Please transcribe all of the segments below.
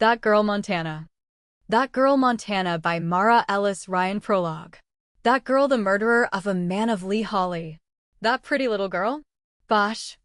That Girl Montana. That Girl Montana by Mara Ellis Ryan. Prologue. That girl, the murderer of a man of Lee Holly. That pretty little girl? Bosh.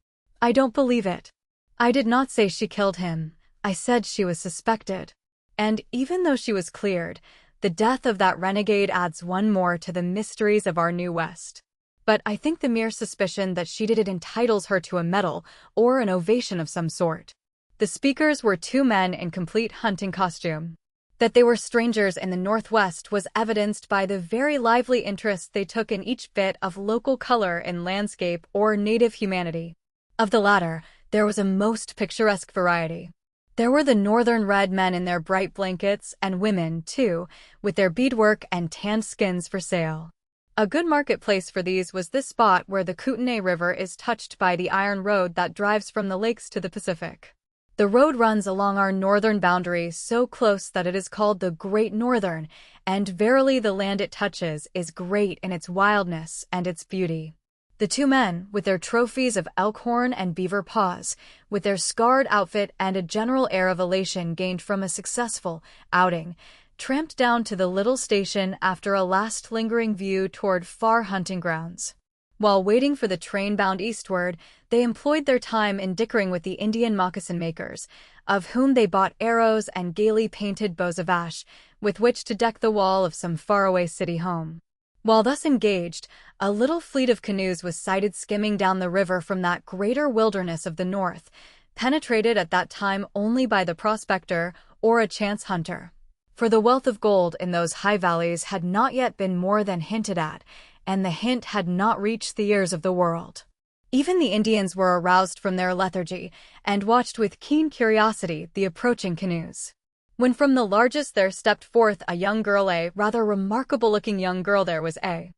I don't believe it. I did not say she killed him. I said she was suspected. And even though she was cleared, the death of that renegade adds one more to the mysteries of our New West. But I think the mere suspicion that she did it entitles her to a medal or an ovation of some sort. The speakers were two men in complete hunting costume. That they were strangers in the Northwest was evidenced by the very lively interest they took in each bit of local color in landscape or native humanity. Of the latter, there was a most picturesque variety. There were the northern red men in their bright blankets, and women, too, with their beadwork and tanned skins for sale. A good marketplace for these was this spot where the Kootenai River is touched by the iron road that drives from the lakes to the Pacific. The road runs along our northern boundary so close that it is called the Great Northern, and verily the land it touches is great in its wildness and its beauty. The two men, with their trophies of elk horn and beaver paws, with their scarred outfit and a general air of elation gained from a successful outing, tramped down to the little station after a last lingering view toward far hunting grounds. While waiting for the train bound eastward, they employed their time in dickering with the Indian moccasin makers, of whom they bought arrows and gaily painted bows of ash, with which to deck the wall of some faraway city home. While thus engaged, a little fleet of canoes was sighted skimming down the river from that greater wilderness of the north, penetrated at that time only by the prospector or a chance hunter. For the wealth of gold in those high valleys had not yet been more than hinted at, and the hint had not reached the ears of the world. Even the Indians were aroused from their lethargy, and watched with keen curiosity the approaching canoes. When from the largest there stepped forth a young girl, a rather remarkable-looking young girl, there was a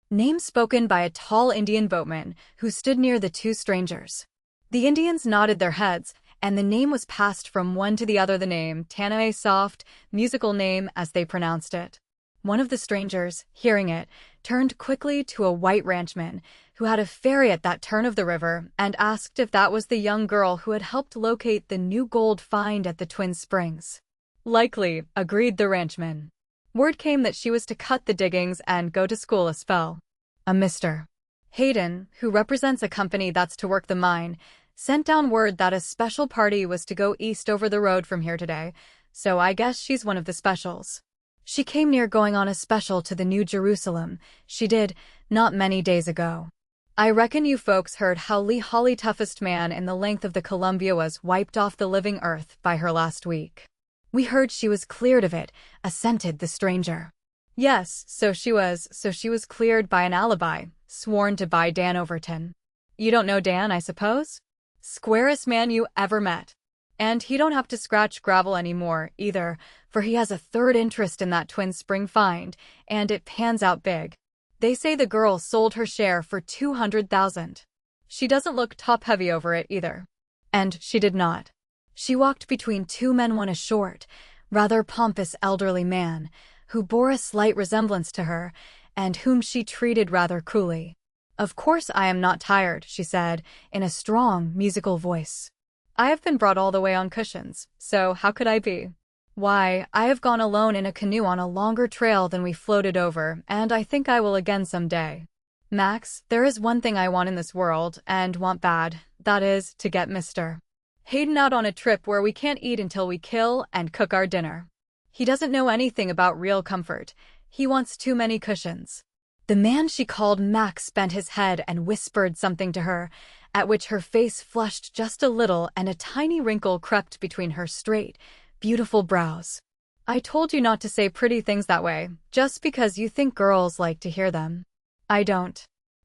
name spoken by a tall Indian boatman who stood near the two strangers. The Indians nodded their heads, and the name was passed from one to the other, the name Tana, a soft, musical name as they pronounced it. One of the strangers, hearing it, turned quickly to a white ranchman who had a ferry at that turn of the river and asked if that was the young girl who had helped locate the new gold find at the Twin Springs. Likely, agreed the ranchman. Word came that she was to cut the diggings and go to school a spell. A Mr. Hayden, who represents a company that's to work the mine, sent down word that a special party was to go east over the road from here today, so I guess she's one of the specials. She came near going on a special to the New Jerusalem. She did, not many days ago. I reckon you folks heard how Lee Holly, toughest man in the length of the Columbia, was wiped off the living earth by her last week. We heard she was cleared of it, assented the stranger. Yes, so she was cleared by an alibi, sworn to by Dan Overton. You don't know Dan, I suppose? Squarest man you ever met. And he don't have to scratch gravel anymore, either, for he has a third interest in that Twin Spring find, and it pans out big. They say the girl sold her share for $200,000. She doesn't look top-heavy over it, either. And she did not. She walked between two men, one a short, rather pompous elderly man, who bore a slight resemblance to her, and whom she treated rather cruelly. Of course I am not tired, she said, in a strong, musical voice. I have been brought all the way on cushions, so how could I be? Why, I have gone alone in a canoe on a longer trail than we floated over, and I think I will again some day. Max, there is one thing I want in this world, and want bad, that is, to get Mr. Hayden out on a trip where we can't eat until we kill and cook our dinner. He doesn't know anything about real comfort. He wants too many cushions. The man she called Max bent his head and whispered something to her, at which her face flushed just a little and a tiny wrinkle crept between her straight, beautiful brows. I told you not to say pretty things that way, just because you think girls like to hear them. I don't.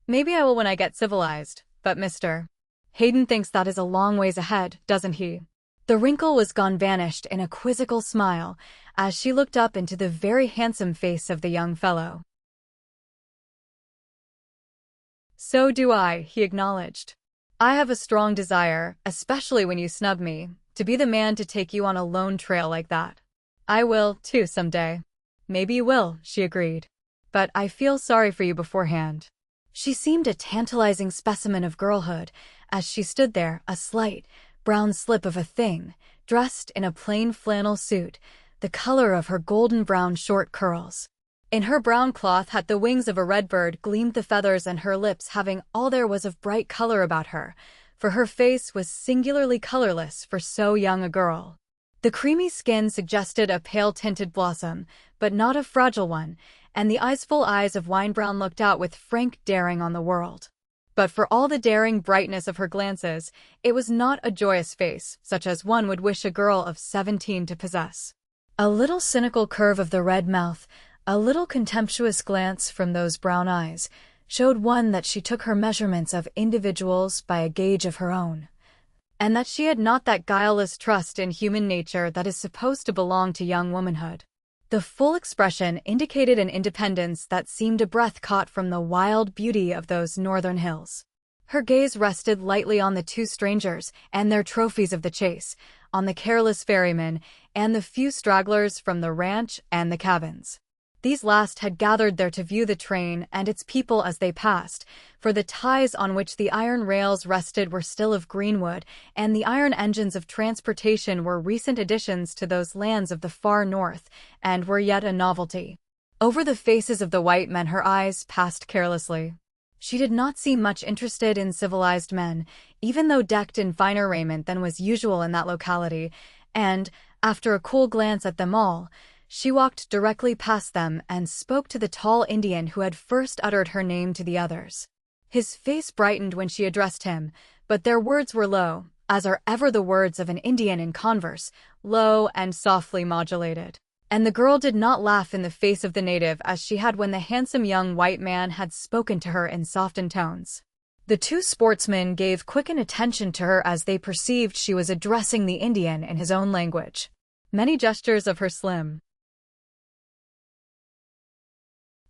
Maybe I will when I get civilized, but Mr. Hayden thinks that is a long ways ahead, doesn't he? The wrinkle was gone, vanished in a quizzical smile, as she looked up into the very handsome face of the young fellow. So do I, he acknowledged. I have a strong desire, especially when you snub me, to be the man to take you on a lone trail like that. I will, too, someday. Maybe you will, she agreed. But I feel sorry for you beforehand. She seemed a tantalizing specimen of girlhood, as she stood there, a slight, brown slip of a thing, dressed in a plain flannel suit, the color of her golden brown short curls. In her brown cloth hat the wings of a red bird gleamed the feathers, and her lips having all there was of bright color about her, for her face was singularly colorless for so young a girl. The creamy skin suggested a pale-tinted blossom, but not a fragile one, and the eyes-full eyes of wine-brown looked out with frank daring on the world. But for all the daring brightness of her glances, it was not a joyous face, such as one would wish a girl of 17 to possess. A little cynical curve of the red mouth, a little contemptuous glance from those brown eyes, showed one that she took her measurements of individuals by a gauge of her own, and that she had not that guileless trust in human nature that is supposed to belong to young womanhood. The full expression indicated an independence that seemed a breath caught from the wild beauty of those northern hills. Her gaze rested lightly on the two strangers and their trophies of the chase, on the careless ferryman and the few stragglers from the ranch and the cabins. These last had gathered there to view the train and its people as they passed, for the ties on which the iron rails rested were still of green wood, and the iron engines of transportation were recent additions to those lands of the far north, and were yet a novelty. Over the faces of the white men her eyes passed carelessly. She did not seem much interested in civilized men, even though decked in finer raiment than was usual in that locality, and, after a cool glance at them all, she walked directly past them and spoke to the tall Indian who had first uttered her name to the others. His face brightened when she addressed him, but their words were low, as are ever the words of an Indian in converse, low and softly modulated. And the girl did not laugh in the face of the native as she had when the handsome young white man had spoken to her in softened tones. The two sportsmen gave quickened attention to her as they perceived she was addressing the Indian in his own language. Many gestures of her slim,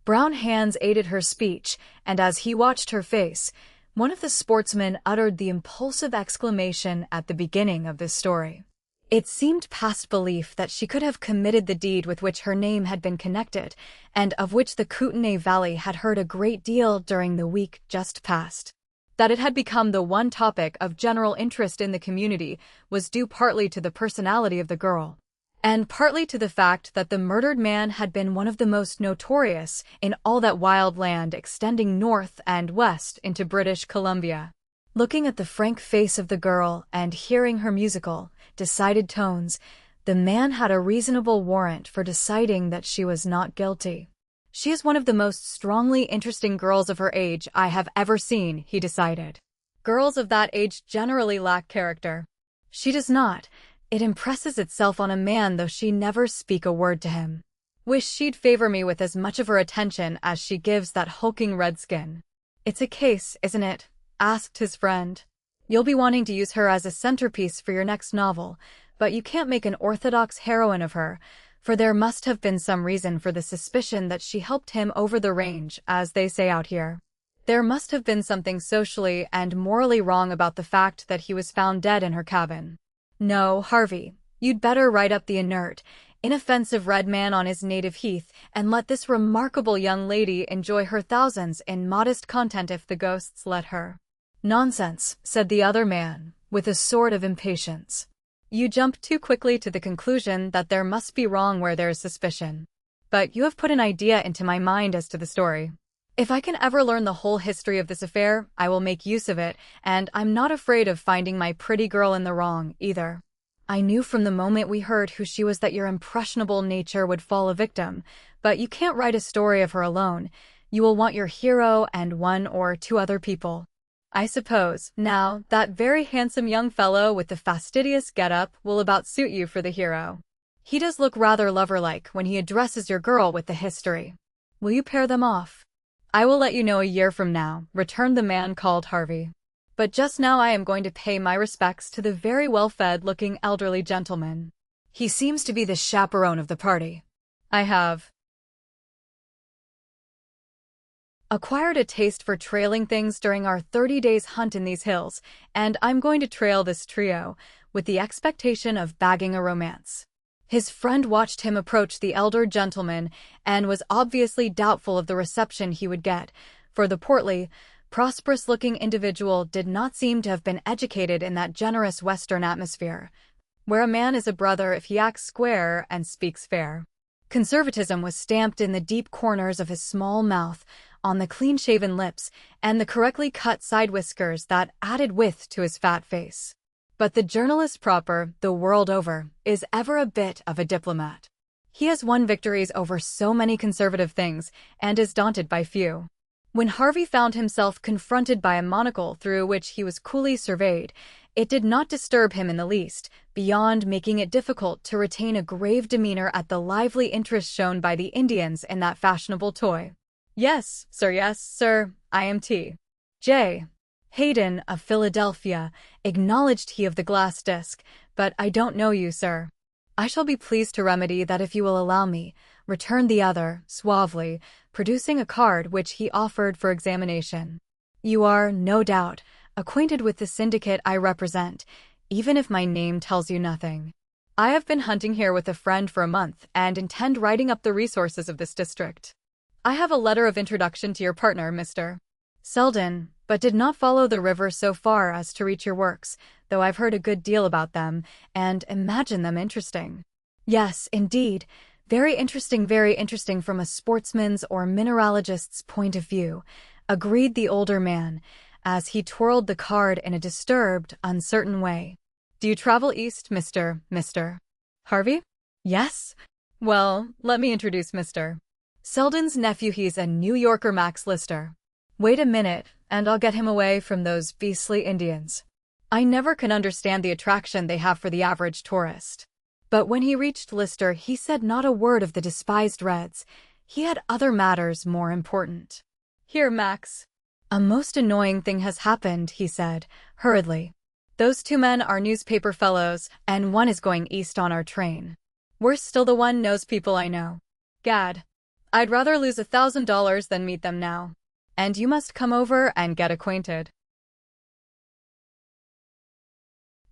brown hands aided her speech, and as he watched her face, one of the sportsmen uttered the impulsive exclamation at the beginning of this story. It seemed past belief that she could have committed the deed with which her name had been connected, and of which the Kootenay Valley had heard a great deal during the week just past. That it had become the one topic of general interest in the community was due partly to the personality of the girl, and partly to the fact that the murdered man had been one of the most notorious in all that wild land extending north and west into British Columbia. Looking at the frank face of the girl and hearing her musical, decided tones, the man had a reasonable warrant for deciding that she was not guilty. She is one of the most strongly interesting girls of her age I have ever seen, he decided. Girls of that age generally lack character. She does not. It impresses itself on a man though she never speak a word to him. Wish she'd favor me with as much of her attention as she gives that hulking redskin. It's a case, isn't it? Asked his friend. You'll be wanting to use her as a centerpiece for your next novel, but you can't make an orthodox heroine of her, for there must have been some reason for the suspicion that she helped him over the range, as they say out here. There must have been something socially and morally wrong about the fact that he was found dead in her cabin. No, Harvey, you'd better write up the inert, inoffensive red man on his native heath and let this remarkable young lady enjoy her thousands in modest content if the ghosts let her. Nonsense, said the other man, with a sort of impatience. You jump too quickly to the conclusion that there must be wrong where there is suspicion. But you have put an idea into my mind as to the story. If I can ever learn the whole history of this affair, I will make use of it, and I'm not afraid of finding my pretty girl in the wrong, either. I knew from the moment we heard who she was that your impressionable nature would fall a victim, but you can't write a story of her alone. You will want your hero and one or two other people. I suppose, now, that very handsome young fellow with the fastidious get-up will about suit you for the hero. He does look rather lover-like when he addresses your girl with the history. Will you pair them off? I will let you know a year from now, returned the man called Harvey. But just now I am going to pay my respects to the very well-fed-looking elderly gentleman. He seems to be the chaperone of the party. I have acquired a taste for trailing things during our 30 days hunt in these hills, and I'm going to trail this trio, with the expectation of bagging a romance. His friend watched him approach the elder gentleman and was obviously doubtful of the reception he would get, for the portly, prosperous-looking individual did not seem to have been educated in that generous Western atmosphere, where a man is a brother if he acts square and speaks fair. Conservatism was stamped in the deep corners of his small mouth, on the clean-shaven lips, and the correctly cut side whiskers that added width to his fat face. But the journalist proper, the world over, is ever a bit of a diplomat. He has won victories over so many conservative things and is daunted by few. When Harvey found himself confronted by a monocle through which he was coolly surveyed, it did not disturb him in the least, beyond making it difficult to retain a grave demeanor at the lively interest shown by the Indians in that fashionable toy. Yes, sir, I am T.J. Hayden of Philadelphia, acknowledged he of the glass disc, but I don't know you, sir. I shall be pleased to remedy that if you will allow me, returned the other, suavely, producing a card which he offered for examination. You are, no doubt, acquainted with the syndicate I represent, even if my name tells you nothing. I have been hunting here with a friend for a month and intend writing up the resources of this district. I have a letter of introduction to your partner, Mr. Selden, but did not follow the river so far as to reach your works, though I've heard a good deal about them, and imagine them interesting. Yes, indeed, very interesting from a sportsman's or mineralogist's point of view, agreed the older man, as he twirled the card in a disturbed, uncertain way. Do you travel east, Mr. Harvey? Yes? Well, let me introduce Mr. Selden's nephew. He's a New Yorker, Max Lister. Wait a minute, and I'll get him away from those beastly Indians. I never can understand the attraction they have for the average tourist. But when he reached Lister, he said not a word of the despised Reds. He had other matters more important. Here, Max. A most annoying thing has happened, he said, hurriedly. Those two men are newspaper fellows, and one is going east on our train. Worse still, the one knows people I know. Gad. I'd rather lose $1,000 than meet them now. And you must come over and get acquainted.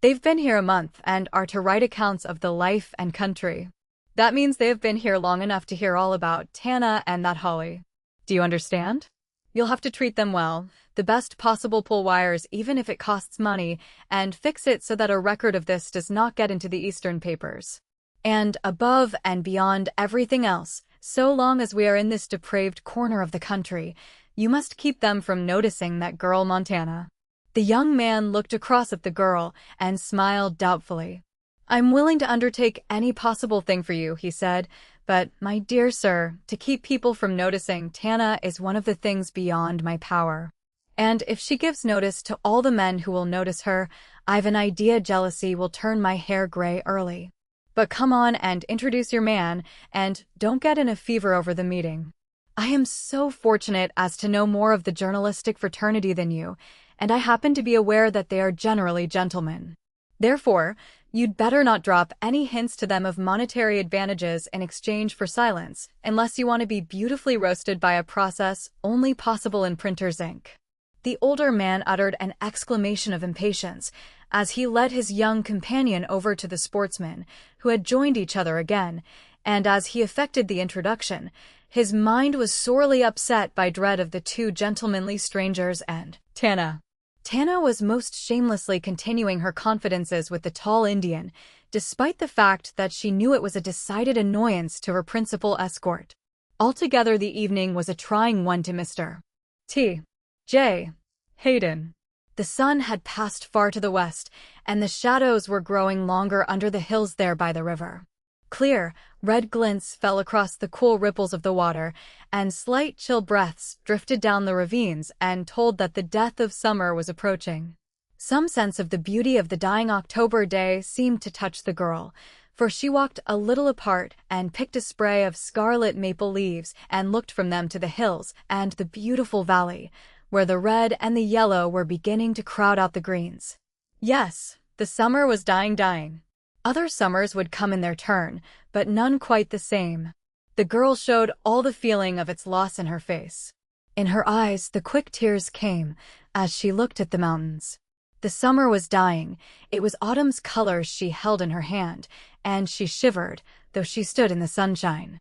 They've been here a month and are to write accounts of the life and country. That means they have been here long enough to hear all about Tana and that Holly. Do you understand? You'll have to treat them well, the best possible, pull wires even if it costs money, and fix it so that a record of this does not get into the Eastern papers. And above and beyond everything else, so long as we are in this depraved corner of the country, you must keep them from noticing that girl Montana. The young man looked across at the girl and smiled doubtfully. I'm willing to undertake any possible thing for you, he said, but, my dear sir, to keep people from noticing Tana is one of the things beyond my power. And if she gives notice to all the men who will notice her, I've an idea jealousy will turn my hair gray early. But come on and introduce your man, and don't get in a fever over the meeting. I am so fortunate as to know more of the journalistic fraternity than you, and I happen to be aware that they are generally gentlemen. Therefore, you'd better not drop any hints to them of monetary advantages in exchange for silence, unless you want to be beautifully roasted by a process only possible in printer's ink. The older man uttered an exclamation of impatience as he led his young companion over to the sportsmen, who had joined each other again, and as he effected the introduction, his mind was sorely upset by dread of the two gentlemanly strangers and Tana. Tana was most shamelessly continuing her confidences with the tall Indian, despite the fact that she knew it was a decided annoyance to her principal escort. Altogether the evening was a trying one to Mr. T.J. Hayden. The sun had passed far to the west, and the shadows were growing longer under the hills there by the river. Clear, red glints fell across the cool ripples of the water, and slight chill breaths drifted down the ravines and told that the death of summer was approaching. Some sense of the beauty of the dying October day seemed to touch the girl, for she walked a little apart and picked a spray of scarlet maple leaves and looked from them to the hills and the beautiful valley, where the red and the yellow were beginning to crowd out the greens. Yes, the summer was dying. Other summers would come in their turn, but none quite the same. The girl showed all the feeling of its loss in her face. In her eyes the quick tears came as she looked at the mountains. The summer was dying. It was autumn's colors she held in her hand, and she shivered, though she stood in the sunshine.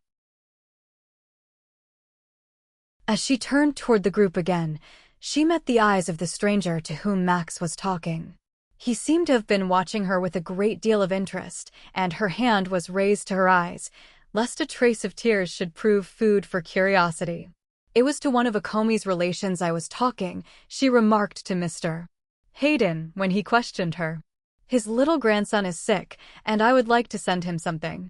As she turned toward the group again, she met the eyes of the stranger to whom Max was talking. He seemed to have been watching her with a great deal of interest, and her hand was raised to her eyes, lest a trace of tears should prove food for curiosity. "It was to one of Akomi's relations I was talking," she remarked to Mr. Hayden when he questioned her. "His little grandson is sick, and I would like to send him something.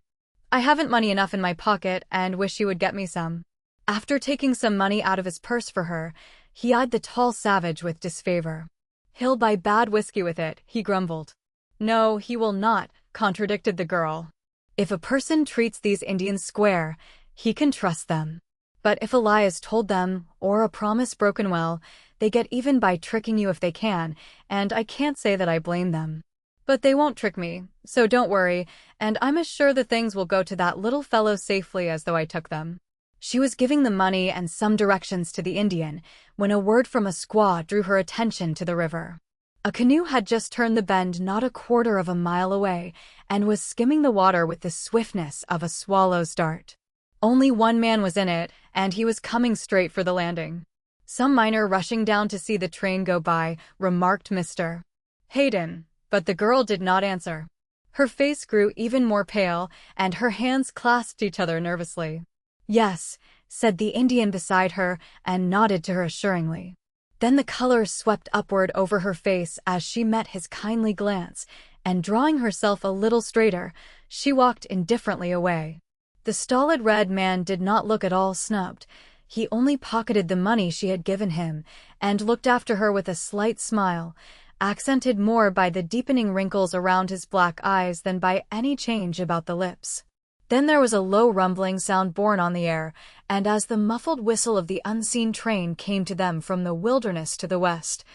I haven't money enough in my pocket and wish you would get me some." After taking some money out of his purse for her, he eyed the tall savage with disfavor. "He'll buy bad whiskey with it," he grumbled. "No, he will not," contradicted the girl. "If a person treats these Indians square, he can trust them. But if a lie is told them, or a promise broken, well, they get even by tricking you if they can, and I can't say that I blame them. But they won't trick me, so don't worry, and I'm as sure the things will go to that little fellow safely as though I took them." She was giving the money and some directions to the Indian when a word from a squaw drew her attention to the river. A canoe had just turned the bend not a quarter of a mile away and was skimming the water with the swiftness of a swallow's dart. Only one man was in it, and he was coming straight for the landing. "Some miner rushing down to see the train go by," remarked Mr. Hayden, but the girl did not answer. Her face grew even more pale, and her hands clasped each other nervously. "Yes," said the Indian beside her and nodded to her assuringly. Then the color swept upward over her face as she met his kindly glance, and drawing herself a little straighter, she walked indifferently away. The stolid red man did not look at all snubbed. He only pocketed the money she had given him and looked after her with a slight smile, accented more by the deepening wrinkles around his black eyes than by any change about the lips. Then there was a low rumbling sound borne on the air, and as the muffled whistle of the unseen train came to them from the wilderness to the west,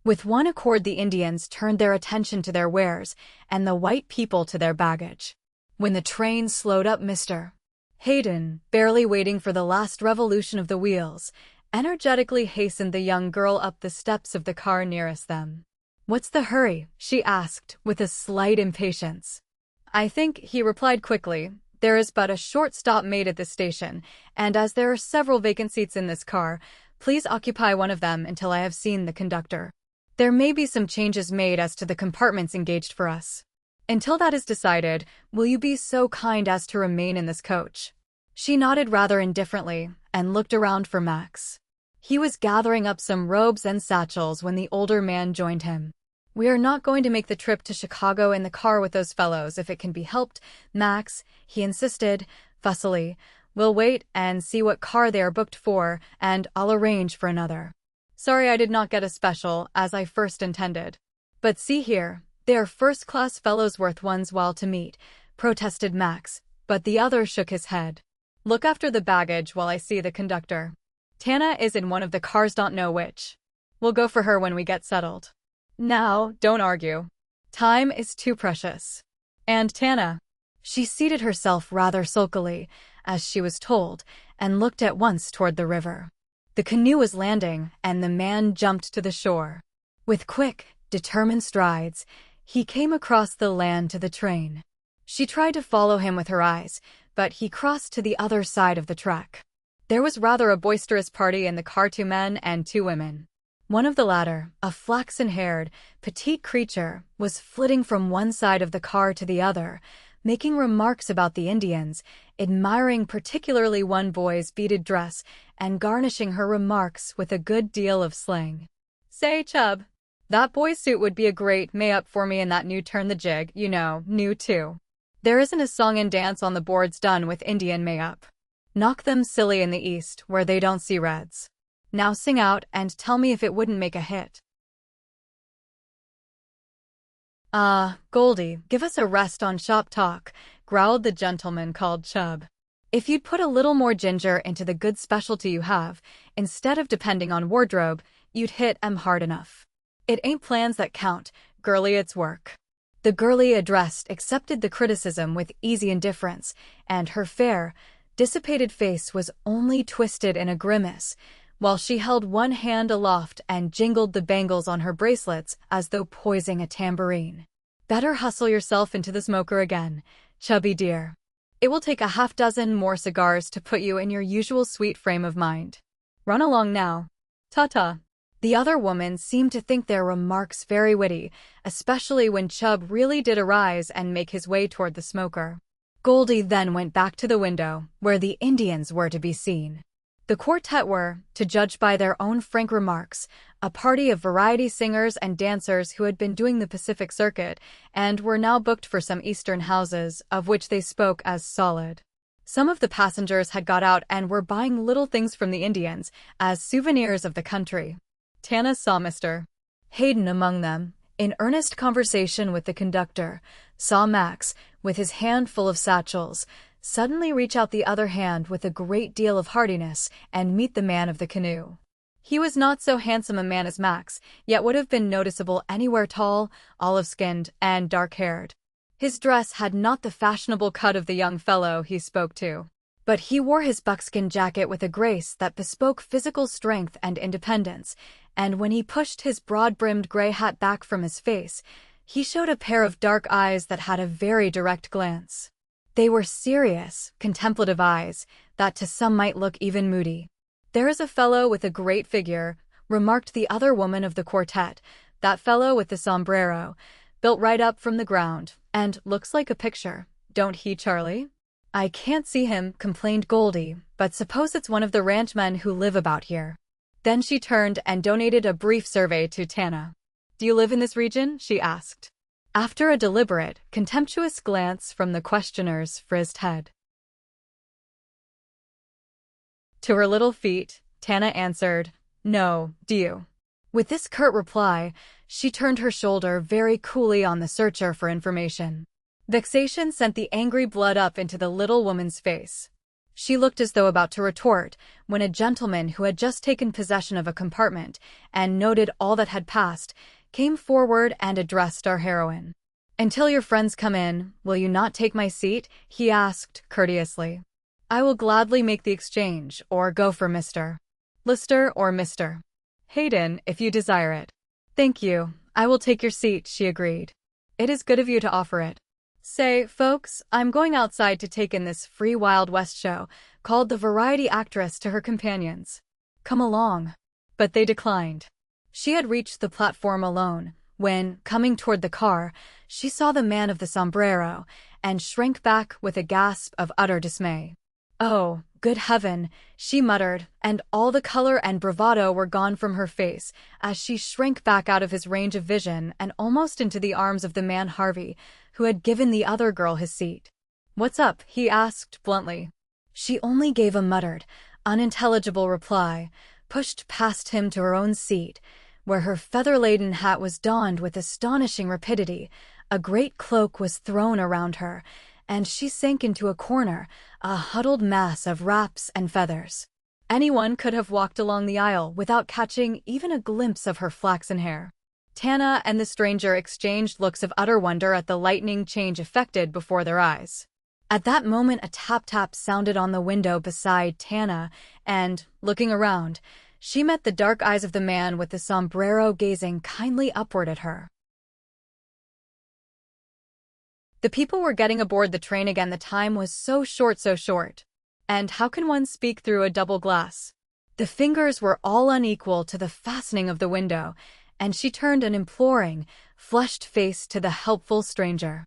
with one accord the Indians turned their attention to their wares and the white people to their baggage. When the train slowed up, Mr. Hayden, barely waiting for the last revolution of the wheels, energetically hastened the young girl up the steps of the car nearest them. "What's the hurry?" she asked, with a slight impatience. "I think," he replied quickly, "there is but a short stop made at this station, and as there are several vacant seats in this car, please occupy one of them until I have seen the conductor. There may be some changes made as to the compartments engaged for us. Until that is decided, will you be so kind as to remain in this coach?" She nodded rather indifferently and looked around for Max. He was gathering up some robes and satchels when the older man joined him. "We are not going to make the trip to Chicago in the car with those fellows if it can be helped, Max," he insisted, fussily. "We'll wait and see what car they are booked for, and I'll arrange for another. Sorry I did not get a special, as I first intended. But see here, they are first-class fellows worth one's while to meet," protested Max, but the other shook his head. "Look after the baggage while I see the conductor. Tana is in one of the cars, don't know which. We'll go for her when we get settled. Now, don't argue. Time is too precious. And Tana." She seated herself rather sulkily, as she was told, and looked at once toward the river. The canoe was landing, and the man jumped to the shore. With quick, determined strides, he came across the land to the train. She tried to follow him with her eyes, but he crossed to the other side of the track. There was rather a boisterous party in the car, 2 men and 2 women. One of the latter, a flaxen-haired, petite creature, was flitting from one side of the car to the other, making remarks about the Indians, admiring particularly one boy's beaded dress, and garnishing her remarks with a good deal of slang. "Say, Chub, that boy's suit would be a great may-up for me in that new Turn the Jig, you know, new too. There isn't a song and dance on the boards done with Indian may-up. Knock them silly in the East, where they don't see reds. Now sing out and tell me if it wouldn't make a hit." Goldie, give us a rest on shop talk," growled the gentleman called Chub. "If you'd put a little more ginger into the good specialty you have, instead of depending on wardrobe, you'd hit 'em hard enough. It ain't plans that count, girlie, it's work." The girlie addressed accepted the criticism with easy indifference, and her fair, dissipated face was only twisted in a grimace, while she held one hand aloft and jingled the bangles on her bracelets as though poising a tambourine. "Better hustle yourself into the smoker again, Chubby dear. It will take a half-dozen more cigars to put you in your usual sweet frame of mind. Run along now. Ta-ta. The other woman seemed to think their remarks very witty, especially when Chubb really did arise and make his way toward the smoker. Goldie then went back to the window, where the Indians were to be seen. The quartet were, to judge by their own frank remarks, a party of variety singers and dancers who had been doing the Pacific Circuit and were now booked for some Eastern houses, of which they spoke as solid. Some of the passengers had got out and were buying little things from the Indians as souvenirs of the country. Tana saw Mr. Hayden among them, in earnest conversation with the conductor, saw Max, with his hand full of satchels, suddenly reach out the other hand with a great deal of heartiness and meet the man of the canoe. He was not so handsome a man as Max, yet would have been noticeable anywhere tall, olive-skinned, and dark-haired. His dress had not the fashionable cut of the young fellow he spoke to, but he wore his buckskin jacket with a grace that bespoke physical strength and independence, and when he pushed his broad-brimmed gray hat back from his face, he showed a pair of dark eyes that had a very direct glance. They were serious, contemplative eyes that to some might look even moody. "There is a fellow with a great figure," remarked the other woman of the quartet, "that fellow with the sombrero, built right up from the ground, and looks like a picture, don't he, Charlie?" "I can't see him," complained Goldie, "but suppose it's one of the ranchmen who live about here." Then she turned and donated a brief survey to Tana. "Do you live in this region?" she asked. After a deliberate, contemptuous glance from the questioner's frizzed head to her little feet, Tana answered, "No, do you?" With this curt reply, she turned her shoulder very coolly on the searcher for information. Vexation sent the angry blood up into the little woman's face. She looked as though about to retort, when a gentleman who had just taken possession of a compartment and noted all that had passed, came forward and addressed our heroine. "Until your friends come in, will you not take my seat?" he asked courteously. "I will gladly make the exchange, or go for Mr. Lister or Mr. Hayden, if you desire it." "Thank you, I will take your seat," she agreed. "It is good of you to offer it. Say, folks, I'm going outside to take in this free Wild West show," called the variety actress to her companions. "Come along." But they declined. She had reached the platform alone, when, coming toward the car, she saw the man of the sombrero, and shrank back with a gasp of utter dismay. "Oh, good heaven," she muttered, and all the color and bravado were gone from her face as she shrank back out of his range of vision and almost into the arms of the man Harvey, who had given the other girl his seat. "What's up?" he asked bluntly. She only gave a muttered, unintelligible reply, pushed past him to her own seat, where her feather-laden hat was donned with astonishing rapidity, a great cloak was thrown around her, and she sank into a corner, a huddled mass of wraps and feathers. Anyone could have walked along the aisle without catching even a glimpse of her flaxen hair. Tana and the stranger exchanged looks of utter wonder at the lightning change effected before their eyes. At that moment a tap-tap sounded on the window beside Tana, and, looking around, she met the dark eyes of the man with the sombrero gazing kindly upward at her. The people were getting aboard the train again. The time was so short. And how can one speak through a double glass? The fingers were all unequal to the fastening of the window, and she turned an imploring, flushed face to the helpful stranger.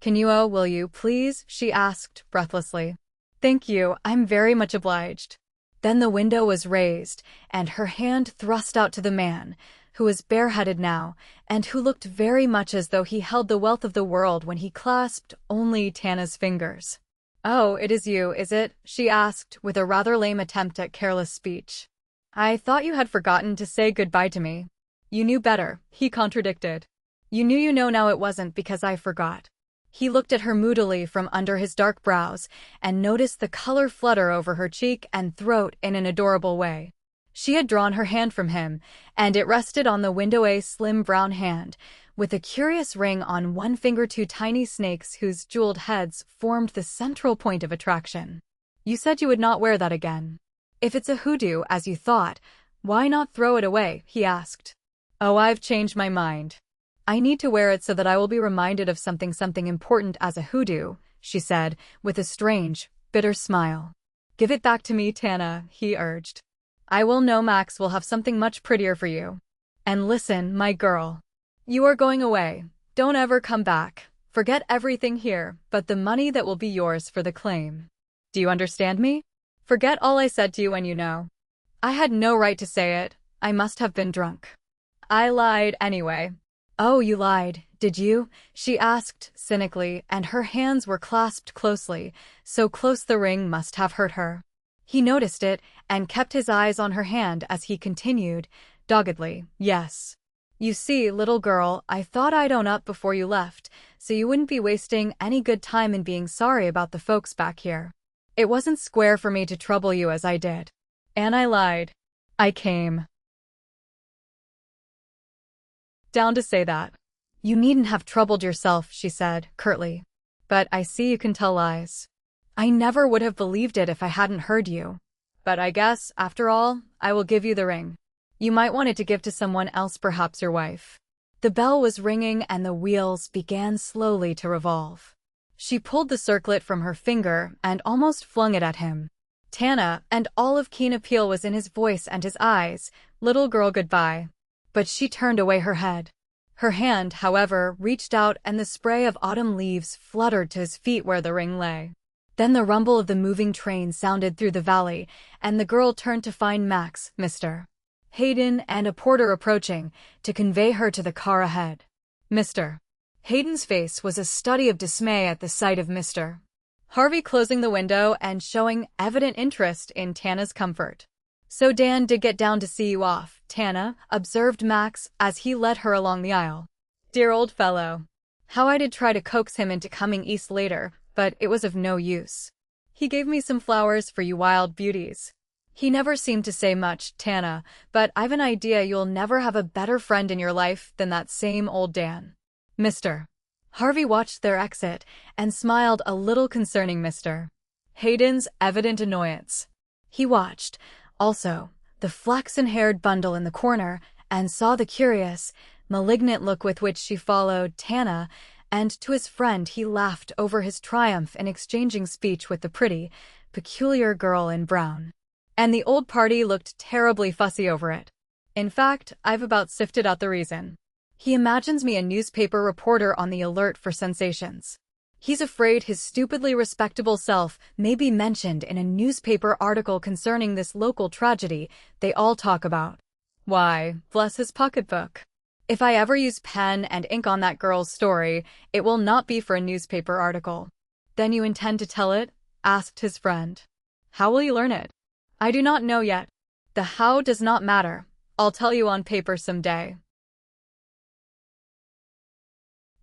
Will you, please?" she asked, breathlessly. "Thank you, I'm very much obliged." Then the window was raised, and her hand thrust out to the man, who was bareheaded now, and who looked very much as though he held the wealth of the world when he clasped only Tana's fingers. "Oh, it is you, is it?" she asked, with a rather lame attempt at careless speech. "I thought you had forgotten to say goodbye to me." "You knew better," he contradicted. "You know now it wasn't because I forgot." He looked at her moodily from under his dark brows and noticed the color flutter over her cheek and throat in an adorable way. She had drawn her hand from him, and it rested on the window, a slim brown hand, with a curious ring on one finger, two tiny snakes whose jeweled heads formed the central point of attraction. "You said you would not wear that again. If it's a hoodoo, as you thought, why not throw it away?" he asked. "Oh, I've changed my mind. I need to wear it so that I will be reminded of something important as a hoodoo," she said, with a strange, bitter smile. Give it back to me, Tana, he urged. I will know Max will have something much prettier for you. And listen, my girl. You are going away. Don't ever come back. Forget everything here, but the money that will be yours for the claim. Do you understand me? Forget all I said to you when you know. I had no right to say it. I must have been drunk. I lied anyway. Oh, you lied, did you? She asked, cynically, and her hands were clasped closely, so close the ring must have hurt her. He noticed it and kept his eyes on her hand as he continued, doggedly, yes. You see, little girl, I thought I'd own up before you left, so you wouldn't be wasting any good time in being sorry about the folks back here. It wasn't square for me to trouble you as I did. And I lied. I came down to say that. You needn't have troubled yourself, she said, curtly. But I see you can tell lies. I never would have believed it if I hadn't heard you. But I guess, after all, I will give you the ring. You might want it to give to someone else, perhaps your wife. The bell was ringing and the wheels began slowly to revolve. She pulled the circlet from her finger and almost flung it at him. Tana, and all of keen appeal was in his voice and his eyes. Little girl, goodbye. But she turned away her head. Her hand, however, reached out and the spray of autumn leaves fluttered to his feet where the ring lay. Then the rumble of the moving train sounded through the valley, and the girl turned to find Max, Mr. Hayden, and a porter approaching, to convey her to the car ahead. Mr. Hayden's face was a study of dismay at the sight of Mr. Harvey closing the window and showing evident interest in Tana's comfort. So Dan did get down to see you off, Tana, observed Max as he led her along the aisle. Dear old fellow. How I did try to coax him into coming east later, but it was of no use. He gave me some flowers for you wild beauties. He never seemed to say much, Tana, but I've an idea you'll never have a better friend in your life than that same old Dan. Mr. Harvey watched their exit and smiled a little concerning Mr. Hayden's evident annoyance. He watched, also, the flaxen-haired bundle in the corner and saw the curious, malignant look with which she followed Tana, and to his friend he laughed over his triumph in exchanging speech with the pretty, peculiar girl in brown. And the old party looked terribly fussy over it. In fact, I've about sifted out the reason. He imagines me a newspaper reporter on the alert for sensations. He's afraid his stupidly respectable self may be mentioned in a newspaper article concerning this local tragedy they all talk about. Why, bless his pocketbook. If I ever use pen and ink on that girl's story, it will not be for a newspaper article. Then you intend to tell it? Asked his friend. How will you learn it? I do not know yet. The how does not matter. I'll tell you on paper some day.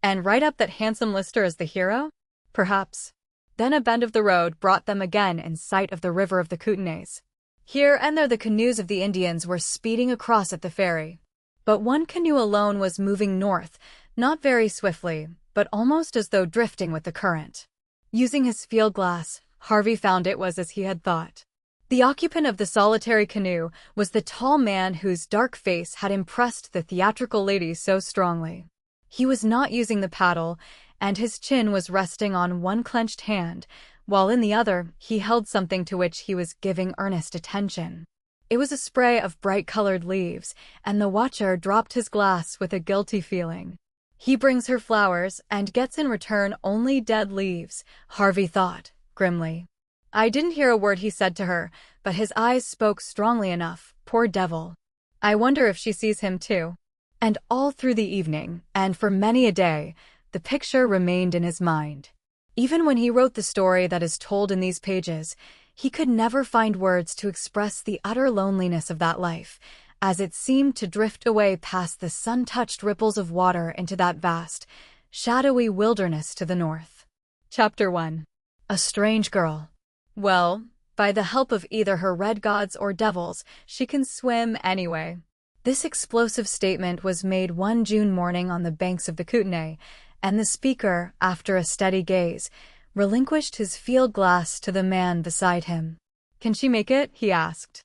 And write up that handsome Lister as the hero? Perhaps. Then a bend of the road brought them again in sight of the river of the Kootenays. Here and there the canoes of the Indians were speeding across at the ferry. But one canoe alone was moving north, not very swiftly, but almost as though drifting with the current. Using his field glass, Harvey found it was as he had thought. The occupant of the solitary canoe was the tall man whose dark face had impressed the theatrical lady so strongly. He was not using the paddle, and his chin was resting on one clenched hand, while in the other he held something to which he was giving earnest attention. It was a spray of bright-colored leaves, and the watcher dropped his glass with a guilty feeling. He brings her flowers and gets in return only dead leaves, Harvey thought, grimly. I didn't hear a word he said to her, but his eyes spoke strongly enough, poor devil. I wonder if she sees him too. And all through the evening, and for many a day, the picture remained in his mind. Even when he wrote the story that is told in these pages, he could never find words to express the utter loneliness of that life, as it seemed to drift away past the sun-touched ripples of water into that vast, shadowy wilderness to the north. Chapter 1. A Strange Girl. Well, by the help of either her red gods or devils, she can swim anyway. This explosive statement was made one June morning on the banks of the Kootenay, and the speaker, after a steady gaze, relinquished his field glass to the man beside him. Can she make it? He asked.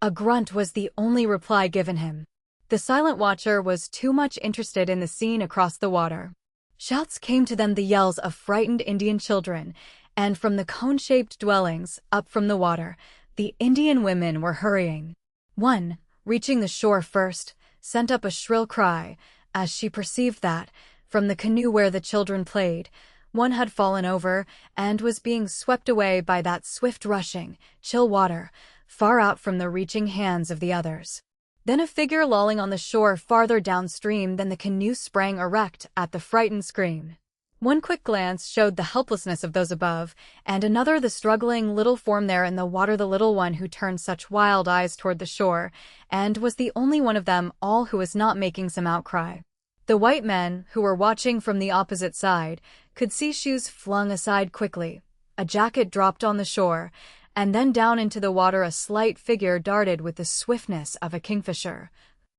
A grunt was the only reply given him. The silent watcher was too much interested in the scene across the water. Shouts came to them, the yells of frightened Indian children, and from the cone-shaped dwellings, up from the water, the Indian women were hurrying. One, reaching the shore first, sent up a shrill cry, as she perceived that, from the canoe where the children played, one had fallen over and was being swept away by that swift rushing, chill water, far out from the reaching hands of the others. Then a figure lolling on the shore farther downstream than the canoe sprang erect at the frightened scream. One quick glance showed the helplessness of those above, and another the struggling little form there in the water, the little one who turned such wild eyes toward the shore, and was the only one of them all who was not making some outcry. The white men, who were watching from the opposite side, could see shoes flung aside quickly, a jacket dropped on the shore, and then down into the water a slight figure darted with the swiftness of a kingfisher,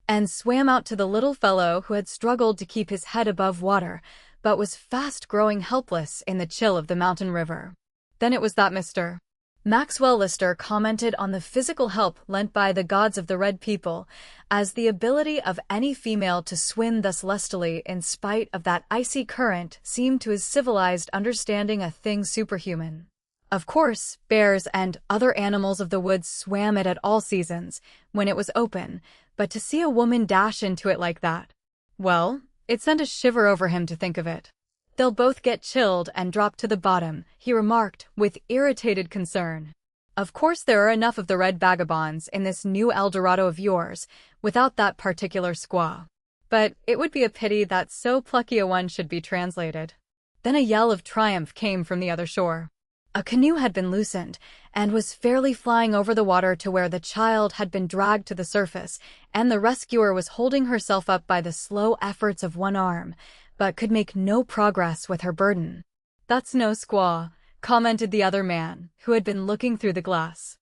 and swam out to the little fellow who had struggled to keep his head above water, but was fast growing helpless in the chill of the mountain river. Then it was that Mr. Maxwell Lister commented on the physical help lent by the gods of the Red People, as the ability of any female to swim thus lustily in spite of that icy current seemed to his civilized understanding a thing superhuman. Of course, bears and other animals of the woods swam it at all seasons, when it was open, but to see a woman dash into it like that, well, it sent a shiver over him to think of it. "They'll both get chilled and drop to the bottom," he remarked with irritated concern. "Of course there are enough of the red vagabonds in this new El Dorado of yours, without that particular squaw. But it would be a pity that so plucky a one should be translated." Then a yell of triumph came from the other shore. A canoe had been loosened, and was fairly flying over the water to where the child had been dragged to the surface, and the rescuer was holding herself up by the slow efforts of one arm, but could make no progress with her burden. "That's no squaw," commented the other man, who had been looking through the glass.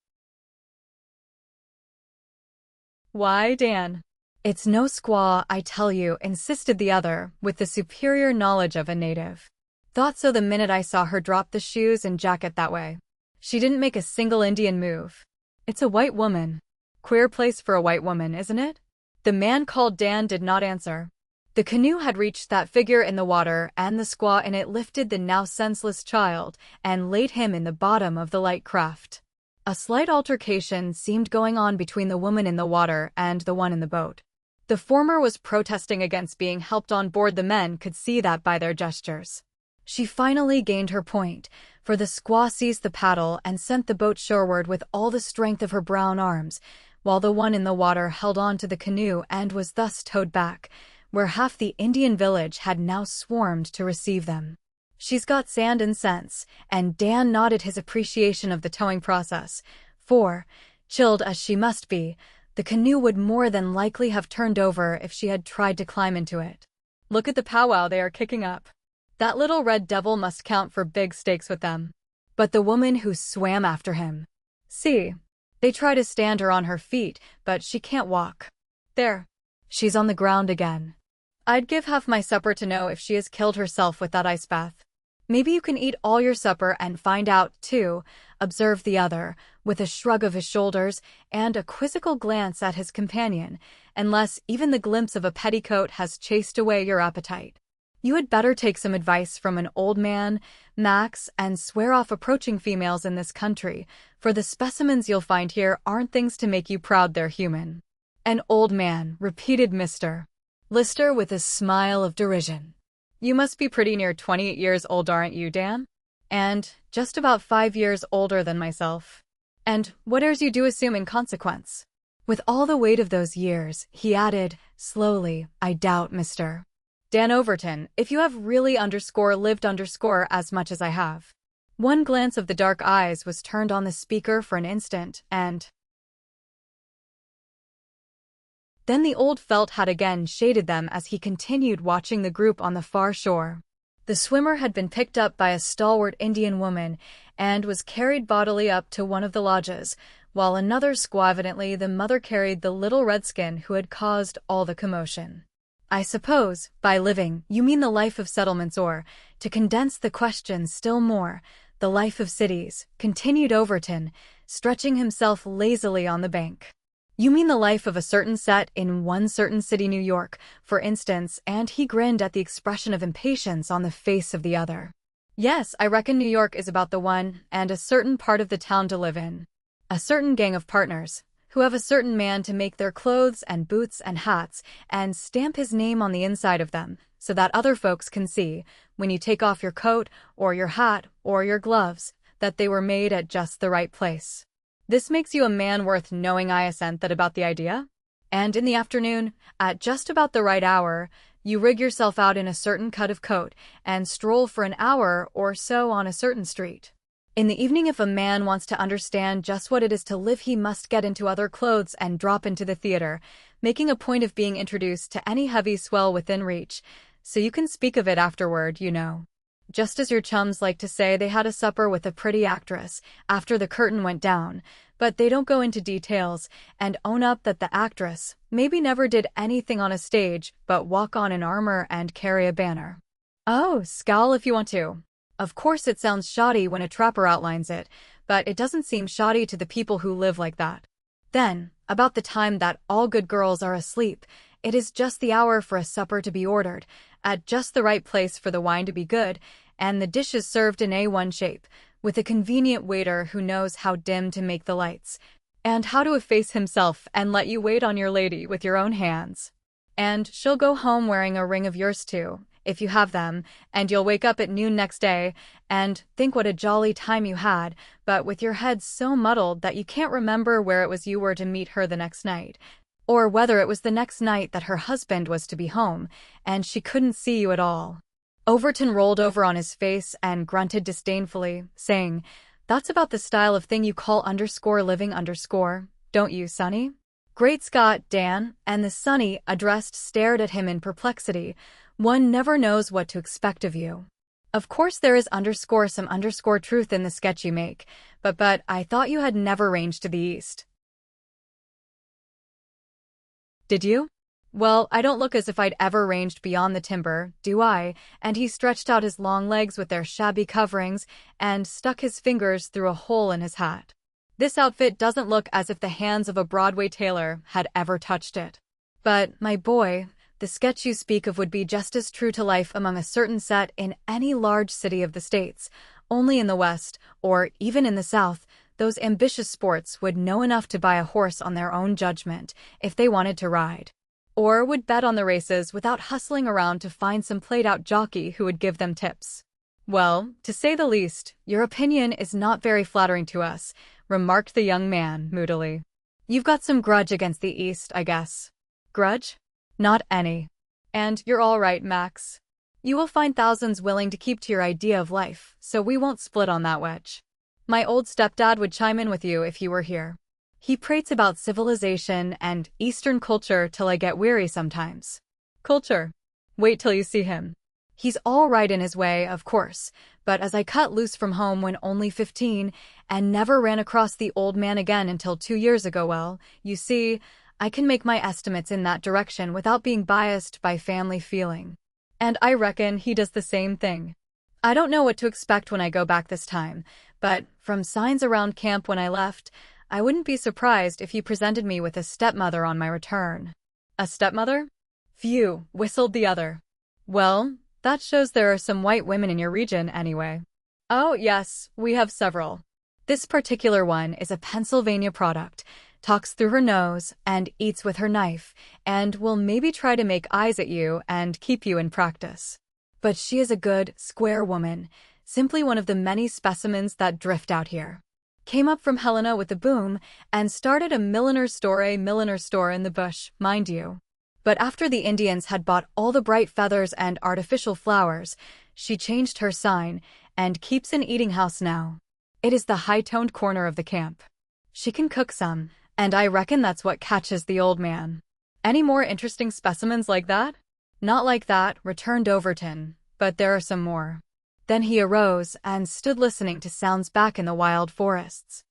"Why, Dan, it's no squaw, I tell you," insisted the other, with the superior knowledge of a native. "Thought so the minute I saw her drop the shoes and jacket that way. She didn't make a single Indian move. It's a white woman. Queer place for a white woman, isn't it?" The man called Dan did not answer. The canoe had reached that figure in the water, and the squaw in it lifted the now senseless child and laid him in the bottom of the light craft. A slight altercation seemed going on between the woman in the water and the one in the boat. The former was protesting against being helped on board. The men could see that by their gestures. She finally gained her point, for the squaw seized the paddle and sent the boat shoreward with all the strength of her brown arms, while the one in the water held on to the canoe and was thus towed back, where half the Indian village had now swarmed to receive them. "She's got sand and sense," and Dan nodded his appreciation of the towing process, for, chilled as she must be, the canoe would more than likely have turned over if she had tried to climb into it. "Look at the powwow they are kicking up. That little red devil must count for big stakes with them." But the woman who swam after him. "See, they try to stand her on her feet, but she can't walk. There, she's on the ground again. I'd give half my supper to know if she has killed herself with that ice bath." "Maybe you can eat all your supper and find out, too," observed the other, with a shrug of his shoulders and a quizzical glance at his companion, "unless even the glimpse of a petticoat has chased away your appetite. You had better take some advice from an old man, Max, and swear off approaching females in this country, for the specimens you'll find here aren't things to make you proud they're human." "An old man," repeated Mr. Lister with a smile of derision. "You must be pretty near 28 years old, aren't you, Dan? And just about 5 years older than myself. And what airs you do assume in consequence?" With all the weight of those years, he added, slowly, "I doubt, Mr. Dan Overton, if you have really lived as much as I have." One glance of the dark eyes was turned on the speaker for an instant, and then the old felt hat again shaded them as he continued watching the group on the far shore. The swimmer had been picked up by a stalwart Indian woman and was carried bodily up to one of the lodges, while another squaw, evidently the mother, carried the little redskin who had caused all the commotion. "I suppose, by living, you mean the life of settlements, or, to condense the question still more, the life of cities," continued Overton, stretching himself lazily on the bank. You mean the life of a certain set in one certain city, New York, for instance, and he grinned at the expression of impatience on the face of the other. Yes, I reckon New York is about the one, and a certain part of the town to live in. A certain gang of partners, who have a certain man to make their clothes and boots and hats, and stamp his name on the inside of them, so that other folks can see, when you take off your coat, or your hat, or your gloves, that they were made at just the right place. This makes you a man worth knowing. I assent that about the idea. And in the afternoon, at just about the right hour, you rig yourself out in a certain cut of coat, and stroll for an hour or so on a certain street. In the evening, if a man wants to understand just what it is to live, he must get into other clothes and drop into the theater, making a point of being introduced to any heavy swell within reach, so you can speak of it afterward, you know. Just as your chums like to say they had a supper with a pretty actress after the curtain went down, but they don't go into details and own up that the actress maybe never did anything on a stage but walk on in armor and carry a banner. Oh, scowl if you want to. Of course it sounds shoddy when a trapper outlines it, but it doesn't seem shoddy to the people who live like that. Then, about the time that all good girls are asleep, it is just the hour for a supper to be ordered, at just the right place for the wine to be good, and the dishes served in A1 shape, with a convenient waiter who knows how dim to make the lights, and how to efface himself and let you wait on your lady with your own hands. And she'll go home wearing a ring of yours too, if you have them, and you'll wake up at noon next day and think what a jolly time you had, but with your head so muddled that you can't remember where it was you were to meet her the next night, or whether it was the next night that her husband was to be home, and she couldn't see you at all. Overton rolled over on his face and grunted disdainfully, saying, "That's about the style of thing you call _living _, don't you, Sonny?" Great Scott, Dan, and the Sonny addressed stared at him in perplexity. One never knows what to expect of you. Of course there is some truth in the sketch you make, but I thought you had never ranged to the east. Did you? Well, I don't look as if I'd ever ranged beyond the timber, do I? And he stretched out his long legs with their shabby coverings and stuck his fingers through a hole in his hat. This outfit doesn't look as if the hands of a Broadway tailor had ever touched it. But, my boy, the sketch you speak of would be just as true to life among a certain set in any large city of the States. Only in the West, or even in the South, those ambitious sports would know enough to buy a horse on their own judgment if they wanted to ride, or would bet on the races without hustling around to find some played-out jockey who would give them tips. Well, to say the least, your opinion is not very flattering to us, remarked the young man moodily. You've got some grudge against the East, I guess. Grudge? Not any. And you're all right, Max. You will find thousands willing to keep to your idea of life, so we won't split on that wedge. My old stepdad would chime in with you if he were here. He prates about civilization and Eastern culture till I get weary sometimes. Culture? Wait till you see him. He's all right in his way, of course, but as I cut loose from home when only 15 and never ran across the old man again until 2 years ago, well, you see, I can make my estimates in that direction without being biased by family feeling. And I reckon he does the same thing. I don't know what to expect when I go back this time, but from signs around camp when I left, I wouldn't be surprised if he presented me with a stepmother on my return. A stepmother? Phew, whistled the other. Well, that shows there are some white women in your region anyway. Oh yes, we have several. This particular one is a Pennsylvania product, talks through her nose and eats with her knife, and will maybe try to make eyes at you and keep you in practice. But she is a good, square woman, simply one of the many specimens that drift out here. Came up from Helena with a boom and started a milliner store in the bush, mind you. But after the Indians had bought all the bright feathers and artificial flowers, she changed her sign and keeps an eating house now. It is the high-toned corner of the camp. She can cook some, and I reckon that's what catches the old man. Any more interesting specimens like that? Not like that, returned Overton, but there are some more. Then he arose and stood listening to sounds back in the wild forests.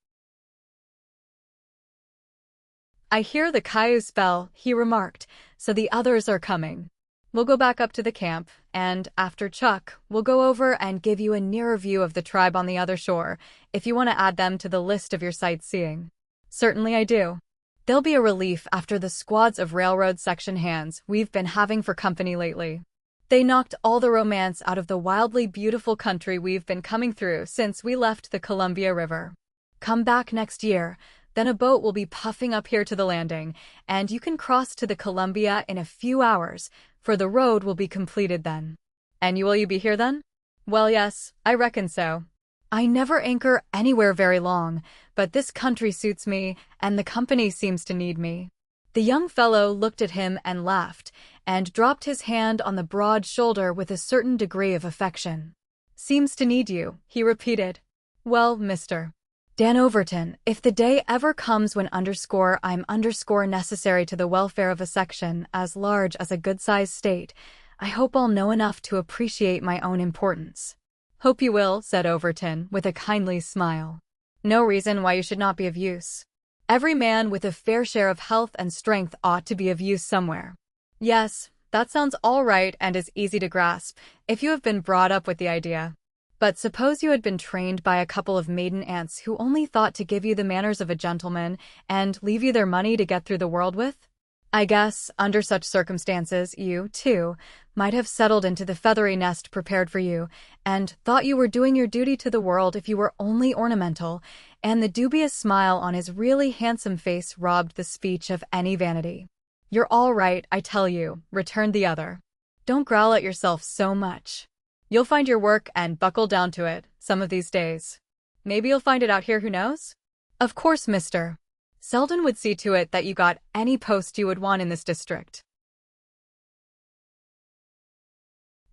I hear the cayuse bell, he remarked, so the others are coming. We'll go back up to the camp, and after Chuck, we'll go over and give you a nearer view of the tribe on the other shore, if you want to add them to the list of your sightseeing. Certainly I do. They'll be a relief after the squads of railroad section hands we've been having for company lately. They knocked all the romance out of the wildly beautiful country we've been coming through since we left the Columbia River. Come back next year, then a boat will be puffing up here to the landing, and you can cross to the Columbia in a few hours, for the road will be completed then. And will you be here then? Well, yes, I reckon so. I never anchor anywhere very long, but this country suits me, and the company seems to need me. The young fellow looked at him and laughed, and dropped his hand on the broad shoulder with a certain degree of affection. Seems to need you, he repeated. Well, Mr. Dan Overton, if the day ever comes when I'm necessary to the welfare of a section as large as a good-sized state, I hope I'll know enough to appreciate my own importance. Hope you will, said Overton, with a kindly smile. No reason why you should not be of use. Every man with a fair share of health and strength ought to be of use somewhere. Yes, that sounds all right and is easy to grasp, if you have been brought up with the idea. But suppose you had been trained by a couple of maiden aunts who only thought to give you the manners of a gentleman and leave you their money to get through the world with? I guess, under such circumstances, you, too, might have settled into the feathery nest prepared for you, and thought you were doing your duty to the world if you were only ornamental, and the dubious smile on his really handsome face robbed the speech of any vanity. You're all right, I tell you, returned the other. Don't growl at yourself so much. You'll find your work and buckle down to it, some of these days. Maybe you'll find it out here, who knows? Of course, Mr. Selden would see to it that you got any post you would want in this district.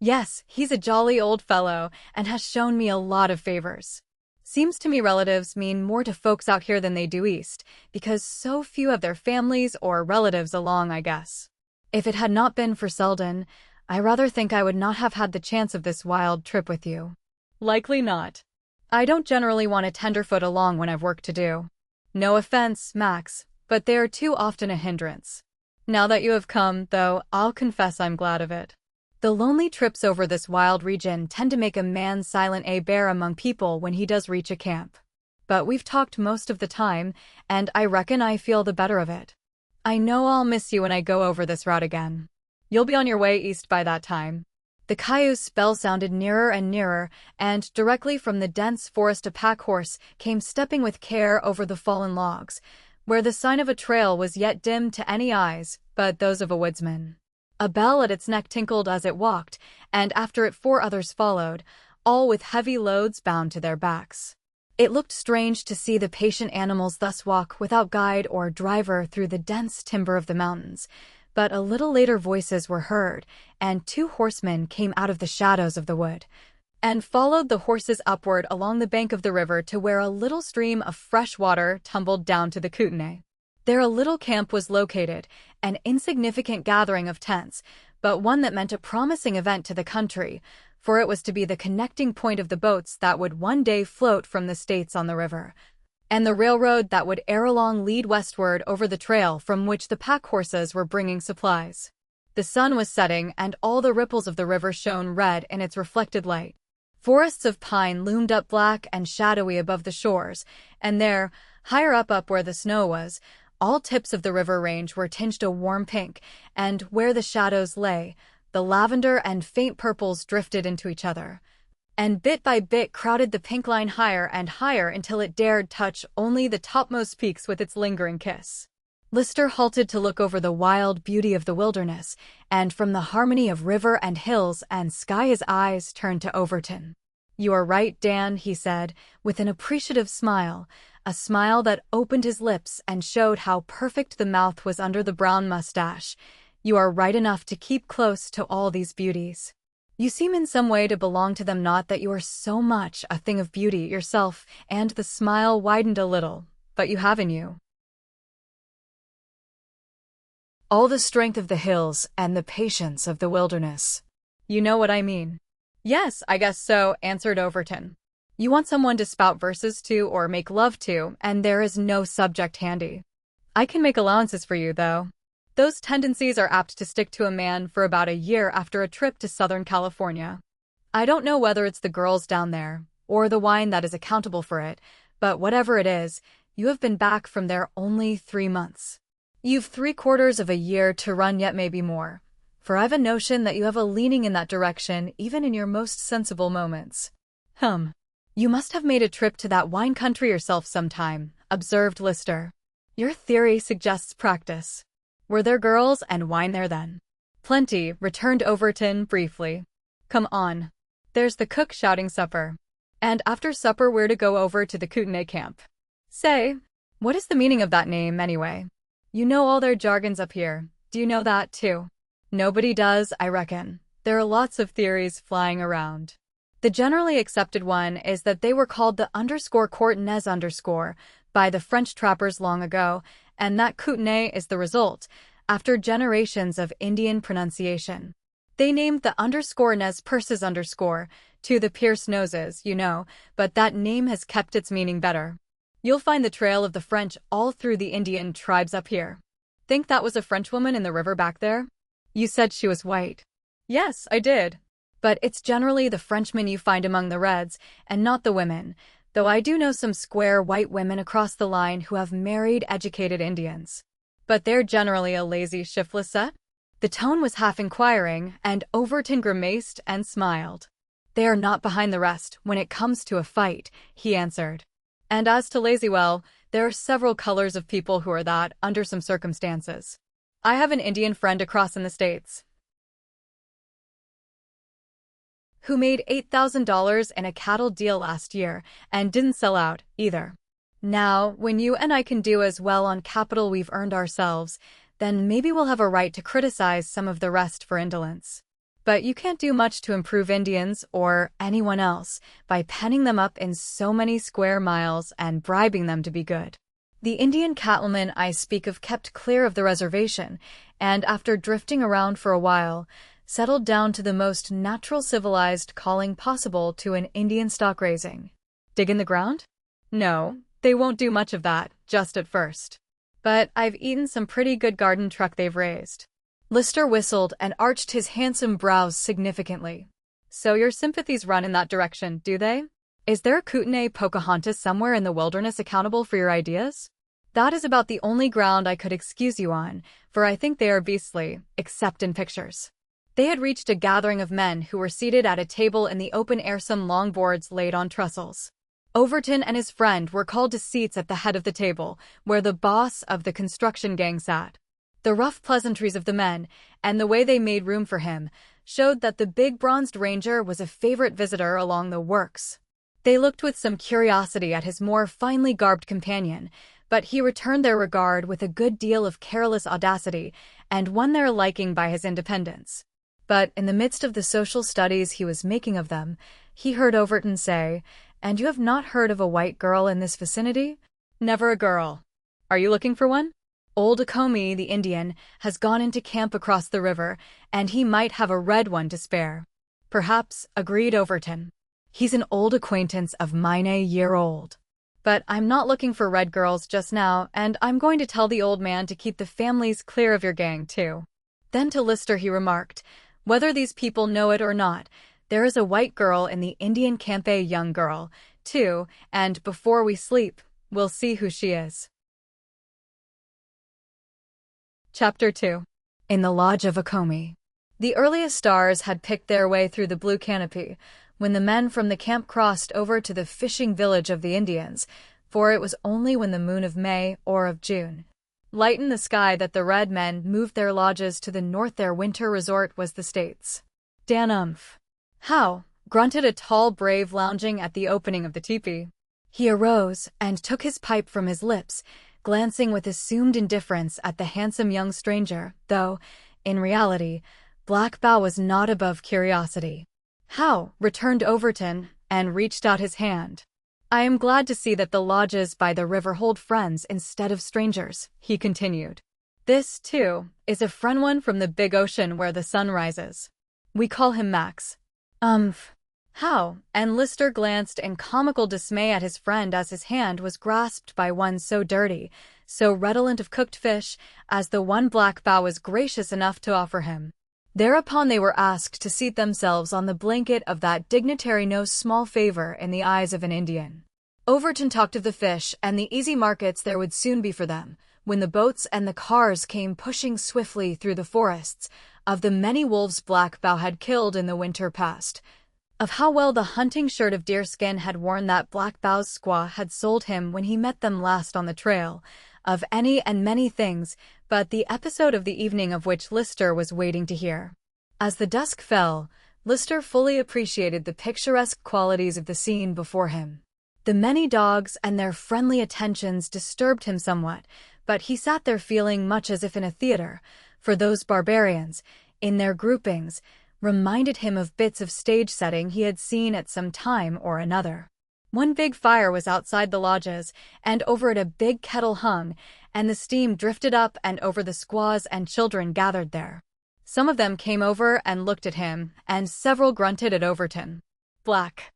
Yes, he's a jolly old fellow, and has shown me a lot of favors. Seems to me relatives mean more to folks out here than they do east, because so few have their families or relatives along, I guess. If it had not been for Selden, I rather think I would not have had the chance of this wild trip with you. Likely not. I don't generally want a tenderfoot along when I've work to do. No offense, Max, but they are too often a hindrance. Now that you have come, though, I'll confess I'm glad of it. The lonely trips over this wild region tend to make a man silent a bear among people when he does reach a camp. But we've talked most of the time, and I reckon I feel the better of it. I know I'll miss you when I go over this route again. You'll be on your way east by that time. The cayuse bell sounded nearer and nearer, and directly from the dense forest a pack-horse came stepping with care over the fallen logs, where the sign of a trail was yet dim to any eyes but those of a woodsman. A bell at its neck tinkled as it walked, and after it 4 others followed, all with heavy loads bound to their backs. It looked strange to see the patient animals thus walk without guide or driver through the dense timber of the mountains, but a little later voices were heard, and 2 horsemen came out of the shadows of the wood, and followed the horses upward along the bank of the river to where a little stream of fresh water tumbled down to the Kootenay. There a little camp was located, an insignificant gathering of tents, but one that meant a promising event to the country, for it was to be the connecting point of the boats that would one day float from the States on the river, and the railroad that would ere long lead westward over the trail from which the pack horses were bringing supplies. The sun was setting, and all the ripples of the river shone red in its reflected light. Forests of pine loomed up black and shadowy above the shores, and there, higher up where the snow was, all tips of the river range were tinged a warm pink, and where the shadows lay, the lavender and faint purples drifted into each other, and bit by bit crowded the pink line higher and higher until it dared touch only the topmost peaks with its lingering kiss. Lister halted to look over the wild beauty of the wilderness, and from the harmony of river and hills and sky his eyes turned to Overton. You are right, Dan, he said, with an appreciative smile, a smile that opened his lips and showed how perfect the mouth was under the brown mustache. You are right enough to keep close to all these beauties. You seem in some way to belong to them, not that you are so much a thing of beauty yourself, and the smile widened a little, but you have in you all the strength of the hills and the patience of the wilderness. You know what I mean? Yes, I guess so, answered Overton. You want someone to spout verses to or make love to, and there is no subject handy. I can make allowances for you, though. Those tendencies are apt to stick to a man for about a year after a trip to Southern California. I don't know whether it's the girls down there, or the wine that is accountable for it, but whatever it is, you have been back from there only 3 months. You've 3/4 of a year to run, yet maybe more. For I've a notion that you have a leaning in that direction even in your most sensible moments. You must have made a trip to that wine country yourself sometime, observed Lister. Your theory suggests practice. Were there girls and wine there then? Plenty, returned Overton briefly. Come on. There's the cook shouting supper. And after supper we're to go over to the Kootenai camp. Say, what is the meaning of that name, anyway? You know all their jargons up here. Do you know that, too? Nobody does, I reckon. There are lots of theories flying around. The generally accepted one is that they were called the _Courtenay_ by the French trappers long ago, and that Kootenai is the result, after generations of Indian pronunciation. They named the _Nez Perces _ to the pierced noses, you know, but that name has kept its meaning better. You'll find the trail of the French all through the Indian tribes up here. Think that was a Frenchwoman in the river back there? You said she was white. Yes, I did. But it's generally the Frenchmen you find among the Reds, and not the women, though I do know some square white women across the line who have married educated Indians. But they're generally a lazy, shiftless set? The tone was half inquiring, and Overton grimaced and smiled. They are not behind the rest when it comes to a fight, he answered. And as to lazy, well, there are several colors of people who are that, under some circumstances. I have an Indian friend across in the States who made $8,000 in a cattle deal last year and didn't sell out, either. Now, when you and I can do as well on capital we've earned ourselves, then maybe we'll have a right to criticize some of the rest for indolence. But you can't do much to improve Indians, or anyone else, by penning them up in so many square miles and bribing them to be good. The Indian cattlemen I speak of kept clear of the reservation, and after drifting around for a while, settled down to the most natural civilized calling possible to an Indian stock raising. Dig in the ground? No, they won't do much of that, just at first. But I've eaten some pretty good garden truck they've raised. Lister whistled and arched his handsome brows significantly. So your sympathies run in that direction, do they? Is there a Kootenai Pocahontas somewhere in the wilderness accountable for your ideas? That is about the only ground I could excuse you on, for I think they are beastly, except in pictures. They had reached a gathering of men who were seated at a table in the open air, some long boards laid on trestles. Overton and his friend were called to seats at the head of the table, where the boss of the construction gang sat. The rough pleasantries of the men, and the way they made room for him, showed that the big bronzed ranger was a favorite visitor along the works. They looked with some curiosity at his more finely garbed companion, but he returned their regard with a good deal of careless audacity, and won their liking by his independence. But in the midst of the social studies he was making of them, he heard Overton say, "And you have not heard of a white girl in this vicinity?" "Never a girl." "Are you looking for one?" "Old Acomi, the Indian, has gone into camp across the river, and he might have a red one to spare." "Perhaps," agreed Overton. "He's an old acquaintance of mine, a year old. But I'm not looking for red girls just now, and I'm going to tell the old man to keep the families clear of your gang, too." Then to Lister he remarked, "Whether these people know it or not, there is a white girl in the Indian camp, a young girl, too, and before we sleep, we'll see who she is." Chapter 2. In the Lodge of Acomi. The earliest stars had picked their way through the blue canopy when the men from the camp crossed over to the fishing village of the Indians, for it was only when the moon of May or of June lightened the sky that the red men moved their lodges to the north. Their winter resort was the States. "Dan How?" grunted a tall brave lounging at the opening of the teepee. He arose and took his pipe from his lips, glancing with assumed indifference at the handsome young stranger, though, in reality, Black Bow was not above curiosity. "How?" returned Overton, and reached out his hand. "I am glad to see that the lodges by the river hold friends instead of strangers," he continued. "This, too, is a friend one from the big ocean where the sun rises. We call him Max." How?" And Lister glanced in comical dismay at his friend as his hand was grasped by one so dirty, so redolent of cooked fish, as the one Black Bow was gracious enough to offer him. Thereupon they were asked to seat themselves on the blanket of that dignitary, no small favor in the eyes of an Indian. Overton talked of the fish and the easy markets there would soon be for them, when the boats and the cars came pushing swiftly through the forests, of the many wolves Black Bao had killed in the winter past, of how well the hunting shirt of deerskin had worn that Black Bao's squaw had sold him when he met them last on the trail, of any and many things, but the episode of the evening of which Lister was waiting to hear. As the dusk fell, Lister fully appreciated the picturesque qualities of the scene before him. The many dogs and their friendly attentions disturbed him somewhat, but he sat there feeling much as if in a theater, for those barbarians, in their groupings, reminded him of bits of stage setting he had seen at some time or another. One big fire was outside the lodges, and over it a big kettle hung, and the steam drifted up and over the squaws and children gathered there. Some of them came over and looked at him, and several grunted at Overton. Black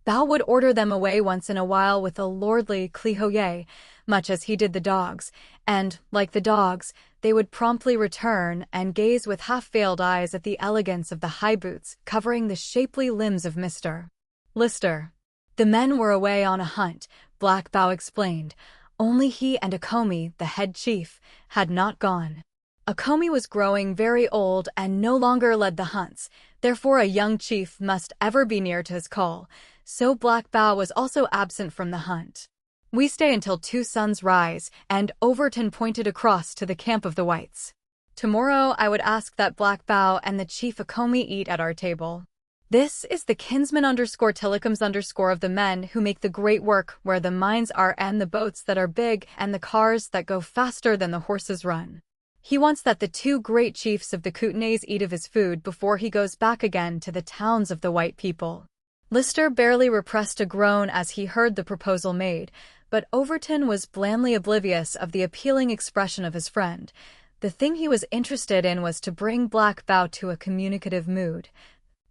Bao would order them away once in a while with a lordly clihoye, much as he did the dogs, and, like the dogs, they would promptly return and gaze with half-veiled eyes at the elegance of the high boots covering the shapely limbs of Mr. Lister. The men were away on a hunt, Black Bao explained. Only he and Akomi, the head chief, had not gone. Akomi was growing very old and no longer led the hunts, therefore a young chief must ever be near to his call, so Black Bao was also absent from the hunt. We stay until 2 suns rise, and Overton pointed across to the camp of the whites. Tomorrow I would ask that Black Bao and the chief Akomi eat at our table. This is the kinsman _Tillicums_ of the men who make the great work where the mines are and the boats that are big and the cars that go faster than the horses run. He wants that the 2 great chiefs of the Kootenays eat of his food before he goes back again to the towns of the white people. Lister barely repressed a groan as he heard the proposal made, but Overton was blandly oblivious of the appealing expression of his friend. The thing he was interested in was to bring Black Bao to a communicative mood,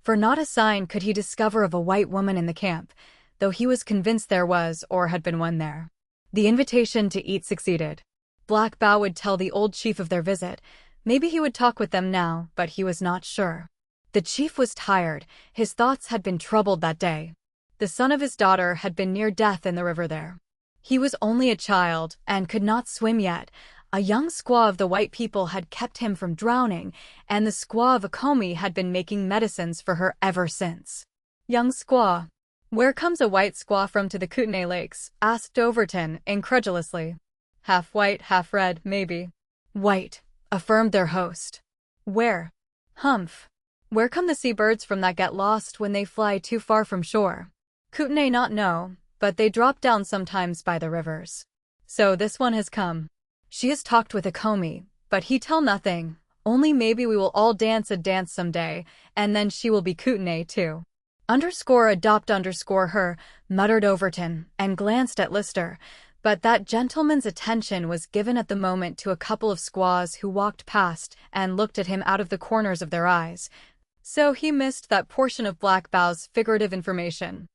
for not a sign could he discover of a white woman in the camp, though he was convinced there was or had been one there. The invitation to eat succeeded. Black Bao would tell the old chief of their visit. Maybe he would talk with them now, but he was not sure. The chief was tired, his thoughts had been troubled that day. The son of his daughter had been near death in the river there. He was only a child, and could not swim yet. A young squaw of the white people had kept him from drowning, and the squaw of Akomi had been making medicines for her ever since. Young squaw. Where comes a white squaw from to the Kootenay Lakes? Asked Overton, incredulously. Half white, half red, maybe. White, affirmed their host. Where? Humph. Where come the seabirds from that get lost when they fly too far from shore? Kootenay not know, but they drop down sometimes by the rivers. So this one has come. She has talked with Akomi, but he tell nothing, only maybe we will all dance a dance some day, and then she will be Kootenay too. _adopt_her, muttered Overton, and glanced at Lister, but that gentleman's attention was given at the moment to a couple of squaws who walked past and looked at him out of the corners of their eyes, so he missed that portion of Black Bao's figurative information.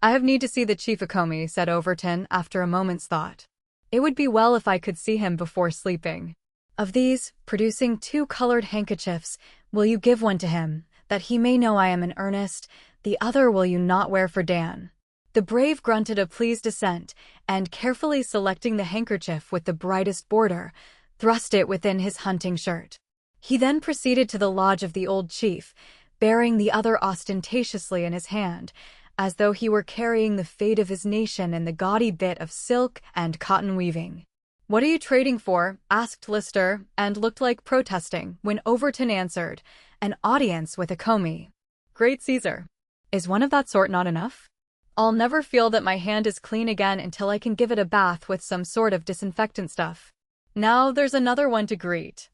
I have need to see the chief Akomi, said Overton after a moment's thought. It would be well if I could see him before sleeping. Of these, producing 2 colored handkerchiefs, will you give one to him, that he may know I am in earnest, the other will you not wear for Dan? The brave grunted a pleased assent, and carefully selecting the handkerchief with the brightest border, thrust it within his hunting shirt. He then proceeded to the lodge of the old chief, bearing the other ostentatiously in his hand, as though he were carrying the fate of his nation in the gaudy bit of silk and cotton weaving. What are you trading for? Asked Lister, and looked like protesting, when Overton answered, an audience with Akomi. Great Caesar. Is one of that sort not enough? I'll never feel that my hand is clean again until I can give it a bath with some sort of disinfectant stuff. Now there's another one to greet.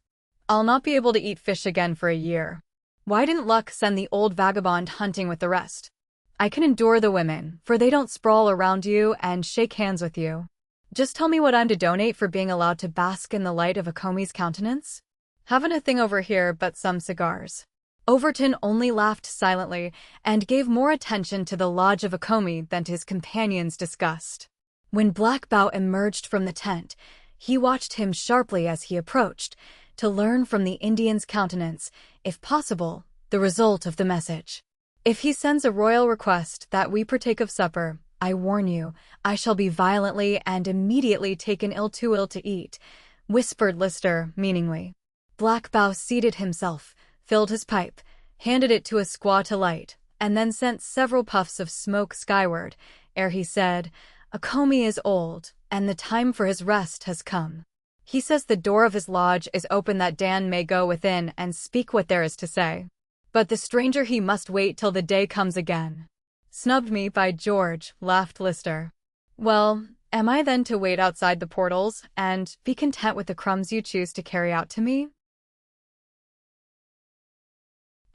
I'll not be able to eat fish again for a year. Why didn't luck send the old vagabond hunting with the rest? I can endure the women, for they don't sprawl around you and shake hands with you. Just tell me what I'm to donate for being allowed to bask in the light of Akomi's countenance? Haven't a thing over here but some cigars. Overton only laughed silently and gave more attention to the lodge of Akomi than to his companion's disgust. When Black Bao emerged from the tent, he watched him sharply as he approached, to learn from the Indian's countenance, if possible, the result of the message. If he sends a royal request that we partake of supper, I warn you, I shall be violently and immediately taken ill too ill to eat," whispered Lister meaningly. Blackbow seated himself, filled his pipe, handed it to a squaw to light, and then sent several puffs of smoke skyward, ere he said, "Okomi is old, and the time for his rest has come. He says the door of his lodge is open that Dan may go within and speak what there is to say. But the stranger he must wait till the day comes again." "Snubbed me, by George," laughed Lister. "Well, am I then to wait outside the portals, and be content with the crumbs you choose to carry out to me?"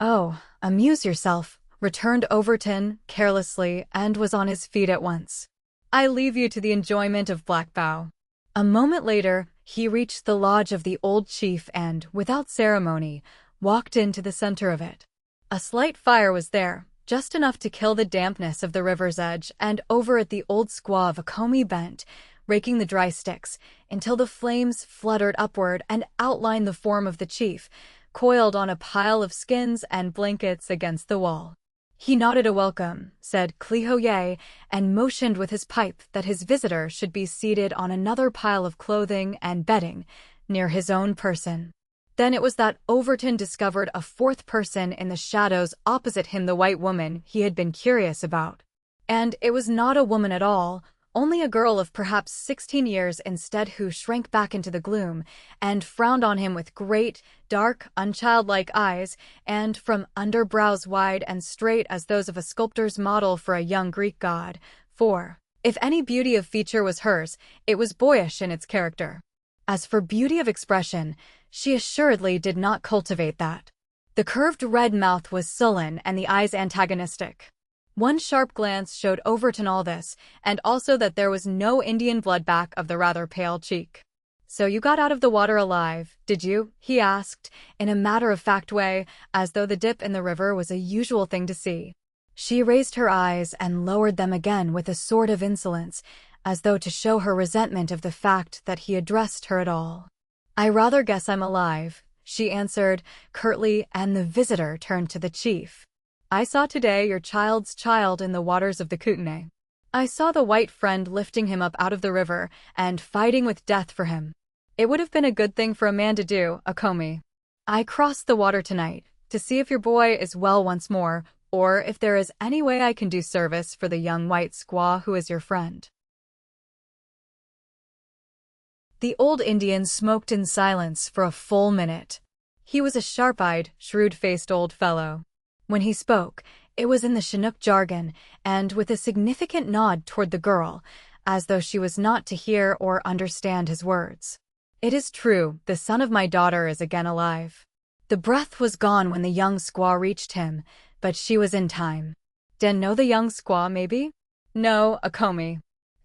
"Oh, amuse yourself," returned Overton carelessly, and was on his feet at once. "I leave you to the enjoyment of Blackbow." A moment later, he reached the lodge of the old chief and, without ceremony, walked into the center of it. A slight fire was there, just enough to kill the dampness of the river's edge, and over it the old squaw of Okomi bent, raking the dry sticks, until the flames fluttered upward and outlined the form of the chief, coiled on a pile of skins and blankets against the wall. He nodded a welcome, said "Klihoye," and motioned with his pipe that his visitor should be seated on another pile of clothing and bedding, near his own person. Then it was that Overton discovered a fourth person in the shadows opposite him, the white woman he had been curious about. And it was not a woman at all, only a girl of perhaps 16 years instead, who shrank back into the gloom and frowned on him with great, dark, unchildlike eyes, and from under brows wide and straight as those of a sculptor's model for a young Greek god. For, if any beauty of feature was hers, it was boyish in its character. As for beauty of expression, she assuredly did not cultivate that. The curved red mouth was sullen and the eyes antagonistic. One sharp glance showed Overton all this, and also that there was no Indian blood back of the rather pale cheek. "So you got out of the water alive, did you?" he asked, in a matter-of-fact way, as though the dip in the river was a usual thing to see. She raised her eyes and lowered them again with a sort of insolence, as though to show her resentment of the fact that he addressed her at all. "I rather guess I'm alive," she answered curtly, and the visitor turned to the chief. "I saw today your child's child in the waters of the Kootenay. I saw the white friend lifting him up out of the river and fighting with death for him. It would have been a good thing for a man to do, Okomi. I crossed the water tonight to see if your boy is well once more, or if there is any way I can do service for the young white squaw who is your friend." The old Indian smoked in silence for a full minute. He was a sharp-eyed, shrewd-faced old fellow. When he spoke, it was in the Chinook jargon, and with a significant nod toward the girl, as though she was not to hear or understand his words. "It is true, the son of my daughter is again alive." The breath was gone when the young squaw reached him, but she was in time. "Den know the young squaw, maybe?" "No, Okomi."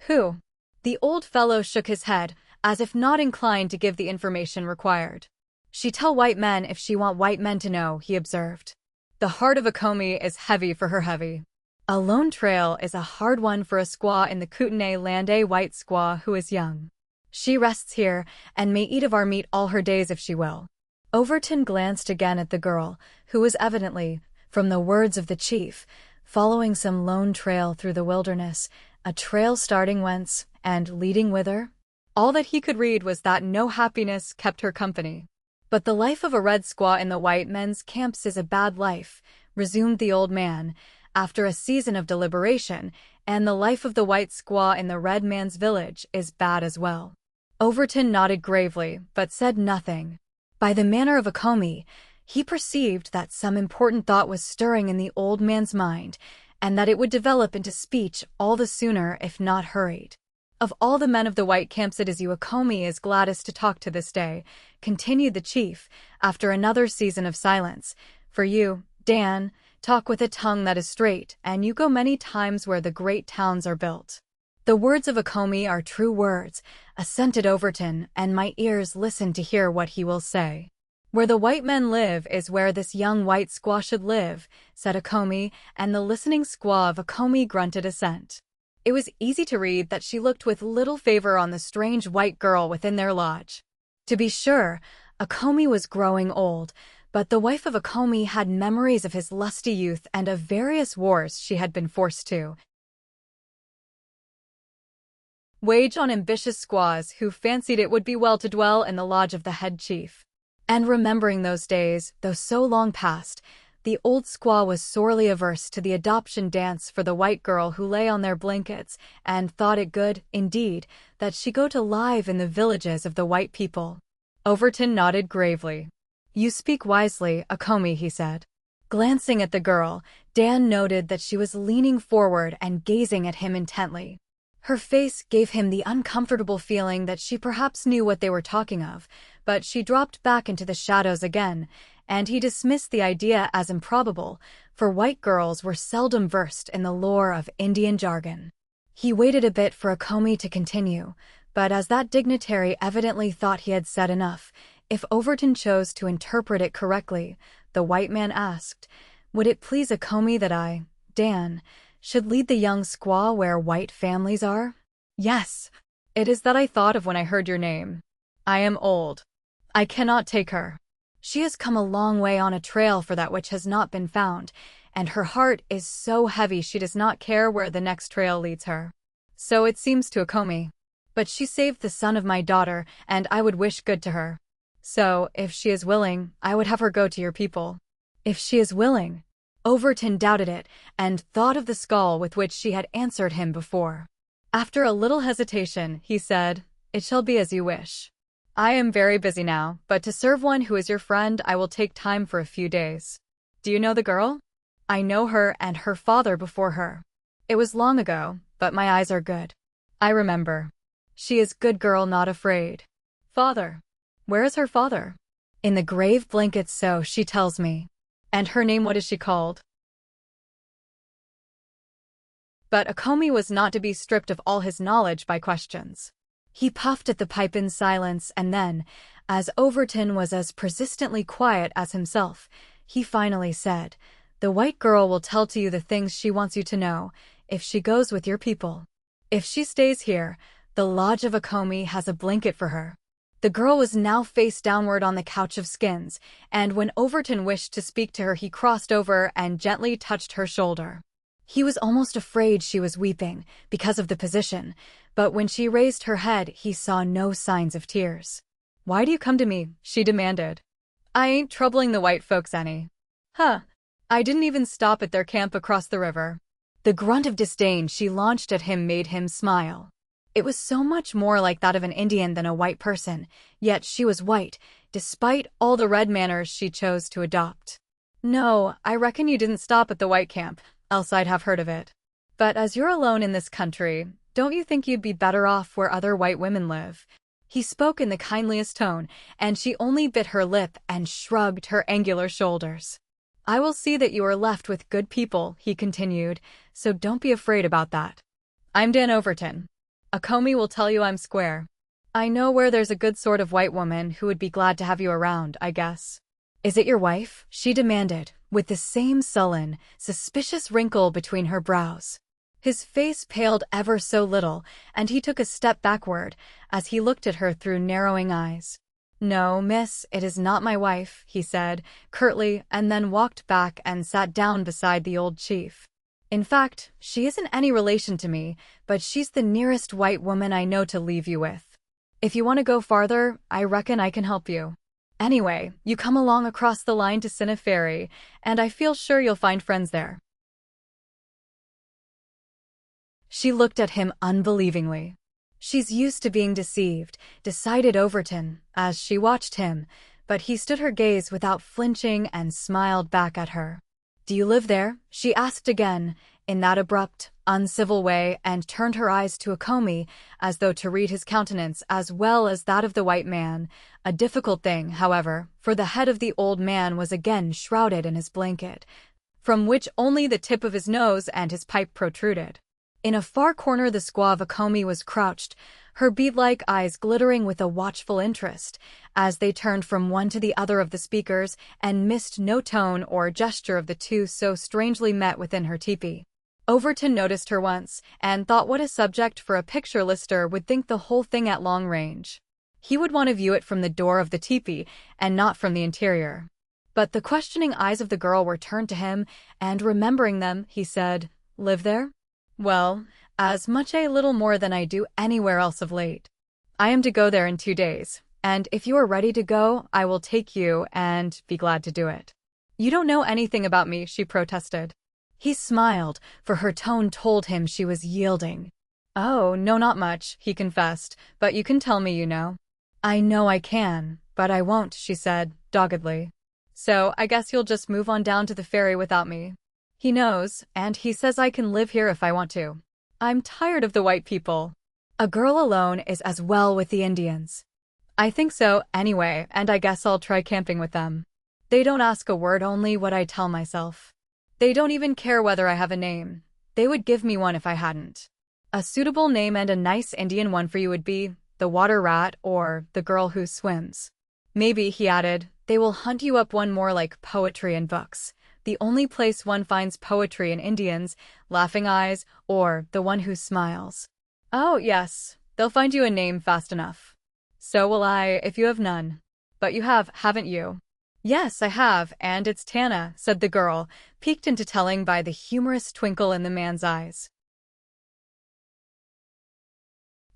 "Who?" The old fellow shook his head, as if not inclined to give the information required. "She tell white men if she want white men to know," he observed. "The heart of Okomi is heavy for her heavy. A lone trail is a hard one for a squaw in the Kootenay land, a white squaw who is young. She rests here, and may eat of our meat all her days if she will." Overton glanced again at the girl, who was evidently, from the words of the chief, following some lone trail through the wilderness, a trail starting whence, and leading whither? All that he could read was that no happiness kept her company. "But the life of a red squaw in the white men's camps is a bad life," resumed the old man, after a season of deliberation, "and the life of the white squaw in the red man's village is bad as well." Overton nodded gravely, but said nothing. By the manner of Okomi, he perceived that some important thought was stirring in the old man's mind, and that it would develop into speech all the sooner if not hurried. "Of all the men of the white camps, it is you Okomi is gladdest to talk to this day," continued the chief, after another season of silence. "For you, Dan, talk with a tongue that is straight, and you go many times where the great towns are built." "The words of Okomi are true words," assented Overton, "and my ears listen to hear what he will say." "Where the white men live is where this young white squaw should live," said Okomi, and the listening squaw of Okomi grunted assent. It was easy to read that she looked with little favor on the strange white girl within their lodge. To be sure, Okomi was growing old, but the wife of Okomi had memories of his lusty youth and of various wars she had been forced to. wage on ambitious squaws who fancied it would be well to dwell in the lodge of the head chief. And remembering those days, though so long past, the old squaw was sorely averse to the adoption dance for the white girl who lay on their blankets, and thought it good, indeed, that she go to live in the villages of the white people. Overton nodded gravely. "You speak wisely, Akomi," he said. Glancing at the girl, Dan noted that she was leaning forward and gazing at him intently. Her face gave him the uncomfortable feeling that she perhaps knew what they were talking of, but she dropped back into the shadows again, and he dismissed the idea as improbable, for white girls were seldom versed in the lore of Indian jargon. He waited a bit for Akomi to continue, but as that dignitary evidently thought he had said enough, if Overton chose to interpret it correctly, the white man asked, "Would it please Akomi that I, Dan, should lead the young squaw where white families are?" "Yes. It is that I thought of when I heard your name. I am old. I cannot take her. She has come a long way on a trail for that which has not been found, and her heart is so heavy she does not care where the next trail leads her. So it seems to Akomi. But she saved the son of my daughter, and I would wish good to her. So, if she is willing, I would have her go to your people." If she is willing? Overton doubted it, and thought of the scowl with which she had answered him before. After a little hesitation, he said, "It shall be as you wish. I am very busy now, but to serve one who is your friend I will take time for a few days. Do you know the girl?" "I know her and her father before her. It was long ago, but my eyes are good. I remember. She is good girl, not afraid." "Father? Where is her father?" "In the grave blanket, so she tells me." "And her name, what is she called?" But Akomi was not to be stripped of all his knowledge by questions. He puffed at the pipe in silence, and then, as Overton was as persistently quiet as himself, he finally said, "The white girl will tell to you the things she wants you to know, if she goes with your people. If she stays here, the lodge of Akomi has a blanket for her." The girl was now face downward on the couch of skins, and when Overton wished to speak to her he crossed over and gently touched her shoulder. He was almost afraid she was weeping, because of the position, but when she raised her head he saw no signs of tears. "Why do you come to me?" she demanded. "I ain't troubling the white folks any." "Huh. I didn't even stop at their camp across the river." The grunt of disdain she launched at him made him smile. It was so much more like that of an Indian than a white person, yet she was white, despite all the red manners she chose to adopt. "No, I reckon you didn't stop at the white camp, else I'd have heard of it. But as you're alone in this country, don't you think you'd be better off where other white women live?" He spoke in the kindliest tone, and she only bit her lip and shrugged her angular shoulders. "I will see that you are left with good people," he continued, "so don't be afraid about that. I'm Dan Overton. Akomi will tell you I'm square. I know where there's a good sort of white woman who would be glad to have you around, I guess." "Is it your wife?" she demanded, with the same sullen, suspicious wrinkle between her brows. His face paled ever so little, and he took a step backward, as he looked at her through narrowing eyes. "No, miss, it is not my wife," he said, curtly, and then walked back and sat down beside the old chief. "In fact, she isn't any relation to me, but she's the nearest white woman I know to leave you with. If you want to go farther, I reckon I can help you. Anyway, you come along across the line to Cinna Ferry, and I feel sure you'll find friends there." She looked at him unbelievingly. "She's used to being deceived," decided Overton, as she watched him, but he stood her gaze without flinching and smiled back at her. "Do you live there?" she asked again, in that abrupt, uncivil way, and turned her eyes to Akomi, as though to read his countenance as well as that of the white man, a difficult thing, however, for the head of the old man was again shrouded in his blanket, from which only the tip of his nose and his pipe protruded. In a far corner the squaw of Akomi was crouched, her bead-like eyes glittering with a watchful interest, as they turned from one to the other of the speakers and missed no tone or gesture of the two so strangely met within her teepee. Overton noticed her once, and thought what a subject for a picture lister would think the whole thing at long range. He would want to view it from the door of the teepee, and not from the interior. But the questioning eyes of the girl were turned to him, and remembering them, he said, "Live there?" "Well, As much a little more than I do anywhere else of late. I am to go there in 2 days, and if you are ready to go, I will take you and be glad to do it. You don't know anything about me, she protested. He smiled, for her tone told him she was yielding. Oh, no, not much, he confessed, but you can tell me, you know. I know I can, but I won't, she said, doggedly. So, I guess you'll just move on down to the ferry without me. He knows, and he says I can live here if I want to. I'm tired of the white people. A girl alone is as well with the Indians. I think so, anyway, and I guess I'll try camping with them. They don't ask a word, only what I tell myself. They don't even care whether I have a name. They would give me one if I hadn't. A suitable name and a nice Indian one for you would be the Water Rat or the Girl Who Swims. Maybe, he added, they will hunt you up one more like poetry and books. The only place one finds poetry in Indians, Laughing Eyes, or The One Who Smiles. Oh, yes, they'll find you a name fast enough. So will I, if you have none. But you have, haven't you? Yes, I have, and it's Tana, said the girl, piqued into telling by the humorous twinkle in the man's eyes.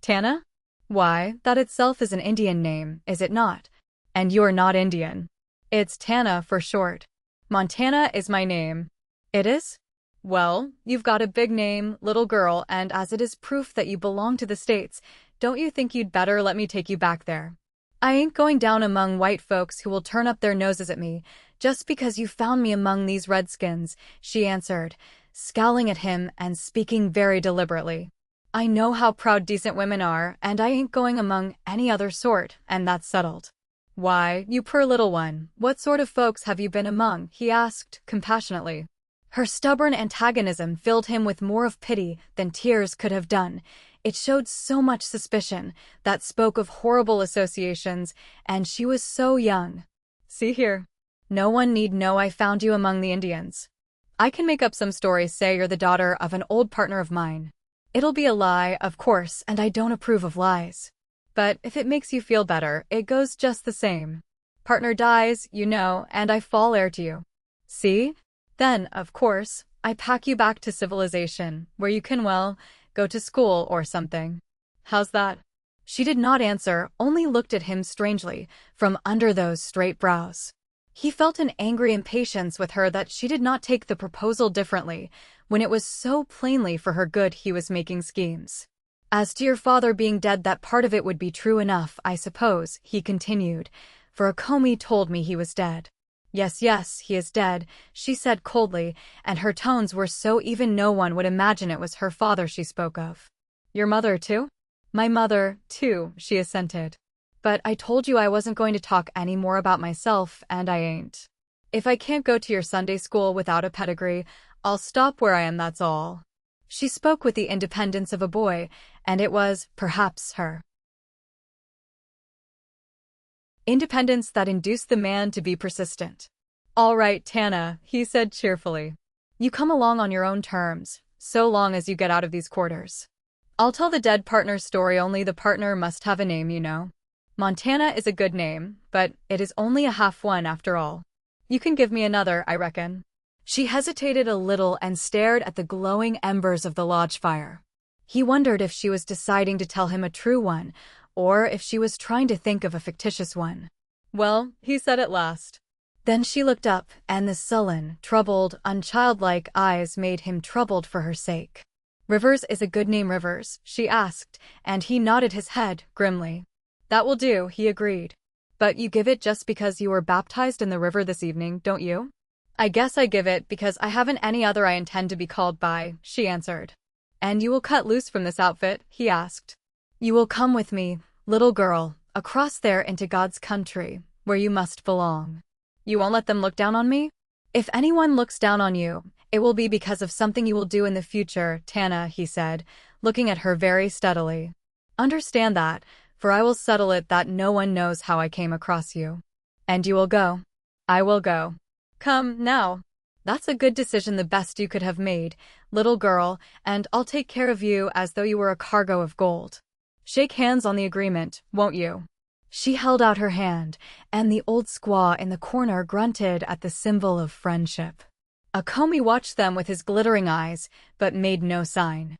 Tana? Why, that itself is an Indian name, is it not? And you're not Indian. It's Tana for short. Montana is my name. It is? Well, you've got a big name, little girl, and as it is proof that you belong to the States, don't you think you'd better let me take you back there? I ain't going down among white folks who will turn up their noses at me, just because you found me among these redskins, she answered, scowling at him and speaking very deliberately. I know how proud decent women are, and I ain't going among any other sort, and that's settled. Why, you poor little one, what sort of folks have you been among? He asked, compassionately. Her stubborn antagonism filled him with more of pity than tears could have done. It showed so much suspicion, that spoke of horrible associations, and she was so young. See here. No one need know I found you among the Indians. I can make up some stories, say you're the daughter of an old partner of mine. It'll be a lie, of course, and I don't approve of lies. But if it makes you feel better, it goes just the same. Partner dies, you know, and I fall heir to you. See? Then, of course, I pack you back to civilization, where you can, well, go to school or something. How's that? She did not answer, only looked at him strangely, from under those straight brows. He felt an angry impatience with her that she did not take the proposal differently, when it was so plainly for her good he was making schemes. As to your father being dead, that part of it would be true enough, I suppose, he continued, for a comey told me he was dead. Yes, yes, he is dead, she said coldly, and her tones were so even no one would imagine it was her father she spoke of. Your mother, too? My mother, too, she assented. But I told you I wasn't going to talk any more about myself, and I ain't. If I can't go to your Sunday school without a pedigree, I'll stop where I am, that's all. She spoke with the independence of a boy, and it was, perhaps, her independence that induced the man to be persistent. All right, Tana, he said cheerfully. You come along on your own terms, so long as you get out of these quarters. I'll tell the dead partner's story, only the partner must have a name, you know. Montana is a good name, but it is only a half one after all. You can give me another, I reckon. She hesitated a little and stared at the glowing embers of the lodge fire. He wondered if she was deciding to tell him a true one, or if she was trying to think of a fictitious one. Well, he said at last. Then she looked up, and the sullen, troubled, unchildlike eyes made him troubled for her sake. Rivers is a good name, Rivers, she asked, and he nodded his head, grimly. That will do, he agreed. But you give it just because you were baptized in the river this evening, don't you? I guess I give it because I haven't any other I intend to be called by, she answered. And you will cut loose from this outfit, he asked. You will come with me, little girl, across there into God's country, where you must belong. You won't let them look down on me? If anyone looks down on you, it will be because of something you will do in the future, Tana, he said, looking at her very steadily. Understand that, for I will settle it that no one knows how I came across you. And you will go. I will go. Come, now. That's a good decision, the best you could have made, little girl, and I'll take care of you as though you were a cargo of gold. Shake hands on the agreement, won't you? She held out her hand, and the old squaw in the corner grunted at the symbol of friendship. A comey watched them with his glittering eyes, but made no sign.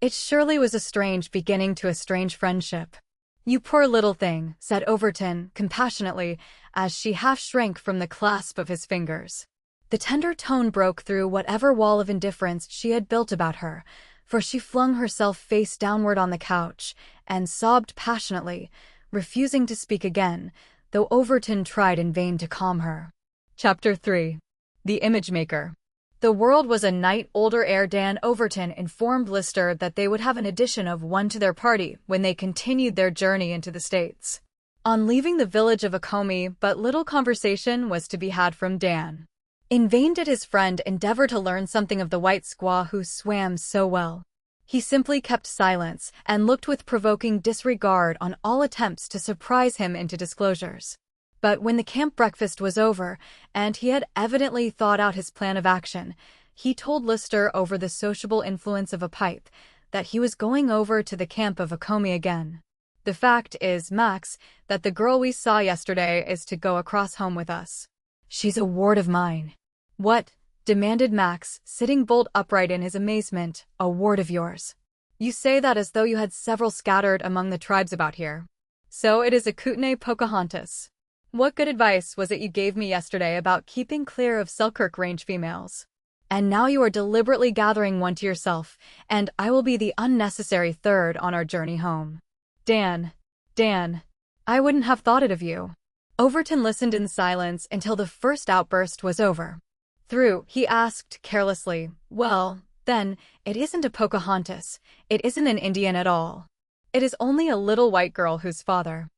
It surely was a strange beginning to a strange friendship. "You poor little thing," said Overton compassionately as she half shrank from the clasp of his fingers. The tender tone broke through whatever wall of indifference she had built about her, for she flung herself face downward on the couch and sobbed passionately, refusing to speak again, though Overton tried in vain to calm her. Chapter 3. The Image Maker. The world was a night older ere Dan Overton informed Lister that they would have an addition of one to their party when they continued their journey into the States. On leaving the village of Okomi, but little conversation was to be had from Dan. In vain did his friend endeavor to learn something of the white squaw who swam so well. He simply kept silence and looked with provoking disregard on all attempts to surprise him into disclosures. But when the camp breakfast was over, and he had evidently thought out his plan of action, he told Lister over the sociable influence of a pipe that he was going over to the camp of Okomi again. "The fact is, Max, that the girl we saw yesterday is to go across home with us. She's a ward of mine." "What?" demanded Max, sitting bolt upright in his amazement. "A ward of yours? You say that as though you had several scattered among the tribes about here." "So it is a Kootenai Pocahontas. What good advice was it you gave me yesterday about keeping clear of Selkirk Range females? And now you are deliberately gathering one to yourself, and I will be the unnecessary third on our journey home." Dan, I wouldn't have thought it of you." Overton listened in silence until the first outburst was over. He asked carelessly, "Well, then, it isn't a Pocahontas. It isn't an Indian at all. It is only a little white girl whose father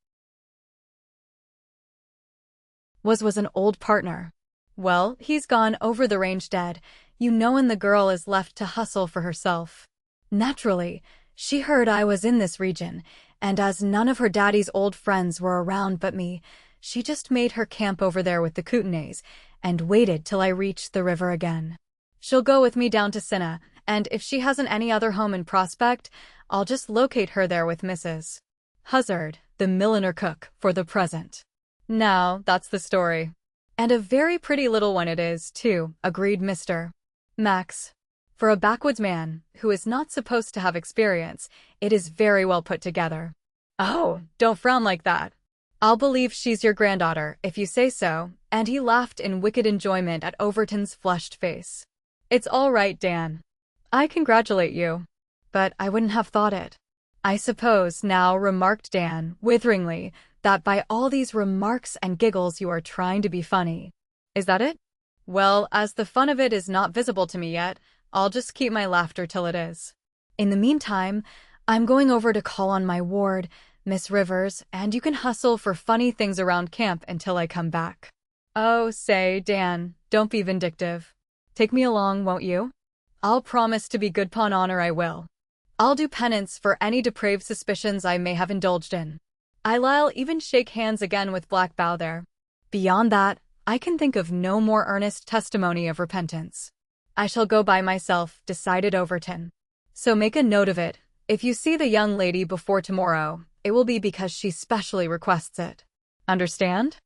was an old partner. Well, he's gone over the range dead, and the girl is left to hustle for herself. Naturally, she heard I was in this region, and as none of her daddy's old friends were around but me, she just made her camp over there with the Kootenays and waited till I reached the river again. She'll go with me down to Cinna, and if she hasn't any other home in prospect, I'll just locate her there with Mrs. Huzzard, the milliner cook, for the present." "Now, that's the story. And a very pretty little one it is, too," agreed Mr. Max. "For a backwoods man, who is not supposed to have experience, it is very well put together." "Oh, don't frown like that. I'll believe she's your granddaughter, if you say so," and he laughed in wicked enjoyment at Overton's flushed face. "It's all right, Dan. I congratulate you. But I wouldn't have thought it." "I suppose now," remarked Dan, witheringly, "that by all these remarks and giggles you are trying to be funny. Is that it? Well, as the fun of it is not visible to me yet, I'll just keep my laughter till it is. In the meantime, I'm going over to call on my ward, Miss Rivers, and you can hustle for funny things around camp until I come back." "Oh, say, Dan, don't be vindictive. Take me along, won't you?" "I'll promise to be good 'pon honor, I will. I'll do penance for any depraved suspicions I may have indulged in. I'll even shake hands again with Black Bow there. Beyond that, I can think of no more earnest testimony of repentance. I shall go by myself," decided Overton. "So make a note of it. If you see the young lady before tomorrow, it will be because she specially requests it. Understand?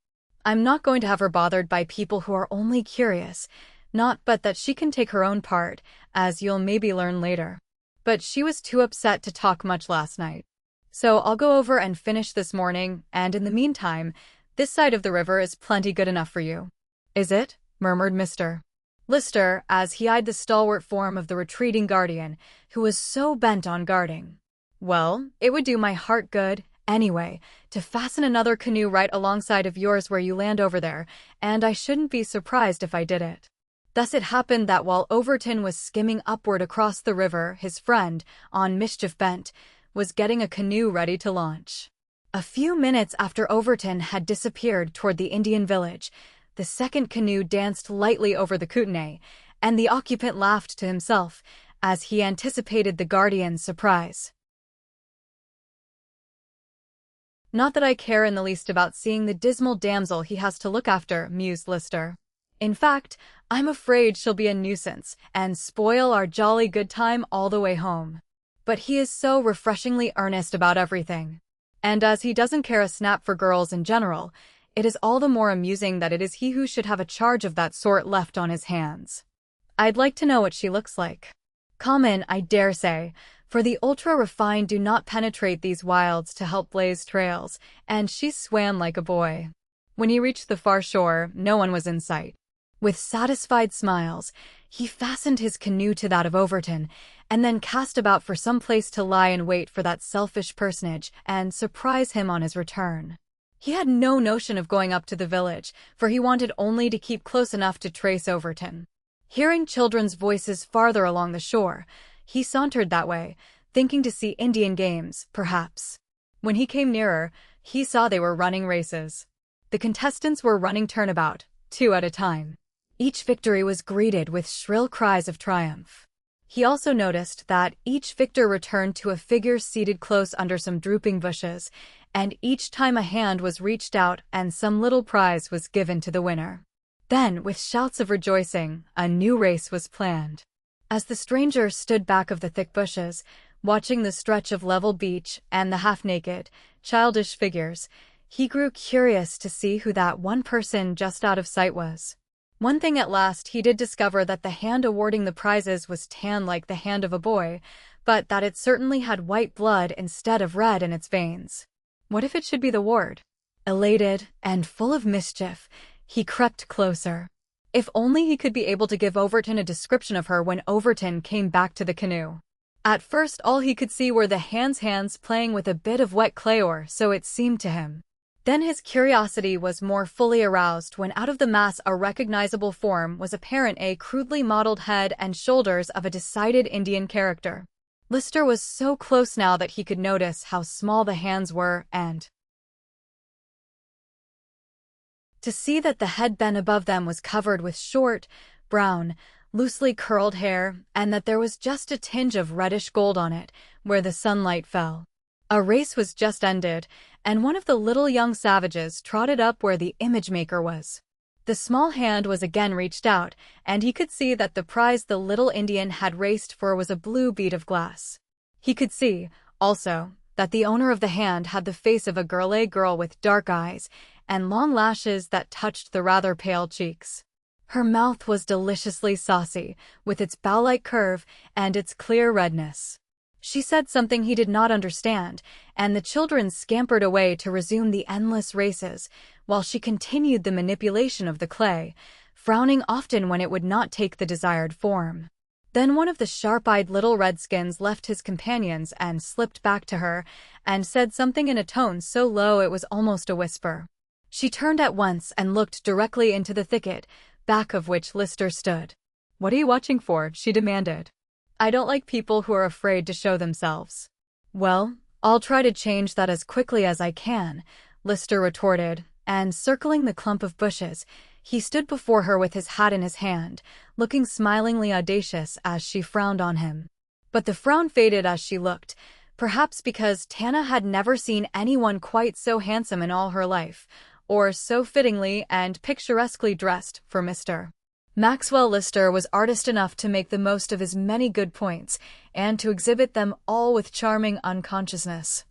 I'm not going to have her bothered by people who are only curious, not but that she can take her own part, as you'll maybe learn later. But she was too upset to talk much last night. So I'll go over and finish this morning, and in the meantime, this side of the river is plenty good enough for you." "Is it?" murmured Mr. Lister, as he eyed the stalwart form of the retreating guardian, who was so bent on guarding. "Well, it would do my heart good, anyway, to fasten another canoe right alongside of yours where you land over there, and I shouldn't be surprised if I did it." Thus it happened that while Overton was skimming upward across the river, his friend, on mischief bent, was getting a canoe ready to launch. A few minutes after Overton had disappeared toward the Indian village, the second canoe danced lightly over the Kootenai, and the occupant laughed to himself, as he anticipated the guardian's surprise. "Not that I care in the least about seeing the dismal damsel he has to look after," mused Lister. "In fact, I'm afraid she'll be a nuisance, and spoil our jolly good time all the way home. But he is so refreshingly earnest about everything. And as he doesn't care a snap for girls in general, it is all the more amusing that it is he who should have a charge of that sort left on his hands. I'd like to know what she looks like. Common, I dare say, for the ultra-refined do not penetrate these wilds to help blaze trails, and she swam like a boy. When he reached the far shore, no one was in sight. With satisfied smiles, he fastened his canoe to that of Overton, and then cast about for some place to lie in wait for that selfish personage and surprise him on his return. He had no notion of going up to the village, for he wanted only to keep close enough to trace Overton. Hearing children's voices farther along the shore, he sauntered that way, thinking to see Indian games, perhaps. When he came nearer, he saw they were running races. The contestants were running turnabout, 2 at a time. Each victory was greeted with shrill cries of triumph. He also noticed that each victor returned to a figure seated close under some drooping bushes, and each time a hand was reached out and some little prize was given to the winner. Then, with shouts of rejoicing, a new race was planned. As the stranger stood back of the thick bushes, watching the stretch of level beach and the half-naked, childish figures, he grew curious to see who that one person just out of sight was. One thing at last he did discover, that the hand awarding the prizes was tan like the hand of a boy, but that it certainly had white blood instead of red in its veins. What if it should be the ward? Elated and full of mischief, he crept closer. If only he could be able to give Overton a description of her when Overton came back to the canoe. At first all he could see were the hands playing with a bit of wet clay, or so it seemed to him. Then his curiosity was more fully aroused when out of the mass a recognizable form was apparent, a crudely modeled head and shoulders of a decided Indian character. Lister was so close now that he could notice how small the hands were, and to see that the head bent above them was covered with short, brown, loosely curled hair, and that there was just a tinge of reddish gold on it, where the sunlight fell. A race was just ended, and one of the little young savages trotted up where the image-maker was. The small hand was again reached out, and he could see that the prize the little Indian had raced for was a blue bead of glass. He could see, also, that the owner of the hand had the face of a girl with dark eyes and long lashes that touched the rather pale cheeks. Her mouth was deliciously saucy, with its bow-like curve and its clear redness. She said something he did not understand, and the children scampered away to resume the endless races, while she continued the manipulation of the clay, frowning often when it would not take the desired form. Then one of the sharp-eyed little redskins left his companions and slipped back to her, and said something in a tone so low it was almost a whisper. She turned at once and looked directly into the thicket, back of which Lister stood. "What are you watching for?" she demanded. "I don't like people who are afraid to show themselves." "Well, I'll try to change that as quickly as I can," Lister retorted, and circling the clump of bushes, he stood before her with his hat in his hand, looking smilingly audacious as she frowned on him. But the frown faded as she looked, perhaps because Tana had never seen anyone quite so handsome in all her life, or so fittingly and picturesquely dressed for Mr. Maxwell. Lister was artist enough to make the most of his many good points, and to exhibit them all with charming unconsciousness.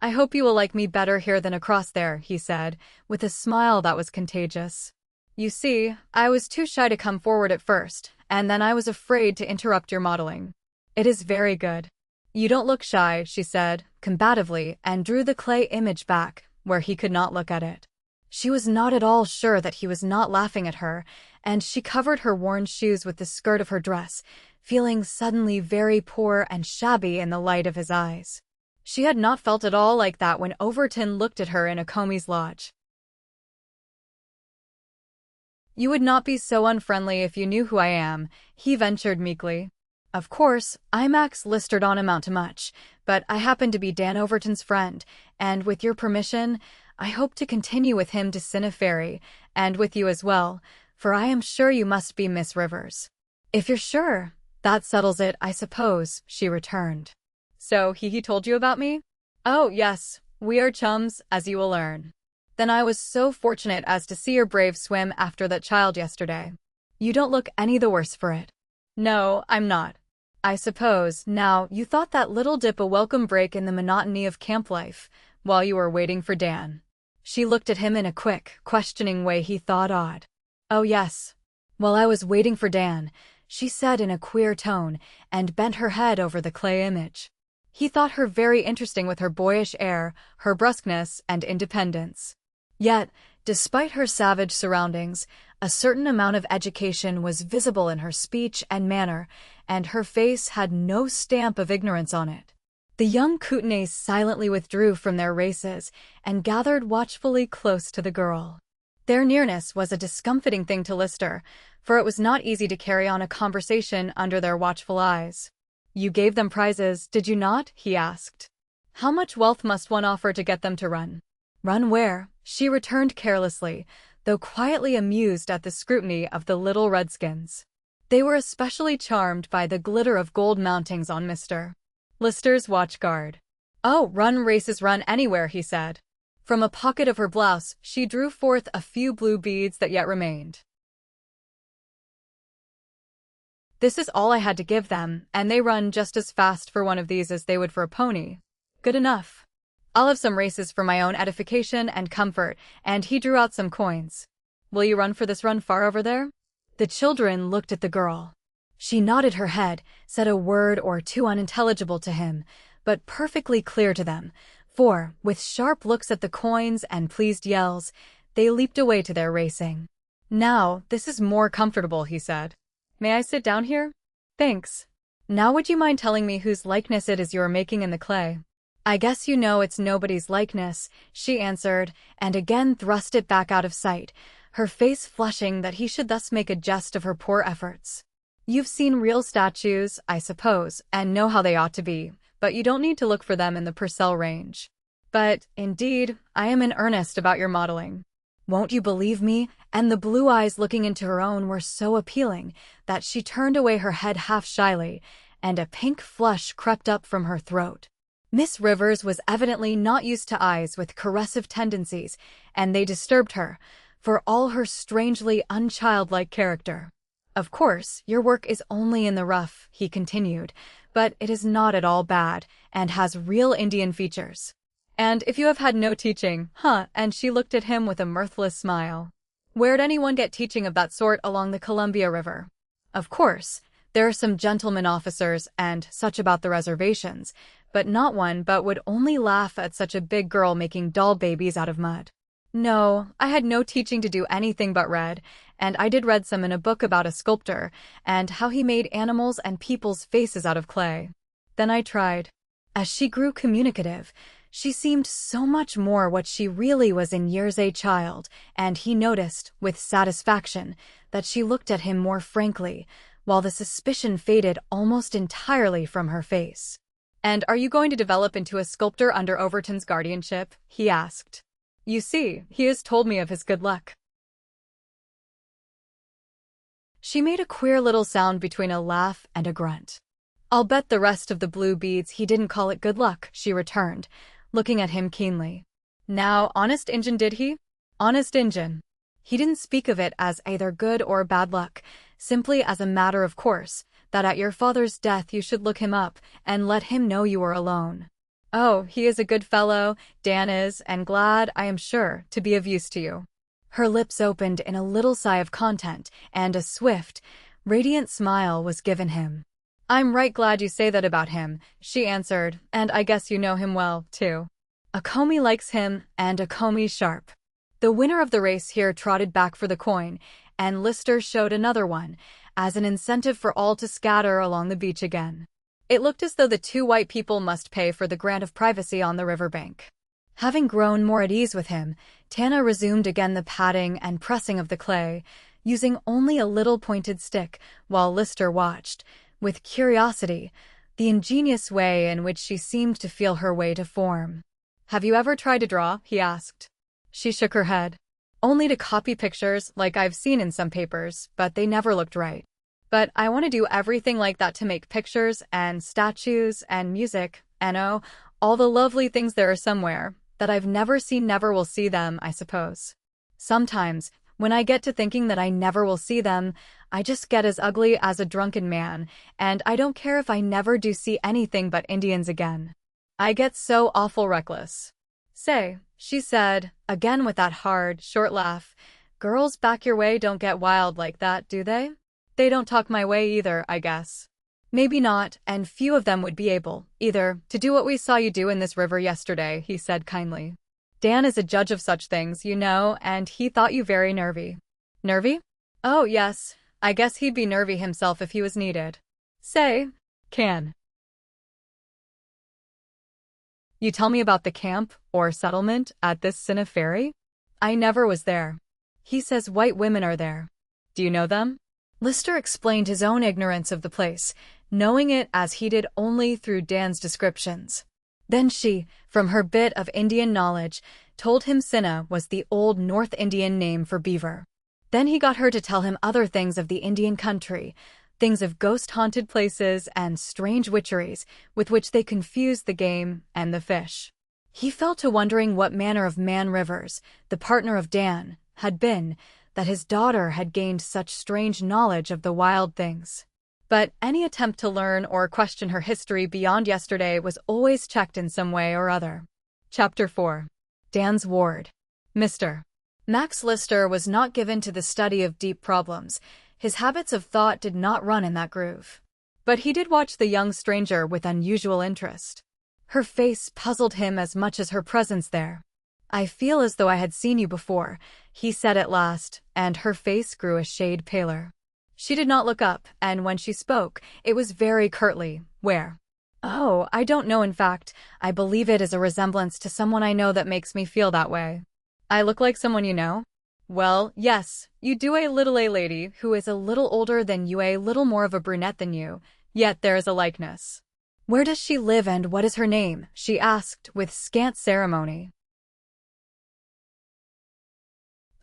"I hope you will like me better here than across there," he said, with a smile that was contagious. "You see, I was too shy to come forward at first, and then I was afraid to interrupt your modeling. It is very good." "You don't look shy," she said, combatively, and drew the clay image back, where he could not look at it. She was not at all sure that he was not laughing at her, and she covered her worn shoes with the skirt of her dress, feeling suddenly very poor and shabby in the light of his eyes. She had not felt at all like that when Overton looked at her in a Comey's lodge. "You would not be so unfriendly if you knew who I am," he ventured meekly. "Of course, Max Lister don't amount to much, but I happen to be Dan Overton's friend, and with your permission, I hope to continue with him to Cinneferry, and with you as well, for I am sure you must be Miss Rivers." "If you're sure, that settles it, I suppose," she returned. "So he told you about me?" "Oh, yes, we are chums, as you will learn." "Then I was so fortunate as to see your brave swim after that child yesterday. You don't look any the worse for it." "No, I'm not. I suppose, now, you thought that little dip a welcome break in the monotony of camp life, while you were waiting for Dan." She looked at him in a quick, questioning way he thought odd. "Oh yes. While I was waiting for Dan," she said in a queer tone, and bent her head over the clay image. He thought her very interesting with her boyish air, her brusqueness, and independence. Yet, despite her savage surroundings, a certain amount of education was visible in her speech and manner, and her face had no stamp of ignorance on it. The young Kootenais silently withdrew from their races and gathered watchfully close to the girl. Their nearness was a discomfiting thing to Lister, for it was not easy to carry on a conversation under their watchful eyes. "You gave them prizes, did you not?" he asked. "How much wealth must one offer to get them to run?" "Run where?" she returned carelessly, though quietly amused at the scrutiny of the little redskins. They were especially charmed by the glitter of gold mountings on Mr. Lister's watchguard. "Oh, run races, run anywhere," he said. From a pocket of her blouse, she drew forth a few blue beads that yet remained. "This is all I had to give them, and they run just as fast for one of these as they would for a pony. Good enough. I'll have some races for my own edification and comfort," and he drew out some coins. "Will you run for this run far over there?" The children looked at the girl. She nodded her head, said a word or two unintelligible to him, but perfectly clear to them, for, with sharp looks at the coins and pleased yells, they leaped away to their racing. "Now, this is more comfortable," he said. "May I sit down here?" "Thanks. Now would you mind telling me whose likeness it is you are making in the clay?" "I guess you know it's nobody's likeness," she answered, and again thrust it back out of sight, her face flushing that he should thus make a jest of her poor efforts. "You've seen real statues, I suppose, and know how they ought to be, but you don't need to look for them in the Purcell range. But, indeed, I am in earnest about your modeling. Won't you believe me?" And the blue eyes looking into her own were so appealing that she turned away her head half shyly, and a pink flush crept up from her throat. Miss Rivers was evidently not used to eyes with caressive tendencies, and they disturbed her, for all her strangely unchildlike character. "Of course, your work is only in the rough," he continued, "but it is not at all bad, and has real Indian features. And if you have had no teaching, and she looked at him with a mirthless smile. "Where'd anyone get teaching of that sort along the Columbia River? Of course, there are some gentlemen officers and such about the reservations, but not one but would only laugh at such a big girl making doll babies out of mud. No, I had no teaching to do anything but read, and I did read some in a book about a sculptor, and how he made animals and people's faces out of clay. Then I tried." As she grew communicative, she seemed so much more what she really was in years, a child, and he noticed, with satisfaction, that she looked at him more frankly, while the suspicion faded almost entirely from her face. "And are you going to develop into a sculptor under Overton's guardianship?" he asked. "You see, he has told me of his good luck." She made a queer little sound between a laugh and a grunt. "I'll bet the rest of the blue beads he didn't call it good luck," she returned, looking at him keenly. "Now, honest Injun, did he?" "Honest Injun. He didn't speak of it as either good or bad luck, simply as a matter of course, that at your father's death you should look him up and let him know you were alone. Oh, he is a good fellow, Dan is, and glad, I am sure, to be of use to you." Her lips opened in a little sigh of content, and a swift, radiant smile was given him. "I'm right glad you say that about him," she answered, "and I guess you know him well, too. A comey likes him, and a comey sharp." The winner of the race here trotted back for the coin, and Lister showed another one, as an incentive for all to scatter along the beach again. It looked as though the two white people must pay for the grant of privacy on the riverbank. Having grown more at ease with him, Tana resumed again the patting and pressing of the clay, using only a little pointed stick, while Lister watched, with curiosity, the ingenious way in which she seemed to feel her way to form. "Have you ever tried to draw?" he asked. She shook her head. "Only to copy pictures, like I've seen in some papers, but they never looked right. But I want to do everything like that to make pictures and statues and music, and oh, all the lovely things there are somewhere, that I've never seen, never will see them, I suppose. Sometimes, when I get to thinking that I never will see them, I just get as ugly as a drunken man, and I don't care if I never do see anything but Indians again. I get so awful reckless." "Say," she said, again with that hard, short laugh, "girls back your way don't get wild like that, do they? They don't talk my way either, I guess." Maybe not, and few of them would be able, either, to do what we saw you do in this river yesterday, he said kindly. Dan is a judge of such things, you know, and he thought you very nervy. Nervy? Oh, yes. I guess he'd be nervy himself if he was needed. Say, can you tell me about the camp, or settlement, at this Cinna Ferry? I never was there. He says white women are there. Do you know them? Lister explained his own ignorance of the place, knowing it as he did only through Dan's descriptions. Then she, from her bit of Indian knowledge, told him Cinna was the old North Indian name for beaver. Then he got her to tell him other things of the Indian country, things of ghost-haunted places and strange witcheries with which they confused the game and the fish. He fell to wondering what manner of man Rivers, the partner of Dan, had been, that his daughter had gained such strange knowledge of the wild things. But any attempt to learn or question her history beyond yesterday was always checked in some way or other. Chapter 4. Dan's Ward. Mr. Max Lister was not given to the study of deep problems. His habits of thought did not run in that groove. But he did watch the young stranger with unusual interest. Her face puzzled him as much as her presence there. I feel as though I had seen you before, he said at last, and her face grew a shade paler. She did not look up, and when she spoke, it was very curtly. Where? Oh, I don't know. In fact, I believe it is a resemblance to someone I know that makes me feel that way. I look like someone you know? Well, yes, you do, a little lady who is a little older than you, a little more of a brunette than you, yet there is a likeness. Where does she live and what is her name? She asked with scant ceremony.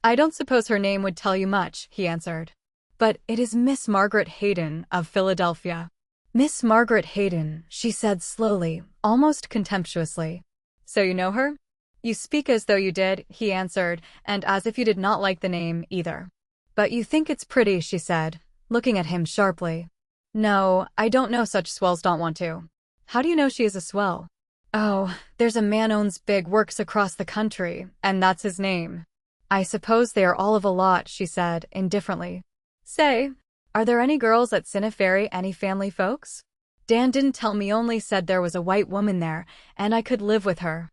I don't suppose her name would tell you much, he answered. But it is Miss Margaret Hayden of Philadelphia. Miss Margaret Hayden, she said slowly, almost contemptuously. So you know her? You speak as though you did, he answered, and as if you did not like the name either. But you think it's pretty, she said, looking at him sharply. No, I don't know, such swells don't want to. How do you know she is a swell? Oh, there's a man owns big works across the country, and that's his name. I suppose they are all of a lot, she said, indifferently. Say, are there any girls at Cinna Ferry, any family folks? Dan didn't tell me, only said there was a white woman there, and I could live with her.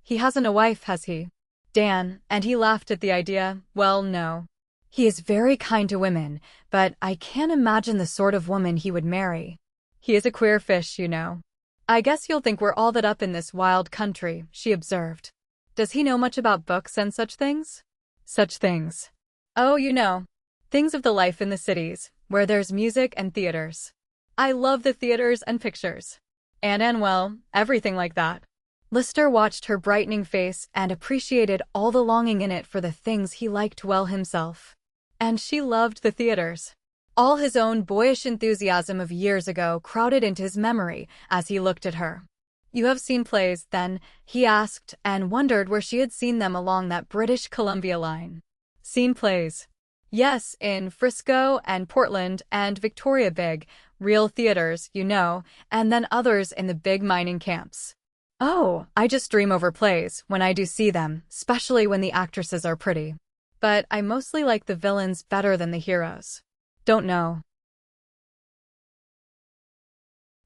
He hasn't a wife, has he? Dan, and he laughed at the idea, well, no. He is very kind to women, but I can't imagine the sort of woman he would marry. He is a queer fish, you know. I guess you'll think we're all that up in this wild country, she observed. Does he know much about books and such things? Such things. Oh, you know. Things of the life in the cities, where there's music and theaters. I love the theaters and pictures. And well, everything like that. Lister watched her brightening face and appreciated all the longing in it for the things he liked well himself. And she loved the theaters. All his own boyish enthusiasm of years ago crowded into his memory as he looked at her. You have seen plays, then? He asked, and wondered where she had seen them along that British Columbia line. Seen plays? Yes, in Frisco and Portland and Victoria, big, real theaters, you know, and then others in the big mining camps. Oh, I just dream over plays when I do see them, especially when the actresses are pretty. But I mostly like the villains better than the heroes. Don't know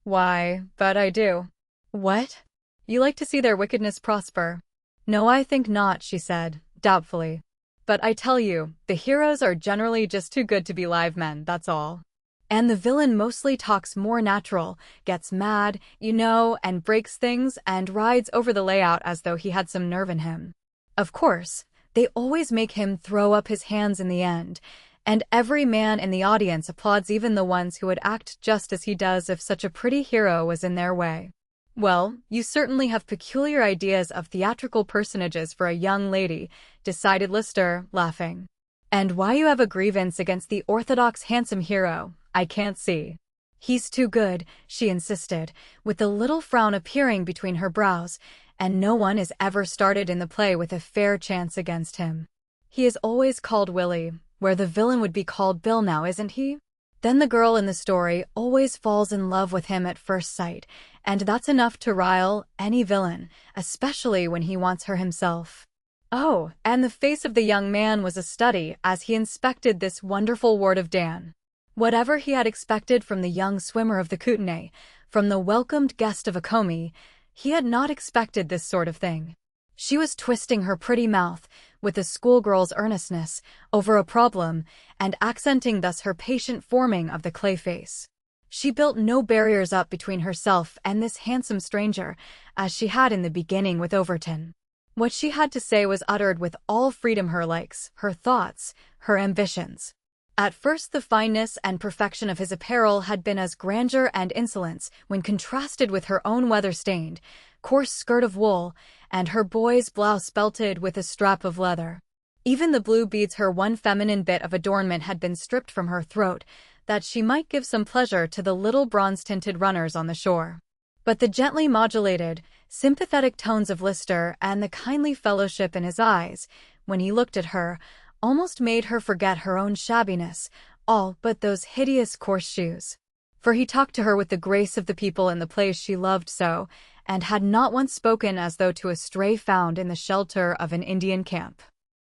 why, but I do. What? You like to see their wickedness prosper? No, I think not, she said, doubtfully. But I tell you, the heroes are generally just too good to be live men, that's all. And the villain mostly talks more natural, gets mad, you know, and breaks things and rides over the layout as though he had some nerve in him. Of course, they always make him throw up his hands in the end, and every man in the audience applauds, even the ones who would act just as he does if such a pretty hero was in their way. Well, you certainly have peculiar ideas of theatrical personages for a young lady, decided Lister, laughing. And why you have a grievance against the orthodox handsome hero, I can't see. He's too good, she insisted, with a little frown appearing between her brows, and no one is ever started in the play with a fair chance against him. He is always called Willie, where the villain would be called Bill now, isn't he? Then the girl in the story always falls in love with him at first sight, and that's enough to rile any villain, especially when he wants her himself. Oh, and the face of the young man was a study as he inspected this wonderful ward of Dan. Whatever he had expected from the young swimmer of the Kootenay, from the welcomed guest of Akomi, he had not expected this sort of thing. She was twisting her pretty mouth, with a schoolgirl's earnestness, over a problem, and accenting thus her patient forming of the clay face. She built no barriers up between herself and this handsome stranger, as she had in the beginning with Overton. What she had to say was uttered with all freedom, her likes, her thoughts, her ambitions. At first the fineness and perfection of his apparel had been as grandeur and insolence when contrasted with her own weather-stained, coarse skirt of wool, and her boy's blouse belted with a strap of leather. Even the blue beads, her one feminine bit of adornment, had been stripped from her throat, that she might give some pleasure to the little bronze-tinted runners on the shore. But the gently modulated, sympathetic tones of Lister and the kindly fellowship in his eyes, when he looked at her, almost made her forget her own shabbiness, all but those hideous coarse shoes. For he talked to her with the grace of the people in the place she loved so, and had not once spoken as though to a stray found in the shelter of an Indian camp.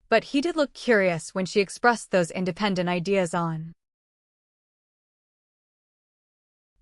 But he did look curious when she expressed those independent ideas on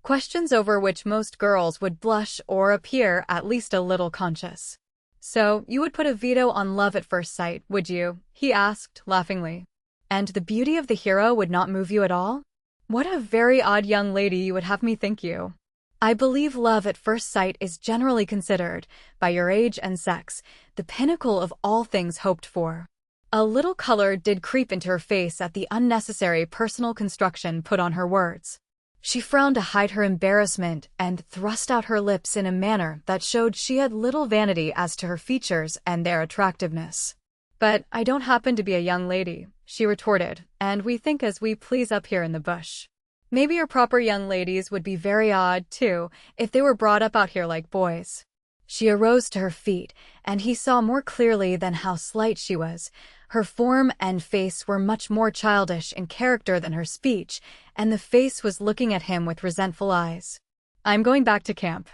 questions over which most girls would blush or appear at least a little conscious. "So, you would put a veto on love at first sight, would you?" he asked, laughingly. "And the beauty of the hero would not move you at all? What a very odd young lady you would have me think you. I believe love at first sight is generally considered, by your age and sex, the pinnacle of all things hoped for." A little color did creep into her face at the unnecessary personal construction put on her words. She frowned to hide her embarrassment and thrust out her lips in a manner that showed she had little vanity as to her features and their attractiveness. "But I don't happen to be a young lady," she retorted, "and we think as we please up here in the bush. Maybe your proper young ladies would be very odd, too, if they were brought up out here like boys." She arose to her feet, and he saw more clearly than how slight she was. Her form and face were much more childish in character than her speech, and the face was looking at him with resentful eyes. "I'm going back to camp."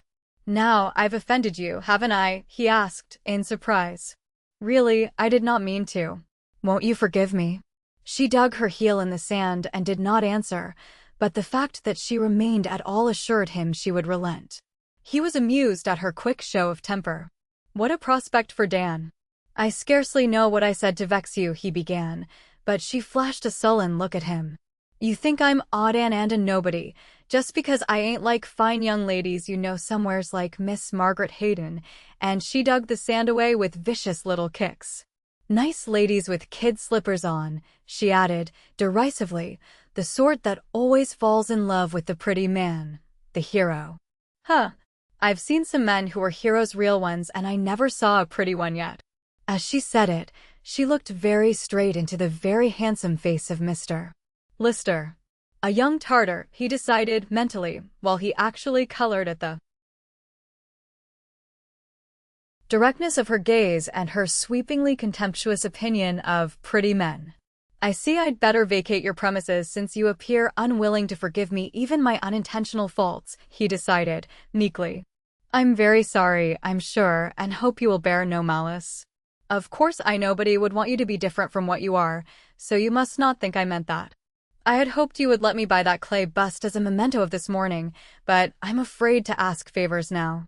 "Now, I've offended you, haven't I?" he asked, in surprise. "Really, I did not mean to. Won't you forgive me?" She dug her heel in the sand and did not answer, but the fact that she remained at all assured him she would relent. He was amused at her quick show of temper. What a prospect for Dan. "I scarcely know what I said to vex you," he began, but she flashed a sullen look at him. "You think I'm odd and a nobody, just because I ain't like fine young ladies you know somewheres like Miss Margaret Hayden," and she dug the sand away with vicious little kicks. "Nice ladies with kid slippers on," she added, derisively, "the sort that always falls in love with the pretty man, the hero. Huh, I've seen some men who were heroes, real ones, and I never saw a pretty one yet." As she said it, she looked very straight into the very handsome face of Mr. Lister. A young Tartar, he decided mentally, while he actually colored at the directness of her gaze and her sweepingly contemptuous opinion of pretty men. "I see I'd better vacate your premises since you appear unwilling to forgive me even my unintentional faults," he decided, meekly. "I'm very sorry, I'm sure, and hope you will bear no malice. Of course I nobody would want you to be different from what you are, so you must not think I meant that. I had hoped you would let me buy that clay bust as a memento of this morning, but I'm afraid to ask favors now.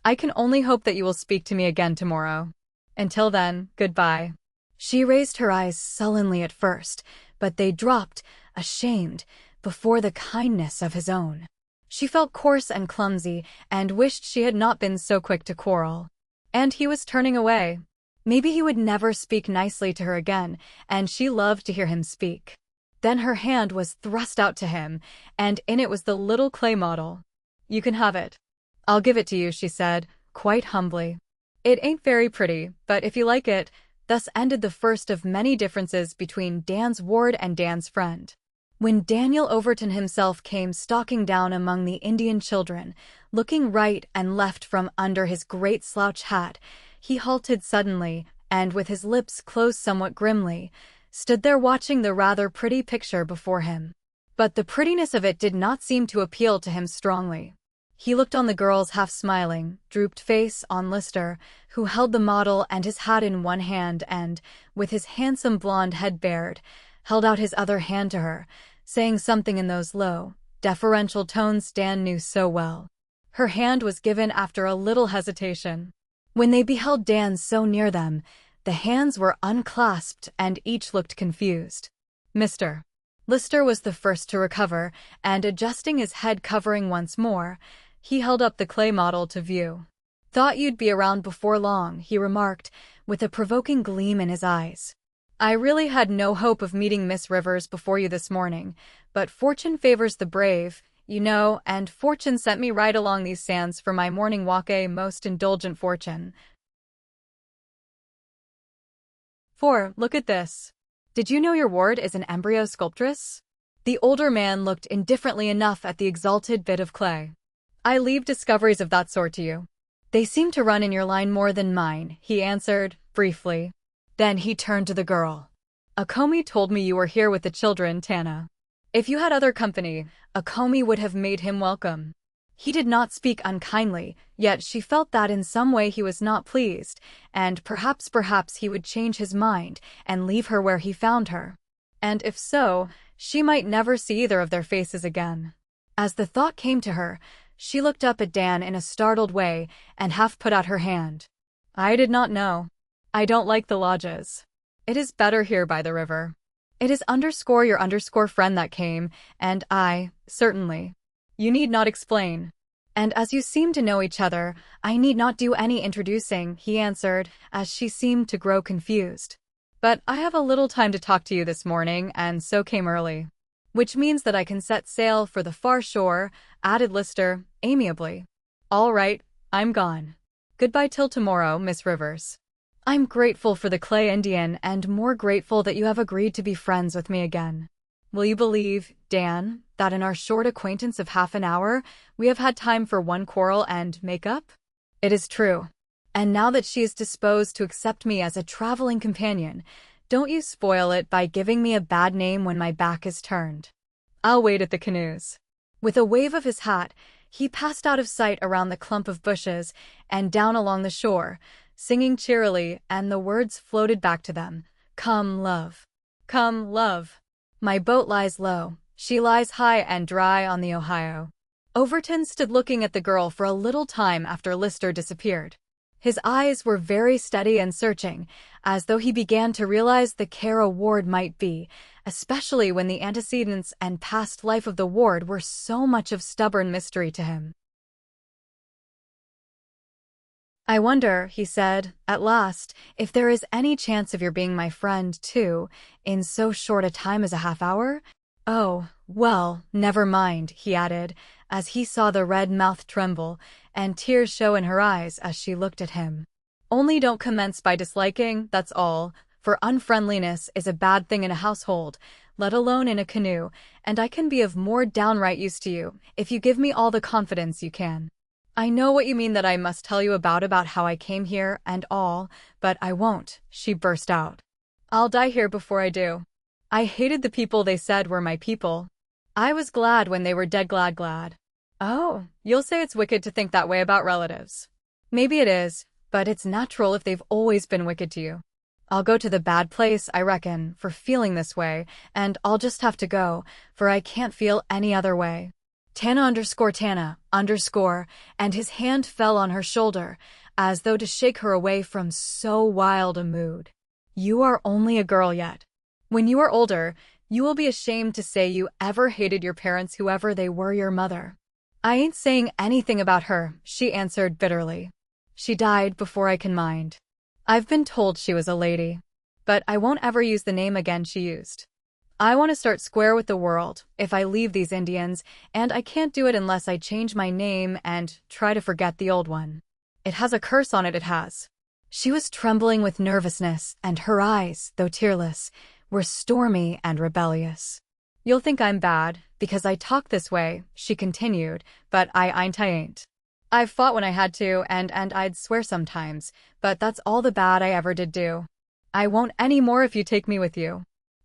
I can only hope that you will speak to me again tomorrow. Until then, goodbye." She raised her eyes sullenly at first, but they dropped, ashamed, before the kindness of his own. She felt coarse and clumsy, and wished she had not been so quick to quarrel. And he was turning away. Maybe he would never speak nicely to her again, and she loved to hear him speak. Then her hand was thrust out to him, and in it was the little clay model. "You can have it." "I'll give it to you," she said, quite humbly. "It ain't very pretty, but if you like it." Thus ended the first of many differences between Dan's ward and Dan's friend. When Daniel Overton himself came stalking down among the Indian children, looking right and left from under his great slouch hat, he halted suddenly, and with his lips closed somewhat grimly, stood there watching the rather pretty picture before him. But the prettiness of it did not seem to appeal to him strongly. He looked on the girl's half-smiling, drooped face, on Lister, who held the model and his hat in one hand and, with his handsome blonde head bared, held out his other hand to her, saying something in those low, deferential tones Dan knew so well. Her hand was given after a little hesitation. When they beheld Dan so near them, the hands were unclasped and each looked confused. Mr. Lister was the first to recover, and adjusting his head covering once more, he held up the clay model to view. "Thought you'd be around before long," he remarked, with a provoking gleam in his eyes. "I really had no hope of meeting Miss Rivers before you this morning, but fortune favors the brave, you know, and fortune sent me right along these sands for my morning walk, a most indulgent fortune. Look at this. Did you know your ward is an embryo sculptress?" The older man looked indifferently enough at the exalted bit of clay. "I leave discoveries of that sort to you. They seem to run in your line more than mine," he answered, briefly. Then he turned to the girl. "Akomi told me you were here with the children, Tana. If you had other company, Akomi would have made him welcome." He did not speak unkindly, yet she felt that in some way he was not pleased, and perhaps he would change his mind and leave her where he found her. And if so, she might never see either of their faces again. As the thought came to her, she looked up at Dan in a startled way and half put out her hand. "I did not know. I don't like the lodges. It is better here by the river. It is your friend that came, and I, certainly. You need not explain. And as you seem to know each other, I need not do any introducing," he answered, as she seemed to grow confused. "But I have a little time to talk to you this morning, and so came early. Which means that I can set sail for the far shore," added Lister, amiably. "All right, I'm gone. Goodbye till tomorrow, Miss Rivers. I'm grateful for the clay Indian and more grateful that you have agreed to be friends with me again. Will you believe, Dan, that in our short acquaintance of half an hour, we have had time for one quarrel and make up? It is true. And now that she is disposed to accept me as a traveling companion, don't you spoil it by giving me a bad name when my back is turned. I'll wait at the canoes." With a wave of his hat, he passed out of sight around the clump of bushes and down along the shore, singing cheerily, and the words floated back to them. "Come, love. Come, love. My boat lies low. She lies high and dry on the Ohio." Overton stood looking at the girl for a little time after Lister disappeared. His eyes were very steady and searching, as though he began to realize the care a ward might be, especially when the antecedents and past life of the ward were so much of stubborn mystery to him. "I wonder," he said, at last, "if there is any chance of your being my friend, too, in so short a time as a half-hour? Oh, well, never mind," he added, as he saw the red mouth tremble and tears show in her eyes as she looked at him. "Only don't commence by disliking, that's all, for unfriendliness is a bad thing in a household, let alone in a canoe, and I can be of more downright use to you, if you give me all the confidence you can. I know what you mean that I must tell you about how I came here and all, but I won't," she burst out. "I'll die here before I do. I hated the people they said were my people. I was glad when they were dead, glad. Oh, you'll say it's wicked to think that way about relatives. Maybe it is, but it's natural if they've always been wicked to you. I'll go to the bad place, I reckon, for feeling this way, and I'll just have to go, for I can't feel any other way. Tana, and his hand fell on her shoulder, as though to shake her away from so wild a mood. "You are only a girl yet. When you are older, you will be ashamed to say you ever hated your parents, whoever they were, your mother." "I ain't saying anything about her," she answered bitterly. "She died before I can mind. I've been told she was a lady. But I won't ever use the name again she used. I want to start square with the world, if I leave these Indians, and I can't do it unless I change my name and try to forget the old one. It has a curse on it, it has." She was trembling with nervousness, and her eyes, though tearless, were stormy and rebellious. "You'll think I'm bad, because I talk this way," she continued, "but I ain't. I've fought when I had to, and I'd swear sometimes, but that's all the bad I ever did do. I won't any more if you take me with you.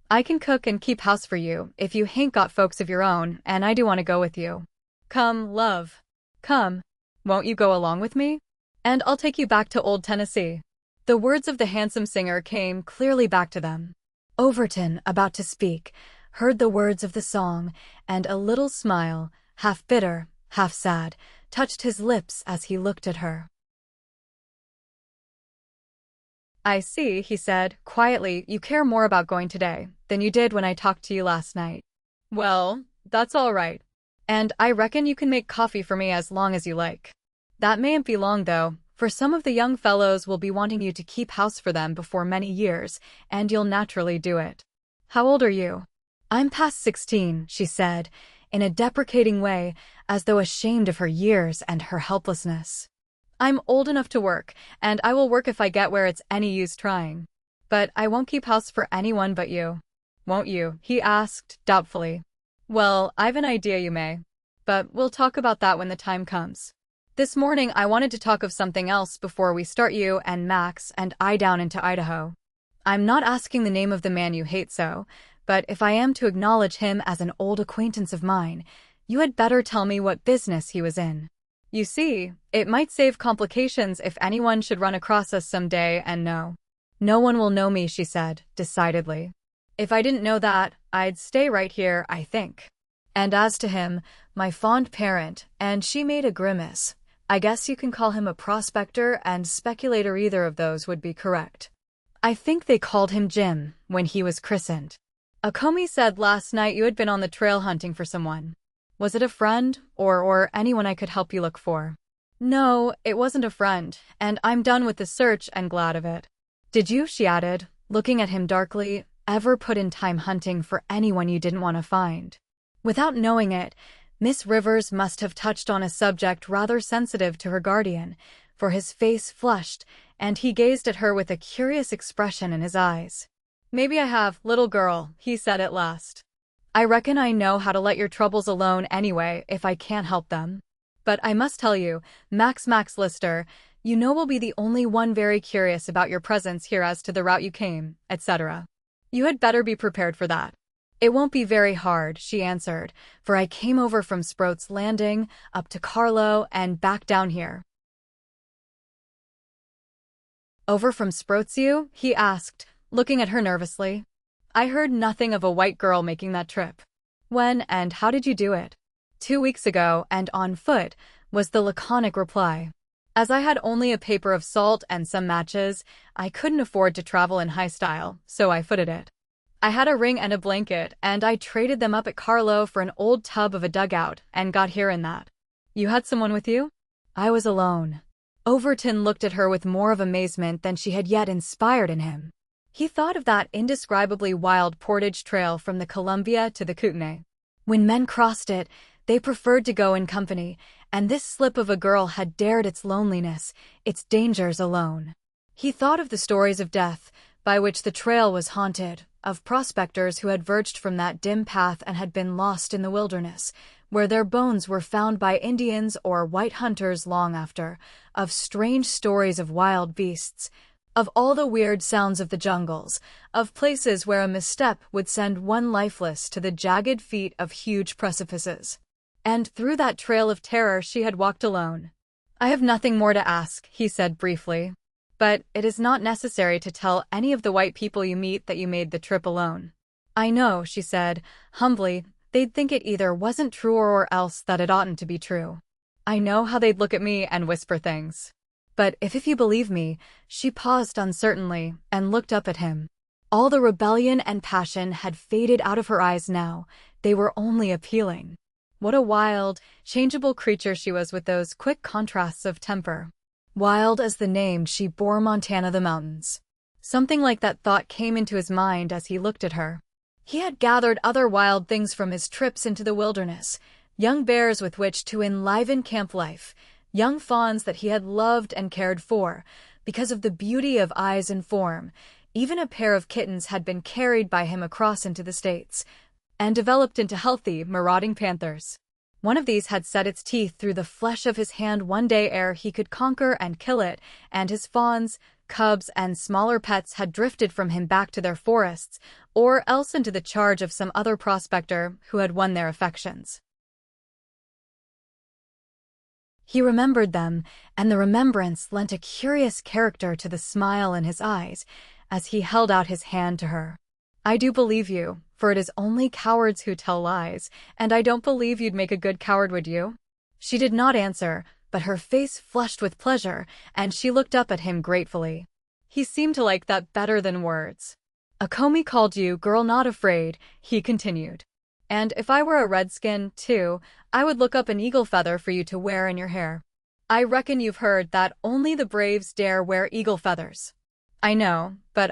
I can cook and keep house for you, if you hain't got folks of your own, and I do want to go with you. Come, love. Come. Won't you go along with me? And I'll take you back to old Tennessee." The words of the handsome singer came clearly back to them. Overton, about to speak, heard the words of the song, and a little smile, half bitter, half sad, touched his lips as he looked at her. "I see," he said, quietly, "you care more about going today than you did when I talked to you last night." "Well, that's all right. And I reckon you can make coffee for me as long as you like. That mayn't be long, though, for some of the young fellows will be wanting you to keep house for them before many years, and you'll naturally do it." "How old are you?" "I'm past 16, she said, in a deprecating way, as though ashamed of her years and her helplessness. "I'm old enough to work, and I will work if I get where it's any use trying. But I won't keep house for anyone but you." "Won't you?" he asked, doubtfully. "Well, I've an idea you may. But we'll talk about that when the time comes. This morning I wanted to talk of something else before we start you and Max and I down into Idaho. I'm not asking the name of the man you hate so, but if I am to acknowledge him as an old acquaintance of mine, you had better tell me what business he was in. You see, it might save complications if anyone should run across us someday and know." "No one will know me," she said, decidedly. "If I didn't know that, I'd stay right here, I think. And as to him, my fond parent," and she made a grimace, "I guess you can call him a prospector and speculator, either of those would be correct. I think they called him Jim when he was christened. Akomi said last night you had been on the trail hunting for someone. Was it a friend, or anyone I could help you look for?" "No, it wasn't a friend, and I'm done with the search and glad of it." "Did you," she added, looking at him darkly, "ever put in time hunting for anyone you didn't want to find?" Without knowing it, Miss Rivers must have touched on a subject rather sensitive to her guardian, for his face flushed, and he gazed at her with a curious expression in his eyes. "Maybe I have, little girl," he said at last. "I reckon I know how to let your troubles alone anyway if I can't help them. But I must tell you, Max Lister, you know will be the only one very curious about your presence here as to the route you came, etc. You had better be prepared for that." "It won't be very hard," she answered, "for I came over from Sproat's Landing, up to Carlo, and back down here." "Over from Sproat's you?" he asked, looking at her nervously. "I heard nothing of a white girl making that trip. When and how did you do it?" "2 weeks ago, and on foot," was the laconic reply. "As I had only a paper of salt and some matches, I couldn't afford to travel in high style, so I footed it. I had a ring and a blanket, and I traded them up at Carlo for an old tub of a dugout, and got here in that." "You had someone with you?" "I was alone." Overton looked at her with more of amazement than she had yet inspired in him. He thought of that indescribably wild portage trail from the Columbia to the Kootenay. When men crossed it, they preferred to go in company, and this slip of a girl had dared its loneliness, its dangers alone. He thought of the stories of death, by which the trail was haunted, of prospectors who had verged from that dim path and had been lost in the wilderness, where their bones were found by Indians or white hunters long after, of strange stories of wild beasts, of all the weird sounds of the jungles, of places where a misstep would send one lifeless to the jagged feet of huge precipices. And through that trail of terror she had walked alone. "I have nothing more to ask," he said briefly. "But it is not necessary to tell any of the white people you meet that you made the trip alone." "I know," she said, humbly, "they'd think it either wasn't true or else that it oughtn't to be true. I know how they'd look at me and whisper things. But if you believe me," she paused uncertainly and looked up at him. All the rebellion and passion had faded out of her eyes now, they were only appealing. What a wild, changeable creature she was with those quick contrasts of temper. Wild as the name she bore Montana the Mountains. Something like that thought came into his mind as he looked at her. He had gathered other wild things from his trips into the wilderness, young bears with which to enliven camp life, young fawns that he had loved and cared for, because of the beauty of eyes and form. Even a pair of kittens had been carried by him across into the States, and developed into healthy, marauding panthers. One of these had set its teeth through the flesh of his hand one day ere he could conquer and kill it, and his fawns, cubs, and smaller pets had drifted from him back to their forests, or else into the charge of some other prospector who had won their affections. He remembered them, and the remembrance lent a curious character to the smile in his eyes as he held out his hand to her. I do believe you, for it is only cowards who tell lies, and I don't believe you'd make a good coward, would you? She did not answer, but her face flushed with pleasure, and she looked up at him gratefully. He seemed to like that better than words. Akomi called you girl not afraid, he continued. And if I were a redskin, too, I would look up an eagle feather for you to wear in your hair. I reckon you've heard that only the braves dare wear eagle feathers. I know, but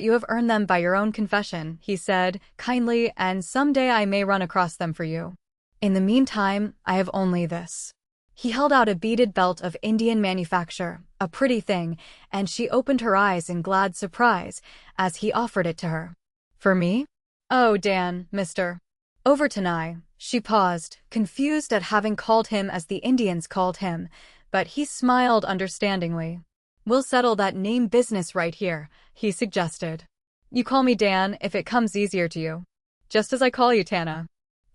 you have earned them by your own confession, he said, kindly, and someday I may run across them for you. In the meantime, I have only this. He held out a beaded belt of Indian manufacture, a pretty thing, and she opened her eyes in glad surprise as he offered it to her. For me? Oh, Dan, Mr. Overton. She paused, confused at having called him as the Indians called him, but he smiled understandingly. We'll settle that name business right here, he suggested. You call me Dan if it comes easier to you. Just as I call you Tana.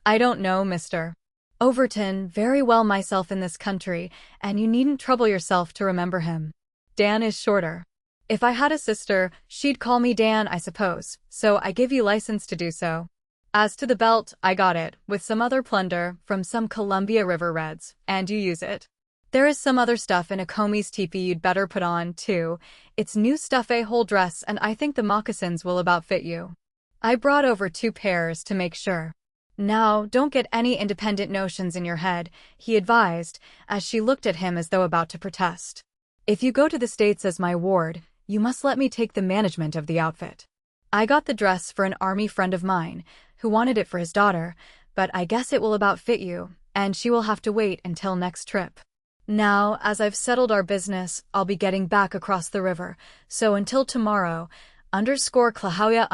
I don't know, Mr. Overton, very well myself in this country, and you needn't trouble yourself to remember him. Dan is shorter. If I had a sister, she'd call me Dan, I suppose, so I give you license to do so. As to the belt, I got it, with some other plunder, from some Columbia River Reds, and you use it. There is some other stuff in Akomi's teepee you'd better put on, too. It's new stuff, a whole dress, and I think the moccasins will about fit you. I brought over 2 pairs to make sure. Now, don't get any independent notions in your head, he advised, as she looked at him as though about to protest. If you go to the States as my ward, you must let me take the management of the outfit. I got the dress for an army friend of mine, who wanted it for his daughter, but I guess it will about fit you, and she will have to wait until next trip. Now, as I've settled our business, I'll be getting back across the river, so until tomorrow, _Klahowya_.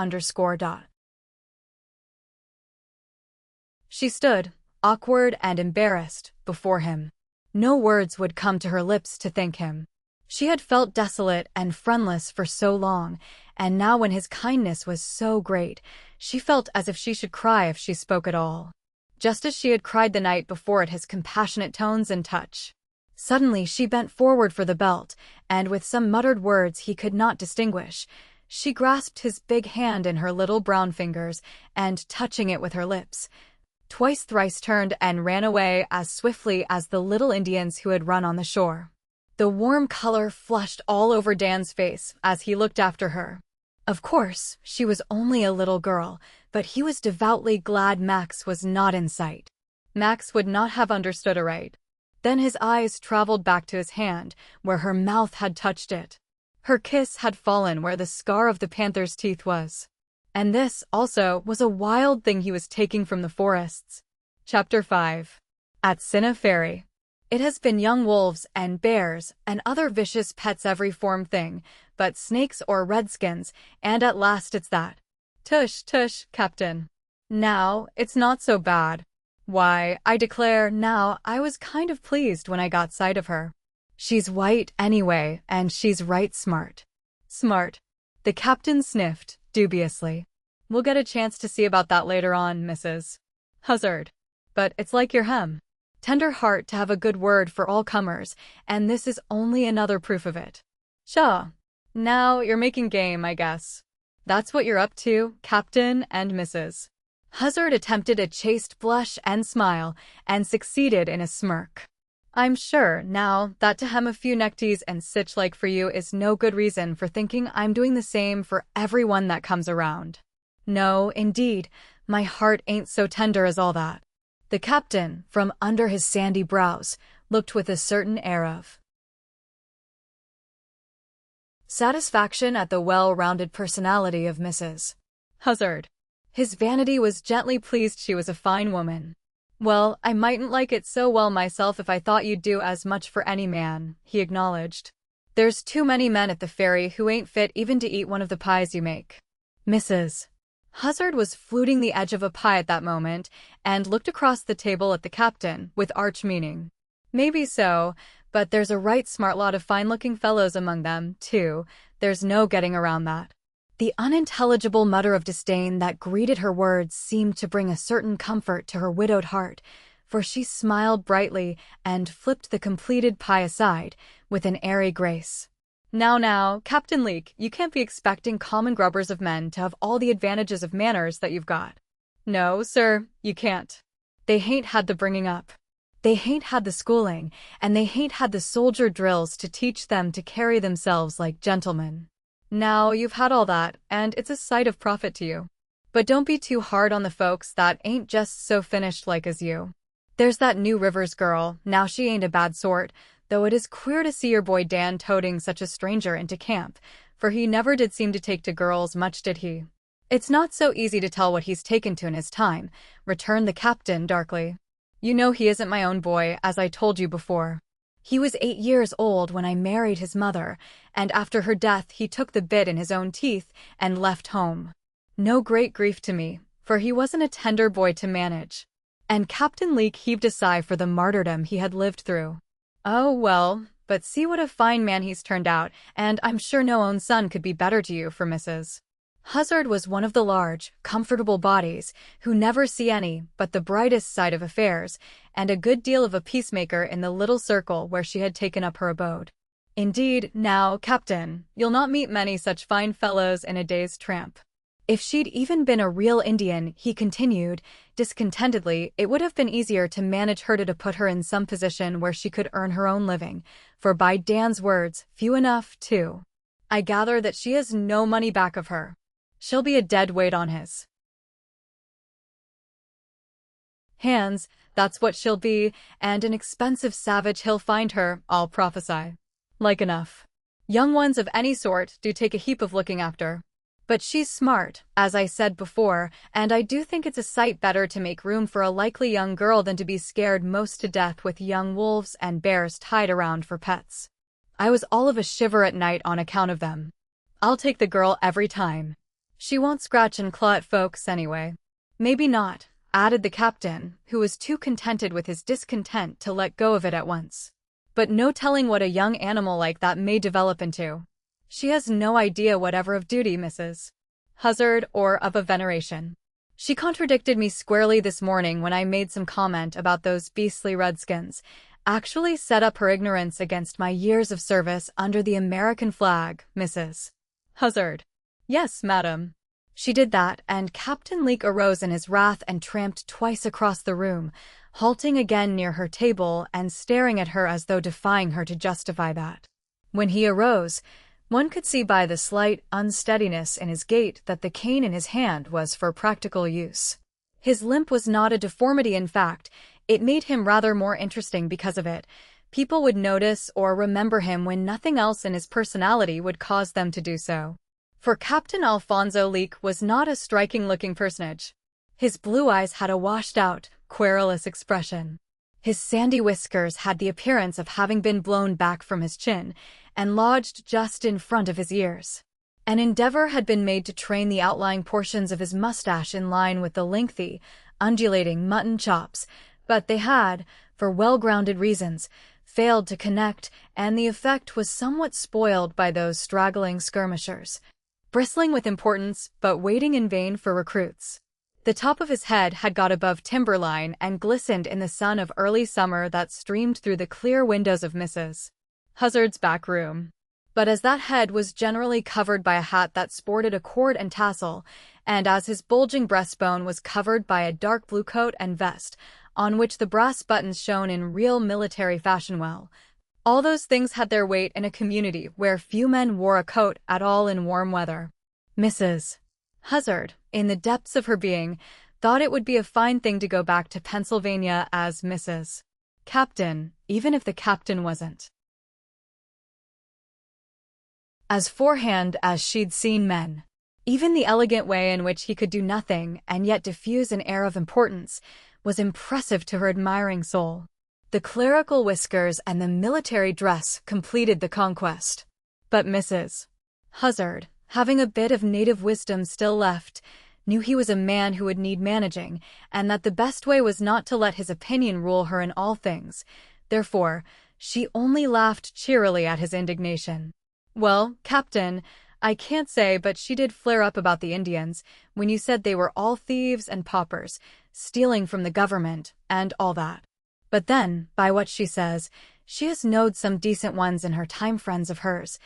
She stood, awkward and embarrassed, before him. No words would come to her lips to thank him. She had felt desolate and friendless for so long, and now when his kindness was so great, she felt as if she should cry if she spoke at all. Just as she had cried the night before at his compassionate tones and touch. Suddenly she bent forward for the belt, and with some muttered words he could not distinguish, she grasped his big hand in her little brown fingers, and touching it with her lips, twice thrice turned and ran away as swiftly as the little Indians who had run on the shore. The warm color flushed all over Dan's face as he looked after her. Of course, she was only a little girl, but he was devoutly glad Max was not in sight. Max would not have understood aright. Then his eyes traveled back to his hand, where her mouth had touched it. Her kiss had fallen where the scar of the panther's teeth was. And this, also, was a wild thing he was taking from the forests. Chapter 5. At Cinna Ferry. It has been young wolves and bears and other vicious pets every form thing, but snakes or redskins, and at last it's that. Tush, tush, Captain. Now, it's not so bad. Why, I declare, now, I was kind of pleased when I got sight of her. She's white anyway, and she's right smart. Smart. The captain sniffed, dubiously. We'll get a chance to see about that later on, Mrs. Huzzard. But it's like your hem. Tender heart to have a good word for all comers, and this is only another proof of it. Shaw. Now, you're making game, I guess. That's what you're up to, Captain and Mrs. Huzzard attempted a chaste blush and smile, and succeeded in a smirk. I'm sure, now, that to hem a few neckties and sich like for you is no good reason for thinking I'm doing the same for everyone that comes around. No, indeed, my heart ain't so tender as all that. The captain, from under his sandy brows, looked with a certain air of satisfaction at the well-rounded personality of Mrs. Huzzard. His vanity was gently pleased she was a fine woman. Well, I mightn't like it so well myself if I thought you'd do as much for any man, he acknowledged. There's too many men at the ferry who ain't fit even to eat one of the pies you make. Mrs. Huzzard was fluting the edge of a pie at that moment, and looked across the table at the captain, with arch meaning. Maybe so, but there's a right smart lot of fine-looking fellows among them, too. There's no getting around that. The unintelligible mutter of disdain that greeted her words seemed to bring a certain comfort to her widowed heart, for she smiled brightly and flipped the completed pie aside with an airy grace. Now, Captain Leek, you can't be expecting common grubbers of men to have all the advantages of manners that you've got. No, sir, you can't. They hain't had the bringing up. They hain't had the schooling, and they hain't had the soldier drills to teach them to carry themselves like gentlemen. Now, you've had all that, and it's a sight of profit to you. But don't be too hard on the folks that ain't just so finished like as you. There's that New Rivers girl, now she ain't a bad sort, though it is queer to see your boy Dan toting such a stranger into camp, for he never did seem to take to girls much, did he? It's not so easy to tell what he's taken to in his time, returned the captain darkly. You know he isn't my own boy, as I told you before. He was 8 years old when I married his mother, and after her death he took the bit in his own teeth and left home. No great grief to me, for he wasn't a tender boy to manage. And Captain Leek heaved a sigh for the martyrdom he had lived through. Oh, well, but see what a fine man he's turned out, and I'm sure no own son could be better to you for Mrs. Huzzard was one of the large, comfortable bodies, who never see any but the brightest side of affairs, and a good deal of a peacemaker in the little circle where she had taken up her abode. Indeed, now, Captain, you'll not meet many such fine fellows in a day's tramp. If she'd even been a real Indian, he continued, discontentedly, it would have been easier to manage her to put her in some position where she could earn her own living, for by Dan's words, few enough, too. I gather that she has no money back of her. She'll be a dead weight on his hands, that's what she'll be, and an expensive savage he'll find her, I'll prophesy. Like enough. Young ones of any sort do take a heap of looking after. But she's smart, as I said before, and I do think it's a sight better to make room for a likely young girl than to be scared most to death with young wolves and bears tied around for pets. I was all of a shiver at night on account of them. I'll take the girl every time. She won't scratch and claw at folks anyway. Maybe not, added the captain, who was too contented with his discontent to let go of it at once. But no telling what a young animal like that may develop into. She has no idea whatever of duty, Mrs. Huzzard, or of a veneration. She contradicted me squarely this morning when I made some comment about those beastly redskins, actually set up her ignorance against my years of service under the American flag, Mrs. Huzzard. Yes, madam. She did that, and Captain Leek arose in his wrath and tramped twice across the room, halting again near her table and staring at her as though defying her to justify that. When he arose, one could see by the slight unsteadiness in his gait that the cane in his hand was for practical use. His limp was not a deformity, in fact, it made him rather more interesting because of it. People would notice or remember him when nothing else in his personality would cause them to do so. For Captain Alfonso Leek was not a striking-looking personage. His blue eyes had a washed-out, querulous expression. His sandy whiskers had the appearance of having been blown back from his chin and lodged just in front of his ears. An endeavor had been made to train the outlying portions of his mustache in line with the lengthy, undulating mutton chops, but they had, for well-grounded reasons, failed to connect, and the effect was somewhat spoiled by those straggling skirmishers, bristling with importance but waiting in vain for recruits. The top of his head had got above timberline and glistened in the sun of early summer that streamed through the clear windows of Mrs. Huzzard's back room. But as that head was generally covered by a hat that sported a cord and tassel, and as his bulging breastbone was covered by a dark blue coat and vest, on which the brass buttons shone in real military fashion well, all those things had their weight in a community where few men wore a coat at all in warm weather. Mrs. Huzzard, in the depths of her being, thought it would be a fine thing to go back to Pennsylvania as Mrs. Captain, even if the captain wasn't as forehand as she'd seen men. Even the elegant way in which he could do nothing and yet diffuse an air of importance was impressive to her admiring soul. The clerical whiskers and the military dress completed the conquest. But Mrs. Huzzard, having a bit of native wisdom still left, knew he was a man who would need managing, and that the best way was not to let his opinion rule her in all things. Therefore, she only laughed cheerily at his indignation. Well, Captain, I can't say but she did flare up about the Indians, when you said they were all thieves and paupers, stealing from the government, and all that. But then, by what she says, she has knowed some decent ones in her time, friends of hers,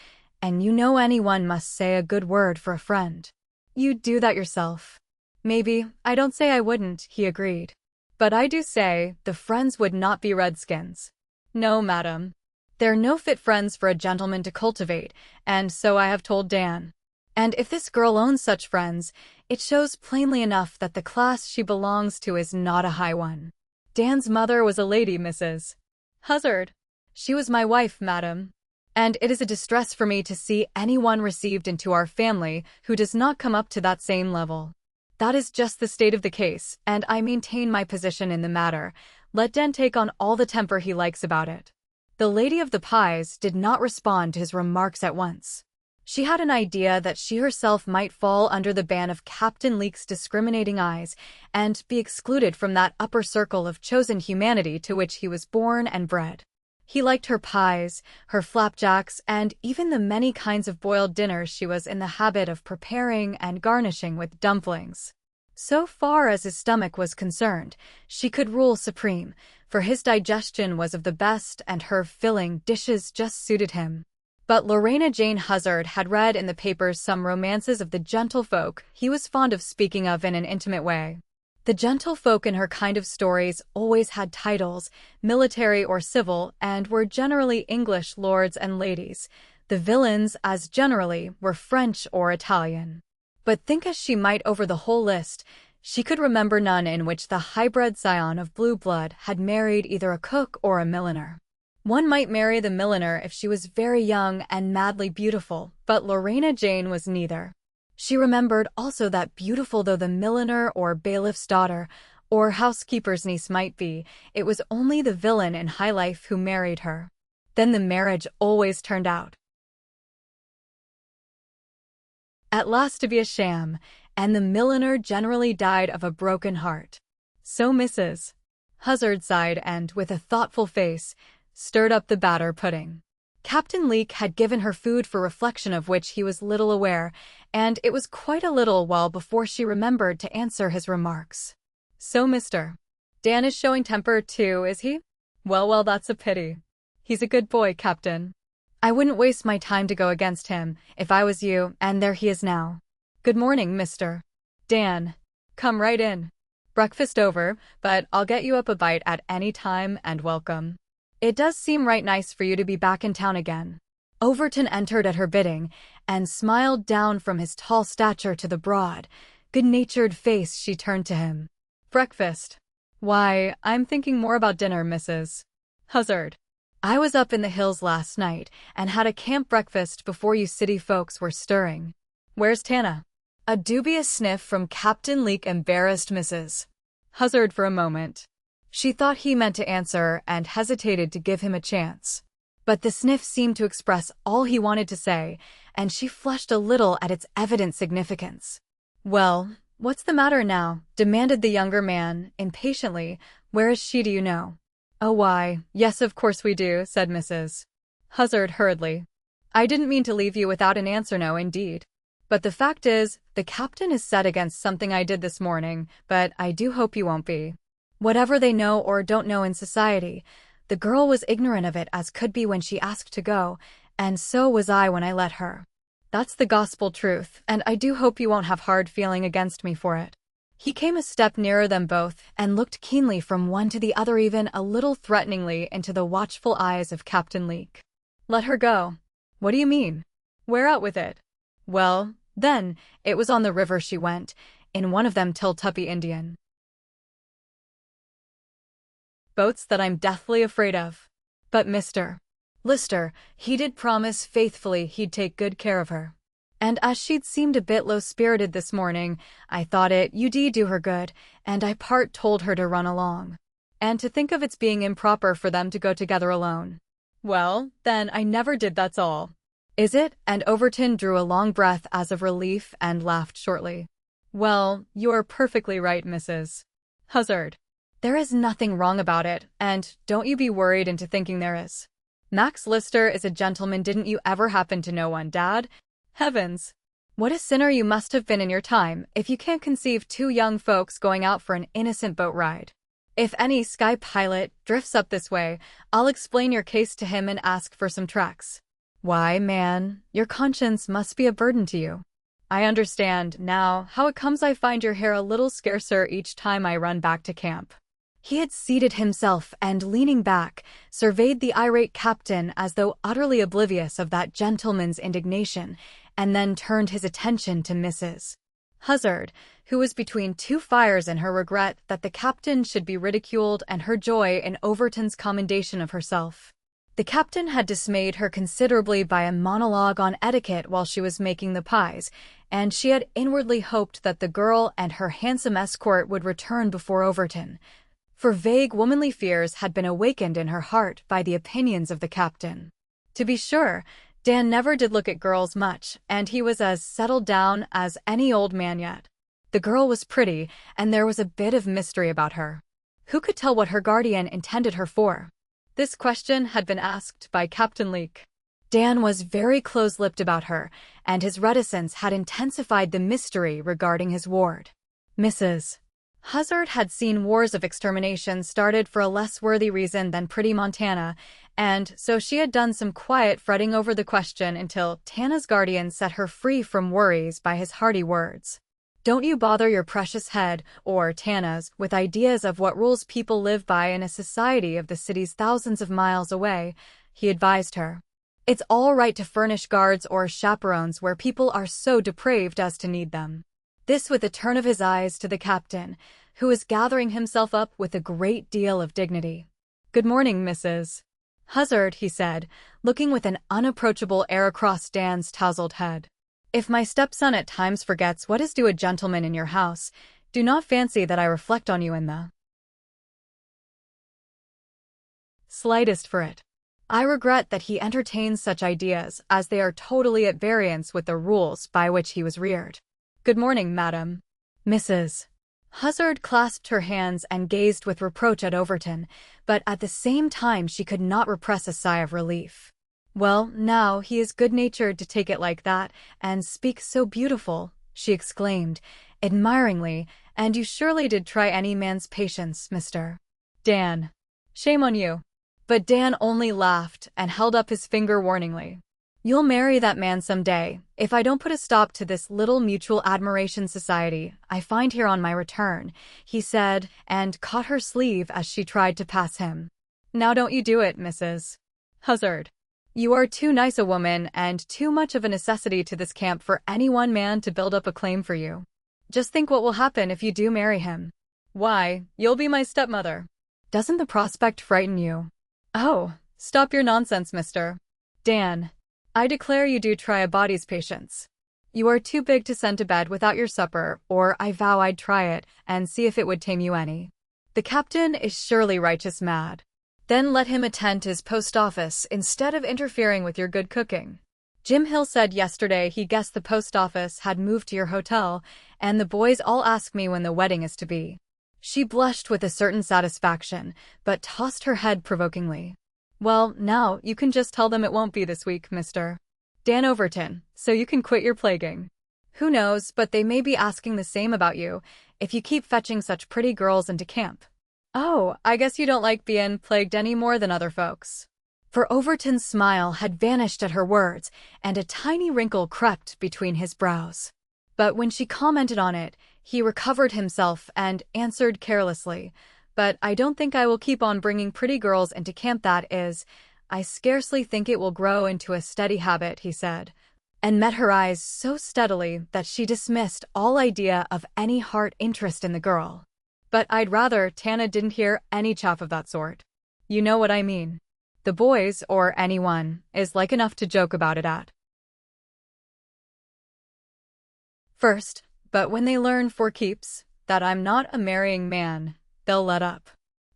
and you know anyone must say a good word for a friend. You'd do that yourself. Maybe, I don't say I wouldn't, he agreed. But I do say, the friends would not be redskins. No, madam. They're no fit friends for a gentleman to cultivate, and so I have told Dan. And if this girl owns such friends, it shows plainly enough that the class she belongs to is not a high one. Dan's mother was a lady, Mrs. Hazard. She was my wife, madam. And it is a distress for me to see anyone received into our family who does not come up to that same level. That is just the state of the case, and I maintain my position in the matter. Let Dan take on all the temper he likes about it. The lady of the pies did not respond to his remarks at once. She had an idea that she herself might fall under the ban of Captain Leake's discriminating eyes and be excluded from that upper circle of chosen humanity to which he was born and bred. He liked her pies, her flapjacks, and even the many kinds of boiled dinners she was in the habit of preparing and garnishing with dumplings. So far as his stomach was concerned, she could rule supreme, for his digestion was of the best and her filling dishes just suited him. But Lorena Jane Hazard had read in the papers some romances of the gentlefolk he was fond of speaking of in an intimate way. The gentlefolk in her kind of stories always had titles, military or civil, and were generally English lords and ladies. The villains, as generally, were French or Italian. But think as she might over the whole list, she could remember none in which the high-bred scion of blue blood had married either a cook or a milliner. One might marry the milliner if she was very young and madly beautiful, but Lorena Jane was neither. She remembered also that beautiful though the milliner or bailiff's daughter or housekeeper's niece might be, it was only the villain in high life who married her. Then the marriage always turned out at last to be a sham, and the milliner generally died of a broken heart. So Mrs. Hazard sighed and, with a thoughtful face, stirred up the batter pudding. Captain Leake had given her food for reflection of which he was little aware, and it was quite a little while before she remembered to answer his remarks. So Mr. Dan is showing temper too, is he? Well, that's a pity. He's a good boy, Captain. I wouldn't waste my time to go against him, if I was you, and there he is now. Good morning, Mr. Dan. Come right in. Breakfast over, but I'll get you up a bite at any time and welcome. It does seem right nice for you to be back in town again. Overton entered at her bidding, and smiled down from his tall stature to the broad, good-natured face she turned to him. Breakfast? Why, I'm thinking more about dinner, Mrs. Hazard. I was up in the hills last night, and had a camp breakfast before you city folks were stirring. Where's Tana? A dubious sniff from Captain Leake embarrassed Mrs. Hazard for a moment. She thought he meant to answer and hesitated to give him a chance. But the sniff seemed to express all he wanted to say, and she flushed a little at its evident significance. Well, what's the matter now? Demanded the younger man, impatiently. Where is she, do you know? Oh, why, yes, of course we do, said Mrs. Hazard hurriedly. I didn't mean to leave you without an answer, no, indeed. But the fact is, the captain is set against something I did this morning, but I do hope you won't be. Whatever they know or don't know in society, the girl was ignorant of it as could be when she asked to go, and so was I when I let her. That's the gospel truth, and I do hope you won't have hard feeling against me for it. He came a step nearer them both and looked keenly from one to the other, even a little threateningly, into the watchful eyes of Captain Leake. Let her go? What do you mean? Where out with it? Well, then, it was on the river she went, in one of them Tiltuppy Indian boats that I'm deathly afraid of. But Mr. Lister, he did promise faithfully he'd take good care of her. And as she'd seemed a bit low-spirited this morning, I thought you'd do her good, and I told her to run along. And to think of its being improper for them to go together alone. Well, then, I never did, that's all. Is it? And Overton drew a long breath as of relief and laughed shortly. Well, you're perfectly right, Mrs. Hazard. There is nothing wrong about it, and don't you be worried into thinking there is. Max Lister is a gentleman. Didn't you ever happen to know one, Dad? Heavens! What a sinner you must have been in your time if you can't conceive two young folks going out for an innocent boat ride. If any sky pilot drifts up this way, I'll explain your case to him and ask for some tracks. Why, man, your conscience must be a burden to you. I understand now how it comes I find your hair a little scarcer each time I run back to camp. He had seated himself and, leaning back, surveyed the irate captain as though utterly oblivious of that gentleman's indignation, and then turned his attention to Mrs. Huzzard, who was between two fires in her regret that the captain should be ridiculed and her joy in Overton's commendation of herself. The captain had dismayed her considerably by a monologue on etiquette while she was making the pies, and she had inwardly hoped that the girl and her handsome escort would return before Overton, for vague womanly fears had been awakened in her heart by the opinions of the captain. To be sure, Dan never did look at girls much, and he was as settled down as any old man yet. The girl was pretty, and there was a bit of mystery about her. Who could tell what her guardian intended her for? This question had been asked by Captain Leake. Dan was very close-lipped about her, and his reticence had intensified the mystery regarding his ward. Mrs. Huzzard had seen wars of extermination started for a less worthy reason than pretty Montana, and so she had done some quiet fretting over the question until Tana's guardian set her free from worries by his hearty words. Don't you bother your precious head, or Tana's, with ideas of what rules people live by in a society of the cities thousands of miles away, he advised her. It's all right to furnish guards or chaperones where people are so depraved as to need them. This with a turn of his eyes to the captain, who was gathering himself up with a great deal of dignity. Good morning, Mrs. Huzzard, he said, looking with an unapproachable air across Dan's tousled head. If my stepson at times forgets what is due a gentleman in your house, do not fancy that I reflect on you in the slightest for it. I regret that he entertains such ideas, as they are totally at variance with the rules by which he was reared. Good morning, madam. Mrs. Huzzard clasped her hands and gazed with reproach at Overton, but at the same time she could not repress a sigh of relief. Well, now he is good-natured to take it like that, and speak so beautiful, she exclaimed, admiringly, and you surely did try any man's patience, Mr. Dan. Shame on you. But Dan only laughed and held up his finger warningly. You'll marry that man some day, if I don't put a stop to this little mutual admiration society I find here on my return, he said, and caught her sleeve as she tried to pass him. Now don't you do it, Mrs. Huzzard. You are too nice a woman and too much of a necessity to this camp for any one man to build up a claim for you. Just think what will happen if you do marry him. Why, you'll be my stepmother. Doesn't the prospect frighten you? Oh, stop your nonsense, Mr. Dan. I declare you do try a body's patience. You are too big to send to bed without your supper, or I vow I'd try it and see if it would tame you any. The captain is surely righteous mad. Then let him attend to his post office instead of interfering with your good cooking. Jim Hill said yesterday he guessed the post office had moved to your hotel, and the boys all ask me when the wedding is to be. She blushed with a certain satisfaction, but tossed her head provokingly. Well, now, you can just tell them it won't be this week, Mr. Dan Overton, so you can quit your plaguing. Who knows, but they may be asking the same about you, if you keep fetching such pretty girls into camp. Oh, I guess you don't like being plagued any more than other folks. For Overton's smile had vanished at her words, and a tiny wrinkle crept between his brows. But when she commented on it, he recovered himself and answered carelessly, But I don't think I will keep on bringing pretty girls into camp, that is. I scarcely think it will grow into a steady habit, he said, and met her eyes so steadily that she dismissed all idea of any heart interest in the girl. But I'd rather Tana didn't hear any chaff of that sort. You know what I mean. The boys, or anyone, is like enough to joke about it at first, but when they learn for keeps that I'm not a marrying man, they'll let up.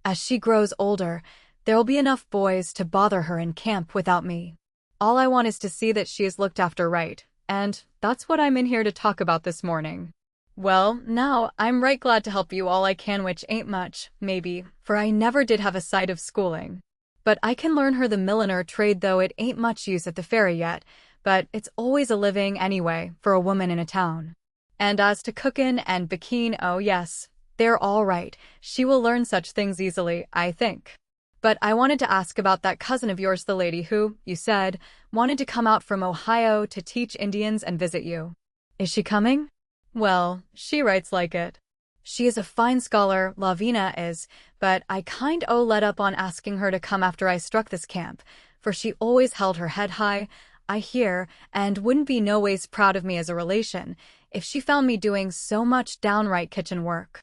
As she grows older, there'll be enough boys to bother her in camp without me. All I want is to see that she is looked after right, and that's what I'm in here to talk about this morning. Well, now, I'm right glad to help you all I can, which ain't much, maybe, for I never did have a sight of schooling. But I can learn her the milliner trade, though it ain't much use at the ferry yet, but it's always a living anyway, for a woman in a town. And as to cookin' and bakin', oh yes, they're all right, she will learn such things easily, I think. But I wanted to ask about that cousin of yours, the lady who, you said, wanted to come out from Ohio to teach Indians and visit you. Is she coming? Well, she writes like it. She is a fine scholar, Lavina is, but I kind-o let up on asking her to come after I struck this camp, for she always held her head high, I hear, and wouldn't be no ways proud of me as a relation, if she found me doing so much downright kitchen work.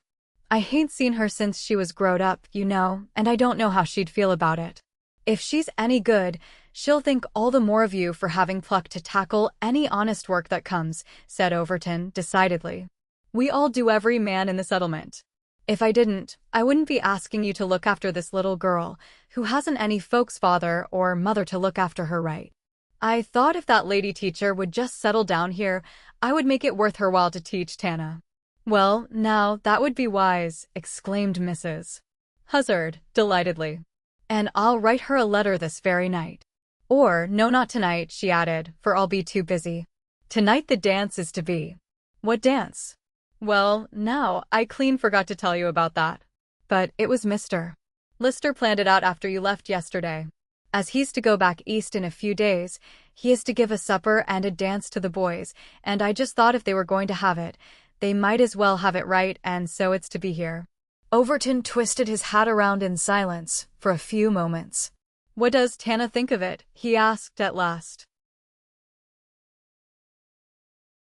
I hain't seen her since she was growed up, you know, and I don't know how she'd feel about it. If she's any good, she'll think all the more of you for having pluck to tackle any honest work that comes, said Overton, decidedly. We all do, every man in the settlement. If I didn't, I wouldn't be asking you to look after this little girl, who hasn't any folks' father or mother to look after her right. I thought if that lady teacher would just settle down here, I would make it worth her while to teach Tana. Well, now, that would be wise, exclaimed Mrs. Huzzard, delightedly. And I'll write her a letter this very night. Or, no, not tonight, she added, for I'll be too busy. Tonight the dance is to be. What dance? Well, now, I clean forgot to tell you about that. But it was Mr. Lister planned it out after you left yesterday. As he's to go back east in a few days, he is to give a supper and a dance to the boys, and I just thought if they were going to have it, they might as well have it right, and so it's to be here. Overton twisted his hat around in silence for a few moments. What does Tana think of it? He asked at last.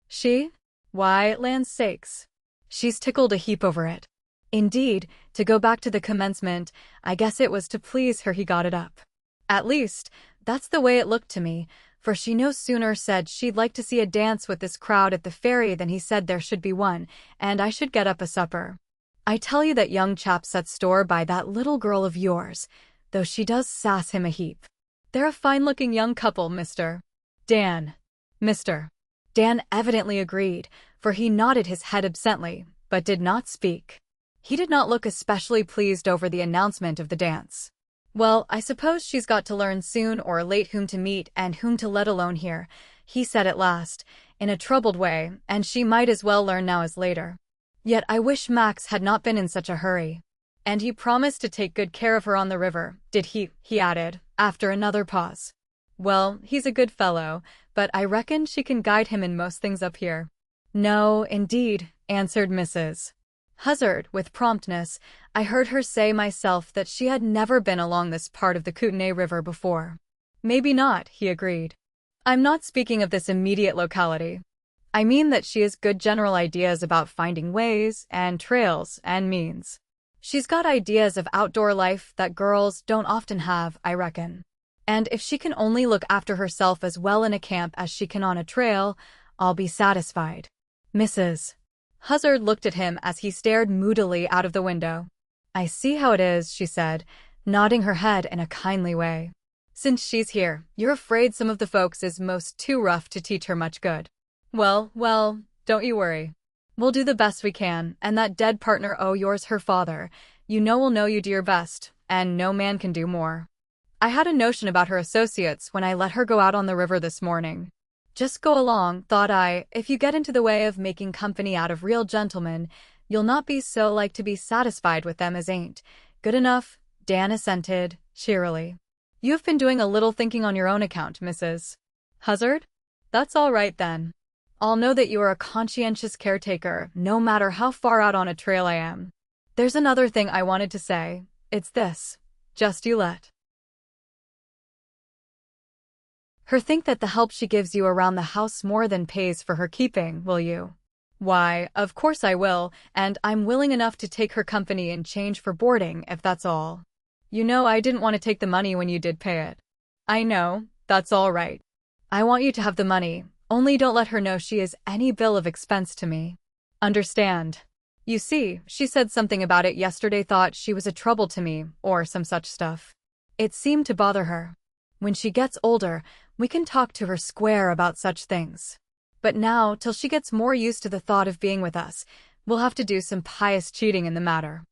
She? Why, land's sakes. She's tickled a heap over it. Indeed, to go back to the commencement, I guess it was to please her he got it up. At least, that's the way it looked to me, for she no sooner said she'd like to see a dance with this crowd at the ferry than he said there should be one, and I should get up a supper. I tell you that young chap sets store by that little girl of yours, though she does sass him a heap. They're a fine-looking young couple, Mr. Dan. Mr. Dan evidently agreed, for he nodded his head absently, but did not speak. He did not look especially pleased over the announcement of the dance. Well, I suppose she's got to learn soon or late whom to meet and whom to let alone here, he said at last, in a troubled way, and she might as well learn now as later. Yet I wish Max had not been in such a hurry. And he promised to take good care of her on the river, did he added, after another pause. Well, he's a good fellow, but I reckon she can guide him in most things up here. No, indeed, answered Mrs. Huzzard, with promptness. I heard her say myself that she had never been along this part of the Kootenai River before. Maybe not, he agreed. I'm not speaking of this immediate locality. I mean that she has good general ideas about finding ways and trails and means. She's got ideas of outdoor life that girls don't often have, I reckon. And if she can only look after herself as well in a camp as she can on a trail, I'll be satisfied. Mrs. Huzzard looked at him as he stared moodily out of the window. I see how it is, she said, nodding her head in a kindly way. Since she's here, you're afraid some of the folks is most too rough to teach her much good. Well, don't you worry. We'll do the best we can, and that dead partner o' yours, her father, you know will know you do your best, and no man can do more. I had a notion about her associates when I let her go out on the river this morning. Just go along, thought I, if you get into the way of making company out of real gentlemen, you'll not be so like to be satisfied with them as ain't. Good enough, Dan assented, cheerily. You have been doing a little thinking on your own account, Mrs. Huzzard? That's all right then. I'll know that you are a conscientious caretaker, no matter how far out on a trail I am. There's another thing I wanted to say. It's this. Just you let her think that the help she gives you around the house more than pays for her keeping, will you? Why, of course I will, and I'm willing enough to take her company in change for boarding, if that's all. You know I didn't want to take the money when you did pay it. I know, that's all right. I want you to have the money, only don't let her know she is any bill of expense to me. Understand? You see, she said something about it yesterday, thought she was a trouble to me, or some such stuff. It seemed to bother her. When she gets older, we can talk to her square about such things. But now, till she gets more used to the thought of being with us, we'll have to do some pious cheating in the matter.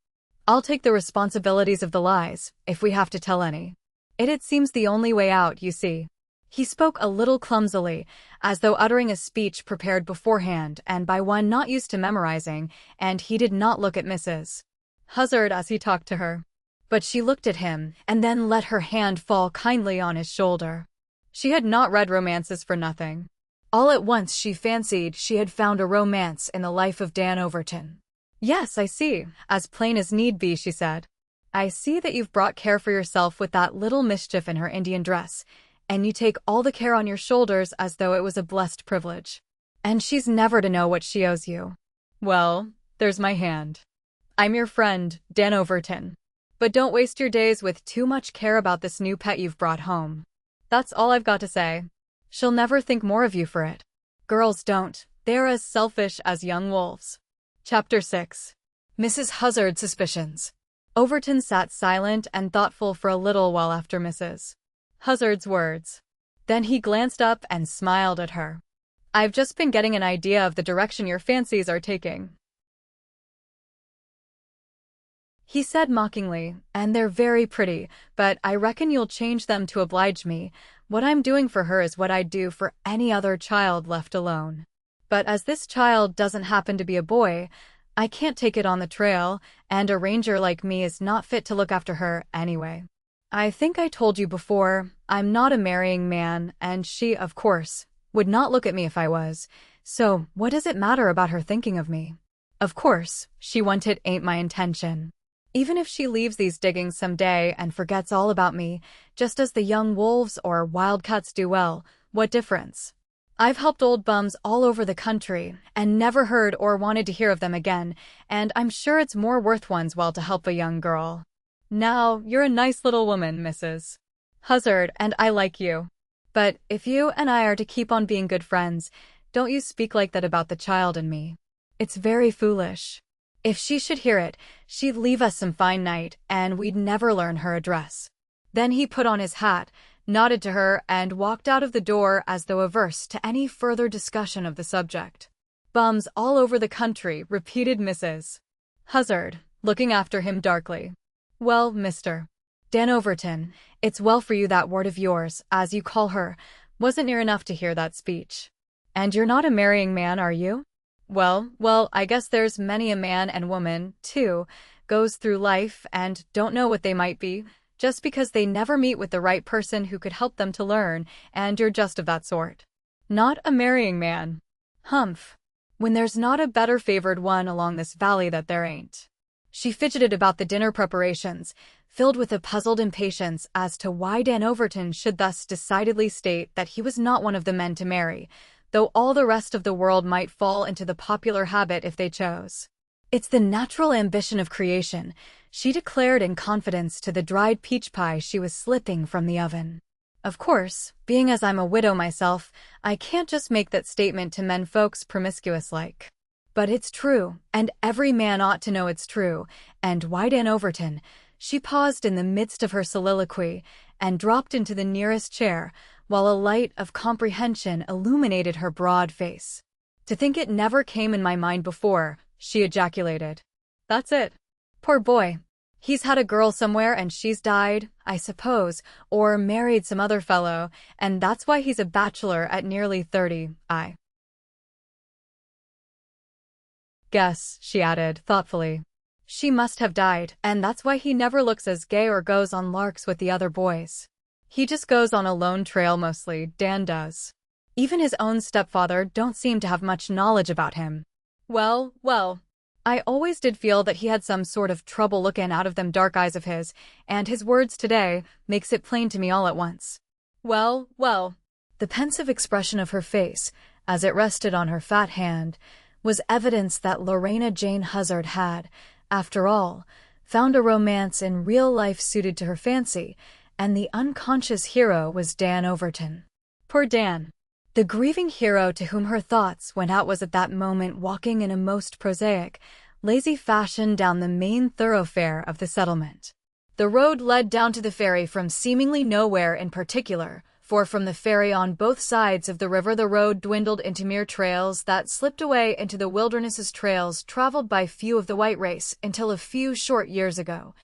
I'll take the responsibilities of the lies, if we have to tell any. It seems the only way out, you see. He spoke a little clumsily, as though uttering a speech prepared beforehand and by one not used to memorizing, and he did not look at Mrs. Huzzard as he talked to her. But she looked at him, and then let her hand fall kindly on his shoulder. She had not read romances for nothing. All at once she fancied she had found a romance in the life of Dan Overton. "Yes, I see, as plain as need be," she said. "I see that you've brought care for yourself with that little mischief in her Indian dress, and you take all the care on your shoulders as though it was a blessed privilege. And she's never to know what she owes you. Well, there's my hand. I'm your friend, Dan Overton. But don't waste your days with too much care about this new pet you've brought home. That's all I've got to say. She'll never think more of you for it. Girls don't. They're as selfish as young wolves." Chapter 6. Mrs. Huzzard's Suspicions. Overton sat silent and thoughtful for a little while after Mrs. Huzzard's words. Then he glanced up and smiled at her. "I've just been getting an idea of the direction your fancies are taking," he said mockingly, "and they're very pretty, but I reckon you'll change them to oblige me. What I'm doing for her is what I'd do for any other child left alone. But as this child doesn't happen to be a boy, I can't take it on the trail, and a ranger like me is not fit to look after her anyway. I think I told you before, I'm not a marrying man, and she, of course, would not look at me if I was, so what does it matter about her thinking of me? Of course, she wanted ain't my intention. Even if she leaves these diggings someday and forgets all about me, just as the young wolves or wildcats do, well, what difference? I've helped old bums all over the country and never heard or wanted to hear of them again, and I'm sure it's more worth one's while to help a young girl. Now, you're a nice little woman, Mrs. Huzzard, and I like you. But if you and I are to keep on being good friends, don't you speak like that about the child and me. It's very foolish. If she should hear it, she'd leave us some fine night, and we'd never learn her address." Then he put on his hat, nodded to her, and walked out of the door as though averse to any further discussion of the subject. "Bums all over the country," repeated Mrs. Huzzard, looking after him darkly. "Well, Mr. Dan Overton, it's well for you that word of yours, as you call her, wasn't near enough to hear that speech. And you're not a marrying man, are you? Well, I guess there's many a man and woman, too, goes through life and don't know what they might be, just because they never meet with the right person who could help them to learn, and you're just of that sort. Not a marrying man. Humph. When there's not a better favored one along this valley that there ain't." She fidgeted about the dinner preparations, filled with a puzzled impatience as to why Dan Overton should thus decidedly state that he was not one of the men to marry, though all the rest of the world might fall into the popular habit if they chose. "It's the natural ambition of creation," she declared in confidence to the dried peach pie she was slipping from the oven. "Of course, being as I'm a widow myself, I can't just make that statement to men folks promiscuous like. But it's true, and every man ought to know it's true, and why Dan Overton—" She paused in the midst of her soliloquy and dropped into the nearest chair, while a light of comprehension illuminated her broad face. "To think it never came in my mind before," she ejaculated. "That's it. Poor boy. He's had a girl somewhere and she's died, I suppose, or married some other fellow, and that's why he's a bachelor at nearly 30, I guess," she added, thoughtfully. "She must have died, and that's why he never looks as gay or goes on larks with the other boys. He just goes on a lone trail mostly, Dan does. Even his own stepfather don't seem to have much knowledge about him. Well, I always did feel that he had some sort of trouble looking out of them dark eyes of his, and his words today makes it plain to me all at once. Well. The pensive expression of her face, as it rested on her fat hand, was evidence that Lorena Jane Huzzard had, after all, found a romance in real life suited to her fancy, and the unconscious hero was Dan Overton. Poor Dan. The grieving hero to whom her thoughts went out was at that moment walking in a most prosaic, lazy fashion down the main thoroughfare of the settlement. The road led down to the ferry from seemingly nowhere in particular, for from the ferry on both sides of the river the road dwindled into mere trails that slipped away into the wilderness's trails traveled by few of the white race until a few short years ago,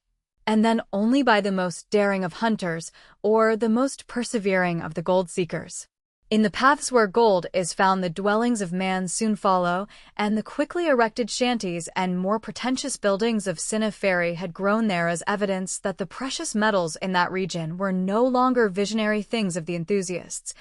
and then only by the most daring of hunters or the most persevering of the gold seekers. In the paths where gold is found, the dwellings of man soon follow, and the quickly erected shanties and more pretentious buildings of Cinna Ferry had grown there as evidence that the precious metals in that region were no longer visionary things of the enthusiasts,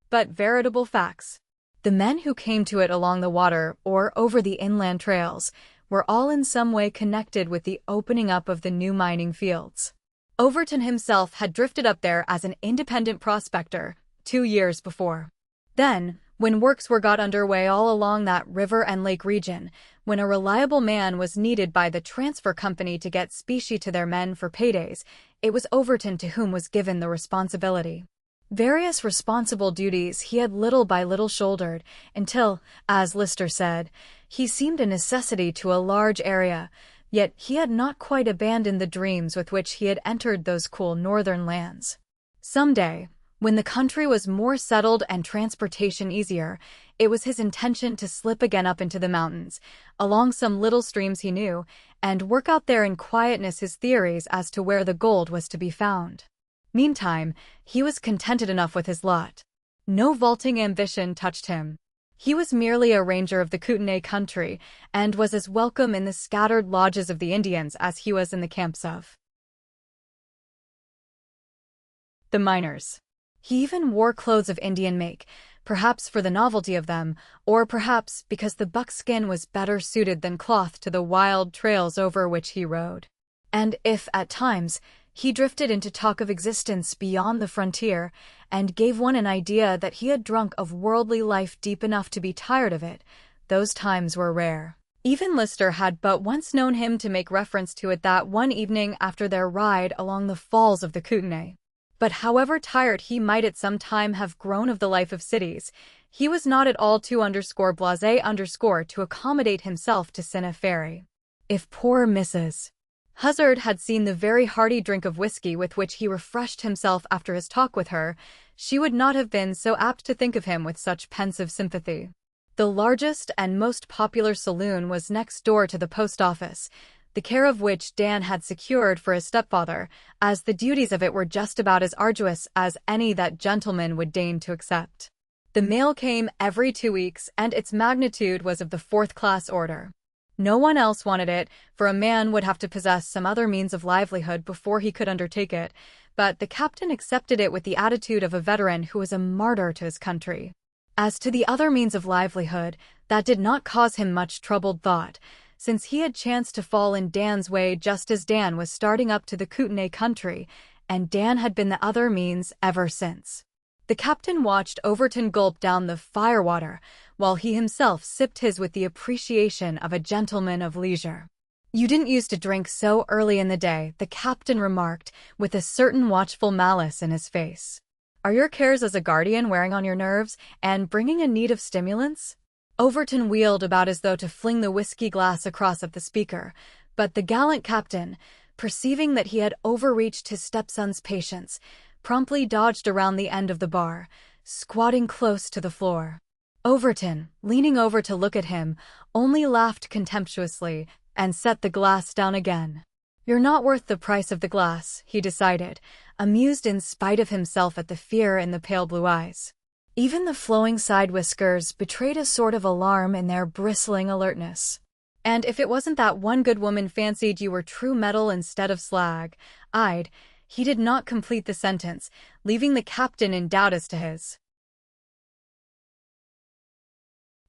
but veritable facts. The men who came to it along the water or over the inland trails were all in some way connected with the opening up of the new mining fields. Overton himself had drifted up there as an independent prospector 2 years before. Then, when works were got underway all along that river and lake region, when a reliable man was needed by the transfer company to get specie to their men for paydays, it was Overton to whom was given the responsibility. Various responsible duties he had little by little shouldered, until, as Lister said, he seemed a necessity to a large area, yet he had not quite abandoned the dreams with which he had entered those cool northern lands. Some day, when the country was more settled and transportation easier, it was his intention to slip again up into the mountains, along some little streams he knew, and work out there in quietness his theories as to where the gold was to be found. Meantime, he was contented enough with his lot. No vaulting ambition touched him. He was merely a ranger of the Kootenay country, and was as welcome in the scattered lodges of the Indians as he was in the camps of the miners. He even wore clothes of Indian make, perhaps for the novelty of them, or perhaps because the buckskin was better suited than cloth to the wild trails over which he rode. And if, at times, he drifted into talk of existence beyond the frontier, and gave one an idea that he had drunk of worldly life deep enough to be tired of it, those times were rare. Even Lister had but once known him to make reference to it that one evening after their ride along the falls of the Kootenay. But however tired he might at some time have grown of the life of cities, he was not at all too blasé to accommodate himself to Cinna Ferry. If poor Mrs. Huzzard had seen the very hearty drink of whiskey with which he refreshed himself after his talk with her, she would not have been so apt to think of him with such pensive sympathy. The largest and most popular saloon was next door to the post office, the care of which Dan had secured for his stepfather, as the duties of it were just about as arduous as any that gentleman would deign to accept. The mail came every 2 weeks, and its magnitude was of the fourth-class order. No one else wanted it, for a man would have to possess some other means of livelihood before he could undertake it, but the captain accepted it with the attitude of a veteran who was a martyr to his country. As to the other means of livelihood, that did not cause him much troubled thought, since he had chanced to fall in Dan's way just as Dan was starting up to the Kootenay country, and Dan had been the other means ever since. The captain watched Overton gulp down the firewater, while he himself sipped his with the appreciation of a gentleman of leisure. "You didn't used to drink so early in the day," the captain remarked, with a certain watchful malice in his face. "Are your cares as a guardian wearing on your nerves, and bringing a need of stimulants?" Overton wheeled about as though to fling the whiskey glass across at the speaker, but the gallant captain, perceiving that he had overreached his stepson's patience, promptly dodged around the end of the bar, squatting close to the floor. Overton, leaning over to look at him, only laughed contemptuously and set the glass down again. "You're not worth the price of the glass," he decided, amused in spite of himself at the fear in the pale blue eyes. Even the flowing side whiskers betrayed a sort of alarm in their bristling alertness. "And if it wasn't that one good woman fancied you were true metal instead of slag, I'd—" He did not complete the sentence, leaving the captain in doubt as to his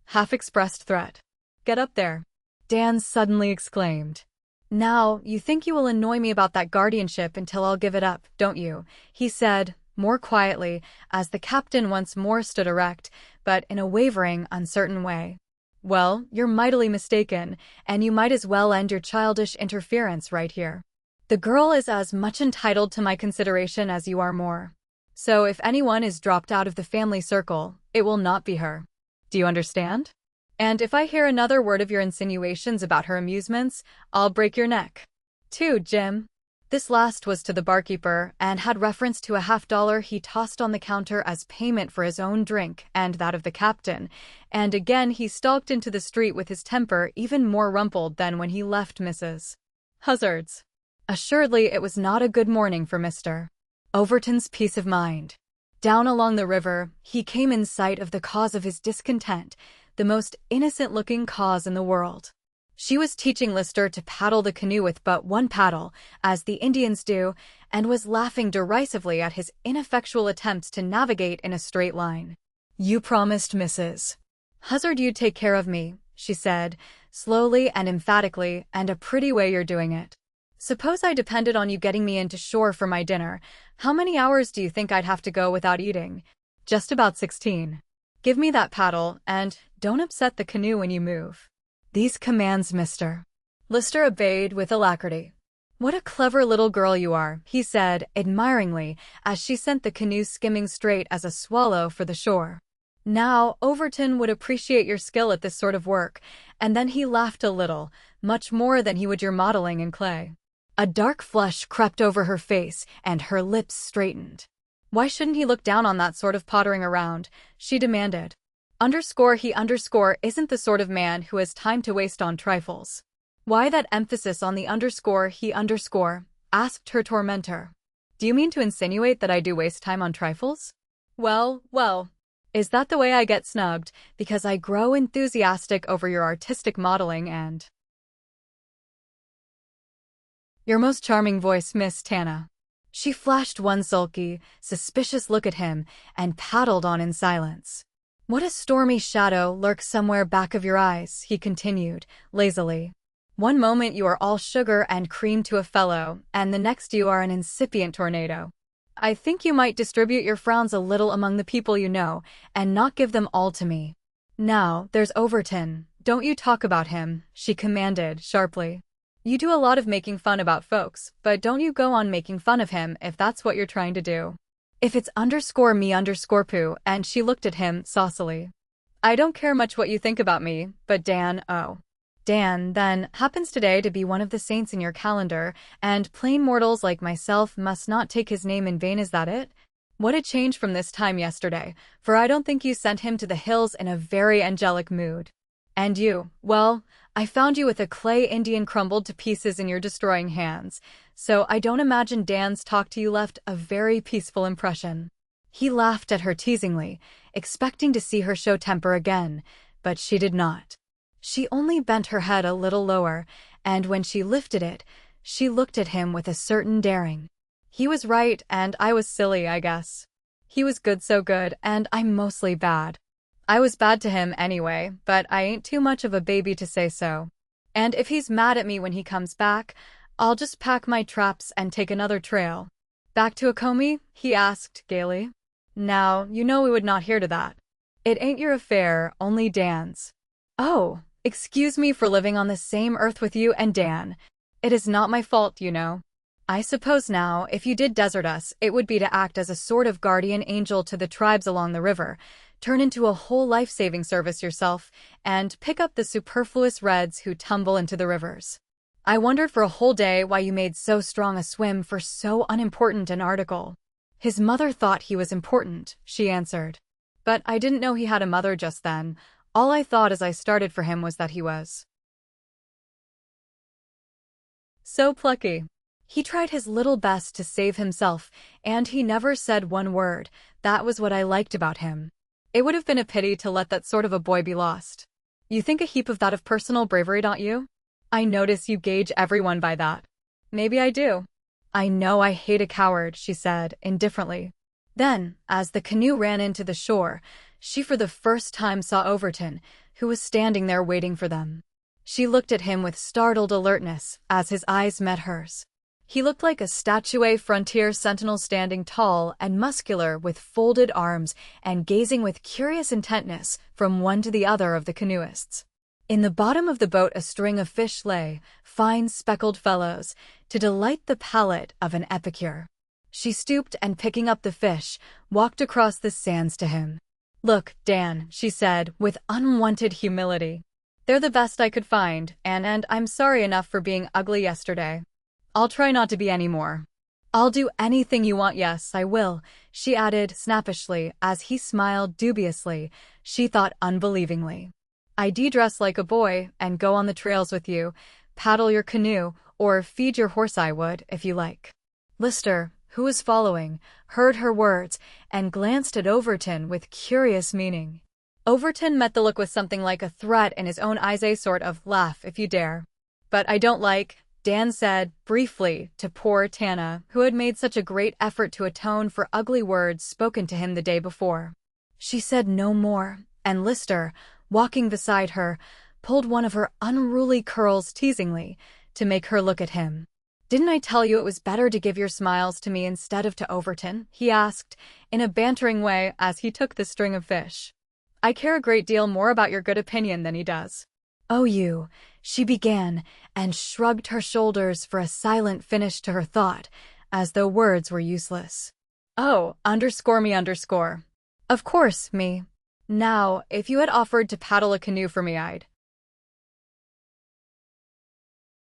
half-expressed threat. "Get up there," Dan suddenly exclaimed. "Now, you think you will annoy me about that guardianship until I'll give it up, don't you?" he said, more quietly, as the captain once more stood erect, but in a wavering, uncertain way. "Well, you're mightily mistaken, and you might as well end your childish interference right here. The girl is as much entitled to my consideration as you are more. So if anyone is dropped out of the family circle, it will not be her. Do you understand? And if I hear another word of your insinuations about her amusements, I'll break your neck. Too, Jim." This last was to the barkeeper, and had reference to a $50 he tossed on the counter as payment for his own drink and that of the captain, and again he stalked into the street with his temper even more rumpled than when he left Mrs. Huzzard's. Assuredly it was not a good morning for Mr. Overton's peace of mind. Down along the river, he came in sight of the cause of his discontent, the most innocent-looking cause in the world. She was teaching Lister to paddle the canoe with but one paddle, as the Indians do, and was laughing derisively at his ineffectual attempts to navigate in a straight line. "You promised, Mrs. Hazard, you'd take care of me," she said, slowly and emphatically, "and a pretty way you're doing it. Suppose I depended on you getting me into shore for my dinner. How many hours do you think I'd have to go without eating?" "Just about 16. Give me that paddle, and don't upset the canoe when you move." "These commands, mister." Lister obeyed with alacrity. "What a clever little girl you are," he said admiringly as she sent the canoe skimming straight as a swallow for the shore. "Now, Overton would appreciate your skill at this sort of work," and then he laughed a little, much more than he would your modeling in clay. A dark flush crept over her face, and her lips straightened. "Why shouldn't he look down on that sort of pottering around?" she demanded. He isn't the sort of man who has time to waste on trifles." "Why that emphasis on the he asked her tormentor. "Do you mean to insinuate that I do waste time on trifles?" Well. Is that the way I get snubbed, because I grow enthusiastic over your artistic modeling and your most charming voice, Miss Tana?" She flashed one sulky, suspicious look at him and paddled on in silence. "What a stormy shadow lurks somewhere back of your eyes," he continued, lazily. "One moment you are all sugar and cream to a fellow, and the next you are an incipient tornado. I think you might distribute your frowns a little among the people you know, and not give them all to me. Now, there's Overton. Don't you talk about him," she commanded, sharply. "You do a lot of making fun about folks, but don't you go on making fun of him if that's what you're trying to do. If it's _me_poo," and she looked at him saucily. "I don't care much what you think about me, but Dan, Dan, then, happens today to be one of the saints in your calendar, and plain mortals like myself must not take his name in vain. Is that it? What a change from this time yesterday, for I don't think you sent him to the hills in a very angelic mood. And you, well, I found you with a clay Indian crumbled to pieces in your destroying hands, so I don't imagine Dan's talk to you left a very peaceful impression." He laughed at her teasingly, expecting to see her show temper again, but she did not. She only bent her head a little lower, and when she lifted it, she looked at him with a certain daring. "He was right, and I was silly, I guess. He was good, so good, and I'm mostly bad. I was bad to him anyway, but I ain't too much of a baby to say so. And if he's mad at me when he comes back, I'll just pack my traps and take another trail." "Back to Akomi?" he asked, gaily. "Now, you know we would not hear to that. It ain't your affair, only Dan's." "Oh, excuse me for living on the same earth with you and Dan. It is not my fault, you know. I suppose now, if you did desert us, it would be to act as a sort of guardian angel to the tribes along the river, turn into a whole life-saving service yourself, and pick up the superfluous Reds who tumble into the rivers. I wondered for a whole day why you made so strong a swim for so unimportant an article." "His mother thought he was important," she answered. "But I didn't know he had a mother just then. All I thought as I started for him was that he was so plucky. He tried his little best to save himself, and he never said one word. That was what I liked about him. It would have been a pity to let that sort of a boy be lost. You think a heap of that of personal bravery, don't you? I notice you gauge everyone by that." "Maybe I do." "I know I hate a coward," she said, indifferently. Then, as the canoe ran into the shore, she for the first time saw Overton, who was standing there waiting for them. She looked at him with startled alertness as his eyes met hers. He looked like a statuesque frontier sentinel standing tall and muscular with folded arms and gazing with curious intentness from one to the other of the canoeists. In the bottom of the boat a string of fish lay, fine speckled fellows, to delight the palate of an epicure. She stooped and picking up the fish, walked across the sands to him. "Look, Dan," she said with unwonted humility. "They're the best I could find, and I'm sorry enough for being ugly yesterday. I'll try not to be any more. I'll do anything you want, yes, I will," she added snappishly as he smiled dubiously, she thought unbelievingly. "I'd dress like a boy and go on the trails with you, paddle your canoe, or feed your horse. I would, if you like." Lister, who was following, heard her words and glanced at Overton with curious meaning. Overton met the look with something like a threat in his own eyes, a sort of laugh if you dare. "But I don't like," Dan said, briefly, to poor Tana, who had made such a great effort to atone for ugly words spoken to him the day before. She said no more, and Lister, walking beside her, pulled one of her unruly curls teasingly, to make her look at him. "Didn't I tell you it was better to give your smiles to me instead of to Overton?" he asked, in a bantering way as he took the string of fish. "I care a great deal more about your good opinion than he does." "Oh, you," she began, and shrugged her shoulders for a silent finish to her thought, as though words were useless. "Oh, underscore me underscore. Of course, me. Now, if you had offered to paddle a canoe for me,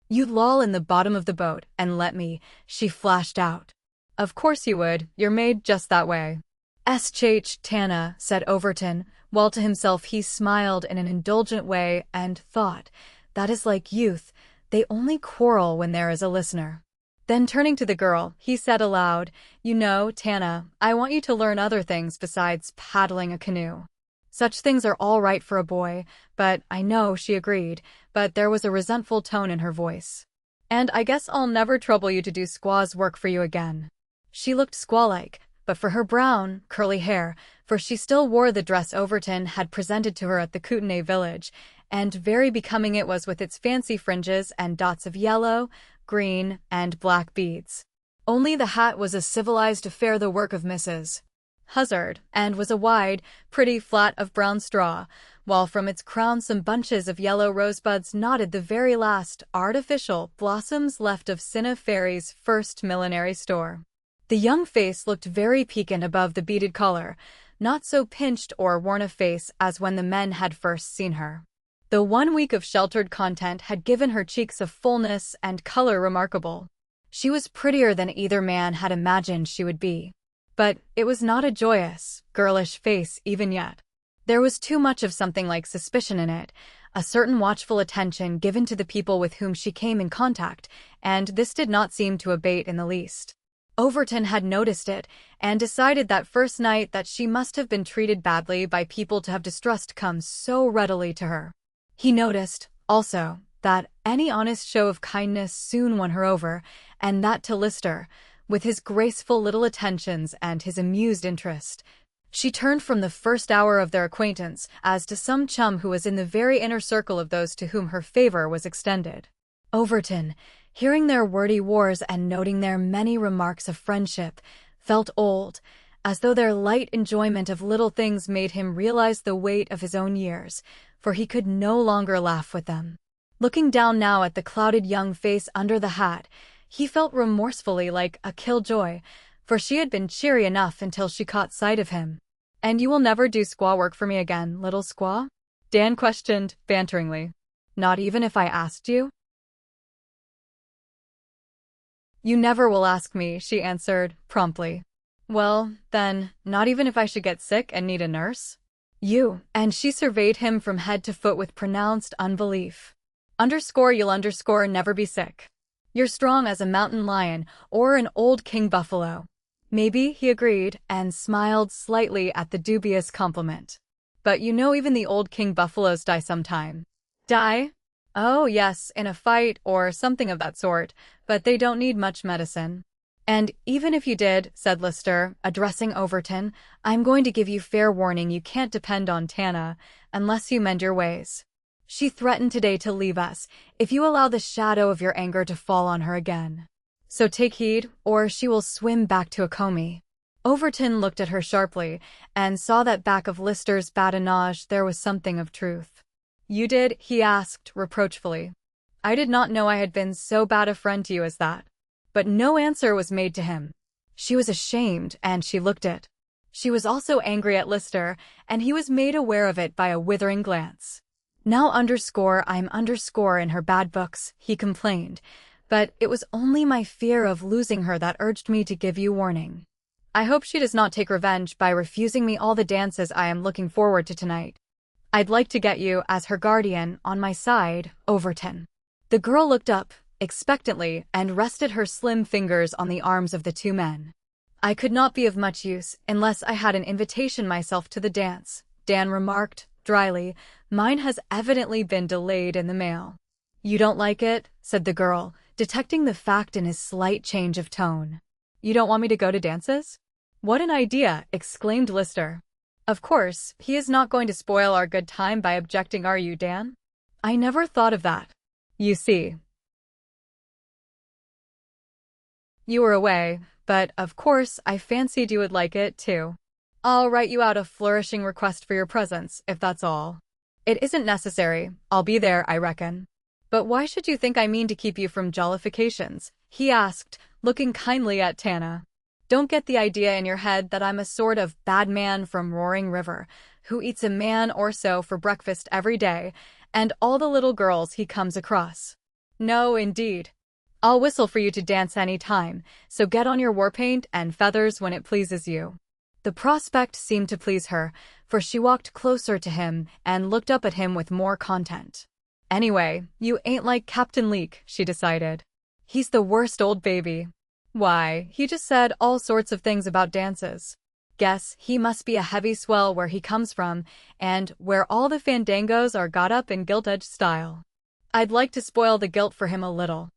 you'd loll in the bottom of the boat and let me," she flashed out. "Of course you would, you're made just that way." "Sh Tana," said Overton, while to himself he smiled in an indulgent way and thought, "That is like youth, they only quarrel when there is a listener." Then turning to the girl, he said aloud, "You know, Tana, I want you to learn other things besides paddling a canoe." "Such things are all right for a boy, but I know," she agreed, but there was a resentful tone in her voice. "And I guess I'll never trouble you to do squaw's work for you again." She looked squaw-like, but for her brown, curly hair, for she still wore the dress Overton had presented to her at the Kootenai village, and very becoming it was with its fancy fringes and dots of yellow, green, and black beads. Only the hat was a civilized affair, the work of Mrs. Huzzard, and was a wide, pretty flat of brown straw, while from its crown some bunches of yellow rosebuds nodded the very last artificial blossoms left of Cinna Fairy's first millinery store. The young face looked very piquant above the beaded collar, not so pinched or worn a face as when the men had first seen her. The 1 week of sheltered content had given her cheeks a fullness and color remarkable. She was prettier than either man had imagined she would be. But it was not a joyous, girlish face even yet. There was too much of something like suspicion in it, a certain watchful attention given to the people with whom she came in contact, and this did not seem to abate in the least. Overton had noticed it, and decided that first night that she must have been treated badly by people to have distrust come so readily to her. He noticed, also, that any honest show of kindness soon won her over, and that to Lister, with his graceful little attentions and his amused interest, she turned from the first hour of their acquaintance as to some chum who was in the very inner circle of those to whom her favor was extended. Overton, hearing their wordy wars and noting their many remarks of friendship, felt old, as though their light enjoyment of little things made him realize the weight of his own years, for he could no longer laugh with them. Looking down now at the clouded young face under the hat, he felt remorsefully like a killjoy, for she had been cheery enough until she caught sight of him. "And you will never do squaw work for me again, little squaw?" Dan questioned, banteringly. "Not even if I asked you?" "You never will ask me," she answered, promptly. "Well, then, not even if I should get sick and need a nurse?" And she surveyed him from head to foot with pronounced unbelief. You'll never be sick. You're strong as a mountain lion or an old king buffalo." "Maybe," he agreed, and smiled slightly at the dubious compliment. "But you know even the old king buffaloes die sometime." "Die?" "Oh, yes, in a fight or something of that sort, but they don't need much medicine." "And even if you did," said Lister, addressing Overton, "I'm going to give you fair warning you can't depend on Tana, unless you mend your ways. She threatened today to leave us, if you allow the shadow of your anger to fall on her again. So take heed, or she will swim back to Akomi." Overton looked at her sharply, and saw that back of Lister's badinage there was something of truth. "You did?" he asked, reproachfully. "I did not know I had been so bad a friend to you as that." But no answer was made to him. She was ashamed, and she looked it. She was also angry at Lister, and he was made aware of it by a withering glance. "Now I'm underscore in her bad books," he complained, "but it was only my fear of losing her that urged me to give you warning. I hope she does not take revenge by refusing me all the dances I am looking forward to tonight. I'd like to get you, as her guardian, on my side, Overton." The girl looked up, expectantly, and rested her slim fingers on the arms of the two men. I could not be of much use unless I had an invitation myself to the dance, Dan remarked, dryly. Mine has evidently been delayed in the mail. You don't like it? Said the girl, detecting the fact in his slight change of tone. You don't want me to go to dances? What an idea, exclaimed Lister. Of course, he is not going to spoil our good time by objecting, are you, Dan? I never thought of that. You see, you were away, but of course I fancied you would like it, too. I'll write you out a flourishing request for your presence, if that's all. It isn't necessary. I'll be there, I reckon. But why should you think I mean to keep you from jollifications? He asked, looking kindly at Tana. Don't get the idea in your head that I'm a sort of bad man from Roaring River, who eats a man or so for breakfast every day, and all the little girls he comes across. No, indeed. I'll whistle for you to dance any time, so get on your war paint and feathers when it pleases you. The prospect seemed to please her, for she walked closer to him and looked up at him with more content. Anyway, you ain't like Captain Leek, she decided. He's the worst old baby. Why, he just said all sorts of things about dances. Guess he must be a heavy swell where he comes from, and where all the fandangos are got up in gilt-edged style. I'd like to spoil the gilt for him a little.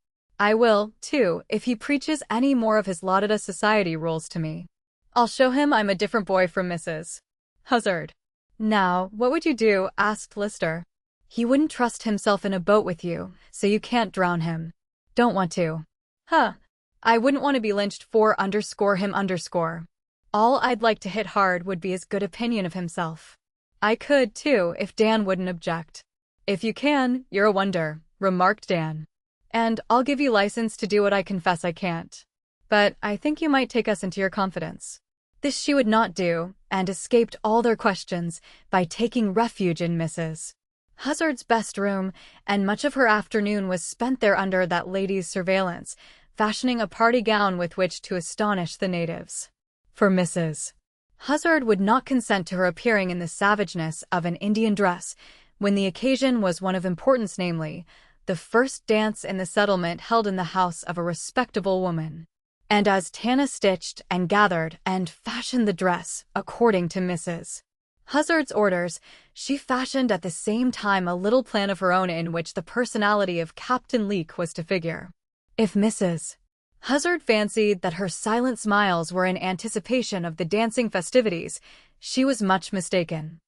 I will, too, if he preaches any more of his Laudada Society rules to me. I'll show him I'm a different boy from Mrs. Huzzard. Now, what would you do? Asked Lister. He wouldn't trust himself in a boat with you, so you can't drown him. Don't want to. Huh. I wouldn't want to be lynched for _him_. All I'd like to hit hard would be his good opinion of himself. I could, too, if Dan wouldn't object. If you can, you're a wonder, remarked Dan. And I'll give you license to do what I confess I can't. But I think you might take us into your confidence. This she would not do, and escaped all their questions by taking refuge in Mrs. Huzzard's best room, and much of her afternoon was spent there under that lady's surveillance, fashioning a party gown with which to astonish the natives. For Mrs. Huzzard would not consent to her appearing in the savageness of an Indian dress, when the occasion was one of importance, namely, the first dance in the settlement held in the house of a respectable woman. And as Tana stitched and gathered and fashioned the dress according to Mrs. Huzzard's orders, she fashioned at the same time a little plan of her own in which the personality of Captain Leek was to figure. If Mrs. Huzzard fancied that her silent smiles were in anticipation of the dancing festivities, she was much mistaken.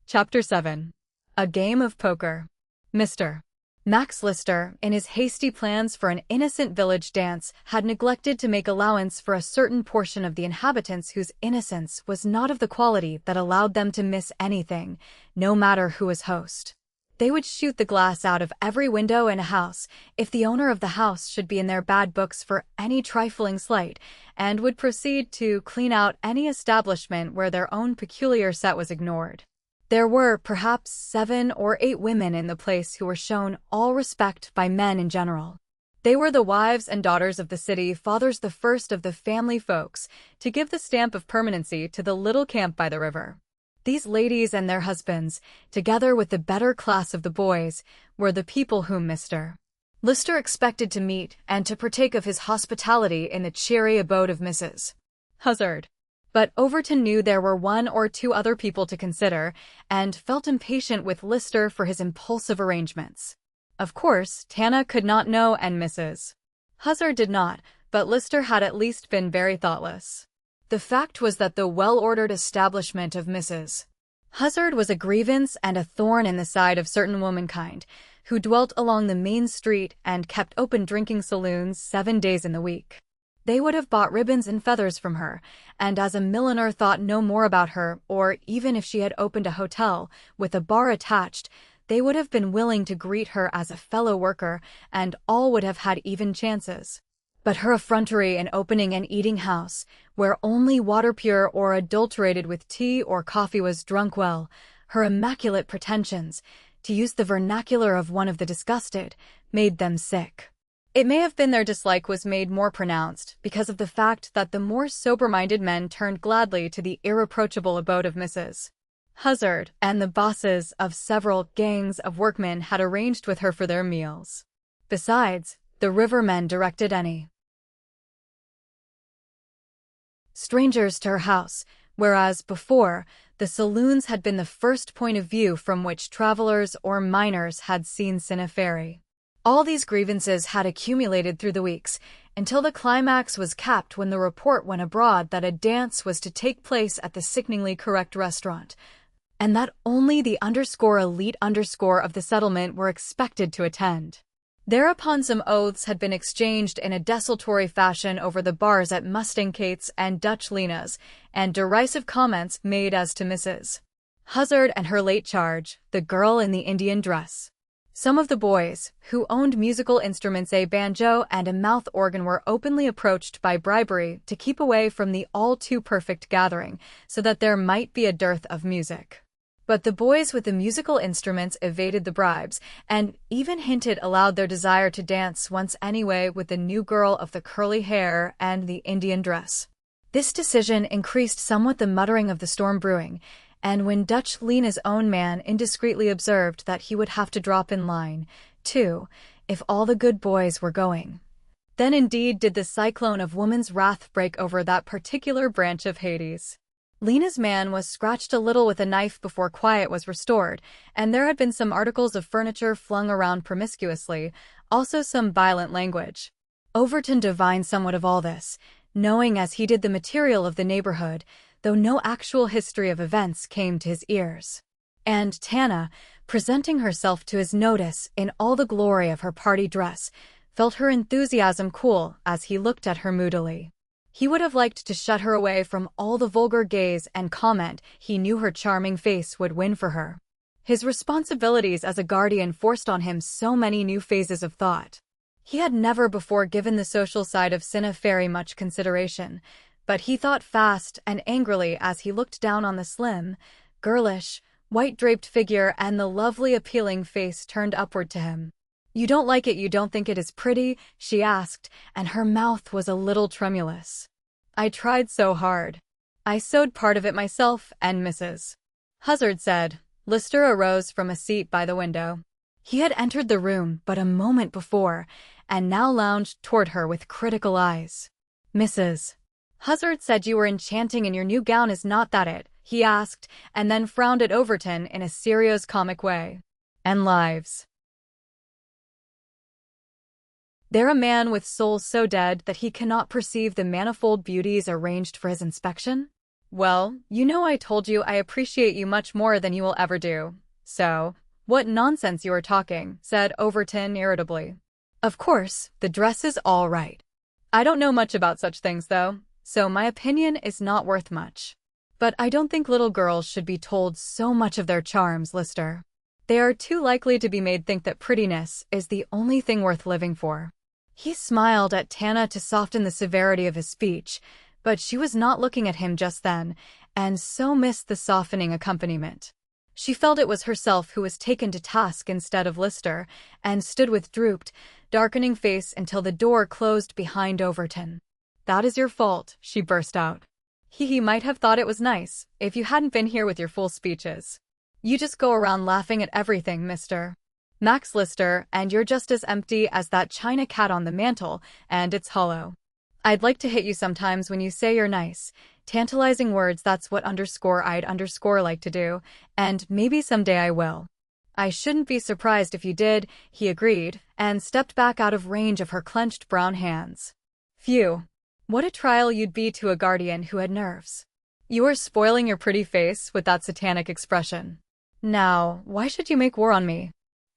Chapter 7. A Game of Poker. Mr. Max Lister, in his hasty plans for an innocent village dance, had neglected to make allowance for a certain portion of the inhabitants whose innocence was not of the quality that allowed them to miss anything, no matter who was host. They would shoot the glass out of every window in a house if the owner of the house should be in their bad books for any trifling slight, and would proceed to clean out any establishment where their own peculiar set was ignored. There were perhaps 7 or 8 women in the place who were shown all respect by men in general. They were the wives and daughters of the city fathers, the first of the family folks to give the stamp of permanency to the little camp by the river. These ladies and their husbands, together with the better class of the boys, were the people whom Mr. Lister expected to meet and to partake of his hospitality in the cheery abode of Mrs. Huzzard. But Overton knew there were 1 or 2 other people to consider, and felt impatient with Lister for his impulsive arrangements. Of course, Tana could not know, and Mrs. Huzzard did not, but Lister had at least been very thoughtless. The fact was that the well-ordered establishment of Mrs. Huzzard was a grievance and a thorn in the side of certain womankind, who dwelt along the main street and kept open drinking saloons 7 days in the week. They would have bought ribbons and feathers from her, and as a milliner thought no more about her, or even if she had opened a hotel with a bar attached, they would have been willing to greet her as a fellow worker, and all would have had even chances. But her effrontery in opening an eating house, where only water pure or adulterated with tea or coffee was drunk well, her immaculate pretensions, to use the vernacular of one of the disgusted, made them sick. It may have been their dislike was made more pronounced because of the fact that the more sober-minded men turned gladly to the irreproachable abode of Mrs. Huzzard, and the bosses of several gangs of workmen had arranged with her for their meals. Besides, the rivermen directed any strangers to her house, whereas before, the saloons had been the first point of view from which travelers or miners had seen Cineferi. All these grievances had accumulated through the weeks, until the climax was capped when the report went abroad that a dance was to take place at the sickeningly correct restaurant, and that only the _elite_ of the settlement were expected to attend. Thereupon some oaths had been exchanged in a desultory fashion over the bars at Mustang Kate's and Dutch Lena's, and derisive comments made as to Mrs. Huzzard and her late charge, the girl in the Indian dress. Some of the boys, who owned musical instruments, a banjo and a mouth organ, were openly approached by bribery to keep away from the all-too-perfect gathering, so that there might be a dearth of music. But the boys with the musical instruments evaded the bribes, and even hinted aloud their desire to dance once anyway with the new girl of the curly hair and the Indian dress. This decision increased somewhat the muttering of the storm brewing, and when Dutch Lena's own man indiscreetly observed that he would have to drop in line, too, if all the good boys were going, then indeed did the cyclone of woman's wrath break over that particular branch of Hades. Lena's man was scratched a little with a knife before quiet was restored, and there had been some articles of furniture flung around promiscuously, also some violent language. Overton divined somewhat of all this, knowing as he did the material of the neighborhood, though no actual history of events came to his ears. And Tana, presenting herself to his notice in all the glory of her party dress, felt her enthusiasm cool as he looked at her moodily. He would have liked to shut her away from all the vulgar gaze and comment he knew her charming face would win for her. His responsibilities as a guardian forced on him so many new phases of thought. He had never before given the social side of Cineferi much consideration, but he thought fast and angrily as he looked down on the slim, girlish, white-draped figure and the lovely appealing face turned upward to him. "You don't like it, you don't think it is pretty?" she asked, and her mouth was a little tremulous. "I tried so hard. I sewed part of it myself," and Mrs. Huzzard said. Lister arose from a seat by the window. He had entered the room but a moment before, and now lounged toward her with critical eyes. "Mrs. Huzzard said you were enchanting in your new gown, is not that it?" he asked, and then frowned at Overton in a serious comic way. "And lives. There a man with soul so dead that he cannot perceive the manifold beauties arranged for his inspection? Well, you know I told you I appreciate you much more than you will ever do. So, what nonsense you are talking," said Overton irritably. "Of course, the dress is all right. I don't know much about such things, though, so my opinion is not worth much. But I don't think little girls should be told so much of their charms, Lister. They are too likely to be made think that prettiness is the only thing worth living for." He smiled at Tana to soften the severity of his speech, but she was not looking at him just then, and so missed the softening accompaniment. She felt it was herself who was taken to task instead of Lister, and stood with drooped, darkening face until the door closed behind Overton. "That is your fault," she burst out. He might have thought it was nice, if you hadn't been here with your fool speeches. You just go around laughing at everything, Mr. Max Lister, and you're just as empty as that china cat on the mantel, and it's hollow. I'd like to hit you sometimes when you say you're nice. Tantalizing words, that's what I'd like to do, and maybe someday I will." "I shouldn't be surprised if you did," he agreed, and stepped back out of range of her clenched brown hands. "Phew. What a trial you'd be to a guardian who had nerves. You are spoiling your pretty face with that satanic expression. Now, why should you make war on me?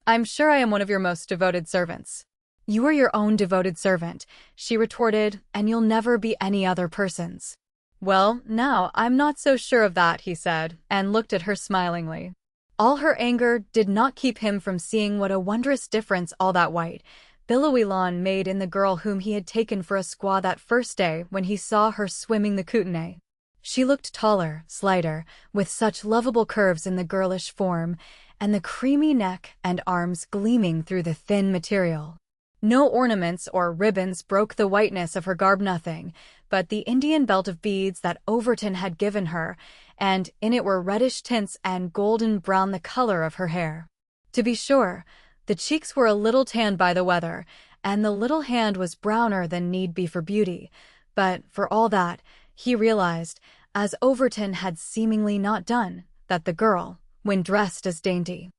I'm sure I am one of your most devoted servants." "You are your own devoted servant," she retorted, "and you'll never be any other person's." "Well, now, I'm not so sure of that," he said, and looked at her smilingly. All her anger did not keep him from seeing what a wondrous difference all that white, billowy lawn made in the girl whom he had taken for a squaw that first day when he saw her swimming the Kootenay. She looked taller, slighter, with such lovable curves in the girlish form, and the creamy neck and arms gleaming through the thin material. No ornaments or ribbons broke the whiteness of her garb, nothing but the Indian belt of beads that Overton had given her, and in it were reddish tints and golden brown the color of her hair. To be sure, the cheeks were a little tanned by the weather, and the little hand was browner than need be for beauty, but, for all that, He realized, as Overton had seemingly not done, that the girl, when dressed as dainty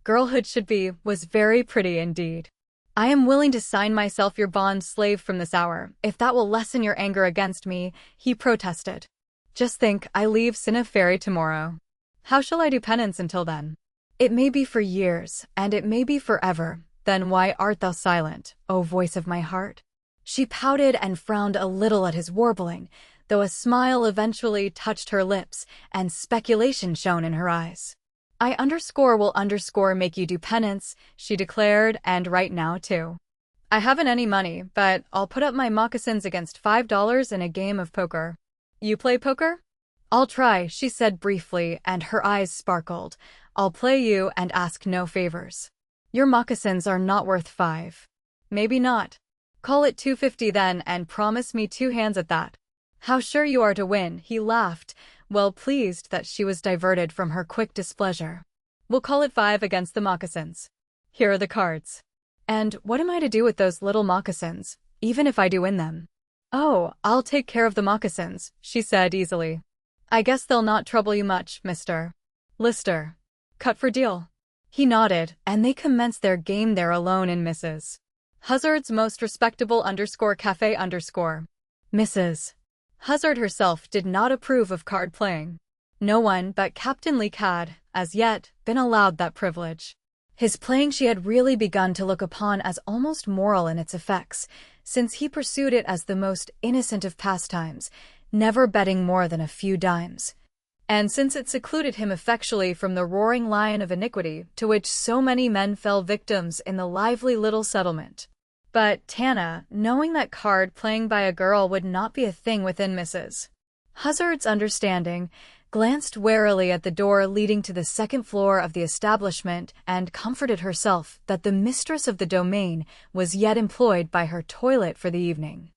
girlhood should be, was very pretty indeed. I am willing to sign myself your bond slave from this hour, if that will lessen your anger against me, he protested. Just think, I leave Cinna Ferry tomorrow. How shall I do penance until then? It may be for years, and it may be forever. Then why art thou silent, O voice of my heart? She pouted and frowned a little at his warbling, though a smile eventually touched her lips, and speculation shone in her eyes. I will make you do penance, she declared, and right now, too. I haven't any money, but I'll put up my moccasins against $5 in a game of poker. You play poker? I'll try, she said briefly, and her eyes sparkled. I'll play you and ask no favors. Your moccasins are not worth 5. Maybe not. Call it 250 then, and promise me 2 hands at that. How sure you are to win, he laughed, well pleased that she was diverted from her quick displeasure. We'll call it 5 against the moccasins. Here are the cards. And what am I to do with those little moccasins, even if I do win them? Oh, I'll take care of the moccasins, she said easily. I guess they'll not trouble you much, Mr. Lister. Cut for deal. He nodded, and they commenced their game there alone in Mrs. Huzzard's most respectable _cafe_. Mrs. Huzzard herself did not approve of card playing. No one but Captain Leake had, as yet, been allowed that privilege. His playing she had really begun to look upon as almost moral in its effects, since he pursued it as the most innocent of pastimes, never betting more than a few dimes. And since it secluded him effectually from the roaring lion of iniquity to which so many men fell victims in the lively little settlement. But Tana, knowing that card playing by a girl would not be a thing within Mrs. Huzzard's understanding, glanced warily at the door leading to the second floor of the establishment and comforted herself that the mistress of the domain was yet employed by her toilet for the evening.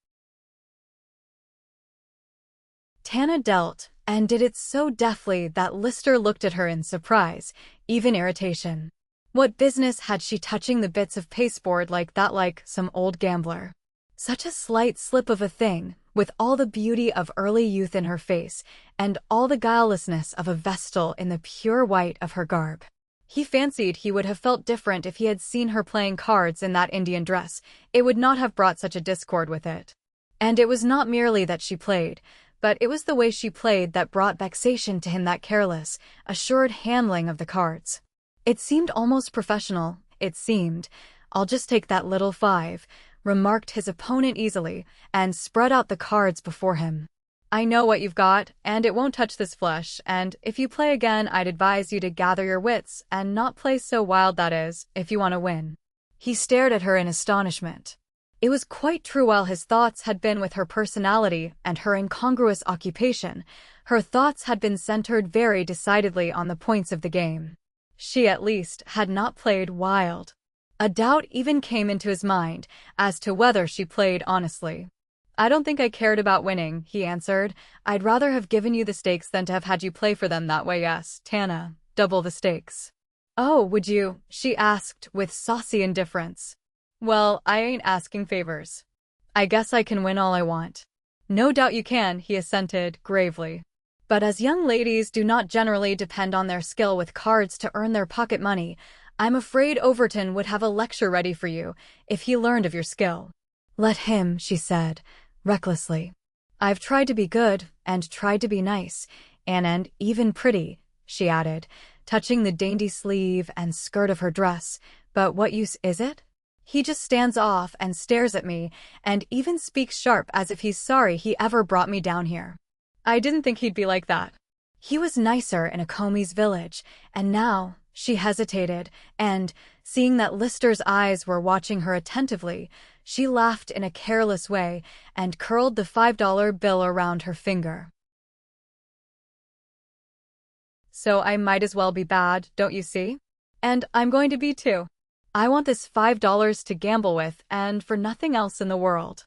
Tana dealt, and did it so deftly that Lister looked at her in surprise, even irritation. What business had she touching the bits of pasteboard like that, like some old gambler? Such a slight slip of a thing, with all the beauty of early youth in her face, and all the guilelessness of a vestal in the pure white of her garb. He fancied he would have felt different if he had seen her playing cards in that Indian dress. It would not have brought such a discord with it. And it was not merely that she played, but it was the way she played that brought vexation to him, that careless, assured handling of the cards. It seemed almost professional, it seemed. I'll just take that little 5, remarked his opponent easily, and spread out the cards before him. I know what you've got, and it won't touch this flush, and if you play again I'd advise you to gather your wits and not play so wild, that is, if you want to win. He stared at her in astonishment. It was quite true. While his thoughts had been with her personality and her incongruous occupation, her thoughts had been centered very decidedly on the points of the game. She, at least, had not played wild. A doubt even came into his mind as to whether she played honestly. I don't think I cared about winning, he answered. I'd rather have given you the stakes than to have had you play for them that way. Yes, Tana, double the stakes. Oh, would you? She asked with saucy indifference. Well, I ain't asking favors. I guess I can win all I want. No doubt you can, he assented gravely. But as young ladies do not generally depend on their skill with cards to earn their pocket money, I'm afraid Overton would have a lecture ready for you if he learned of your skill. Let him, she said, recklessly. I've tried to be good, and tried to be nice, and even pretty, she added, touching the dainty sleeve and skirt of her dress, but what use is it? He just stands off and stares at me, and even speaks sharp as if he's sorry he ever brought me down here. I didn't think he'd be like that. He was nicer in a Comey's village, and now, she hesitated, and, seeing that Lister's eyes were watching her attentively, she laughed in a careless way and curled the $5 bill around her finger. So I might as well be bad, don't you see? And I'm going to be too. I want this $5 to gamble with, and for nothing else in the world.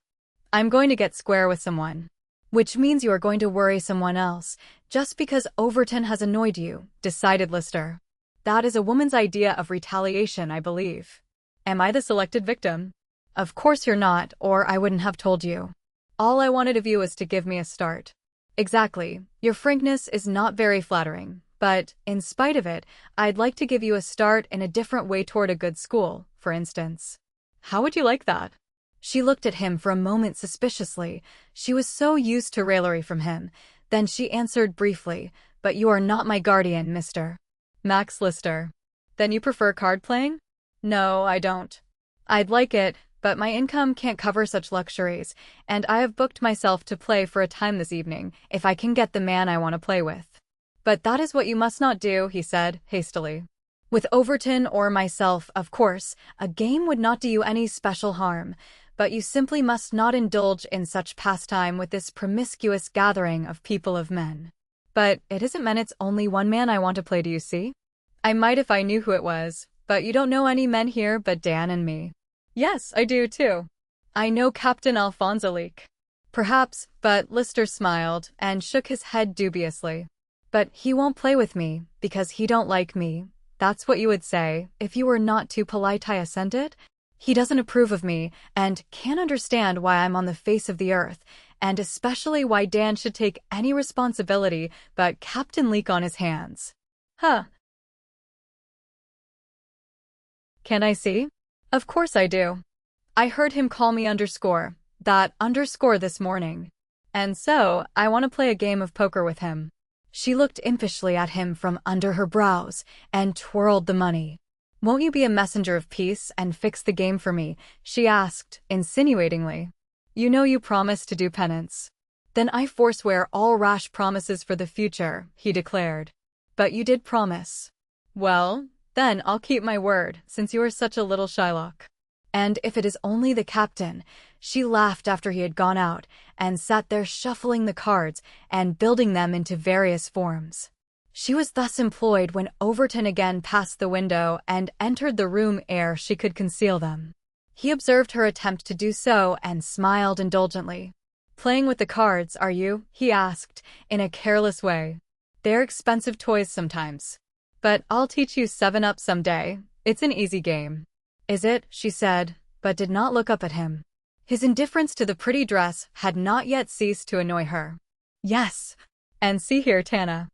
I'm going to get square with someone. Which means you are going to worry someone else, just because Overton has annoyed you, decided Lister. That is a woman's idea of retaliation, I believe. Am I the selected victim? Of course you're not, or I wouldn't have told you. All I wanted of you is to give me a start. Exactly. Your frankness is not very flattering, but in spite of it, I'd like to give you a start in a different way toward a good school, for instance. How would you like that? She looked at him for a moment suspiciously. She was so used to raillery from him. Then she answered briefly, "But you are not my guardian, Mr. Max Lister." "Then you prefer card playing?" "No, I don't. I'd like it, but my income can't cover such luxuries, and I have booked myself to play for a time this evening, if I can get the man I want to play with." "But that is what you must not do," he said, hastily. "With Overton or myself, of course, a game would not do you any special harm, but you simply must not indulge in such pastime with this promiscuous gathering of people of men." "But it isn't men, it's only one man I want to play, do you see? I might if I knew who it was, but you don't know any men here but Dan and me." "Yes, I do too. I know Captain Alfonso Leake." "Perhaps," but Lister smiled and shook his head dubiously. "But he won't play with me, because he don't like me. That's what you would say, if you were not too polite, I assented. He doesn't approve of me, and can't understand why I'm on the face of the earth, and especially why Dan should take any responsibility but Captain Leake on his hands." "Huh. Can I see?" "Of course I do. I heard him call me underscore, that underscore this morning. And so, I want to play a game of poker with him." She looked impishly at him from under her brows and twirled the money. "Won't you be a messenger of peace and fix the game for me?" she asked, insinuatingly. "You know you promised to do penance." "Then I forswear all rash promises for the future," he declared. "But you did promise." "Well, then I'll keep my word, since you are such a little Shylock. And if it is only the captain," she laughed after he had gone out, and sat there shuffling the cards and building them into various forms. She was thus employed when Overton again passed the window and entered the room ere she could conceal them. He observed her attempt to do so and smiled indulgently. "Playing with the cards, are you?" he asked, in a careless way. "They're expensive toys sometimes. But I'll teach you 7-Up some day. It's an easy game." "Is it?" she said, but did not look up at him. His indifference to the pretty dress had not yet ceased to annoy her. "Yes. And see here, Tana.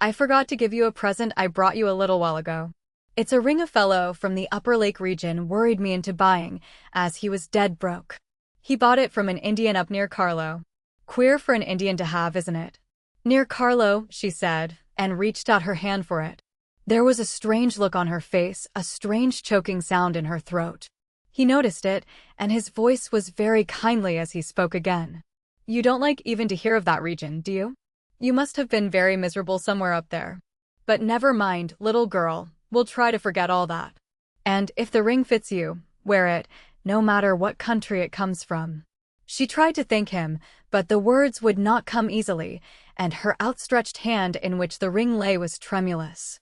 I forgot to give you a present I brought you a little while ago. It's a ring a fellow from the Upper Lake region worried me into buying, as he was dead broke. He bought it from an Indian up near Carlo. Queer for an Indian to have, isn't it?" "Near Carlo," she said, and reached out her hand for it. There was a strange look on her face, a strange choking sound in her throat. He noticed it, and his voice was very kindly as he spoke again. "You don't like even to hear of that region, do you? You must have been very miserable somewhere up there. But never mind, little girl, we'll try to forget all that. And if the ring fits you, wear it, no matter what country it comes from." She tried to thank him, but the words would not come easily, and her outstretched hand in which the ring lay was tremulous.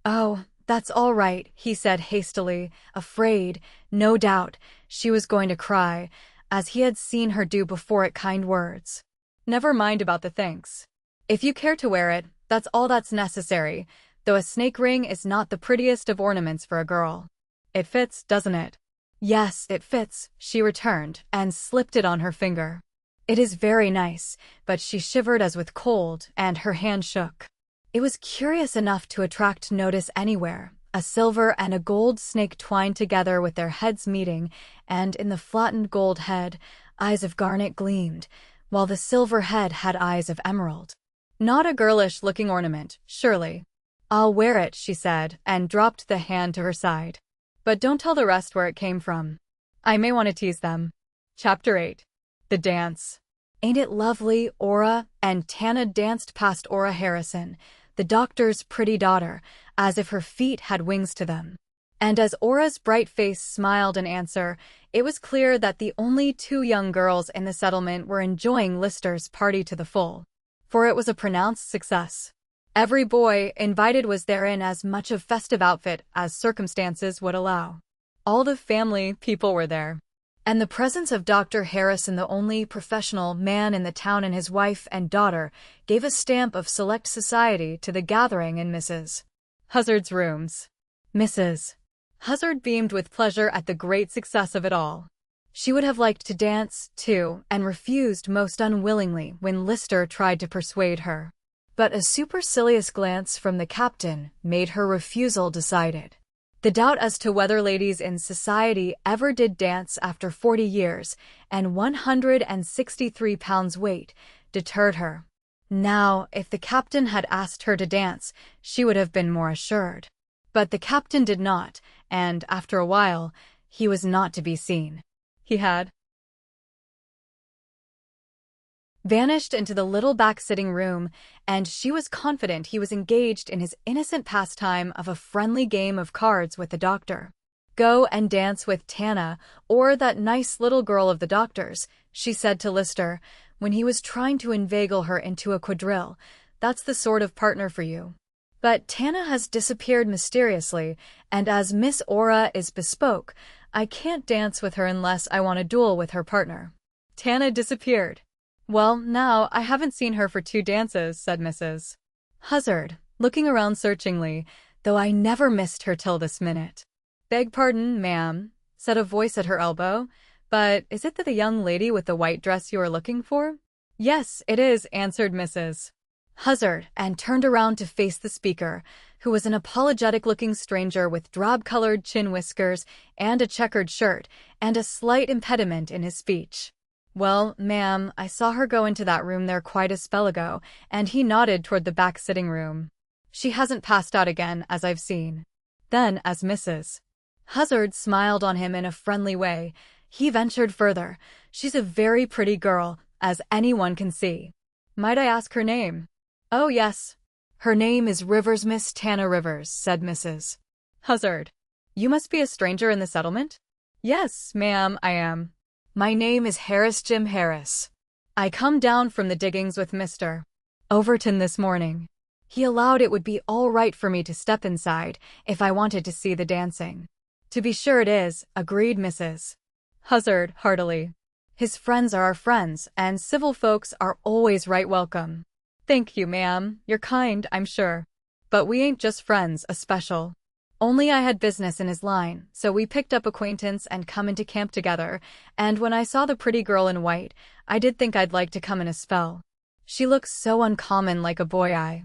"Oh, that's all right," he said hastily, afraid, no doubt, she was going to cry, as he had seen her do before at kind words. "Never mind about the thanks. If you care to wear it, that's all that's necessary, though a snake ring is not the prettiest of ornaments for a girl. It fits, doesn't it?" "Yes, it fits," she returned, and slipped it on her finger. "It is very nice," but she shivered as with cold, and her hand shook. It was curious enough to attract notice anywhere, a silver and a gold snake twined together with their heads meeting, and in the flattened gold head, eyes of garnet gleamed, while the silver head had eyes of emerald. Not a girlish-looking ornament, surely. "I'll wear it," she said, and dropped the hand to her side. "But don't tell the rest where it came from. I may want to tease them." Chapter 8. The Dance. "Ain't it lovely, Ora?" And Tana danced past Ora Harrison, the doctor's pretty daughter, as if her feet had wings to them. And as Ora's bright face smiled in answer, it was clear that the only two young girls in the settlement were enjoying Lister's party to the full. For it was a pronounced success. Every boy invited was there in as much of festive outfit as circumstances would allow. All the family people were there. And the presence of Dr. Harrison, the only professional man in the town, and his wife and daughter, gave a stamp of select society to the gathering in Mrs. Huzzard's rooms. Mrs. Huzzard beamed with pleasure at the great success of it all. She would have liked to dance, too, and refused most unwillingly when Lister tried to persuade her. But a supercilious glance from the captain made her refusal decided. The doubt as to whether ladies in society ever did dance after 40 years and 163 pounds weight deterred her. Now, if the captain had asked her to dance, she would have been more assured. But the captain did not, and after a while, he was not to be seen. He had vanished into the little back sitting room, and she was confident he was engaged in his innocent pastime of a friendly game of cards with the doctor. Go and dance with Tana, or that nice little girl of the doctor's, she said to Lister, when he was trying to inveigle her into a quadrille. That's the sort of partner for you. But Tana has disappeared mysteriously, and as Miss Aura is bespoke, I can't dance with her unless I want a duel with her partner. Tana disappeared. Well, now, I haven't seen her for 2 dances, said Mrs. Huzzard, looking around searchingly, though I never missed her till this minute. Beg pardon, ma'am, said a voice at her elbow, but is it the young lady with the white dress you are looking for? Yes, it is, answered Mrs. Huzzard, and turned around to face the speaker, who was an apologetic-looking stranger with drab-colored chin whiskers and a checkered shirt, and a slight impediment in his speech. Well, ma'am, I saw her go into that room there quite a spell ago, and he nodded toward the back sitting room. She hasn't passed out again, as I've seen. Then, as Mrs. Huzzard smiled on him in a friendly way, he ventured further. She's a very pretty girl, as anyone can see. Might I ask her name? Oh, yes. Her name is Rivers, Miss Tana Rivers, said Mrs. Huzzard. You must be a stranger in the settlement? Yes, ma'am, I am. My name is Harris Jim Harris. I come down from the diggings with Mr. Overton this morning. He allowed it would be all right for me to step inside if I wanted to see the dancing. To be sure it is, agreed Mrs. Huzzard heartily. His friends are our friends, and civil folks are always right welcome. Thank you, ma'am. You're kind, I'm sure. But we ain't just friends, a special. Only I had business in his line, so we picked up acquaintance and come into camp together, and when I saw the pretty girl in white, I did think I'd like to come in a spell. She looks so uncommon like a boy I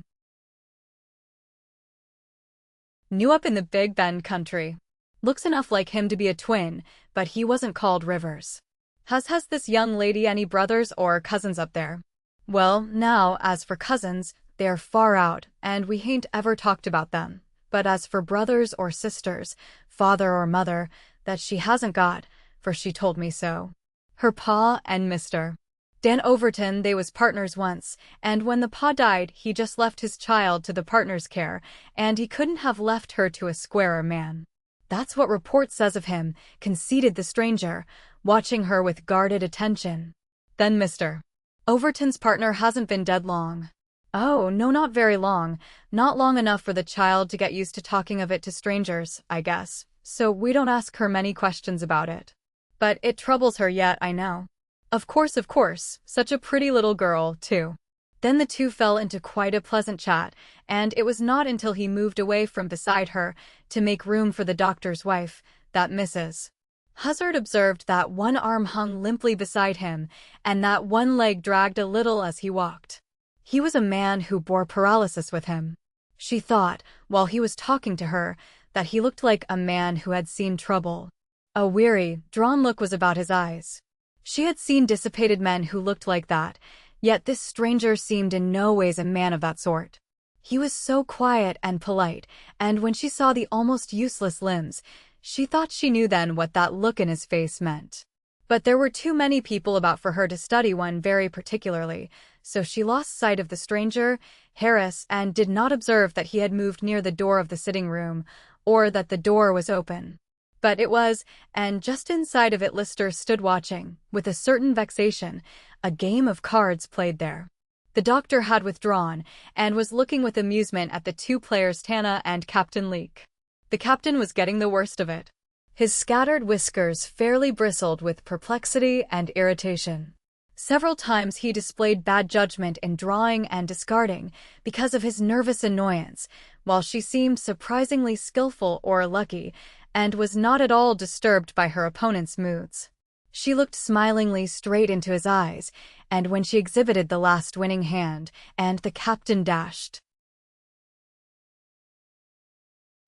knew up in the Big Bend country. Looks enough like him to be a twin, but he wasn't called Rivers. Has this young lady any brothers or cousins up there? Well, now, as for cousins, they're far out, and we hain't ever talked about them. But as for brothers or sisters, father or mother, that she hasn't got, for she told me so. Her pa and Mr. Dan Overton, they was partners once, and when the pa died, he just left his child to the partner's care, and he couldn't have left her to a squarer man. That's what report says of him, conceded the stranger, watching her with guarded attention. Then Mr. Overton's partner hasn't been dead long. Oh, no, not very long. Not long enough for the child to get used to talking of it to strangers, I guess, so we don't ask her many questions about it. But it troubles her yet, I know. Of course, such a pretty little girl, too. Then the two fell into quite a pleasant chat, and it was not until he moved away from beside her to make room for the doctor's wife that Mrs. Huzzard observed that one arm hung limply beside him, and that one leg dragged a little as he walked. He was a man who bore paralysis with him. She thought, while he was talking to her, that he looked like a man who had seen trouble. A weary, drawn look was about his eyes. She had seen dissipated men who looked like that, yet this stranger seemed in no ways a man of that sort. He was so quiet and polite, and when she saw the almost useless limbs, she thought she knew then what that look in his face meant. But there were too many people about for her to study one very particularly, so she lost sight of the stranger, Harris, and did not observe that he had moved near the door of the sitting room, or that the door was open. But it was, and just inside of it Lister stood watching, with a certain vexation, a game of cards played there. The doctor had withdrawn, and was looking with amusement at the two players Tana and Captain Leake. The captain was getting the worst of it. His scattered whiskers fairly bristled with perplexity and irritation. Several times he displayed bad judgment in drawing and discarding because of his nervous annoyance, while she seemed surprisingly skillful or lucky, and was not at all disturbed by her opponent's moods. She looked smilingly straight into his eyes, and when she exhibited the last winning hand, and the captain dashed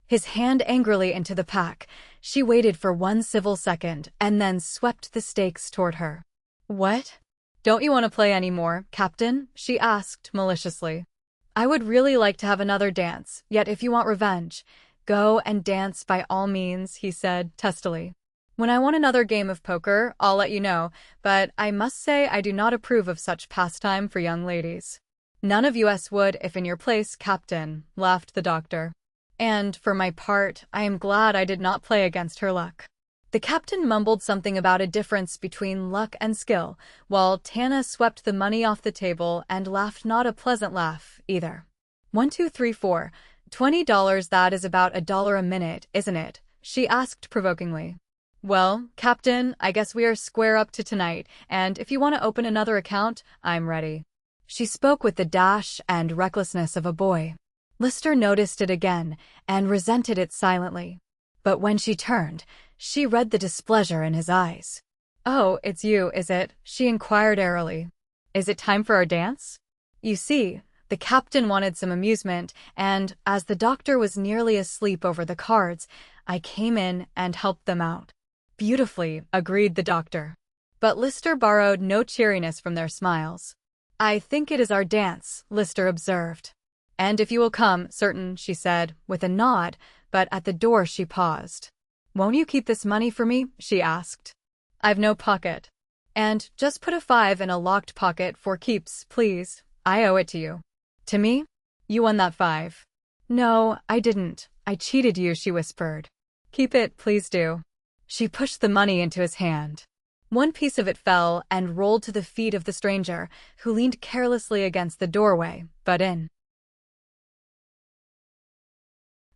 his hand angrily into the pack, she waited for 1 second and then swept the stakes toward her. "What? Don't you want to play anymore, Captain?" she asked maliciously. "I would really like to have another dance, yet if you want revenge, go and dance by all means," he said testily. "When I want another game of poker, I'll let you know, but I must say I do not approve of such pastime for young ladies." "None of us would if in your place, Captain," laughed the doctor. "And, for my part, I am glad I did not play against her luck." The captain mumbled something about a difference between luck and skill, while Tana swept the money off the table and laughed not a pleasant laugh, either. 1, 2, 3, 4, $20, that is about $1 a minute, isn't it?" she asked provokingly. "Well, Captain, I guess we are square up to tonight, and if you want to open another account, I'm ready." She spoke with the dash and recklessness of a boy. Lister noticed it again and resented it silently. But when she turned, she read the displeasure in his eyes. "Oh, it's you, is it?" she inquired airily. "Is it time for our dance?" You see, the captain wanted some amusement, and, as the doctor was nearly asleep over the cards, I came in and helped them out. "Beautifully," agreed the doctor. But Lister borrowed no cheeriness from their smiles. "I think it is our dance," Lister observed. "And if you will come, certain," she said, with a nod, but at the door she paused. "Won't you keep this money for me?" she asked. "I've no pocket. And just put a 5 in a locked pocket for keeps, please. I owe it to you." "To me? You won that 5. "No, I didn't. I cheated you," she whispered. "Keep it, please do." She pushed the money into his hand. One piece of it fell and rolled to the feet of the stranger, who leaned carelessly against the doorway, but in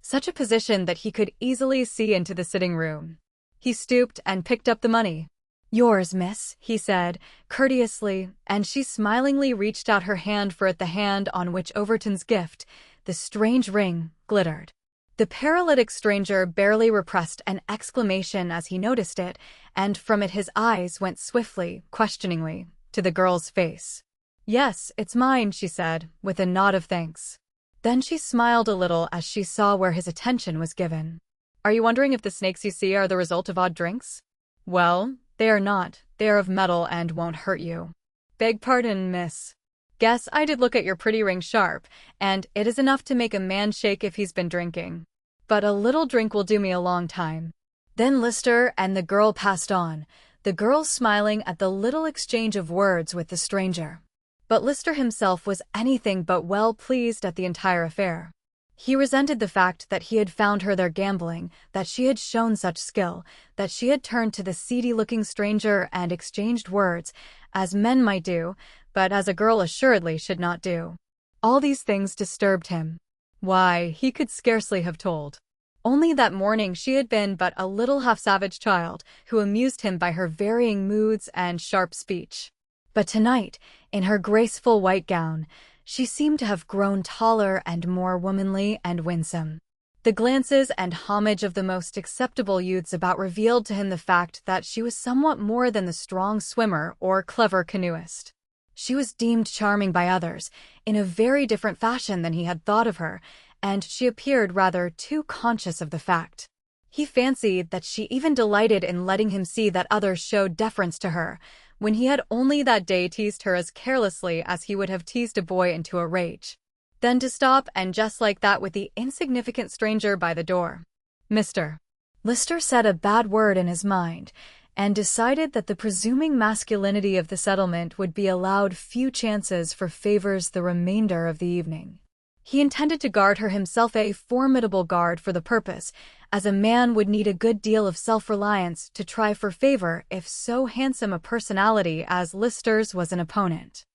such a position that he could easily see into the sitting room. He stooped and picked up the money. "Yours, miss," he said, courteously, and she smilingly reached out her hand for it, the hand on which Overton's gift, the strange ring, glittered. The paralytic stranger barely repressed an exclamation as he noticed it, and from it his eyes went swiftly, questioningly, to the girl's face. "Yes, it's mine," she said, with a nod of thanks. Then she smiled a little as she saw where his attention was given. "Are you wondering if the snakes you see are the result of odd drinks? Well, they are not. They are of metal and won't hurt you." "Beg pardon, miss. Guess I did look at your pretty ring sharp, and it is enough to make a man shake if he's been drinking. But a little drink will do me a long time." Then Lister and the girl passed on, the girl smiling at the little exchange of words with the stranger. But Lister himself was anything but well pleased at the entire affair. He resented the fact that he had found her there gambling, that she had shown such skill, that she had turned to the seedy-looking stranger and exchanged words, as men might do, but as a girl assuredly should not do. All these things disturbed him. Why, he could scarcely have told. Only that morning she had been but a little half-savage child, who amused him by her varying moods and sharp speech. But tonight, in her graceful white gown, she seemed to have grown taller and more womanly and winsome. The glances and homage of the most acceptable youths about revealed to him the fact that she was somewhat more than the strong swimmer or clever canoeist. She was deemed charming by others, in a very different fashion than he had thought of her, and she appeared rather too conscious of the fact. He fancied that she even delighted in letting him see that others showed deference to her, when he had only that day teased her as carelessly as he would have teased a boy into a rage. Then to stop and just like that with the insignificant stranger by the door. "Mr. Lister said a bad word in his mind, and decided that the presuming masculinity of the settlement would be allowed few chances for favors the remainder of the evening. He intended to guard her himself, a formidable guard for the purpose, as a man would need a good deal of self-reliance to try for favor if so handsome a personality as Lister's was an opponent.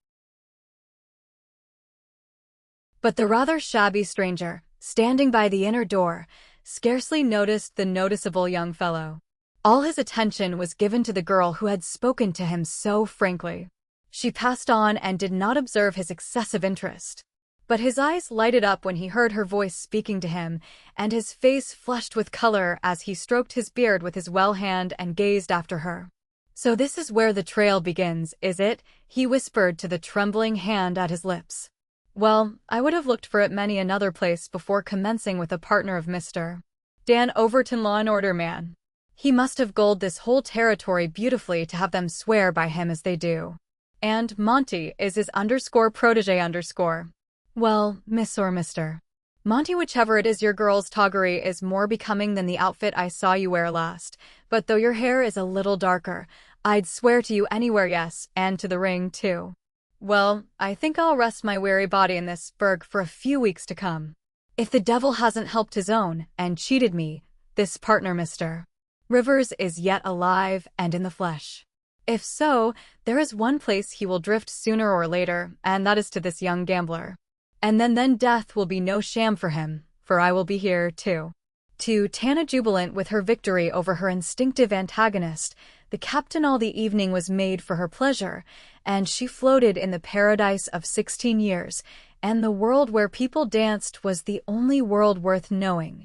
But the rather shabby stranger, standing by the inner door, scarcely noticed the noticeable young fellow. All his attention was given to the girl who had spoken to him so frankly. She passed on and did not observe his excessive interest. But his eyes lighted up when he heard her voice speaking to him, and his face flushed with color as he stroked his beard with his well hand and gazed after her. So this is where the trail begins, is it? He whispered to the trembling hand at his lips. Well, I would have looked for it many another place before commencing with a partner of Mr. Dan Overton, Law and Order man. He must have gulled this whole territory beautifully to have them swear by him as they do. And Monty is his _protege_. Well, Miss or Mr. Monty, whichever it is, your girl's toggery is more becoming than the outfit I saw you wear last, but though your hair is a little darker, I'd swear to you anywhere, yes, and to the ring, too. Well, I think I'll rest my weary body in this burg for a few weeks to come. If the devil hasn't helped his own and cheated me, this partner, Mr. Rivers, is yet alive and in the flesh. If so, there is one place he will drift sooner or later, and that is to this young gambler. And then death will be no sham for him, for I will be here, too. To Tana, jubilant with her victory over her instinctive antagonist, the captain all the evening was made for her pleasure, and she floated in the paradise of 16 years, and the world where people danced was the only world worth knowing.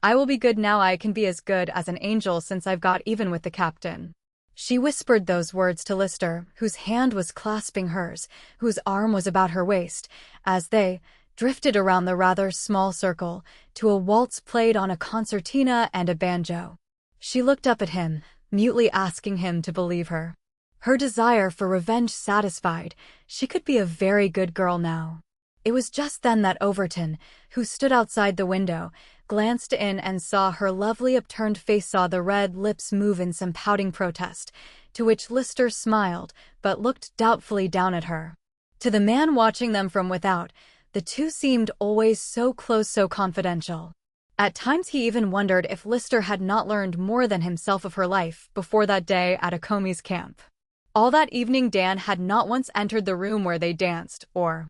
I will be good now, I can be as good as an angel since I've got even with the captain. She whispered those words to Lister, whose hand was clasping hers, whose arm was about her waist, as they drifted around the rather small circle to a waltz played on a concertina and a banjo. She looked up at him, mutely asking him to believe her. Her desire for revenge satisfied, she could be a very good girl now. It was just then that Overton, who stood outside the window, glanced in and saw her lovely upturned face, saw the red lips move in some pouting protest, to which Lister smiled, but looked doubtfully down at her. To the man watching them from without, the two seemed always so close, so confidential. At times he even wondered if Lister had not learned more than himself of her life before that day at Akomi's camp. All that evening Dan had not once entered the room where they danced, or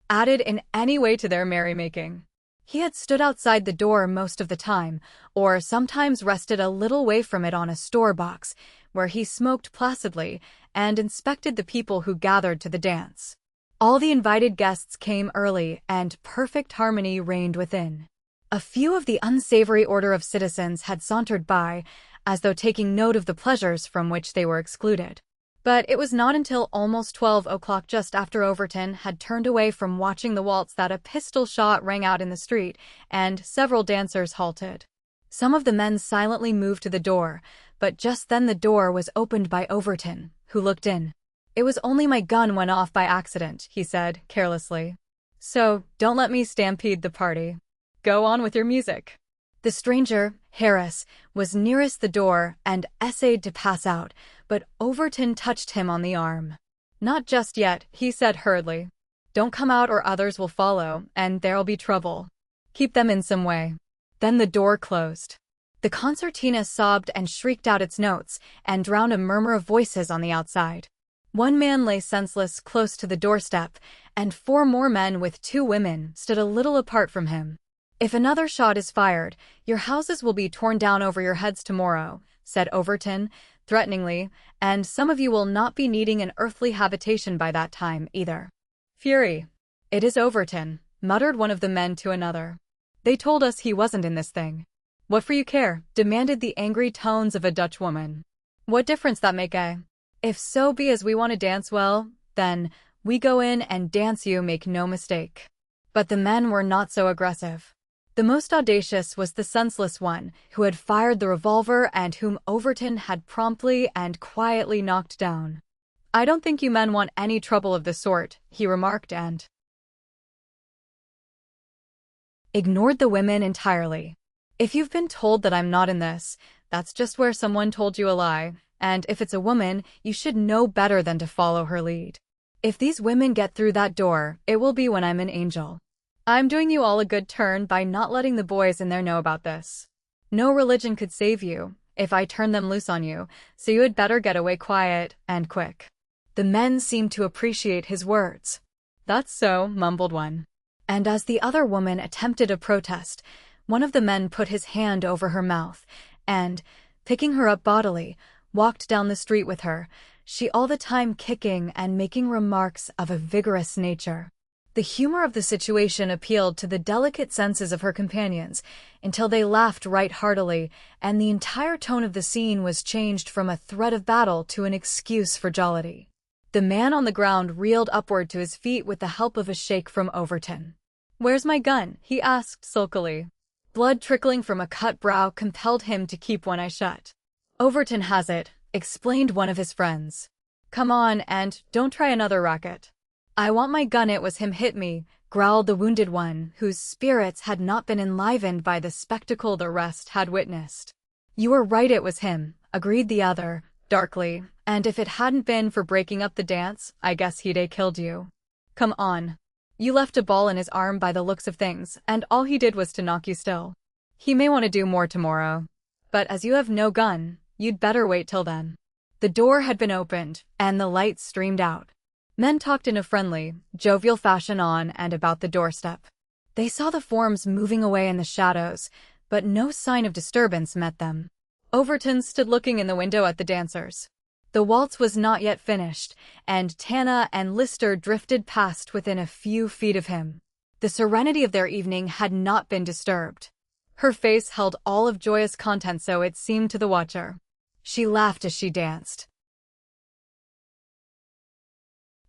added in any way to their merrymaking. He had stood outside the door most of the time, or sometimes rested a little way from it on a store box, where he smoked placidly and inspected the people who gathered to the dance. All the invited guests came early, and perfect harmony reigned within. A few of the unsavory order of citizens had sauntered by, as though taking note of the pleasures from which they were excluded. But it was not until almost 12 o'clock, just after Overton had turned away from watching the waltz, that a pistol shot rang out in the street, and several dancers halted. Some of the men silently moved to the door, but just then the door was opened by Overton, who looked in. "It was only my gun went off by accident," he said, carelessly. "So, don't let me stampede the party. Go on with your music." The stranger, Harris, was nearest the door and essayed to pass out, but Overton touched him on the arm. "Not just yet," he said hurriedly. "Don't come out or others will follow, and there'll be trouble. Keep them in some way." Then the door closed. The concertina sobbed and shrieked out its notes, and drowned a murmur of voices on the outside. One man lay senseless close to the doorstep, and 4 more men with 2 women stood a little apart from him. "If another shot is fired, your houses will be torn down over your heads tomorrow," said Overton, threateningly, "and some of you will not be needing an earthly habitation by that time, either." "Fury. It is Overton," muttered one of the men to another. "They told us he wasn't in this thing." "What for you care?" demanded the angry tones of a Dutch woman. "What difference that make, eh? If so be as we want to dance, well, then, we go in and dance, you make no mistake." But the men were not so aggressive. The most audacious was the senseless one, who had fired the revolver and whom Overton had promptly and quietly knocked down. "I don't think you men want any trouble of the sort," he remarked, and ignored the women entirely. "If you've been told that I'm not in this, that's just where someone told you a lie, and if it's a woman, you should know better than to follow her lead. If these women get through that door, it will be when I'm an angel. I'm doing you all a good turn by not letting the boys in there know about this. No religion could save you if I turn them loose on you, so you had better get away quiet and quick." The men seemed to appreciate his words. "That's so," mumbled one. And as the other woman attempted a protest, one of the men put his hand over her mouth and, picking her up bodily, walked down the street with her, she all the time kicking and making remarks of a vigorous nature. The humor of the situation appealed to the delicate senses of her companions until they laughed right heartily, and the entire tone of the scene was changed from a threat of battle to an excuse for jollity. The man on the ground reeled upward to his feet with the help of a shake from Overton. "Where's my gun?" he asked sulkily. Blood trickling from a cut brow compelled him to keep one eye shut. "Overton has it," explained one of his friends. "Come on, and don't try another racket." "I want my gun, it was him hit me," growled the wounded one, whose spirits had not been enlivened by the spectacle the rest had witnessed. "You were right, it was him," agreed the other, darkly, "and if it hadn't been for breaking up the dance, I guess he'd killed you. Come on. You left a ball in his arm by the looks of things, and all he did was to knock you still. He may want to do more tomorrow. But as you have no gun, you'd better wait till then." The door had been opened, and the light streamed out. Men talked in a friendly, jovial fashion on and about the doorstep. They saw the forms moving away in the shadows, but no sign of disturbance met them. Overton stood looking in the window at the dancers. The waltz was not yet finished, and Tana and Lister drifted past within a few feet of him. The serenity of their evening had not been disturbed. Her face held all of joyous content, so it seemed to the watcher. She laughed as she danced.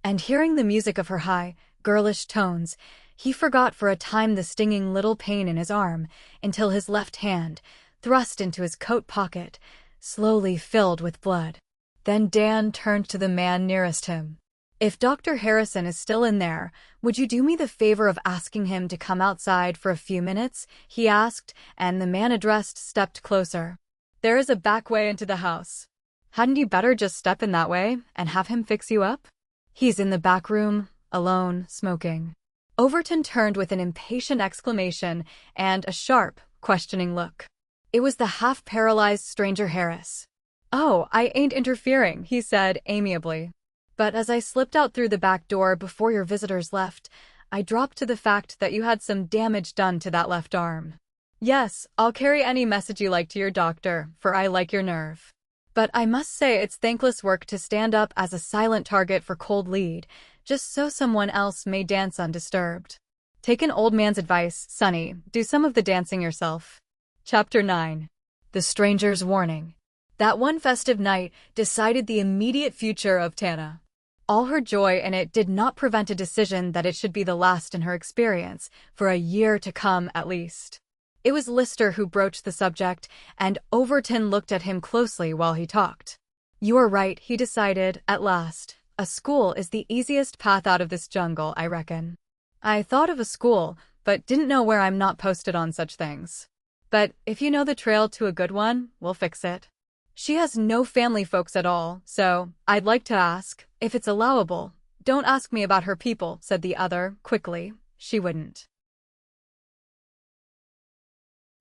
And hearing the music of her high, girlish tones, he forgot for a time the stinging little pain in his arm, until his left hand, thrust into his coat pocket, slowly filled with blood. Then Dan turned to the man nearest him. "If Dr. Harrison is still in there, would you do me the favor of asking him to come outside for a few minutes?" he asked, and the man addressed stepped closer. "There is a back way into the house. Hadn't you better just step in that way and have him fix you up? He's in the back room, alone, smoking." Overton turned with an impatient exclamation and a sharp, questioning look. It was the half-paralyzed stranger Harris. "Oh, I ain't interfering," he said amiably. "But as I slipped out through the back door before your visitors left, I dropped to the fact that you had some damage done to that left arm. Yes, I'll carry any message you like to your doctor, for I like your nerve. But I must say it's thankless work to stand up as a silent target for cold lead, just so someone else may dance undisturbed. Take an old man's advice, Sonny, do some of the dancing yourself." Chapter 9. The Stranger's Warning. That one festive night decided the immediate future of Tana. All her joy in it did not prevent a decision that it should be the last in her experience, for a year to come at least. It was Lister who broached the subject, and Overton looked at him closely while he talked. "You are right," he decided, at last. "A school is the easiest path out of this jungle, I reckon. I thought of a school, but didn't know where. I'm not posted on such things. But if you know the trail to a good one, we'll fix it. She has no family folks at all, so I'd like to ask, if it's allowable." "Don't ask me about her people," said the other, quickly. "She wouldn't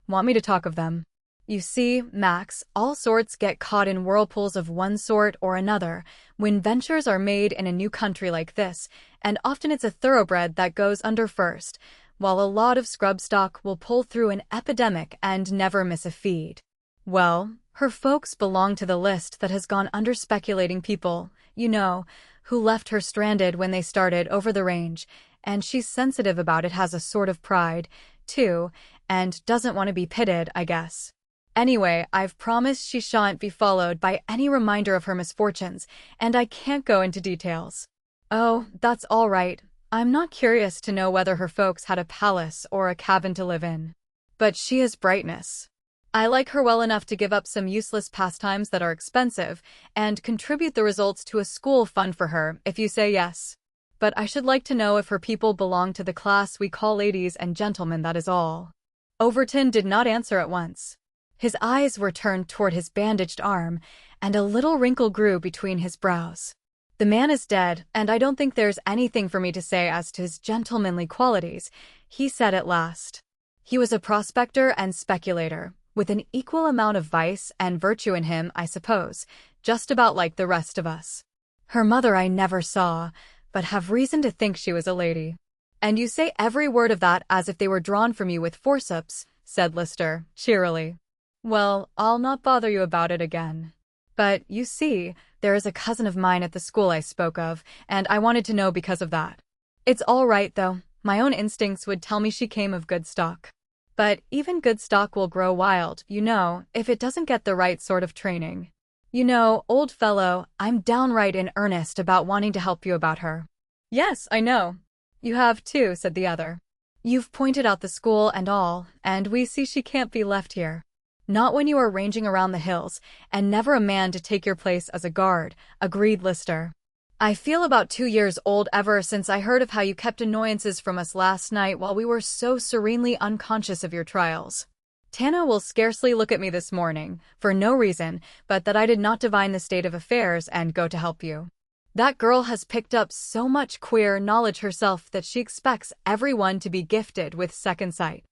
want me to talk of them. You see, Max, all sorts get caught in whirlpools of one sort or another when ventures are made in a new country like this, and often it's a thoroughbred that goes under first, while a lot of scrub stock will pull through an epidemic and never miss a feed. Well, her folks belong to the list that has gone under, speculating people, you know, who left her stranded when they started over the range, and she's sensitive about it, has a sort of pride, too, and doesn't want to be pitted, I guess. Anyway, I've promised she shan't be followed by any reminder of her misfortunes, and I can't go into details." "Oh, that's all right. I'm not curious to know whether her folks had a palace or a cabin to live in. But she is brightness. I like her well enough to give up some useless pastimes that are expensive and contribute the results to a school fund for her, if you say yes. But I should like to know if her people belong to the class we call ladies and gentlemen, that is all." Overton did not answer at once. His eyes were turned toward his bandaged arm, and a little wrinkle grew between his brows. "The man is dead, and I don't think there's anything for me to say as to his gentlemanly qualities," he said at last. "He was a prospector and speculator, with an equal amount of vice and virtue in him, I suppose, just about like the rest of us. Her mother I never saw, but have reason to think she was a lady." "And you say every word of that as if they were drawn from you with forceps," said Lister, cheerily. "Well, I'll not bother you about it again. But, you see, there is a cousin of mine at the school I spoke of, and I wanted to know because of that." It's all right, though. My own instincts would tell me she came of good stock. But even good stock will grow wild, if it doesn't get the right sort of training. Old fellow, I'm downright in earnest about wanting to help you about her. Yes, I know. You have too, said the other. You've pointed out the school and all, and we see she can't be left here. Not when you are ranging around the hills, and never a man to take your place as a guard, agreed Lister. I feel about 2 years old ever since I heard of how you kept annoyances from us last night while we were so serenely unconscious of your trials. Tana will scarcely look at me this morning, for no reason but that I did not divine the state of affairs and go to help you. That girl has picked up so much queer knowledge herself that she expects everyone to be gifted with second sight.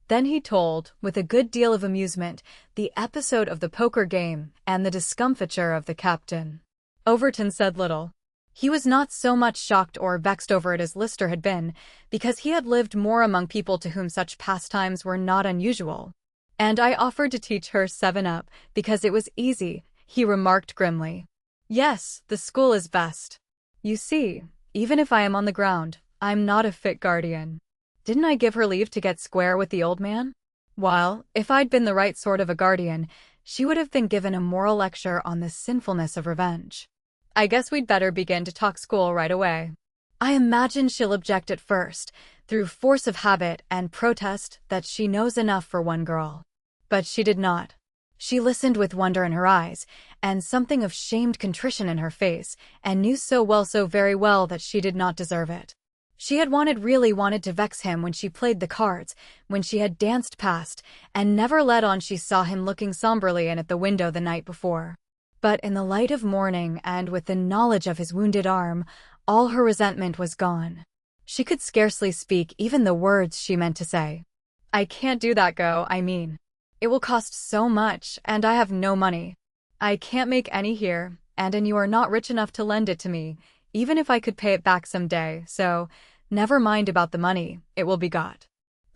Then he told, with a good deal of amusement, the episode of the poker game and the discomfiture of the captain. Overton said little. He was not so much shocked or vexed over it as Lister had been, because he had lived more among people to whom such pastimes were not unusual. And I offered to teach her 7-up, because it was easy, he remarked grimly. Yes, the school is best. You see, even if I am on the ground, I'm not a fit guardian. Didn't I give her leave to get square with the old man? Well, if I'd been the right sort of a guardian, she would have been given a moral lecture on the sinfulness of revenge. I guess we'd better begin to talk school right away. I imagine she'll object at first, through force of habit, and protest that she knows enough for one girl. But she did not. She listened with wonder in her eyes, and something of shamed contrition in her face, and knew so very well that she did not deserve it. She had really wanted to vex him when she played the cards, when she had danced past, and never let on she saw him looking somberly in at the window the night before. But in the light of morning, and with the knowledge of his wounded arm, all her resentment was gone. She could scarcely speak even the words she meant to say. I can't do that, I mean. It will cost so much, and I have no money. I can't make any here, and you are not rich enough to lend it to me, even if I could pay it back some day, so never mind about the money, it will be got.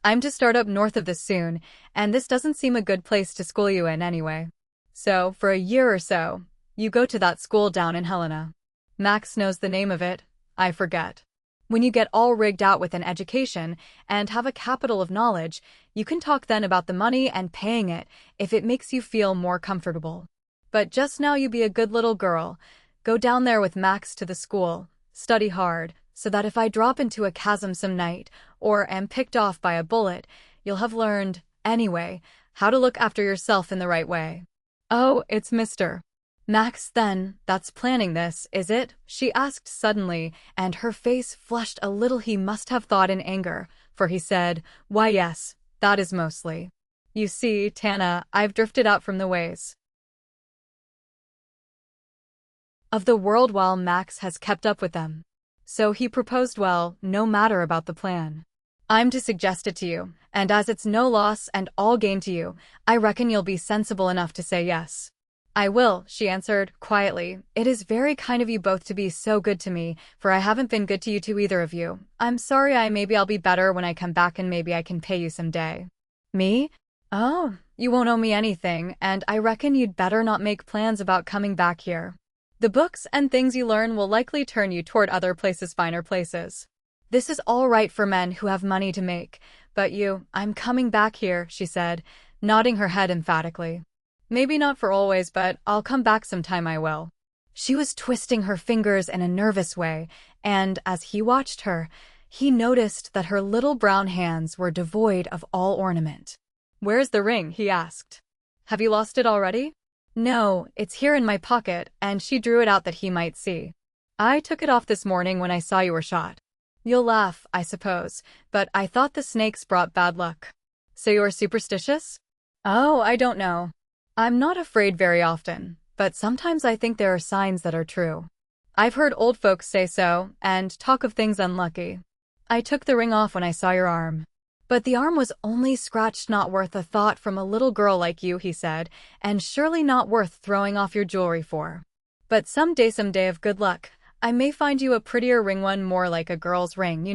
I'm to start up north of this soon, and this doesn't seem a good place to school you in anyway. So, for a year or so, you go to that school down in Helena. Max knows the name of it, I forget. When you get all rigged out with an education and have a capital of knowledge, you can talk then about the money and paying it if it makes you feel more comfortable. But just now you be a good little girl. Go down there with Max to the school, study hard, so that if I drop into a chasm some night, or am picked off by a bullet, you'll have learned, anyway, how to look after yourself in the right way. Oh, it's Mr. Max then, that's planning this, is it? She asked suddenly, and her face flushed a little. He must have thought in anger, for he said, Why yes, that is mostly. You see, Tana, I've drifted out from the ways of the world while Max has kept up with them. So he proposed, well, no matter about the plan. I'm to suggest it to you, and as it's no loss and all gain to you, I reckon you'll be sensible enough to say yes. I will, she answered, quietly. It is very kind of you both to be so good to me, for I haven't been good to you to either of you. I'm sorry. Maybe I'll be better when I come back, and maybe I can pay you some day. Me? Oh, you won't owe me anything, and I reckon you'd better not make plans about coming back here. The books and things you learn will likely turn you toward other places, finer places. This is all right for men who have money to make, but I'm coming back here, she said, nodding her head emphatically. Maybe not for always, but I'll come back sometime, I will. She was twisting her fingers in a nervous way, and as he watched her, he noticed that her little brown hands were devoid of all ornament. Where's the ring? He asked. Have you lost it already? No, it's here in my pocket, and she drew it out that he might see. I took it off this morning when I saw you were shot. You'll laugh, I suppose, but I thought the snakes brought bad luck. So you're superstitious? Oh, I don't know. I'm not afraid very often, but sometimes I think there are signs that are true. I've heard old folks say so, and talk of things unlucky. I took the ring off when I saw your arm. But the arm was only scratched, not worth a thought from a little girl like you, he said, and surely not worth throwing off your jewelry for. But some day of good luck, I may find you a prettier ring, one more like a girl's ring,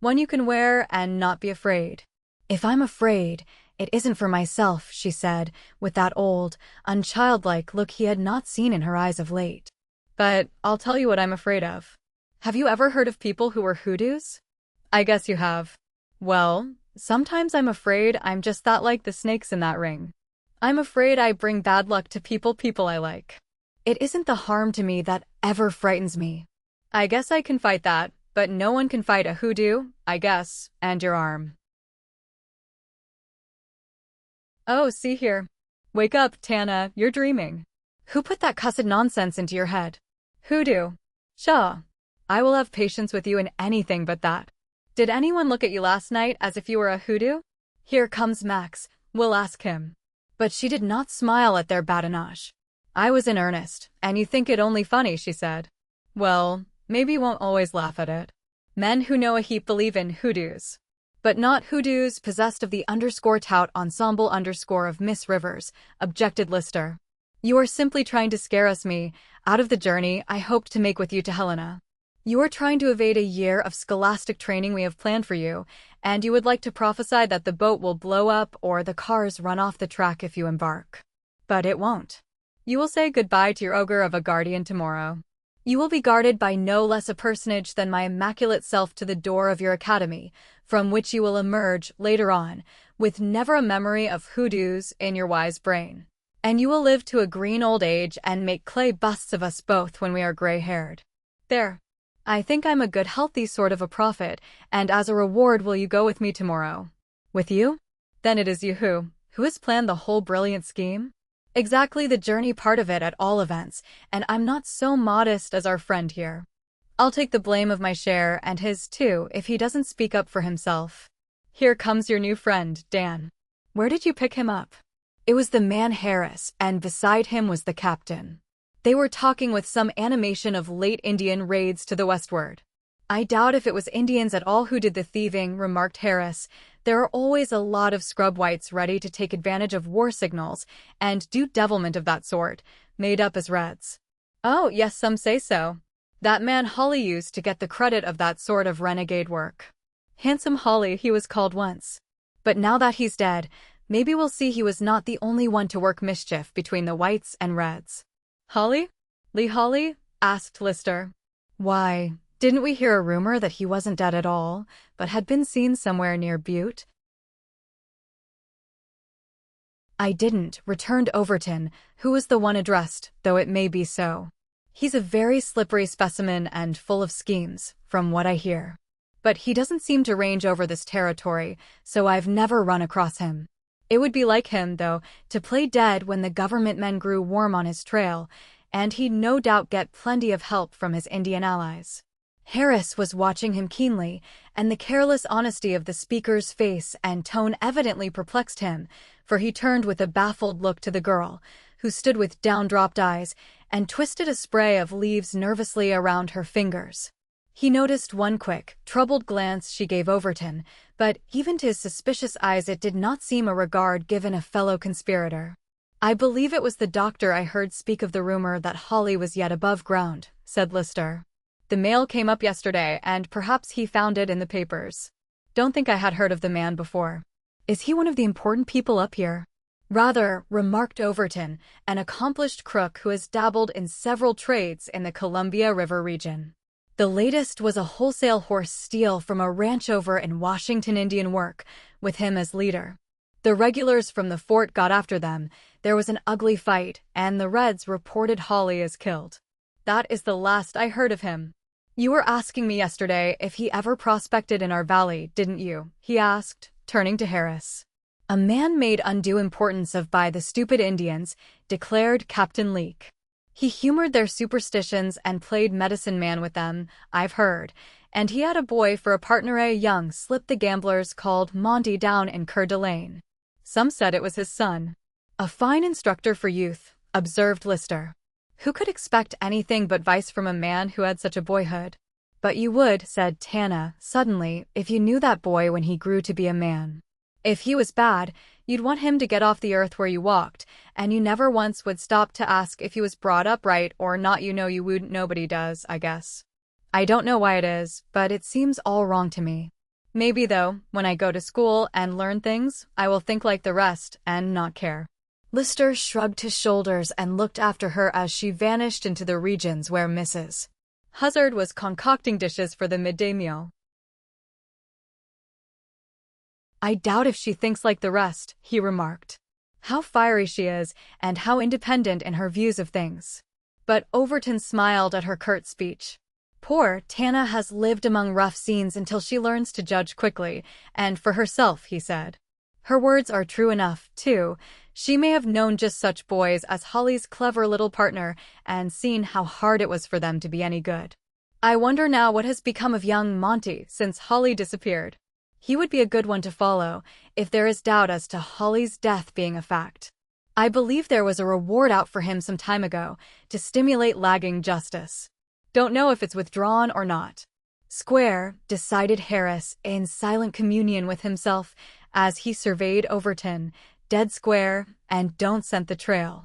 one you can wear and not be afraid. If I'm afraid, it isn't for myself, she said, with that old, unchildlike look he had not seen in her eyes of late. But I'll tell you what I'm afraid of. Have you ever heard of people who were hoodoos? I guess you have. Well, sometimes I'm afraid I'm just that like the snakes in that ring. I'm afraid I bring bad luck to people I like. It isn't the harm to me that ever frightens me. I guess I can fight that, but no one can fight a hoodoo, I guess, and your arm. Oh, see here. Wake up, Tana, you're dreaming. Who put that cussed nonsense into your head? Hoodoo. Shaw. I will have patience with you in anything but that. Did anyone look at you last night as if you were a hoodoo? Here comes Max, we'll ask him. But she did not smile at their badinage. I was in earnest, and you think it only funny, she said. Well, maybe you won't always laugh at it. Men who know a heap believe in hoodoos. But not hoodoos possessed of the _tout ensemble of Miss Rivers, objected Lister. You are simply trying to scare us me, out of the journey I hoped to make with you to Helena. You are trying to evade a year of scholastic training we have planned for you, and you would like to prophesy that the boat will blow up or the cars run off the track if you embark. But it won't. You will say goodbye to your ogre of a guardian tomorrow. You will be guarded by no less a personage than my immaculate self to the door of your academy, from which you will emerge, later on, with never a memory of hoodoos in your wise brain. And you will live to a green old age and make clay busts of us both when we are gray-haired. There. I think I'm a good healthy sort of a prophet, and as a reward will you go with me tomorrow? With you? Then it is you who has planned the whole brilliant scheme? Exactly the journey part of it at all events, and I'm not so modest as our friend here. I'll take the blame of my share and his too if he doesn't speak up for himself. Here comes your new friend, Dan. Where did you pick him up? It was the man Harris, and beside him was the captain. They were talking with some animation of late Indian raids to the westward. I doubt if it was Indians at all who did the thieving, remarked Harris. There are always a lot of scrub whites ready to take advantage of war signals and do devilment of that sort, made up as Reds. Oh, yes, some say so. That man Holly used to get the credit of that sort of renegade work. Handsome Holly, he was called once. But now that he's dead, maybe we'll see he was not the only one to work mischief between the whites and Reds. Holly? Lee Holly? Asked Lister. Why, didn't we hear a rumor that he wasn't dead at all, but had been seen somewhere near Butte? I didn't, returned Overton, who was the one addressed, though it may be so. He's a very slippery specimen and full of schemes, from what I hear. But he doesn't seem to range over this territory, so I've never run across him. It would be like him, though, to play dead when the government men grew warm on his trail, and he'd no doubt get plenty of help from his Indian allies. Harris was watching him keenly, and the careless honesty of the speaker's face and tone evidently perplexed him, for he turned with a baffled look to the girl, who stood with down-dropped eyes, and twisted a spray of leaves nervously around her fingers. He noticed one quick, troubled glance she gave Overton, but even to his suspicious eyes it did not seem a regard given a fellow conspirator. I believe it was the doctor I heard speak of the rumor that Holly was yet above ground, said Lister. The mail came up yesterday, and perhaps he found it in the papers. Don't think I had heard of the man before. Is he one of the important people up here? Rather, remarked Overton, an accomplished crook who has dabbled in several trades in the Columbia River region. The latest was a wholesale horse steal from a ranch over in Washington Indian work, with him as leader. The regulars from the fort got after them, there was an ugly fight, and the Reds reported Holly as killed. That is the last I heard of him. You were asking me yesterday if he ever prospected in our valley, didn't you? He asked, turning to Harris. A man made undue importance of by the stupid Indians, declared Captain Leake. He humored their superstitions and played medicine man with them, I've heard, and he had a boy for a partner, a young slip the gamblers called Monty down in Coeur d'Alene. Some said it was his son. A fine instructor for youth, observed Lister. Who could expect anything but vice from a man who had such a boyhood? But you would, said Tana, suddenly, if you knew that boy when he grew to be a man. If he was bad, you'd want him to get off the earth where you walked, and you never once would stop to ask if he was brought up right or not. You know you wouldn't. Nobody does, I guess. I don't know why it is, but it seems all wrong to me. Maybe, though, when I go to school and learn things, I will think like the rest and not care. Lister shrugged his shoulders and looked after her as she vanished into the regions where Mrs. Huzzard was concocting dishes for the midday meal. "I doubt if she thinks like the rest," he remarked. "How fiery she is, and how independent in her views of things." But Overton smiled at her curt speech. "Poor Tana has lived among rough scenes until she learns to judge quickly, and for herself," he said. "Her words are true enough, too. She may have known just such boys as Holly's clever little partner and seen how hard it was for them to be any good. I wonder now what has become of young Monty since Holly disappeared. He would be a good one to follow, if there is doubt as to Holly's death being a fact. I believe there was a reward out for him some time ago to stimulate lagging justice. Don't know if it's withdrawn or not." "Square," decided Harris, in silent communion with himself, as he surveyed Overton. "Dead square, and don't scent the trail.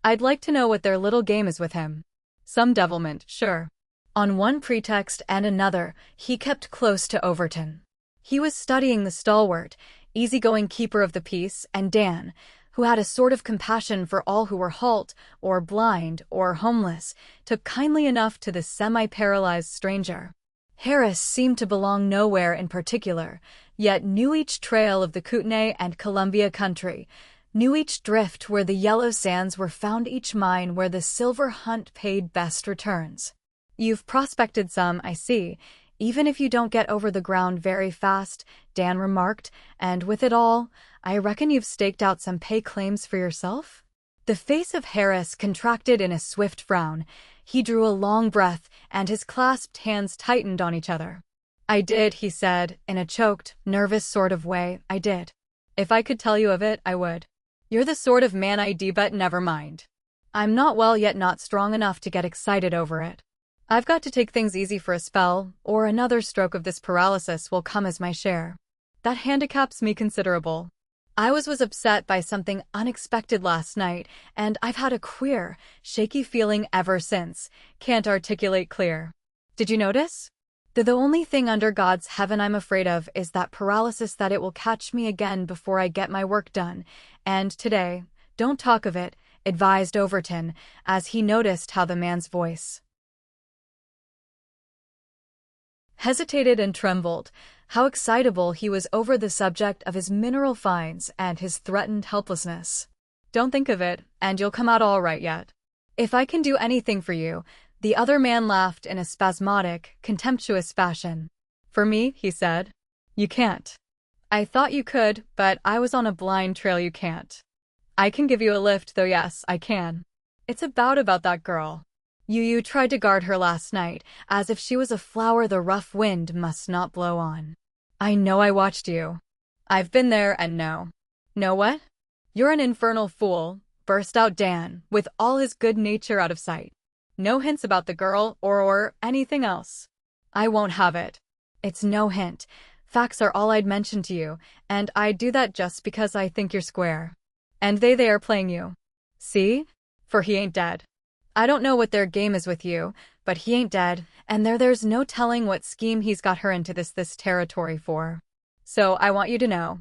I'd like to know what their little game is with him. Some devilment, sure." On one pretext and another, he kept close to Overton. He was studying the stalwart, easygoing keeper of the peace, and Dan, who had a sort of compassion for all who were halt, or blind, or homeless, took kindly enough to the semi-paralyzed stranger. Harris seemed to belong nowhere in particular, yet knew each trail of the Kootenay and Columbia country, knew each drift where the yellow sands were found, each mine where the silver hunt paid best returns. "You've prospected some, I see, even if you don't get over the ground very fast," Dan remarked, "and with it all, I reckon you've staked out some pay claims for yourself?" The face of Harris contracted in a swift frown. He drew a long breath, and his clasped hands tightened on each other. "I did," he said, in a choked, nervous sort of way. "I did. If I could tell you of it, I would. You're the sort of man I'd, but never mind. I'm not well yet, not strong enough to get excited over it. I've got to take things easy for a spell, or another stroke of this paralysis will come as my share. That handicaps me considerable. I was upset by something unexpected last night, and I've had a queer, shaky feeling ever since. Can't articulate clear. Did you notice? The only thing under God's heaven I'm afraid of is that paralysis, that it will catch me again before I get my work done. And today, don't talk of it," advised Overton, as he noticed how the man's voice hesitated and trembled, how excitable he was over the subject of his mineral finds and his threatened helplessness. "Don't think of it, and you'll come out all right yet. If I can do anything for you," the other man laughed in a spasmodic, contemptuous fashion. "For me," he said, "you can't. I thought you could, but I was on a blind trail. You can't. I can give you a lift, though, yes, I can. It's about that girl. You tried to guard her last night, as if she was a flower the rough wind must not blow on. I know, I watched you. I've been there and know." "Know what?" "You're an infernal fool," burst out Dan, with all his good nature out of sight. "No hints about the girl, or anything else. I won't have it. It's no hint. Facts are all I'd mention to you, and I'd do that just because I think you're square. And they are playing you. See? For he ain't dead. I don't know what their game is with you, but he ain't dead, and there's no telling what scheme he's got her into this territory for. So I want you to know.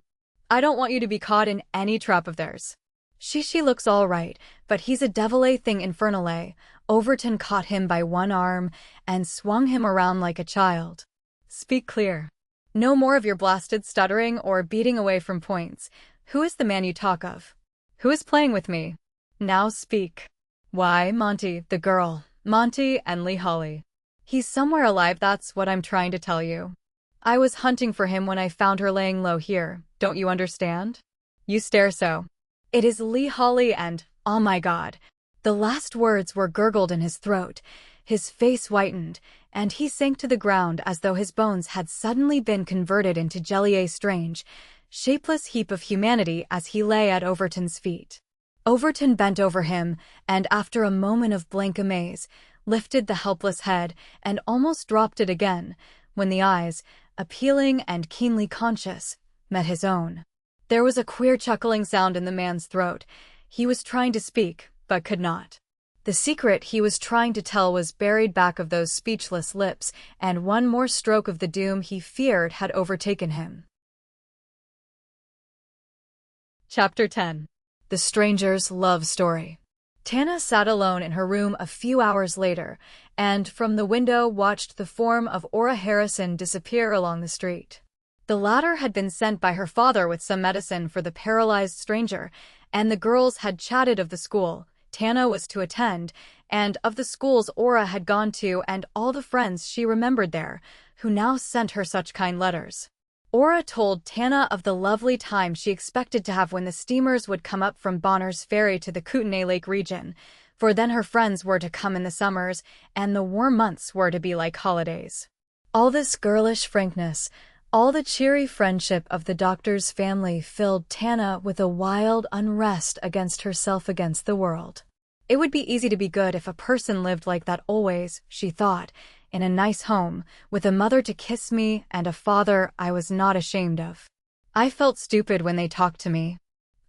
I don't want you to be caught in any trap of theirs. She looks all right, but he's a devil-a thing infernal-a." Overton caught him by one arm and swung him around like a child. "Speak clear. No more of your blasted stuttering or beating away from points. Who is the man you talk of? Who is playing with me? Now speak." "Why, Monty, the girl. Monty and Lee Holly. He's somewhere alive, that's what I'm trying to tell you. I was hunting for him when I found her laying low here, don't you understand? You stare so. It is Lee Holly and, oh my God." The last words were gurgled in his throat. His face whitened, and he sank to the ground as though his bones had suddenly been converted into jelly, a strange, shapeless heap of humanity as he lay at Overton's feet. Overton bent over him, and after a moment of blank amaze, lifted the helpless head and almost dropped it again, when the eyes, appealing and keenly conscious, met his own. There was a queer chuckling sound in the man's throat. He was trying to speak, but could not. The secret he was trying to tell was buried back of those speechless lips, and one more stroke of the doom he feared had overtaken him. Chapter 10. The Stranger's Love Story. Tana sat alone in her room a few hours later, and from the window watched the form of Ora Harrison disappear along the street. The latter had been sent by her father with some medicine for the paralyzed stranger, and the girls had chatted of the school Tana was to attend, and of the schools Ora had gone to and all the friends she remembered there, who now sent her such kind letters. Ora told Tana of the lovely time she expected to have when the steamers would come up from Bonner's Ferry to the Kootenay Lake region, for then her friends were to come in the summers, and the warm months were to be like holidays. All this girlish frankness, all the cheery friendship of the doctor's family filled Tana with a wild unrest against herself, against the world. It would be easy to be good if a person lived like that always, she thought, in a nice home, with a mother to kiss me and a father I was not ashamed of. I felt stupid when they talked to me.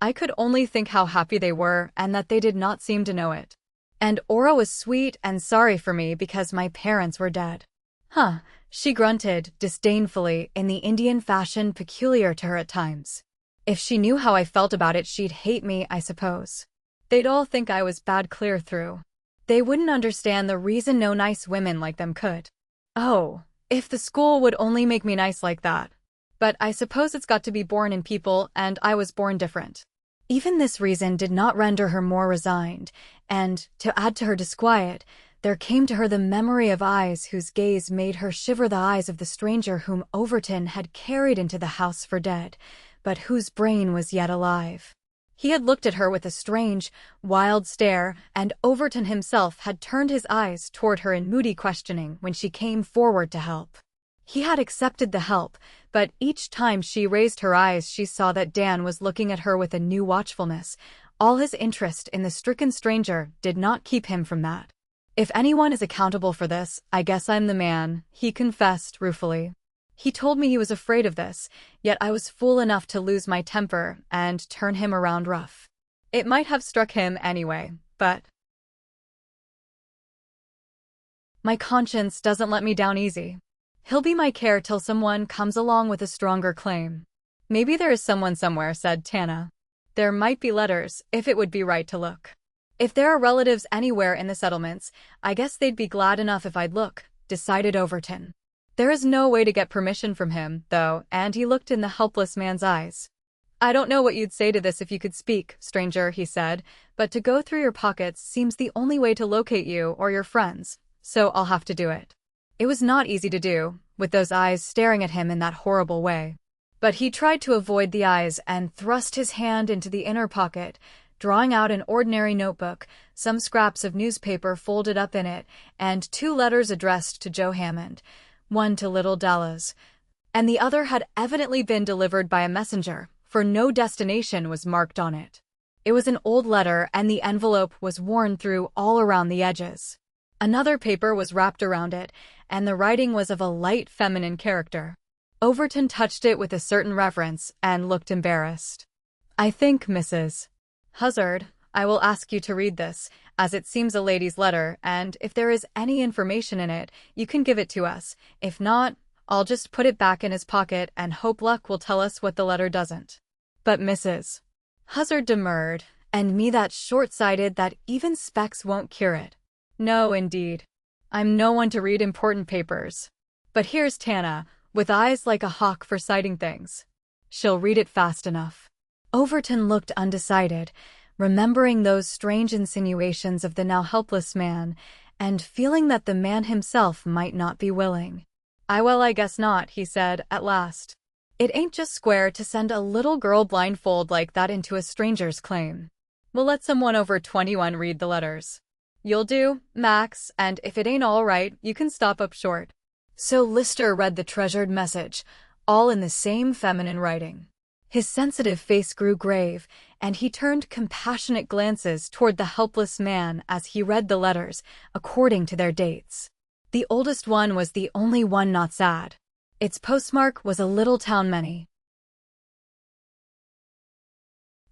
I could only think how happy they were and that they did not seem to know it. And Ora was sweet and sorry for me because my parents were dead. Huh, she grunted disdainfully in the Indian fashion peculiar to her at times. If she knew how I felt about it, she'd hate me, I suppose. They'd all think I was bad clear through. They wouldn't understand the reason no nice women like them could. Oh, if the school would only make me nice like that. But I suppose it's got to be born in people, and I was born different. Even this reason did not render her more resigned, and, to add to her disquiet, there came to her the memory of eyes whose gaze made her shiver, the eyes of the stranger whom Overton had carried into the house for dead, but whose brain was yet alive. He had looked at her with a strange, wild stare, and Overton himself had turned his eyes toward her in moody questioning when she came forward to help. He had accepted the help, but each time she raised her eyes she saw that Dan was looking at her with a new watchfulness. All his interest in the stricken stranger did not keep him from that. "If anyone is accountable for this, I guess I'm the man," he confessed ruefully. He told me he was afraid of this, yet I was fool enough to lose my temper and turn him around rough. It might have struck him anyway, but my conscience doesn't let me down easy. He'll be my care till someone comes along with a stronger claim. Maybe there is someone somewhere, said Tana. There might be letters, if it would be right to look. If there are relatives anywhere in the settlements, I guess they'd be glad enough if I'd look, decided Overton. There is no way to get permission from him, though, and he looked in the helpless man's eyes. I don't know what you'd say to this if you could speak, stranger, he said, but to go through your pockets seems the only way to locate you or your friends, so I'll have to do it. It was not easy to do, with those eyes staring at him in that horrible way. But he tried to avoid the eyes and thrust his hand into the inner pocket, drawing out an ordinary notebook, some scraps of newspaper folded up in it, and 2 letters addressed to Joe Hammond. One to little Dallas, and the other had evidently been delivered by a messenger, for no destination was marked on it. It was an old letter, and the envelope was worn through all around the edges. Another paper was wrapped around it, and the writing was of a light feminine character. Overton touched it with a certain reverence and looked embarrassed. I think, Mrs. Huzzard, I will ask you to read this, as it seems a lady's letter, and if there is any information in it, you can give it to us. If not, I'll just put it back in his pocket and hope luck will tell us what the letter doesn't. But Mrs. Huzzard demurred, and me that's short-sighted that even specs won't cure it. No, indeed. I'm no one to read important papers. But here's Tana, with eyes like a hawk for sighting things. She'll read it fast enough. Overton looked undecided, remembering those strange insinuations of the now helpless man, and feeling that the man himself might not be willing. I guess not, he said, at last. It ain't just square to send a little girl blindfold like that into a stranger's claim. We'll let someone over 21 read the letters. You'll do, Max, and if it ain't all right, you can stop up short. So Lister read the treasured message, all in the same feminine writing. His sensitive face grew grave, and he turned compassionate glances toward the helpless man as he read the letters, according to their dates. The oldest one was the only one not sad. Its postmark was a little town many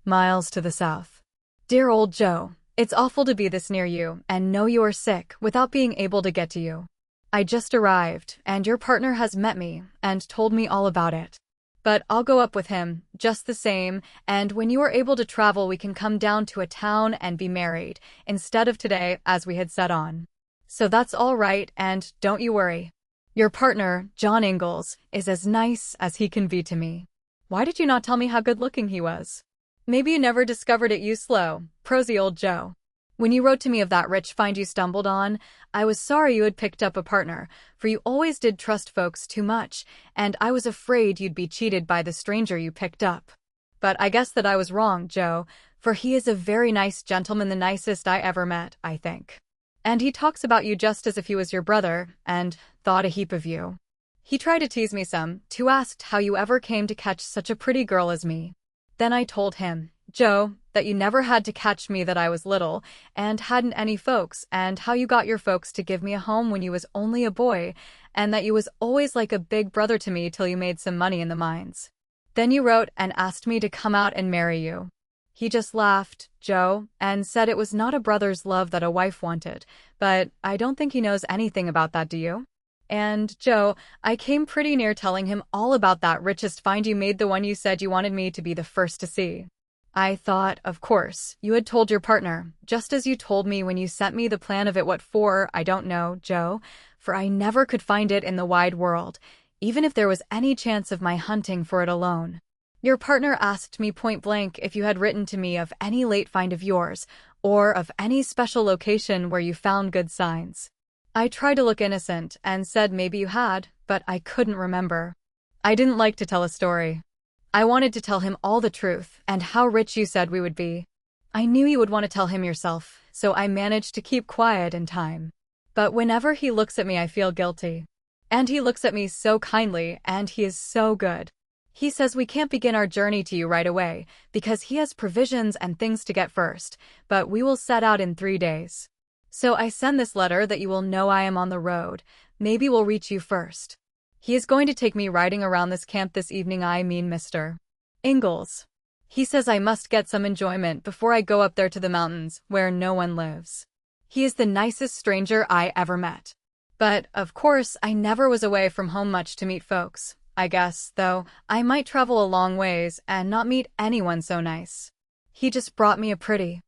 miles to the south. Dear old Joe, it's awful to be this near you and know you are sick without being able to get to you. I just arrived, and your partner has met me and told me all about it. But I'll go up with him, just the same, and when you are able to travel we can come down to a town and be married, instead of today, as we had set on. So that's all right, and don't you worry. Your partner, John Ingalls, is as nice as he can be to me. Why did you not tell me how good-looking he was? Maybe you never discovered it, you slow, prosy old Joe. When you wrote to me of that rich find you stumbled on, I was sorry you had picked up a partner, for you always did trust folks too much, and I was afraid you'd be cheated by the stranger you picked up. But I guess that I was wrong, Joe, for he is a very nice gentleman, the nicest I ever met, I think. And he talks about you just as if he was your brother, and thought a heap of you. He tried to tease me some, to ask how you ever came to catch such a pretty girl as me. Then I told him, Joe, that you never had to catch me, that I was little, and hadn't any folks, and how you got your folks to give me a home when you was only a boy, and that you was always like a big brother to me till you made some money in the mines. Then you wrote and asked me to come out and marry you. He just laughed, Joe, and said it was not a brother's love that a wife wanted, but I don't think he knows anything about that, do you? And, Joe, I came pretty near telling him all about that richest find you made, the one you said you wanted me to be the first to see. I thought, of course, you had told your partner, just as you told me when you sent me the plan of it. What for, I don't know, Joe, for I never could find it in the wide world, even if there was any chance of my hunting for it alone. Your partner asked me point blank if you had written to me of any late find of yours, or of any special location where you found good signs. I tried to look innocent and said maybe you had, but I couldn't remember. I didn't like to tell a story. I wanted to tell him all the truth and how rich you said we would be. I knew you would want to tell him yourself, so I managed to keep quiet in time. But whenever he looks at me I feel guilty. And he looks at me so kindly, and he is so good. He says we can't begin our journey to you right away, because he has provisions and things to get first, but we will set out in 3 days. So I send this letter that you will know I am on the road. Maybe we'll reach you first. He is going to take me riding around this camp this evening, I mean Mr. Ingalls. He says I must get some enjoyment before I go up there to the mountains, where no one lives. He is the nicest stranger I ever met. But, of course, I never was away from home much to meet folks. I guess, though, I might travel a long ways and not meet anyone so nice. He just brought me a pretty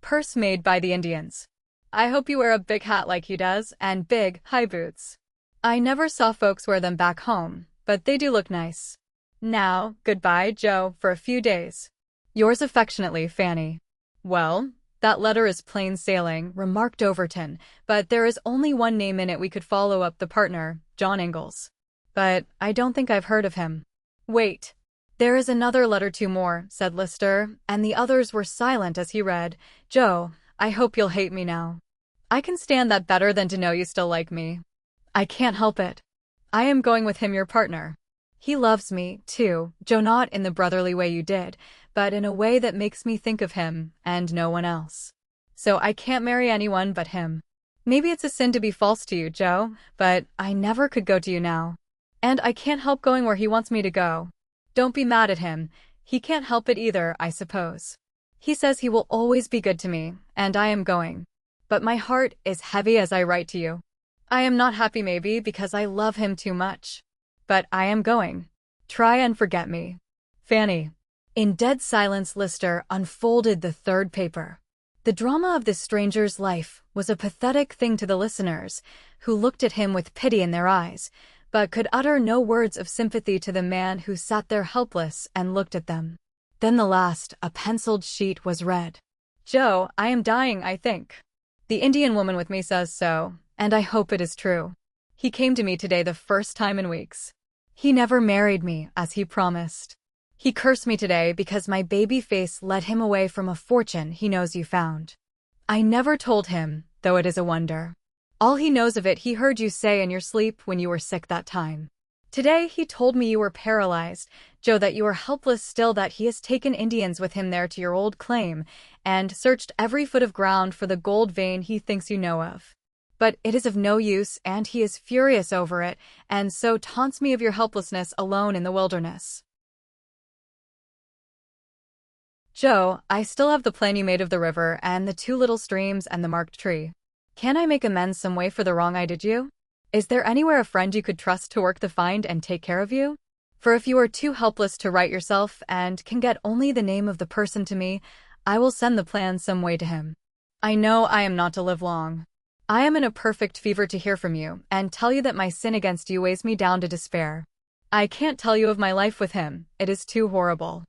purse made by the Indians. I hope you wear a big hat like he does, and big, high boots. I never saw folks wear them back home, but they do look nice. Now, goodbye, Joe, for a few days. Yours affectionately, Fanny. Well, that letter is plain sailing, remarked Overton, but there is only one name in it we could follow up, the partner, John Ingalls. But I don't think I've heard of him. Wait. There is another letter, 2 more, said Lister, and the others were silent as he read. Joe, I hope you'll hate me now. I can stand that better than to know you still like me. I can't help it. I am going with him, your partner. He loves me, too, Joe, not in the brotherly way you did, but in a way that makes me think of him, and no one else. So I can't marry anyone but him. Maybe it's a sin to be false to you, Joe, but I never could go to you now. And I can't help going where he wants me to go. Don't be mad at him. He can't help it either, I suppose. He says he will always be good to me, and I am going. But my heart is heavy as I write to you. I am not happy, maybe, because I love him too much. But I am going. Try and forget me. Fanny. In dead silence, Lister unfolded the 3rd paper. The drama of this stranger's life was a pathetic thing to the listeners, who looked at him with pity in their eyes, but could utter no words of sympathy to the man who sat there helpless and looked at them. Then the last, a penciled sheet, was read. Joe, I am dying, I think. The Indian woman with me says so, and I hope it is true. He came to me today the first time in weeks. He never married me, as he promised. He cursed me today because my baby face led him away from a fortune he knows you found. I never told him, though it is a wonder. All he knows of it he heard you say in your sleep when you were sick that time. Today he told me you were paralyzed, Joe, that you are helpless still, that he has taken Indians with him there to your old claim, and searched every foot of ground for the gold vein he thinks you know of. But it is of no use, and he is furious over it, and so taunts me of your helplessness alone in the wilderness. Joe, I still have the plan you made of the river and the 2 little streams and the marked tree. Can I make amends some way for the wrong I did you? Is there anywhere a friend you could trust to work the find and take care of you? For if you are too helpless to write yourself and can get only the name of the person to me, I will send the plan some way to him. I know I am not to live long. I am in a perfect fever to hear from you and tell you that my sin against you weighs me down to despair. I can't tell you of my life with him, it is too horrible.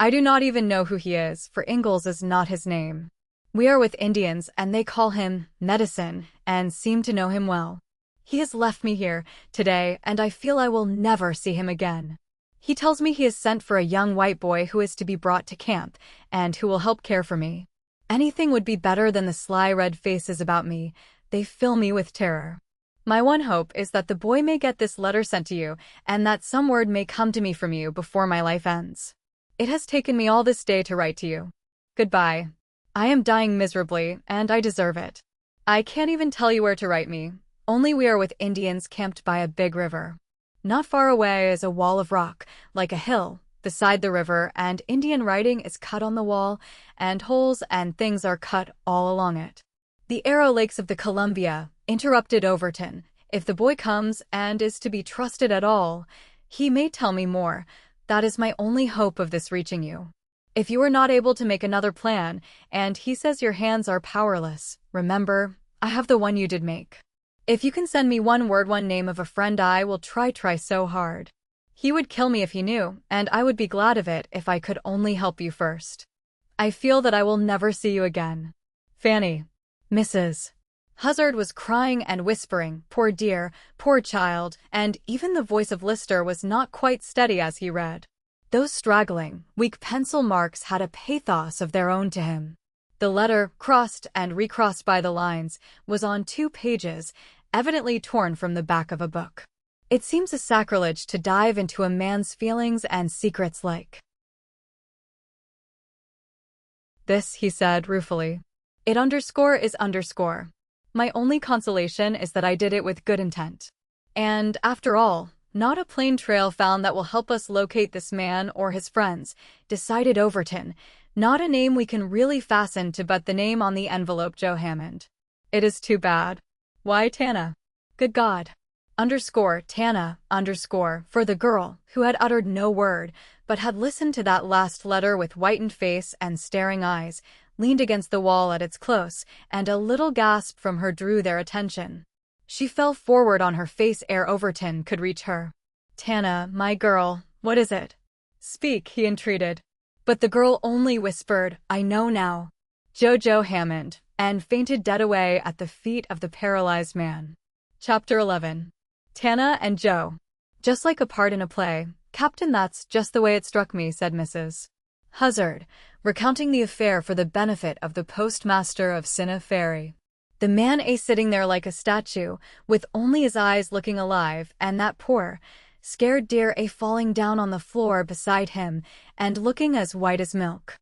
I do not even know who he is, for Ingalls is not his name. We are with Indians and they call him Medicine and seem to know him well. He has left me here today and I feel I will never see him again. He tells me he is sent for a young white boy who is to be brought to camp and who will help care for me. Anything would be better than the sly red faces about me. They fill me with terror. My one hope is that the boy may get this letter sent to you and that some word may come to me from you before my life ends. It has taken me all this day to write to you. Goodbye. I am dying miserably, and I deserve it. I can't even tell you where to write me, only we are with Indians camped by a big river. Not far away is a wall of rock, like a hill, beside the river, and Indian writing is cut on the wall, and holes and things are cut all along it. The Arrow Lakes of the Columbia, interrupted Overton. If the boy comes and is to be trusted at all, he may tell me more. That is my only hope of this reaching you. If you are not able to make another plan, and he says your hands are powerless, remember, I have the one you did make. If you can send me one word, one name of a friend, I will try so hard. He would kill me if he knew, and I would be glad of it if I could only help you first. I feel that I will never see you again. Fanny. Mrs. Huzzard was crying and whispering, poor dear, poor child, and even the voice of Lister was not quite steady as he read. Those straggling, weak pencil marks had a pathos of their own to him. The letter, crossed and recrossed by the lines, was on 2 pages, evidently torn from the back of a book. It seems a sacrilege to dive into a man's feelings and secrets like this, he said ruefully. It is underscore. My only consolation is that I did it with good intent. And, after all, not a plain trail found that will help us locate this man or his friends, decided Overton. Not a name we can really fasten to but the name on the envelope, Joe Hammond. It is too bad. Why, Tana? Good God. Tana, for the girl, who had uttered no word, but had listened to that last letter with whitened face and staring eyes, leaned against the wall at its close, and a little gasp from her drew their attention. She fell forward on her face ere Overton could reach her. Tana, my girl, what is it? Speak, he entreated. But the girl only whispered, I know now. Joe Hammond, and fainted dead away at the feet of the paralyzed man. Chapter 11. Tana and Joe. Just like a part in a play. Captain, that's just the way it struck me, said Mrs. Huzzard, recounting the affair for the benefit of the postmaster of Cinna Ferry. The man sitting there like a statue, with only his eyes looking alive, and that poor, scared dear falling down on the floor beside him, and looking as white as milk.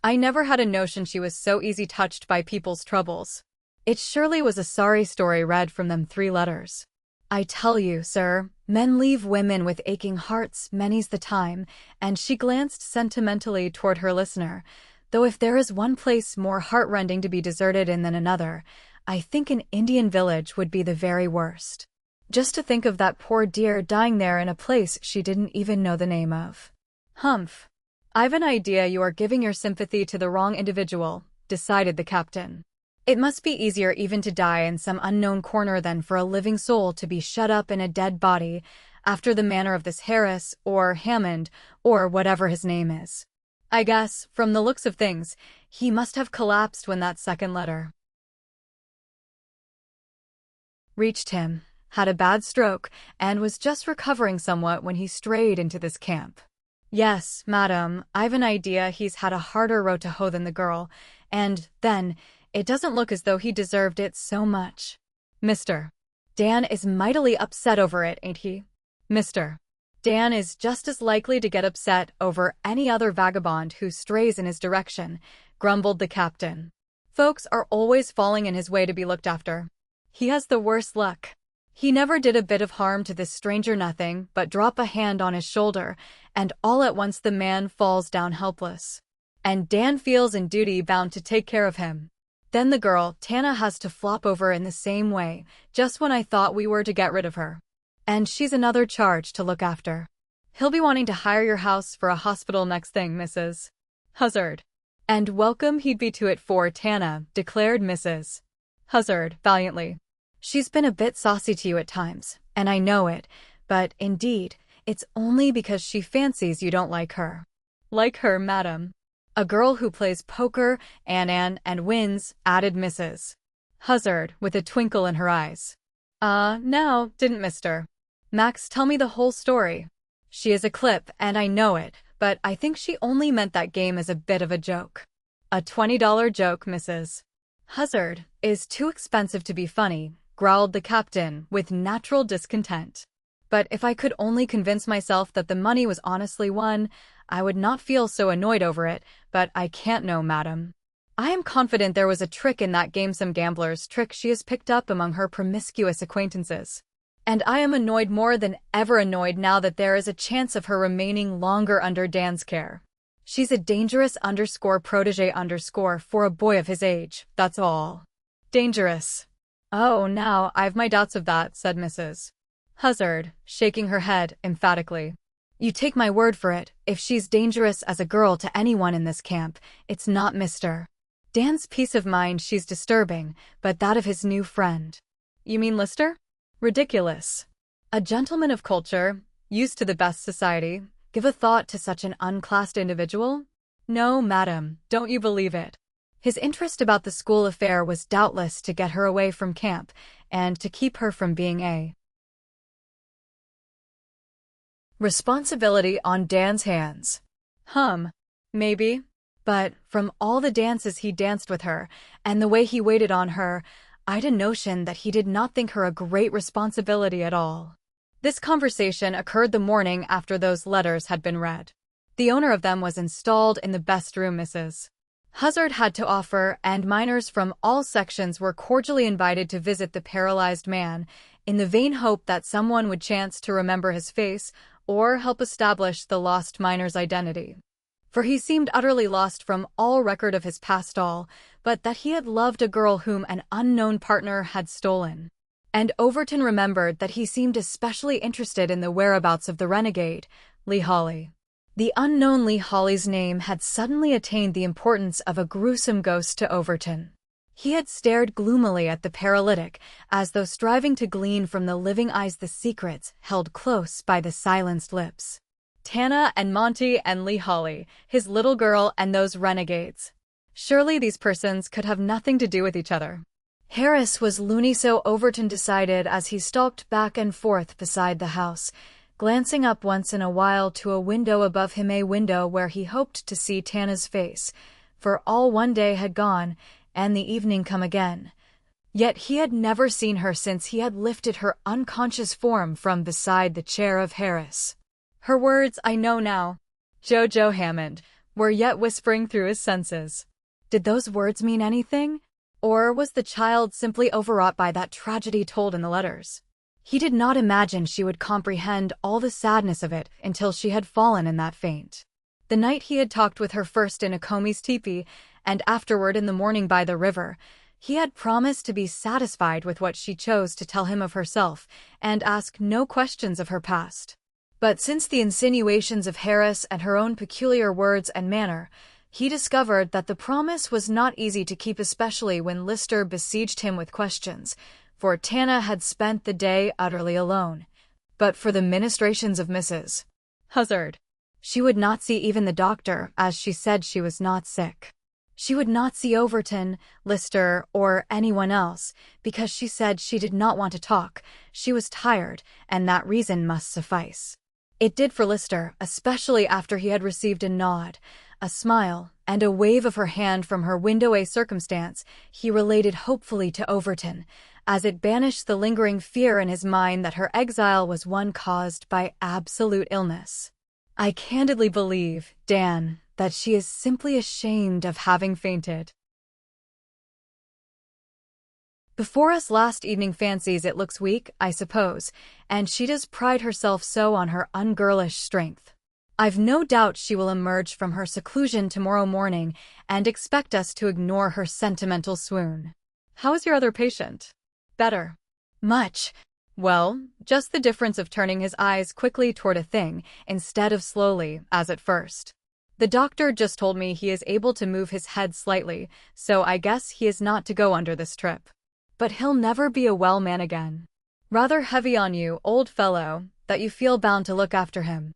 I never had a notion she was so easy touched by people's troubles. It surely was a sorry story read from them 3 letters. I tell you, sir, men leave women with aching hearts many's the time, and she glanced sentimentally toward her listener, though if there is one place more heartrending to be deserted in than another, I think an Indian village would be the very worst. Just to think of that poor dear dying there in a place she didn't even know the name of. Humph. I've an idea you are giving your sympathy to the wrong individual, decided the captain. It must be easier even to die in some unknown corner than for a living soul to be shut up in a dead body, after the manner of this Harris, or Hammond, or whatever his name is. I guess, from the looks of things, he must have collapsed when that second letter reached him, had a bad stroke, and was just recovering somewhat when he strayed into this camp. Yes, madam, I've an idea he's had a harder row to hoe than the girl, and, then, it doesn't look as though he deserved it so much. Mr. Dan is mightily upset over it, ain't he? Mr. Dan is just as likely to get upset over any other vagabond who strays in his direction, grumbled the captain. Folks are always falling in his way to be looked after. He has the worst luck. He never did a bit of harm to this stranger, nothing but drop a hand on his shoulder, and all at once the man falls down helpless. And Dan feels in duty bound to take care of him. Then the girl, Tana, has to flop over in the same way, just when I thought we were to get rid of her. And she's another charge to look after. He'll be wanting to hire your house for a hospital next thing, Mrs. Huzzard. And welcome he'd be to it for Tana, declared Mrs. Huzzard valiantly. She's been a bit saucy to you at times, and I know it, but indeed, it's only because she fancies you don't like her. Like her, madam. A girl who plays poker, and wins, added Mrs. Huzzard, with a twinkle in her eyes. Now, didn't Mr. Max tell me the whole story? She is a clip, and I know it, but I think she only meant that game as a bit of a joke. A $20 joke, Mrs. Huzzard, is too expensive to be funny, growled the captain, with natural discontent. But if I could only convince myself that the money was honestly won, I would not feel so annoyed over it, but I can't know, madam. I am confident there was a trick in that game, some gambler's trick she has picked up among her promiscuous acquaintances. And I am annoyed more than ever annoyed now that there is a chance of her remaining longer under Dan's care. She's a dangerous _protege_ for a boy of his age, that's all. Dangerous. Oh, now, I've my doubts of that, said Mrs. Huzzard, shaking her head emphatically. You take my word for it, if she's dangerous as a girl to anyone in this camp, it's not Mr. Dan's peace of mind she's disturbing, but that of his new friend. You mean Lister? Ridiculous. A gentleman of culture, used to the best society, give a thought to such an unclassed individual? No, madam, don't you believe it. His interest about the school affair was doubtless to get her away from camp, and to keep her from being a responsibility on Dan's hands. Maybe. But from all the dances he danced with her, and the way he waited on her, I'd a notion that he did not think her a great responsibility at all. This conversation occurred the morning after those letters had been read. The owner of them was installed in the best room Mrs. Huzzard had to offer, and miners from all sections were cordially invited to visit the paralyzed man, in the vain hope that someone would chance to remember his face or help establish the lost miner's identity. For he seemed utterly lost from all record of his past but that he had loved a girl whom an unknown partner had stolen. And Overton remembered that he seemed especially interested in the whereabouts of the renegade, Lee Holly. The unknown Lee Holly's name had suddenly attained the importance of a gruesome ghost to Overton. He had stared gloomily at the paralytic, as though striving to glean from the living eyes the secrets held close by the silenced lips. Tana and Monty and Lee Holly, his little girl and those renegades. Surely these persons could have nothing to do with each other. Harris was loony, so Overton decided as he stalked back and forth beside the house, glancing up once in a while to a window above him, a window where he hoped to see Tana's face, for all one day had gone, and the evening come again. Yet he had never seen her since he had lifted her unconscious form from beside the chair of Harris. Her words, I know now, Jojo Hammond, were yet whispering through his senses. Did those words mean anything? Or was the child simply overwrought by that tragedy told in the letters? He did not imagine she would comprehend all the sadness of it until she had fallen in that faint. The night he had talked with her first in Akomi's teepee, and afterward in the morning by the river, he had promised to be satisfied with what she chose to tell him of herself, and ask no questions of her past. But since the insinuations of Harris and her own peculiar words and manner, he discovered that the promise was not easy to keep, especially when Lister besieged him with questions, for Tana had spent the day utterly alone. But for the ministrations of Mrs. Huzzard, she would not see even the doctor, as she said she was not sick. She would not see Overton, Lister, or anyone else, because she said she did not want to talk. She was tired, and that reason must suffice. It did for Lister, especially after he had received a nod, a smile, and a wave of her hand from her window, a circumstance he related hopefully to Overton, as it banished the lingering fear in his mind that her exile was one caused by absolute illness. I candidly believe, Dan, that she is simply ashamed of having fainted. Before us last evening fancies it looks weak, I suppose, and she does pride herself so on her ungirlish strength. I've no doubt she will emerge from her seclusion tomorrow morning and expect us to ignore her sentimental swoon. How is your other patient? Better. Much. Well, just the difference of turning his eyes quickly toward a thing instead of slowly, as at first. The doctor just told me he is able to move his head slightly, so I guess he is not to go under this trip. But he'll never be a well man again. Rather heavy on you, old fellow, that you feel bound to look after him.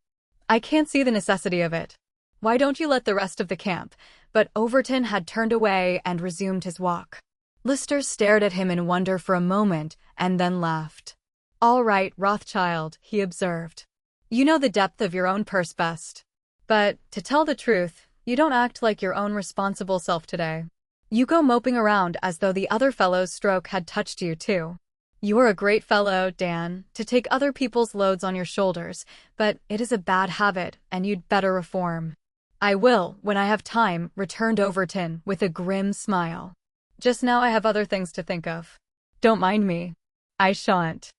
I can't see the necessity of it. Why don't you let the rest of the camp? But Overton had turned away and resumed his walk. Lister stared at him in wonder for a moment and then laughed. All right, Rothschild, he observed. You know the depth of your own purse best. But, to tell the truth, you don't act like your own responsible self today. You go moping around as though the other fellow's stroke had touched you too. You are a great fellow, Dan, to take other people's loads on your shoulders, but it is a bad habit, and you'd better reform. I will, when I have time, returned Overton, with a grim smile. Just now I have other things to think of. Don't mind me. I shan't.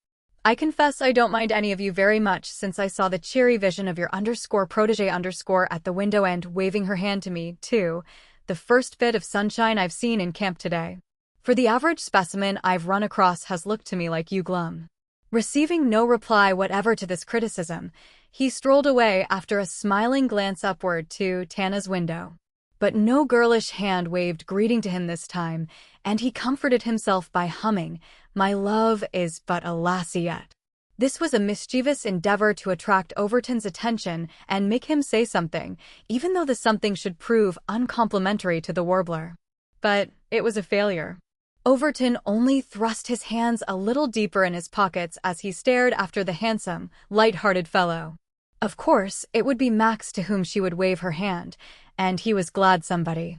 I confess I don't mind any of you very much since I saw the cheery vision of your _protege_ at the window and waving her hand to me, too, the first bit of sunshine I've seen in camp today. For the average specimen I've run across has looked to me like you glum. Receiving no reply whatever to this criticism, he strolled away after a smiling glance upward to Tana's window. But no girlish hand waved greeting to him this time, and he comforted himself by humming, "My love is but a lassie yet." This was a mischievous endeavor to attract Overton's attention and make him say something, even though the something should prove uncomplimentary to the warbler. But it was a failure. Overton only thrust his hands a little deeper in his pockets as he stared after the handsome, light-hearted fellow. Of course, it would be Max to whom she would wave her hand, and he was glad somebody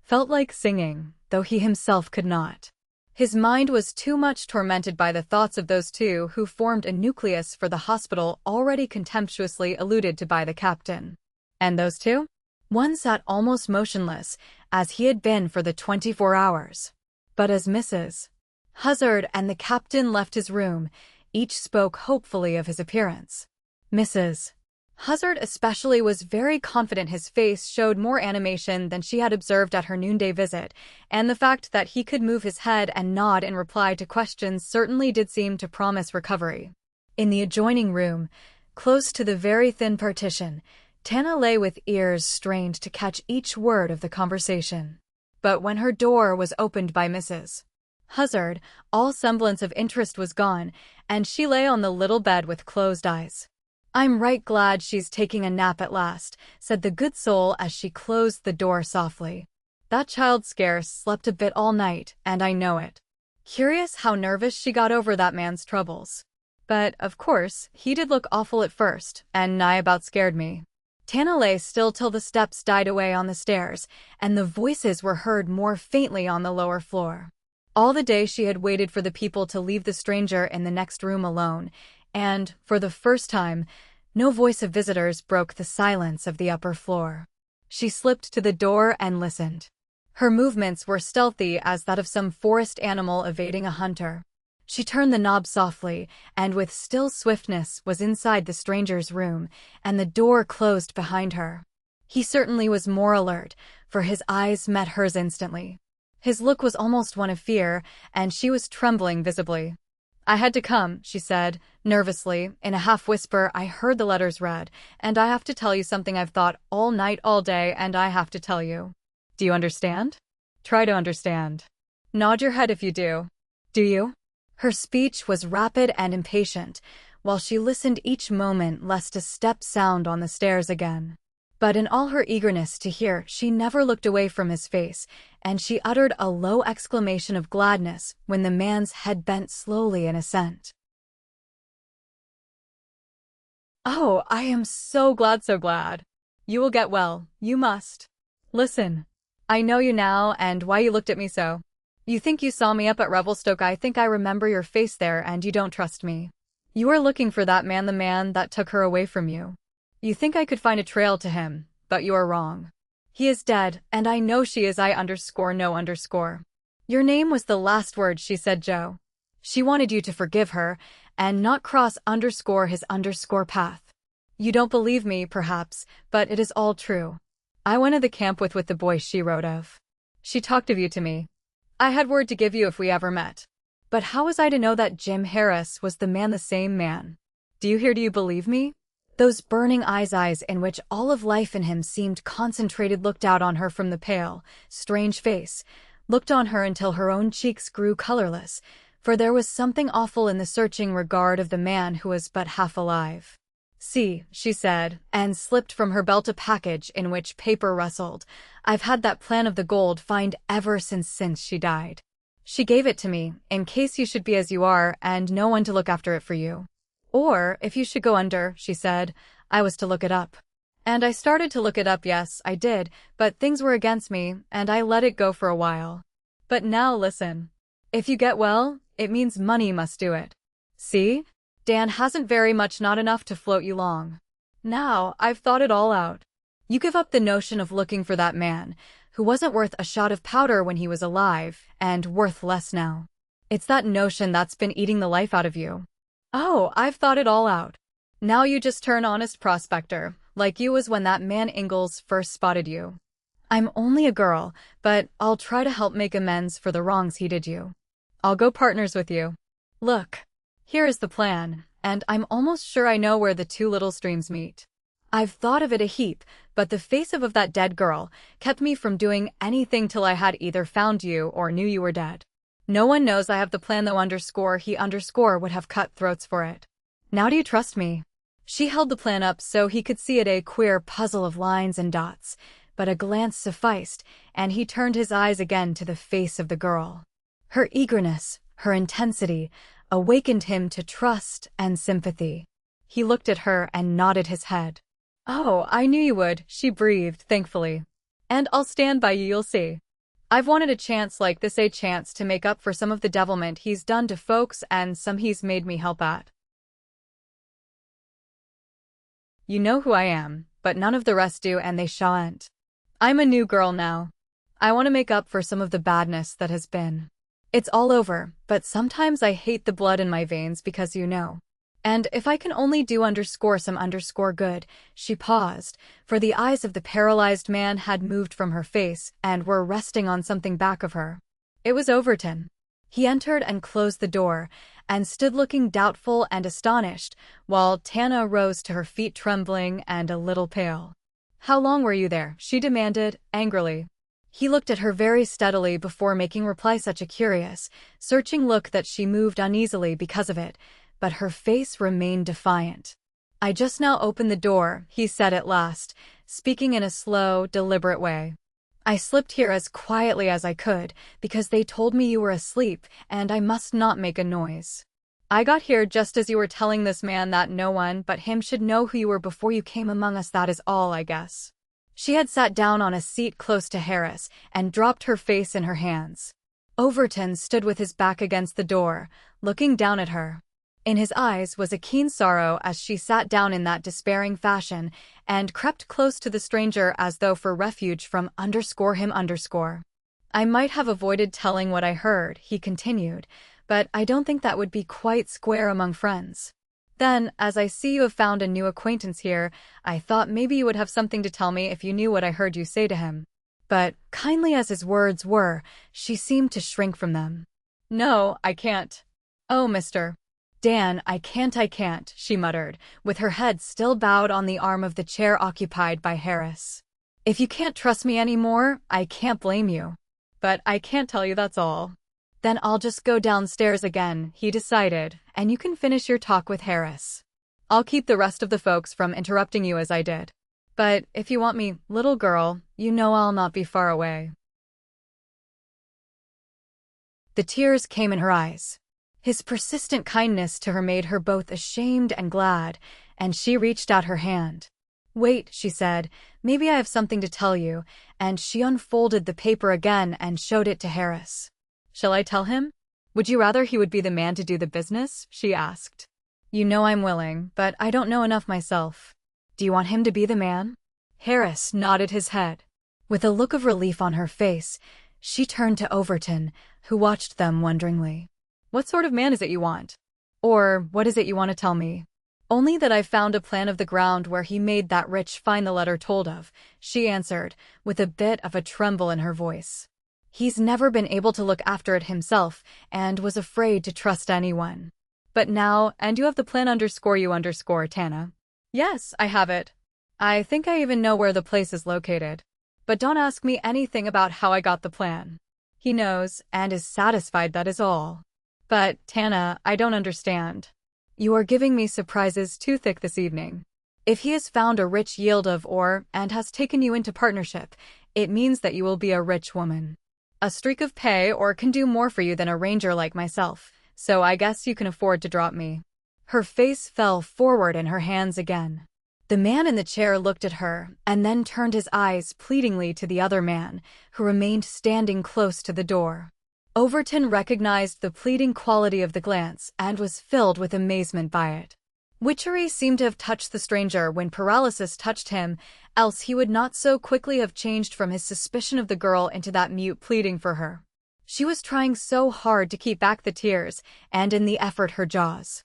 felt like singing, though he himself could not. His mind was too much tormented by the thoughts of those two who formed a nucleus for the hospital already contemptuously alluded to by the captain. And those two? One sat almost motionless, as he had been for the 24 hours. But as Mrs. Huzzard and the captain left his room, each spoke hopefully of his appearance. Mrs. Huzzard especially was very confident his face showed more animation than she had observed at her noonday visit, and the fact that he could move his head and nod in reply to questions certainly did seem to promise recovery. In the adjoining room, close to the very thin partition, Tana lay with ears strained to catch each word of the conversation. But when her door was opened by Mrs. Huzzard, all semblance of interest was gone, and she lay on the little bed with closed eyes. "I'm right glad she's taking a nap at last," said the good soul as she closed the door softly. "That child scarce slept a bit all night, and I know it. Curious how nervous she got over that man's troubles. But, of course, he did look awful at first, and nigh about scared me." Tana lay still till the steps died away on the stairs, and the voices were heard more faintly on the lower floor. All the day she had waited for the people to leave the stranger in the next room alone, and, for the first time, no voice of visitors broke the silence of the upper floor. She slipped to the door and listened. Her movements were stealthy as that of some forest animal evading a hunter. She turned the knob softly, and with still swiftness was inside the stranger's room, and the door closed behind her. He certainly was more alert, for his eyes met hers instantly. His look was almost one of fear, and she was trembling visibly. "I had to come," she said, nervously. In a half-whisper, "I heard the letters read, and I have to tell you something I've thought all night, all day, and I have to tell you. Do you understand? Try to understand. Nod your head if you do. Do you?" Her speech was rapid and impatient, while she listened each moment lest a step sound on the stairs again. But in all her eagerness to hear, she never looked away from his face, and she uttered a low exclamation of gladness when the man's head bent slowly in assent. "Oh, I am so glad, so glad. You will get well, you must. Listen. I know you now and why you looked at me so. You think you saw me up at Revelstoke. I think I remember your face there, and you don't trust me. You are looking for that man, the man that took her away from you. You think I could find a trail to him, but you are wrong. He is dead, and I know she is. I_no_. Your name was the last word," she said, Joe. She wanted you to forgive her and not cross his path. You don't believe me, perhaps, but it is all true. I went to the camp with the boy she wrote of. She talked of you to me. I had word to give you if we ever met. But how was I to know that Jim Harris was the same man? Do you believe me? Those burning eyes in which all of life in him seemed concentrated looked out on her from the pale, strange face, looked on her until her own cheeks grew colorless, for there was something awful in the searching regard of the man who was but half alive. See, she said, and slipped from her belt a package in which paper rustled. I've had that plan of the gold find ever since she died. She gave it to me, in case you should be as you are and no one to look after it for you. Or, if you should go under, she said, I was to look it up. And I started to look it up, yes, I did, but things were against me, and I let it go for a while. But now listen. If you get well, it means money must do it. See? Dan hasn't very much, not enough to float you long. Now, I've thought it all out. You give up the notion of looking for that man, who wasn't worth a shot of powder when he was alive, and worth less now. It's that notion that's been eating the life out of you. Oh, I've thought it all out. Now you just turn honest prospector, like you was when that man Ingalls first spotted you. I'm only a girl, but I'll try to help make amends for the wrongs he did you. I'll go partners with you. Look. Here is the plan, and I'm almost sure I know where the two little streams meet. I've thought of it a heap, but the face of that dead girl kept me from doing anything till I had either found you or knew you were dead. No one knows I have the plan though he would have cut throats for it. Now do you trust me? She held the plan up so he could see it, a queer puzzle of lines and dots, but a glance sufficed, and he turned his eyes again to the face of the girl. Her eagerness, her intensity, awakened him to trust and sympathy. He looked at her and nodded his head. Oh, I knew you would, she breathed thankfully. And I'll stand by you, you'll see. I've wanted a chance like this, a chance to make up for some of the devilment he's done to folks and some he's made me help at. You know who I am, but none of the rest do, and they shan't. I'm a new girl now. I want to make up for some of the badness that has been. It's all over, but sometimes I hate the blood in my veins because you know. And if I can only do some good, she paused, for the eyes of the paralyzed man had moved from her face and were resting on something back of her. It was Overton. He entered and closed the door, and stood looking doubtful and astonished, while Tana rose to her feet trembling and a little pale. How long were you there? She demanded, angrily. He looked at her very steadily before making reply, such a curious, searching look that she moved uneasily because of it, but her face remained defiant. I just now opened the door, he said at last, speaking in a slow, deliberate way. I slipped here as quietly as I could, because they told me you were asleep, and I must not make a noise. I got here just as you were telling this man that no one but him should know who you were before you came among us. That is all, I guess. She had sat down on a seat close to Harris and dropped her face in her hands. Overton stood with his back against the door, looking down at her. In his eyes was a keen sorrow as she sat down in that despairing fashion and crept close to the stranger as though for refuge from him. I might have avoided telling what I heard, he continued, but I don't think that would be quite square among friends. Then, as I see you have found a new acquaintance here, I thought maybe you would have something to tell me if you knew what I heard you say to him. But, kindly as his words were, she seemed to shrink from them. No, I can't. Oh, Mr. Dan, I can't, she muttered, with her head still bowed on the arm of the chair occupied by Harris. If you can't trust me any more, I can't blame you. But I can't tell you, that's all. Then I'll just go downstairs again, he decided, and you can finish your talk with Harris. I'll keep the rest of the folks from interrupting you as I did. But if you want me, little girl, you know I'll not be far away. The tears came in her eyes. His persistent kindness to her made her both ashamed and glad, and she reached out her hand. Wait, she said, maybe I have something to tell you, and she unfolded the paper again and showed it to Harris. Shall I tell him? Would you rather he would be the man to do the business? She asked. You know I'm willing, but I don't know enough myself. Do you want him to be the man? Harris nodded his head. With a look of relief on her face, she turned to Overton, who watched them wonderingly. What sort of man is it you want? Or what is it you want to tell me? Only that I've found a plan of the ground where he made that rich find the letter told of, she answered, with a bit of a tremble in her voice. He's never been able to look after it himself and was afraid to trust anyone. But now, and you have the plan _Tana. Yes, I have it. I think I even know where the place is located. But don't ask me anything about how I got the plan. He knows and is satisfied, that is all. But, Tana, I don't understand. You are giving me surprises too thick this evening. If he has found a rich yield of ore and has taken you into partnership, it means that you will be a rich woman. A streak of pay or can do more for you than a ranger like myself, so I guess you can afford to drop me. Her face fell forward in her hands again. The man in the chair looked at her and then turned his eyes pleadingly to the other man, who remained standing close to the door. Overton recognized the pleading quality of the glance and was filled with amazement by it. Witchery seemed to have touched the stranger when paralysis touched him, else he would not so quickly have changed from his suspicion of the girl into that mute pleading for her. She was trying so hard to keep back the tears, and in the effort her jaws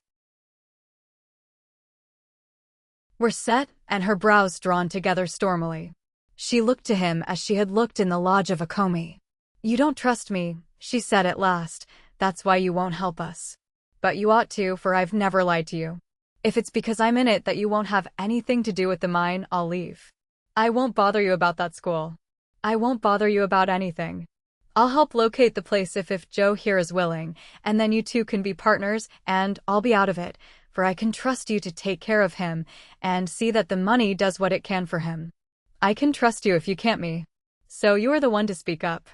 were set and her brows drawn together stormily. She looked to him as she had looked in the lodge of Akomi. "You don't trust me," she said at last. "That's why you won't help us. But you ought to, for I've never lied to you. If it's because I'm in it that you won't have anything to do with the mine, I'll leave. I won't bother you about that school. I won't bother you about anything. I'll help locate the place if Joe here is willing, and then you two can be partners, and I'll be out of it, for I can trust you to take care of him and see that the money does what it can for him. I can trust you if you can't me. So you are the one to speak up.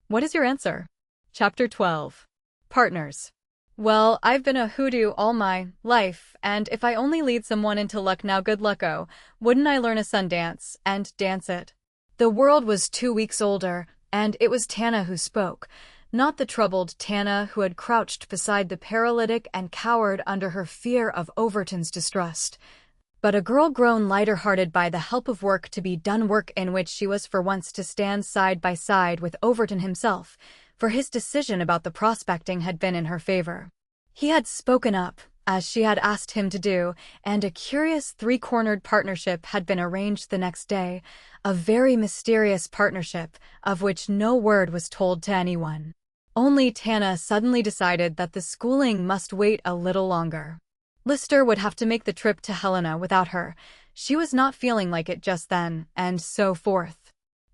What is your answer?" Chapter 12. Partners. Well, I've been a hoodoo all my life, and if I only lead someone into luck now, good lucko, wouldn't I learn a sun dance and dance it? The world was 2 weeks older, and it was Tana who spoke, not the troubled Tana who had crouched beside the paralytic and cowered under her fear of Overton's distrust, but a girl grown lighter-hearted by the help of work to be done, work in which she was for once to stand side by side with Overton himself, for his decision about the prospecting had been in her favor. He had spoken up, as she had asked him to do, and a curious three-cornered partnership had been arranged the next day, a very mysterious partnership, of which no word was told to anyone. Only Tana suddenly decided that the schooling must wait a little longer. Lister would have to make the trip to Helena without her. She was not feeling like it just then, and so forth.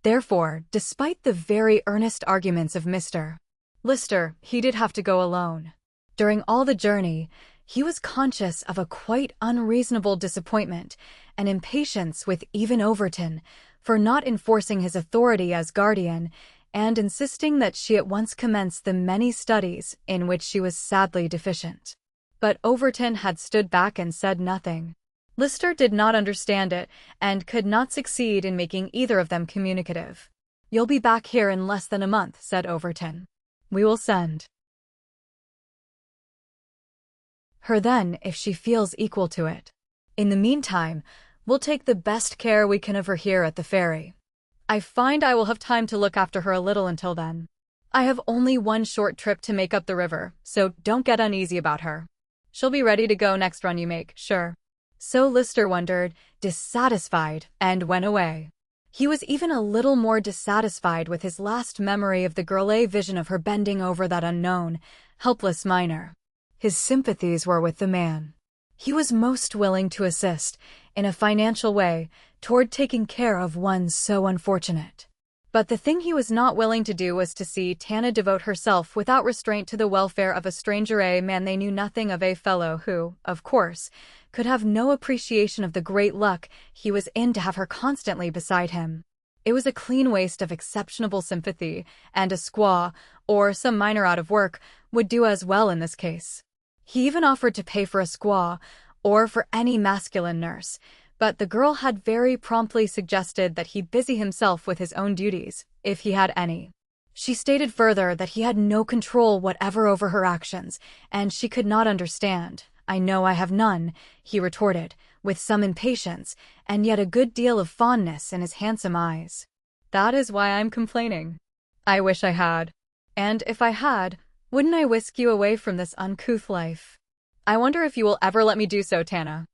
Therefore, despite the very earnest arguments of Mr. Lister, he did have to go alone. During all the journey, he was conscious of a quite unreasonable disappointment and impatience with even Overton for not enforcing his authority as guardian and insisting that she at once commence the many studies in which she was sadly deficient. But Overton had stood back and said nothing. Lister did not understand it and could not succeed in making either of them communicative. "You'll be back here in less than a month," said Overton. "We will send her then if she feels equal to it. In the meantime, we'll take the best care we can of her here at the ferry. I find I will have time to look after her a little until then. I have only one short trip to make up the river, so don't get uneasy about her. She'll be ready to go next run you make, sure." So Lister wondered, dissatisfied, and went away. He was even a little more dissatisfied with his last memory of the girl, vision of her bending over that unknown, helpless miner. His sympathies were with the man. He was most willing to assist, in a financial way, toward taking care of one so unfortunate. But the thing he was not willing to do was to see Tana devote herself without restraint to the welfare of a stranger, a man they knew nothing of, a fellow who, of course, could have no appreciation of the great luck he was in to have her constantly beside him. It was a clean waste of exceptional sympathy, and a squaw, or some miner out of work, would do as well in this case. He even offered to pay for a squaw, or for any masculine nurse, but the girl had very promptly suggested that he busy himself with his own duties, if he had any. She stated further that he had no control whatever over her actions, and she could not understand. "I know I have none," he retorted, with some impatience, and yet a good deal of fondness in his handsome eyes. "That is why I'm complaining. I wish I had. And if I had, Wouldn't I whisk you away from this uncouth life? I wonder if you will ever let me do so, Tana.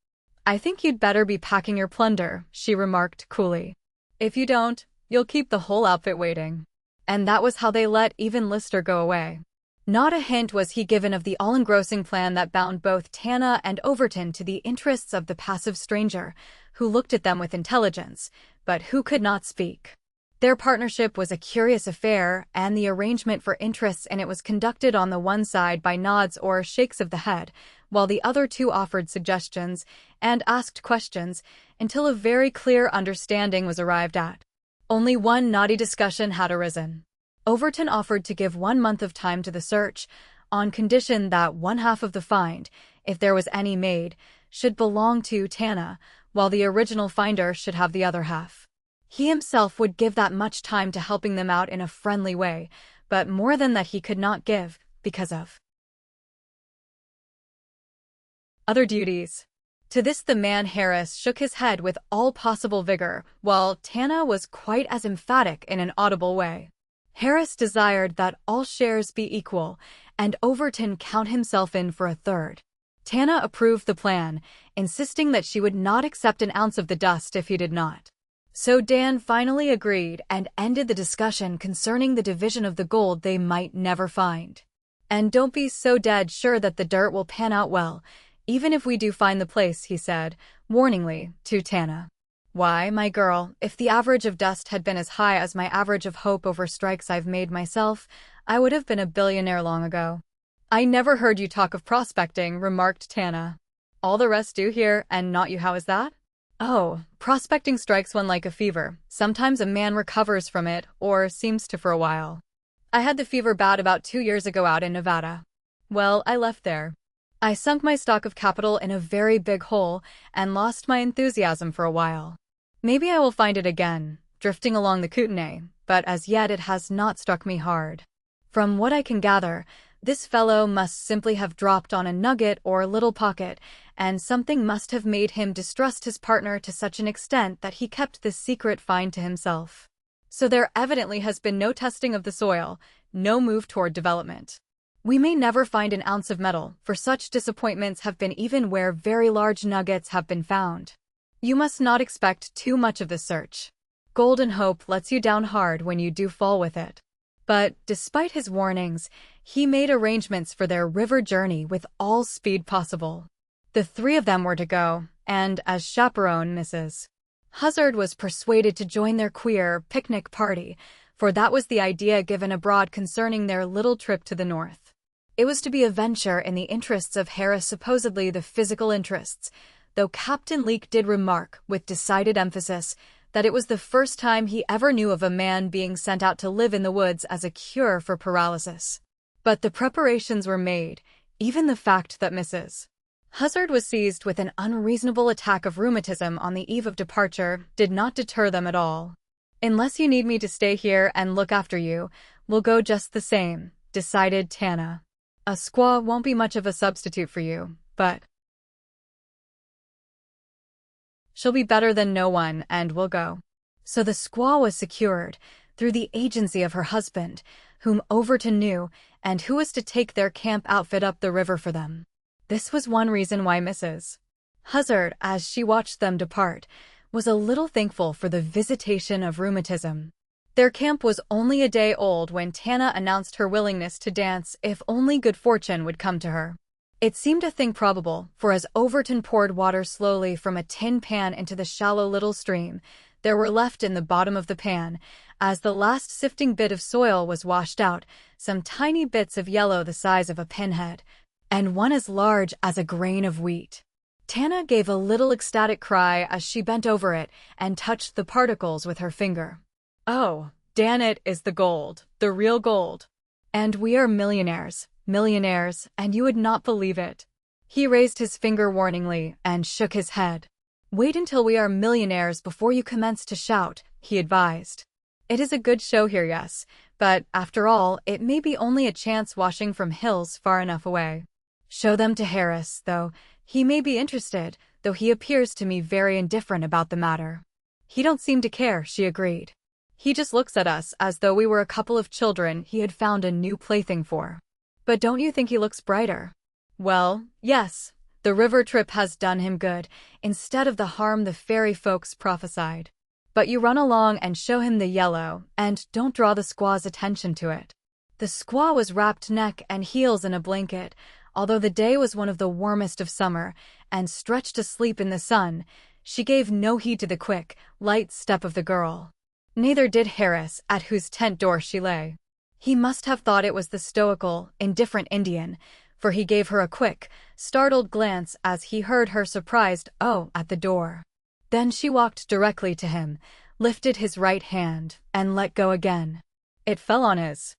I think you'd better be packing your plunder, she remarked coolly. If you don't, you'll keep the whole outfit waiting. And that was how they let even Lister go away. Not a hint was he given of the all-engrossing plan that bound both Tana and Overton to the interests of the passive stranger, who looked at them with intelligence, but who could not speak. Their partnership was a curious affair, and the arrangement for interests in it was conducted on the one side by nods or shakes of the head, while the other two offered suggestions and asked questions until a very clear understanding was arrived at. Only one knotty discussion had arisen. Overton offered to give 1 month of time to the search, on condition that one half of the find, if there was any made, should belong to Tana, while the original finder should have the other half. He himself would give that much time to helping them out in a friendly way, but more than that he could not give, because of other duties. To this the man Harris shook his head with all possible vigor, while Tana was quite as emphatic in an audible way. Harris desired that all shares be equal, and Overton count himself in for a third. Tana approved the plan, insisting that she would not accept an ounce of the dust if he did not. So Dan finally agreed and ended the discussion concerning the division of the gold they might never find. And don't be so dead sure that the dirt will pan out well, even if we do find the place, he said, warningly, to Tana. Why, my girl, if the average of dust had been as high as my average of hope over strikes I've made myself, I would have been a billionaire long ago. I never heard you talk of prospecting, remarked Tana. All the rest do here, and not you. How is that? Oh, prospecting strikes one like a fever. Sometimes a man recovers from it, or seems to for a while. I had the fever bad about 2 years ago out in Nevada. Well, I left there. I sunk my stock of capital in a very big hole, and lost my enthusiasm for a while. Maybe I will find it again, drifting along the Kootenay, but as yet it has not struck me hard. From what I can gather, this fellow must simply have dropped on a nugget or little pocket, and something must have made him distrust his partner to such an extent that he kept this secret find to himself. So there evidently has been no testing of the soil, no move toward development. We may never find an ounce of metal, for such disappointments have been even where very large nuggets have been found. You must not expect too much of this search. Golden Hope lets you down hard when you do fall with it. But, despite his warnings, he made arrangements for their river journey with all speed possible. The 3 of them were to go, and, as chaperone, Mrs. Huzzard was persuaded to join their queer picnic party, for that was the idea given abroad concerning their little trip to the north. It was to be a venture in the interests of Harris, supposedly the physical interests, though Captain Leake did remark, with decided emphasis, that it was the first time he ever knew of a man being sent out to live in the woods as a cure for paralysis. But the preparations were made, even the fact that Mrs. Huzzard was seized with an unreasonable attack of rheumatism on the eve of departure did not deter them at all. Unless you need me to stay here and look after you, we'll go just the same, decided Tana. A squaw won't be much of a substitute for you, but she'll be better than no one, and we'll go. So the squaw was secured, through the agency of her husband, whom Overton knew, and who was to take their camp outfit up the river for them. This was one reason why Mrs. Huzzard, as she watched them depart, was a little thankful for the visitation of rheumatism. Their camp was only a day old when Tana announced her willingness to dance if only good fortune would come to her. It seemed a thing probable, for as Overton poured water slowly from a tin pan into the shallow little stream, there were left in the bottom of the pan, as the last sifting bit of soil was washed out, some tiny bits of yellow the size of a pinhead, and one as large as a grain of wheat. Tana gave a little ecstatic cry as she bent over it and touched the particles with her finger. Oh, Dan, it is the gold, the real gold. And we are millionaires, and you would not believe it. He raised his finger warningly and shook his head. Wait until we are millionaires before you commence to shout, he advised. It is a good show here, yes, but after all, it may be only a chance washing from hills far enough away. Show them to Harris, though. He may be interested, though he appears to me very indifferent about the matter. He don't seem to care, she agreed. He just looks at us as though we were a couple of children he had found a new plaything for. But don't you think he looks brighter? Well, yes, the river trip has done him good, instead of the harm the fairy folks prophesied. But you run along and show him the yellow, and don't draw the squaw's attention to it. The squaw was wrapped neck and heels in a blanket, although the day was one of the warmest of summer, and stretched asleep in the sun. She gave no heed to the quick, light step of the girl. Neither did Harris, at whose tent door she lay. He must have thought it was the stoical, indifferent Indian, for he gave her a quick, startled glance as he heard her surprised "oh" at the door. Then she walked directly to him, lifted his right hand, and let go again. It fell on his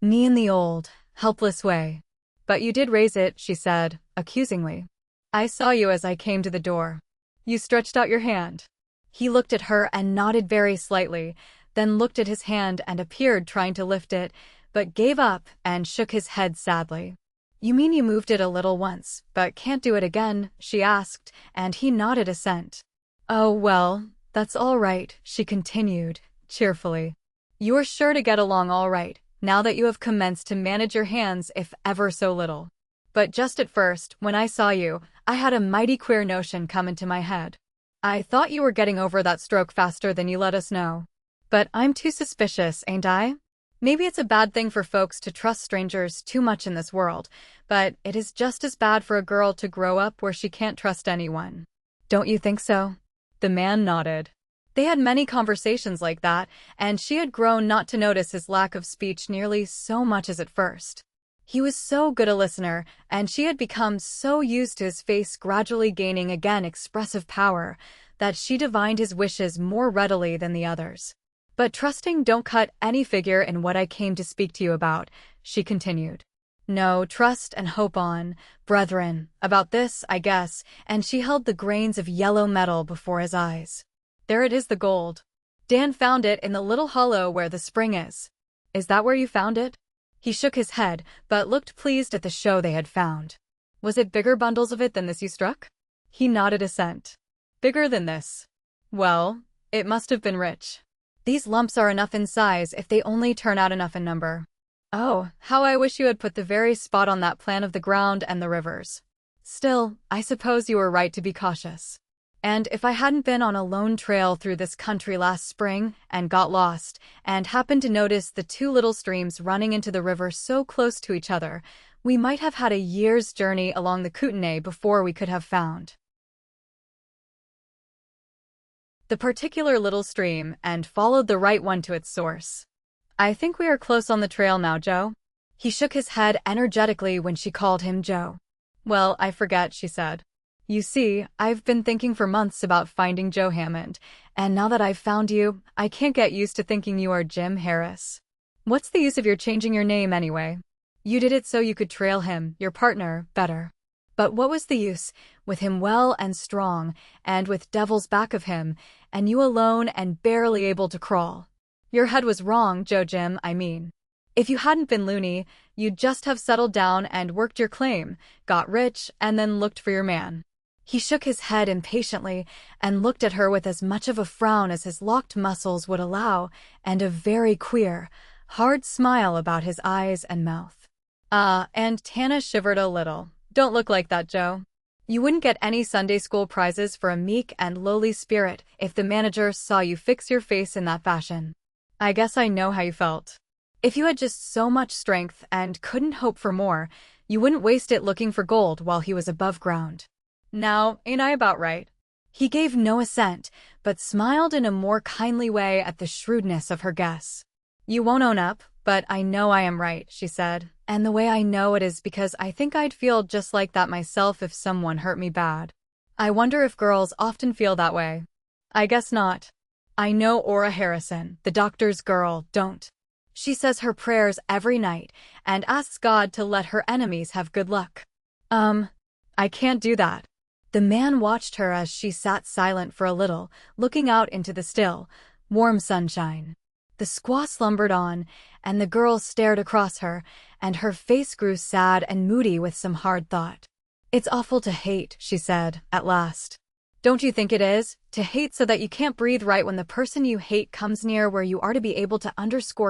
knee in the old, helpless way. "But you did raise it," she said, accusingly. "I saw you as I came to the door. You stretched out your hand." He looked at her and nodded very slightly, then looked at his hand and appeared trying to lift it, but gave up and shook his head sadly. "You mean you moved it a little once, but can't do it again?" she asked, and he nodded assent. "Oh, well, that's all right," she continued, cheerfully. "You're sure to get along all right, now that you have commenced to manage your hands if ever so little. But just at first, when I saw you, I had a mighty queer notion come into my head. I thought you were getting over that stroke faster than you let us know. But I'm too suspicious, ain't I? Maybe it's a bad thing for folks to trust strangers too much in this world, but it is just as bad for a girl to grow up where she can't trust anyone. Don't you think so?" The man nodded. They had many conversations like that, and she had grown not to notice his lack of speech nearly so much as at first. He was so good a listener, and she had become so used to his face gradually gaining again expressive power, that she divined his wishes more readily than the others. "But trusting don't cut any figure in what I came to speak to you about," she continued. "No, trust and hope on, brethren, about this, I guess," and she held the grains of yellow metal before his eyes. "There it is, the gold. Dan found it in the little hollow where the spring is." "Is that where you found it?" He shook his head, but looked pleased at the show they had found. "Was it bigger bundles of it than this you struck?" He nodded assent. "Bigger than this. Well, it must have been rich. These lumps are enough in size if they only turn out enough in number. Oh, how I wish you had put the very spot on that plan of the ground and the rivers. Still, I suppose you were right to be cautious. And if I hadn't been on a lone trail through this country last spring and got lost, and happened to notice the two little streams running into the river so close to each other, we might have had a year's journey along the Kootenay before we could have found the particular little stream and followed the right one to its source. I think we are close on the trail now, Joe." He shook his head energetically when she called him Joe. "Well, I forget," she said. "You see, I've been thinking for months about finding Joe Hammond, and now that I've found you, I can't get used to thinking you are Jim Harris. What's the use of your changing your name anyway? You did it so you could trail him, your partner, better. But what was the use, with him well and strong, and with devils back of him, and you alone and barely able to crawl? Your head was wrong, Jim, I mean. If you hadn't been loony, you'd just have settled down and worked your claim, got rich, and then looked for your man." He shook his head impatiently and looked at her with as much of a frown as his locked muscles would allow, and a very queer, hard smile about his eyes and mouth. And Tana shivered a little. "Don't look like that, Joe. You wouldn't get any Sunday school prizes for a meek and lowly spirit if the manager saw you fix your face in that fashion. I guess I know how you felt. If you had just so much strength and couldn't hope for more, you wouldn't waste it looking for gold while he was above ground. Now, ain't I about right?" He gave no assent, but smiled in a more kindly way at the shrewdness of her guess. "You won't own up, but I know I am right," she said, "and the way I know it is because I think I'd feel just like that myself if someone hurt me bad. I wonder if girls often feel that way. I guess not. I know Ora Harrison, the doctor's girl, don't. She says her prayers every night and asks God to let her enemies have good luck. I can't do that." The man watched her as she sat silent for a little, looking out into the still, warm sunshine. The squaw slumbered on, and the girl stared across her, and her face grew sad and moody with some hard thought. "It's awful to hate," she said, at last. Don't you think it is? To hate so that you can't breathe right when the person you hate comes near, where you are to be able to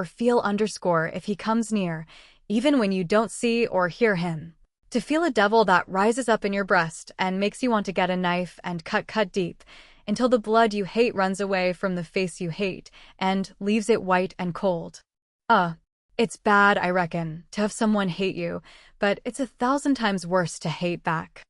feel if he comes near, even when you don't see or hear him. To feel a devil that rises up in your breast and makes you want to get a knife and cut deep, until the blood you hate runs away from the face you hate and leaves it white and cold. It's bad, I reckon, to have someone hate you, but it's 1,000 times worse to hate back.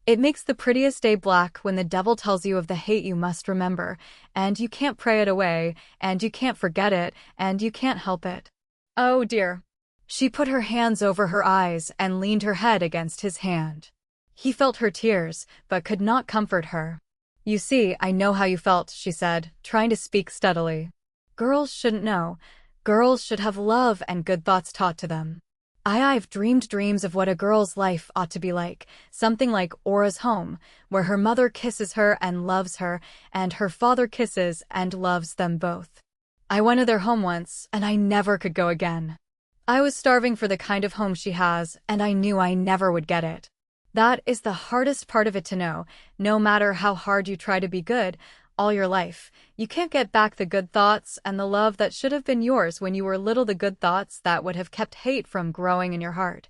It makes the prettiest day black when the devil tells you of the hate you must remember, and you can't pray it away, and you can't forget it, and you can't help it. Oh dear. She put her hands over her eyes and leaned her head against his hand. He felt her tears, but could not comfort her. You see, I know how you felt, she said, trying to speak steadily. Girls shouldn't know. Girls should have love and good thoughts taught to them. I've dreamed dreams of what a girl's life ought to be like, something like Aura's home, where her mother kisses her and loves her, and her father kisses and loves them both. I went to their home once, and I never could go again. I was starving for the kind of home she has, and I knew I never would get it. That is the hardest part of it to know. No matter how hard you try to be good, all your life, you can't get back the good thoughts and the love that should have been yours when you were little, the good thoughts that would have kept hate from growing in your heart,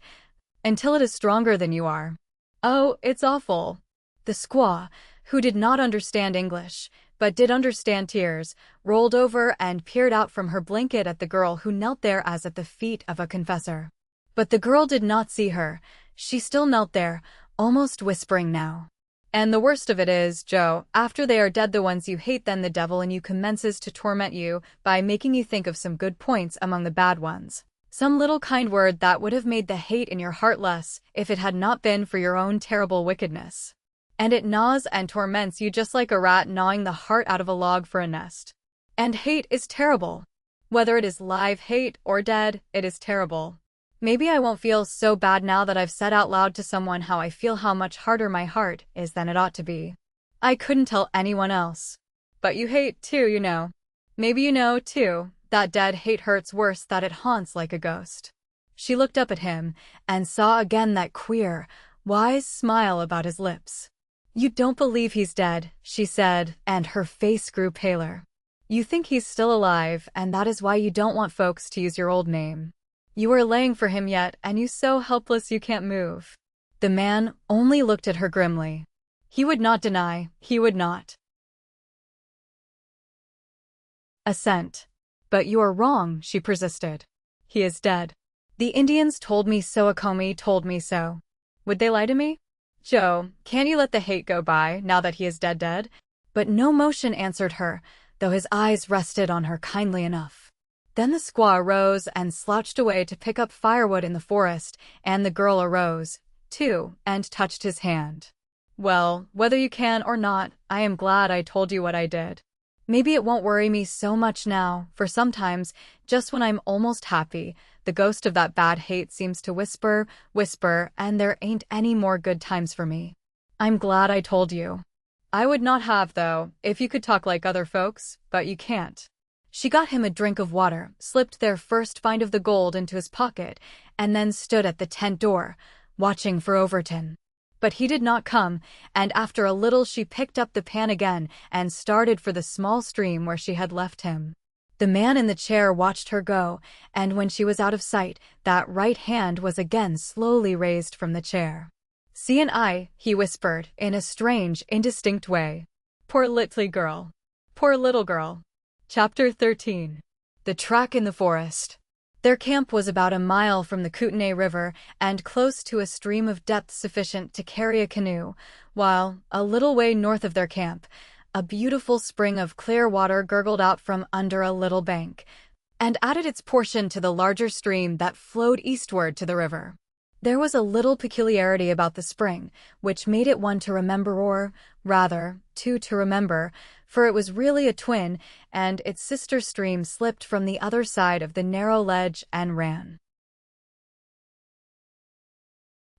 until it is stronger than you are. Oh, it's awful. The squaw, who did not understand English, but did understand tears, rolled over and peered out from her blanket at the girl who knelt there as at the feet of a confessor. But the girl did not see her. She still knelt there, almost whispering now. And the worst of it is, Joe, after they are dead, the ones you hate, then the devil in you commences to torment you by making you think of some good points among the bad ones. Some little kind word that would have made the hate in your heart less if it had not been for your own terrible wickedness. And it gnaws and torments you just like a rat gnawing the heart out of a log for a nest. And hate is terrible. Whether it is live hate or dead, it is terrible. Maybe I won't feel so bad now that I've said out loud to someone how I feel, how much harder my heart is than it ought to be. I couldn't tell anyone else. But you hate too, you know. Maybe you know, too, that dead hate hurts worse, that it haunts like a ghost. She looked up at him and saw again that queer, wise smile about his lips. You don't believe he's dead, she said, and her face grew paler. You think he's still alive, and that is why you don't want folks to use your old name. You are laying for him yet, and you so helpless you can't move. The man only looked at her grimly. He would not deny, he would not assent. But you are wrong, she persisted. He is dead. The Indians told me so, Akomi told me so. Would they lie to me? Joe, can you let the hate go by, now that he is dead? But no motion answered her, though his eyes rested on her kindly enough. Then the squaw arose and slouched away to pick up firewood in the forest, and the girl arose, too, and touched his hand. Well, whether you can or not, I am glad I told you what I did. Maybe it won't worry me so much now, for sometimes, just when I'm almost happy, the ghost of that bad hate seems to whisper, and there ain't any more good times for me. I'm glad I told you. I would not have, though, if you could talk like other folks, but you can't. She got him a drink of water, slipped their first find of the gold into his pocket, and then stood at the tent door, watching for Overton. But he did not come, and after a little she picked up the pan again and started for the small stream where she had left him. The man in the chair watched her go, and when she was out of sight, that right hand was again slowly raised from the chair. "See and I," he whispered, in a strange, indistinct way. Poor little girl. Poor little girl. Chapter 13. The Track in the Forest. Their camp was about a mile from the Kootenay River and close to a stream of depth sufficient to carry a canoe, while, a little way north of their camp, a beautiful spring of clear water gurgled out from under a little bank, and added its portion to the larger stream that flowed eastward to the river. There was a little peculiarity about the spring, which made it one to remember, or, rather, two to remember, for it was really a twin, and its sister stream slipped from the other side of the narrow ledge and ran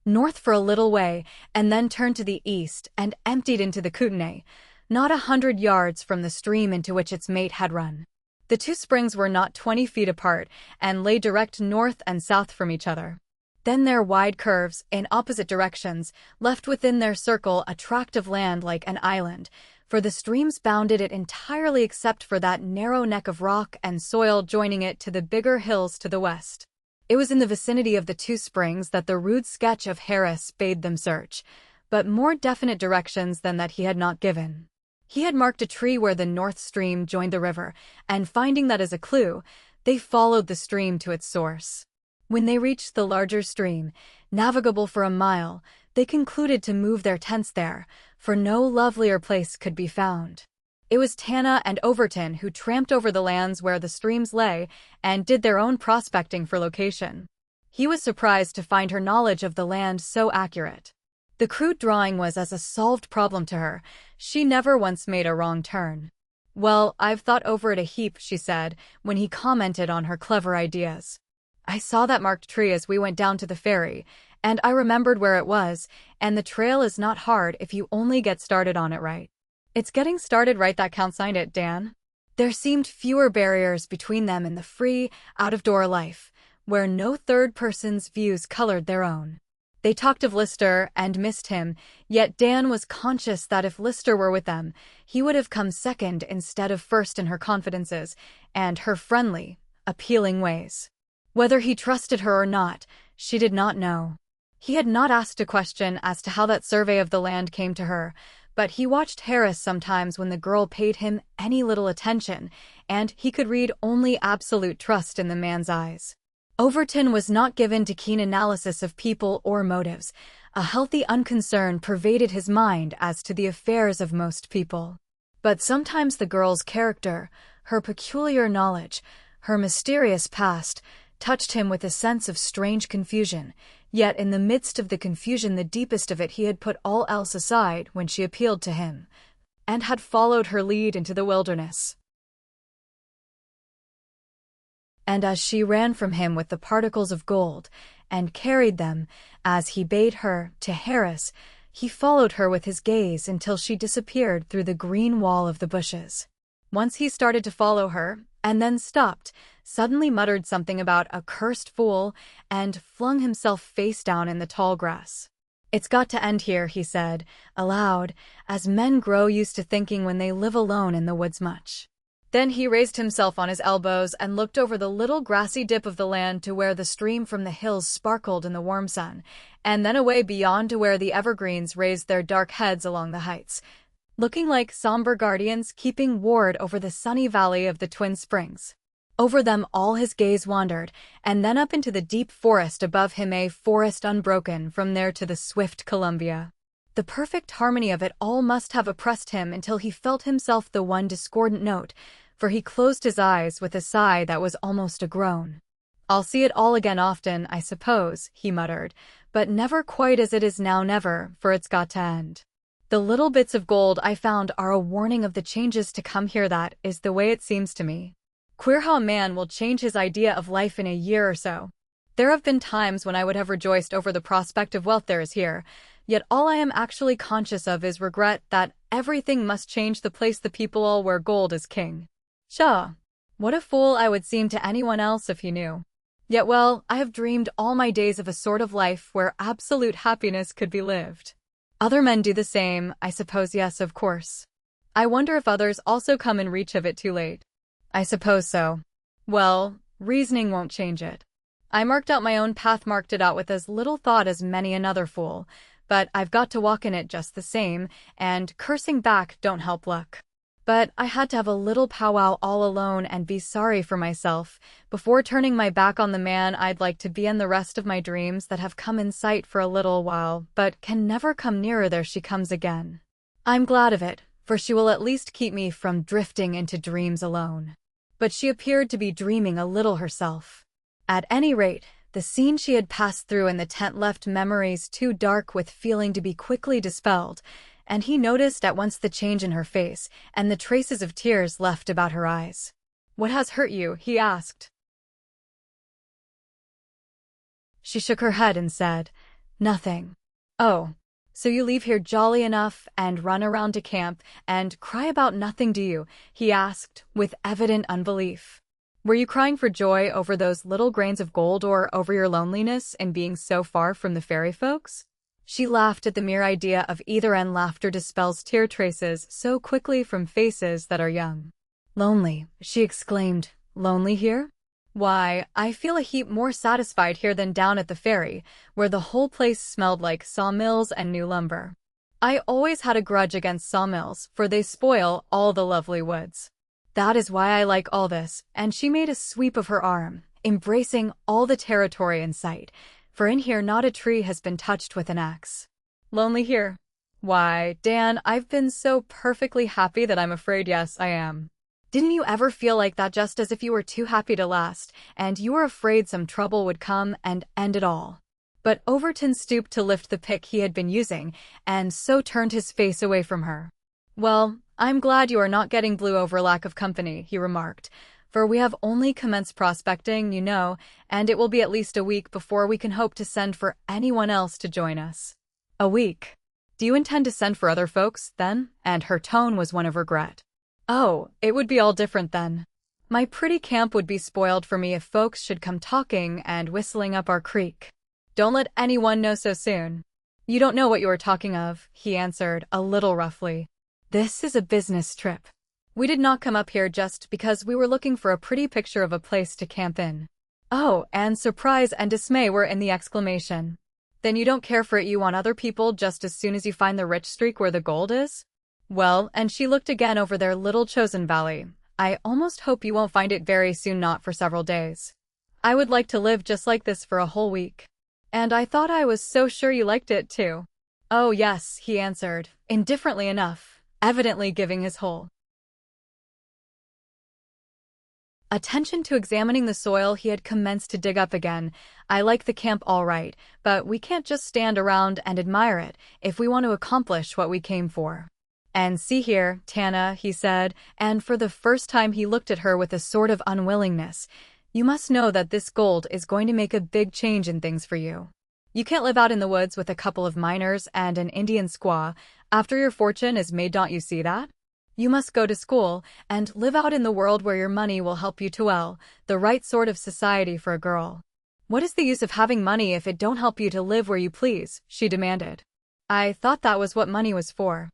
north for a little way, and then turned to the east and emptied into the Kootenay, not 100 yards from the stream into which its mate had run. The two springs were not 20 feet apart, and lay direct north and south from each other. Then their wide curves, in opposite directions, left within their circle a tract of land like an island, for the streams bounded it entirely except for that narrow neck of rock and soil joining it to the bigger hills to the west. It was in the vicinity of the two springs that the rude sketch of Harris bade them search, but more definite directions than that he had not given. He had marked a tree where the North Stream joined the river, and finding that as a clue, they followed the stream to its source. When they reached the larger stream, navigable for a mile, they concluded to move their tents there, for no lovelier place could be found. It was Tana and Overton who tramped over the lands where the streams lay and did their own prospecting for location. He was surprised to find her knowledge of the land so accurate. The crude drawing was as a solved problem to her. She never once made a wrong turn. "Well, I've thought over it a heap," she said, when he commented on her clever ideas. "I saw that marked tree as we went down to the ferry, and I remembered where it was, and the trail is not hard if you only get started on it right." "It's getting started right that counts, ain't it, Dan?" There seemed fewer barriers between them in the free, out-of-door life, where no third person's views colored their own. They talked of Lister and missed him, yet Dan was conscious that if Lister were with them, he would have come second instead of first in her confidences and her friendly, appealing ways. Whether he trusted her or not, she did not know. He had not asked a question as to how that survey of the land came to her, but he watched Harris sometimes when the girl paid him any little attention, and he could read only absolute trust in the man's eyes. Overton was not given to keen analysis of people or motives. A healthy unconcern pervaded his mind as to the affairs of most people. But sometimes the girl's character, her peculiar knowledge, her mysterious past, touched him with a sense of strange confusion, yet in the midst of the confusion, the deepest of it, he had put all else aside when she appealed to him, and had followed her lead into the wilderness. And as she ran from him with the particles of gold, and carried them, as he bade her, to Harris, he followed her with his gaze until she disappeared through the green wall of the bushes. Once he started to follow her, and then stopped, suddenly muttered something about a cursed fool, and flung himself face down in the tall grass. "It's got to end here," he said, aloud, as men grow used to thinking when they live alone in the woods much. Then he raised himself on his elbows and looked over the little grassy dip of the land to where the stream from the hills sparkled in the warm sun, and then away beyond to where the evergreens raised their dark heads along the heights, looking like somber guardians keeping ward over the sunny valley of the Twin Springs. Over them all his gaze wandered, and then up into the deep forest above him, a forest unbroken from there to the swift Columbia. The perfect harmony of it all must have oppressed him until he felt himself the one discordant note, for he closed his eyes with a sigh that was almost a groan. "I'll see it all again often, I suppose," he muttered, "but never quite as it is now, never, for it's got to end. The little bits of gold I found are a warning of the changes to come here. That is the way it seems to me. Queer how a man will change his idea of life in a year or so. There have been times when I would have rejoiced over the prospect of wealth there is here, yet all I am actually conscious of is regret that everything must change the place the people all where gold is king. Pshaw! What a fool I would seem to anyone else if he knew. Yet well, I have dreamed all my days of a sort of life where absolute happiness could be lived. Other men do the same, I suppose. Yes, of course. I wonder if others also come in reach of it too late. I suppose so. Well, reasoning won't change it. I marked out my own path, marked it out with as little thought as many another fool, but I've got to walk in it just the same, and cursing back don't help luck. But I had to have a little powwow all alone and be sorry for myself before turning my back on the man I'd like to be and the rest of my dreams that have come in sight for a little while but can never come nearer. There she comes again. I'm glad of it, for she will at least keep me from drifting into dreams alone. But she appeared to be dreaming a little herself. At any rate, the scene she had passed through in the tent left memories too dark with feeling to be quickly dispelled, and he noticed at once the change in her face and the traces of tears left about her eyes. "What has hurt you?" he asked. She shook her head and said, "Nothing." "Oh, so you leave here jolly enough and run around to camp and cry about nothing, do you?" he asked, with evident unbelief. Were you crying for joy over those little grains of gold or over your loneliness and being so far from the fairy folks? She laughed at the mere idea of either, and laughter dispels tear traces so quickly from faces that are young. Lonely, she exclaimed. Lonely here? Why, I feel a heap more satisfied here than down at the ferry, where the whole place smelled like sawmills and new lumber. I always had a grudge against sawmills, for they spoil all the lovely woods. That is why I like all this, and she made a sweep of her arm, embracing all the territory in sight, for in here not a tree has been touched with an axe. Lonely here? Why, Dan, I've been so perfectly happy that I'm afraid yes, I am. Didn't you ever feel like that, just as if you were too happy to last, and you were afraid some trouble would come and end it all? But Overton stooped to lift the pick he had been using, and so turned his face away from her. Well, I'm glad you are not getting blue over lack of company, he remarked, for we have only commenced prospecting, you know, and it will be at least a week before we can hope to send for anyone else to join us. A week? Do you intend to send for other folks, then? And her tone was one of regret. Oh, it would be all different then. My pretty camp would be spoiled for me if folks should come talking and whistling up our creek. Don't let anyone know so soon. You don't know what you are talking of, he answered, a little roughly. This is a business trip. We did not come up here just because we were looking for a pretty picture of a place to camp in. Oh, and surprise and dismay were in the exclamation. Then you don't care for it, you want other people just as soon as you find the rich streak where the gold is? Well, and she looked again over their little chosen valley. I almost hope you won't find it very soon, not for several days. I would like to live just like this for a whole week. And I thought I was so sure you liked it too. Oh yes, he answered, indifferently enough, evidently giving his whole attention to examining the soil he had commenced to dig up again. I like the camp all right, but we can't just stand around and admire it if we want to accomplish what we came for. And see here, Tana, he said, and for the first time he looked at her with a sort of unwillingness. You must know that this gold is going to make a big change in things for you. You can't live out in the woods with a couple of miners and an Indian squaw after your fortune is made, don't you see that? You must go to school and live out in the world where your money will help you to, well, the right sort of society for a girl. What is the use of having money if it don't help you to live where you please? She demanded. I thought that was what money was for.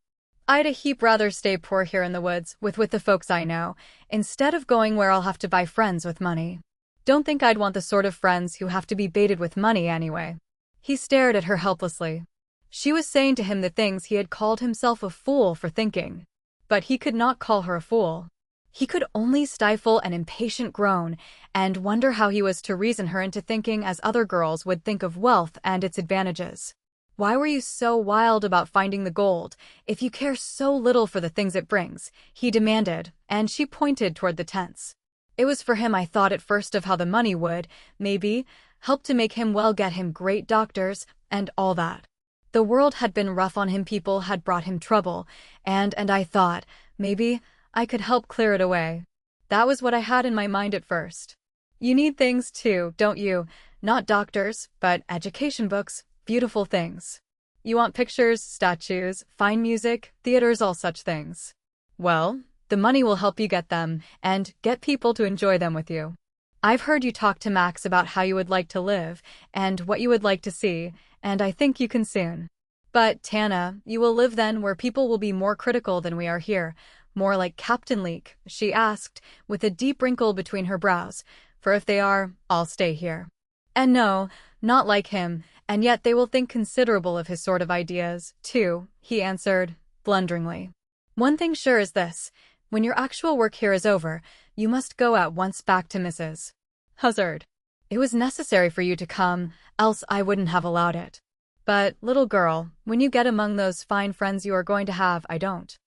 I'd a heap rather stay poor here in the woods with the folks I know, instead of going where I'll have to buy friends with money. Don't think I'd want the sort of friends who have to be baited with money anyway. He stared at her helplessly. She was saying to him the things he had called himself a fool for thinking. But he could not call her a fool. He could only stifle an impatient groan and wonder how he was to reason her into thinking as other girls would think of wealth and its advantages. Why were you so wild about finding the gold, if you care so little for the things it brings? He demanded, and she pointed toward the tents. It was for him. I thought at first of how the money would, maybe, help to make him well, get him great doctors, and all that. The world had been rough on him, people had brought him trouble, and I thought, maybe, I could help clear it away. That was what I had in my mind at first. You need things too, don't you? Not doctors, but education books. Beautiful things. You want pictures, statues, fine music, theaters, all such things. Well, the money will help you get them, and get people to enjoy them with you. I've heard you talk to Max about how you would like to live, and what you would like to see, and I think you can soon. But, Tana, you will live then where people will be more critical than we are here, more like Captain Leek, she asked, with a deep wrinkle between her brows, for if they are, I'll stay here. And no, not like him, and yet they will think considerable of his sort of ideas, too, he answered, blunderingly. One thing sure is this, when your actual work here is over, you must go at once back to Mrs. Hazard. It was necessary for you to come, else I wouldn't have allowed it. But, little girl, when you get among those fine friends you are going to have, I don't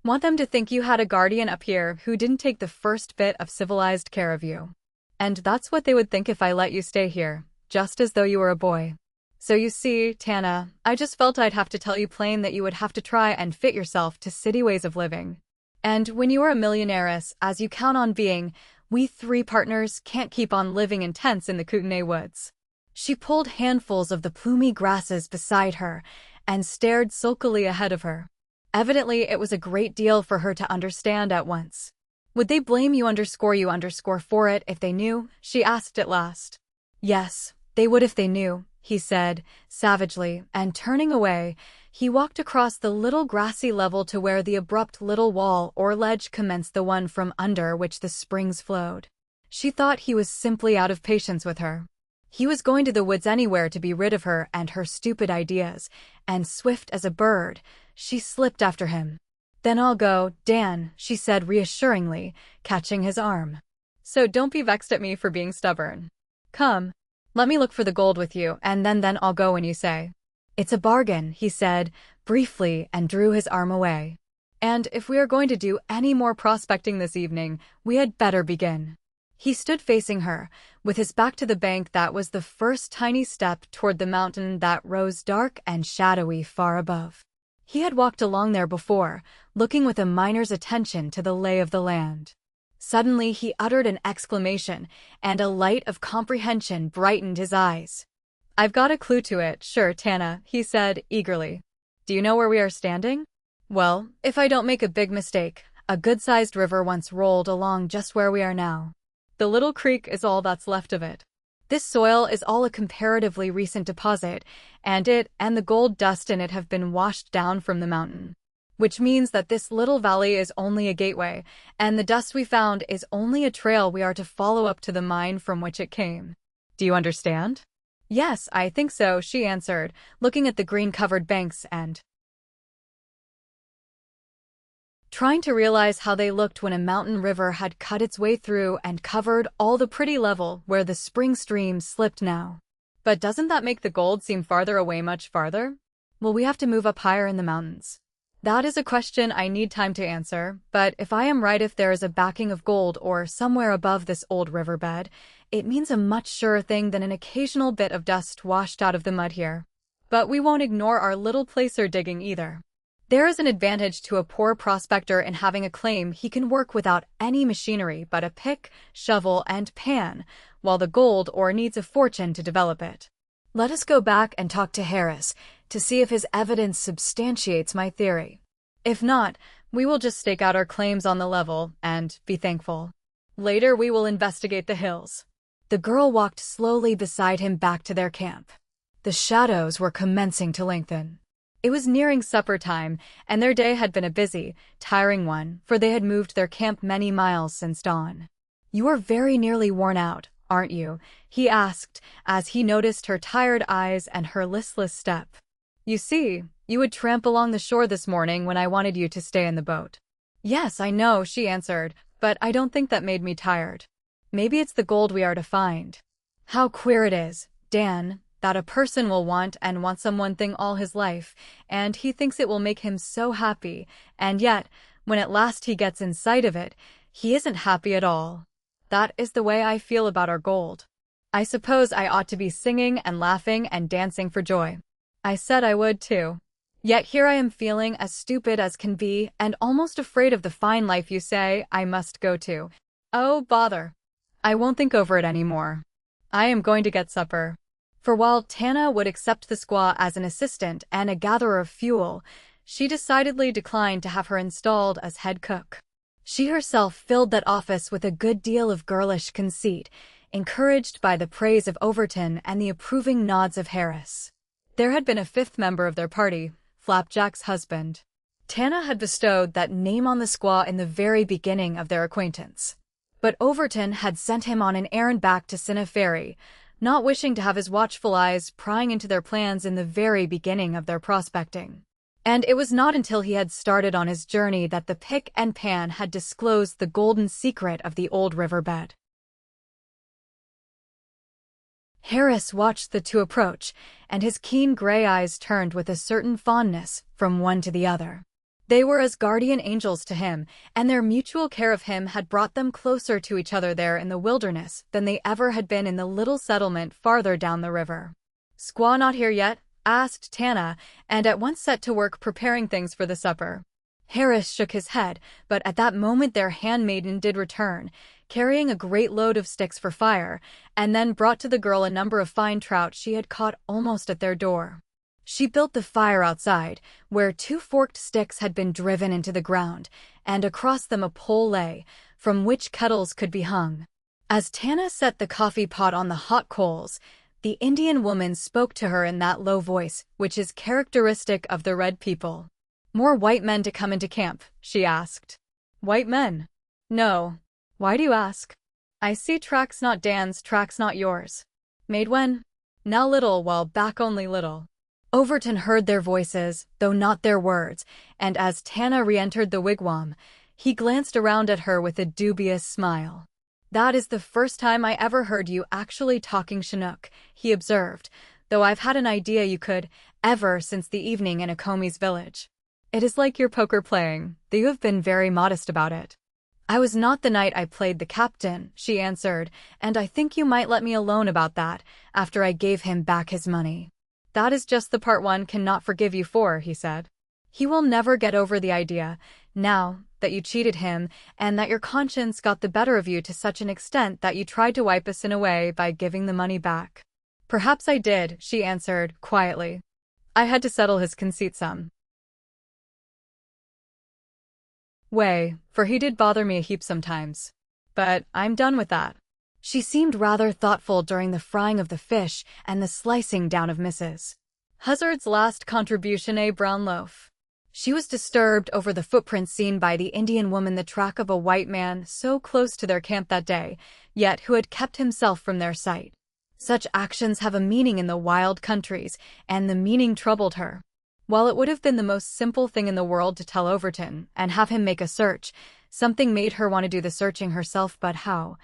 want them to think you had a guardian up here who didn't take the first bit of civilized care of you. And that's what they would think if I let you stay here, just as though you were a boy. So you see, Tana, I just felt I'd have to tell you plain that you would have to try and fit yourself to city ways of living. And when you are a millionairess, as you count on being, we three partners can't keep on living in tents in the Kootenai woods. She pulled handfuls of the plumy grasses beside her and stared sulkily ahead of her. Evidently, it was a great deal for her to understand at once. Would they blame you for it if they knew? She asked at last. Yes, they would if they knew, he said, savagely, and turning away, he walked across the little grassy level to where the abrupt little wall or ledge commenced, the one from under which the springs flowed. She thought he was simply out of patience with her. He was going to the woods anywhere to be rid of her and her stupid ideas, and swift as a bird, she slipped after him. Then I'll go, Dan, she said reassuringly, catching his arm. So don't be vexed at me for being stubborn. Come, let me look for the gold with you, and then I'll go when you say. It's a bargain, he said, briefly, and drew his arm away. And if we are going to do any more prospecting this evening, we had better begin. He stood facing her, with his back to the bank that was the first tiny step toward the mountain that rose dark and shadowy far above. He had walked along there before, looking with a miner's attention to the lay of the land. Suddenly he uttered an exclamation, and a light of comprehension brightened his eyes. I've got a clue to it, sure, Tana, he said eagerly. Do you know where we are standing? Well, if I don't make a big mistake, a good-sized river once rolled along just where we are now. The little creek is all that's left of it. This soil is all a comparatively recent deposit, and it and the gold dust in it have been washed down from the mountain. Which means that this little valley is only a gateway, and the dust we found is only a trail we are to follow up to the mine from which it came. Do you understand? Yes, I think so, she answered, looking at the green-covered banks and trying to realize how they looked when a mountain river had cut its way through and covered all the pretty level where the spring stream slipped now. But doesn't that make the gold seem farther away, much farther? Will we have to move up higher in the mountains? That is a question I need time to answer, but if I am right, if there is a backing of gold or somewhere above this old riverbed, it means a much surer thing than an occasional bit of dust washed out of the mud here. But we won't ignore our little placer digging either. There is an advantage to a poor prospector in having a claim he can work without any machinery but a pick, shovel, and pan, while the gold ore needs a fortune to develop it. Let us go back and talk to Harris to see if his evidence substantiates my theory. If not, we will just stake out our claims on the level and be thankful. Later we will investigate the hills. The girl walked slowly beside him back to their camp. The shadows were commencing to lengthen. It was nearing supper time, and their day had been a busy, tiring one, for they had moved their camp many miles since dawn. You are very nearly worn out, aren't you? He asked, as he noticed her tired eyes and her listless step. You see, you would tramp along the shore this morning when I wanted you to stay in the boat. Yes, I know, she answered, but I don't think that made me tired. Maybe it's the gold we are to find. How queer it is, Dan, that a person will want some one thing all his life, and he thinks it will make him so happy, and yet, when at last he gets in sight of it, he isn't happy at all. That is the way I feel about our gold. I suppose I ought to be singing and laughing and dancing for joy. I said I would too. Yet here I am feeling as stupid as can be and almost afraid of the fine life you say I must go to. Oh, bother. I won't think over it anymore. I am going to get supper. For while Tana would accept the squaw as an assistant and a gatherer of fuel, she decidedly declined to have her installed as head cook. She herself filled that office with a good deal of girlish conceit, encouraged by the praise of Overton and the approving nods of Harris. There had been a fifth member of their party, Flapjack's husband. Tana had bestowed that name on the squaw in the very beginning of their acquaintance. But Overton had sent him on an errand back to Cinna Ferry, not wishing to have his watchful eyes prying into their plans in the very beginning of their prospecting. And it was not until he had started on his journey that the pick and pan had disclosed the golden secret of the old riverbed. Harris watched the two approach, and his keen gray eyes turned with a certain fondness from one to the other. They were as guardian angels to him, and their mutual care of him had brought them closer to each other there in the wilderness than they ever had been in the little settlement farther down the river. "Squaw not here yet?" asked Tana, and at once set to work preparing things for the supper. Harris shook his head, but at that moment their handmaiden did return, carrying a great load of sticks for fire, and then brought to the girl a number of fine trout she had caught almost at their door. She built the fire outside, where two forked sticks had been driven into the ground, and across them a pole lay, from which kettles could be hung. As Tana set the coffee pot on the hot coals, the Indian woman spoke to her in that low voice, which is characteristic of the red people. "More white men to come into camp?" she asked. "White men? No. Why do you ask? I see tracks, not Dan's, tracks not yours. Made when? Now little, while back only little." Overton heard their voices, though not their words, and as Tana re-entered the wigwam, he glanced around at her with a dubious smile. "That is the first time I ever heard you actually talking Chinook," he observed, "though I've had an idea you could, ever since the evening in Akomi's village. It is like your poker playing, though you have been very modest about it." "I was not the night I played the captain," she answered, "and I think you might let me alone about that, after I gave him back his money." "That is just the part one cannot forgive you for," he said. "He will never get over the idea, now, that you cheated him, and that your conscience got the better of you to such an extent that you tried to wipe us in a way by giving the money back." "Perhaps I did," she answered, quietly. "I had to settle his conceit some way, for he did bother me a heap sometimes. But I'm done with that." She seemed rather thoughtful during the frying of the fish and the slicing down of Mrs. Huzzard's last contribution, a brown loaf. She was disturbed over the footprints seen by the Indian woman, the track of a white man so close to their camp that day, yet who had kept himself from their sight. Such actions have a meaning in the wild countries, and the meaning troubled her. While it would have been the most simple thing in the world to tell Overton and have him make a search, something made her want to do the searching herself. But how?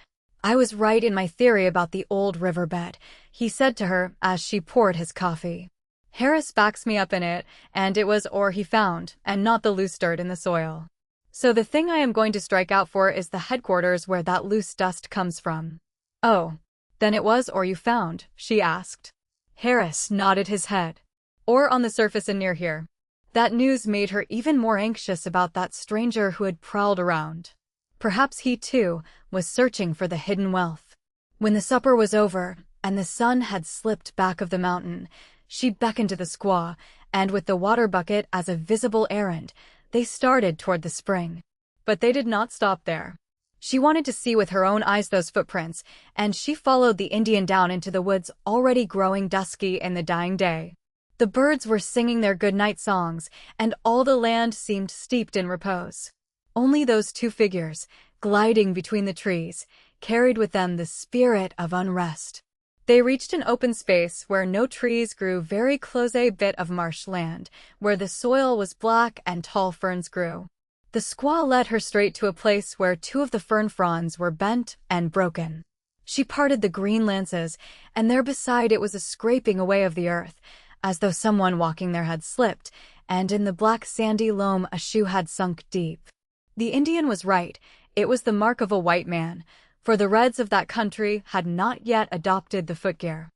"I was right in my theory about the old riverbed," he said to her as she poured his coffee. "Harris backs me up in it, and it was ore he found, and not the loose dirt in the soil. So the thing I am going to strike out for is the headquarters where that loose dust comes from." "Oh, then it was ore you found?" she asked. Harris nodded his head. "Ore on the surface and near here." That news made her even more anxious about that stranger who had prowled around. Perhaps he, too, was searching for the hidden wealth. When the supper was over, and the sun had slipped back of the mountain, she beckoned to the squaw, and with the water bucket as a visible errand, they started toward the spring. But they did not stop there. She wanted to see with her own eyes those footprints, and she followed the Indian down into the woods already growing dusky in the dying day. The birds were singing their good-night songs, and all the land seemed steeped in repose. Only those two figures, gliding between the trees, carried with them the spirit of unrest. They reached an open space where no trees grew, very close, a bit of marsh land, where the soil was black and tall ferns grew. The squaw led her straight to a place where two of the fern fronds were bent and broken. She parted the green lances, and there beside it was a scraping away of the earth, as though someone walking there had slipped, and in the black sandy loam a shoe had sunk deep. The Indian was right, it was the mark of a white man, for the Reds of that country had not yet adopted the footgear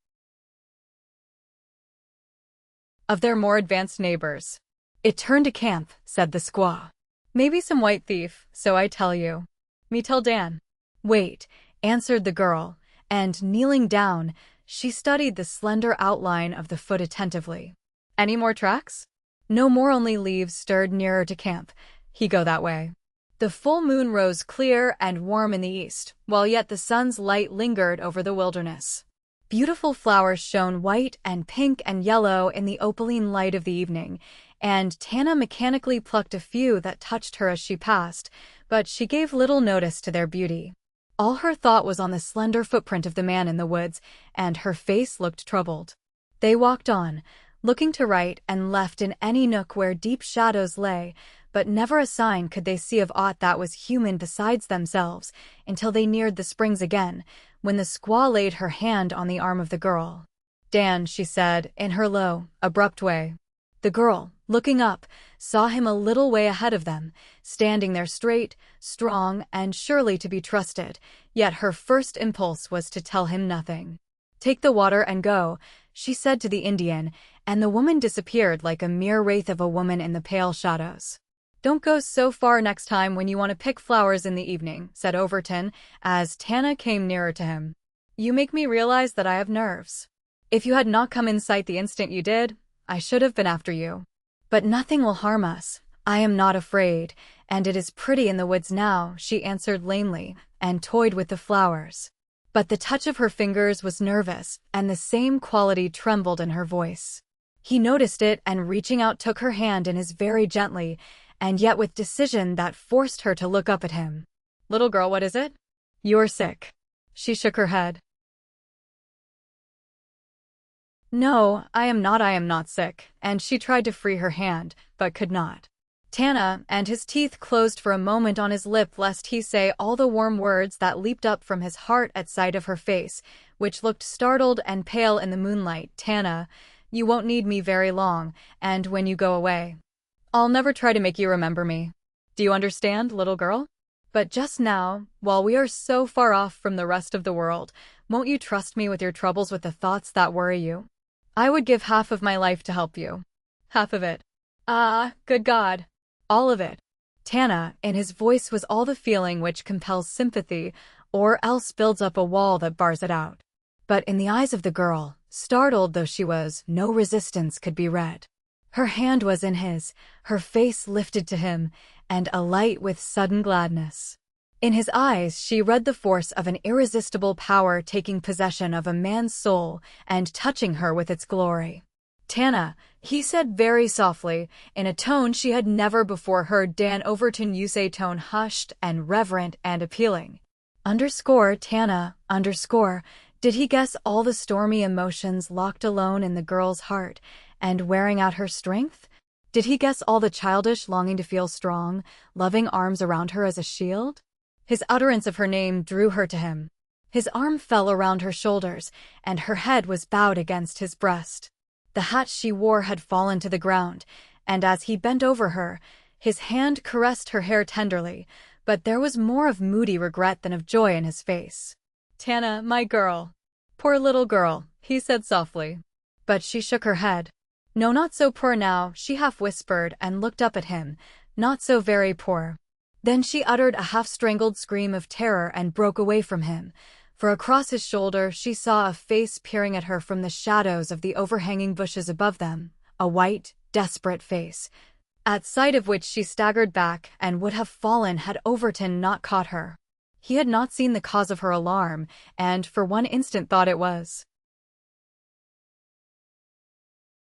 of their more advanced neighbors. "It turned to camp," said the squaw. "Maybe some white thief, so I tell you. Me tell Dan." "Wait," answered the girl, and kneeling down, she studied the slender outline of the foot attentively. "Any more tracks?" "No more, only leaves stirred nearer to camp. He go that way." The full moon rose clear and warm in the east, while yet the sun's light lingered over the wilderness. Beautiful flowers shone white and pink and yellow in the opaline light of the evening, and Tana mechanically plucked a few that touched her as she passed, but she gave little notice to their beauty. All her thought was on the slender footprint of the man in the woods, and her face looked troubled. They walked on, looking to right and left in any nook where deep shadows lay, but never a sign could they see of aught that was human besides themselves, until they neared the springs again, when the squaw laid her hand on the arm of the girl. "Dan," she said, in her low, abrupt way. The girl, looking up, saw him a little way ahead of them, standing there straight, strong, and surely to be trusted, yet her first impulse was to tell him nothing. "Take the water and go," she said to the Indian, and the woman disappeared like a mere wraith of a woman in the pale shadows. "Don't go so far next time when you want to pick flowers in the evening," said Overton, as Tana came nearer to him. "You make me realize that I have nerves. If you had not come in sight the instant you did, I should have been after you. But nothing will harm us. I am not afraid, and it is pretty in the woods now, she answered lamely, and toyed with the flowers. But the touch of her fingers was nervous, and the same quality trembled in her voice. He noticed it and reaching out took her hand in his very gently, and yet with decision that forced her to look up at him. Little girl, what is it? You're sick. She shook her head. No, I am not sick, and she tried to free her hand, but could not. Tana, and his teeth closed for a moment on his lip lest he say all the warm words that leaped up from his heart at sight of her face, which looked startled and pale in the moonlight. Tana, you won't need me very long, and when you go away, I'll never try to make you remember me. Do you understand, little girl? But just now, while we are so far off from the rest of the world, won't you trust me with your troubles, with the thoughts that worry you? I would give half of my life to help you. Half of it. Ah, good God. All of it. Tana, in his voice was all the feeling which compels sympathy, or else builds up a wall that bars it out. But in the eyes of the girl, startled though she was, no resistance could be read. Her hand was in his, her face lifted to him, and alight with sudden gladness. In his eyes she read the force of an irresistible power taking possession of a man's soul and touching her with its glory. Tana, he said very softly, in a tone she had never before heard Dan Overton use, a tone hushed and reverent and appealing. Tana, did he guess all the stormy emotions locked alone in the girl's heart and wearing out her strength? Did he guess all the childish longing to feel strong, loving arms around her as a shield? His utterance of her name drew her to him. His arm fell around her shoulders, and her head was bowed against his breast. The hat she wore had fallen to the ground, and as he bent over her, his hand caressed her hair tenderly, but there was more of moody regret than of joy in his face. Tana, my girl. Poor little girl, he said softly. But she shook her head. No, not so poor now, she half whispered and looked up at him, not so very poor. Then she uttered a half-strangled scream of terror and broke away from him, for across his shoulder she saw a face peering at her from the shadows of the overhanging bushes above them, a white, desperate face, at sight of which she staggered back and would have fallen had Overton not caught her. He had not seen the cause of her alarm, and for one instant thought it was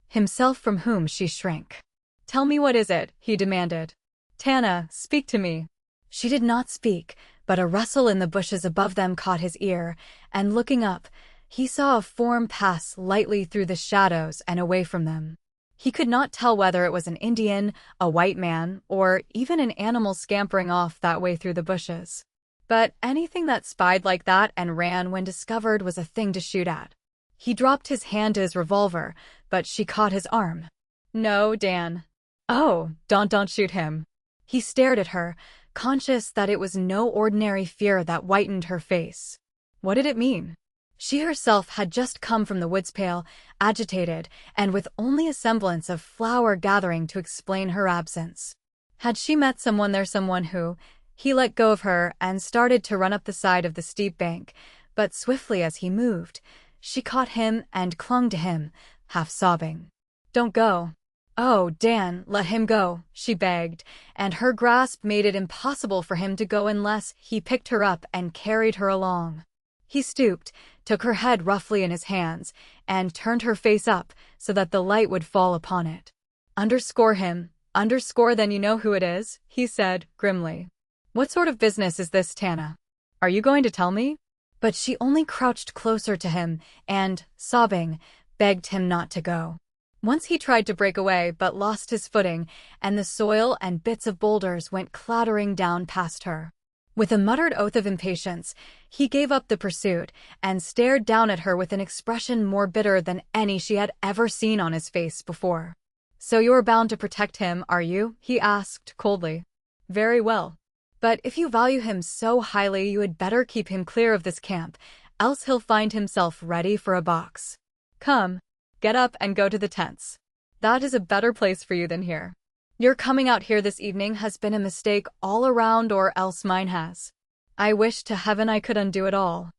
himself from whom she shrank. Tell me, what is it? He demanded. Tana, speak to me. She did not speak, but a rustle in the bushes above them caught his ear, and looking up, he saw a form pass lightly through the shadows and away from them. He could not tell whether it was an Indian, a white man, or even an animal scampering off that way through the bushes. But anything that spied like that and ran when discovered was a thing to shoot at. He dropped his hand to his revolver, but she caught his arm. No, Dan. Oh, don't shoot him. He stared at her, conscious that it was no ordinary fear that whitened her face. What did it mean? She herself had just come from the woods, pale, agitated, and with only a semblance of flower gathering to explain her absence. Had she met someone there, someone who... He let go of her and started to run up the side of the steep bank, but swiftly as he moved, she caught him and clung to him, half sobbing. Don't go. Oh, Dan, let him go, she begged, and her grasp made it impossible for him to go unless he picked her up and carried her along. He stooped, took her head roughly in his hands, and turned her face up so that the light would fall upon it. Him, then you know who it is, he said, grimly. What sort of business is this, Tana? Are you going to tell me? But she only crouched closer to him and, sobbing, begged him not to go. Once he tried to break away but lost his footing, and the soil and bits of boulders went clattering down past her. With a muttered oath of impatience, he gave up the pursuit and stared down at her with an expression more bitter than any she had ever seen on his face before. So you're bound to protect him, are you? He asked coldly. Very well. But if you value him so highly, you had better keep him clear of this camp, else he'll find himself ready for a box. Come, get up and go to the tents. That is a better place for you than here. Your coming out here this evening has been a mistake all around, or else mine has. I wish to heaven I could undo it all.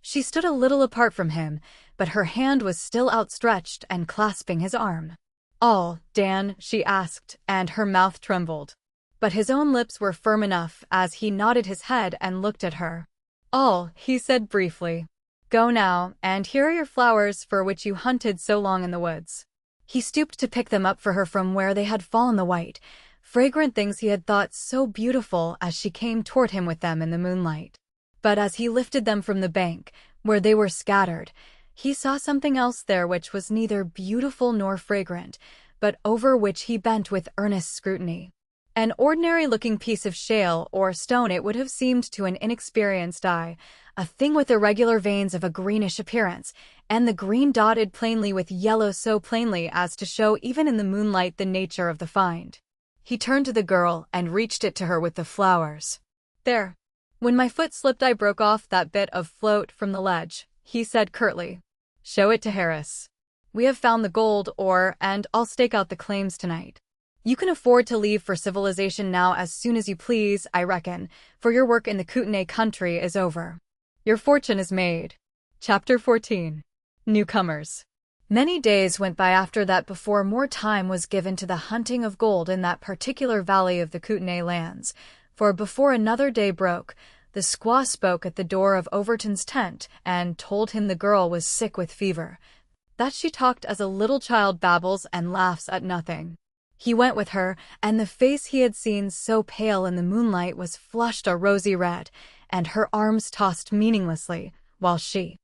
She stood a little apart from him, but her hand was still outstretched and clasping his arm. "All, Dan?" she asked, and her mouth trembled. But his own lips were firm enough as he nodded his head and looked at her. "All," he said briefly. "Go now, and here are your flowers for which you hunted so long in the woods." He stooped to pick them up for her from where they had fallen, the white, fragrant things he had thought so beautiful as she came toward him with them in the moonlight. But as he lifted them from the bank, where they were scattered, he saw something else there which was neither beautiful nor fragrant, but over which he bent with earnest scrutiny. An ordinary-looking piece of shale or stone it would have seemed to an inexperienced eye, a thing with irregular veins of a greenish appearance, and the green dotted plainly with yellow so plainly as to show even in the moonlight the nature of the find. He turned to the girl and reached it to her with the flowers. "There. When my foot slipped I broke off that bit of float from the ledge," he said curtly. "Show it to Harris. We have found the gold ore, and I'll stake out the claims tonight. You can afford to leave for civilization now as soon as you please, I reckon, for your work in the Kootenai country is over. Your fortune is made." Chapter 14. Newcomers. Many days went by after that before more time was given to the hunting of gold in that particular valley of the Kootenai lands, for before another day broke, the squaw spoke at the door of Overton's tent and told him the girl was sick with fever, that she talked as a little child babbles and laughs at nothing. He went with her, and the face he had seen so pale in the moonlight was flushed a rosy red, and her arms tossed meaninglessly, while she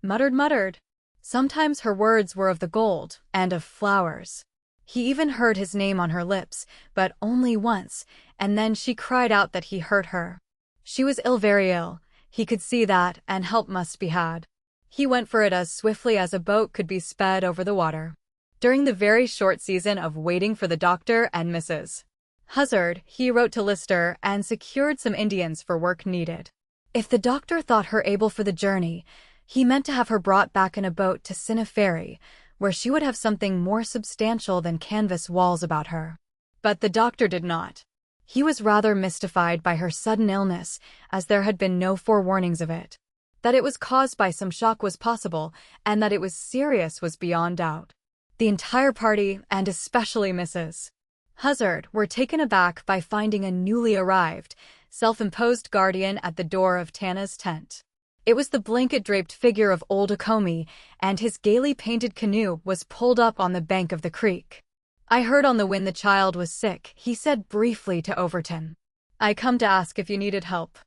muttered. Sometimes her words were of the gold and of flowers. He even heard his name on her lips, but only once, and then she cried out that he hurt her. She was ill, very ill. He could see that, and help must be had. He went for it as swiftly as a boat could be sped over the water. During the very short season of waiting for the doctor and Mrs. Huzzard, he wrote to Lister and secured some Indians for work needed. If the doctor thought her able for the journey, he meant to have her brought back in a boat to Cinna Ferry, where she would have something more substantial than canvas walls about her. But the doctor did not. He was rather mystified by her sudden illness, as there had been no forewarnings of it. That it was caused by some shock was possible, and that it was serious was beyond doubt. The entire party, and especially Mrs. Huzzard, were taken aback by finding a newly arrived, self-imposed guardian at the door of Tana's tent. It was the blanket-draped figure of old Okomi, and his gaily painted canoe was pulled up on the bank of the creek. "I heard on the wind the child was sick," he said briefly to Overton. "I come to ask if you needed help."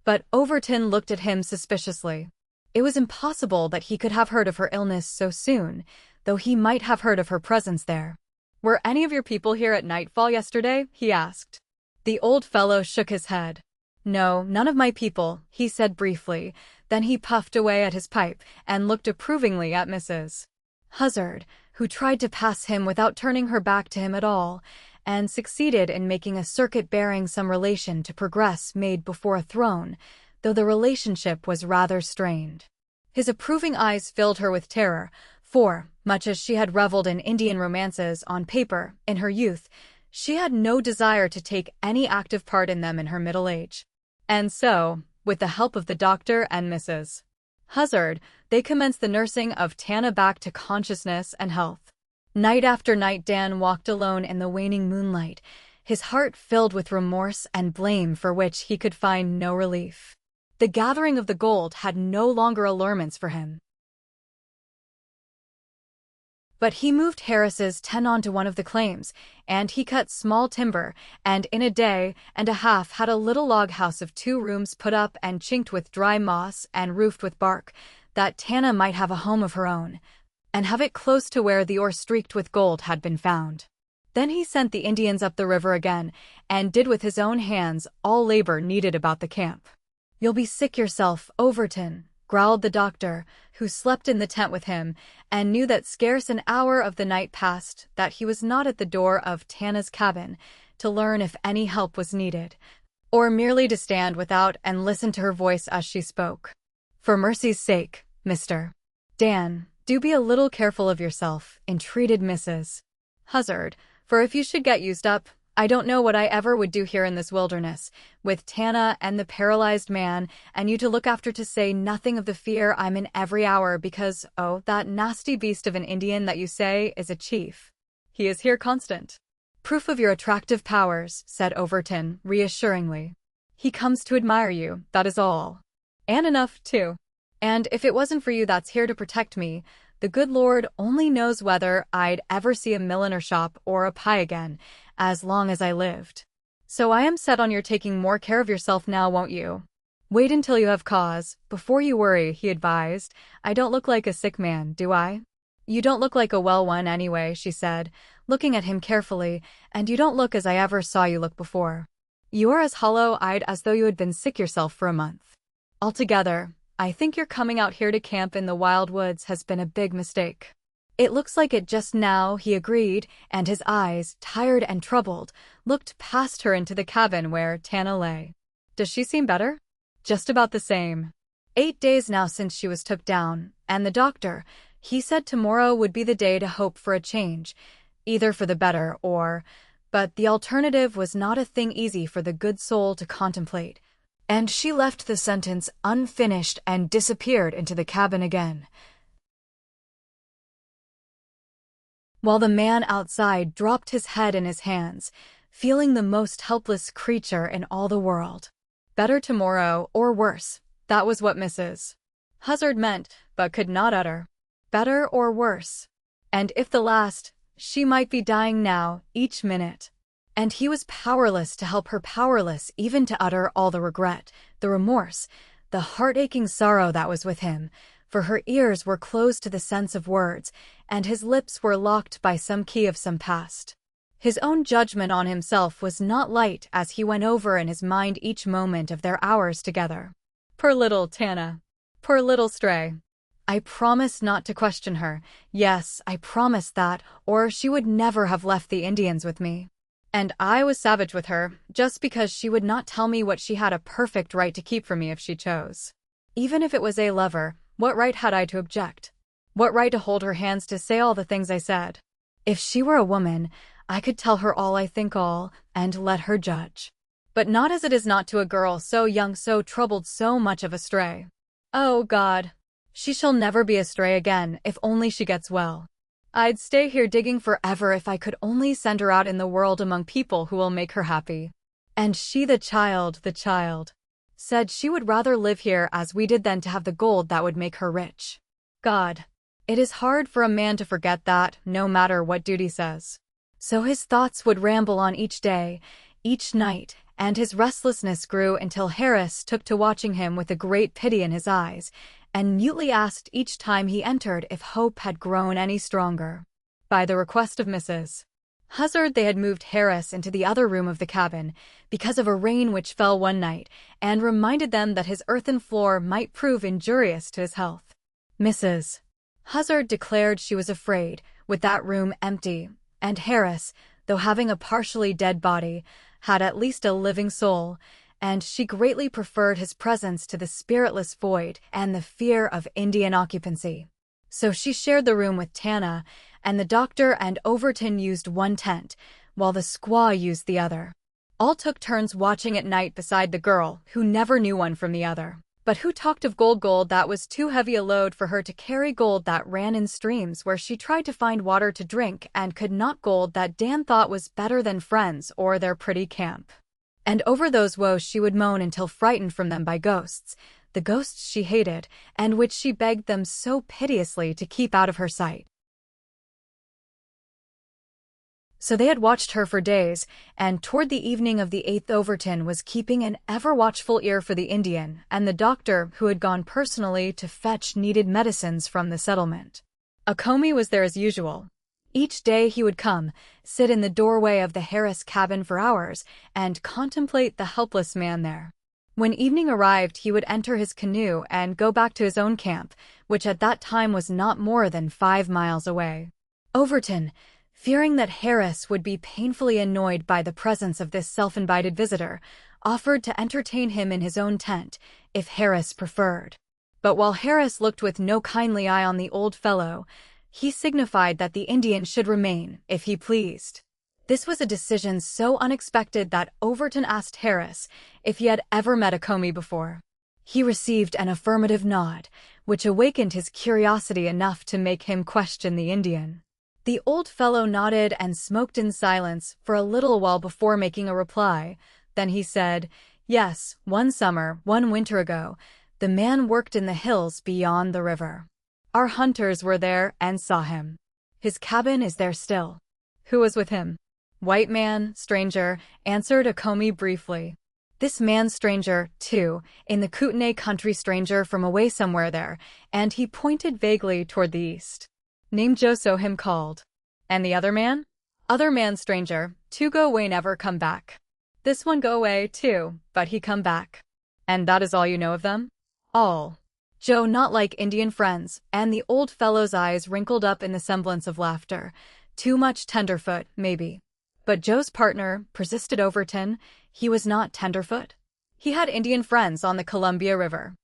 But Overton looked at him suspiciously. It was impossible that he could have heard of her illness so soon, though he might have heard of her presence there. "Were any of your people here at nightfall yesterday?" he asked. The old fellow shook his head. "No, none of my people," he said briefly. Then he puffed away at his pipe and looked approvingly at Mrs. Huzzard, who tried to pass him without turning her back to him at all, and succeeded in making a circuit bearing some relation to progress made before a throne, though the relationship was rather strained. His approving eyes filled her with terror, for, much as she had reveled in Indian romances on paper in her youth, she had no desire to take any active part in them in her middle age. And so, with the help of the doctor and Mrs. Huzzard, they commenced the nursing of Tana back to consciousness and health. Night after night Dan walked alone in the waning moonlight, his heart filled with remorse and blame for which he could find no relief. The gathering of the gold had no longer allurements for him. But he moved Harris's tent onto one of the claims, and he cut small timber, and in a day and a half had a little log house of 2 rooms put up and chinked with dry moss and roofed with bark, that Tana might have a home of her own, and have it close to where the ore streaked with gold had been found. Then he sent the Indians up the river again, and did with his own hands all labor needed about the camp. "You'll be sick yourself, Overton," growled the doctor, who slept in the tent with him, and knew that scarce an hour of the night passed that he was not at the door of Tana's cabin to learn if any help was needed, or merely to stand without and listen to her voice as she spoke. "For mercy's sake, Mr. Dan, do be a little careful of yourself," entreated Mrs. Huzzard, "for if you should get used up, I don't know what I ever would do here in this wilderness, with Tana and the paralyzed man, and you to look after, to say nothing of the fear I'm in every hour because, oh, that nasty beast of an Indian that you say is a chief. He is here constant. Proof of your attractive powers, said Overton, reassuringly. He comes to admire you, that is all. And enough, too. And if it wasn't for you that's here to protect me, the good Lord only knows whether I'd ever see a milliner shop or a pie again, as long as I lived. So I am set on your taking more care of yourself now, won't you? Wait until you have cause, before you worry, he advised. I don't look like a sick man, do I? You don't look like a well one anyway, she said, looking at him carefully, and you don't look as I ever saw you look before. You are as hollow-eyed as though you had been sick yourself for a month. Altogether, I think your coming out here to camp in the wild woods has been a big mistake. It looks like it just now, he agreed, and his eyes, tired and troubled, looked past her into the cabin where Tana lay. Does she seem better? Just about the same. 8 days now since she was took down, and the doctor, he said tomorrow would be the day to hope for a change, either for the better or... But the alternative was not a thing easy for the good soul to contemplate. And she left the sentence unfinished and disappeared into the cabin again. While the man outside dropped his head in his hands, feeling the most helpless creature in all the world. Better tomorrow, or worse, that was what Mrs. Huzzard meant, but could not utter. Better or worse. And if the last, she might be dying now, each minute. And he was powerless to help her, powerless even to utter all the regret, the remorse, the heart-aching sorrow that was with him, for her ears were closed to the sense of words, and his lips were locked by some key of some past. His own judgment on himself was not light as he went over in his mind each moment of their hours together. Poor little Tana. Poor little stray. I promised not to question her. Yes, I promised that, or she would never have left the Indians with me. And I was savage with her, just because she would not tell me what she had a perfect right to keep from me if she chose. Even if it was a lover, what right had I to object? What right to hold her hands to say all the things I said? If she were a woman, I could tell her all I think all, and let her judge. But not as it is not to a girl so young, so troubled, so much of a stray. Oh God, she shall never be a stray again, if only she gets well. I'd stay here digging forever if I could only send her out in the world among people who will make her happy. And she, the child, said she would rather live here as we did than to have the gold that would make her rich. God, it is hard for a man to forget that, no matter what duty says. So his thoughts would ramble on each day, each night, and his restlessness grew until Harris took to watching him with a great pity in his eyes, and mutely asked each time he entered if hope had grown any stronger. By the request of Mrs. Huzzard, they had moved Harris into the other room of the cabin because of a rain which fell one night and reminded them that his earthen floor might prove injurious to his health. Mrs. Huzzard declared she was afraid, with that room empty, and Harris, though having a partially dead body, had at least a living soul, and she greatly preferred his presence to the spiritless void and the fear of Indian occupancy. So she shared the room with Tana, and the doctor and Overton used one tent, while the squaw used the other. All took turns watching at night beside the girl, who never knew one from the other, but who talked of gold that was too heavy a load for her to carry, gold that ran in streams where she tried to find water to drink and could not, gold that Dan thought was better than friends or their pretty camp. And over those woes she would moan until frightened from them by ghosts, the ghosts she hated, and which she begged them so piteously to keep out of her sight. So they had watched her for days, and toward the evening of the 8th Overton was keeping an ever-watchful ear for the Indian and the doctor who had gone personally to fetch needed medicines from the settlement. Akomi was there as usual. Each day he would come, sit in the doorway of the Harris cabin for hours, and contemplate the helpless man there. When evening arrived he would enter his canoe and go back to his own camp, which at that time was not more than 5 miles away. Overton, fearing that Harris would be painfully annoyed by the presence of this self-invited visitor, offered to entertain him in his own tent, if Harris preferred. But while Harris looked with no kindly eye on the old fellow, he signified that the Indian should remain, if he pleased. This was a decision so unexpected that Overton asked Harris if he had ever met a Comey before. He received an affirmative nod, which awakened his curiosity enough to make him question the Indian. The old fellow nodded and smoked in silence for a little while before making a reply. Then he said, "Yes, one summer, one winter ago, the man worked in the hills beyond the river. Our hunters were there and saw him. His cabin is there still." "Who was with him?" "White man, stranger," answered a Comey briefly. "This man stranger, too, in the Kootenai country, stranger from away somewhere there," and he pointed vaguely toward the east. "Named Joso him called." "And the other man?" "Other man stranger, two go away never come back." "This one go away, too, but he come back." "And that is all you know of them?" "All." "Joe not like Indian friends," and the old fellow's eyes wrinkled up in the semblance of laughter. "Too much tenderfoot, maybe." "But Joe's partner," persisted Overton, "he was not tenderfoot. He had Indian friends on the Columbia River."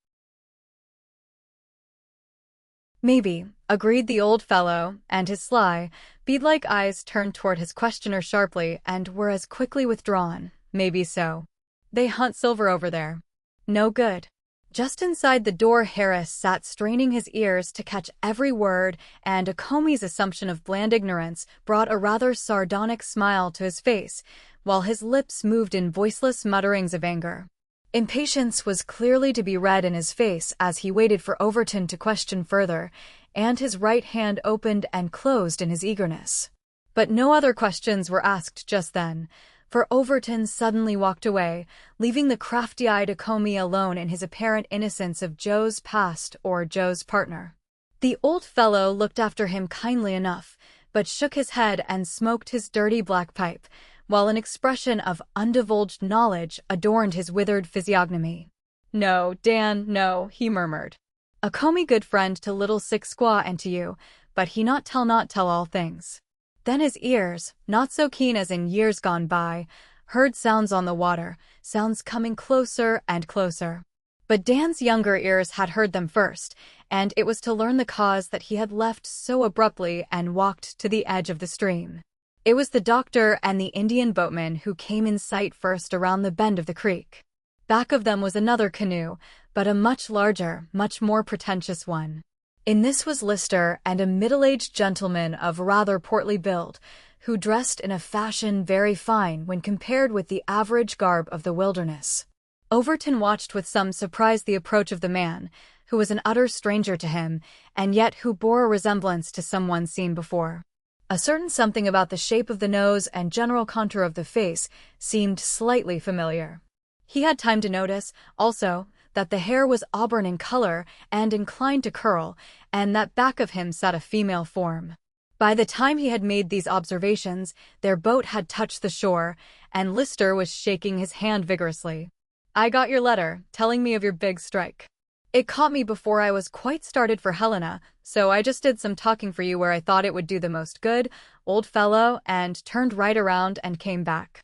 "Maybe," agreed the old fellow, and his sly, bead-like eyes turned toward his questioner sharply and were as quickly withdrawn. "Maybe so. They hunt silver over there." "No good." Just inside the door, Harris sat straining his ears to catch every word, and a Comey's assumption of bland ignorance brought a rather sardonic smile to his face, while his lips moved in voiceless mutterings of anger. Impatience was clearly to be read in his face as he waited for Overton to question further, and his right hand opened and closed in his eagerness. But no other questions were asked just then, for Overton suddenly walked away, leaving the crafty-eyed Comey alone in his apparent innocence of Joe's past or Joe's partner. The old fellow looked after him kindly enough, but shook his head and smoked his dirty black pipe, while an expression of undivulged knowledge adorned his withered physiognomy. "No, Dan, no," he murmured. "A Comey good friend to little sick squaw and to you, but he not tell all things." Then his ears, not so keen as in years gone by, heard sounds on the water, sounds coming closer and closer. But Dan's younger ears had heard them first, and it was to learn the cause that he had left so abruptly and walked to the edge of the stream. It was the doctor and the Indian boatman who came in sight first around the bend of the creek. Back of them was another canoe, but a much larger, much more pretentious one. In this was Lister and a middle-aged gentleman of rather portly build, who dressed in a fashion very fine when compared with the average garb of the wilderness. Overton watched with some surprise the approach of the man, who was an utter stranger to him, and yet who bore a resemblance to someone seen before. A certain something about the shape of the nose and general contour of the face seemed slightly familiar. He had time to notice, also, that the hair was auburn in color and inclined to curl, and that back of him sat a female form. By the time he had made these observations, their boat had touched the shore, and Lister was shaking his hand vigorously. "I got your letter, telling me of your big strike. It caught me before I was quite started for Helena, so I just did some talking for you where I thought it would do the most good, old fellow, and turned right around and came back.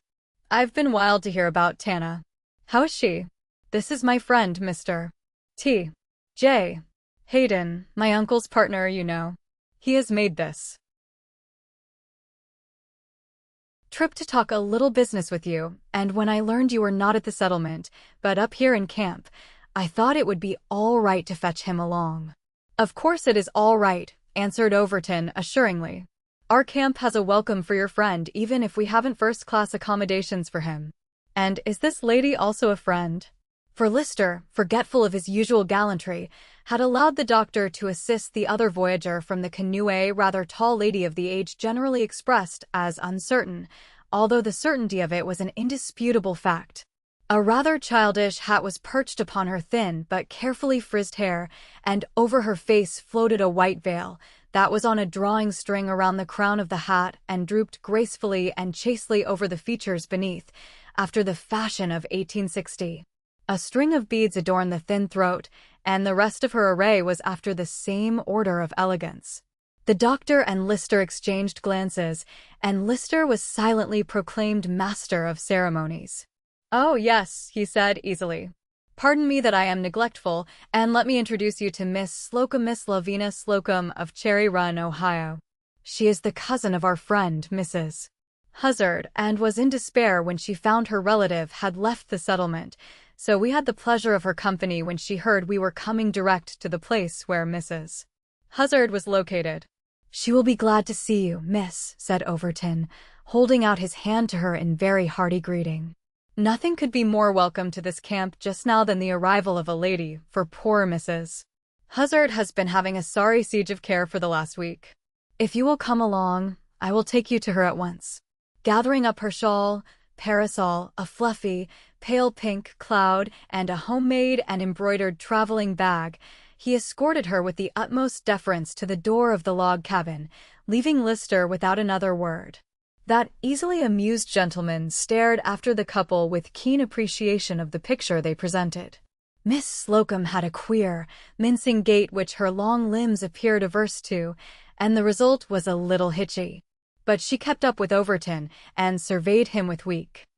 I've been wild to hear about Tana. How is she? This is my friend, Mr. T. J. Hayden, my uncle's partner, you know. He has made this trip to talk a little business with you, and when I learned you were not at the settlement, but up here in camp, I thought it would be all right to fetch him along." "Of course it is all right," answered Overton assuringly. "Our camp has a welcome for your friend even if we haven't first-class accommodations for him." "And is this lady also a friend?" For Lister, forgetful of his usual gallantry, had allowed the doctor to assist the other voyager from the canoe, a rather tall lady of the age generally expressed as uncertain, although the certainty of it was an indisputable fact. A rather childish hat was perched upon her thin but carefully frizzed hair, and over her face floated a white veil that was on a drawing string around the crown of the hat and drooped gracefully and chastely over the features beneath, after the fashion of 1860. A string of beads adorned the thin throat, and the rest of her array was after the same order of elegance. The doctor and Lister exchanged glances, and Lister was silently proclaimed master of ceremonies. "Oh, yes," he said easily. "Pardon me that I am neglectful, and let me introduce you to Miss Slocum, Miss Lavina Slocum of Cherry Run, Ohio. She is the cousin of our friend, Mrs. Huzzard, and was in despair when she found her relative had left the settlement, so we had the pleasure of her company when she heard we were coming direct to the place where Mrs. Huzzard was located. "She will be glad to see you, miss," said Overton, holding out his hand to her in very hearty greeting. Nothing could be more welcome to this camp just now than the arrival of a lady, for poor Mrs. Huzzard has been having a sorry siege of care for the last week. If you will come along, I will take you to her at once. Gathering up her shawl, parasol, a fluffy, pale pink cloud, and a homemade and embroidered traveling bag, he escorted her with the utmost deference to the door of the log cabin, leaving Lister without another word. That easily amused gentleman stared after the couple with keen appreciation of the picture they presented. Miss Slocum had a queer, mincing gait which her long limbs appeared averse to, and the result was a little hitchy. But she kept up with Overton and surveyed him with weak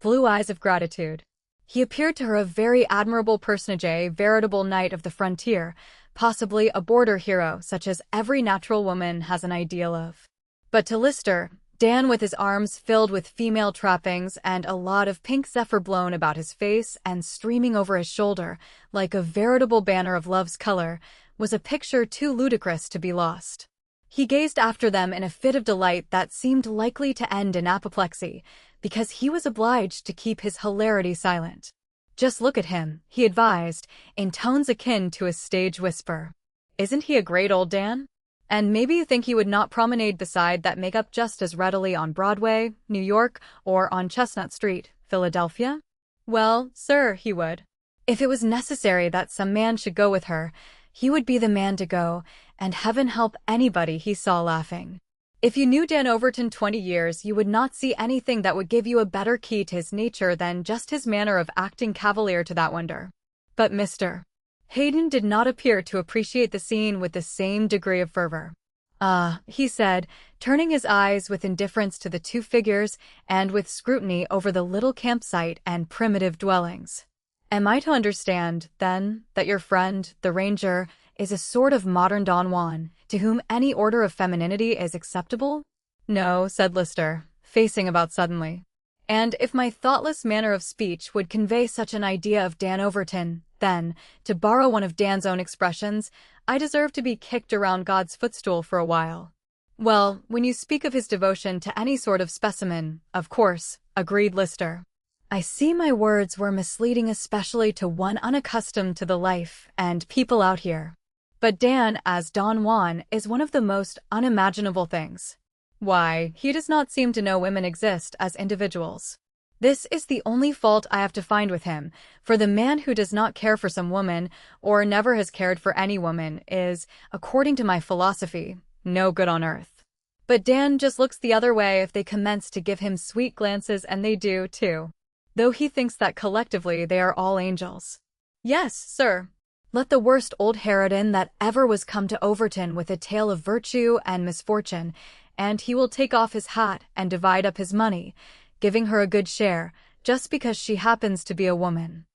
blue eyes of gratitude. He appeared to her a very admirable personage, a veritable knight of the frontier, possibly a border hero such as every natural woman has an ideal of. But to Lister, Dan, with his arms filled with female trappings and a lot of pink zephyr blown about his face and streaming over his shoulder like a veritable banner of love's color, was a picture too ludicrous to be lost. He gazed after them in a fit of delight that seemed likely to end in apoplexy, because he was obliged to keep his hilarity silent. "Just look at him," he advised, in tones akin to a stage whisper. "Isn't he a great old Dan? And maybe you think he would not promenade beside that makeup just as readily on Broadway, New York, or on Chestnut Street, Philadelphia? Well, sir, he would. If it was necessary that some man should go with her, he would be the man to go, and heaven help anybody he saw laughing. If you knew Dan Overton 20 years, you would not see anything that would give you a better key to his nature than just his manner of acting cavalier to that wonder." But Mr. Hayden did not appear to appreciate the scene with the same degree of fervor. "Ah," he said, turning his eyes with indifference to the two figures and with scrutiny over the little campsite and primitive dwellings. "Am I to understand, then, that your friend, the Ranger, is a sort of modern Don Juan, to whom any order of femininity is acceptable?" "No," said Lister, facing about suddenly. "And if my thoughtless manner of speech would convey such an idea of Dan Overton, then, to borrow one of Dan's own expressions, I deserve to be kicked around God's footstool for a while." "Well, when you speak of his devotion to any sort of specimen, of course," agreed Lister. "I see my words were misleading, especially to one unaccustomed to the life and people out here. But Dan, as Don Juan, is one of the most unimaginable things. Why, he does not seem to know women exist as individuals. This is the only fault I have to find with him, for the man who does not care for some woman, or never has cared for any woman, is, according to my philosophy, no good on earth. But Dan just looks the other way if they commence to give him sweet glances, and they do, too, though he thinks that collectively they are all angels. Yes, sir. Let the worst old harridan that ever was come to Overton with a tale of virtue and misfortune, and he will take off his hat and divide up his money, giving her a good share, just because she happens to be a woman.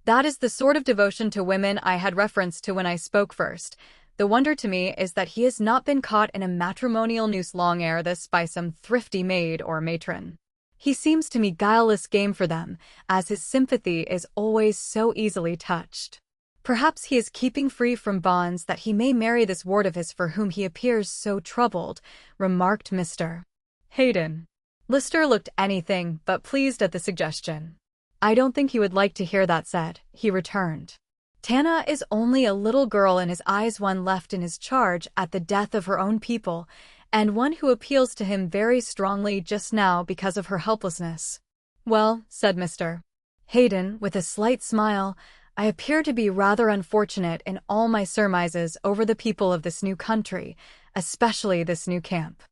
That is the sort of devotion to women I had reference to when I spoke first. The wonder to me is that he has not been caught in a matrimonial noose long ere this by some thrifty maid or matron. He seems to me guileless game for them, as his sympathy is always so easily touched. Perhaps he is keeping free from bonds that he may marry this ward of his for whom he appears so troubled," remarked Mr. Hayden. Lister looked anything but pleased at the suggestion. "I don't think he would like to hear that said," he returned. "Tana is only a little girl in his eyes, one left in his charge at the death of her own people, and one who appeals to him very strongly just now because of her helplessness." "Well," said Mr. Hayden, with a slight smile, "I appear to be rather unfortunate in all my surmises over the people of this new country, especially this new camp.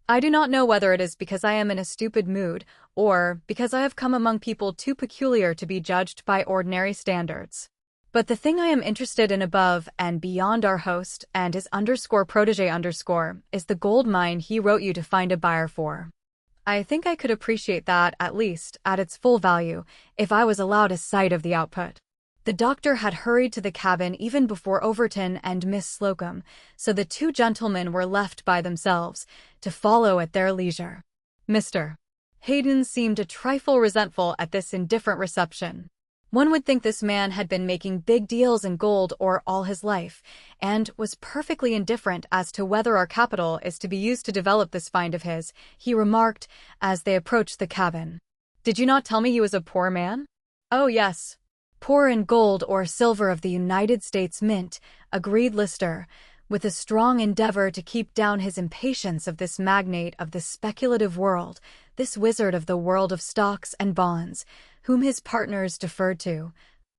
I do not know whether it is because I am in a stupid mood, or because I have come among people too peculiar to be judged by ordinary standards. But the thing I am interested in above and beyond our host and his _protege_ is the gold mine he wrote you to find a buyer for. I think I could appreciate that, at least, at its full value, if I was allowed a sight of the output." The doctor had hurried to the cabin even before Overton and Miss Slocum, so the two gentlemen were left by themselves, to follow at their leisure. Mr. Hayden seemed a trifle resentful at this indifferent reception. One would think this man had been making big deals in gold ore all his life, and was perfectly indifferent as to whether our capital is to be used to develop this find of his, he remarked as they approached the cabin. Did you not tell me he was a poor man? Oh, yes. Poor in gold or silver of the United States Mint, agreed Lister, with a strong endeavor to keep down his impatience of this magnate of the speculative world, this wizard of the world of stocks and bonds, whom his partners deferred to,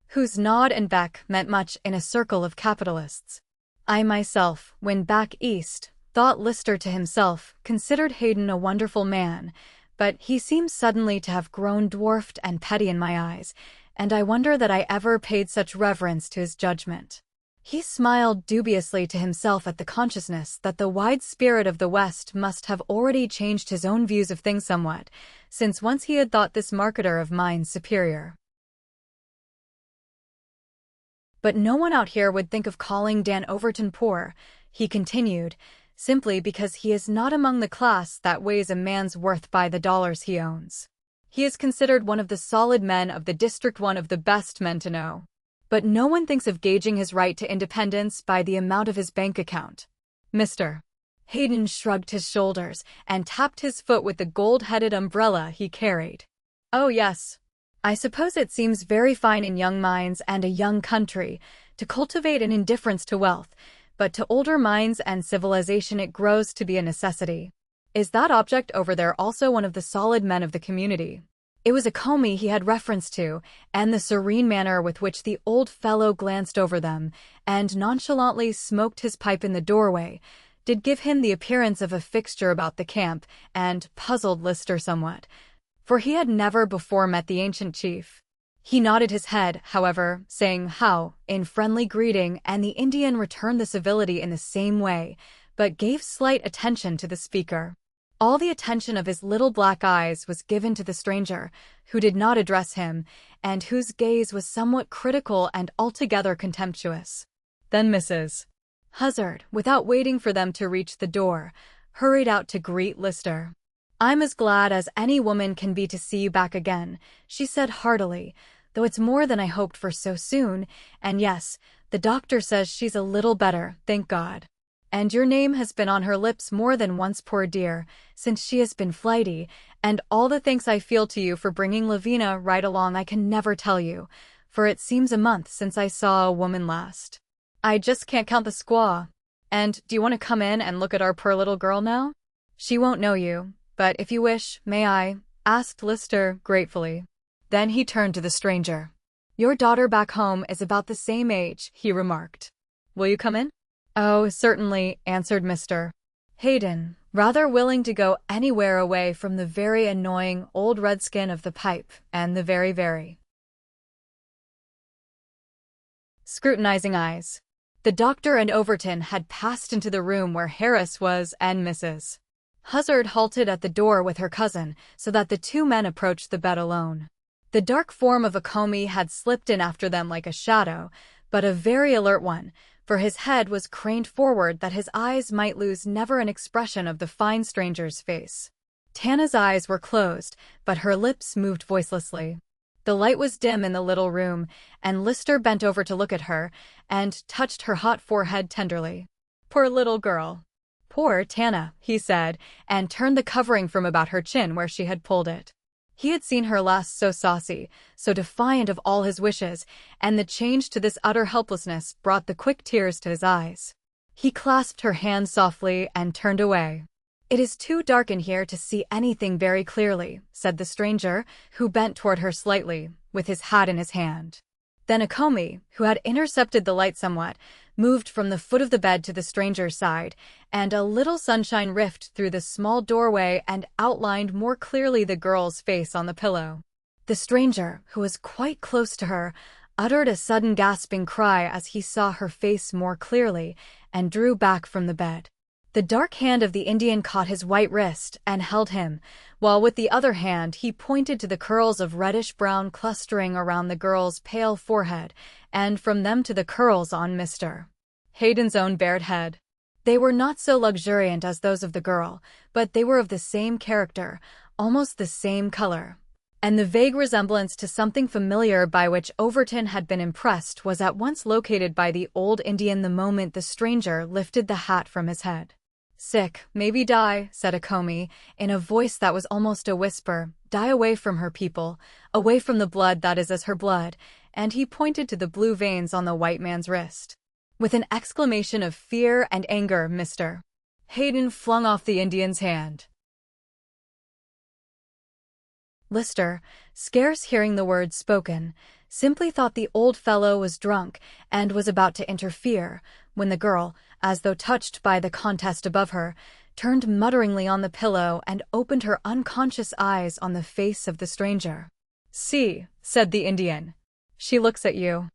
whose nod and beck meant much in a circle of capitalists. I myself, when back east, thought Lister to himself, considered Hayden a wonderful man, but he seems suddenly to have grown dwarfed and petty in my eyes, and I wonder that I ever paid such reverence to his judgment. He smiled dubiously to himself at the consciousness that the wide spirit of the West must have already changed his own views of things somewhat, since once he had thought this marketer of mines superior. But no one out here would think of calling Dan Overton poor, he continued, simply because he is not among the class that weighs a man's worth by the dollars he owns. He is considered one of the solid men of the district, one of the best men to know. But no one thinks of gauging his right to independence by the amount of his bank account. Mr. Hayden shrugged his shoulders and tapped his foot with the gold-headed umbrella he carried. Oh yes. I suppose it seems very fine in young minds and a young country to cultivate an indifference to wealth, but to older minds and civilization it grows to be a necessity. Is that object over there also one of the solid men of the community? It was a Comey he had reference to, and the serene manner with which the old fellow glanced over them, and nonchalantly smoked his pipe in the doorway, did give him the appearance of a fixture about the camp, and puzzled Lister somewhat, for he had never before met the ancient chief. He nodded his head, however, saying "how" in friendly greeting, and the Indian returned the civility in the same way, but gave slight attention to the speaker. All the attention of his little black eyes was given to the stranger, who did not address him, and whose gaze was somewhat critical and altogether contemptuous. Then Mrs. Hazard, without waiting for them to reach the door, hurried out to greet Lister. "I'm as glad as any woman can be to see you back again," she said heartily, "though it's more than I hoped for so soon, and yes, the doctor says she's a little better, thank God. And your name has been on her lips more than once, poor dear, since she has been flighty, and all the thanks I feel to you for bringing Lavina right along I can never tell you, for it seems a month since I saw a woman last. I just can't count the squaw. And do you want to come in and look at our poor little girl now? She won't know you, but if you wish, may I?" asked Lister gratefully. Then he turned to the stranger. "Your daughter back home is about the same age," he remarked. "Will you come in?" "Oh, certainly," answered Mr. Hayden, rather willing to go anywhere away from the very annoying old redskin of the pipe and the very scrutinizing eyes. The doctor and Overton had passed into the room where Harris was, and Mrs. Hazard halted at the door with her cousin, so that the two men approached the bed alone. The dark form of a Comey had slipped in after them like a shadow, but a very alert one, for his head was craned forward that his eyes might lose never an expression of the fine stranger's face. Tana's eyes were closed, but her lips moved voicelessly. The light was dim in the little room, and Lister bent over to look at her, and touched her hot forehead tenderly. "Poor little girl." "Poor Tana," he said, and turned the covering from about her chin where she had pulled it. He had seen her last so saucy, so defiant of all his wishes, and the change to this utter helplessness brought the quick tears to his eyes. He clasped her hand softly and turned away. "It is too dark in here to see anything very clearly," said the stranger, who bent toward her slightly, with his hat in his hand. Then a Comey, who had intercepted the light somewhat, moved from the foot of the bed to the stranger's side, and a little sunshine riffed through the small doorway and outlined more clearly the girl's face on the pillow. The stranger, who was quite close to her, uttered a sudden gasping cry as he saw her face more clearly, and drew back from the bed. The dark hand of the Indian caught his white wrist and held him, while with the other hand he pointed to the curls of reddish-brown clustering around the girl's pale forehead, and from them to the curls on Mr. Hayden's own bared head. They were not so luxuriant as those of the girl, but they were of the same character, almost the same color. And the vague resemblance to something familiar by which Overton had been impressed was at once located by the old Indian the moment the stranger lifted the hat from his head. "Sick, maybe die," said Akomi, in a voice that was almost a whisper. "Die away from her people, away from the blood that is as her blood," and he pointed to the blue veins on the white man's wrist. With an exclamation of fear and anger, Mr. Hayden flung off the Indian's hand. Lister, scarce hearing the words spoken, simply thought the old fellow was drunk and was about to interfere, when the girl, as though touched by the contest above her, turned mutteringly on the pillow and opened her unconscious eyes on the face of the stranger. "See," said the Indian. "She looks at you."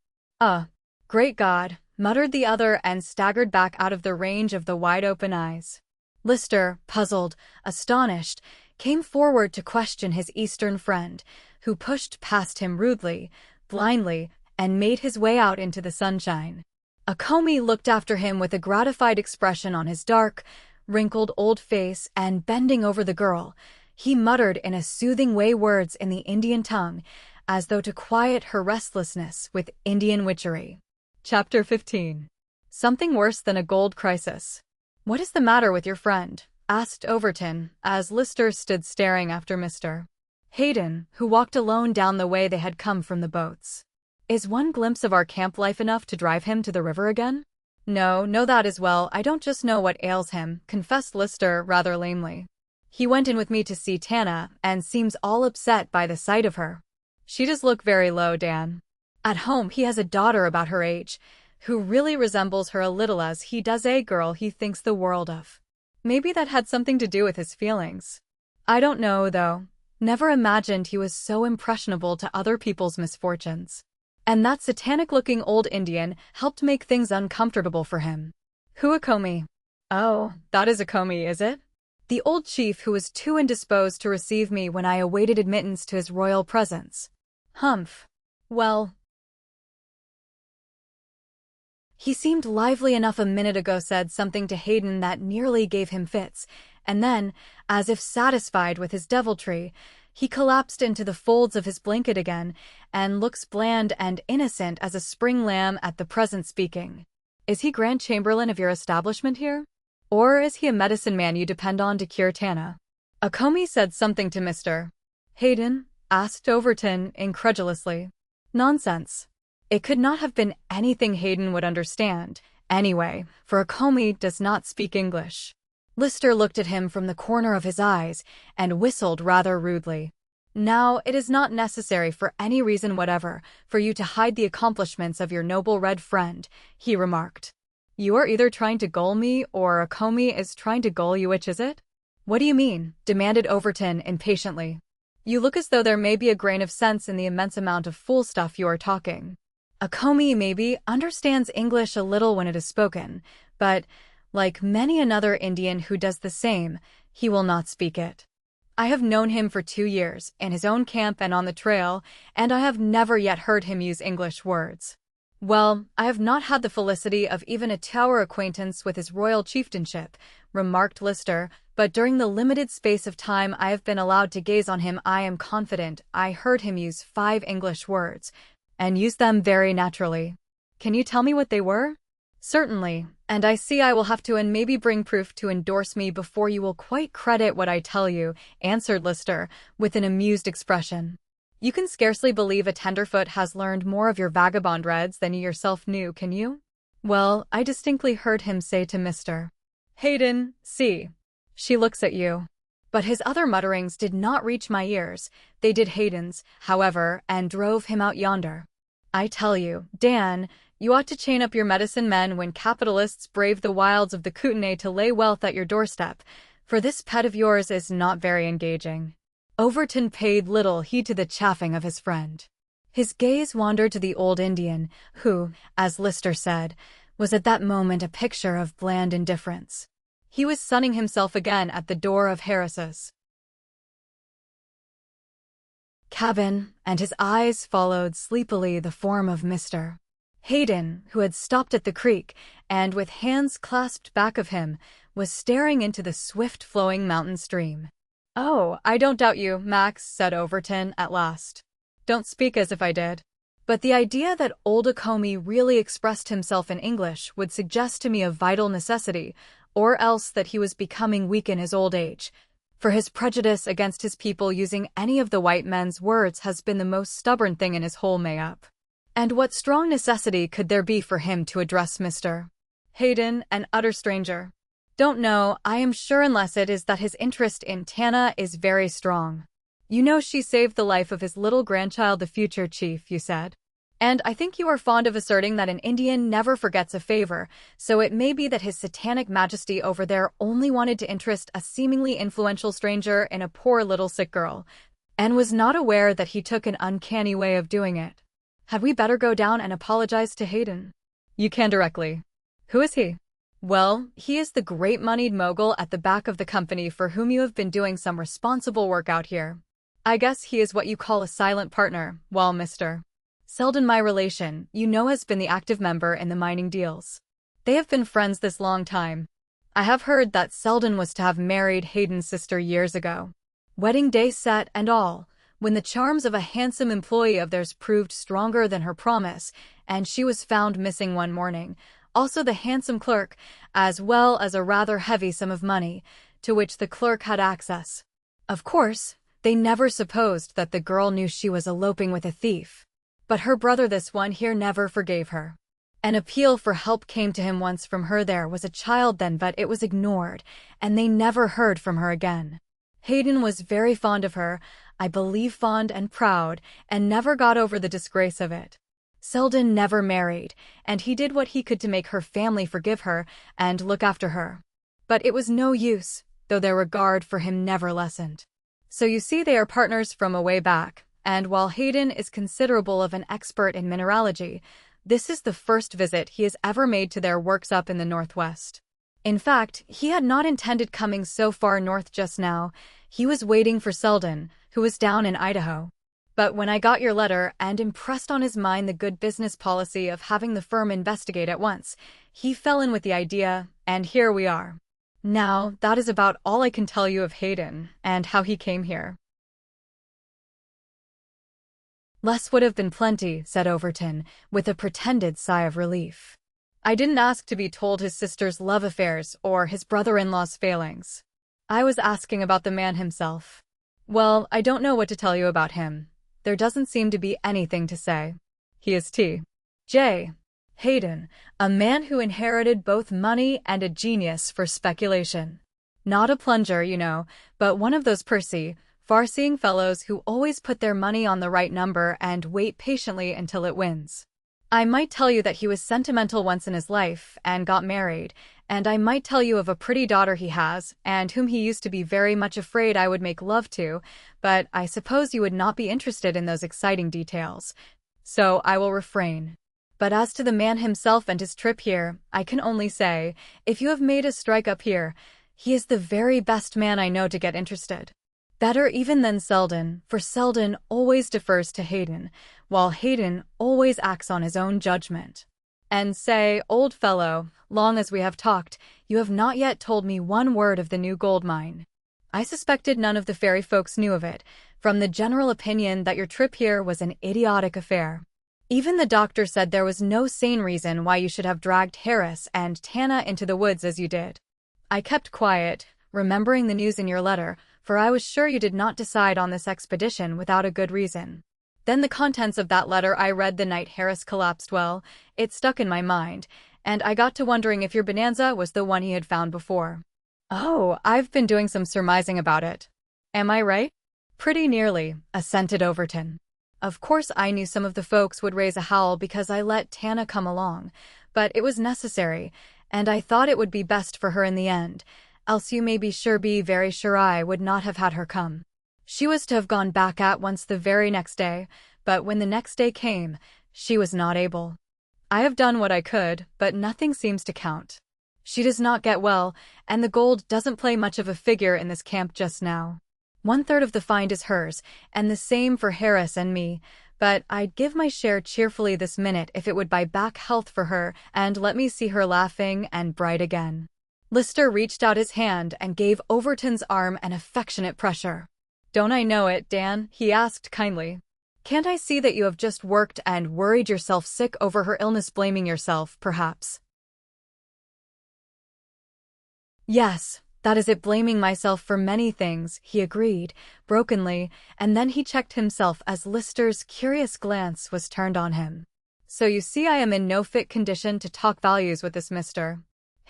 Great God," muttered the other and staggered back out of the range of the wide-open eyes. Lister, puzzled, astonished, came forward to question his Eastern friend, who pushed past him rudely, blindly, and made his way out into the sunshine. Akomi looked after him with a gratified expression on his dark, wrinkled old face, and bending over the girl, he muttered in a soothing way words in the Indian tongue, as though to quiet her restlessness with Indian witchery. Chapter 15. Something worse than a gold crisis. "What is the matter with your friend?" asked Overton, as Lister stood staring after Mr. Hayden, who walked alone down the way they had come from the boats. "Is one glimpse of our camp life enough to drive him to the river again?" No, that as well. I don't just know what ails him," confessed Lister rather lamely. "He went in with me to see Tana, and seems all upset by the sight of her. She does look very low, Dan. At home he has a daughter about her age, who really resembles her a little as he does a girl he thinks the world of. Maybe that had something to do with his feelings. I don't know, though. Never imagined he was so impressionable to other people's misfortunes. And that satanic-looking old Indian helped make things uncomfortable for him." "Who, Akomi?" "Oh, that is Akomi, is it? The old chief who was too indisposed to receive me when I awaited admittance to his royal presence." "Humph. Well, he seemed lively enough a minute ago," said something to Hayden that nearly gave him fits, and then, as if satisfied with his deviltry, he collapsed into the folds of his blanket again, and looks bland and innocent as a spring lamb at the present speaking. "Is he Grand Chamberlain of your establishment here? Or is he a medicine man you depend on to cure Tana?" Akomi said something to Mr. Hayden, asked Overton incredulously. "Nonsense. It could not have been anything Hayden would understand, anyway, for Akomi does not speak English." Lister looked at him from the corner of his eyes and whistled rather rudely. "Now, it is not necessary for any reason whatever for you to hide the accomplishments of your noble red friend," he remarked. "You are either trying to gull me or Akomi is trying to gull you, which is it?" "What do you mean?" demanded Overton impatiently. "You look as though there may be a grain of sense in the immense amount of fool stuff you are talking. Akomi, maybe, understands English a little when it is spoken, but, like many another Indian who does the same, he will not speak it. I have known him for 2 years, in his own camp and on the trail, and I have never yet heard him use English words." "Well, I have not had the felicity of even a tower acquaintance with his royal chieftainship," remarked Lister, "but during the limited space of time I have been allowed to gaze on him I am confident I heard him use 5 English words, and use them very naturally." "Can you tell me what they were?" "Certainly, and I see I will have to and maybe bring proof to endorse me before you will quite credit what I tell you," answered Lister, with an amused expression. "You can scarcely believe a tenderfoot has learned more of your vagabond reds than you yourself knew, can you? Well, I distinctly heard him say to Mr. Hayden, 'See, she looks at you.' But his other mutterings did not reach my ears. They did Hayden's, however, and drove him out yonder. I tell you, Dan, you ought to chain up your medicine men when capitalists brave the wilds of the Kootenay to lay wealth at your doorstep, for this pet of yours is not very engaging." Overton paid little heed to the chaffing of his friend. His gaze wandered to the old Indian, who, as Lister said, was at that moment a picture of bland indifference. He was sunning himself again at the door of Harris's cabin, and his eyes followed sleepily the form of Mr. Hayden, who had stopped at the creek, and with hands clasped back of him, was staring into the swift-flowing mountain stream. "Oh, I don't doubt you, Max," said Overton at last. "Don't speak as if I did." But the idea that old Okomi really expressed himself in English would suggest to me a vital necessity, or else that he was becoming weak in his old age. For his prejudice against his people using any of the white men's words has been the most stubborn thing in his whole make-up. And what strong necessity could there be for him to address Mr. Hayden, an utter stranger? Don't know, I am sure, unless it is that his interest in Tana is very strong. "You know she saved the life of his little grandchild, the future chief," you said. "And I think you are fond of asserting that an Indian never forgets a favor, so it may be that his satanic majesty over there only wanted to interest a seemingly influential stranger in a poor little sick girl, and was not aware that he took an uncanny way of doing it. Had we better go down and apologize to Hayden?" "You can directly." "Who is he?" "Well, he is the great moneyed mogul at the back of the company for whom you have been doing some responsible work out here. I guess he is what you call a silent partner, while Mr. Selden, my relation, you know, has been the active member in the mining deals. They have been friends this long time. I have heard that Selden was to have married Hayden's sister years ago. Wedding day set and all, when the charms of a handsome employee of theirs proved stronger than her promise, and she was found missing one morning. Also the handsome clerk, as well as a rather heavy sum of money, to which the clerk had access. Of course, they never supposed that the girl knew she was eloping with a thief. But her brother, this one here, never forgave her. An appeal for help came to him once from her. There was a child then, but it was ignored, and they never heard from her again. Hayden was very fond of her, I believe fond and proud, and never got over the disgrace of it. Selden never married, and he did what he could to make her family forgive her and look after her. But it was no use, though their regard for him never lessened. So you see, they are partners from a way back. And while Hayden is considerable of an expert in mineralogy, this is the first visit he has ever made to their works up in the northwest. In fact, he had not intended coming so far north just now. He was waiting for Selden, who was down in Idaho. But when I got your letter and impressed on his mind the good business policy of having the firm investigate at once, he fell in with the idea, and here we are. Now, that is about all I can tell you of Hayden and how he came here." "Less would have been plenty," said Overton, with a pretended sigh of relief. "I didn't ask to be told his sister's love affairs or his brother-in-law's failings. I was asking about the man himself. Well, I don't know what to tell you about him. There doesn't seem to be anything to say. He is T.J. Hayden, a man who inherited both money and a genius for speculation. Not a plunger, you know, but one of those pursy, far-seeing fellows who always put their money on the right number and wait patiently until it wins. I might tell you that he was sentimental once in his life and got married, and I might tell you of a pretty daughter he has, and whom he used to be very much afraid I would make love to, but I suppose you would not be interested in those exciting details. So I will refrain. But as to the man himself and his trip here, I can only say, if you have made a strike up here, he is the very best man I know to get interested. Better even than Selden, for Selden always defers to Hayden, while Hayden always acts on his own judgment. And say, old fellow, long as we have talked, you have not yet told me one word of the new gold mine. I suspected none of the fairy folks knew of it, from the general opinion that your trip here was an idiotic affair. Even the doctor said there was no sane reason why you should have dragged Harris and Tana into the woods as you did. I kept quiet, remembering the news in your letter, for I was sure you did not decide on this expedition without a good reason. Then the contents of that letter I read the night Harris collapsed. Well, it stuck in my mind, and I got to wondering if your bonanza was the one he had found before. Oh, I've been doing some surmising about it. Am I right? Pretty nearly, assented Overton. Of course I knew some of the folks would raise a howl because I let Tana come along, but it was necessary, and I thought it would be best for her in the end, else you may be very sure I would not have had her come. She was to have gone back at once the very next day, but when the next day came, she was not able. I have done what I could, but nothing seems to count. She does not get well, and the gold doesn't play much of a figure in this camp just now. 1/3 of the find is hers, and the same for Harris and me, but I'd give my share cheerfully this minute if it would buy back health for her and let me see her laughing and bright again. Lister reached out his hand and gave Overton's arm an affectionate pressure. "Don't I know it, Dan?" he asked kindly. "Can't I see that you have just worked and worried yourself sick over her illness, blaming yourself, perhaps?" "Yes, that is it, blaming myself for many things," he agreed, brokenly, and then he checked himself as Lister's curious glance was turned on him. "So you see I am in no fit condition to talk values with this Mr.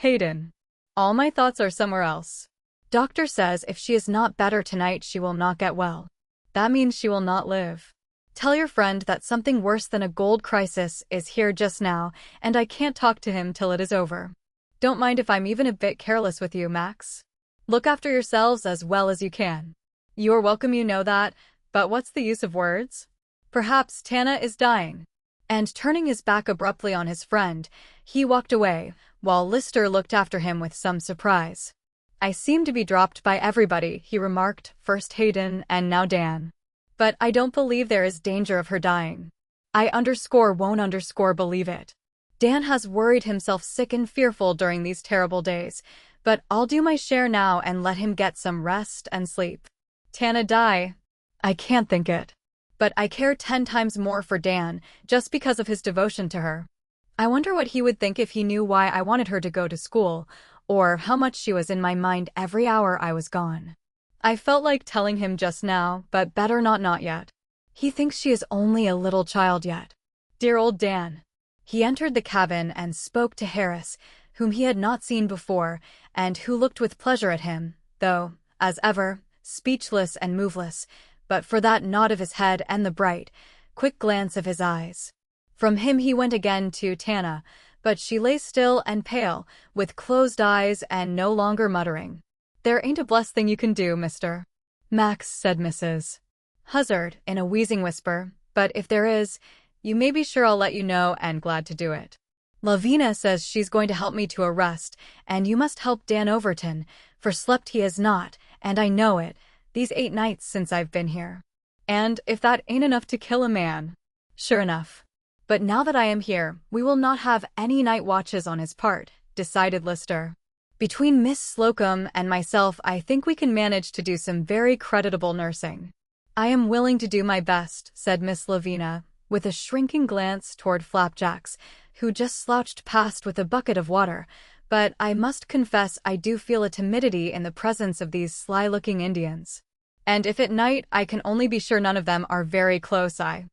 Hayden. All my thoughts are somewhere else. Doctor says if she is not better tonight she will not get well. That means she will not live. Tell your friend that something worse than a gold crisis is here just now, and I can't talk to him till it is over. Don't mind if I'm even a bit careless with you, Max. Look after yourselves as well as you can. You're welcome, you know that, but what's the use of words? Perhaps Tana is dying." And turning his back abruptly on his friend, he walked away, while Lister looked after him with some surprise. "I seem to be dropped by everybody," he remarked, "first Hayden and now Dan. But I don't believe there is danger of her dying. I won't believe it. Dan has worried himself sick and fearful during these terrible days, but I'll do my share now and let him get some rest and sleep. Tana die? I can't think it. But I care 10 times more for Dan, just because of his devotion to her. I wonder what he would think if he knew why I wanted her to go to school, or how much she was in my mind every hour I was gone. I felt like telling him just now, but better not yet. He thinks she is only a little child yet. Dear old Dan." He entered the cabin and spoke to Harris, whom he had not seen before, and who looked with pleasure at him, though, as ever, speechless and moveless, but for that nod of his head and the bright, quick glance of his eyes. From him he went again to Tana, but she lay still and pale, with closed eyes and no longer muttering. "There ain't a blessed thing you can do, Mr. Max," said Mrs. Huzzard in a wheezing whisper, "but if there is, you may be sure I'll let you know and glad to do it. Lavina says she's going to help me to a rest, and you must help Dan Overton, for slept he has not, and I know it, these 8 nights since I've been here. And if that ain't enough to kill a man." "Sure enough. But now that I am here, we will not have any night watches on his part," decided Lister. "Between Miss Slocum and myself, I think we can manage to do some very creditable nursing." "I am willing to do my best," said Miss Lavina, with a shrinking glance toward Flapjacks, who just slouched past with a bucket of water, "but I must confess I do feel a timidity in the presence of these sly-looking Indians. And if at night I can only be sure none of them are very close, I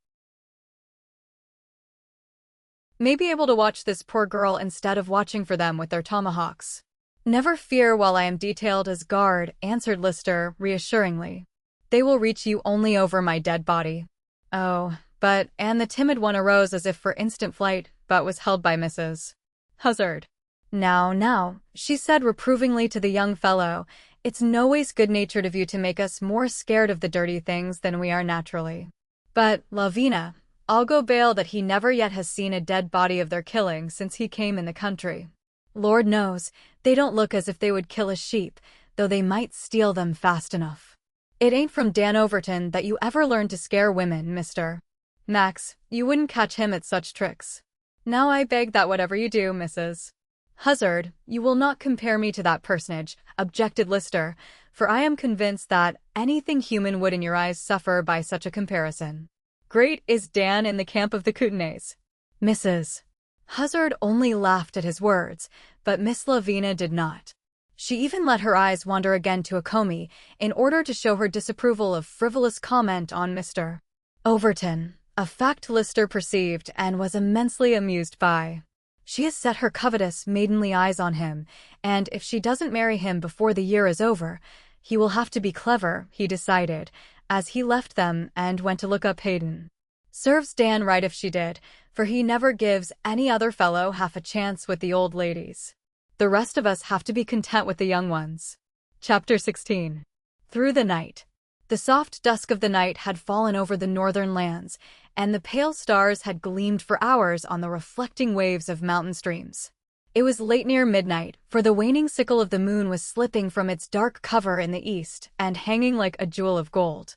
may be able to watch this poor girl instead of watching for them with their tomahawks." "Never fear while I am detailed as guard," answered Lister reassuringly. "They will reach you only over my dead body." "Oh, but," and the timid one arose as if for instant flight, but was held by Mrs. Huzzard. Now," she said reprovingly to the young fellow, "it's no ways good-natured of you to make us more scared of the dirty things than we are naturally. But, Lavina, I'll go bail that he never yet has seen a dead body of their killing since he came in the country. Lord knows, they don't look as if they would kill a sheep, though they might steal them fast enough. It ain't from Dan Overton that you ever learned to scare women, Mr. Max. You wouldn't catch him at such tricks. Now I beg that whatever you do, Mrs. Huzzard, you will not compare me to that personage," objected Lister, "for I am convinced that anything human would in your eyes suffer by such a comparison. Great is Dan in the camp of the Kootenays." Mrs. Huzzard only laughed at his words, but Miss Lavina did not. She even let her eyes wander again to Akomi in order to show her disapproval of frivolous comment on Mr. Overton, a fact Lister perceived and was immensely amused by. She has set her covetous, maidenly eyes on him, and if she doesn't marry him before the year is over, he will have to be clever, he decided, as he left them and went to look up Hayden. Serves Dan right if she did, for he never gives any other fellow half a chance with the old ladies. The rest of us have to be content with the young ones. Chapter 16. Through the night. The soft dusk of the night had fallen over the northern lands, and the pale stars had gleamed for hours on the reflecting waves of mountain streams. It was late near midnight, for the waning sickle of the moon was slipping from its dark cover in the east and hanging like a jewel of gold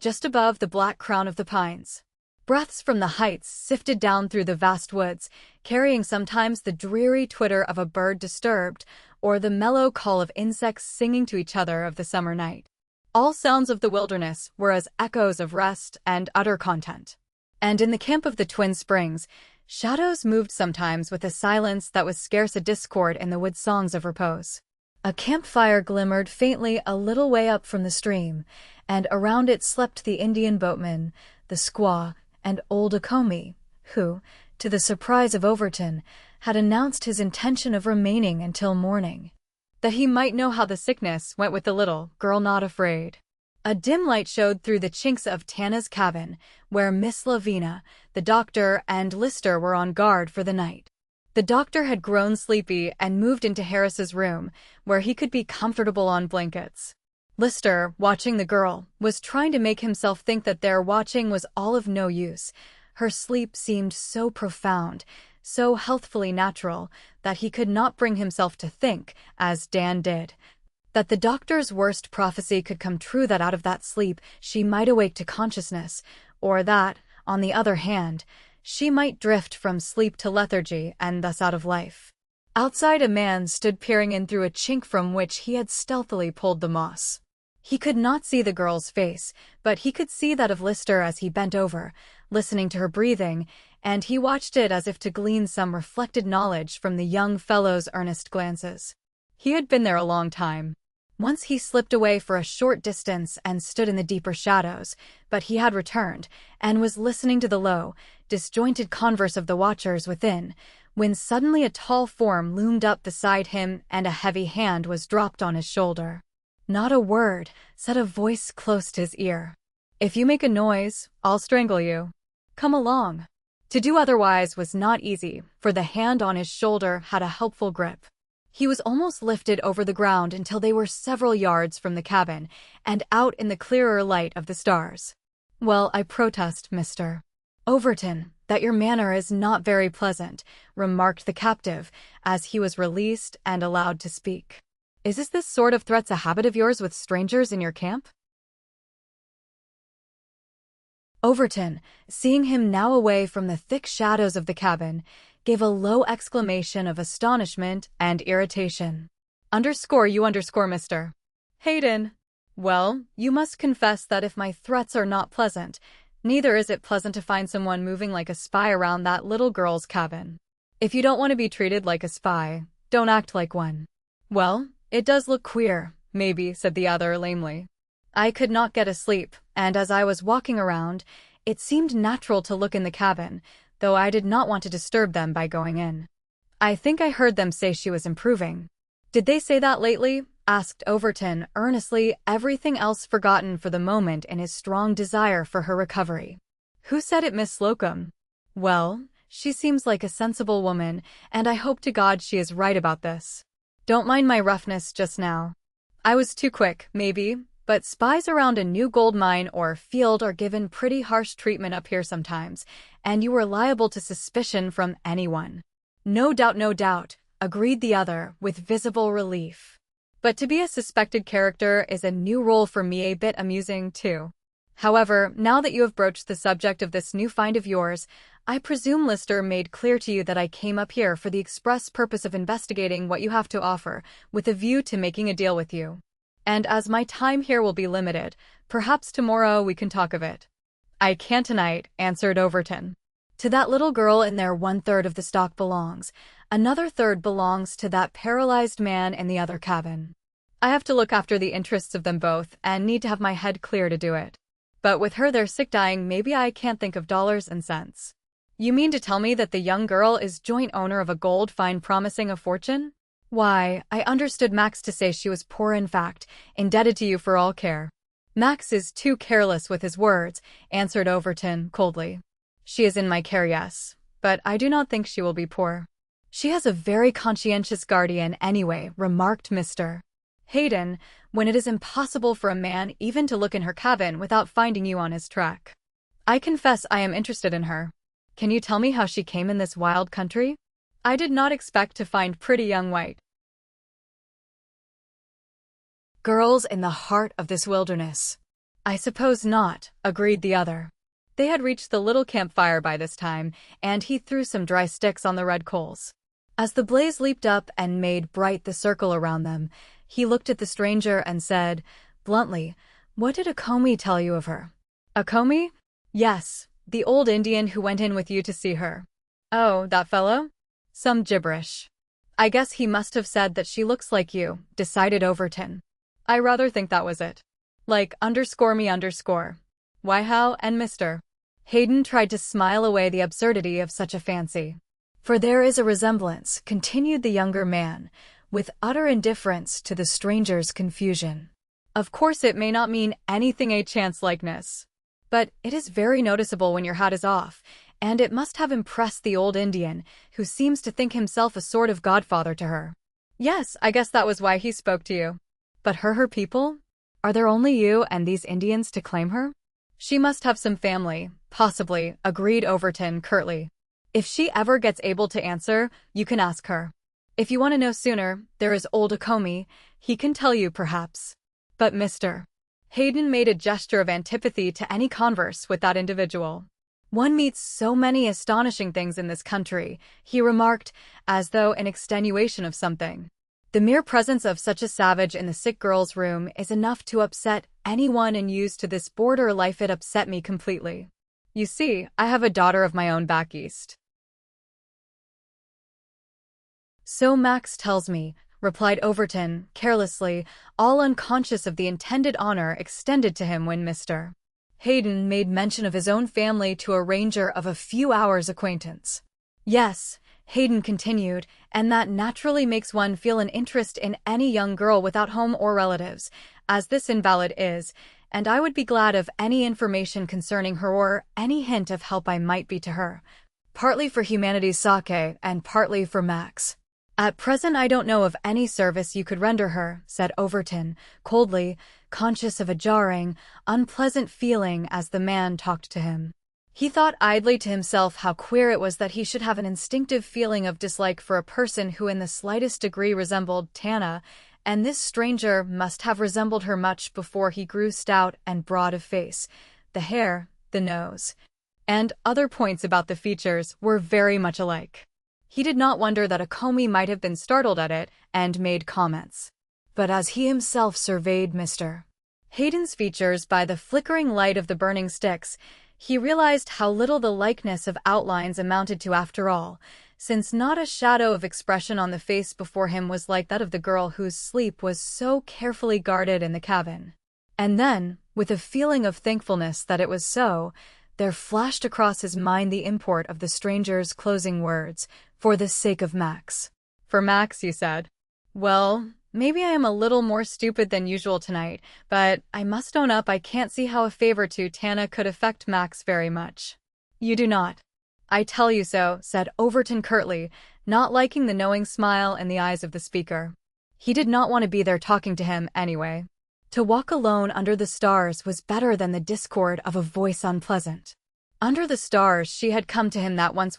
just above the black crown of the pines. Breaths from the heights sifted down through the vast woods, carrying sometimes the dreary twitter of a bird disturbed, or the mellow call of insects singing to each other of the summer night. All sounds of the wilderness were as echoes of rest and utter content. And in the camp of the Twin Springs, shadows moved sometimes with a silence that was scarce a discord in the wood songs of repose. A campfire glimmered faintly a little way up from the stream, and around it slept the Indian boatman, the squaw, and old Okomi, who, to the surprise of Overton, had announced his intention of remaining until morning, that he might know how the sickness went with the little girl not afraid. A dim light showed through the chinks of Tana's cabin, where Miss Lavina, the doctor, and Lister were on guard for the night. The doctor had grown sleepy and moved into Harris's room, where he could be comfortable on blankets. Lister, watching the girl, was trying to make himself think that their watching was all of no use. Her sleep seemed so profound, so healthfully natural, that he could not bring himself to think, as Dan did, that the doctor's worst prophecy could come true, that out of that sleep she might awake to consciousness, or that, on the other hand, she might drift from sleep to lethargy and thus out of life. Outside, a man stood peering in through a chink from which he had stealthily pulled the moss. He could not see the girl's face, but he could see that of Lister as he bent over, listening to her breathing, and he watched it as if to glean some reflected knowledge from the young fellow's earnest glances. He had been there a long time. Once he slipped away for a short distance and stood in the deeper shadows, but he had returned, and was listening to the low, disjointed converse of the watchers within, when suddenly a tall form loomed up beside him and a heavy hand was dropped on his shoulder. "Not a word," said a voice close to his ear. "If you make a noise, I'll strangle you. Come along." To do otherwise was not easy, for the hand on his shoulder had a helpful grip. He was almost lifted over the ground until they were several yards from the cabin and out in the clearer light of the stars. "Well, I protest, Mr. Overton, that your manner is not very pleasant," remarked the captive, as he was released and allowed to speak. "Is this sort of threats a habit of yours with strangers in your camp?" Overton, seeing him now away from the thick shadows of the cabin, gave a low exclamation of astonishment and irritation. You Mr. Hayden. Well, you must confess that if my threats are not pleasant, neither is it pleasant to find someone moving like a spy around that little girl's cabin. If you don't want to be treated like a spy, don't act like one." "Well, it does look queer, maybe," said the other lamely. "I could not get asleep, and as I was walking around, it seemed natural to look in the cabin, though I did not want to disturb them by going in. I think I heard them say she was improving." "Did they say that lately?" asked Overton earnestly, everything else forgotten for the moment in his strong desire for her recovery. "Who said it, Miss Slocum?" "Well, she seems like a sensible woman, and I hope to God she is right about this. Don't mind my roughness just now. I was too quick, maybe, but spies around a new gold mine or field are given pretty harsh treatment up here sometimes, and you were liable to suspicion from anyone." No doubt," agreed the other, with visible relief. "But to be a suspected character is a new role for me, a bit amusing, too. However, now that you have broached the subject of this new find of yours, I presume Lister made clear to you that I came up here for the express purpose of investigating what you have to offer, with a view to making a deal with you. And as my time here will be limited, perhaps tomorrow we can talk of it." "I can't tonight," answered Overton. "To that little girl in there 1/3 of the stock belongs. Another third belongs to that paralyzed man in the other cabin. I have to look after the interests of them both and need to have my head clear to do it. But with her there sick dying, maybe I can't think of dollars and cents." "You mean to tell me that the young girl is joint owner of a gold find promising a fortune?" "Why, I understood Max to say she was poor, in fact, indebted to you for all care." "Max is too careless with his words," answered Overton coldly. "She is in my care, yes, but I do not think she will be poor." "She has a very conscientious guardian anyway," remarked Mr. Hayden, "when it is impossible for a man even to look in her cabin without finding you on his track. I confess I am interested in her." Can you tell me how she came in this wild country? I did not expect to find pretty young white girls in the heart of this wilderness. I suppose not, agreed the other. They had reached the little campfire by this time, and he threw some dry sticks on the red coals. As the blaze leaped up and made bright the circle around them, he looked at the stranger and said, bluntly, "What did Akomi tell you of her?" Akomi? Yes, the old Indian who went in with you to see her. Oh, that fellow? Some gibberish. I guess he must have said that she looks like you, decided Overton. I rather think that was it. Like _me_. Why how and Mr. Hayden tried to smile away the absurdity of such a fancy. For there is a resemblance, continued the younger man, with utter indifference to the stranger's confusion. Of course it may not mean anything a chance likeness. But it is very noticeable when your hat is off, and it must have impressed the old Indian, who seems to think himself a sort of godfather to her. Yes, I guess that was why he spoke to you. But her people? Are there only you and these Indians to claim her? She must have some family, possibly, agreed Overton curtly. If she ever gets able to answer, you can ask her. If you want to know sooner, there is old Akomi. He can tell you, perhaps. But Mr. Hayden made a gesture of antipathy to any converse with that individual. One meets so many astonishing things in this country, he remarked, as though in extenuation of something. The mere presence of such a savage in the sick girl's room is enough to upset anyone, and used to this border life it upset me completely. You see, I have a daughter of my own back east. So Max tells me, replied Overton, carelessly, all unconscious of the intended honor extended to him when Mr. Hayden made mention of his own family to a ranger of a few hours' acquaintance. Yes, Hayden continued, and that naturally makes one feel an interest in any young girl without home or relatives, as this invalid is, and I would be glad of any information concerning her or any hint of help I might be to her, partly for humanity's sake and partly for Max. At present I don't know of any service you could render her, said Overton, coldly, conscious of a jarring, unpleasant feeling as the man talked to him. He thought idly to himself how queer it was that he should have an instinctive feeling of dislike for a person who in the slightest degree resembled Tana, and this stranger must have resembled her much before he grew stout and broad of face. The hair, the nose, and other points about the features were very much alike. He did not wonder that Akomi might have been startled at it and made comments. But as he himself surveyed Mr. Hayden's features by the flickering light of the burning sticks, he realized how little the likeness of outlines amounted to after all, since not a shadow of expression on the face before him was like that of the girl whose sleep was so carefully guarded in the cabin. And then, with a feeling of thankfulness that it was so, there flashed across his mind the import of the stranger's closing words, "For the sake of Max." For Max, you said. Well, maybe I am a little more stupid than usual tonight, but I must own up I can't see how a favor to Tana could affect Max very much. You do not. I tell you so, said Overton curtly, not liking the knowing smile in the eyes of the speaker. He did not want to be there talking to him anyway. To walk alone under the stars was better than the discord of a voice unpleasant. Under the stars she had come to him that once,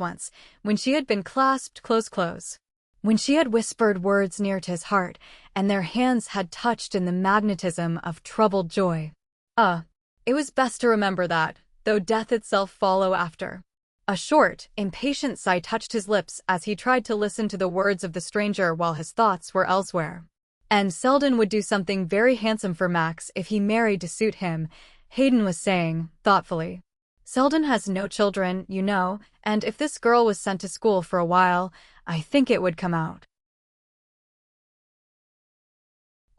when she had been clasped close, when she had whispered words near to his heart, and their hands had touched in the magnetism of troubled joy. It was best to remember that, though death itself follow after. A short, impatient sigh touched his lips as he tried to listen to the words of the stranger while his thoughts were elsewhere. And Selden would do something very handsome for Max if he married to suit him, Hayden was saying, thoughtfully. Selden has no children, you know, and if this girl was sent to school for a while, I think it would come out.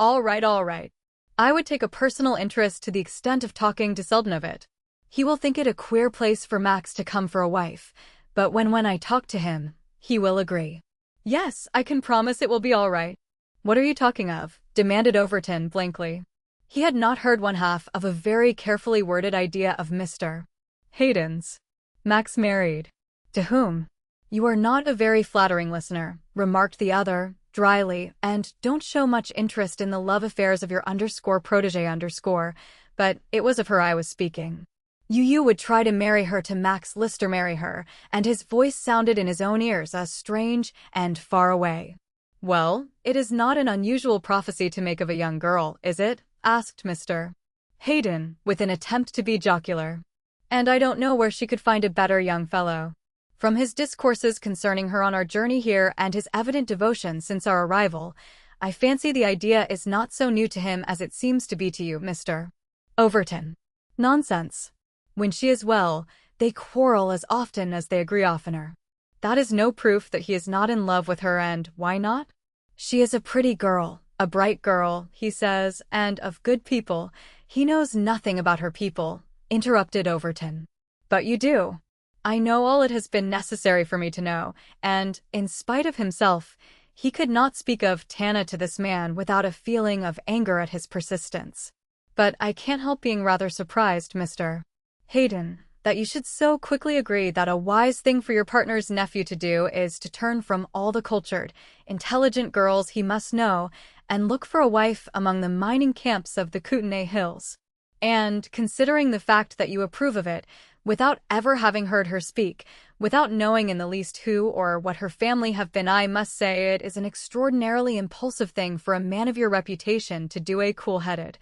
All right. I would take a personal interest to the extent of talking to Selden of it. He will think it a queer place for Max to come for a wife, but when I talk to him, he will agree. Yes, I can promise it will be all right. What are you talking of? Demanded Overton blankly. He had not heard one half of a very carefully worded idea of Mr. Hayden's. Max married. To whom? You are not a very flattering listener, remarked the other, dryly, and don't show much interest in the love affairs of your _protege_, but it was of her I was speaking. Yu would try to marry her to Max Lister marry her, and his voice sounded in his own ears as strange and far away. "Well, it is not an unusual prophecy to make of a young girl, is it?" asked Mr. Hayden, with an attempt to be jocular. "And I don't know where she could find a better young fellow. From his discourses concerning her on our journey here and his evident devotion since our arrival, I fancy the idea is not so new to him as it seems to be to you, Mr. Overton." "Nonsense. When she is well, they quarrel as often as they agree oftener. That is no proof that he is not in love with her, and why not? She is a pretty girl, a bright girl, he says, and of good people. He knows nothing about her people," interrupted Overton. "But you do. I know all it has been necessary for me to know," and, in spite of himself, he could not speak of Tana to this man without a feeling of anger at his persistence. "But I can't help being rather surprised, Mr. Hayden, that you should so quickly agree that a wise thing for your partner's nephew to do is to turn from all the cultured, intelligent girls he must know and look for a wife among the mining camps of the Kootenay Hills. And, considering the fact that you approve of it, without ever having heard her speak, without knowing in the least who or what her family have been, I must say it is an extraordinarily impulsive thing for a man of your reputation to do, a cool-headed,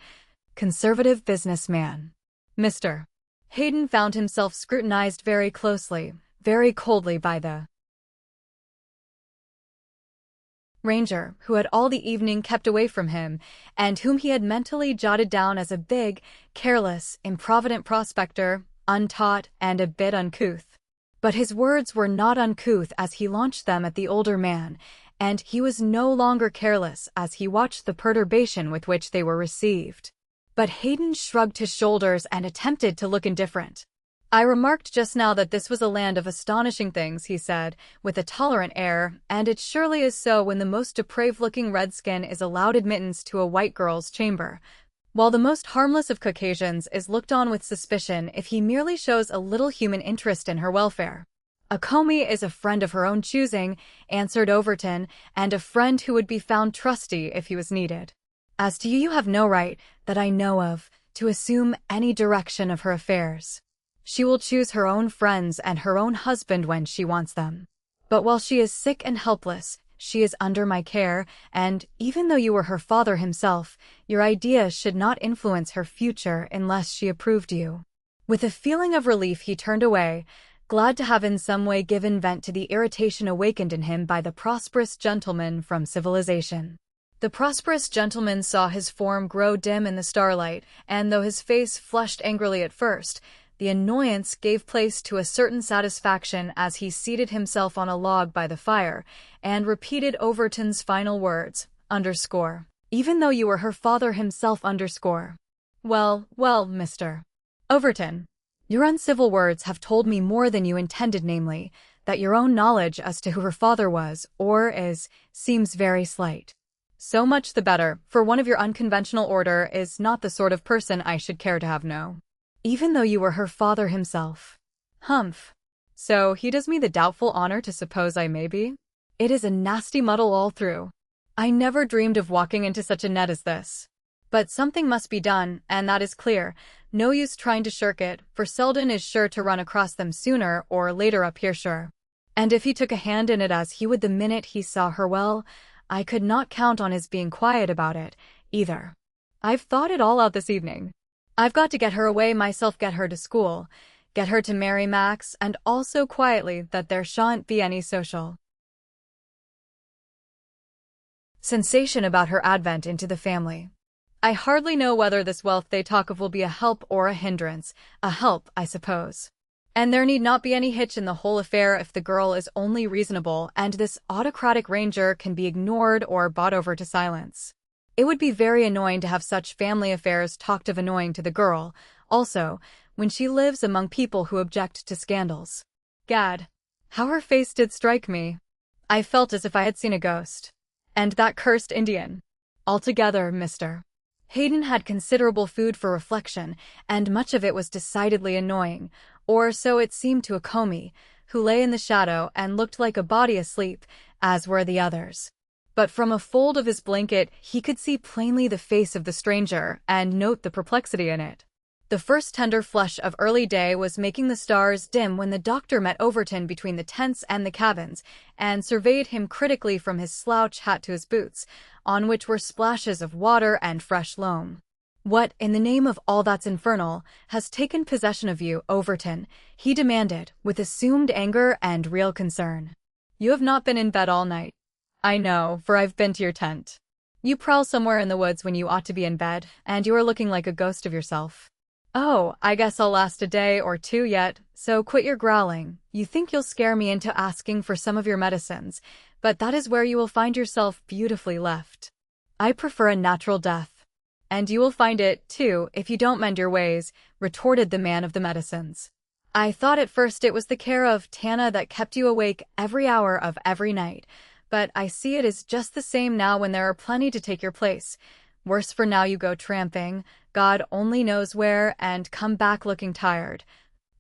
conservative businessman." Mr. Hayden found himself scrutinized very closely, very coldly by the ranger, who had all the evening kept away from him, and whom he had mentally jotted down as a big, careless, improvident prospector, untaught and a bit uncouth. But his words were not uncouth as he launched them at the older man, and he was no longer careless as he watched the perturbation with which they were received. But Hayden shrugged his shoulders and attempted to look indifferent. "I remarked just now that this was a land of astonishing things," he said, with a tolerant air, "and it surely is so when the most depraved-looking redskin is allowed admittance to a white girl's chamber, while the most harmless of Caucasians is looked on with suspicion if he merely shows a little human interest in her welfare." "A Comey is a friend of her own choosing," answered Overton, "and a friend who would be found trusty if he was needed. As to you, you have no right, that I know of, to assume any direction of her affairs. She will choose her own friends and her own husband when she wants them. But while she is sick and helpless, she is under my care, and, even though you were her father himself, your ideas should not influence her future unless she approved you." With a feeling of relief he turned away, glad to have in some way given vent to the irritation awakened in him by the prosperous gentleman from civilization. The prosperous gentleman saw his form grow dim in the starlight, and though his face flushed angrily at first, the annoyance gave place to a certain satisfaction as he seated himself on a log by the fire, and repeated Overton's final words, underscore, "Even though you were her father himself, underscore." "Well, well, Mr. Overton, your uncivil words have told me more than you intended, namely, that your own knowledge as to who her father was, or is, seems very slight. So much the better, for one of your unconventional order is not the sort of person I should care to have know. Even though you were her father himself." "Humph. So he does me the doubtful honor to suppose I may be? It is a nasty muddle all through. I never dreamed of walking into such a net as this. But something must be done, and that is clear. No use trying to shirk it, for Selden is sure to run across them sooner or later up here, sure. And if he took a hand in it as he would the minute he saw her, well, I could not count on his being quiet about it, either. I've thought it all out this evening. I've got to get her away myself, get her to school, get her to marry Max, and also quietly that there shan't be any social sensation about her advent into the family. I hardly know whether this wealth they talk of will be a help or a hindrance. A help, I suppose. And there need not be any hitch in the whole affair if the girl is only reasonable and this autocratic ranger can be ignored or bought over to silence. It would be very annoying to have such family affairs talked of, annoying to the girl, also, when she lives among people who object to scandals. Gad, how her face did strike me. I felt as if I had seen a ghost. And that cursed Indian. Altogether, Mr. Hayden had considerable food for reflection, and much of it was decidedly annoying, or so it seemed to a Comey, who lay in the shadow and looked like a body asleep, as were the others. But from a fold of his blanket he could see plainly the face of the stranger and note the perplexity in it. The first tender flush of early day was making the stars dim when the doctor met Overton between the tents and the cabins and surveyed him critically from his slouch hat to his boots, on which were splashes of water and fresh loam. "What, in the name of all that's infernal, has taken possession of you, Overton?" he demanded, with assumed anger and real concern. "You have not been in bed all night." "I know, for I've been to your tent. You prowl somewhere in the woods when you ought to be in bed, and you are looking like a ghost of yourself." "Oh, I guess I'll last a day or two yet, so quit your growling. You think you'll scare me into asking for some of your medicines, but that is where you will find yourself beautifully left. I prefer a natural death." "And you will find it, too, if you don't mend your ways," retorted the man of the medicines. "I thought at first it was the care of Tana that kept you awake every hour of every night, but I see it is just the same now when there are plenty to take your place. Worse for now you go tramping, God only knows where, and come back looking tired,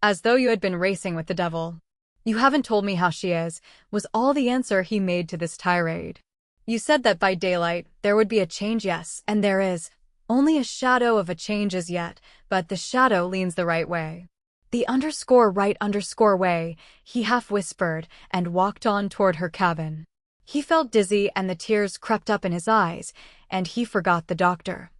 as though you had been racing with the devil." "You haven't told me how she is," was all the answer he made to this tirade. "You said that by daylight there would be a change, yes, and there is. Only a shadow of a change as yet, but the shadow leans the right way. The _right_ way," he half whispered, and walked on toward her cabin. He felt dizzy and the tears crept up in his eyes, and he forgot the doctor,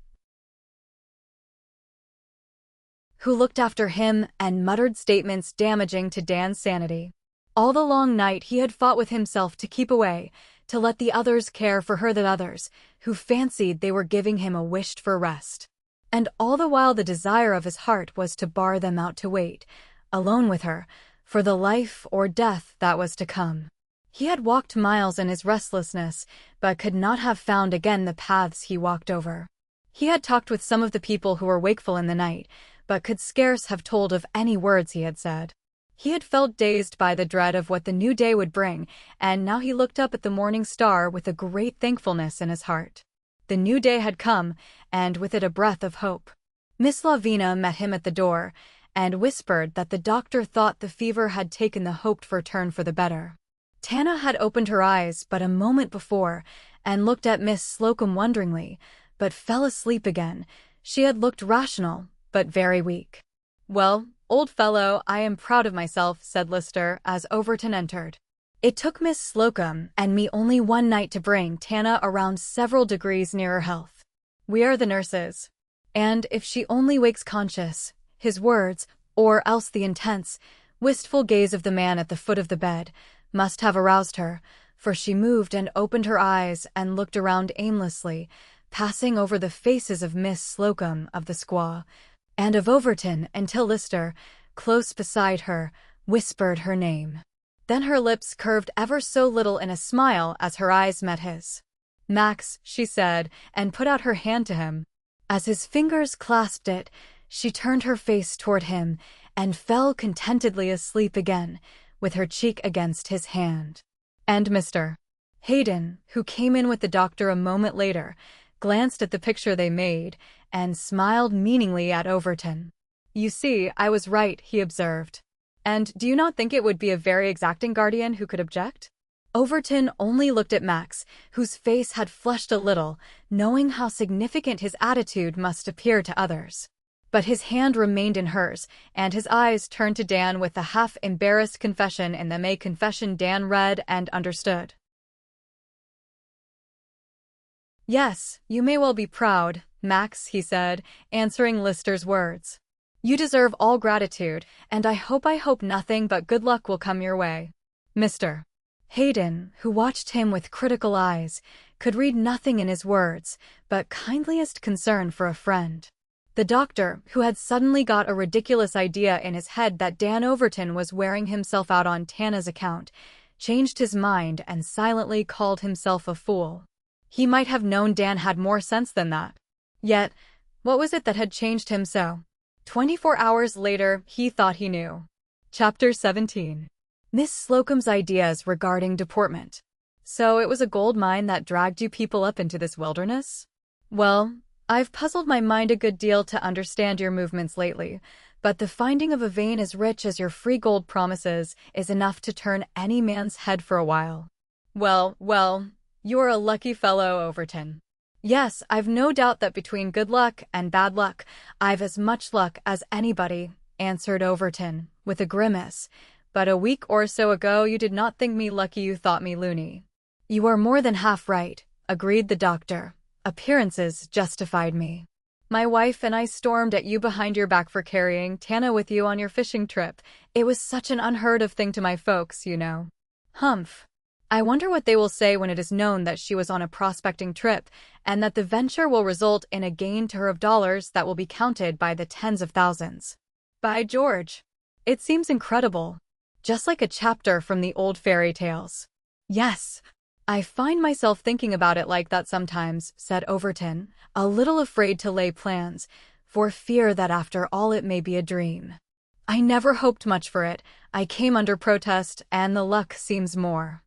who looked after him and muttered statements damaging to Dan's sanity. All the long night he had fought with himself to keep away, to let the others care for her, the others, who fancied they were giving him a wished-for rest. And all the while the desire of his heart was to bar them out to wait, alone with her, for the life or death that was to come. He had walked miles in his restlessness, but could not have found again the paths he walked over. He had talked with some of the people who were wakeful in the night, but could scarce have told of any words he had said. He had felt dazed by the dread of what the new day would bring, and now he looked up at the morning star with a great thankfulness in his heart. The new day had come, and with it a breath of hope. Miss Lavina met him at the door, and whispered that the doctor thought the fever had taken the hoped-for turn for the better. Tana had opened her eyes but a moment before, and looked at Miss Slocum wonderingly, but fell asleep again. She had looked rational, but very weak. "Well, old fellow, I am proud of myself," said Lister, as Overton entered. "It took Miss Slocum and me only one night to bring Tana around several degrees nearer health. We are the nurses. And if she only wakes conscious," his words, or else the intense, wistful gaze of the man at the foot of the bed, must have aroused her, for she moved and opened her eyes and looked around aimlessly, passing over the faces of Miss Slocum, of the squaw, and of Overton, until Lister, close beside her, whispered her name. Then her lips curved ever so little in a smile as her eyes met his. "Max," she said, and put out her hand to him. As his fingers clasped it, she turned her face toward him and fell contentedly asleep again, with her cheek against his hand. And Mr. Hayden, who came in with the doctor a moment later, glanced at the picture they made, and smiled meaningly at Overton. "You see, I was right," he observed. "And do you not think it would be a very exacting guardian who could object?" Overton only looked at Max, whose face had flushed a little, knowing how significant his attitude must appear to others. But his hand remained in hers, and his eyes turned to Dan with a half-embarrassed confession in them, a confession Dan read and understood. "Yes, you may well be proud, Max," he said, answering Lister's words. "You deserve all gratitude, and I hope nothing but good luck will come your way." Mr. Hayden, who watched him with critical eyes, could read nothing in his words but kindliest concern for a friend. The doctor, who had suddenly got a ridiculous idea in his head that Dan Overton was wearing himself out on Tana's account, changed his mind and silently called himself a fool. He might have known Dan had more sense than that. Yet, what was it that had changed him so? 24 hours later, he thought he knew. Chapter 17. Miss Slocum's ideas regarding deportment. "So it was a gold mine that dragged you people up into this wilderness? Well, I've puzzled my mind a good deal to understand your movements lately, but the finding of a vein as rich as your free gold promises is enough to turn any man's head for a while. Well, you're a lucky fellow, Overton. Yes, I've no doubt that between good luck and bad luck, I've as much luck as anybody, answered Overton, with a grimace. But a week or so ago you did not think me lucky, you thought me loony. You are more than half right, agreed the doctor. Appearances justified me. My wife and I stormed at you behind your back for carrying Tana with you on your fishing trip. It was such an unheard of thing to my folks, you know. Humph. I wonder what they will say when it is known that she was on a prospecting trip, and that the venture will result in a gain to her of dollars that will be counted by the tens of thousands. By George! It seems incredible. Just like a chapter from the old fairy tales. Yes. I find myself thinking about it like that sometimes, said Overton, a little afraid to lay plans, for fear that after all it may be a dream. I never hoped much for it. I came under protest, and the luck seems more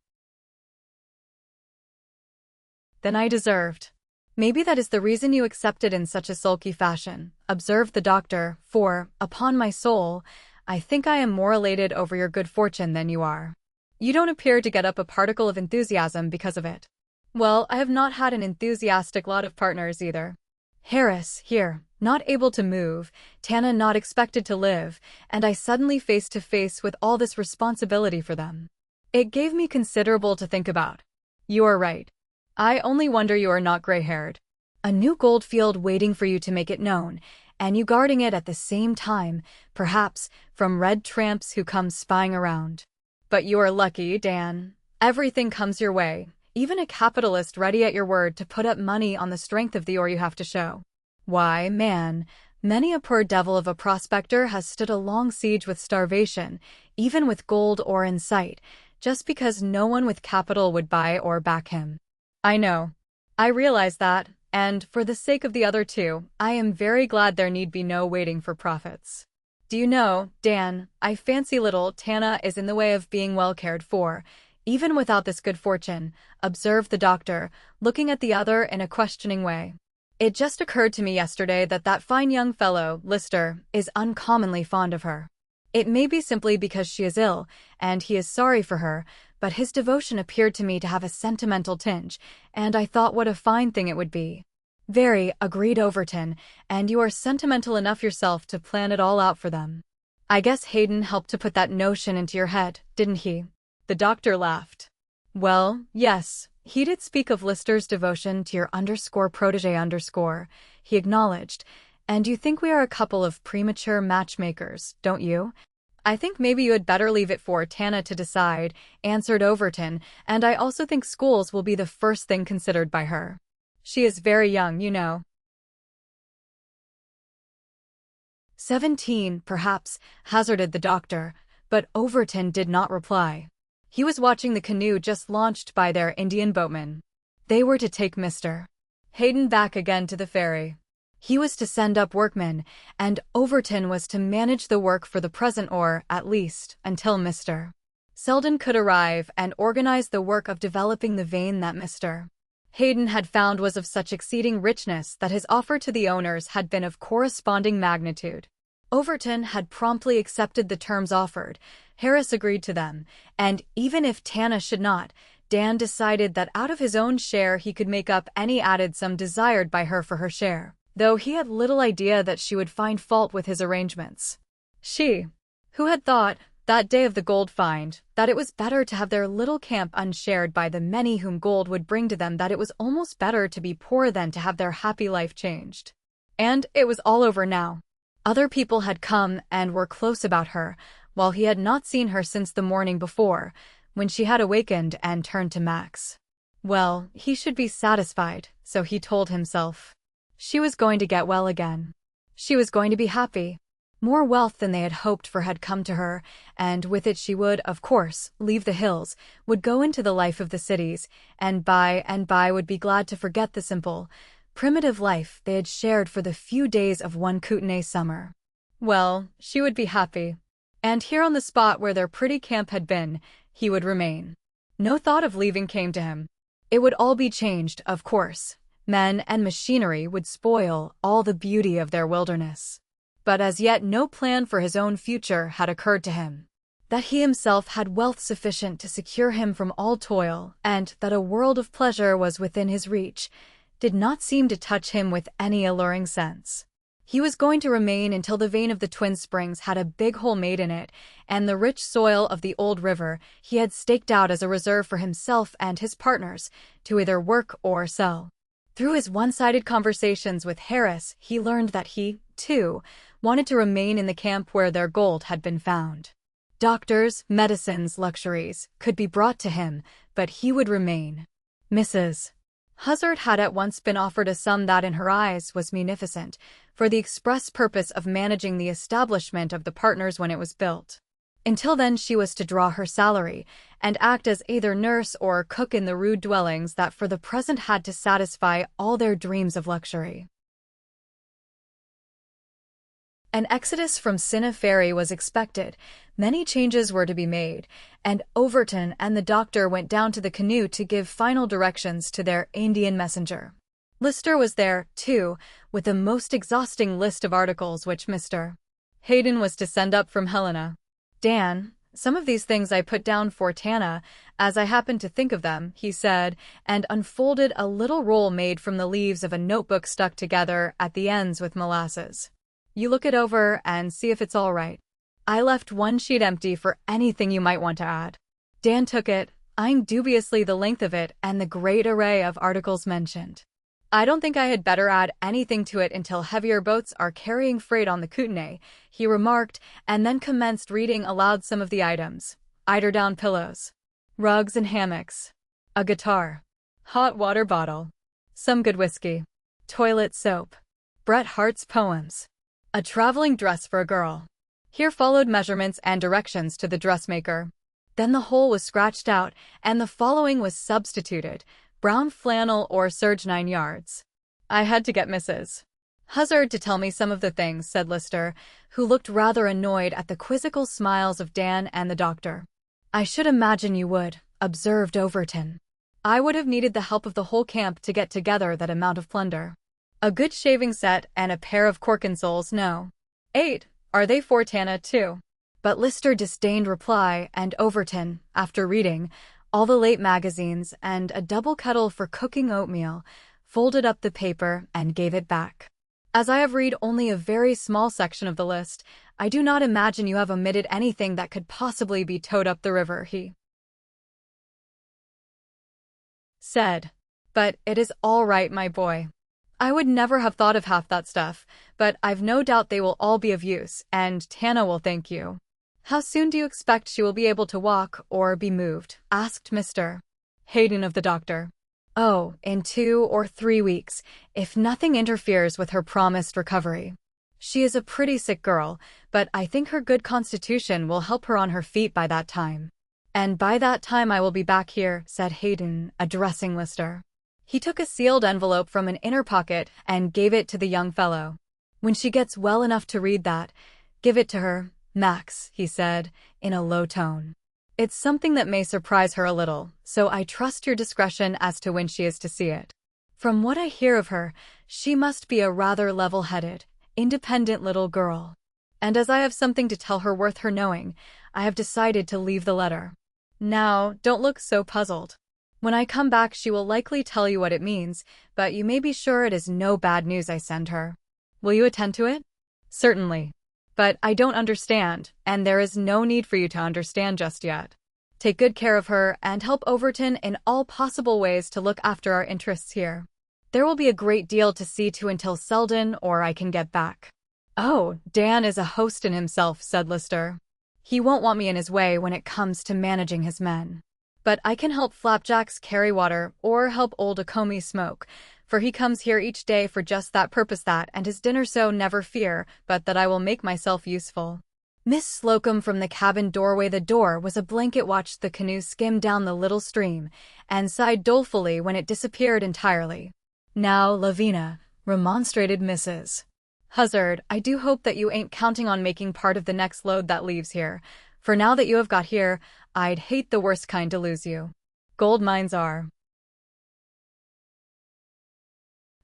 than I deserved. Maybe that is the reason you accepted in such a sulky fashion, observed the doctor, for, upon my soul, I think I am more elated over your good fortune than you are. You don't appear to get up a particle of enthusiasm because of it. Well, I have not had an enthusiastic lot of partners either. Harris, here, not able to move, Tana not expected to live, and I suddenly face to face with all this responsibility for them. It gave me considerable to think about. You are right. I only wonder you are not gray-haired. A new gold field waiting for you to make it known, and you guarding it at the same time, perhaps, from red tramps who come spying around. But you are lucky, Dan. Everything comes your way, even a capitalist ready at your word to put up money on the strength of the ore you have to show. Why, man, many a poor devil of a prospector has stood a long siege with starvation, even with gold ore in sight, just because no one with capital would buy or back him. I know. I realize that, and for the sake of the other two, I am very glad there need be no waiting for profits. Do you know, Dan, I fancy little Tana is in the way of being well cared for, even without this good fortune, observed the doctor, looking at the other in a questioning way. It just occurred to me yesterday that that fine young fellow, Lister, is uncommonly fond of her. It may be simply because she is ill, and he is sorry for her, but his devotion appeared to me to have a sentimental tinge, and I thought what a fine thing it would be. Very, agreed Overton, and you are sentimental enough yourself to plan it all out for them. I guess Hayden helped to put that notion into your head, didn't he? The doctor laughed. Well, yes, he did speak of Lister's devotion to your _protege_, he acknowledged, and you think we are a couple of premature matchmakers, don't you? I think maybe you had better leave it for Tana to decide, answered Overton, and I also think schools will be the first thing considered by her. She is very young, you know. 17, perhaps, hazarded the doctor, but Overton did not reply. He was watching the canoe just launched by their Indian boatmen. They were to take Mr. Hayden back again to the ferry. He was to send up workmen, and Overton was to manage the work for the present or, at least, until Mr. Selden could arrive and organize the work of developing the vein that Mr. Hayden had found was of such exceeding richness that his offer to the owners had been of corresponding magnitude. Overton had promptly accepted the terms offered, Harris agreed to them, and even if Tana should not, Dan decided that out of his own share he could make up any added sum desired by her for her share, though he had little idea that she would find fault with his arrangements. She, who had thought, that day of the gold find, that it was better to have their little camp unshared by the many whom gold would bring to them, that it was almost better to be poor than to have their happy life changed. And it was all over now. Other people had come and were close about her, while he had not seen her since the morning before, when she had awakened and turned to Max. Well, he should be satisfied, so he told himself. She was going to get well again. She was going to be happy. More wealth than they had hoped for had come to her, and with it she would, of course, leave the hills, would go into the life of the cities, and by would be glad to forget the simple, primitive life they had shared for the few days of one Kootenai summer. Well, she would be happy. And here on the spot where their pretty camp had been, he would remain. No thought of leaving came to him. It would all be changed, of course. Men and machinery would spoil all the beauty of their wilderness. But as yet no plan for his own future had occurred to him. That he himself had wealth sufficient to secure him from all toil, and that a world of pleasure was within his reach, did not seem to touch him with any alluring sense. He was going to remain until the vein of the Twin Springs had a big hole made in it, and the rich soil of the old river he had staked out as a reserve for himself and his partners to either work or sell. Through his one-sided conversations with Harris, he learned that he, too, wanted to remain in the camp where their gold had been found. Doctors, medicines, luxuries could be brought to him, but he would remain. Mrs. Hazard had at once been offered a sum that in her eyes was munificent, for the express purpose of managing the establishment of the partners when it was built. Until then she was to draw her salary, and act as either nurse or cook in the rude dwellings that for the present had to satisfy all their dreams of luxury. An exodus from Cinna Ferry was expected, many changes were to be made, and Overton and the doctor went down to the canoe to give final directions to their Indian messenger. Lister was there, too, with a most exhausting list of articles which Mr. Hayden was to send up from Helena. Dan, some of these things I put down for Tana, as I happened to think of them, he said, and unfolded a little roll made from the leaves of a notebook stuck together at the ends with molasses. You look it over and see if it's all right. I left one sheet empty for anything you might want to add. Dan took it, eyeing dubiously the length of it and the great array of articles mentioned. I don't think I had better add anything to it until heavier boats are carrying freight on the Kootenay, he remarked, and then commenced reading aloud some of the items. Eiderdown pillows, rugs and hammocks, a guitar, hot water bottle, some good whiskey, toilet soap, Bret Harte's poems, a traveling dress for a girl. Here followed measurements and directions to the dressmaker. Then the whole was scratched out, and the following was substituted: brown flannel or serge 9 yards. I had to get Mrs. Hazard to tell me some of the things, said Lister, who looked rather annoyed at the quizzical smiles of Dan and the doctor. I should imagine you would, observed Overton. I would have needed the help of the whole camp to get together that amount of plunder. A good shaving set and a pair of corkinsoles, no. 8. Are they for Tana, too? But Lister disdained reply, and Overton, after reading all the late magazines and a double kettle for cooking oatmeal, folded up the paper and gave it back. As I have read only a very small section of the list, I do not imagine you have omitted anything that could possibly be towed up the river, he said. But it is all right, my boy. I would never have thought of half that stuff, but I've no doubt they will all be of use, and Tana will thank you. How soon do you expect she will be able to walk or be moved? Asked Mr. Hayden of the doctor. Oh, in 2 or 3 weeks, if nothing interferes with her promised recovery. She is a pretty sick girl, but I think her good constitution will help her on her feet by that time. And by that time I will be back here, said Hayden, addressing Lister. He took a sealed envelope from an inner pocket and gave it to the young fellow. When she gets well enough to read that, give it to her, Max, he said, in a low tone. It's something that may surprise her a little, so I trust your discretion as to when she is to see it. From what I hear of her, she must be a rather level-headed, independent little girl. And as I have something to tell her worth her knowing, I have decided to leave the letter. Now, don't look so puzzled. When I come back she will likely tell you what it means, but you may be sure it is no bad news I send her. Will you attend to it? Certainly. But I don't understand, and there is no need for you to understand just yet. Take good care of her and help Overton in all possible ways to look after our interests here. There will be a great deal to see to until Selden or I can get back. Oh, Dan is a host in himself, said Lister. He won't want me in his way when it comes to managing his men. But I can help Flapjacks carry water or help old Okomi smoke, for he comes here each day for just that purpose that and his dinner, so never fear but that I will make myself useful. Miss Slocum from the cabin doorway the door was a blanket watched the canoe skim down the little stream and sighed dolefully when it disappeared entirely. Now, Lavina, remonstrated Mrs. Hazard, I do hope that you ain't counting on making part of the next load that leaves here, for now that you have got here, I'd hate the worst kind to lose you. Gold mines are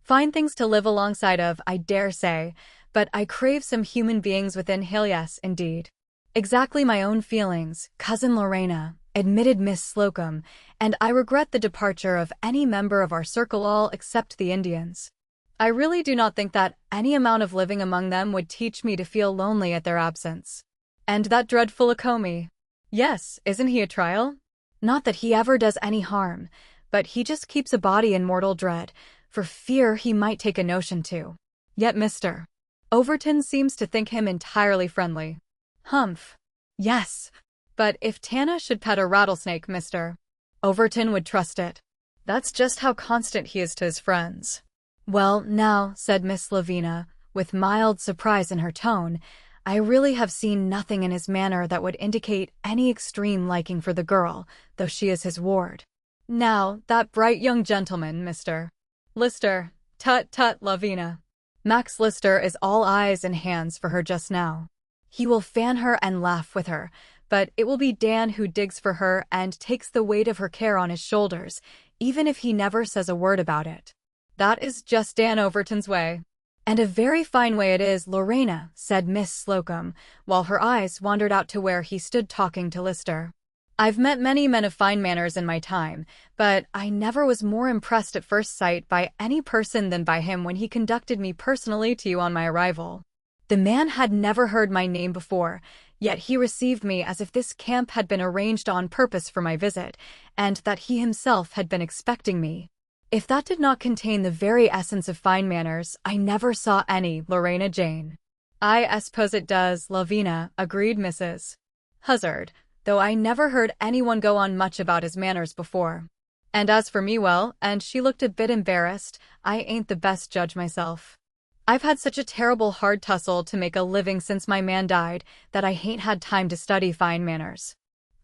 fine things to live alongside of, I dare say, but I crave some human beings within hail. Yes, indeed. Exactly my own feelings, Cousin Lorena, admitted Miss Slocum, and I regret the departure of any member of our circle, all except the Indians. I really do not think that any amount of living among them would teach me to feel lonely at their absence. And that dreadful Akomi. Yes, isn't he a trial? Not that he ever does any harm, but he just keeps a body in mortal dread, for fear he might take a notion to. Yet Mr. Overton seems to think him entirely friendly. Humph. Yes. But if Tana should pet a rattlesnake, Mr. Overton would trust it. That's just how constant he is to his friends. Well, now, said Miss Lavina, with mild surprise in her tone, I really have seen nothing in his manner that would indicate any extreme liking for the girl, though she is his ward. Now, that bright young gentleman, Mr. Lister. Tut, tut, Lavina. Max Lister is all eyes and hands for her just now. He will fan her and laugh with her, but it will be Dan who digs for her and takes the weight of her care on his shoulders, even if he never says a word about it. That is just Dan Overton's way. And a very fine way it is, Lorena, said Miss Slocum, while her eyes wandered out to where he stood talking to Lister. I've met many men of fine manners in my time, but I never was more impressed at first sight by any person than by him when he conducted me personally to you on my arrival. The man had never heard my name before, yet he received me as if this camp had been arranged on purpose for my visit, and that he himself had been expecting me. If that did not contain the very essence of fine manners, I never saw any, Lorena Jane. I suppose it does, Lavina, agreed Mrs. Huzzard, though I never heard anyone go on much about his manners before. And as for me, well, and she looked a bit embarrassed, I ain't the best judge myself. I've had such a terrible hard tussle to make a living since my man died that I hain't had time to study fine manners.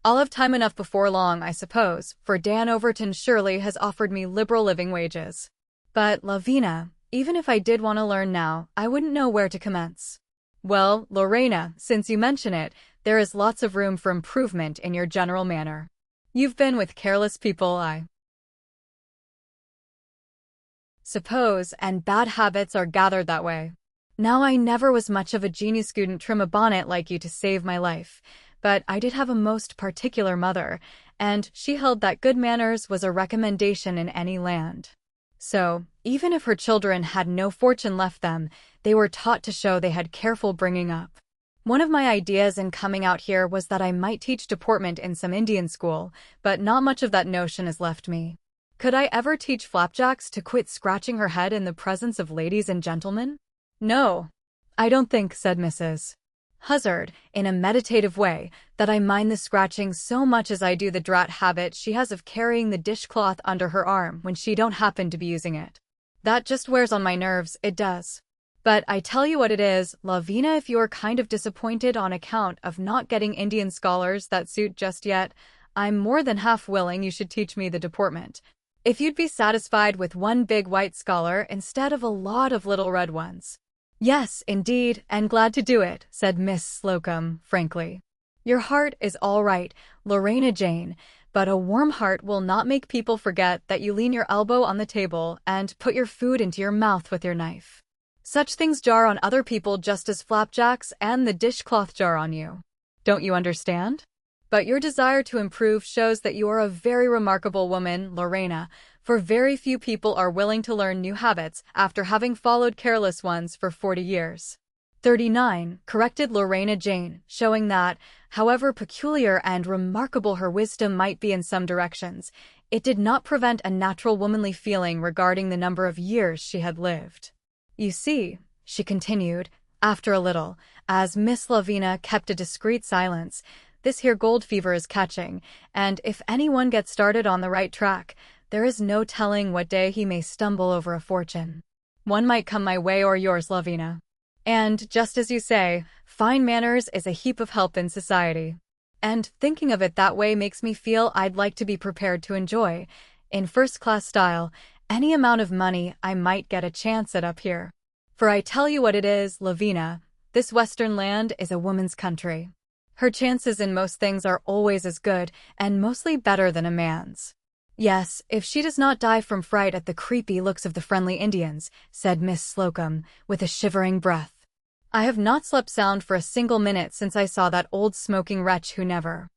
I'll have time enough before long, I suppose, for Dan Overton surely has offered me liberal living wages. But, Lavina, even if I did want to learn now, I wouldn't know where to commence. Well, Lorena, since you mention it, there is lots of room for improvement in your general manner. You've been with careless people, I suppose, and bad habits are gathered that way. Now I never was much of a genius, couldn't trim a bonnet like you to save my life. But I did have a most particular mother, and she held that good manners was a recommendation in any land. So, even if her children had no fortune left them, they were taught to show they had careful bringing up. One of my ideas in coming out here was that I might teach deportment in some Indian school, but not much of that notion is left me. Could I ever teach Flapjacks to quit scratching her head in the presence of ladies and gentlemen? No, I don't think, said Mrs. Huzzard, in a meditative way, that I mind the scratching so much as I do the drat habit she has of carrying the dishcloth under her arm when she don't happen to be using it. That just wears on my nerves, it does. But I tell you what it is, Lavina, if you're kind of disappointed on account of not getting Indian scholars that suit just yet, I'm more than half willing you should teach me the deportment. If you'd be satisfied with one big white scholar instead of a lot of little red ones. Yes, indeed, and glad to do it, said Miss Slocum, frankly. Your heart is all right, Lorena Jane, but a warm heart will not make people forget that you lean your elbow on the table and put your food into your mouth with your knife. Such things jar on other people just as Flapjacks and the dishcloth jar on you. Don't you understand? But your desire to improve shows that you are a very remarkable woman, Lorena, for very few people are willing to learn new habits after having followed careless ones for 40 years. 39, corrected Lorena Jane, showing that, however peculiar and remarkable her wisdom might be in some directions, it did not prevent a natural womanly feeling regarding the number of years she had lived. You see, she continued, after a little, as Miss Lavina kept a discreet silence, this here gold fever is catching, and if anyone gets started on the right track, there is no telling what day he may stumble over a fortune. One might come my way or yours, Lavina. And, just as you say, fine manners is a heap of help in society. And thinking of it that way makes me feel I'd like to be prepared to enjoy, in first-class style, any amount of money I might get a chance at up here. For I tell you what it is, Lavina, this western land is a woman's country. Her chances in most things are always as good, and mostly better than a man's. Yes, if she does not die from fright at the creepy looks of the friendly Indians, said Miss Slocum, with a shivering breath. I have not slept sound for a single minute since I saw that old smoking wretch who never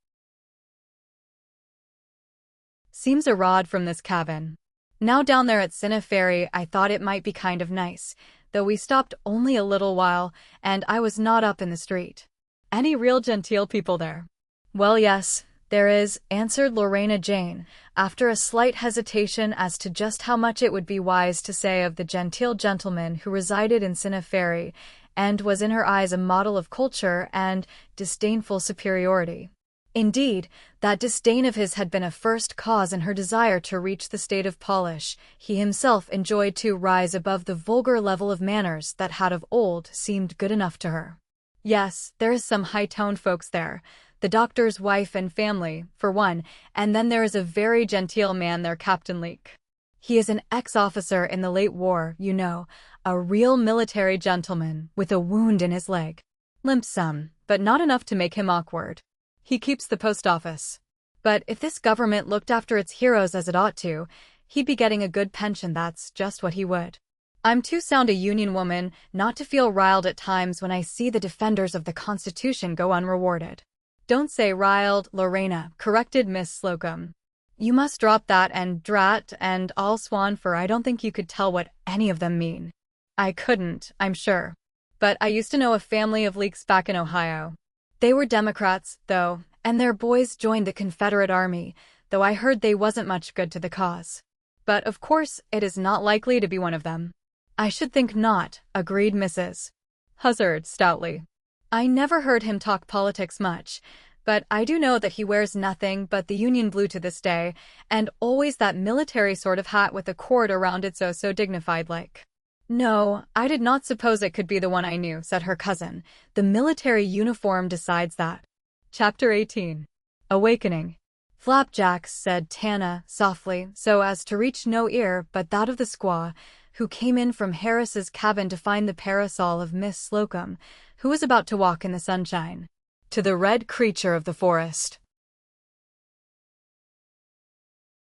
Seems a rod from this cabin. Now down there at Cinna Ferry, I thought it might be kind of nice, though we stopped only a little while, and I was not up in the street. Any real genteel people there? Well, yes, there is, answered Lorena Jane, after a slight hesitation as to just how much it would be wise to say of the genteel gentleman who resided in Cinna Ferry, and was in her eyes a model of culture and disdainful superiority. Indeed, that disdain of his had been a first cause in her desire to reach the state of polish he himself enjoyed, to rise above the vulgar level of manners that had of old seemed good enough to her. Yes, there is some high-toned folks there, the doctor's wife and family, for one, and then there is a very genteel man there, Captain Leake. He is an ex-officer in the late war, you know, a real military gentleman, with a wound in his leg. Limp some, but not enough to make him awkward. He keeps the post office. But if this government looked after its heroes as it ought to, he'd be getting a good pension, that's just what he would. I'm too sound a Union woman not to feel riled at times when I see the defenders of the Constitution go unrewarded. Don't say riled, Lorena, corrected Miss Slocum. You must drop that and drat and all swan, for I don't think you could tell what any of them mean. I couldn't, I'm sure. But I used to know a family of Leaks back in Ohio. They were Democrats, though, and their boys joined the Confederate Army, though I heard they wasn't much good to the cause. But of course, it is not likely to be one of them. I should think not, agreed Mrs. Huzzard stoutly. I never heard him talk politics much, but I do know that he wears nothing but the Union blue to this day, and always that military sort of hat with a cord around it, so dignified like. No, I did not suppose it could be the one I knew, said her cousin. The military uniform decides that. Chapter 18. Awakening. Flapjacks, said Tana softly, so as to reach no ear but that of the squaw, who came in from Harris's cabin to find the parasol of Miss Slocum, who was about to walk in the sunshine. To the red creature of the forest.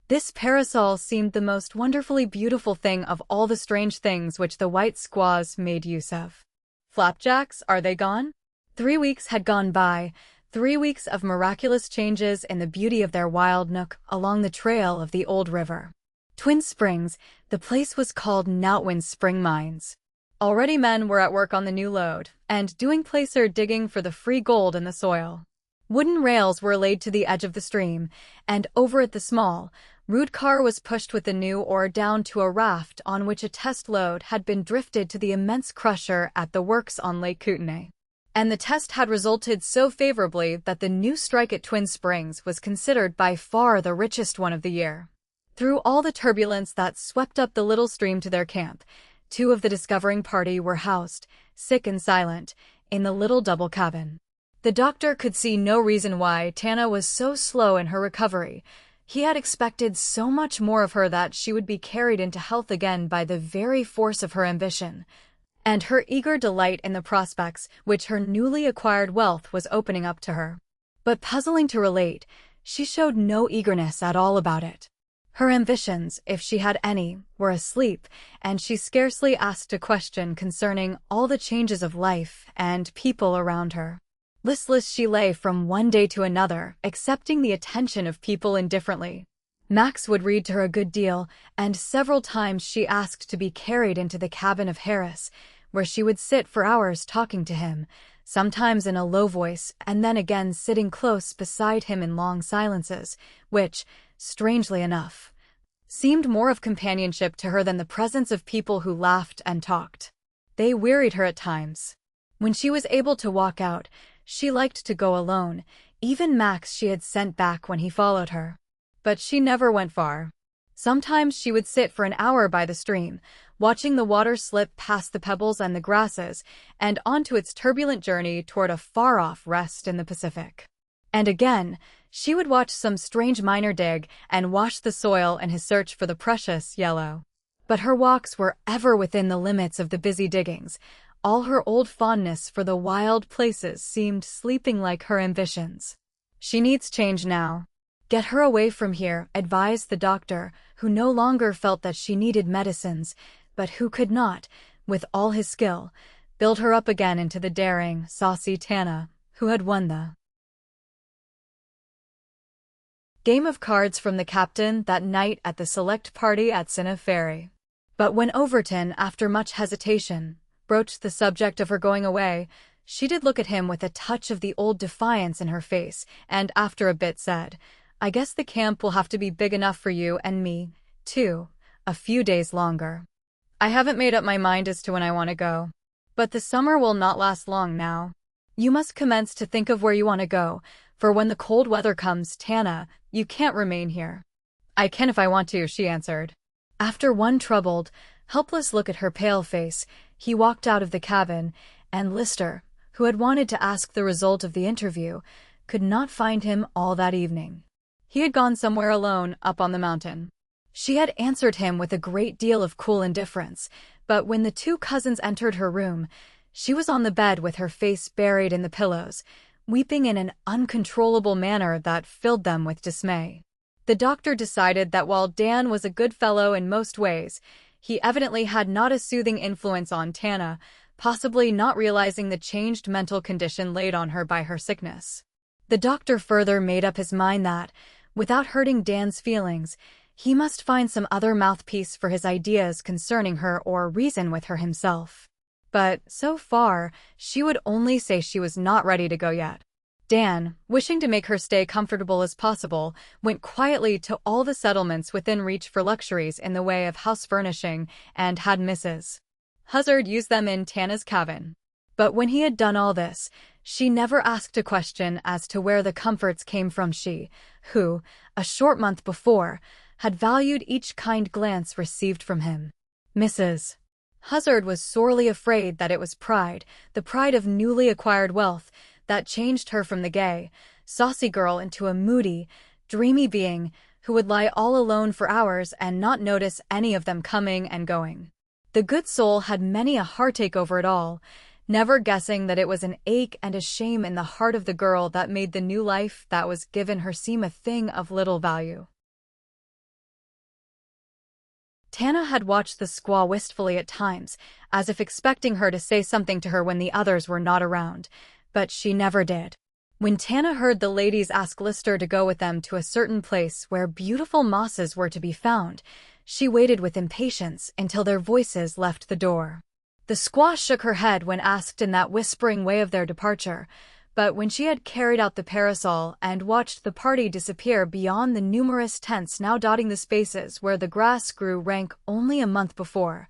This parasol seemed the most wonderfully beautiful thing of all the strange things which the white squaws made use of. Flapjacks, are they gone? 3 weeks had gone by, 3 weeks of miraculous changes in the beauty of their wild nook along the trail of the old river. Twin Springs, the place was called Nowtwin Spring Mines. Already men were at work on the new lode, and doing placer digging for the free gold in the soil. Wooden rails were laid to the edge of the stream, and over it the small, rude car was pushed with the new ore down to a raft on which a test load had been drifted to the immense crusher at the works on Lake Kootenai. And the test had resulted so favorably that the new strike at Twin Springs was considered by far the richest one of the year. Through all the turbulence that swept up the little stream to their camp, 2 of the discovering party were housed, sick and silent, in the little double cabin. The doctor could see no reason why Tana was so slow in her recovery. He had expected so much more of her that she would be carried into health again by the very force of her ambition, and her eager delight in the prospects which her newly acquired wealth was opening up to her. But puzzling to relate, she showed no eagerness at all about it. Her ambitions, if she had any, were asleep, and she scarcely asked a question concerning all the changes of life and people around her. Listless she lay from one day to another, accepting the attention of people indifferently. Max would read to her a good deal, and several times she asked to be carried into the cabin of Harris, where she would sit for hours talking to him, sometimes in a low voice, and then again sitting close beside him in long silences, which, strangely enough, seemed more of companionship to her than the presence of people who laughed and talked. They wearied her at times. When she was able to walk out, she liked to go alone, even Max she had sent back when he followed her. But she never went far. Sometimes she would sit for an hour by the stream, watching the water slip past the pebbles and the grasses, and onto its turbulent journey toward a far-off rest in the Pacific. And again, she would watch some strange miner dig and wash the soil in his search for the precious yellow. But her walks were ever within the limits of the busy diggings. All her old fondness for the wild places seemed sleeping like her ambitions. She needs change now. Get her away from here, advised the doctor, who no longer felt that she needed medicines, but who could not, with all his skill, build her up again into the daring, saucy Tana, who had won the Game of cards from the captain that night at the select party at Cinna Ferry. But when Overton, after much hesitation, broached the subject of her going away, she did look at him with a touch of the old defiance in her face, and after a bit said, "I guess the camp will have to be big enough for you and me, too, a few days longer. I haven't made up my mind as to when I want to go. But the summer will not last long now. You must commence to think of where you want to go, for when the cold weather comes, Tana, you can't remain here." "I can if I want to," she answered. After one troubled, helpless look at her pale face, he walked out of the cabin, and Lister, who had wanted to ask the result of the interview, could not find him all that evening. He had gone somewhere alone up on the mountain. She had answered him with a great deal of cool indifference, but when the two cousins entered her room, she was on the bed with her face buried in the pillows, weeping in an uncontrollable manner that filled them with dismay. The doctor decided that while Dan was a good fellow in most ways, he evidently had not a soothing influence on Tana, possibly not realizing the changed mental condition laid on her by her sickness. The doctor further made up his mind that, without hurting Dan's feelings, he must find some other mouthpiece for his ideas concerning her or reason with her himself. But, so far, she would only say she was not ready to go yet. Dan, wishing to make her stay comfortable as possible, went quietly to all the settlements within reach for luxuries in the way of house furnishing, and had Mrs. Huzzard use them in Tana's cabin. But when he had done all this, she never asked a question as to where the comforts came from. She, who, a short month before, had valued each kind glance received from him. Mrs. Huzzard was sorely afraid that it was pride, the pride of newly acquired wealth, that changed her from the gay, saucy girl into a moody, dreamy being who would lie all alone for hours and not notice any of them coming and going. The good soul had many a heartache over it all, never guessing that it was an ache and a shame in the heart of the girl that made the new life that was given her seem a thing of little value. Tana had watched the squaw wistfully at times, as if expecting her to say something to her when the others were not around, but she never did. When Tana heard the ladies ask Lister to go with them to a certain place where beautiful mosses were to be found, she waited with impatience until their voices left the door. The squaw shook her head when asked in that whispering way of their departure, but when she had carried out the parasol and watched the party disappear beyond the numerous tents now dotting the spaces where the grass grew rank only a month before,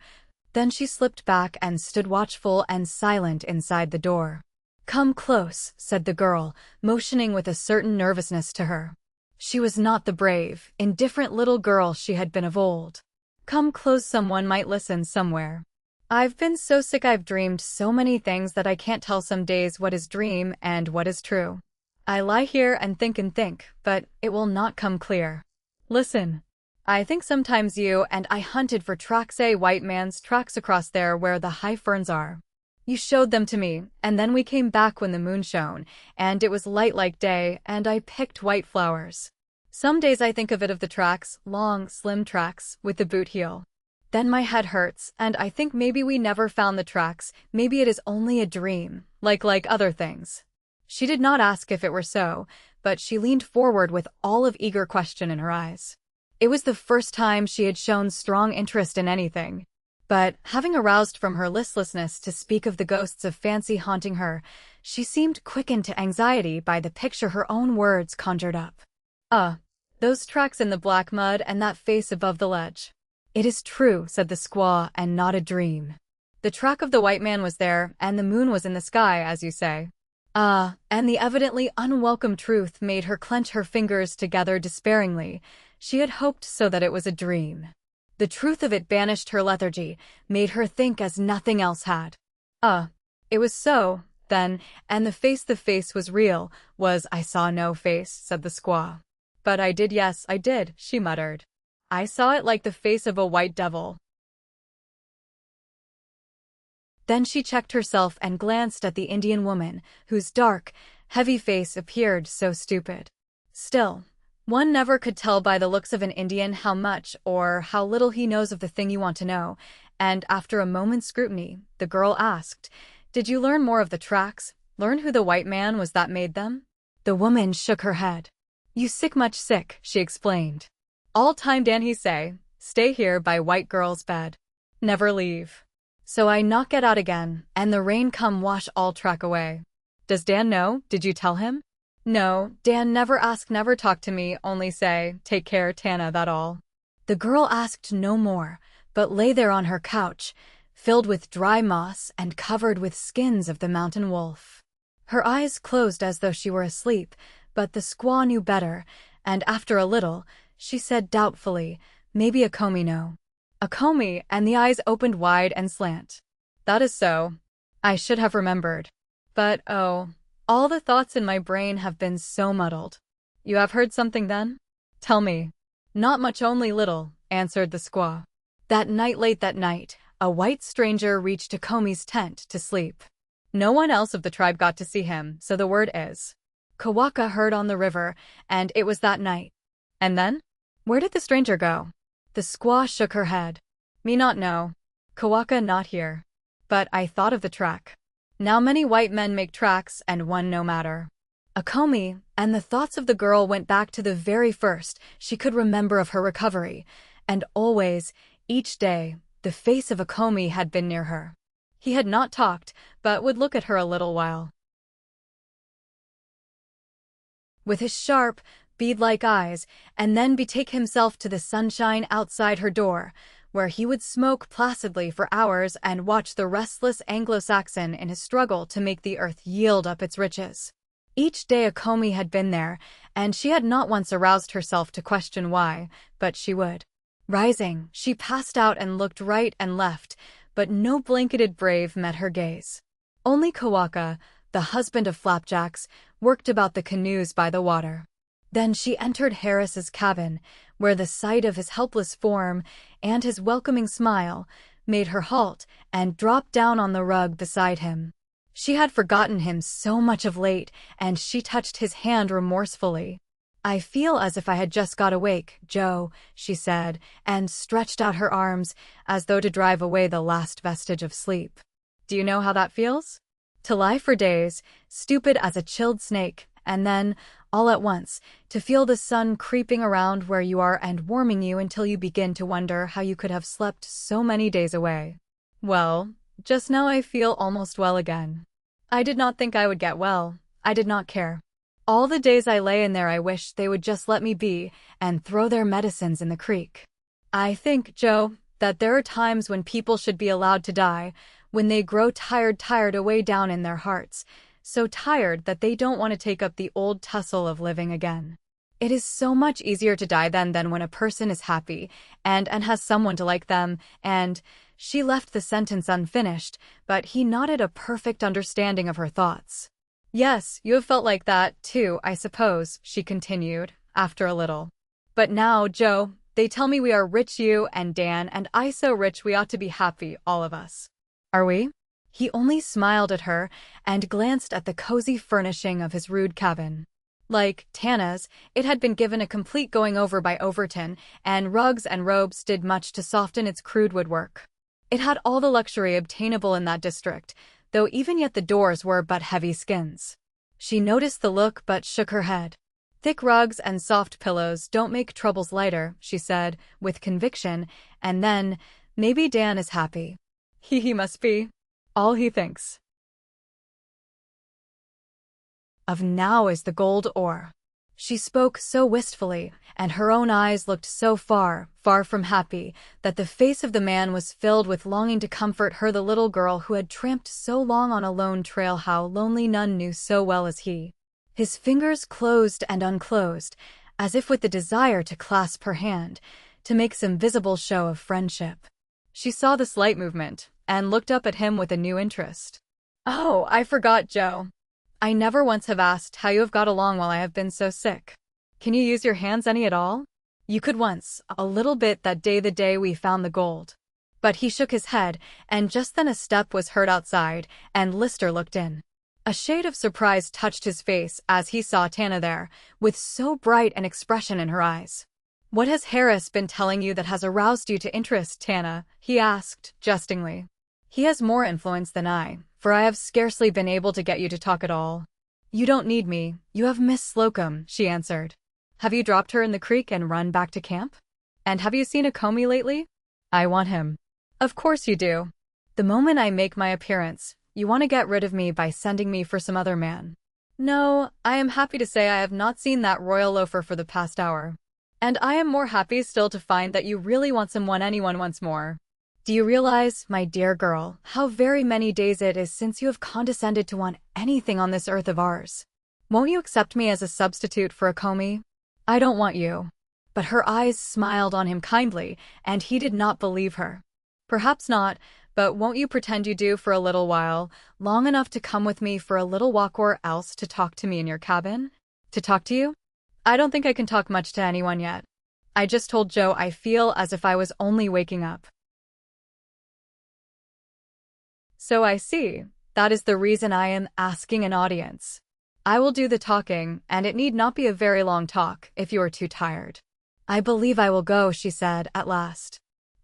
then she slipped back and stood watchful and silent inside the door. "Come close," said the girl, motioning with a certain nervousness to her. She was not the brave, indifferent little girl she had been of old. "Come close, someone might listen somewhere. I've been so sick I've dreamed so many things that I can't tell some days what is dream and what is true. I lie here and think, but it will not come clear. Listen. I think sometimes you and I hunted for tracks, a white man's tracks across there where the high ferns are. You showed them to me, and then we came back when the moon shone, and it was light like day, and I picked white flowers. Some days I think of the tracks, long, slim tracks, with the boot heel. Then my head hurts, and I think maybe we never found the tracks, maybe it is only a dream, like other things." She did not ask if it were so, but she leaned forward with all of eager question in her eyes. It was the first time she had shown strong interest in anything. But, having aroused from her listlessness to speak of the ghosts of fancy haunting her, she seemed quickened to anxiety by the picture her own words conjured up. Those tracks in the black mud and that face above the ledge." "It is true," said the squaw, "and not a dream. The track of the white man was there, and the moon was in the sky, as you say." And the evidently unwelcome truth made her clench her fingers together despairingly. She had hoped so that it was a dream. The truth of it banished her lethargy, made her think as nothing else had. It was so, then, and the face was real, was— "I saw no face," said the squaw. "But I did, yes, I did," she muttered. "I saw it like the face of a white devil." Then she checked herself and glanced at the Indian woman, whose dark, heavy face appeared so stupid. Still, one never could tell by the looks of an Indian how much or how little he knows of the thing you want to know, and after a moment's scrutiny, the girl asked, "Did you learn more of the tracks? Learn who the white man was that made them?" The woman shook her head. You sick much sick, she explained. All time Dan he say, stay here by white girl's bed. Never leave. So I not get out again, and the rain come wash all track away. Does Dan know? Did you tell him? No, Dan never ask, never talk to me, only say, take care, Tana, that all. The girl asked no more, but lay there on her couch, filled with dry moss and covered with skins of the mountain wolf. Her eyes closed as though she were asleep, but the squaw knew better, and after a little, she said doubtfully, maybe a Comey no. A Comey, and the eyes opened wide and slant. That is so. I should have remembered. But oh, all the thoughts in my brain have been so muddled. You have heard something then? Tell me. Not much, only little, answered the squaw. That night, late that night, a white stranger reached a Comey's tent to sleep. No one else of the tribe got to see him, so the word is. Kawaka heard on the river, and it was that night. And then? Where did the stranger go? The squaw shook her head. Me not know. Kawaka not here. But I thought of the track. Now many white men make tracks, and one no matter. A Comey, and the thoughts of the girl went back to the very first she could remember of her recovery, and always, each day, the face of a Comey had been near her. He had not talked, but would look at her a little while. With his sharp, bead-like eyes, and then betake himself to the sunshine outside her door, where he would smoke placidly for hours and watch the restless Anglo-Saxon in his struggle to make the earth yield up its riches. Each day a Comey had been there, and she had not once aroused herself to question why, but she would. Rising, she passed out and looked right and left, but no blanketed brave met her gaze. Only Kawaka, the husband of Flapjacks, worked about the canoes by the water. Then she entered Harris's cabin, where the sight of his helpless form and his welcoming smile made her halt and drop down on the rug beside him. She had forgotten him so much of late, and she touched his hand remorsefully. I feel as if I had just got awake, Joe, she said, and stretched out her arms as though to drive away the last vestige of sleep. Do you know how that feels? To lie for days, stupid as a chilled snake, and then, all at once, to feel the sun creeping around where you are and warming you until you begin to wonder how you could have slept so many days away. Well, just now I feel almost well again. I did not think I would get well. I did not care. All the days I lay in there I wished they would just let me be and throw their medicines in the creek. I think, Joe, that there are times when people should be allowed to die, when they grow tired away down in their hearts, so tired that they don't want to take up the old tussle of living again. It is so much easier to die then than when a person is happy and has someone to like them, and she left the sentence unfinished, but he nodded a perfect understanding of her thoughts. Yes, you have felt like that, too, I suppose, she continued, after a little. But now, Joe, they tell me we are rich, you and Dan, and I so rich we ought to be happy, all of us. Are we? He only smiled at her and glanced at the cozy furnishing of his rude cabin. Like Tana's, it had been given a complete going over by Overton, and rugs and robes did much to soften its crude woodwork. It had all the luxury obtainable in that district, though even yet the doors were but heavy skins. She noticed the look but shook her head. Thick rugs and soft pillows don't make troubles lighter, she said, with conviction, and then, maybe Dan is happy. He must be. All he thinks of now is the gold ore. She spoke so wistfully, and her own eyes looked so far from happy, that the face of the man was filled with longing to comfort her, the little girl who had tramped so long on a lone trail, how lonely none knew so well as he. His fingers closed and unclosed, as if with the desire to clasp her hand, to make some visible show of friendship. She saw the slight movement, and looked up at him with a new interest. Oh, I forgot, Joe. I never once have asked how you have got along while I have been so sick. Can you use your hands any at all? You could once, a little bit that day, the day we found the gold. But he shook his head, and just then a step was heard outside, and Lister looked in. A shade of surprise touched his face as he saw Tana there, with so bright an expression in her eyes. What has Harris been telling you that has aroused you to interest, Tana? He asked, jestingly. He has more influence than I, for I have scarcely been able to get you to talk at all. You don't need me, you have Miss Slocum, she answered. Have you dropped her in the creek and run back to camp? And have you seen Akomi lately? I want him. Of course you do. The moment I make my appearance, you want to get rid of me by sending me for some other man. No, I am happy to say I have not seen that royal loafer for the past hour. And I am more happy still to find that you really want anyone once more. Do you realize, my dear girl, how very many days it is since you have condescended to want anything on this earth of ours? Won't you accept me as a substitute for Akomi? I don't want you. But her eyes smiled on him kindly, and he did not believe her. Perhaps not, but won't you pretend you do for a little while, long enough to come with me for a little walk or else to talk to me in your cabin? To talk to you? I don't think I can talk much to anyone yet. I just told Joe I feel as if I was only waking up. So I see. That is the reason I am asking an audience. I will do the talking, and it need not be a very long talk if you are too tired. I believe I will go, she said at last.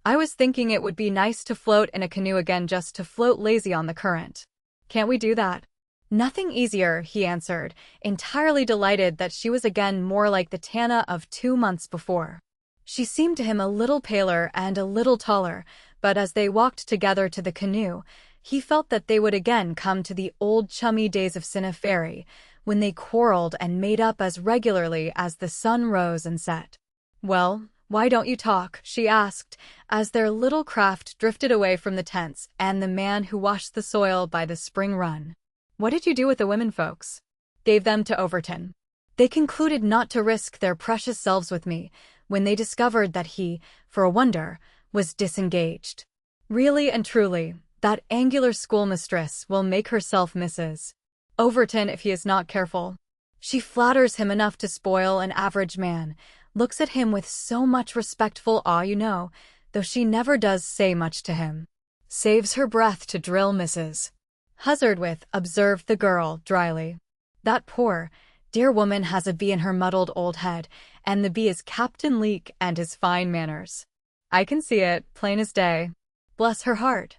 I was thinking it would be nice to float in a canoe again, just to float lazy on the current. Can't we do that? Nothing easier, he answered, entirely delighted that she was again more like the Tana of 2 months before. She seemed to him a little paler and a little taller, but as they walked together to the canoe, he felt that they would again come to the old chummy days of Cinna Ferry, when they quarreled and made up as regularly as the sun rose and set. Well, why don't you talk? She asked, as their little craft drifted away from the tents and the man who washed the soil by the spring run. What did you do with the women folks? Gave them to Overton. They concluded not to risk their precious selves with me, when they discovered that he, for a wonder, was disengaged. Really and truly, that angular schoolmistress will make herself Mrs. Overton if he is not careful. She flatters him enough to spoil an average man, looks at him with so much respectful awe, you know, though she never does say much to him. Saves her breath to drill Mrs. Hazard with, observed the girl dryly. That poor, dear woman has a bee in her muddled old head, and the bee is Captain Leake and his fine manners. I can see it, plain as day. Bless her heart.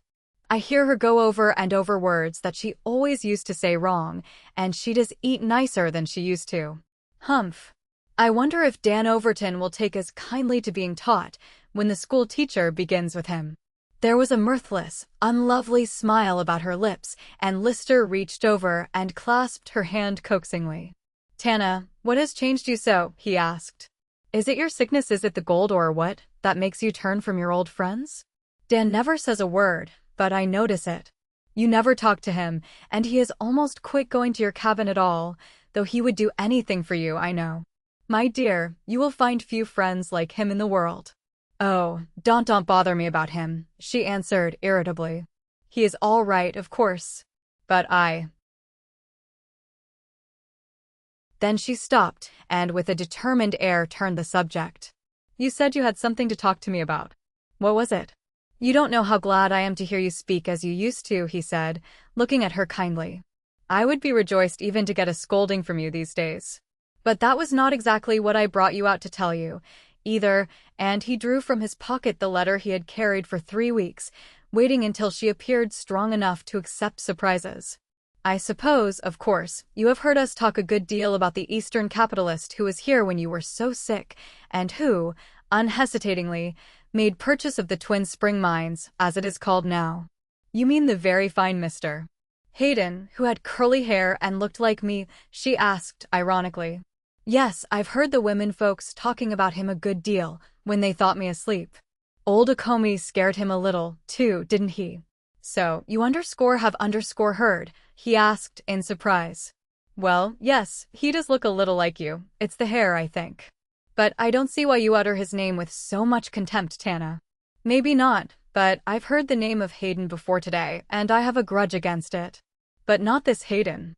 I hear her go over and over words that she always used to say wrong, and she does eat nicer than she used to. Humph. I wonder if Dan Overton will take as kindly to being taught when the school teacher begins with him. There was a mirthless, unlovely smile about her lips, and Lister reached over and clasped her hand coaxingly. Tana, what has changed you so? He asked. Is it your sickness, is it the gold or what, that makes you turn from your old friends? Dan never says a word, but I notice it. You never talk to him, and he has almost quit going to your cabin at all, though he would do anything for you, I know. My dear, you will find few friends like him in the world. Oh, don't bother me about him, she answered irritably. He is all right, of course. But I... Then she stopped, and with a determined air turned the subject. You said you had something to talk to me about. What was it? You don't know how glad I am to hear you speak as you used to, he said, looking at her kindly. I would be rejoiced even to get a scolding from you these days. But that was not exactly what I brought you out to tell you, either, and he drew from his pocket the letter he had carried for 3 weeks, waiting until she appeared strong enough to accept surprises. I suppose, of course, you have heard us talk a good deal about the Eastern capitalist who was here when you were so sick, and who, unhesitatingly, made purchase of the Twin Spring Mines, as it is called now. You mean the very fine Mr. Hayden, who had curly hair and looked like me? She asked, ironically. Yes, I've heard the women folks talking about him a good deal, when they thought me asleep. Old Akomi scared him a little, too, didn't he? So, you have heard? He asked, in surprise. Well, yes, he does look a little like you. It's the hair, I think. But I don't see why you utter his name with so much contempt, Tana. Maybe not, but I've heard the name of Hayden before today, and I have a grudge against it. But not this Hayden.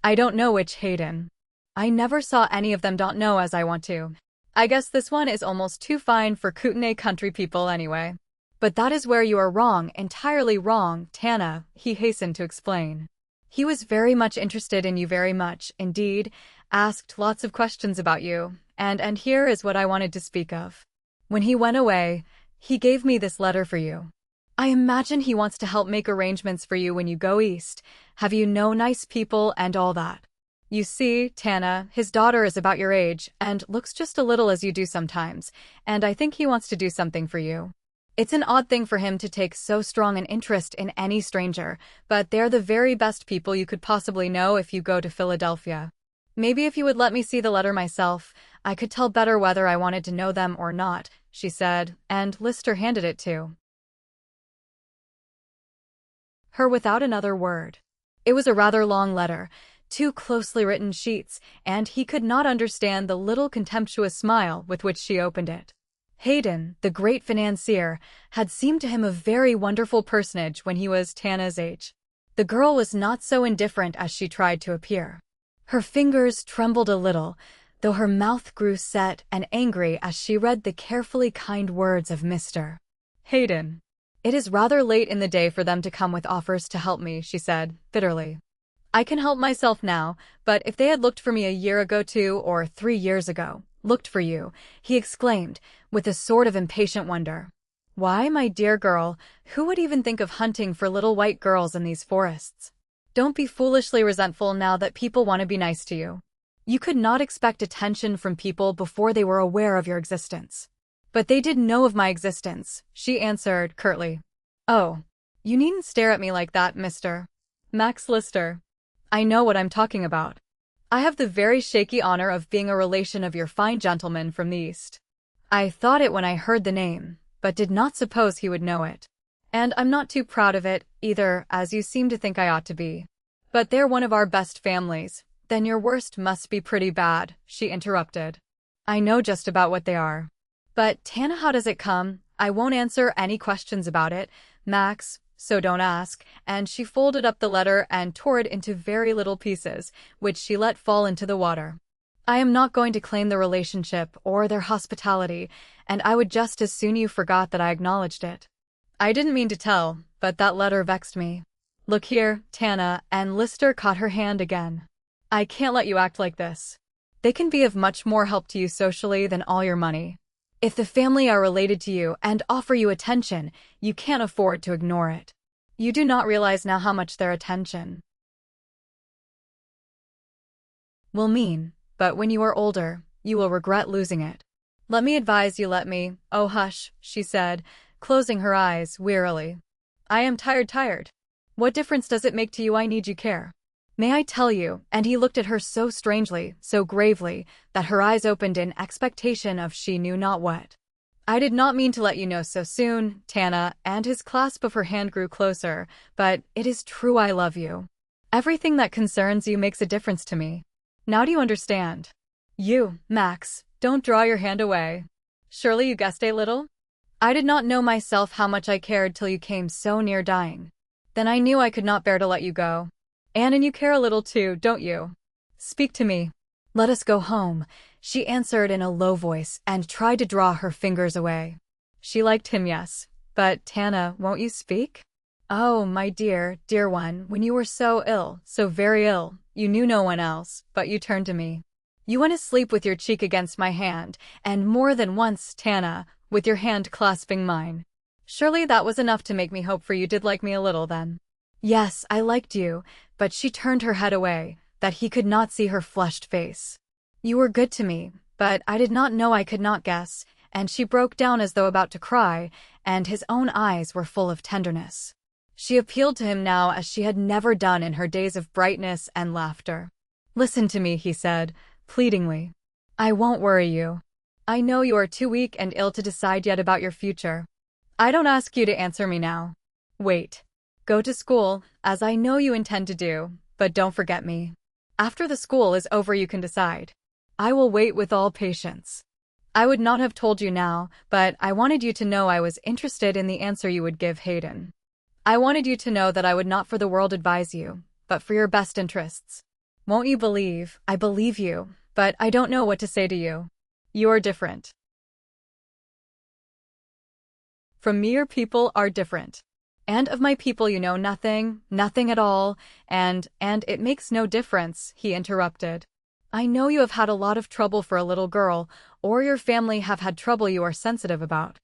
I don't know which Hayden. I never saw any of them, don't know as I want to. I guess this one is almost too fine for Kootenai country people anyway. But that is where you are wrong, entirely wrong, Tana, he hastened to explain. He was very much interested in you, very much, indeed, asked lots of questions about you, and here is what I wanted to speak of. When he went away, he gave me this letter for you. I imagine he wants to help make arrangements for you when you go east. Have you no nice people and all that? You see, Tana, his daughter is about your age and looks just a little as you do sometimes, and I think he wants to do something for you. It's an odd thing for him to take so strong an interest in any stranger, but they're the very best people you could possibly know if you go to Philadelphia. Maybe if you would let me see the letter myself, I could tell better whether I wanted to know them or not, she said, and Lister handed it to her without another word. It was a rather long letter, 2 closely written sheets, and he could not understand the little contemptuous smile with which she opened it. Hayden, the great financier, had seemed to him a very wonderful personage when he was Tana's age. The girl was not so indifferent as she tried to appear. Her fingers trembled a little, though her mouth grew set and angry as she read the carefully kind words of Mr. Hayden. It is rather late in the day for them to come with offers to help me, she said, bitterly. I can help myself now, but if they had looked for me a year ago 2 or 3 years ago, looked for you, he exclaimed, with a sort of impatient wonder. Why, my dear girl, who would even think of hunting for little white girls in these forests? Don't be foolishly resentful now that people want to be nice to you. You could not expect attention from people before they were aware of your existence. But they did know of my existence, she answered curtly. Oh, you needn't stare at me like that, Mr. Max Lister. I know what I'm talking about. I have the very shaky honor of being a relation of your fine gentleman from the East. I thought it when I heard the name, but did not suppose he would know it. And I'm not too proud of it, either, as you seem to think I ought to be. But they're one of our best families. Then your worst must be pretty bad, she interrupted. I know just about what they are. But, Tana, how does it come? I won't answer any questions about it, Max, so don't ask, and she folded up the letter and tore it into very little pieces, which she let fall into the water. I am not going to claim the relationship or their hospitality, and I would just as soon you forgot that I acknowledged it. I didn't mean to tell, but that letter vexed me. Look here, Tana, and Lister caught her hand again. I can't let you act like this. They can be of much more help to you socially than all your money. If the family are related to you and offer you attention, you can't afford to ignore it. You do not realize now how much their attention will mean, but when you are older, you will regret losing it. Let me advise you oh hush, she said, closing her eyes wearily. I am tired. What difference does it make to you? I need you care. May I tell you, and he looked at her so strangely, so gravely, that her eyes opened in expectation of she knew not what. I did not mean to let you know so soon, Tana, and his clasp of her hand grew closer, but it is true I love you. Everything that concerns you makes a difference to me. Now do you understand? You, Max, don't draw your hand away. Surely you guessed a little? I did not know myself how much I cared till you came so near dying. Then I knew I could not bear to let you go. Anne, and you care a little too, don't you? Speak to me. Let us go home, she answered in a low voice and tried to draw her fingers away. She liked him, yes. But, Tana, won't you speak? Oh, my dear one, when you were so ill, so very ill, you knew no one else, but you turned to me. You went to sleep with your cheek against my hand, and more than once, Tana, with your hand clasping mine. Surely that was enough to make me hope for you did like me a little then. Yes, I liked you, but she turned her head away, that he could not see her flushed face. You were good to me, but I did not know I could not guess, and she broke down as though about to cry, and his own eyes were full of tenderness. She appealed to him now as she had never done in her days of brightness and laughter. Listen to me, he said, pleadingly. I won't worry you. I know you are too weak and ill to decide yet about your future. I don't ask you to answer me now. Wait. Go to school, as I know you intend to do, but don't forget me. After the school is over you can decide. I will wait with all patience. I would not have told you now, but I wanted you to know I was interested in the answer you would give Hayden. I wanted you to know that I would not for the world advise you, but for your best interests. Won't you believe? I believe you, but I don't know what to say to you. You are different from me. Your people are different. And of my people you know nothing at all, and it makes no difference, he interrupted. I know you have had a lot of trouble for a little girl, or your family have had trouble you are sensitive about.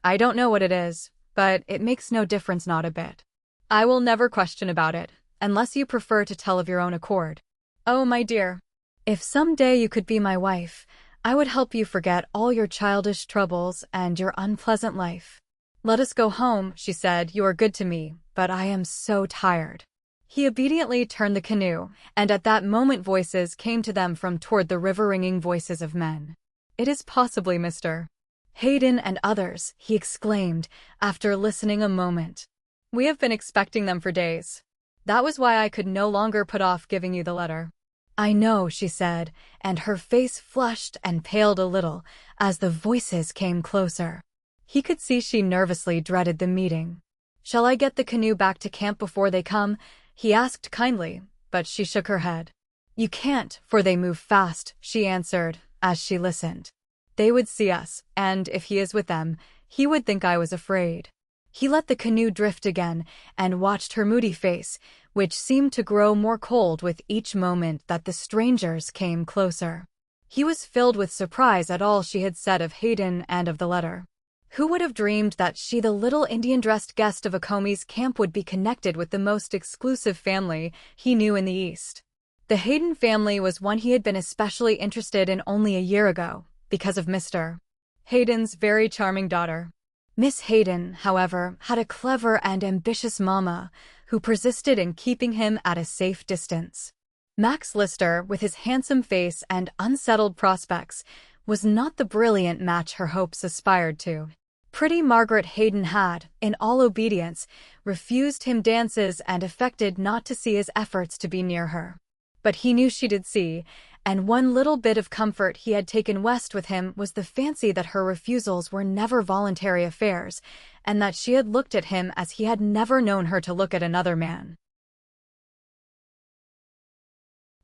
I don't know what it is, but it makes no difference, not a bit. I will never question about it, unless you prefer to tell of your own accord. Oh, my dear. If someday you could be my wife, I would help you forget all your childish troubles and your unpleasant life. Let us go home, she said. You are good to me, but I am so tired. He obediently turned the canoe, and at that moment voices came to them from toward the river, ringing voices of men. It is possibly Mr. Hayden and others, he exclaimed, after listening a moment. We have been expecting them for days. That was why I could no longer put off giving you the letter. I know, she said, and her face flushed and paled a little as the voices came closer. He could see she nervously dreaded the meeting. Shall I get the canoe back to camp before they come? He asked kindly, but she shook her head. You can't, for they move fast, she answered, as she listened. They would see us, and if he is with them, he would think I was afraid. He let the canoe drift again and watched her moody face, which seemed to grow more cold with each moment that the strangers came closer. He was filled with surprise at all she had said of Hayden and of the letter. Who would have dreamed that she, the little Indian-dressed guest of Akomi's camp, would be connected with the most exclusive family he knew in the East? The Hayden family was one he had been especially interested in only a year ago, because of Mr. Hayden's very charming daughter. Miss Hayden, however, had a clever and ambitious mama who persisted in keeping him at a safe distance. Max Lister, with his handsome face and unsettled prospects, was not the brilliant match her hopes aspired to. Pretty Margaret Hayden had, in all obedience, refused him dances and affected not to see his efforts to be near her. But he knew she did see, and one little bit of comfort he had taken west with him was the fancy that her refusals were never voluntary affairs, and that she had looked at him as he had never known her to look at another man.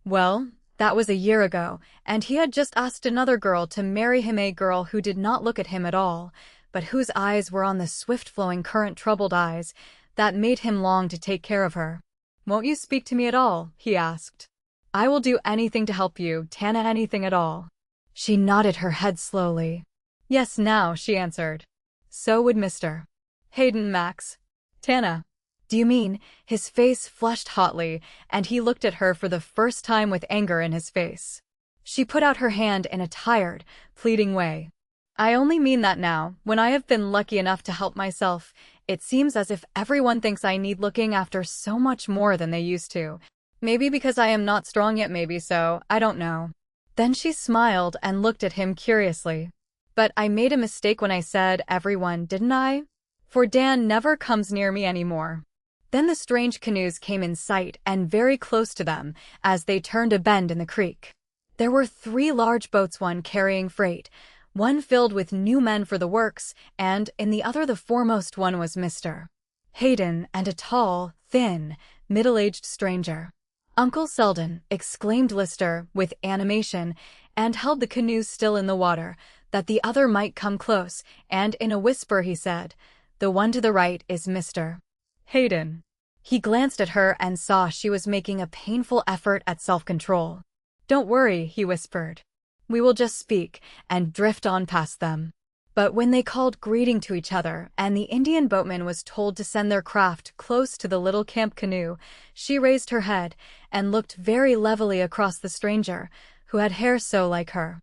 Well, that was a year ago, and he had just asked another girl to marry him, a girl who did not look at him at all, but whose eyes were on the swift-flowing current, troubled eyes that made him long to take care of her. Won't you speak to me at all? He asked. I will do anything to help you, Tana, anything at all. She nodded her head slowly. Yes, now, she answered. So would Mr. Hayden, Max. Tana. Do you mean? His face flushed hotly, and he looked at her for the first time with anger in his face. She put out her hand in a tired, pleading way. I only mean that now, when I have been lucky enough to help myself, it seems as if everyone thinks I need looking after so much more than they used to. Maybe because I am not strong yet, maybe so, I don't know. Then she smiled and looked at him curiously. But I made a mistake when I said everyone, didn't I? For Dan never comes near me anymore. Then the strange canoes came in sight and very close to them as they turned a bend in the creek. There were 3 large boats, one carrying freight, one filled with new men for the works, and in the other the foremost one was Mr. Hayden and a tall, thin, middle-aged stranger. Uncle Selden, exclaimed Lister with animation, and held the canoe still in the water, that the other might come close, and in a whisper he said, The one to the right is Mr. Hayden. He glanced at her and saw she was making a painful effort at self-control. Don't worry, he whispered. We will just speak and drift on past them. But when they called greeting to each other and the Indian boatman was told to send their craft close to the little camp canoe, she raised her head and looked very levelly across the stranger, who had hair so like her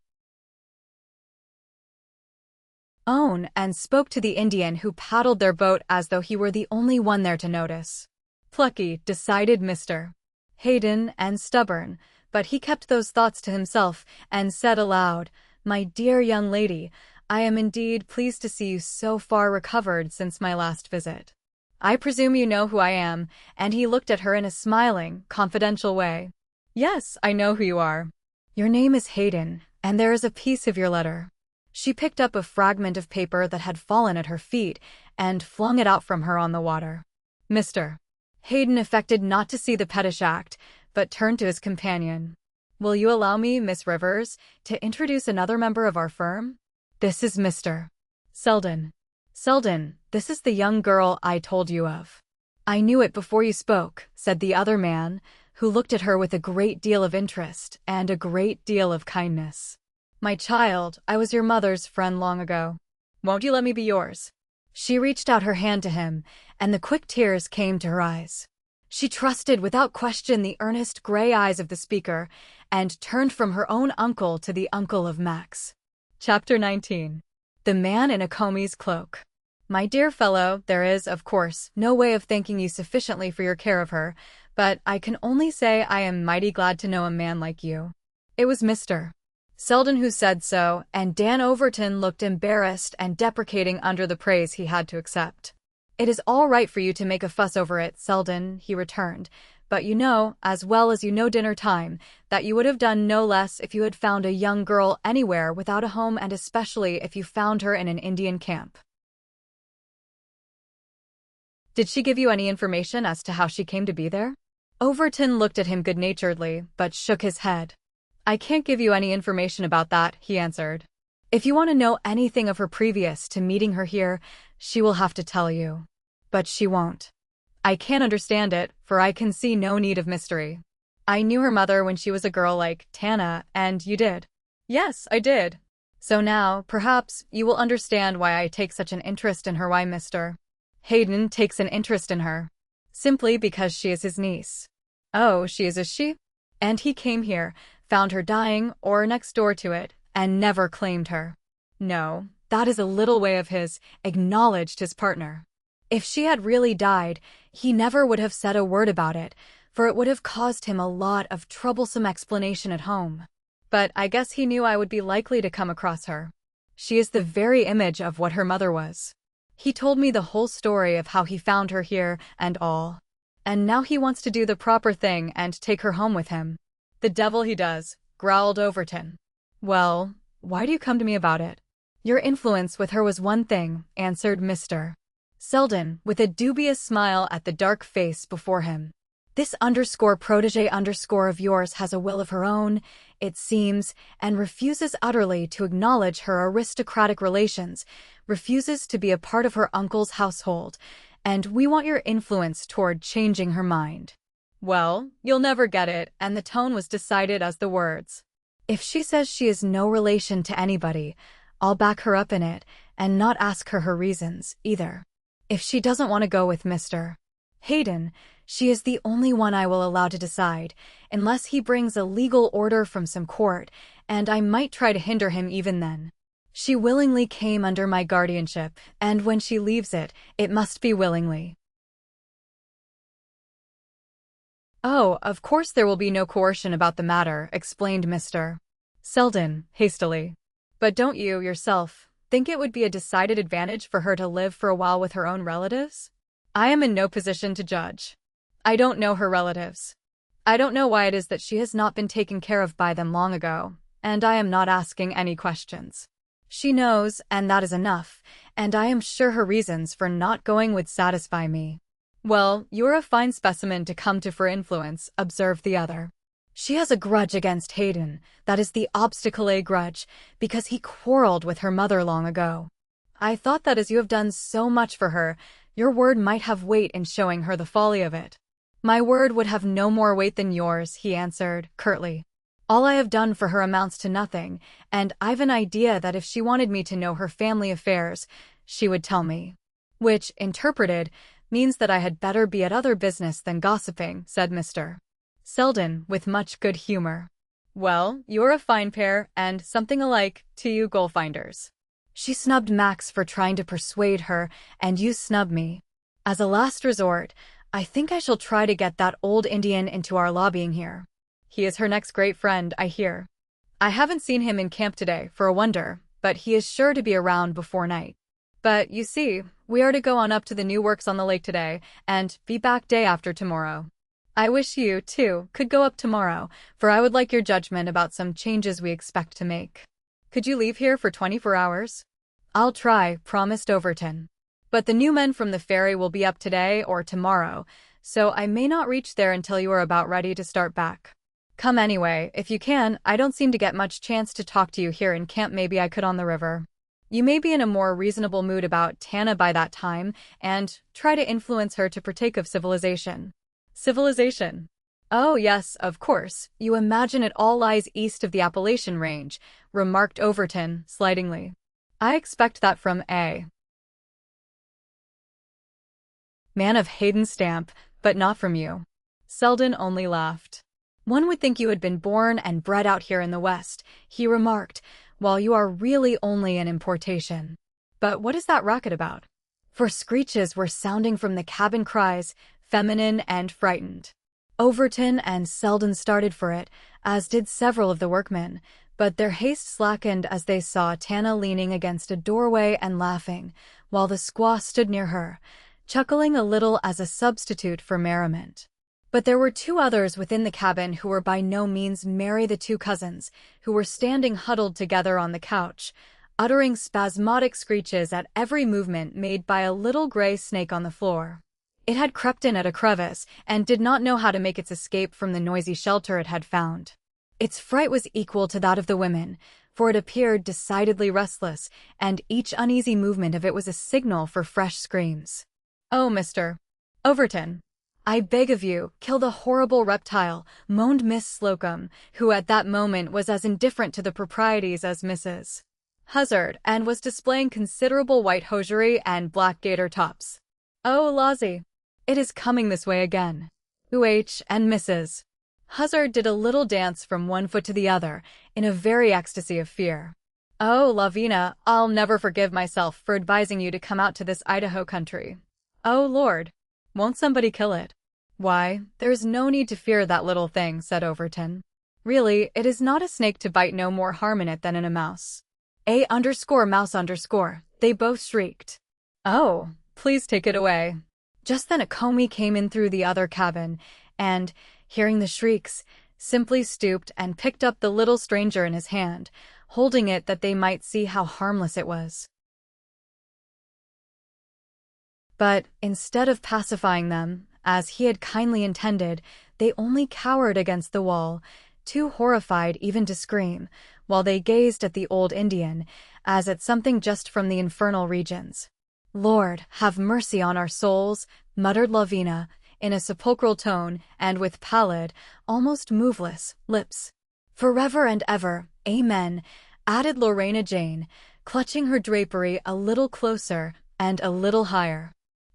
own, and spoke to the Indian who paddled their boat as though he were the only one there to notice. Plucky, decided Mr. Hayden, and stubborn, but he kept those thoughts to himself and said aloud, My dear young lady, I am indeed pleased to see you so far recovered since my last visit. I presume you know who I am, and he looked at her in a smiling, confidential way. Yes, I know who you are. Your name is Hayden, and there is a piece of your letter. She picked up a fragment of paper that had fallen at her feet and flung it out from her on the water. Mr. Hayden affected not to see the pettish act, but turned to his companion. Will you allow me, Miss Rivers, to introduce another member of our firm? This is Mr. Selden. Selden, this is the young girl I told you of. I knew it before you spoke, said the other man, who looked at her with a great deal of interest and a great deal of kindness. My child, I was your mother's friend long ago. Won't you let me be yours? She reached out her hand to him, and the quick tears came to her eyes. She trusted without question the earnest gray eyes of the speaker and turned from her own uncle to the uncle of Max. Chapter 19. The Man in a Comey's Cloak. My dear fellow, there is, of course, no way of thanking you sufficiently for your care of her, but I can only say I am mighty glad to know a man like you. It was Mr. Selden who said so, and Dan Overton looked embarrassed and deprecating under the praise he had to accept. It is all right for you to make a fuss over it, Selden, he returned, but you know, as well as you know dinner time, that you would have done no less if you had found a young girl anywhere without a home, and especially if you found her in an Indian camp. Did she give you any information as to how she came to be there? Overton looked at him good-naturedly, but shook his head. I can't give you any information about that, he answered. If you want to know anything of her previous to meeting her here, she will have to tell you. But she won't. I can't understand it, for I can see no need of mystery. I knew her mother when she was a girl like Tana, and you did. Yes, I did. So now, perhaps, you will understand why I take such an interest in her, why Mr. Hayden takes an interest in her. Simply because she is his niece. Oh, she is she? And he came here, found her dying, or next door to it, and never claimed her. No, that is a little way of his, acknowledged his partner. If she had really died, he never would have said a word about it, for it would have caused him a lot of troublesome explanation at home. But I guess he knew I would be likely to come across her. She is the very image of what her mother was. He told me the whole story of how he found her here and all. And now he wants to do the proper thing and take her home with him. The devil he does, growled Overton. Well, why do you come to me about it? Your influence with her was one thing, answered Mr. Selden, with a dubious smile at the dark face before him. This protege of yours has a will of her own, it seems, and refuses utterly to acknowledge her aristocratic relations, refuses to be a part of her uncle's household, and we want your influence toward changing her mind. Well, you'll never get it, and the tone was decided as the words. If she says she is no relation to anybody, I'll back her up in it, and not ask her reasons, either. If she doesn't want to go with Mr. Hayden, she is the only one I will allow to decide, unless he brings a legal order from some court, and I might try to hinder him even then. She willingly came under my guardianship, and when she leaves it, it must be willingly. Oh, of course there will be no coercion about the matter, explained Mr. Selden, hastily. But don't you, yourself, think it would be a decided advantage for her to live for a while with her own relatives? I am in no position to judge. I don't know her relatives. I don't know why it is that she has not been taken care of by them long ago, and I am not asking any questions. She knows, and that is enough, and I am sure her reasons for not going would satisfy me. Well, you're a fine specimen to come to for influence, observed the other. She has a grudge against Hayden, that is the obstacle grudge, because he quarreled with her mother long ago. I thought that as you have done so much for her, your word might have weight in showing her the folly of it. My word would have no more weight than yours, he answered, curtly. All I have done for her amounts to nothing, and I've an idea that if she wanted me to know her family affairs, she would tell me. Which, interpreted, means that I had better be at other business than gossiping, said Mr. Selden, with much good humor. Well, you're a fine pair, and something alike, to you goal-finders. She snubbed Max for trying to persuade her, and you snub me. As a last resort, I think I shall try to get that old Indian into our lobbying here. He is her next great friend, I hear. I haven't seen him in camp today, for a wonder, but he is sure to be around before night. But, you see, we are to go on up to the new works on the lake today, and be back day after tomorrow. I wish you, too, could go up tomorrow, for I would like your judgment about some changes we expect to make. Could you leave here for 24 hours? I'll try, promised Overton. But the new men from the ferry will be up today or tomorrow, so I may not reach there until you are about ready to start back. Come anyway, if you can. I don't seem to get much chance to talk to you here in camp. Maybe I could on the river. You may be in a more reasonable mood about Tana by that time, and try to influence her to partake of civilization. Civilization? Oh yes, of course. You imagine it all lies east of the Appalachian Range, remarked Overton, slightingly. I expect that from a man of Hayden's stamp, But not from you. Selden only laughed. One would think you had been born and bred out here in the West, he remarked, while you are really only an importation. But what is that racket about? For screeches were sounding from the cabin, cries, feminine and frightened. Overton and Selden started for it, as did several of the workmen, but their haste slackened as they saw Tana leaning against a doorway and laughing, while the squaw stood near her, chuckling a little as a substitute for merriment. But there were two others within the cabin who were by no means merry, the two cousins, who were standing huddled together on the couch, uttering spasmodic screeches at every movement made by a little gray snake on the floor. It had crept in at a crevice and did not know how to make its escape from the noisy shelter it had found. Its fright was equal to that of the women, for it appeared decidedly restless, and each uneasy movement of it was a signal for fresh screams. "Oh, Mr. Overton, I beg of you, kill the horrible reptile," moaned Miss Slocum, who at that moment was as indifferent to the proprieties as Mrs. Huzzard, and was displaying considerable white hosiery and black gaiter tops. "Oh, Lawsy, it is coming this way again." And Mrs. Huzzard did a little dance from one foot to the other, in a very ecstasy of fear. "Oh, Lavina, I'll never forgive myself for advising you to come out to this Idaho country. Oh, Lord, won't somebody kill it?" "Why, there's no need to fear that little thing," said Overton. "Really, it is not a snake to bite, no more harm in it than in a mouse." "Mouse underscore," they both shrieked. "Oh, please take it away." Just then a commis came in through the other cabin, and, hearing the shrieks, simply stooped and picked up the little stranger in his hand, holding it that they might see how harmless it was. But, instead of pacifying them, as he had kindly intended, they only cowered against the wall, too horrified even to scream, while they gazed at the old Indian, as at something just from the infernal regions. "Lord, have mercy on our souls," muttered Lavina, in a sepulchral tone and with pallid, almost moveless, lips. "Forever and ever, amen," added Lorena Jane, clutching her drapery a little closer and a little higher.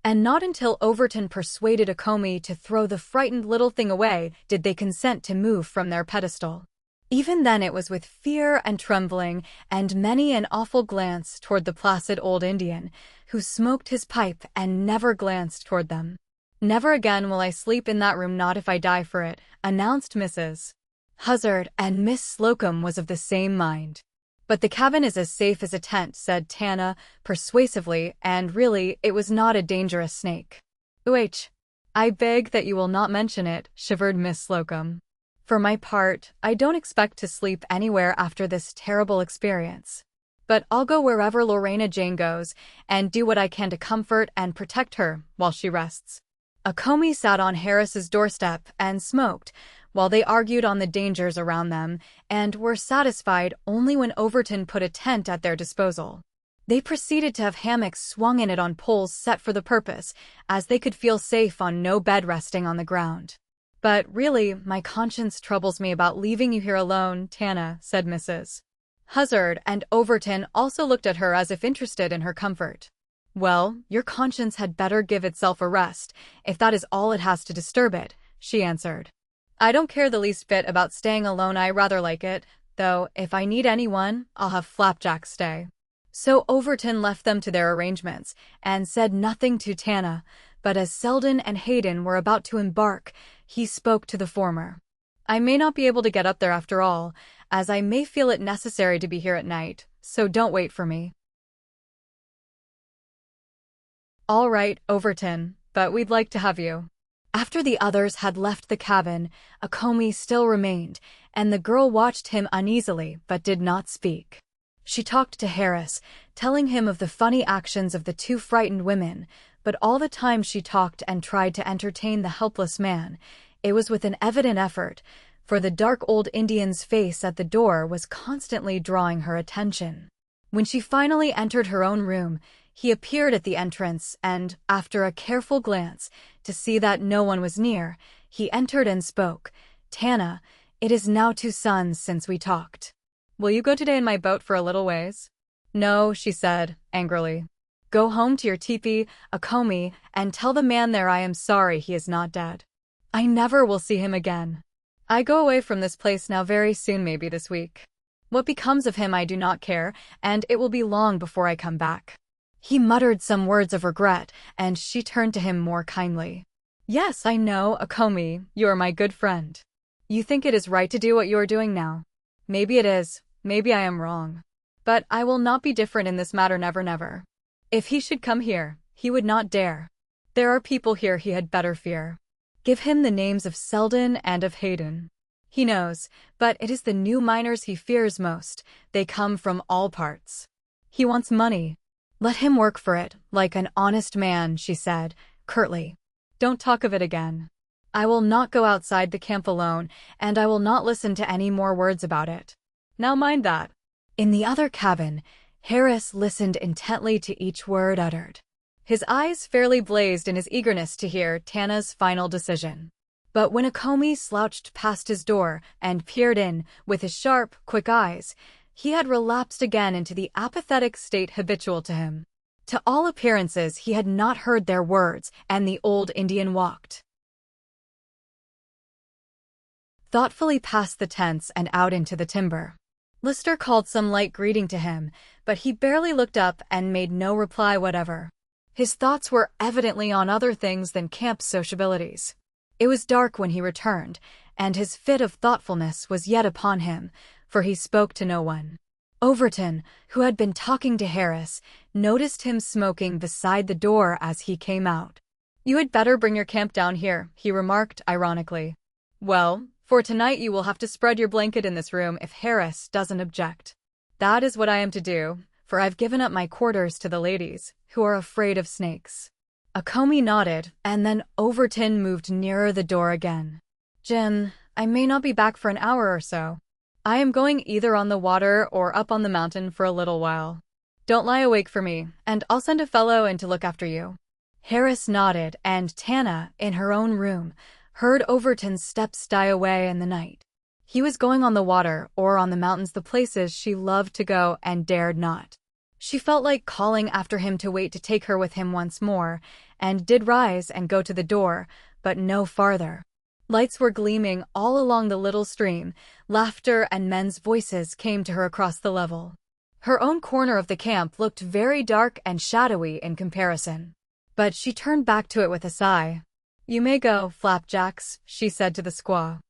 And not until Overton persuaded a commis to throw the frightened little thing away did they consent to move from their pedestal. Even then it was with fear and trembling, and many an awful glance toward the placid old Indian, who smoked his pipe and never glanced toward them. "Never again will I sleep in that room, not if I die for it," announced Mrs. Huzzard, and Miss Slocum was of the same mind. "But the cabin is as safe as a tent," said Tana, persuasively, and really, it was not a dangerous snake. "I beg that you will not mention it," shivered Miss Slocum. "For my part, I don't expect to sleep anywhere after this terrible experience. But I'll go wherever Lorena Jane goes, and do what I can to comfort and protect her while she rests." A commis sat on Harris's doorstep and smoked, while they argued on the dangers around them, and were satisfied only when Overton put a tent at their disposal. They proceeded to have hammocks swung in it on poles set for the purpose, as they could feel safe on no bed resting on the ground. "But really, my conscience troubles me about leaving you here alone, Tana," said Mrs. Huzzard, and Overton also looked at her as if interested in her comfort. "Well, your conscience had better give itself a rest, if that is all it has to disturb it," she answered. "I don't care the least bit about staying alone. I rather like it, though if I need anyone, I'll have Flapjack stay." So Overton left them to their arrangements, and said nothing to Tana, but as Selden and Hayden were about to embark, he spoke to the former. "I may not be able to get up there after all, as I may feel it necessary to be here at night, so don't wait for me." "All right, Overton, but we'd like to have you." After the others had left the cabin, a commis still remained, and the girl watched him uneasily but did not speak. She talked to Harris, telling him of the funny actions of the two frightened women, but all the time she talked and tried to entertain the helpless man, it was with an evident effort, for the dark old Indian's face at the door was constantly drawing her attention. When she finally entered her own room, he appeared at the entrance and, after a careful glance, to see that no one was near, he entered and spoke. "Tana, it is now 2 suns since we talked. Will you go today in my boat for a little ways?" "No," she said, angrily. Go home to your teepee, Akomi, and tell the man there I am sorry he is not dead. I never will see him again. I go away from this place now very soon, maybe this week. What becomes of him I do not care, and it will be long before I come back." He muttered some words of regret, and she turned to him more kindly. "Yes, I know, Akomi, you are my good friend. You think it is right to do what you are doing now. Maybe it is, maybe I am wrong. But I will not be different in this matter, never, never. If he should come here, he would not dare. There are people here he had better fear. Give him the names of Selden and of Hayden. He knows, but it is the new miners he fears most. They come from all parts. He wants money. Let him work for it, like an honest man," she said, curtly. "Don't talk of it again. I will not go outside the camp alone, and I will not listen to any more words about it. Now mind that." In the other cabin, Harris listened intently to each word uttered. His eyes fairly blazed in his eagerness to hear Tana's final decision. But when Akomi slouched past his door and peered in with his sharp, quick eyes, he had relapsed again into the apathetic state habitual to him. To all appearances, he had not heard their words, and the old Indian walked thoughtfully past the tents and out into the timber. Lister called some light greeting to him, but he barely looked up and made no reply whatever. His thoughts were evidently on other things than camp sociabilities. It was dark when he returned, and his fit of thoughtfulness was yet upon him, for he spoke to no one. Overton, who had been talking to Harris, noticed him smoking beside the door as he came out. "You had better bring your camp down here," he remarked ironically. "Well, for tonight you will have to spread your blanket in this room if Harris doesn't object. That is what I am to do, for I've given up my quarters to the ladies, who are afraid of snakes." Akomi nodded, and then Overton moved nearer the door again. "Jim, I may not be back for an hour or so. I am going either on the water or up on the mountain for a little while. Don't lie awake for me, and I'll send a fellow in to look after you." Harris nodded, and Tana, in her own room, heard Overton's steps die away in the night. He was going on the water or on the mountains, the places she loved to go and dared not. She felt like calling after him to wait to take her with him once more, and did rise and go to the door, but no farther. Lights were gleaming all along the little stream. Laughter and men's voices came to her across the level. Her own corner of the camp looked very dark and shadowy in comparison. But she turned back to it with a sigh. "You may go, Flapjacks," she said to the squaw.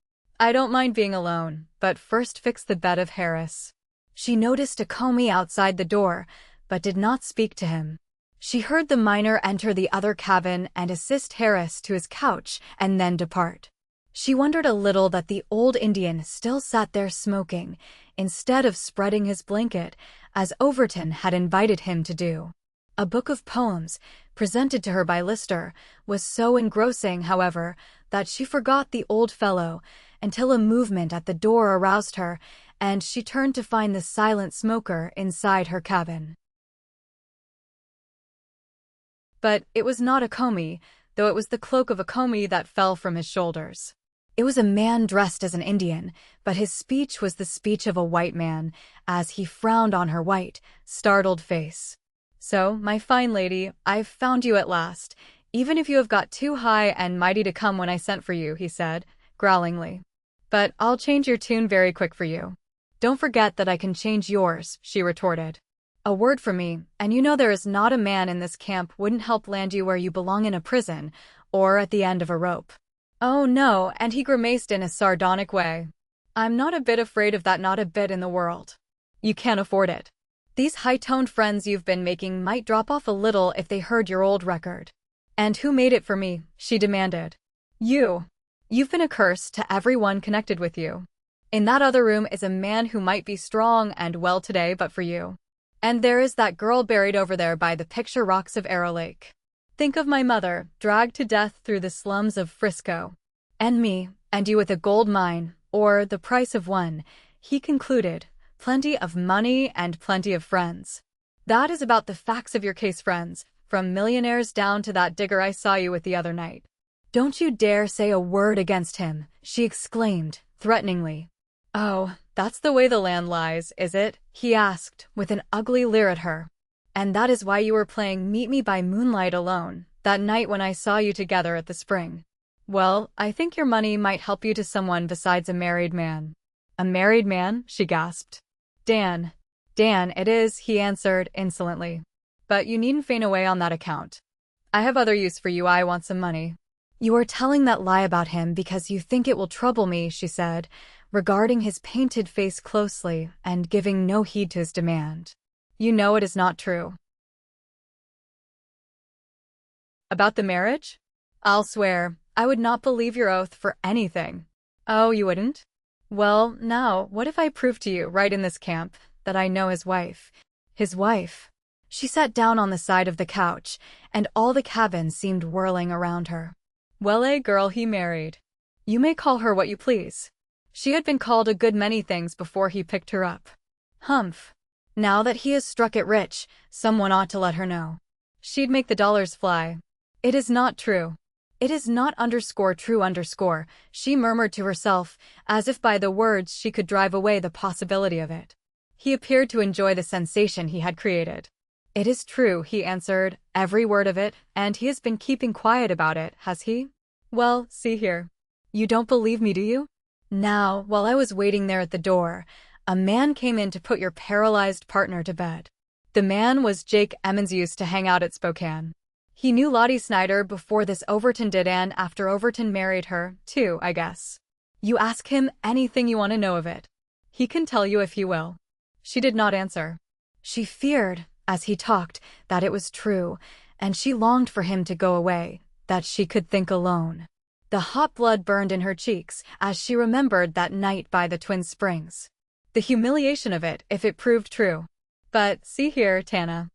"I don't mind being alone, but first fix the bed of Harris." She noticed Akomi outside the door, but did not speak to him. She heard the miner enter the other cabin and assist Harris to his couch and then depart. She wondered a little that the old Indian still sat there smoking, instead of spreading his blanket, as Overton had invited him to do. A book of poems, presented to her by Lister, was so engrossing, however, that she forgot the old fellow until a movement at the door aroused her, and she turned to find the silent smoker inside her cabin. But it was not Akomi, though it was the cloak of Akomi that fell from his shoulders. It was a man dressed as an Indian, but his speech was the speech of a white man, as he frowned on her white, startled face. "So, my fine lady, I've found you at last, even if you have got too high and mighty to come when I sent for you," he said, growlingly. "But I'll change your tune very quick for you." "Don't forget that I can change yours," she retorted. "A word from me, and you know there is not a man in this camp wouldn't help land you where you belong in a prison, or at the end of a rope." "Oh no," and he grimaced in a sardonic way. "I'm not a bit afraid of that, not a bit in the world. You can't afford it. These high-toned friends you've been making might drop off a little if they heard your old record." "And who made it for me?" she demanded. "You. You've been a curse to everyone connected with you. In that other room is a man who might be strong and well today but for you. And there is that girl buried over there by the picture rocks of Arrow Lake. Think of my mother, dragged to death through the slums of Frisco. And me, and you with a gold mine, or the price of one," he concluded. "Plenty of money and plenty of friends. That is about the facts of your case, friends, from millionaires down to that digger I saw you with the other night." "Don't you dare say a word against him," she exclaimed, threateningly. "Oh, that's the way the land lies, is it?" he asked, with an ugly leer at her. And that is why you were playing Meet Me by Moonlight alone, that night when I saw you together at the spring. Well, I think your money might help you to someone besides a married man. A married man? She gasped. Dan. Dan, it is, he answered insolently. But you needn't faint away on that account. I have other use for you. I want some money. You are telling that lie about him because you think it will trouble me, she said, regarding his painted face closely and giving no heed to his demand. You know it is not true. About the marriage? I'll swear, I would not believe your oath for anything. Oh, you wouldn't? Well, now, what if I prove to you, right in this camp, that I know his wife? His wife. She sat down on the side of the couch, and all the cabin seemed whirling around her. Well, a girl he married. You may call her what you please. She had been called a good many things before he picked her up. Humph. Now that he has struck it rich, someone ought to let her know. She'd make the dollars fly. It is not true. It is not _true_, she murmured to herself, as if by the words she could drive away the possibility of it. He appeared to enjoy the sensation he had created. It is true, he answered, every word of it, and he has been keeping quiet about it, has he? Well, see here. You don't believe me, do you? Now, while I was waiting there at the door, a man came in to put your paralyzed partner to bed. The man was Jake Emmons, used to hang out at Spokane. He knew Lottie Snyder before this Overton did, and after Overton married her, too, I guess. You ask him anything you want to know of it. He can tell you if he will. She did not answer. She feared, as he talked, that it was true, and she longed for him to go away, that she could think alone. The hot blood burned in her cheeks as she remembered that night by the Twin Springs. The humiliation of it, if it proved true. But, see here, Tana.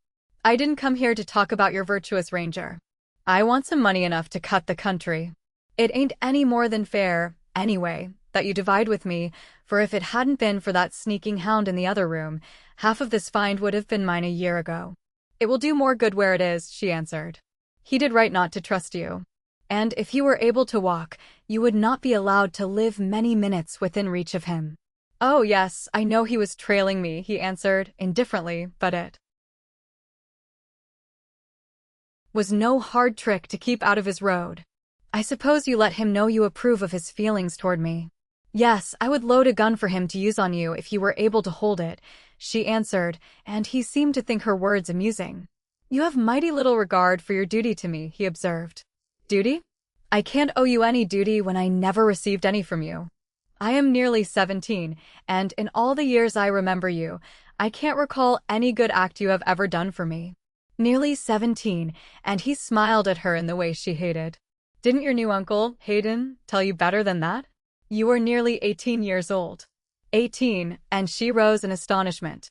I didn't come here to talk about your virtuous ranger. I want some money enough to cut the country. It ain't any more than fair, anyway, that you divide with me, for if it hadn't been for that sneaking hound in the other room, half of this find would have been mine a year ago. It will do more good where it is, she answered. He did right not to trust you. And if he were able to walk, you would not be allowed to live many minutes within reach of him. Oh yes, I know he was trailing me, he answered, indifferently, but it was no hard trick to keep out of his road. I suppose you let him know you approve of his feelings toward me. Yes, I would load a gun for him to use on you if you were able to hold it, she answered, and he seemed to think her words amusing. You have mighty little regard for your duty to me, he observed. Duty? I can't owe you any duty when I never received any from you. I am nearly 17, and in all the years I remember you, I can't recall any good act you have ever done for me. Nearly 17, and he smiled at her in the way she hated. Didn't your new uncle, Hayden, tell you better than that? You were nearly 18 years old. 18, and she rose in astonishment.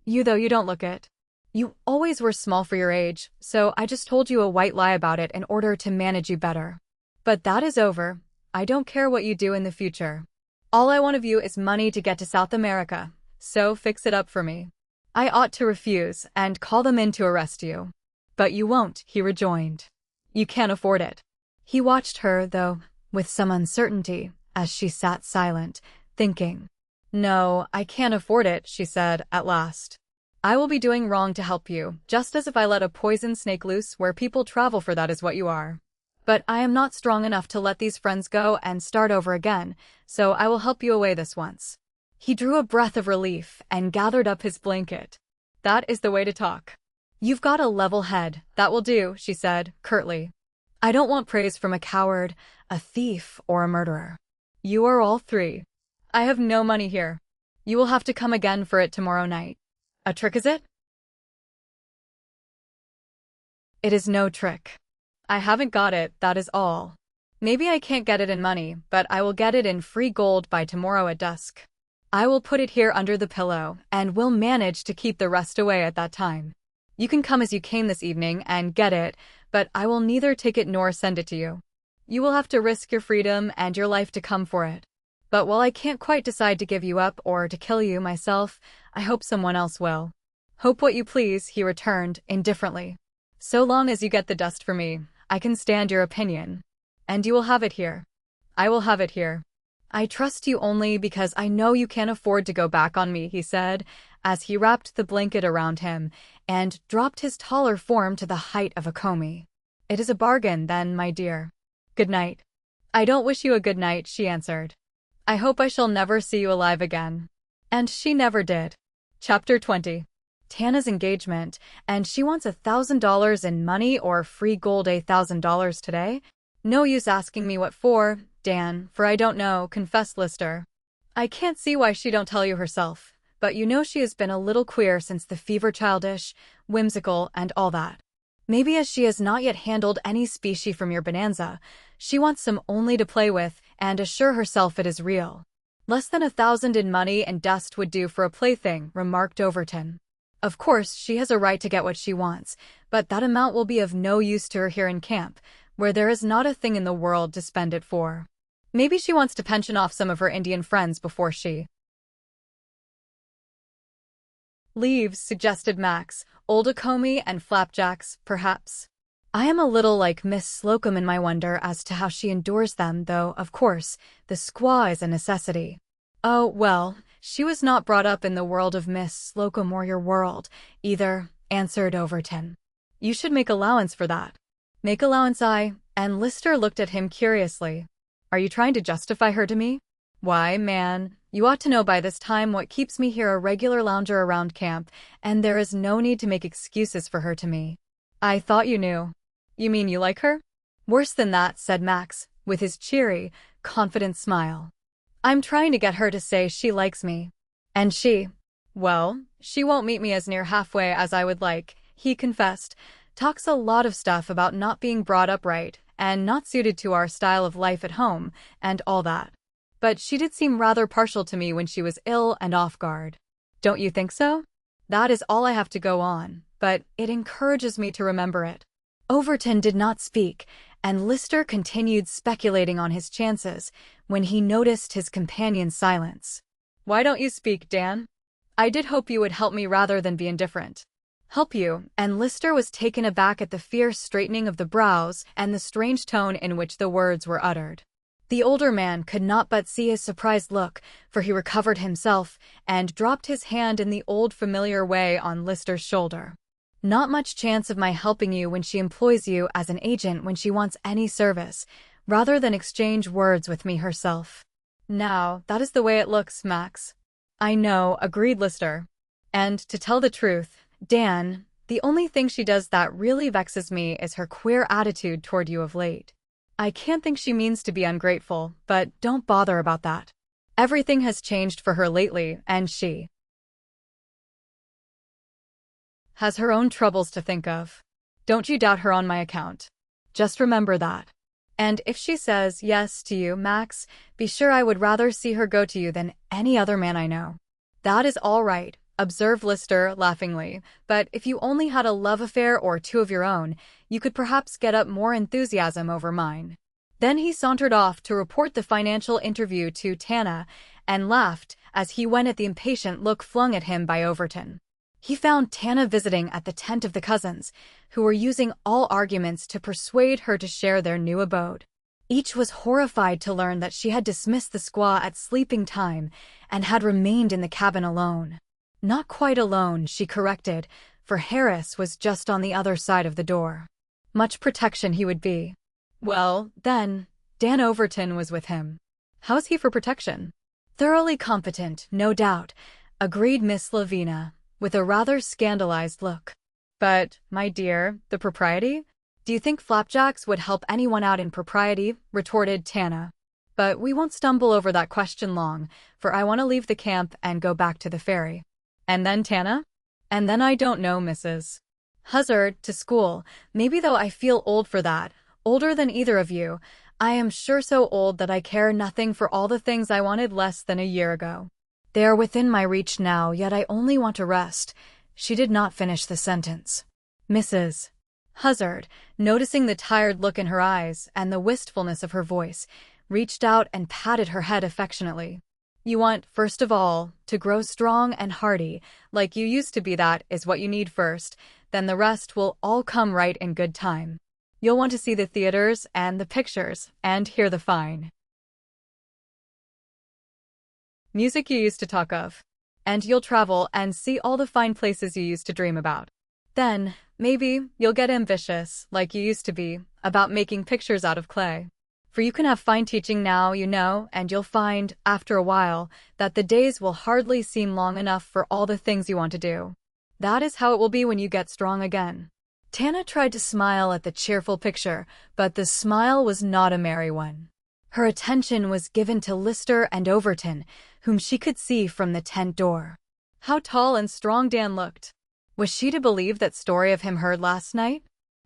You though you don't look it. You always were small for your age, so I just told you a white lie about it in order to manage you better. But that is over. I don't care what you do in the future. All I want of you is money to get to South America, so fix it up for me. I ought to refuse and call them in to arrest you. But you won't, he rejoined. You can't afford it. He watched her, though, with some uncertainty, as she sat silent, thinking. No, I can't afford it, she said, at last. I will be doing wrong to help you, just as if I let a poison snake loose where people travel, for that is what you are. But I am not strong enough to let these friends go and start over again, so I will help you away this once. He drew a breath of relief and gathered up his blanket. That is the way to talk. You've got a level head, that will do, she said, curtly. I don't want praise from a coward, a thief, or a murderer. You are all three. I have no money here. You will have to come again for it tomorrow night. A trick, is it? It is no trick. I haven't got it, that is all. Maybe I can't get it in money, but I will get it in free gold by tomorrow at dusk. I will put it here under the pillow, and will manage to keep the rest away at that time. You can come as you came this evening and get it, but I will neither take it nor send it to you. You will have to risk your freedom and your life to come for it. But while I can't quite decide to give you up or to kill you myself, I hope someone else will. Hope what you please, he returned, indifferently. So long as you get the dust for me, I can stand your opinion. And you will have it here. I will have it here. I trust you only because I know you can't afford to go back on me, he said, as he wrapped the blanket around him and dropped his taller form to the height of a Comey. It is a bargain, then, my dear. Good night. I don't wish you a good night, she answered. I hope I shall never see you alive again. And she never did. Chapter 20. Tana's engagement, and she wants $1,000 in money or free gold $1,000 today? No use asking me what for, Dan, for I don't know, confessed Lister. I can't see why she don't tell you herself, but you know she has been a little queer since the fever, childish, whimsical, and all that. Maybe as she has not yet handled any specie from your bonanza, she wants some only to play with and assure herself it is real. Less than 1,000 in money and dust would do for a plaything, remarked Overton. Of course, she has a right to get what she wants, but that amount will be of no use to her here in camp, where there is not a thing in the world to spend it for. Maybe she wants to pension off some of her Indian friends before she leaves, suggested Max. Old Comey and flapjacks, perhaps. I am a little like Miss Slocum in my wonder as to how she endures them, though, of course, the squaw is a necessity. Oh, well, she was not brought up in the world of Miss Slocum or your world, either, answered Overton. You should make allowance for that. Make allowance and Lister looked at him curiously. Are you trying to justify her to me? Why, man, you ought to know by this time what keeps me here a regular lounger around camp, and there is no need to make excuses for her to me. I thought you knew. You mean you like her? Worse than that, said Max, with his cheery, confident smile. I'm trying to get her to say she likes me. And well, she won't meet me as near halfway as I would like, he confessed. Talks a lot of stuff about not being brought up right, and not suited to our style of life at home, and all that. But she did seem rather partial to me when she was ill and off guard. Don't you think so? That is all I have to go on, but it encourages me to remember it. Overton did not speak, and Lister continued speculating on his chances when he noticed his companion's silence. Why don't you speak, Dan? I did hope you would help me rather than be indifferent. Help you, and Lister was taken aback at the fierce straightening of the brows and the strange tone in which the words were uttered. The older man could not but see his surprised look, for he recovered himself and dropped his hand in the old familiar way on Lister's shoulder. Not much chance of my helping you when she employs you as an agent when she wants any service, rather than exchange words with me herself. Now, that is the way it looks, Max. I know, agreed Lister. And, to tell the truth, Dan, the only thing she does that really vexes me is her queer attitude toward you of late. I can't think she means to be ungrateful, but don't bother about that. Everything has changed for her lately, and she has her own troubles to think of. Don't you doubt her on my account. Just remember that. And if she says yes to you, Max, be sure I would rather see her go to you than any other man I know. That is all right, observed Lister laughingly, but if you only had a love affair or two of your own, you could perhaps get up more enthusiasm over mine. Then he sauntered off to report the financial interview to Tana, and laughed as he went at the impatient look flung at him by Overton. He found Tana visiting at the tent of the cousins, who were using all arguments to persuade her to share their new abode. Each was horrified to learn that she had dismissed the squaw at sleeping time and had remained in the cabin alone. Not quite alone, she corrected, for Harris was just on the other side of the door. Much protection he would be. Well, then, Dan Overton was with him. How's he for protection? Thoroughly competent, no doubt, agreed Miss Lavina, with a rather scandalized look. But, my dear, the propriety? Do you think flapjacks would help anyone out in propriety? Retorted Tana. But we won't stumble over that question long, for I want to leave the camp and go back to the ferry. And then, Tana? And then I don't know, Mrs. Huzzard, to school. Maybe, though I feel old for that, older than either of you. I am sure so old that I care nothing for all the things I wanted less than a year ago. They are within my reach now, yet I only want to rest. She did not finish the sentence. Mrs. Huzzard, noticing the tired look in her eyes and the wistfulness of her voice, reached out and patted her head affectionately. You want, first of all, to grow strong and hearty, like you used to be. That is what you need first, then the rest will all come right in good time. You'll want to see the theaters and the pictures, and hear the fine music you used to talk of. And you'll travel and see all the fine places you used to dream about. Then, maybe, you'll get ambitious, like you used to be, about making pictures out of clay. For you can have fine teaching now, you know, and you'll find, after a while, that the days will hardly seem long enough for all the things you want to do. That is how it will be when you get strong again. Tana tried to smile at the cheerful picture, but the smile was not a merry one. Her attention was given to Lister and Overton, whom she could see from the tent door. How tall and strong Dan looked. Was she to believe that story of him heard last night?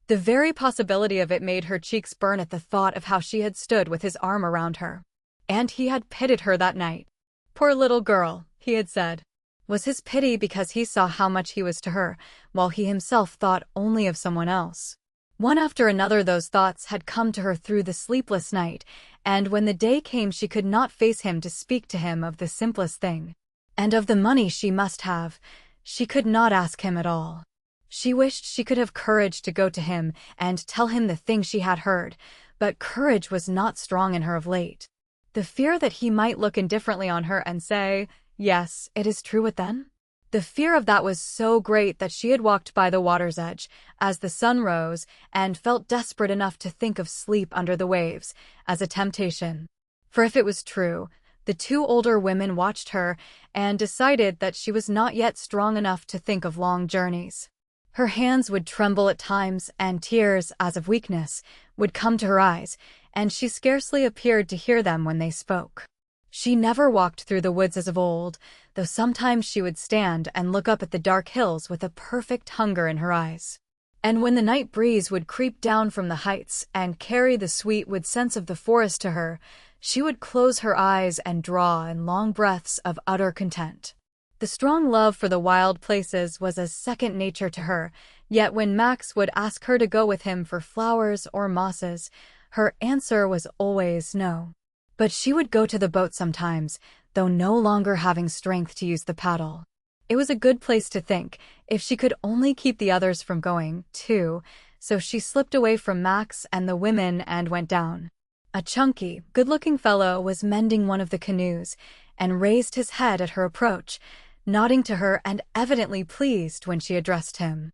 The very possibility of it made her cheeks burn at the thought of how she had stood with his arm around her. And he had pitied her that night. Poor little girl, he had said. Was his pity because he saw how much he was to her, while he himself thought only of someone else? One after another those thoughts had come to her through the sleepless night, and when the day came she could not face him to speak to him of the simplest thing. And of the money she must have, she could not ask him at all. She wished she could have courage to go to him and tell him the thing she had heard, but courage was not strong in her of late. The fear that he might look indifferently on her and say, "Yes, it is true what then?" The fear of that was so great that she had walked by the water's edge as the sun rose and felt desperate enough to think of sleep under the waves as a temptation. For if it was true, the two older women watched her and decided that she was not yet strong enough to think of long journeys. Her hands would tremble at times, and tears, as of weakness, would come to her eyes, and she scarcely appeared to hear them when they spoke. She never walked through the woods as of old, though sometimes she would stand and look up at the dark hills with a perfect hunger in her eyes. And when the night breeze would creep down from the heights and carry the sweet wood scents of the forest to her, she would close her eyes and draw in long breaths of utter content. The strong love for the wild places was as second nature to her, yet when Max would ask her to go with him for flowers or mosses, her answer was always no. But she would go to the boat sometimes, though no longer having strength to use the paddle. It was a good place to think, if she could only keep the others from going, too, so she slipped away from Max and the women and went down. A chunky, good-looking fellow was mending one of the canoes, and raised his head at her approach, nodding to her and evidently pleased when she addressed him.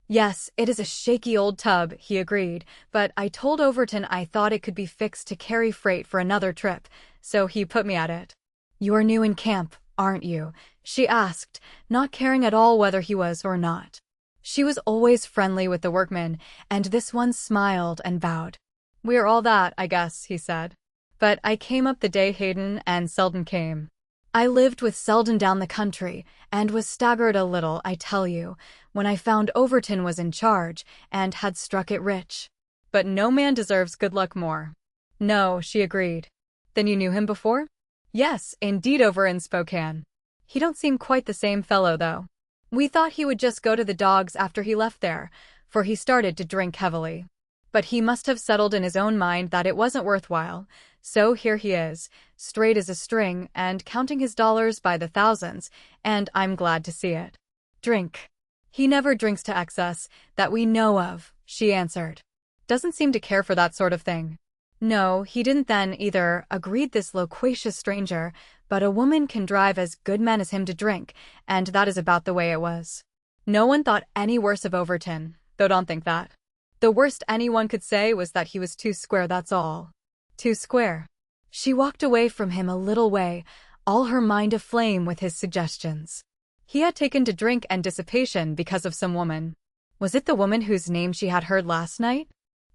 "Yes, it is a shaky old tub," he agreed, "but I told Overton I thought it could be fixed to carry freight for another trip, so he put me at it." "You are new in camp, aren't you?" she asked, not caring at all whether he was or not. She was always friendly with the workmen, and this one smiled and bowed. "We're all that, I guess," he said. "But I came up the day Hayden and Selden came. I lived with Selden down the country, and was staggered a little, I tell you, when I found Overton was in charge, and had struck it rich. But no man deserves good luck more." "No," she agreed. "Then you knew him before?" "Yes, indeed, over in Spokane. He don't seem quite the same fellow, though. We thought he would just go to the dogs after he left there, for he started to drink heavily. But he must have settled in his own mind that it wasn't worthwhile, so here he is, straight as a string, and counting his dollars by the thousands, and I'm glad to see it." "Drink." "He never drinks to excess, that we know of," she answered. "Doesn't seem to care for that sort of thing." "No, he didn't then, either," agreed this loquacious stranger, "but a woman can drive as good men as him to drink, and that is about the way it was." No one thought any worse of Overton, though don't think that. The worst anyone could say was that he was too square, that's all. Too square. She walked away from him a little way, all her mind aflame with his suggestions. He had taken to drink and dissipation because of some woman. Was it the woman whose name she had heard last night?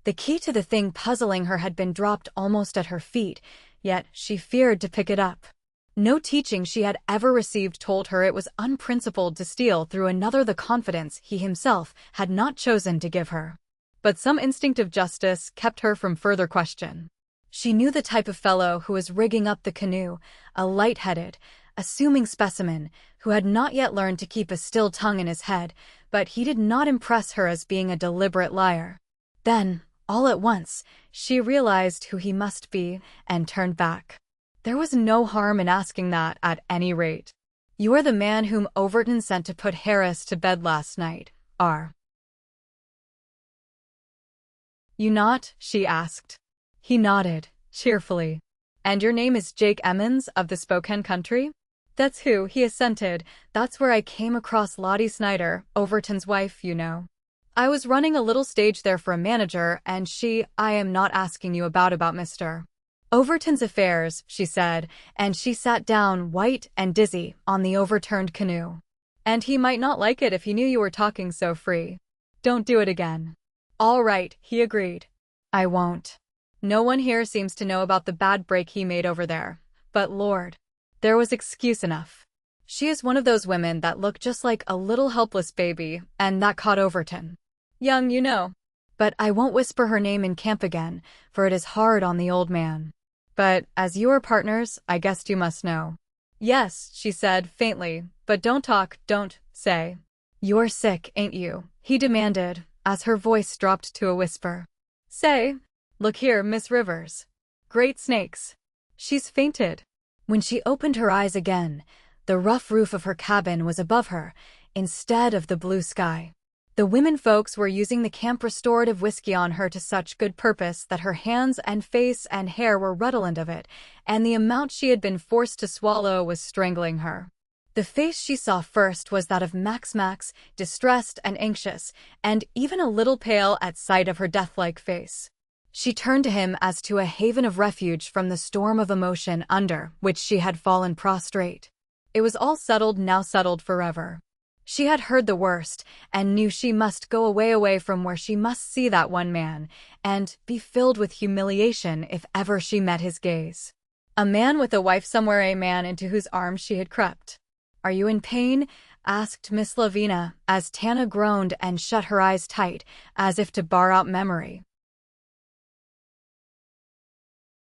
The key to the thing puzzling her had been dropped almost at her feet, yet she feared to pick it up. No teaching she had ever received told her it was unprincipled to steal through another the confidence he himself had not chosen to give her. But some instinct of justice kept her from further question. She knew the type of fellow who was rigging up the canoe, a light-headed, assuming specimen who had not yet learned to keep a still tongue in his head, but he did not impress her as being a deliberate liar. Then, all at once, she realized who he must be and turned back. There was no harm in asking that, at any rate. "You are the man whom Overton sent to put Harris to bed last night, are you not?" she asked. He nodded, cheerfully. And your name is Jake Emmons of the Spokane country? That's who, he assented. That's where I came across Lottie Snyder, Overton's wife, you know. I was running a little stage there for a manager, and I am not asking you about Mr. Overton's affairs, she said, and she sat down, white and dizzy, on the overturned canoe. And he might not like it if he knew you were talking so free. Don't do it again. All right, he agreed. I won't. No one here seems to know about the bad break he made over there. But Lord, there was excuse enough. She is one of those women that look just like a little helpless baby, and that caught Overton. Young, you know. But I won't whisper her name in camp again, for it is hard on the old man. But, as you are partners, I guess you must know. Yes, she said, faintly, but don't talk, don't say. You're sick, ain't you? He demanded, as her voice dropped to a whisper. Say. Look here, Miss Rivers. Great snakes. She's fainted. When she opened her eyes again, the rough roof of her cabin was above her, instead of the blue sky. The women folks were using the camp restorative whiskey on her to such good purpose that her hands and face and hair were redolent of it, and the amount she had been forced to swallow was strangling her. The face she saw first was that of Max, distressed and anxious, and even a little pale at sight of her death-like face. She turned to him as to a haven of refuge from the storm of emotion under which she had fallen prostrate. It was all settled, now settled forever. She had heard the worst, and knew she must go away from where she must see that one man, and be filled with humiliation if ever she met his gaze. A man with a wife somewhere, a man into whose arms she had crept. Are you in pain? Asked Miss Lavina, as Tana groaned and shut her eyes tight, as if to bar out memory.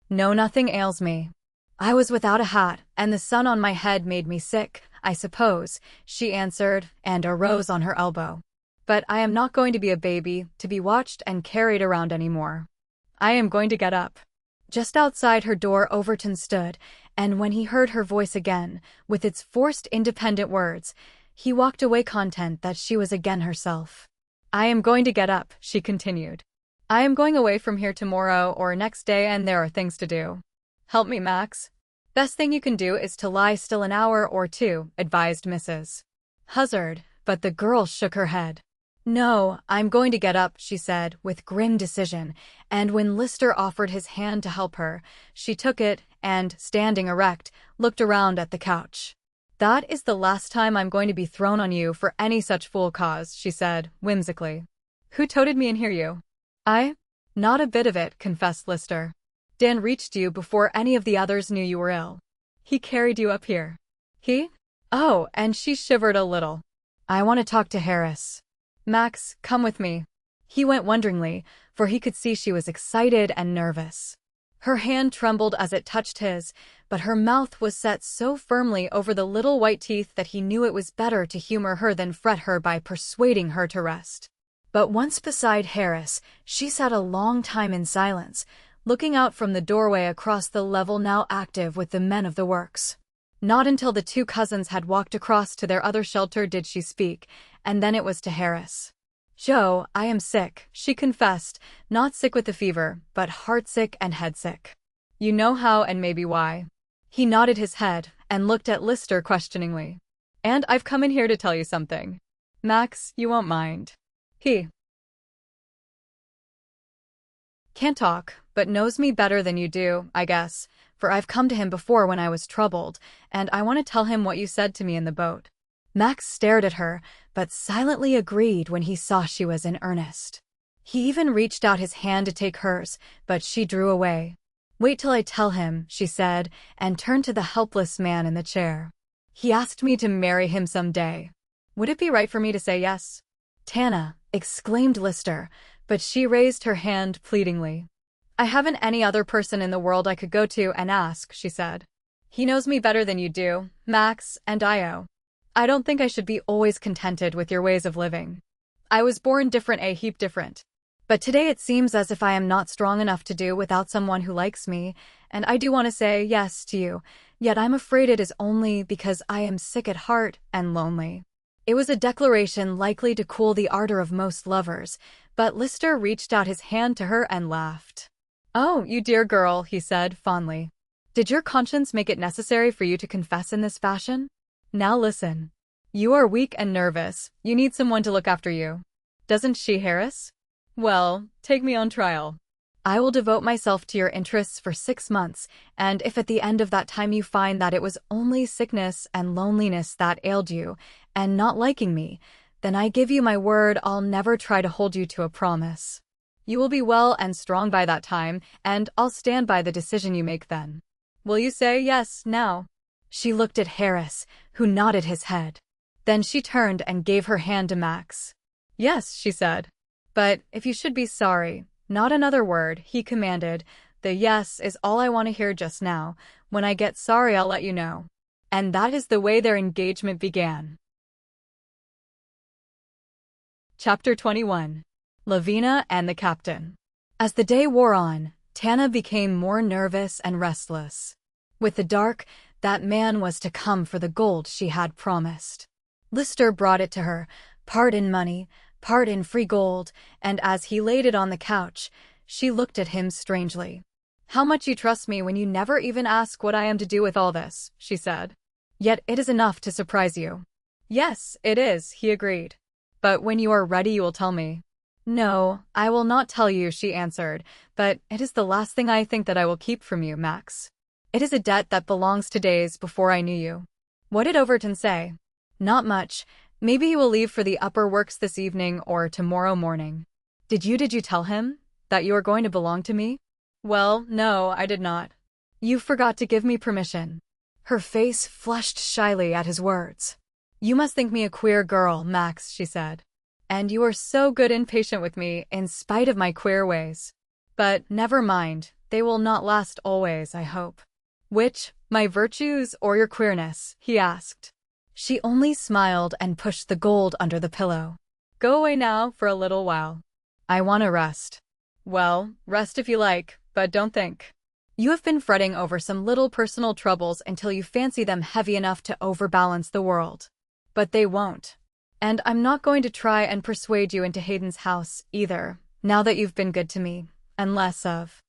No, nothing ails me. I was without a hat, and the sun on my head made me sick, I suppose, she answered, and arose on her elbow. But I am not going to be a baby, to be watched and carried around anymore. I am going to get up. Just outside her door Overton stood, and when he heard her voice again, with its forced independent words, he walked away content that she was again herself. I am going to get up, she continued. I am going away from here tomorrow or next day, and there are things to do. Help me, Max. Best thing you can do is to lie still an hour or two, advised Mrs. Huzzard, but the girl shook her head. No, I'm going to get up, she said, with grim decision, and when Lister offered his hand to help her, she took it and, standing erect, looked around at the couch. That is the last time I'm going to be thrown on you for any such fool cause, she said, whimsically. Who toted me in here, you? I? Not a bit of it, confessed Lister. Dan reached you before any of the others knew you were ill. He carried you up here. He? Oh, and she shivered a little. I want to talk to Harris. Max, come with me. He went wonderingly, for he could see she was excited and nervous. Her hand trembled as it touched his, but her mouth was set so firmly over the little white teeth that he knew it was better to humor her than fret her by persuading her to rest. But once beside Harris, she sat a long time in silence, looking out from the doorway across the level now active with the men of the works. Not until the two cousins had walked across to their other shelter did she speak, and then it was to Harris. Joe, I am sick, she confessed, not sick with the fever, but heartsick and headsick. You know how and maybe why. He nodded his head and looked at Lister questioningly. And I've come in here to tell you something. Max, you won't mind. He can't talk, but knows me better than you do, I guess, for I've come to him before when I was troubled, and I want to tell him what you said to me in the boat. Max stared at her, but silently agreed when he saw she was in earnest. He even reached out his hand to take hers, but she drew away. Wait till I tell him, she said, and turned to the helpless man in the chair. He asked me to marry him some day. Would it be right for me to say yes? Tana, exclaimed Lister, but she raised her hand pleadingly. I haven't any other person in the world I could go to and ask, she said. He knows me better than you do, Max, and I don't think I should be always contented with your ways of living. I was born different, a heap different. But today it seems as if I am not strong enough to do without someone who likes me, and I do want to say yes to you, yet I'm afraid it is only because I am sick at heart and lonely. It was a declaration likely to cool the ardor of most lovers, but Lister reached out his hand to her and laughed. Oh, you dear girl, he said fondly. Did your conscience make it necessary for you to confess in this fashion? Now listen. You are weak and nervous. You need someone to look after you. Doesn't she, Harris? Well, take me on trial. I will devote myself to your interests for 6 months, and if at the end of that time you find that it was only sickness and loneliness that ailed you, and not liking me, then I give you my word I'll never try to hold you to a promise. You will be well and strong by that time, and I'll stand by the decision you make then. Will you say yes now? She looked at Harris, who nodded his head. Then she turned and gave her hand to Max. Yes, she said. But if you should be sorry, not another word, he commanded. The yes is all I want to hear just now. When I get sorry, I'll let you know. And that is the way their engagement began. Chapter 21. Lavina and the Captain. As the day wore on, Tana became more nervous and restless. With the dark, that man was to come for the gold she had promised. Lister brought it to her, part in money, part in free gold, and as he laid it on the couch, she looked at him strangely. How much you trust me when you never even ask what I am to do with all this, she said. Yet it is enough to surprise you. Yes, it is, he agreed. But when you are ready you will tell me. No, I will not tell you, she answered, but it is the last thing I think that I will keep from you, Max. It is a debt that belongs to days before I knew you. What did Overton say? Not much. Maybe he will leave for the upper works this evening or tomorrow morning. Did you tell him that you are going to belong to me? Well, no, I did not. You forgot to give me permission. Her face flushed shyly at his words. You must think me a queer girl, Max, she said. And you are so good and patient with me in spite of my queer ways. But never mind, they will not last always, I hope. Which, my virtues or your queerness? He asked. She only smiled and pushed the gold under the pillow. Go away now for a little while. I want to rest. Well, rest if you like, but don't think. You have been fretting over some little personal troubles until you fancy them heavy enough to overbalance the world. But they won't. And I'm not going to try and persuade you into Hayden's house, either, now that you've been good to me, unless of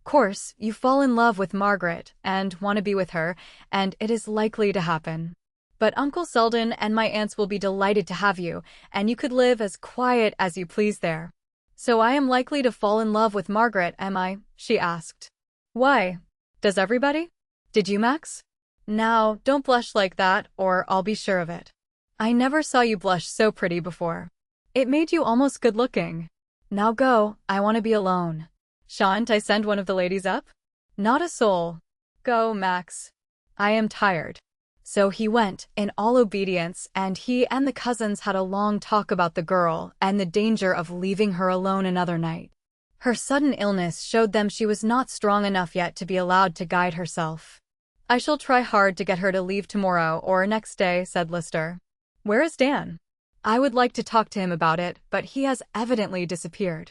course, you fall in love with Margaret and want to be with her, and it is likely to happen. But Uncle Selden and my aunts will be delighted to have you, and you could live as quiet as you please there. So I am likely to fall in love with Margaret, am I? She asked. Why? Does everybody? Did you, Max? Now, don't blush like that, or I'll be sure of it. I never saw you blush so pretty before. It made you almost good-looking. Now go, I want to be alone. Shan't I send one of the ladies up? Not a soul. Go, Max. I am tired. So he went, in all obedience, and he and the cousins had a long talk about the girl and the danger of leaving her alone another night. Her sudden illness showed them she was not strong enough yet to be allowed to guide herself. I shall try hard to get her to leave tomorrow or next day, said Lister. Where is Dan? I would like to talk to him about it, but he has evidently disappeared.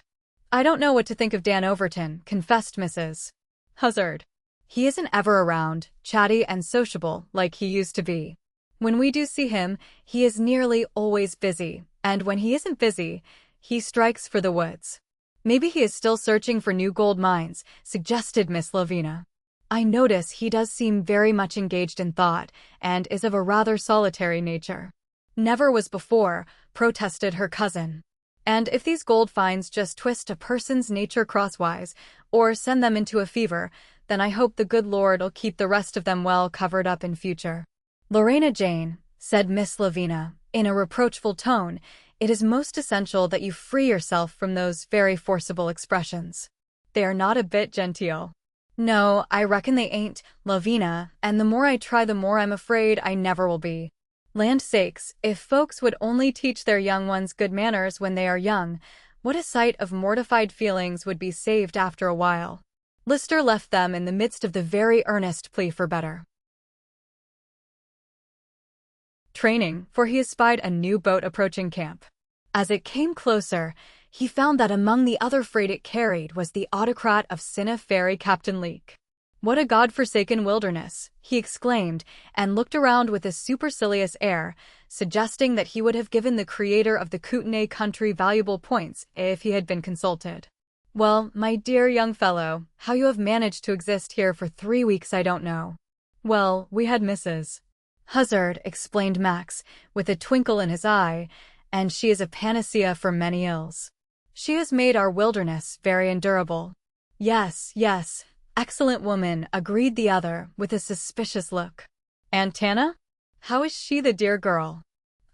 I don't know what to think of Dan Overton, confessed Mrs. Huzzard. He isn't ever around, chatty and sociable like he used to be. When we do see him, he is nearly always busy, and when he isn't busy, he strikes for the woods. Maybe he is still searching for new gold mines, suggested Miss Lavina. I notice he does seem very much engaged in thought, and is of a rather solitary nature. Never was before, protested her cousin. And if these gold finds just twist a person's nature crosswise, or send them into a fever, then I hope the good Lord'll keep the rest of them well covered up in future. Lorena Jane, said Miss Lavina, in a reproachful tone, it is most essential that you free yourself from those very forcible expressions. They are not a bit genteel. No, I reckon they ain't, Lavina, and the more I try the more I'm afraid I never will be. Land sakes, if folks would only teach their young ones good manners when they are young, what a sight of mortified feelings would be saved after a while. Lister left them in the midst of the very earnest plea for better training, for he espied a new boat approaching camp. As it came closer, he found that among the other freight it carried was the autocrat of Cinna Ferry, Captain Leake. What a god-forsaken wilderness, he exclaimed, and looked around with a supercilious air, suggesting that he would have given the creator of the Kootenay country valuable points if he had been consulted. Well, my dear young fellow, how you have managed to exist here for 3 weeks I don't know. Well, we had Mrs. Huzzard, explained Max, with a twinkle in his eye, and she is a panacea for many ills. She has made our wilderness very endurable. Yes, yes, excellent woman, agreed the other, with a suspicious look. And Tana? How is she, the dear girl?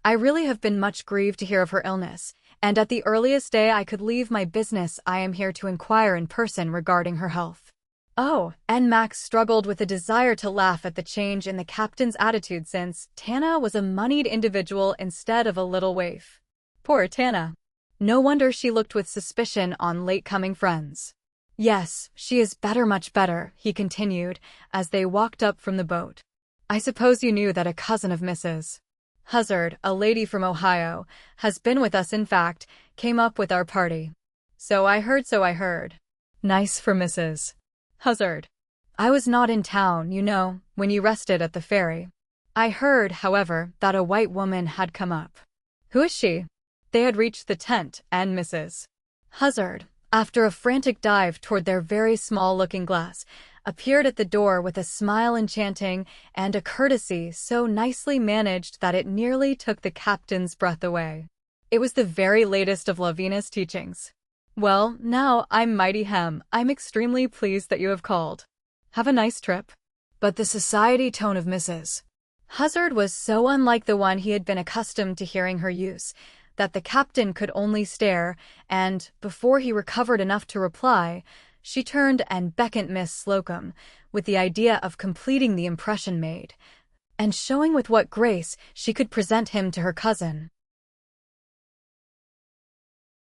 I really have been much grieved to hear of her illness, and at the earliest day I could leave my business I am here to inquire in person regarding her health. Oh, and Max struggled with a desire to laugh at the change in the captain's attitude since Tana was a moneyed individual instead of a little waif. Poor Tana. No wonder she looked with suspicion on late-coming friends. Yes, she is better, much better, he continued, as they walked up from the boat. I suppose you knew that a cousin of Mrs. Huzzard, a lady from Ohio, has been with us, in fact, came up with our party. So I heard. Nice for Mrs. Huzzard. I was not in town, you know, when you rested at the ferry. I heard, however, that a white woman had come up. Who is she? They had reached the tent, and Mrs. Huzzard, after a frantic dive toward their very small looking-glass, appeared at the door with a smile enchanting and a courtesy so nicely managed that it nearly took the captain's breath away. It was the very latest of Lavina's teachings. Well, now, I'm I'm extremely pleased that you have called. Have a nice trip. But the society tone of Mrs. Huzzard was so unlike the one he had been accustomed to hearing her use, that the captain could only stare, and, before he recovered enough to reply, she turned and beckoned Miss Slocum, with the idea of completing the impression made, and showing with what grace she could present him to her cousin.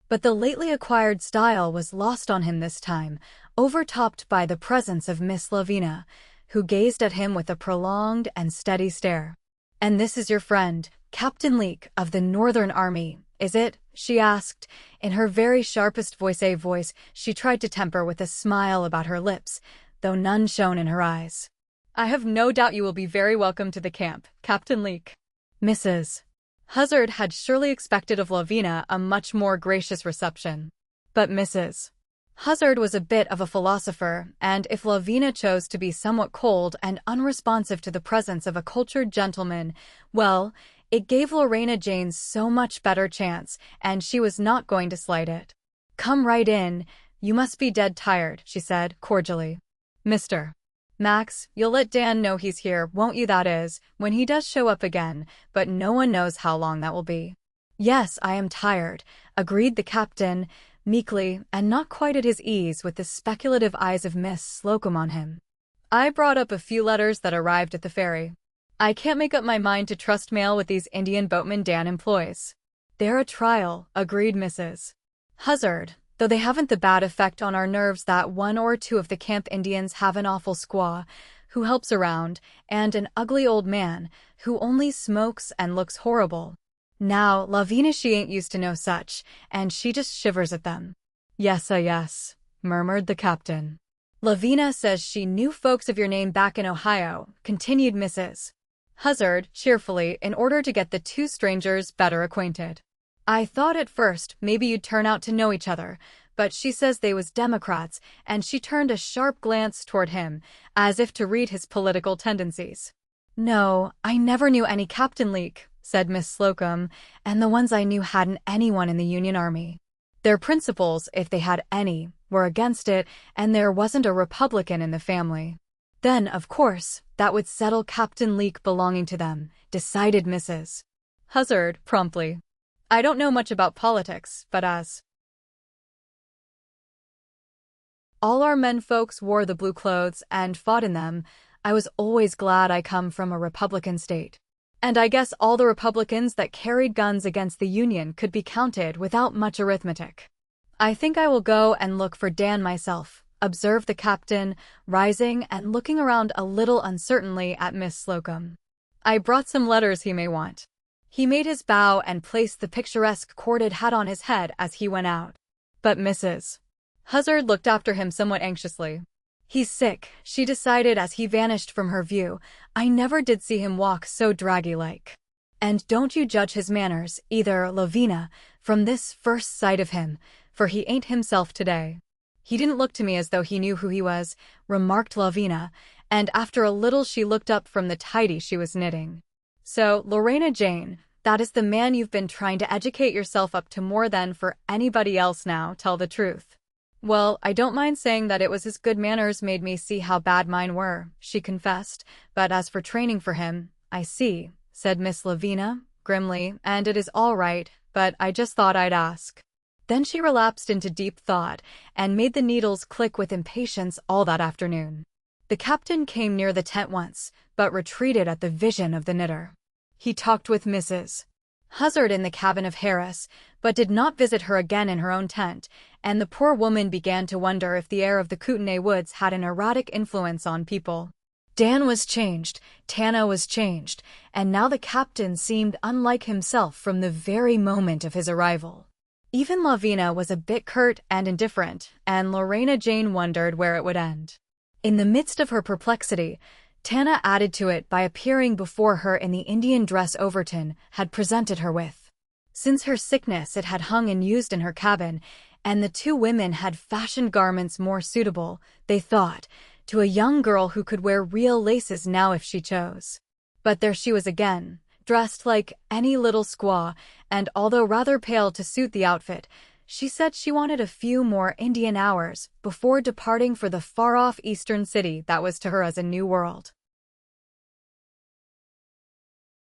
But the lately acquired style was lost on him this time, overtopped by the presence of Miss Lavina, who gazed at him with a prolonged and steady stare. "And this is your friend, Captain Leake, of the Northern Army, is it?" she asked, in her very sharpest voice, a voice she tried to temper with a smile about her lips, though none shone in her eyes. "I have no doubt you will be very welcome to the camp, Captain Leake." Mrs. Huzzard had surely expected of Lavina a much more gracious reception. But Mrs. Huzzard was a bit of a philosopher, and if Lavina chose to be somewhat cold and unresponsive to the presence of a cultured gentleman, well, it gave Lorena Jane so much better chance, and she was not going to slight it. "Come right in, you must be dead tired," she said, cordially. "Mr. Max, you'll let Dan know he's here, won't you? That is, when he does show up again, but no one knows how long that will be." "Yes, I am tired," agreed the captain, meekly, and not quite at his ease with the speculative eyes of Miss Slocum on him. "I brought up a few letters that arrived at the ferry. I can't make up my mind to trust mail with these Indian boatmen Dan employs." "They're a trial," agreed Mrs. Huzzard, "though they haven't the bad effect on our nerves that one or two of the camp Indians have, an awful squaw who helps around, and an ugly old man who only smokes and looks horrible. Now, Lavina, she ain't used to no such, and she just shivers at them." Yes, murmured the captain. "Lavina says she knew folks of your name back in Ohio," continued Mrs. Huzzard, cheerfully, in order to get the two strangers better acquainted. "I thought at first maybe you'd turn out to know each other, but she says they was Democrats," and she turned a sharp glance toward him, as if to read his political tendencies. "No, I never knew any Captain Leake," said Miss Slocum, "and the ones I knew hadn't anyone in the Union Army. Their principals, if they had any, were against it, and there wasn't a Republican in the family." "Then, of course, that would settle Captain Leake belonging to them," decided Mrs. Huzzard, promptly. "I don't know much about politics, but as all our men folks wore the blue clothes and fought in them, I was always glad I come from a Republican state. And I guess all the Republicans that carried guns against the Union could be counted without much arithmetic. I think I will go and look for Dan myself," observed the captain, rising and looking around a little uncertainly at Miss Slocum. "I brought some letters he may want." He made his bow and placed the picturesque corded hat on his head as he went out. But Mrs. Huzzard looked after him somewhat anxiously. "He's sick," she decided as he vanished from her view. "I never did see him walk so draggy-like. And don't you judge his manners, either, Lavina, from this first sight of him, for he ain't himself today." He didn't look to me as though he knew who he was, remarked Lavina, and after a little she looked up from the tidy she was knitting. So, Lorena Jane, that is the man you've been trying to educate yourself up to more than for anybody else now, tell the truth. Well, I don't mind saying that it was his good manners made me see how bad mine were, she confessed, but as for training for him, I see, said Miss Lavina, grimly, and it is all right, but I just thought I'd ask. Then she relapsed into deep thought, and made the needles click with impatience all that afternoon. The captain came near the tent once, but retreated at the vision of the knitter. He talked with Mrs. Huzzard in the cabin of Harris, but did not visit her again in her own tent, and the poor woman began to wonder if the air of the Kootenai woods had an erratic influence on people. Dan was changed, Tana was changed, and now the captain seemed unlike himself from the very moment of his arrival. Even Lavina was a bit curt and indifferent, and Lorena Jane wondered where it would end. In the midst of her perplexity, Tana added to it by appearing before her in the Indian dress Overton had presented her with. Since her sickness it had hung unused in her cabin, and the two women had fashioned garments more suitable, they thought, to a young girl who could wear real laces now if she chose. But there she was again, dressed like any little squaw, and although rather pale to suit the outfit, she said she wanted a few more Indian hours before departing for the far-off eastern city that was to her as a new world.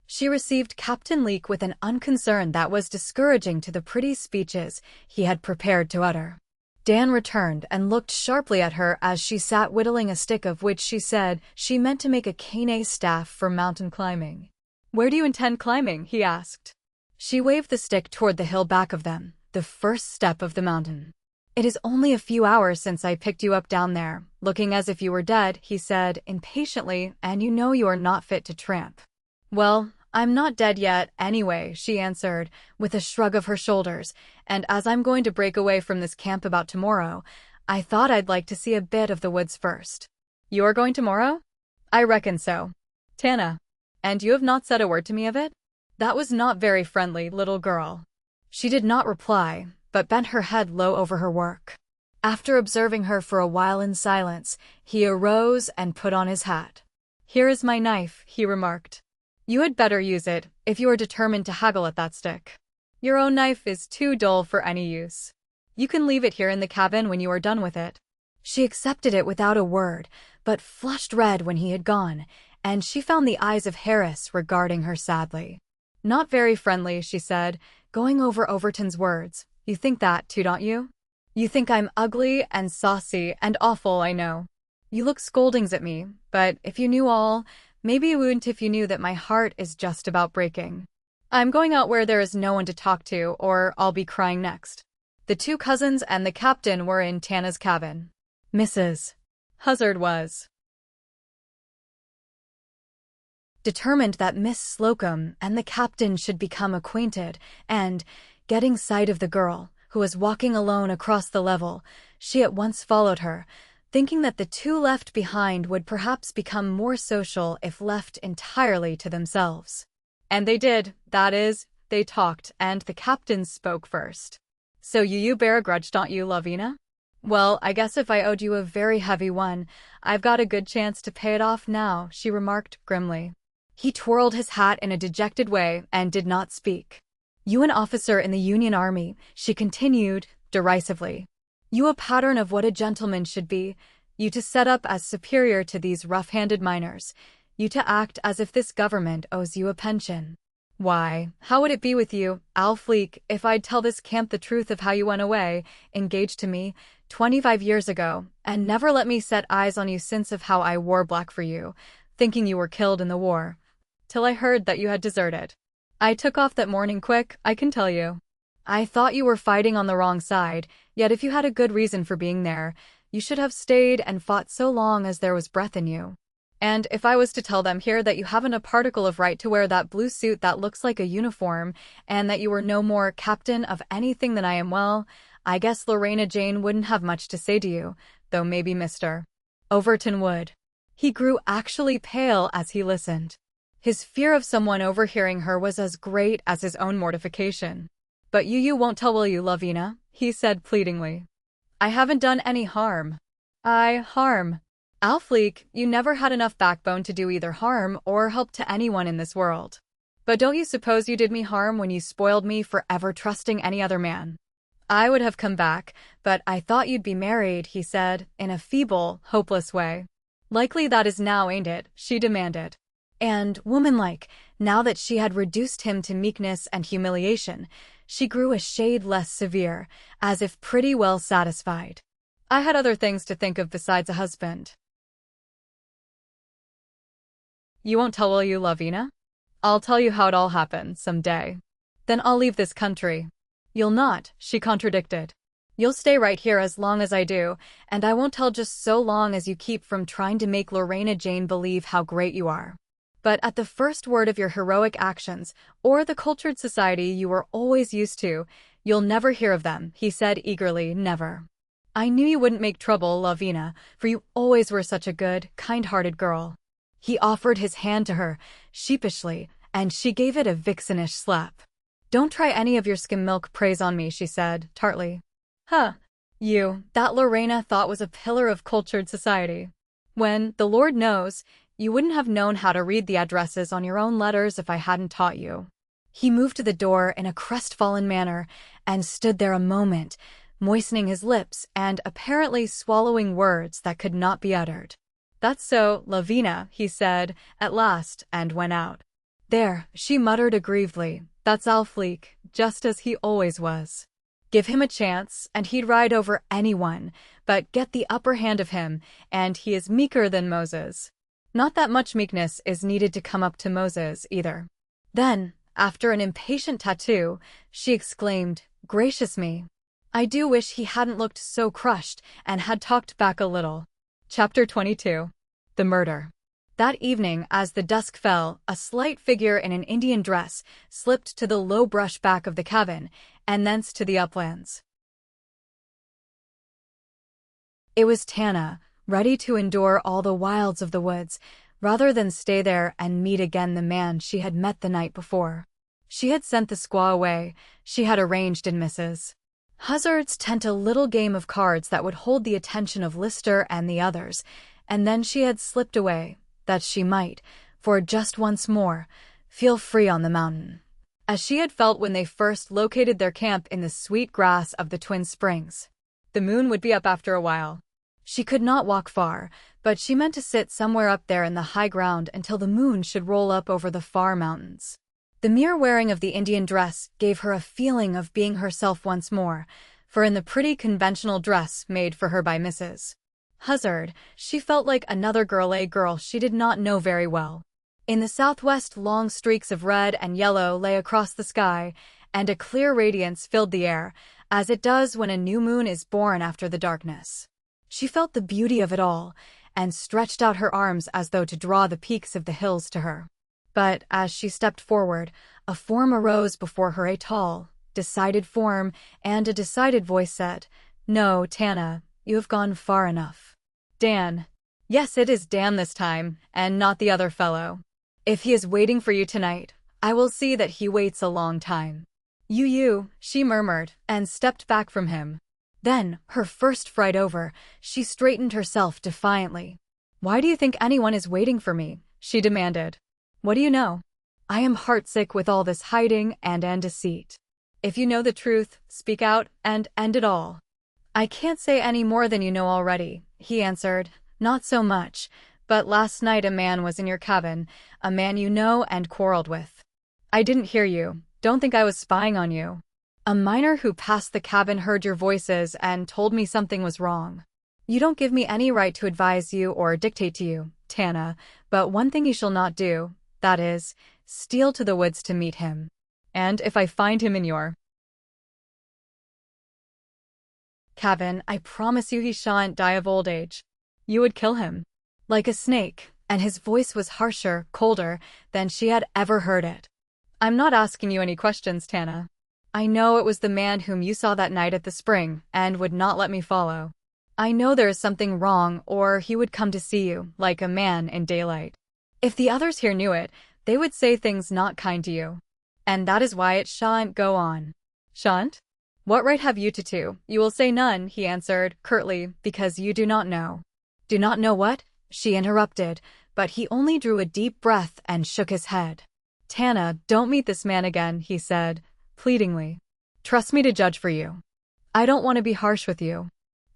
She received Captain Leake with an unconcern that was discouraging to the pretty speeches he had prepared to utter. Dan returned and looked sharply at her as she sat whittling a stick of which she said she meant to make a cane staff for mountain climbing. "Where do you intend climbing?" he asked. She waved the stick toward the hill back of them, the first step of the mountain. "It is only a few hours since I picked you up down there, looking as if you were dead," he said impatiently, "and you know you are not fit to tramp." "Well, I'm not dead yet, anyway," she answered, with a shrug of her shoulders, "and as I'm going to break away from this camp about tomorrow, I thought I'd like to see a bit of the woods first." "You're going tomorrow?" "I reckon so." "Tana. And you have not said a word to me of it?" "That was not very friendly, little girl." She did not reply, but bent her head low over her work. After observing her for a while in silence, he arose and put on his hat. "Here is my knife," he remarked. "You had better use it, if you are determined to haggle at that stick. Your own knife is too dull for any use. You can leave it here in the cabin when you are done with it." She accepted it without a word, but flushed red when he had gone, and she found the eyes of Harris regarding her sadly. "Not very friendly," she said, going over Overton's words. "You think that, too, don't you? You think I'm ugly and saucy and awful, I know. You look scoldings at me, but if you knew all, maybe you wouldn't if you knew that my heart is just about breaking. I'm going out where there is no one to talk to, or I'll be crying next." The two cousins and the captain were in Tana's cabin. Mrs. Huzzard was determined that Miss Slocum and the captain should become acquainted, and, getting sight of the girl, who was walking alone across the level, she at once followed her, thinking that the two left behind would perhaps become more social if left entirely to themselves. And they did, that is, they talked, and the captain spoke first. "So you bear a grudge, don't you, Lavina?" "Well, I guess if I owed you a very heavy one, I've got a good chance to pay it off now," she remarked grimly. He twirled his hat in a dejected way and did not speak. "You an officer in the Union Army," she continued, derisively. "You a pattern of what a gentleman should be, you to set up as superior to these rough-handed miners, you to act as if this government owes you a pension. Why, how would it be with you, Alf Leake, if I'd tell this camp the truth of how you went away, engaged to me, 25 years ago, and never let me set eyes on you since of how I wore black for you, thinking you were killed in the war, till I heard that you had deserted. I took off that morning quick, I can tell you. I thought you were fighting on the wrong side, yet if you had a good reason for being there, you should have stayed and fought so long as there was breath in you. And if I was to tell them here that you haven't a particle of right to wear that blue suit that looks like a uniform, and that you were no more captain of anything than I am, well, I guess Lorena Jane wouldn't have much to say to you, though maybe Mr. Overton would." He grew actually pale as he listened. His fear of someone overhearing her was as great as his own mortification. "But you won't tell, will you, Lavina?" he said pleadingly. I haven't done any harm. Harm. Alfleek, you never had enough backbone to do either harm or help to anyone in this world. But don't you suppose you did me harm when you spoiled me for ever trusting any other man? I would have come back, but I thought you'd be married, he said, in a feeble, hopeless way. Likely that is now, ain't it? She demanded. And, womanlike, now that she had reduced him to meekness and humiliation, she grew a shade less severe, as if pretty well satisfied. I had other things to think of besides a husband. You won't tell, will you, Lavina? I'll tell you how it all happened, someday. Then I'll leave this country. You'll not, she contradicted. You'll stay right here as long as I do, and I won't tell just so long as you keep from trying to make Lorena Jane believe how great you are. But at the first word of your heroic actions, or the cultured society you were always used to, you'll never hear of them, he said eagerly, never. I knew you wouldn't make trouble, Lavina, for you always were such a good, kind-hearted girl. He offered his hand to her, sheepishly, and she gave it a vixenish slap. Don't try any of your skim milk praise on me, she said, tartly. Huh. You, that Lorena thought was a pillar of cultured society. When, the Lord knows, you wouldn't have known how to read the addresses on your own letters if I hadn't taught you. He moved to the door in a crestfallen manner and stood there a moment, moistening his lips and apparently swallowing words that could not be uttered. That's so, Lavina, he said, at last, and went out. There, she muttered aggrievedly, that's Alfleek, just as he always was. Give him a chance, and he'd ride over anyone, but get the upper hand of him, and he is meeker than Moses. Not that much meekness is needed to come up to Moses, either. Then, after an impatient tattoo, she exclaimed, Gracious me. I do wish he hadn't looked so crushed and had talked back a little. Chapter 22. The Murder. That evening, as the dusk fell, a slight figure in an Indian dress slipped to the low brush back of the cabin, and thence to the uplands. It was Tana, ready to endure all the wilds of the woods, rather than stay there and meet again the man she had met the night before. She had sent the squaw away. She had arranged in Mrs. Huzzard's tent a little game of cards that would hold the attention of Lister and the others, and then she had slipped away, that she might, for just once more, feel free on the mountain, as she had felt when they first located their camp in the sweet grass of the Twin Springs. The moon would be up after a while. She could not walk far, but she meant to sit somewhere up there in the high ground until the moon should roll up over the far mountains. The mere wearing of the Indian dress gave her a feeling of being herself once more, for in the pretty conventional dress made for her by Mrs. Huzzard, she felt like another girl, a girl she did not know very well. In the southwest, long streaks of red and yellow lay across the sky, and a clear radiance filled the air, as it does when a new moon is born after the darkness. She felt the beauty of it all, and stretched out her arms as though to draw the peaks of the hills to her. But as she stepped forward, a form arose before her, a tall, decided form, and a decided voice said, No, Tana, you have gone far enough. Dan. Yes, it is Dan this time, and not the other fellow. If he is waiting for you tonight, I will see that he waits a long time. You, she murmured, and stepped back from him. Then, her first fright over, she straightened herself defiantly. Why do you think anyone is waiting for me? She demanded. What do you know? I am heartsick with all this hiding and deceit. If you know the truth, speak out and end it all. I can't say any more than you know already, he answered. Not so much, but last night a man was in your cabin, a man you know and quarreled with. I didn't hear you. Don't think I was spying on you. A miner who passed the cabin heard your voices and told me something was wrong. You don't give me any right to advise you or dictate to you, Tana, but one thing you shall not do, that is, steal to the woods to meet him. And if I find him in your cabin, I promise you he shan't die of old age. You would kill him. Like a snake, and his voice was harsher, colder, than she had ever heard it. I'm not asking you any questions, Tana. I know it was the man whom you saw that night at the spring, and would not let me follow. I know there is something wrong, or he would come to see you, like a man in daylight. If the others here knew it, they would say things not kind to you. And that is why it shan't go on. Shan't? What right have you to two? You will say none, he answered, curtly, because you do not know. Do not know what? She interrupted, but he only drew a deep breath and shook his head. Tana, don't meet this man again, he said, pleadingly. Trust me to judge for you. I don't want to be harsh with you.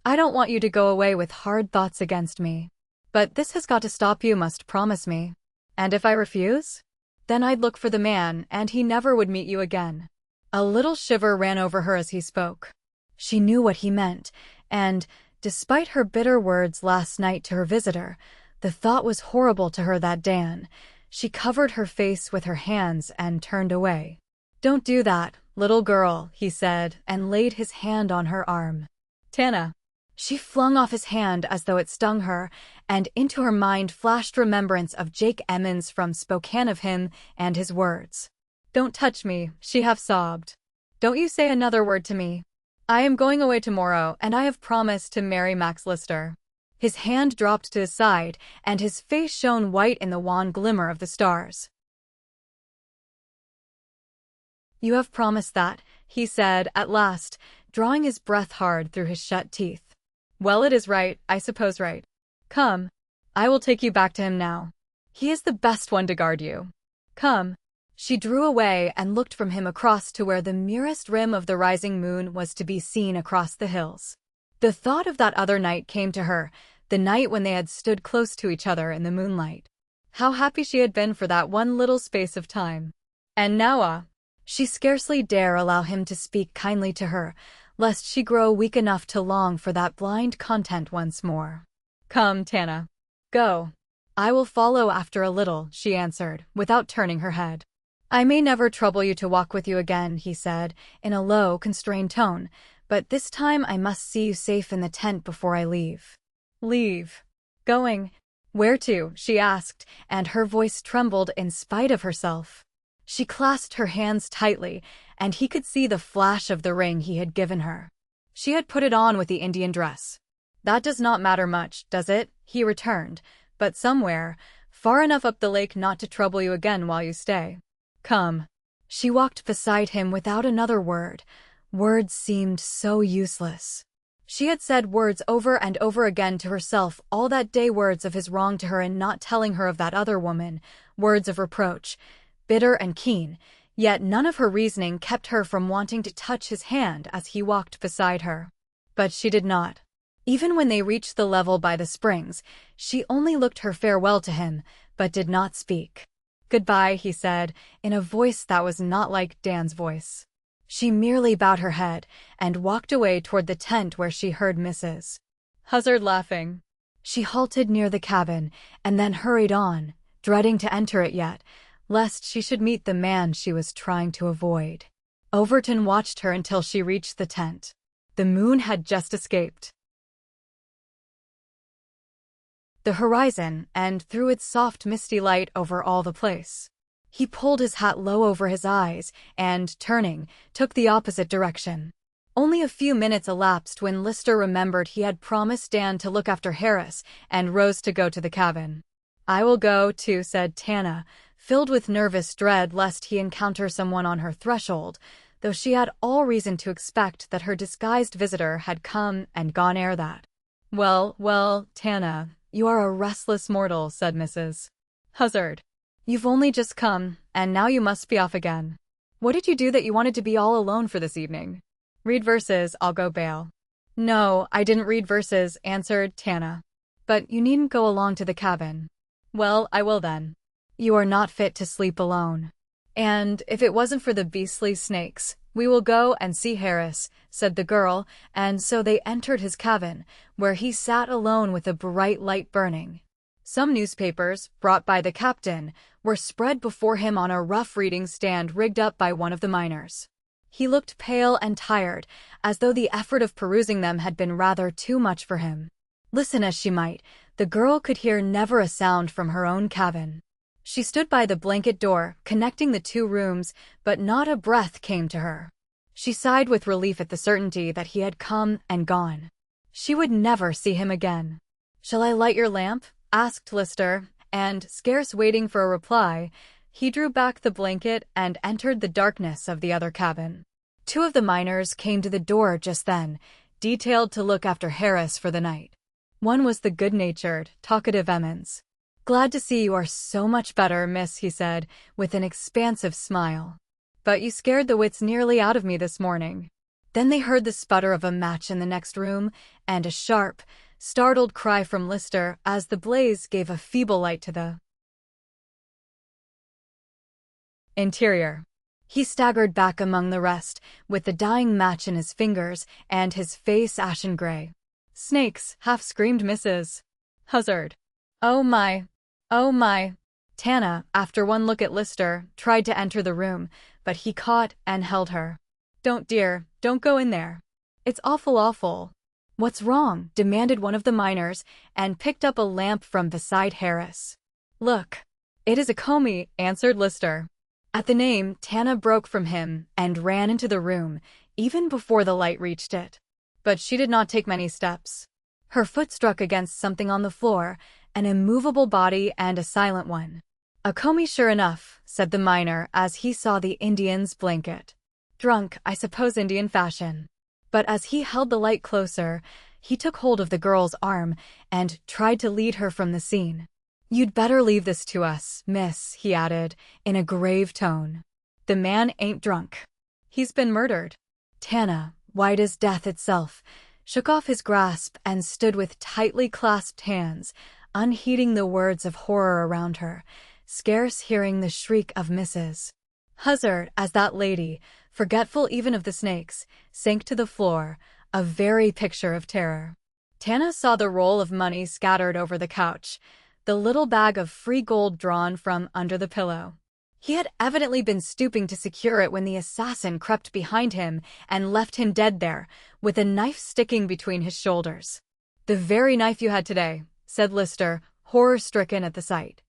I don't want you to go away with hard thoughts against me. But this has got to stop. You must promise me. And if I refuse? Then I'd look for the man, and he never would meet you again. A little shiver ran over her as he spoke. She knew what he meant, and, despite her bitter words last night to her visitor, the thought was horrible to her that Dan. She covered her face with her hands and turned away. Don't do that, little girl, he said, and laid his hand on her arm. Tana. She flung off his hand as though it stung her, and into her mind flashed remembrance of Jake Emmons from Spokane, of him and his words. Don't touch me, she half sobbed. Don't you say another word to me. I am going away tomorrow, and I have promised to marry Max Lister. His hand dropped to his side, and his face shone white in the wan glimmer of the stars. You have promised that, he said at last, drawing his breath hard through his shut teeth. Well, it is right, I suppose right. Come. I will take you back to him now. He is the best one to guard you. Come. She drew away and looked from him across to where the merest rim of the rising moon was to be seen across the hills. The thought of that other night came to her, the night when they had stood close to each other in the moonlight. How happy she had been for that one little space of time. And now, she scarcely dare allow him to speak kindly to her, lest she grow weak enough to long for that blind content once more. Come, Tana. Go. I will follow after a little, she answered, without turning her head. I may never trouble you to walk with you again, he said, in a low, constrained tone, but this time I must see you safe in the tent before I leave. Leave? Going? Where to? She asked, and her voice trembled in spite of herself. She clasped her hands tightly, and he could see the flash of the ring he had given her. She had put it on with the Indian dress. That does not matter much, does it? He returned, but somewhere, far enough up the lake not to trouble you again while you stay. Come. She walked beside him without another word. Words seemed so useless. She had said words over and over again to herself all that day, words of his wrong to her in not telling her of that other woman, words of reproach, bitter and keen, yet none of her reasoning kept her from wanting to touch his hand as he walked beside her. But she did not. Even when they reached the level by the springs, she only looked her farewell to him, but did not speak. Goodbye, he said, in a voice that was not like Dan's voice. She merely bowed her head and walked away toward the tent where she heard Mrs. Huzzard laughing. She halted near the cabin and then hurried on, dreading to enter it yet, lest she should meet the man she was trying to avoid. Overton watched her until she reached the tent. The moon had just escaped the horizon and threw its soft misty light over all the place. He pulled his hat low over his eyes and, turning, took the opposite direction. Only a few minutes elapsed when Lister remembered he had promised Dan to look after Harris and rose to go to the cabin. I will go, too, said Tana, filled with nervous dread lest he encounter someone on her threshold, though she had all reason to expect that her disguised visitor had come and gone ere that. Well, Tana, you are a restless mortal, said Mrs. Huzzard. You've only just come, and now you must be off again. What did you do that you wanted to be all alone for this evening? Read verses, I'll go bail. No, I didn't read verses, answered Tana. But you needn't go along to the cabin. Well, I will then. You are not fit to sleep alone. And if it wasn't for the beastly snakes, we will go and see Harris, said the girl, and so they entered his cabin, where he sat alone with a bright light burning. Some newspapers, brought by the captain, were spread before him on a rough reading stand rigged up by one of the miners. He looked pale and tired, as though the effort of perusing them had been rather too much for him. Listen as she might, the girl could hear never a sound from her own cabin. She stood by the blanket door, connecting the two rooms, but not a breath came to her. She sighed with relief at the certainty that he had come and gone. She would never see him again. Shall I light your lamp? Asked Lister, and, scarce waiting for a reply, he drew back the blanket and entered the darkness of the other cabin. Two of the miners came to the door just then, detailed to look after Harris for the night. One was the good-natured, talkative Emmons. "Glad to see you are so much better, miss," he said, with an expansive smile. "But you scared the wits nearly out of me this morning." Then they heard the sputter of a match in the next room, and a sharp, startled cry from Lister as the blaze gave a feeble light to the interior. He staggered back among the rest, with the dying match in his fingers and his face ashen gray. "Snakes!" half screamed Mrs. Huzzard. "Oh my! Oh my!" Tana, after one look at Lister, tried to enter the room, but he caught and held her. "Don't, dear, don't go in there. It's awful, awful." "What's wrong?" demanded one of the miners, and picked up a lamp from beside Harris. "Look. It is a Comey," answered Lister. At the name, Tana broke from him and ran into the room, even before the light reached it. But she did not take many steps. Her foot struck against something on the floor, an immovable body and a silent one. "A Comey sure enough," said the miner as he saw the Indian's blanket. "Drunk, I suppose, Indian fashion." But as he held the light closer, he took hold of the girl's arm and tried to lead her from the scene. "You'd better leave this to us, miss," he added, in a grave tone. "The man ain't drunk. He's been murdered." Tana, white as death itself, shook off his grasp and stood with tightly clasped hands, unheeding the words of horror around her, scarce hearing the shriek of Mrs. Huzzard as that lady, forgetful even of the snakes, sank to the floor, a very picture of terror. Tana saw the roll of money scattered over the couch, the little bag of free gold drawn from under the pillow. He had evidently been stooping to secure it when the assassin crept behind him and left him dead there, with a knife sticking between his shoulders. "The very knife you had today," said Lister, horror-stricken at the sight.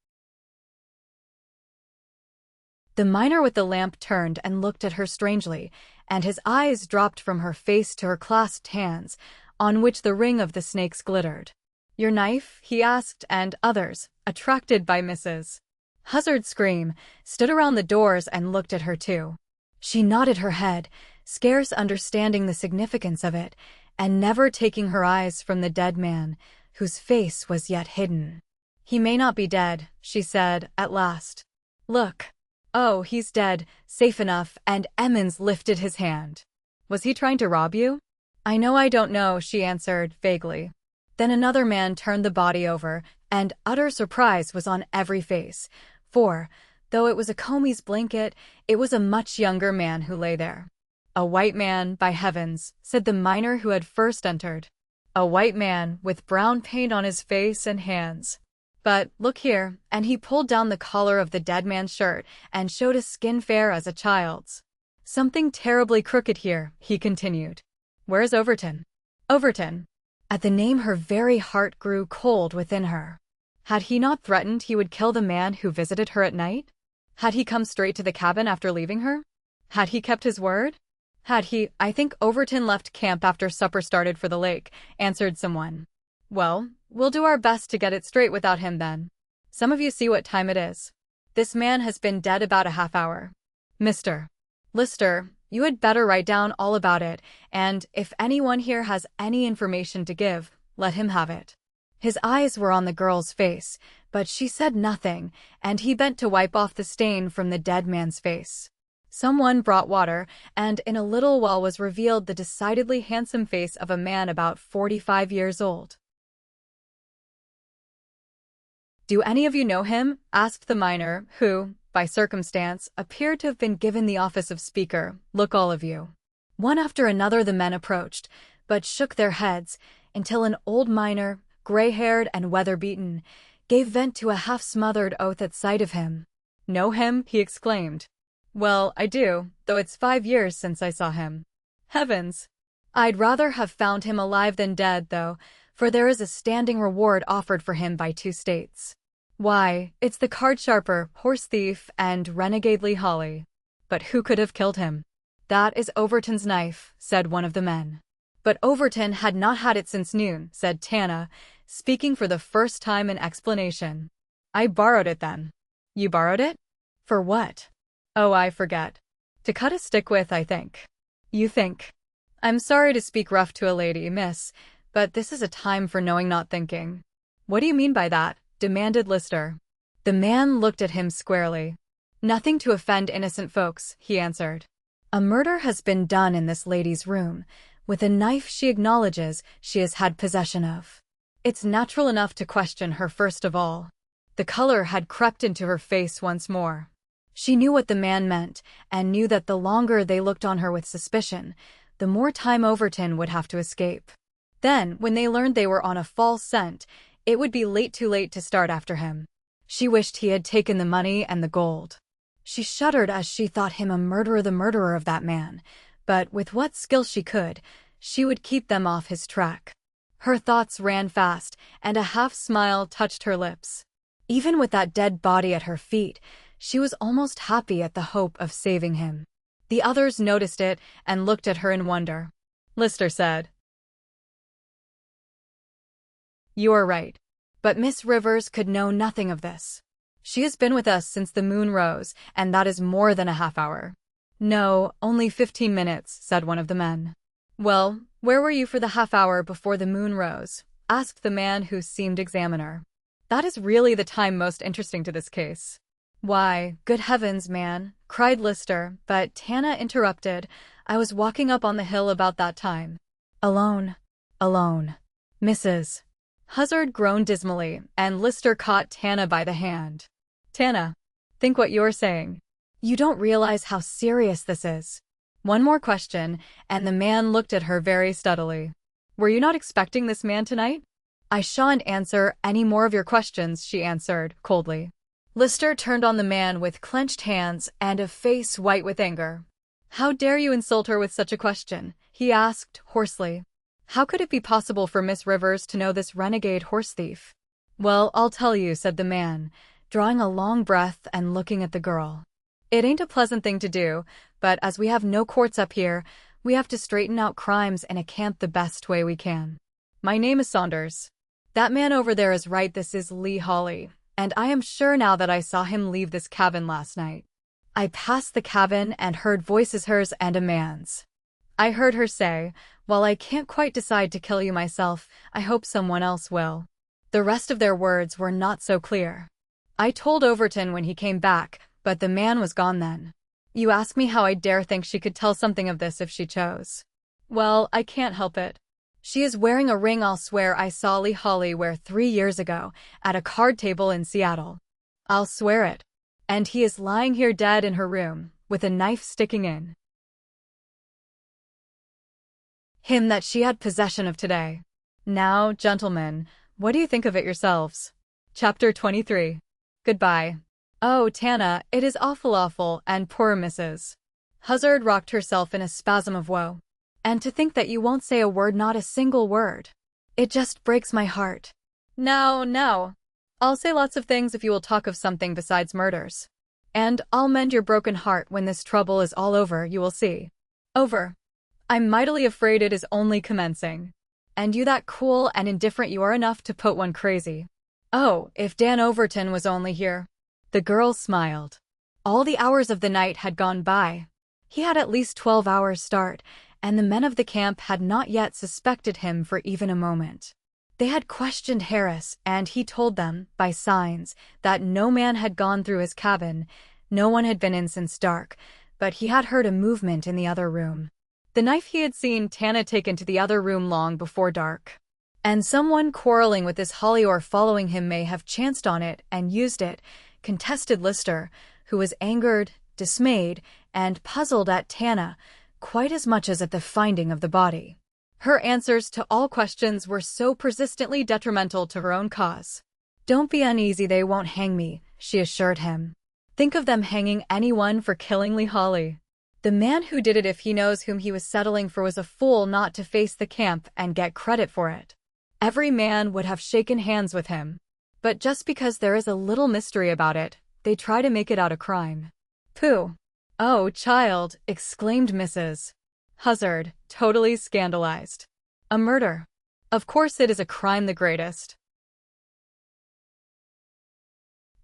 The miner with the lamp turned and looked at her strangely, and his eyes dropped from her face to her clasped hands, on which the ring of the snakes glittered. "Your knife?" he asked, and others, attracted by Mrs. Huzzard's scream, stood around the doors and looked at her too. She nodded her head, scarce understanding the significance of it, and never taking her eyes from the dead man, whose face was yet hidden. "He may not be dead," she said, at last. "Look. Oh, he's dead, safe enough," and Emmons lifted his hand. "Was he trying to rob you?" I don't know," she answered, vaguely. Then another man turned the body over, and utter surprise was on every face, for, though it was a Comey's blanket, it was a much younger man who lay there. "A white man, by heavens," said the miner who had first entered. "A white man, with brown paint on his face and hands. But, look here," and he pulled down the collar of the dead man's shirt and showed a skin fair as a child's. "Something terribly crooked here," he continued. "Where's Overton?" Overton. At the name her very heart grew cold within her. Had he not threatened he would kill the man who visited her at night? Had he come straight to the cabin after leaving her? Had he kept his word? Had he— "I think Overton left camp after supper started for the lake," answered someone. "Well, we'll do our best to get it straight without him then. Some of you see what time it is. This man has been dead about a half hour. Mr. Lister, you had better write down all about it, and if anyone here has any information to give, let him have it." His eyes were on the girl's face, but she said nothing, and he bent to wipe off the stain from the dead man's face. Someone brought water, and in a little while was revealed the decidedly handsome face of a man about 45 years old. "Do any of you know him?" asked the miner, who, by circumstance, appeared to have been given the office of speaker. "Look, all of you." One after another the men approached, but shook their heads, until an old miner, gray-haired and weather-beaten, gave vent to a half-smothered oath at sight of him. "Know him?" he exclaimed. "Well, I do, though it's 5 years since I saw him." "Heavens! I'd rather have found him alive than dead, though, for there is a standing reward offered for him by 2 states. Why, it's the card-sharper, horse-thief, and renegade Lee Holly. But who could have killed him?" "That is Overton's knife," said one of the men. "But Overton had not had it since noon," said Tana, speaking for the first time in explanation. "I borrowed it then." "You borrowed it? For what?" "Oh, I forget. To cut a stick with, I think." You think. I'm sorry to speak rough to a lady, miss, but this is a time for knowing not thinking. What do you mean by that? Demanded Lister. The man looked at him squarely. Nothing to offend innocent folks, he answered. A murder has been done in this lady's room, with a knife she acknowledges she has had possession of. It's natural enough to question her first of all. The color had crept into her face once more. She knew what the man meant, and knew that the longer they looked on her with suspicion, the more time Overton would have to escape. Then, when they learned they were on a false scent, it would be too late to start after him. She wished he had taken the money and the gold. She shuddered as she thought him the murderer of that man, but with what skill she could, she would keep them off his track. Her thoughts ran fast, and a half-smile touched her lips. Even with that dead body at her feet, she was almost happy at the hope of saving him. The others noticed it and looked at her in wonder. Lister said, "You are right. But Miss Rivers could know nothing of this. She has been with us since the moon rose, and that is more than a half-hour." "No, only 15 minutes, said one of the men. "Well, where were you for the half-hour before the moon rose?" asked the man who seemed examiner. "That is really the time most interesting to this case." "Why, good heavens, man," cried Lister, but Tana interrupted. "I was walking up on the hill about that time." "Alone. Alone. Mrs. Huzzard groaned dismally, and Lister caught Tana by the hand. "Tana, think what you're saying. You don't realize how serious this is." One more question, and the man looked at her very steadily. "Were you not expecting this man tonight?" "I shan't answer any more of your questions," she answered, coldly. Lister turned on the man with clenched hands and a face white with anger. "How dare you insult her with such a question?" he asked, hoarsely. "How could it be possible for Miss Rivers to know this renegade horse thief?" "Well, I'll tell you," said the man, drawing a long breath and looking at the girl. "It ain't a pleasant thing to do, but as we have no courts up here, we have to straighten out crimes in a camp the best way we can. My name is Saunders. That man over there is right, this is Lee Holly, and I am sure now that I saw him leave this cabin last night. I passed the cabin and heard voices, hers and a man's. I heard her say, 'While I can't quite decide to kill you myself, I hope someone else will.' The rest of their words were not so clear. I told Overton when he came back, but the man was gone then. You ask me how I dare think she could tell something of this if she chose. Well, I can't help it. She is wearing a ring I'll swear I saw Lee Holly wear 3 years ago at a card table in Seattle. I'll swear it. And he is lying here dead in her room, with a knife sticking in him that she had possession of today. Now, gentlemen, what do you think of it yourselves?" Chapter 23. Goodbye. "Oh, Tana, it is awful, and poor Mrs. Huzzard rocked herself in a spasm of woe. "And to think that you won't say a word, not a single word. It just breaks my heart." Now. I'll say lots of things if you will talk of something besides murders. And I'll mend your broken heart when this trouble is all over, you will see." "Over? I'm mightily afraid it is only commencing. And you that cool and indifferent you are enough to put one crazy. Oh, if Dan Overton was only here." The girl smiled. All the hours of the night had gone by. He had at least 12 hours start, and the men of the camp had not yet suspected him for even a moment. They had questioned Harris, and he told them, by signs, that no man had gone through his cabin, no one had been in since dark, but he had heard a movement in the other room. The knife he had seen Tana take into the other room long before dark. And someone quarreling with this Holly or following him may have chanced on it and used it, contested Lister, who was angered, dismayed, and puzzled at Tana, quite as much as at the finding of the body. Her answers to all questions were so persistently detrimental to her own cause. "Don't be uneasy, they won't hang me," she assured him. "Think of them hanging anyone for killing Lee Holly. The man who did it, if he knows whom he was settling for, was a fool not to face the camp and get credit for it. Every man would have shaken hands with him. But just because there is a little mystery about it, they try to make it out a crime." "Pooh! Oh, child," exclaimed Mrs. Huzzard, totally scandalized. "A murder? Of course it is a crime, the greatest."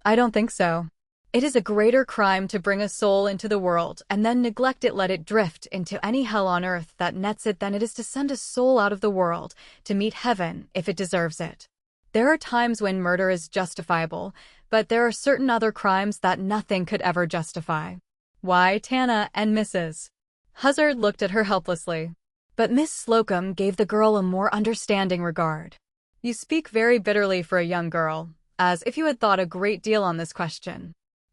"I don't think so. It is a greater crime to bring a soul into the world and then neglect it, let it drift into any hell on earth that nets it, than it is to send a soul out of the world to meet heaven if it deserves it. There are times when murder is justifiable, but there are certain other crimes that nothing could ever justify. Why, Tana and Mrs. Huzzard looked at her helplessly. But Miss Slocum gave the girl a more understanding regard. You speak very bitterly for a young girl, as if you had thought a great deal on this question.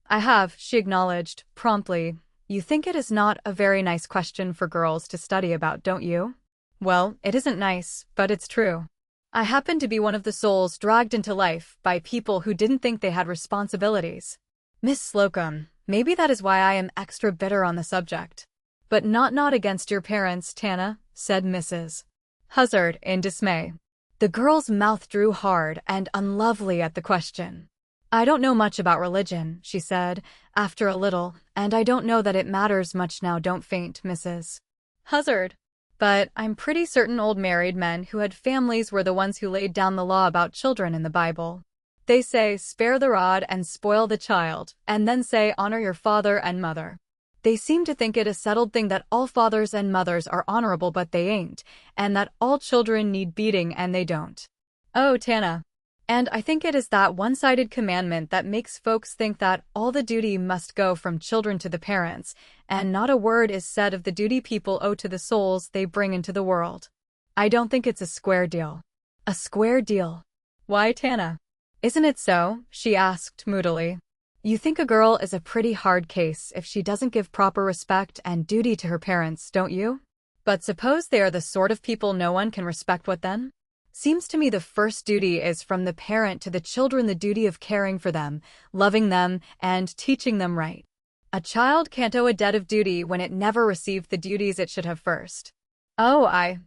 I have, she acknowledged, promptly. You think it is not a very nice question for girls to study about, don't you? Well, it isn't nice, but it's true. I happen to be one of the souls dragged into life by people who didn't think they had responsibilities. Miss Slocum, maybe that is why I am extra bitter on the subject. But not against your parents, Tana, said Mrs. Huzzard in dismay. The girl's mouth drew hard and unlovely at the question. I don't know much about religion, she said, after a little, and I don't know that it matters much now. Don't faint, Mrs. Huzzard. But I'm pretty certain old married men who had families were the ones who laid down the law about children in the Bible. They say, spare the rod and spoil the child, and then say, honor your father and mother. They seem to think it a settled thing that all fathers and mothers are honorable, but they ain't, and that all children need beating and they don't. Oh, Tana. And I think it is that one-sided commandment that makes folks think that all the duty must go from children to the parents, and not a word is said of the duty people owe to the souls they bring into the world. I don't think it's a square deal. A square deal? Why, Tana? Isn't it so? She asked moodily. You think a girl is a pretty hard case if she doesn't give proper respect and duty to her parents, don't you? But suppose they are the sort of people no one can respect, what then? Seems to me the first duty is from the parent to the children, the duty of caring for them, loving them, and teaching them right. A child can't owe a debt of duty when it never received the duties it should have first. Oh, I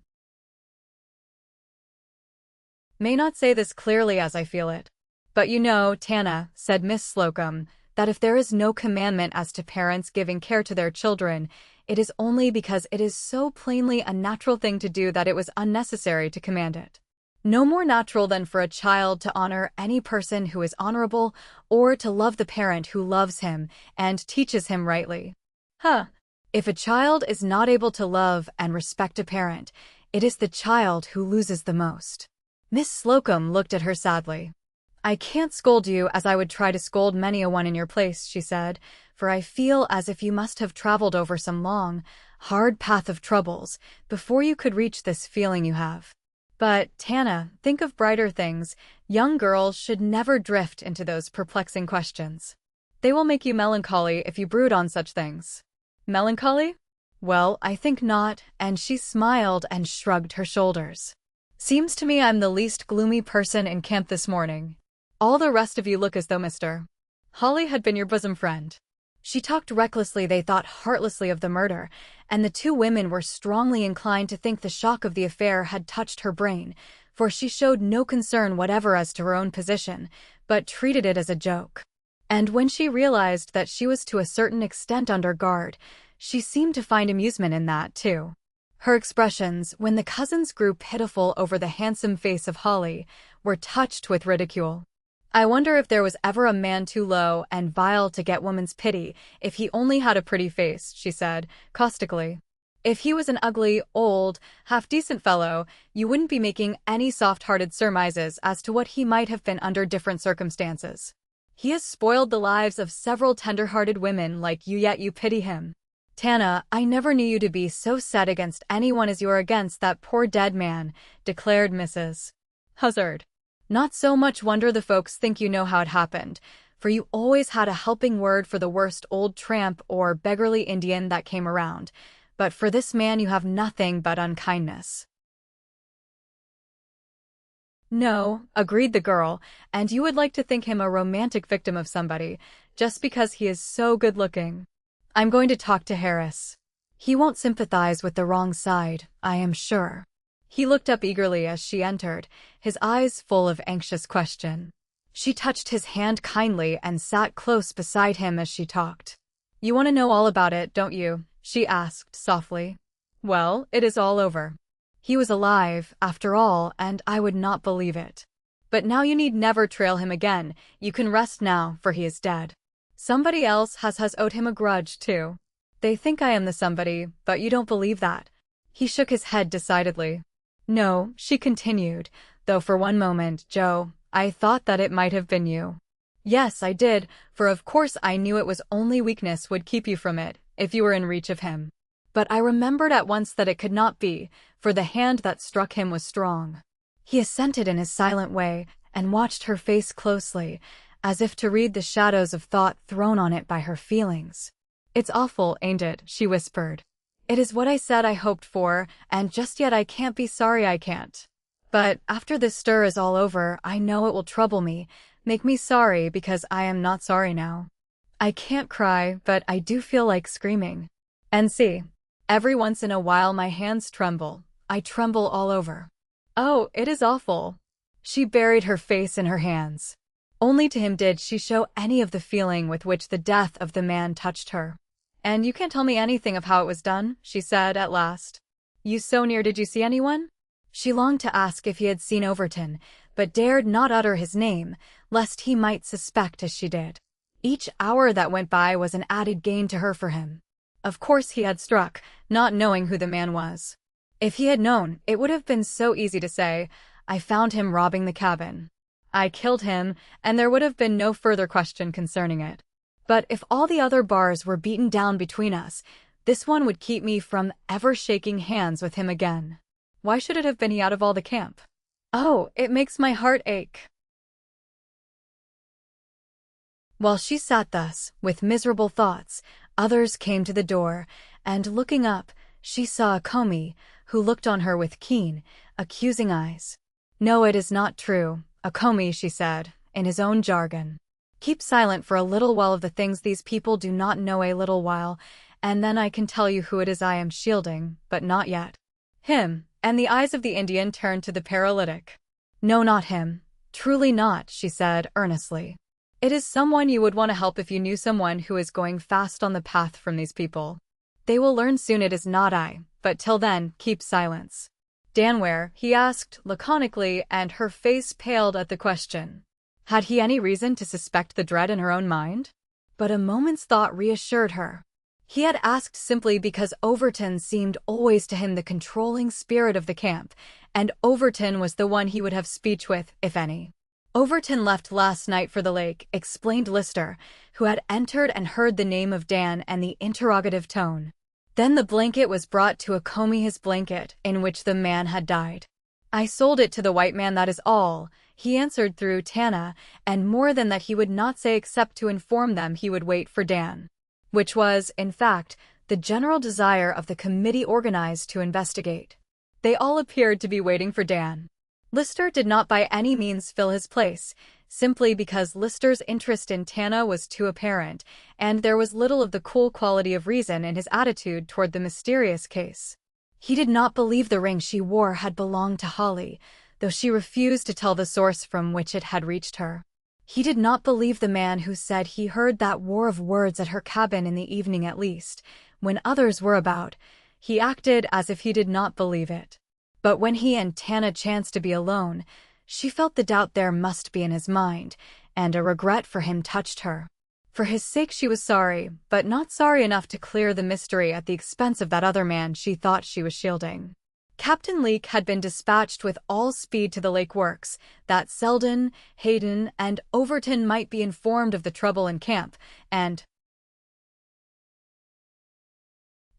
may not say this clearly as I feel it. But you know, Tana, said Miss Slocum, that if there is no commandment as to parents giving care to their children, it is only because it is so plainly a natural thing to do that it was unnecessary to command it. No more natural than for a child to honor any person who is honorable, or to love the parent who loves him and teaches him rightly. If a child is not able to love and respect a parent, it is the child who loses the most. Miss Slocum looked at her sadly. I can't scold you as I would try to scold many a one in your place, she said, for I feel as if you must have traveled over some long, hard path of troubles before you could reach this feeling you have. But, Tana, think of brighter things. Young girls should never drift into those perplexing questions. They will make you melancholy if you brood on such things. Melancholy? Well, I think not, and she smiled and shrugged her shoulders. Seems to me I'm the least gloomy person in camp this morning. All the rest of you look as though Mr. Holly had been your bosom friend. She talked recklessly, they thought heartlessly, of the murder, and the two women were strongly inclined to think the shock of the affair had touched her brain, for she showed no concern whatever as to her own position, but treated it as a joke. And when she realized that she was to a certain extent under guard, she seemed to find amusement in that, too. Her expressions, when the cousins grew pitiful over the handsome face of Holly, were touched with ridicule. I wonder if there was ever a man too low and vile to get woman's pity if he only had a pretty face, she said, caustically. If he was an ugly, old, half-decent fellow, you wouldn't be making any soft-hearted surmises as to what he might have been under different circumstances. He has spoiled the lives of several tender-hearted women like you, yet you pity him. Tana, I never knew you to be so set against anyone as you're against that poor dead man, declared Mrs. Huzzard. Not so much wonder the folks think you know how it happened, for you always had a helping word for the worst old tramp or beggarly Indian that came around, but for this man you have nothing but unkindness. No, agreed the girl, and you would like to think him a romantic victim of somebody, just because he is so good-looking. I'm going to talk to Harris. He won't sympathize with the wrong side, I am sure. He looked up eagerly as she entered, his eyes full of anxious question. She touched his hand kindly and sat close beside him as she talked. You want to know all about it, don't you? She asked softly. Well, it is all over. He was alive, after all, and I would not believe it. But now you need never trail him again. You can rest now, for he is dead. Somebody else has owed him a grudge, too. They think I am the somebody, but you don't believe that. He shook his head decidedly. No, she continued, though for one moment, Joe, I thought that it might have been you. Yes, I did, for of course I knew it was only weakness would keep you from it, if you were in reach of him. But I remembered at once that it could not be, for the hand that struck him was strong. He assented in his silent way, and watched her face closely, as if to read the shadows of thought thrown on it by her feelings. It's awful, ain't it? She whispered. It is what I said I hoped for, and just yet I can't be sorry I can't. But after this stir is all over, I know it will trouble me, make me sorry because I am not sorry now. I can't cry, but I do feel like screaming. And see, every once in a while my hands tremble. I tremble all over. Oh, it is awful. She buried her face in her hands. Only to him did she show any of the feeling with which the death of the man touched her. And you can't tell me anything of how it was done, she said at last. You so near, did you see anyone? She longed to ask if he had seen Overton, but dared not utter his name, lest he might suspect as she did. Each hour that went by was an added gain to her for him. Of course he had struck, not knowing who the man was. If he had known, it would have been so easy to say, I found him robbing the cabin. I killed him, and there would have been no further question concerning it. But if all the other bars were beaten down between us, this one would keep me from ever shaking hands with him again. Why should it have been he out of all the camp? Oh, it makes my heart ache. While she sat thus, with miserable thoughts, others came to the door, and looking up, she saw Akomi, who looked on her with keen, accusing eyes. No, it is not true, Akomi, she said, in his own jargon. Keep silent for a little while of the things these people do not know a little while, and then I can tell you who it is I am shielding, but not yet. Him, and the eyes of the Indian turned to the paralytic. No, not him. Truly not, she said earnestly. It is someone you would want to help if you knew someone who is going fast on the path from these people. They will learn soon it is not I, but till then, keep silence. Dan where? He asked, laconically, and her face paled at the question. Had he any reason to suspect the dread in her own mind? But a moment's thought reassured her. He had asked simply because Overton seemed always to him the controlling spirit of the camp, and Overton was the one he would have speech with, if any. Overton left last night for the lake, explained Lister, who had entered and heard the name of Dan and the interrogative tone. Then the blanket was brought to Akomi, his blanket, in which the man had died. I sold it to the white man, that is all, he answered through Tana, and more than that he would not say except to inform them he would wait for Dan. Which was, in fact, the general desire of the committee organized to investigate. They all appeared to be waiting for Dan. Lister did not by any means fill his place, simply because Lister's interest in Tana was too apparent, and there was little of the cool quality of reason in his attitude toward the mysterious case. He did not believe the ring she wore had belonged to Holly, though she refused to tell the source from which it had reached her. He did not believe the man who said he heard that war of words at her cabin in the evening at least, when others were about. He acted as if he did not believe it. But when he and Tana chanced to be alone, she felt the doubt there must be in his mind, and a regret for him touched her. For his sake she was sorry, but not sorry enough to clear the mystery at the expense of that other man she thought she was shielding. Captain Leake had been dispatched with all speed to the lake works, that Selden, Hayden, and Overton might be informed of the trouble in camp, and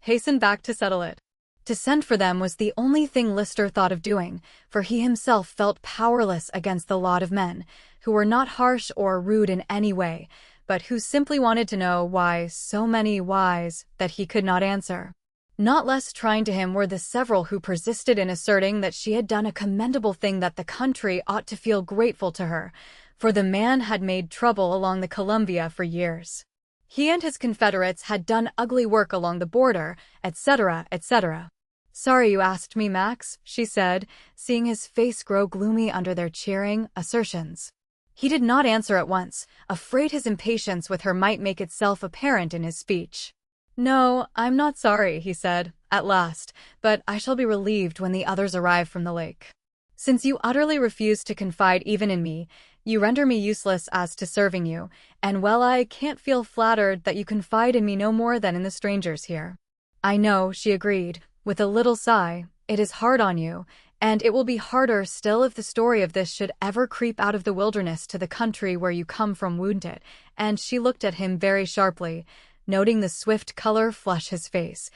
hasten back to settle it. To send for them was the only thing Lister thought of doing, for he himself felt powerless against the lot of men, who were not harsh or rude in any way, but who simply wanted to know why so many whys that he could not answer. Not less trying to him were the several who persisted in asserting that she had done a commendable thing, that the country ought to feel grateful to her, for the man had made trouble along the Columbia for years. He and his Confederates had done ugly work along the border, etc., etc. Sorry you asked me, Max, she said, seeing his face grow gloomy under their cheering assertions. He did not answer at once, afraid his impatience with her might make itself apparent in his speech. No, I'm not sorry, he said, at last, but I shall be relieved when the others arrive from the lake. Since you utterly refuse to confide even in me, You render me useless as to serving you, and well, I can't feel flattered that you confide in me no more than in the strangers here. I know, she agreed, with a little sigh, it is hard on you, and it will be harder still if the story of this should ever creep out of the wilderness to the country where you come from wounded, and she looked at him very sharply, noting the swift color flush his face,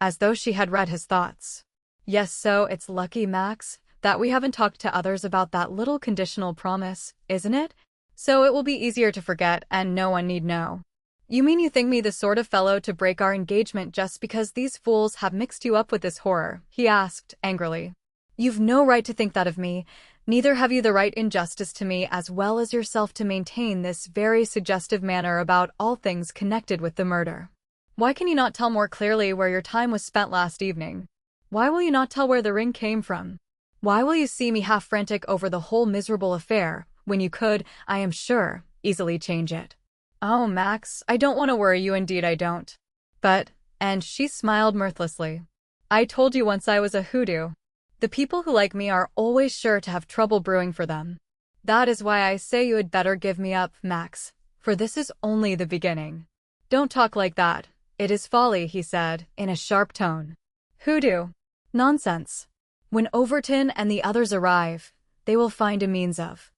as though she had read his thoughts. Yes, so it's lucky, Max, that we haven't talked to others about that little conditional promise, isn't it? So it will be easier to forget and no one need know. You mean you think me the sort of fellow to break our engagement just because these fools have mixed you up with this horror? He asked, angrily. You've no right to think that of me. Neither have you the right in justice to me as well as yourself to maintain this very suggestive manner about all things connected with the murder. Why can you not tell more clearly where your time was spent last evening? Why will you not tell where the ring came from? Why will you see me half frantic over the whole miserable affair, when you could, I am sure, easily change it? Oh, Max, I don't want to worry you, indeed I don't. But, and she smiled mirthlessly, I told you once I was a hoodoo. The people who like me are always sure to have trouble brewing for them. That is why I say you had better give me up, Max, for this is only the beginning. Don't talk like that. It is folly, he said, in a sharp tone. Hoodoo? Nonsense. When Overton and the others arrive, they will find a means of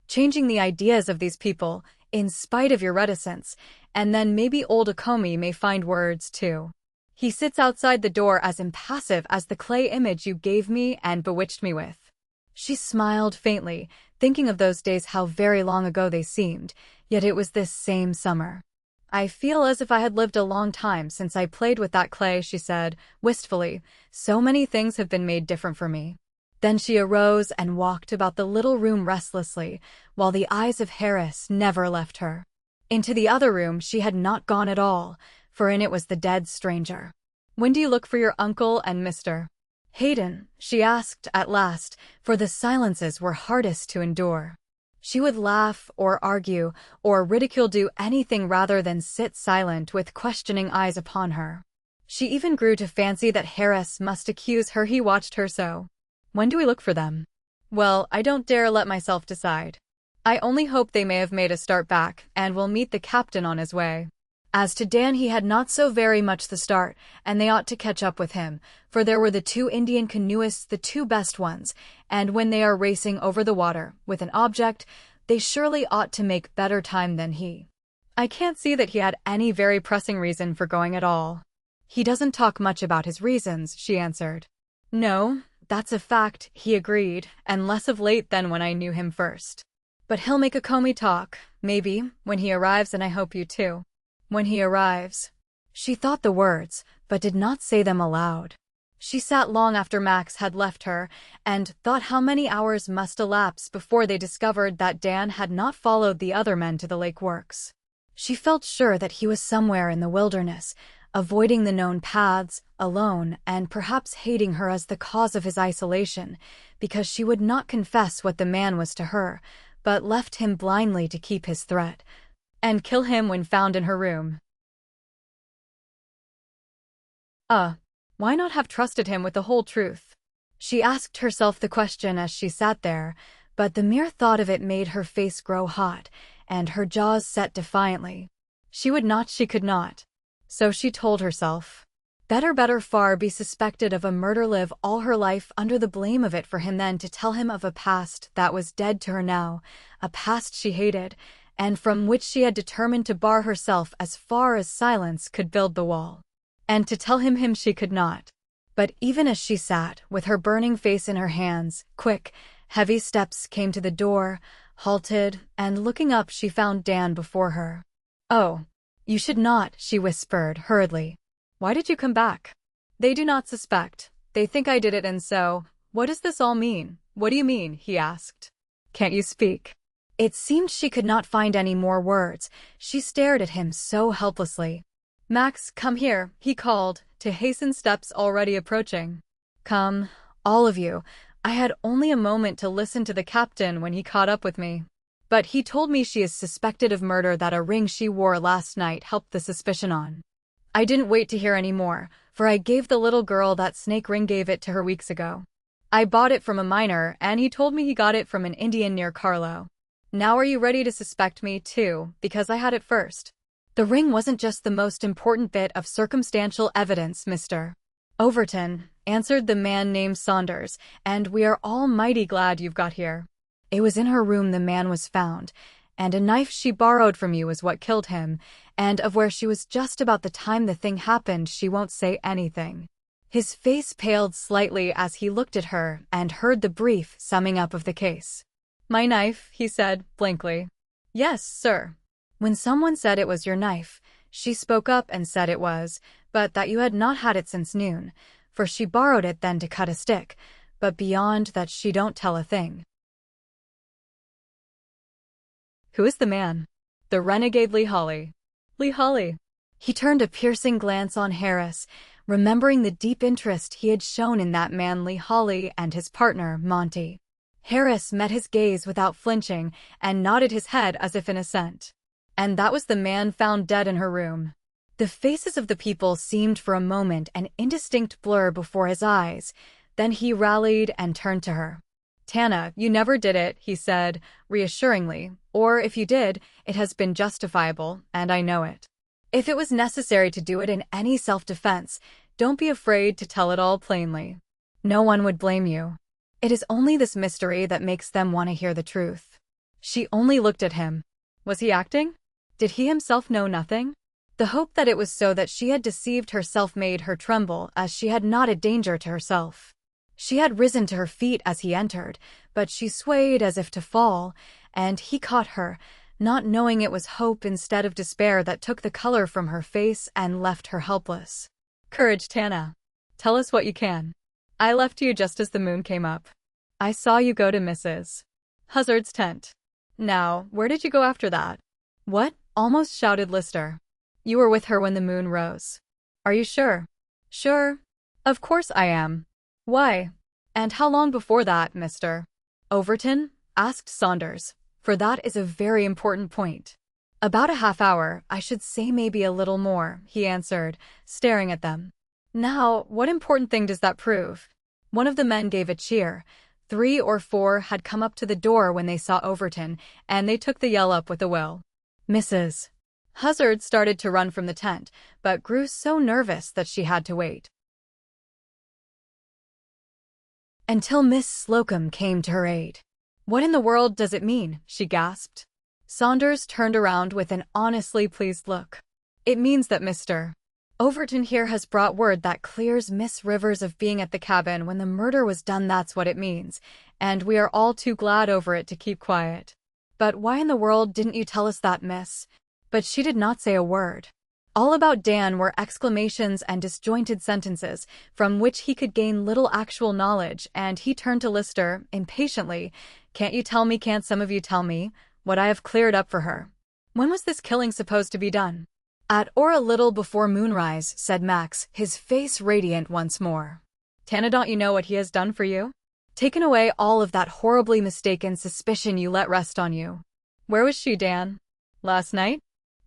changing the ideas of these people, in spite of your reticence, and then maybe old Okomi may find words too. He sits outside the door as impassive as the clay image you gave me and bewitched me with. She smiled faintly, thinking of those days, how very long ago they seemed, yet it was this same summer. I feel as if I had lived a long time since I played with that clay, she said, wistfully. So many things have been made different for me. Then she arose and walked about the little room restlessly, while the eyes of Harris never left her. Into the other room she had not gone at all, for in it was the dead stranger. When do you look for your uncle and Mr. Hayden? She asked at last, for the silences were hardest to endure. She would laugh or argue or ridicule, do anything rather than sit silent with questioning eyes upon her. She even grew to fancy that Harris must accuse her, he watched her so. When do we look for them? Well, I don't dare let myself decide. I only hope they may have made a start back and will meet the captain on his way. As to Dan, he had not so very much the start, and they ought to catch up with him, for there were the two Indian canoeists, the two best ones, and when they are racing over the water with an object, they surely ought to make better time than he. I can't see that he had any very pressing reason for going at all. He doesn't talk much about his reasons, she answered. No, that's a fact, he agreed, and less of late than when I knew him first. But he'll make Okomi talk, maybe, when he arrives, and I hope you too. When he arrives. She thought the words, but did not say them aloud. She sat long after Max had left her, and thought how many hours must elapse before they discovered that Dan had not followed the other men to the lake works. She felt sure that he was somewhere in the wilderness, avoiding the known paths, alone, and perhaps hating her as the cause of his isolation, because she would not confess what the man was to her, but left him blindly to keep his threat, and kill him when found in her room. Why not have trusted him with the whole truth? She asked herself the question as she sat there, but the mere thought of it made her face grow hot, and her jaws set defiantly. She would not, she could not. So she told herself. Better far be suspected of a murder, live all her life under the blame of it for him, than to tell him of a past that was dead to her now, a past she hated, and from which she had determined to bar herself as far as silence could build the wall. And to tell him she could not. But even as she sat, with her burning face in her hands, quick, heavy steps came to the door, halted, and looking up she found Dan before her. Oh, you should not, she whispered hurriedly. Why did you come back? They do not suspect. They think I did it, and so, what does this all mean? What do you mean? He asked. Can't you speak? It seemed she could not find any more words. She stared at him so helplessly. Max, come here, he called, to hasten steps already approaching. Come, all of you. I had only a moment to listen to the captain when he caught up with me. But he told me she is suspected of murder, that a ring she wore last night helped the suspicion on. I didn't wait to hear any more, for I gave the little girl that snake ring, gave it to her weeks ago. I bought it from a miner, and he told me he got it from an Indian near Carlo. Now are you ready to suspect me, too, because I had it first? The ring wasn't just the most important bit of circumstantial evidence, Mr. Overton, answered the man named Saunders, and we are all mighty glad you've got here. It was in her room the man was found, and a knife she borrowed from you is what killed him, and of where she was just about the time the thing happened she won't say anything. His face paled slightly as he looked at her and heard the brief summing up of the case. My knife, he said, blankly. Yes, sir. When someone said it was your knife, she spoke up and said it was, but that you had not had it since noon, for she borrowed it then to cut a stick, but beyond that she don't tell a thing. Who is the man? The renegade Lee Holly. Lee Holly. He turned a piercing glance on Harris, remembering the deep interest he had shown in that man Lee Holly and his partner, Monty. Harris met his gaze without flinching and nodded his head as if in assent. And that was the man found dead in her room. The faces of the people seemed for a moment an indistinct blur before his eyes. Then he rallied and turned to her. Tana, you never did it, he said, reassuringly. Or if you did, it has been justifiable, and I know it. If it was necessary to do it in any self-defense, don't be afraid to tell it all plainly. No one would blame you. It is only this mystery that makes them want to hear the truth. She only looked at him. Was he acting? Did he himself know nothing? The hope that it was so that she had deceived herself made her tremble, as she had not a danger to herself. She had risen to her feet as he entered, but she swayed as if to fall, and he caught her, not knowing it was hope instead of despair that took the color from her face and left her helpless. Courage, Tana. Tell us what you can. I left you just as the moon came up. I saw you go to Mrs. Huzzard's tent. Now, where did you go after that? What? Almost shouted Lister. You were with her when the moon rose. Are you sure? Sure. Of course I am. Why? And how long before that, Mr. Overton? Asked Saunders, for that is a very important point. About a half hour, I should say maybe a little more, he answered, staring at them. Now, what important thing does that prove? One of the men gave a cheer. 3 or 4 had come up to the door when they saw Overton, and they took the yell up with a will. Mrs. Huzzard started to run from the tent, but grew so nervous that she had to wait until Miss Slocum came to her aid. What in the world does it mean? She gasped. Saunders turned around with an honestly pleased look. It means that Mr. Overton here has brought word that clears Miss Rivers of being at the cabin when the murder was done. That's what it means, and we are all too glad over it to keep quiet. But why in the world didn't you tell us that, miss? But she did not say a word. All about Dan were exclamations and disjointed sentences, from which he could gain little actual knowledge, and he turned to Lister, impatiently. Can't you tell me, can't some of you tell me, what I have cleared up for her? When was this killing supposed to be done? At or a little before moonrise, said Max, his face radiant once more. Tana, don't you know what he has done for you? Taken away all of that horribly mistaken suspicion you let rest on you. Where was she, Dan? Last night?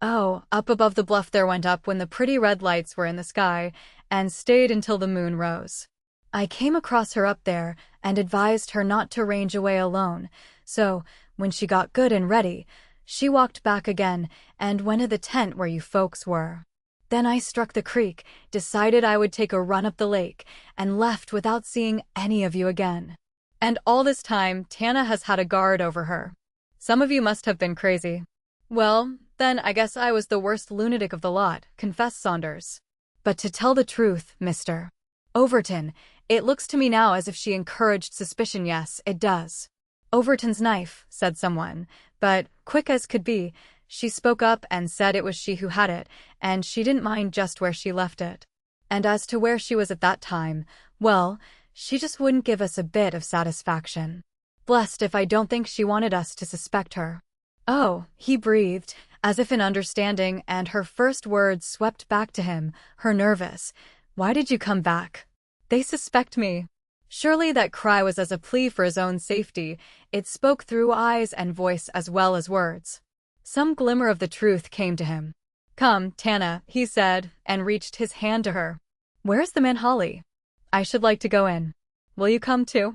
Oh, up above the bluff there, went up when the pretty red lights were in the sky, and stayed until the moon rose. I came across her up there, and advised her not to range away alone, so, when she got good and ready, she walked back again, and went to the tent where you folks were. Then I struck the creek, decided I would take a run up the lake, and left without seeing any of you again. And all this time, Tana has had a guard over her. Some of you must have been crazy. Well, then I guess I was the worst lunatic of the lot, confessed Saunders. But to tell the truth, Mr. Overton, it looks to me now as if she encouraged suspicion. Yes, it does. Overton's knife, said someone, but, quick as could be, she spoke up and said it was she who had it, and she didn't mind just where she left it. And as to where she was at that time, well, she just wouldn't give us a bit of satisfaction. Blessed if I don't think she wanted us to suspect her. Oh, he breathed, as if in understanding, and her first words swept back to him, her nervous. Why did you come back? They suspect me. Surely that cry was as a plea for his own safety. It spoke through eyes and voice as well as words. Some glimmer of the truth came to him. Come, Tana, he said, and reached his hand to her. Where's the man Holly? I should like to go in. Will you come too?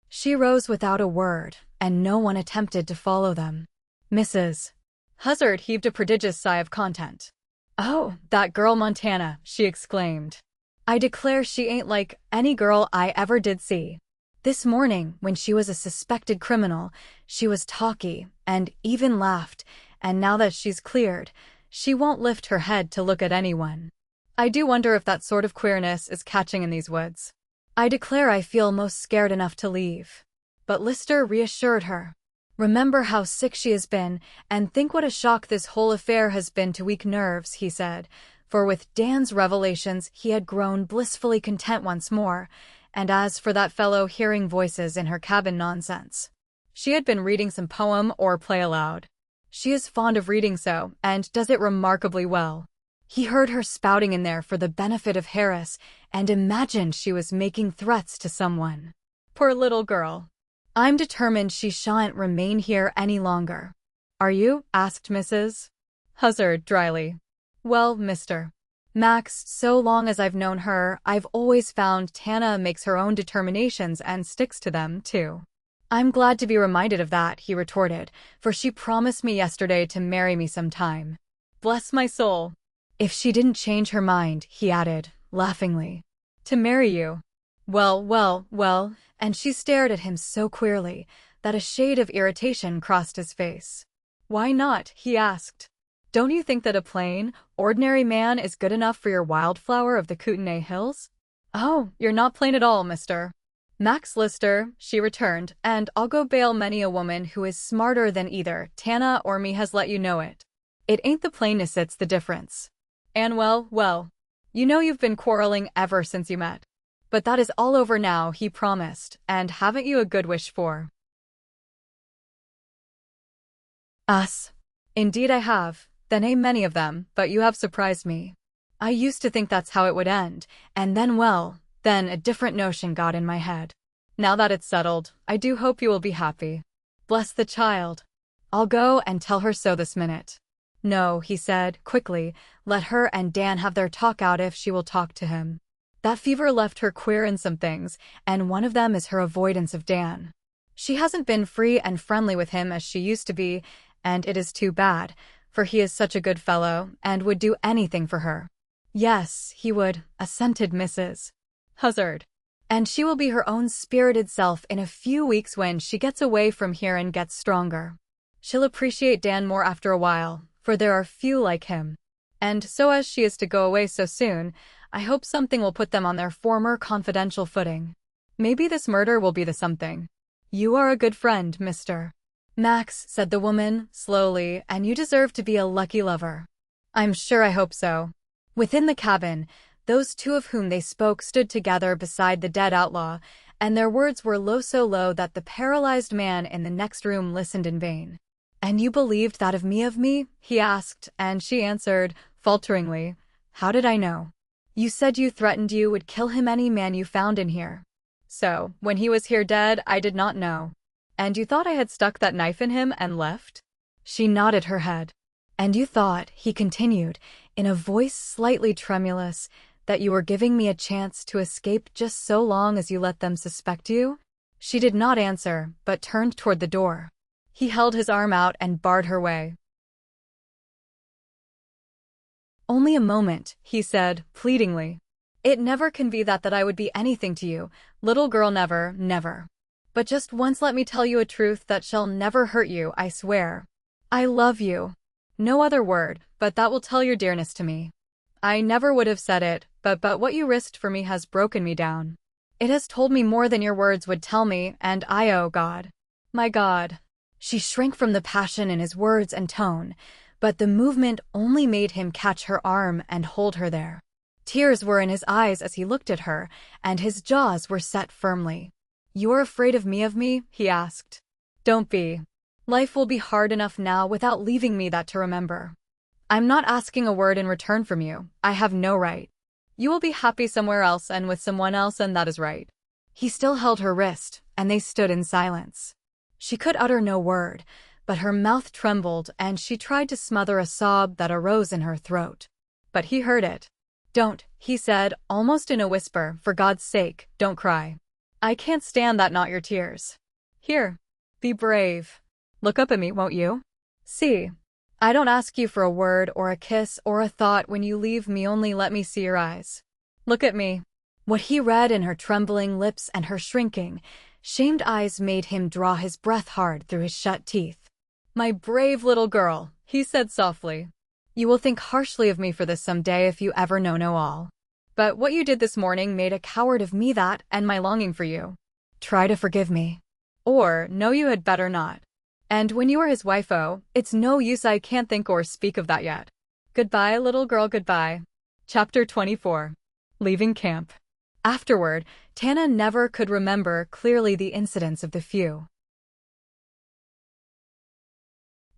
She rose without a word, and no one attempted to follow them. Mrs. Huzzard heaved a prodigious sigh of content. "Oh, that girl Montana," she exclaimed. "I declare she ain't like any girl I ever did see. This morning, when she was a suspected criminal, she was talky and even laughed, and now that she's cleared, she won't lift her head to look at anyone. I do wonder if that sort of queerness is catching in these woods. I declare I feel most scared enough to leave." But Lister reassured her. "Remember how sick she has been, and think what a shock this whole affair has been to weak nerves," he said, for with Dan's revelations he had grown blissfully content once more, and as for that fellow hearing voices in her cabin nonsense, she had been reading some poem or play aloud. She is fond of reading so, and does it remarkably well. He heard her spouting in there for the benefit of Harris, and imagined she was making threats to someone. Poor little girl. "I'm determined she shan't remain here any longer." "Are you?" asked Mrs. Huzzard dryly. "Well, Mr. Max, so long as I've known her, I've always found Tana makes her own determinations and sticks to them, too." "I'm glad to be reminded of that," he retorted, "for she promised me yesterday to marry me sometime." "Bless my soul." "If she didn't change her mind," he added, laughingly. "To marry you? Well, well, well," and she stared at him so queerly that a shade of irritation crossed his face. "Why not?" he asked. "Don't you think that a plain, ordinary man is good enough for your wildflower of the Kootenay Hills?" "Oh, you're not plain at all, Mr. Max Lister," she returned, "and I'll go bail many a woman who is smarter than either Tana or me has let you know it. It ain't the plainness it's the difference. And well, you know you've been quarreling ever since you met. But that is all over now," he promised, "and haven't you a good wish for us?" "Indeed I have. Then ain't many of them, but you have surprised me. I used to think that's how it would end, and then a different notion got in my head. Now that it's settled, I do hope you will be happy." "Bless the child. I'll go and tell her so this minute." "No," he said, quickly, "let her and Dan have their talk out if she will talk to him. That fever left her queer in some things, and one of them is her avoidance of Dan. She hasn't been free and friendly with him as she used to be, and it is too bad, for he is such a good fellow, and would do anything for her." "Yes, he would," assented Mrs. Huzzard. "And she will be her own spirited self in a few weeks when she gets away from here and gets stronger. She'll appreciate Dan more after a while, for there are few like him. And so as she is to go away so soon, I hope something will put them on their former confidential footing. Maybe this murder will be the something." "You are a good friend, Mr. Max," said the woman, slowly, "and you deserve to be a lucky lover." "I'm sure I hope so." Within the cabin, those two of whom they spoke stood together beside the dead outlaw, and their words were so low that the paralyzed man in the next room listened in vain. "And you believed that of me?" he asked, and she answered, falteringly, "How did I know? You said you threatened you would kill him any man you found in here. So, when he was here dead, I did not know. And you thought I had stuck that knife in him and left?" She nodded her head. "And you thought," he continued, in a voice slightly tremulous, "that you were giving me a chance to escape just so long as you let them suspect you?" She did not answer, but turned toward the door. He held his arm out and barred her way. "Only a moment," he said, pleadingly. "It never can be that I would be anything to you, little girl, never, never. But just once let me tell you a truth that shall never hurt you, I swear. I love you. No other word, but that will tell your dearness to me. I never would have said it, but what you risked for me has broken me down. It has told me more than your words would tell me, and I owe God. My God." She shrank from the passion in his words and tone, but the movement only made him catch her arm and hold her there. Tears were in his eyes as he looked at her, and his jaws were set firmly. "You're afraid of me?" he asked. "Don't be. Life will be hard enough now without leaving me that to remember. I'm not asking a word in return from you. I have no right. You will be happy somewhere else and with someone else, and that is right." He still held her wrist, and they stood in silence. She could utter no word, but her mouth trembled and she tried to smother a sob that arose in her throat. But he heard it. "Don't," he said, almost in a whisper, for God's sake, don't cry. I can't stand that, not your tears. Here, be brave. Look up at me, won't you? See, I don't ask you for a word or a kiss or a thought when you leave me, only let me see your eyes. Look at me. What he read in her trembling lips and her shrinking, shamed eyes made him draw his breath hard through his shut teeth. My brave little girl, he said softly. You will think harshly of me for this someday if you ever know all. But what you did this morning made a coward of me, that and my longing for you. Try to forgive me. Or, no, you had better not. And when you are his wife, oh, it's no use, I can't think or speak of that yet. Goodbye, little girl, goodbye. Chapter 24. Leaving camp. Afterward, Tana never could remember clearly the incidents of the few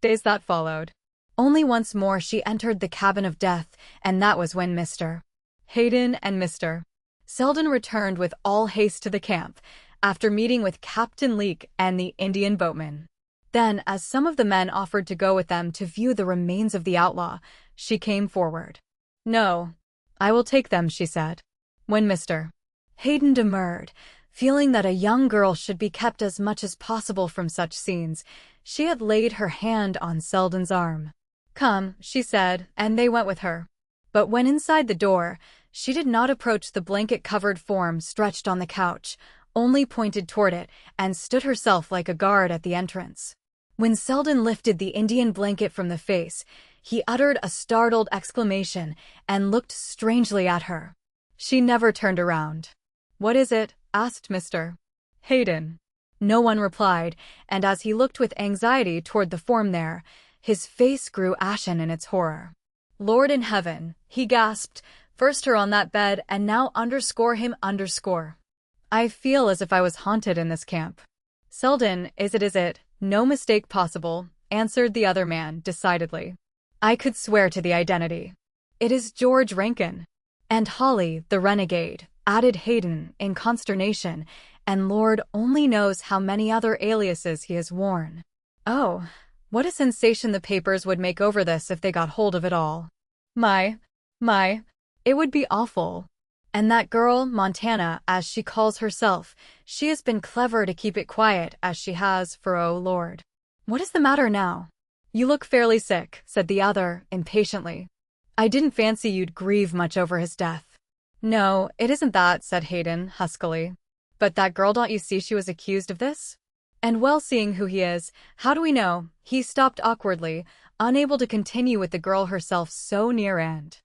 days that followed. Only once more she entered the cabin of death, and that was when Mr. Hayden and Mr. Selden returned with all haste to the camp, after meeting with Captain Leake and the Indian boatman. Then, as some of the men offered to go with them to view the remains of the outlaw, she came forward. No, I will take them, she said. When Mr. Hayden demurred, feeling that a young girl should be kept as much as possible from such scenes, she had laid her hand on Selden's arm. Come, she said, and they went with her. But when inside the door, she did not approach the blanket-covered form stretched on the couch, only pointed toward it and stood herself like a guard at the entrance. When Selden lifted the Indian blanket from the face, he uttered a startled exclamation and looked strangely at her. She never turned around. What is it? Asked Mr. Hayden. No one replied, and as he looked with anxiety toward the form there, his face grew ashen in its horror. Lord in heaven, he gasped, first her on that bed and now him. I feel as if I was haunted in this camp. Selden, is it? No mistake possible, answered the other man decidedly. I could swear to the identity. It is George Rankin. And Holly, the renegade, added Hayden in consternation, and Lord only knows how many other aliases he has worn. Oh, what a sensation the papers would make over this if they got hold of it all. My, it would be awful. And that girl, Montana, as she calls herself, she has been clever to keep it quiet as she has for, oh Lord. What is the matter now? You look fairly sick, said the other, impatiently. I didn't fancy you'd grieve much over his death. No, it isn't that, said Hayden, huskily. But that girl, don't you see she was accused of this? And well, seeing who he is, how do we know? He stopped awkwardly, unable to continue with the girl herself so near and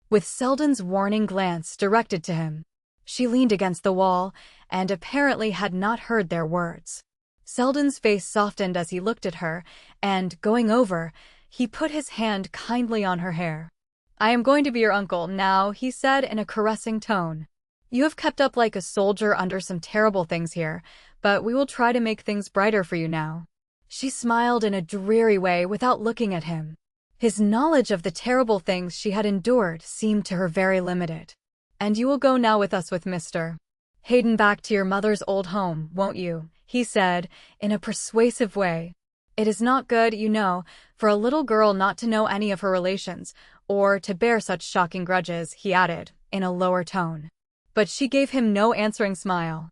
with Selden's warning glance directed to him. She leaned against the wall, and apparently had not heard their words. Selden's face softened as he looked at her, and, going over, he put his hand kindly on her hair. I am going to be your uncle now, he said in a caressing tone. You have kept up like a soldier under some terrible things here, but we will try to make things brighter for you now. She smiled in a dreary way without looking at him. His knowledge of the terrible things she had endured seemed to her very limited. And you will go now with us with Mr. Hayden back to your mother's old home, won't you? He said, in a persuasive way. It is not good, you know, for a little girl not to know any of her relations, or to bear such shocking grudges, he added, in a lower tone. But she gave him no answering smile.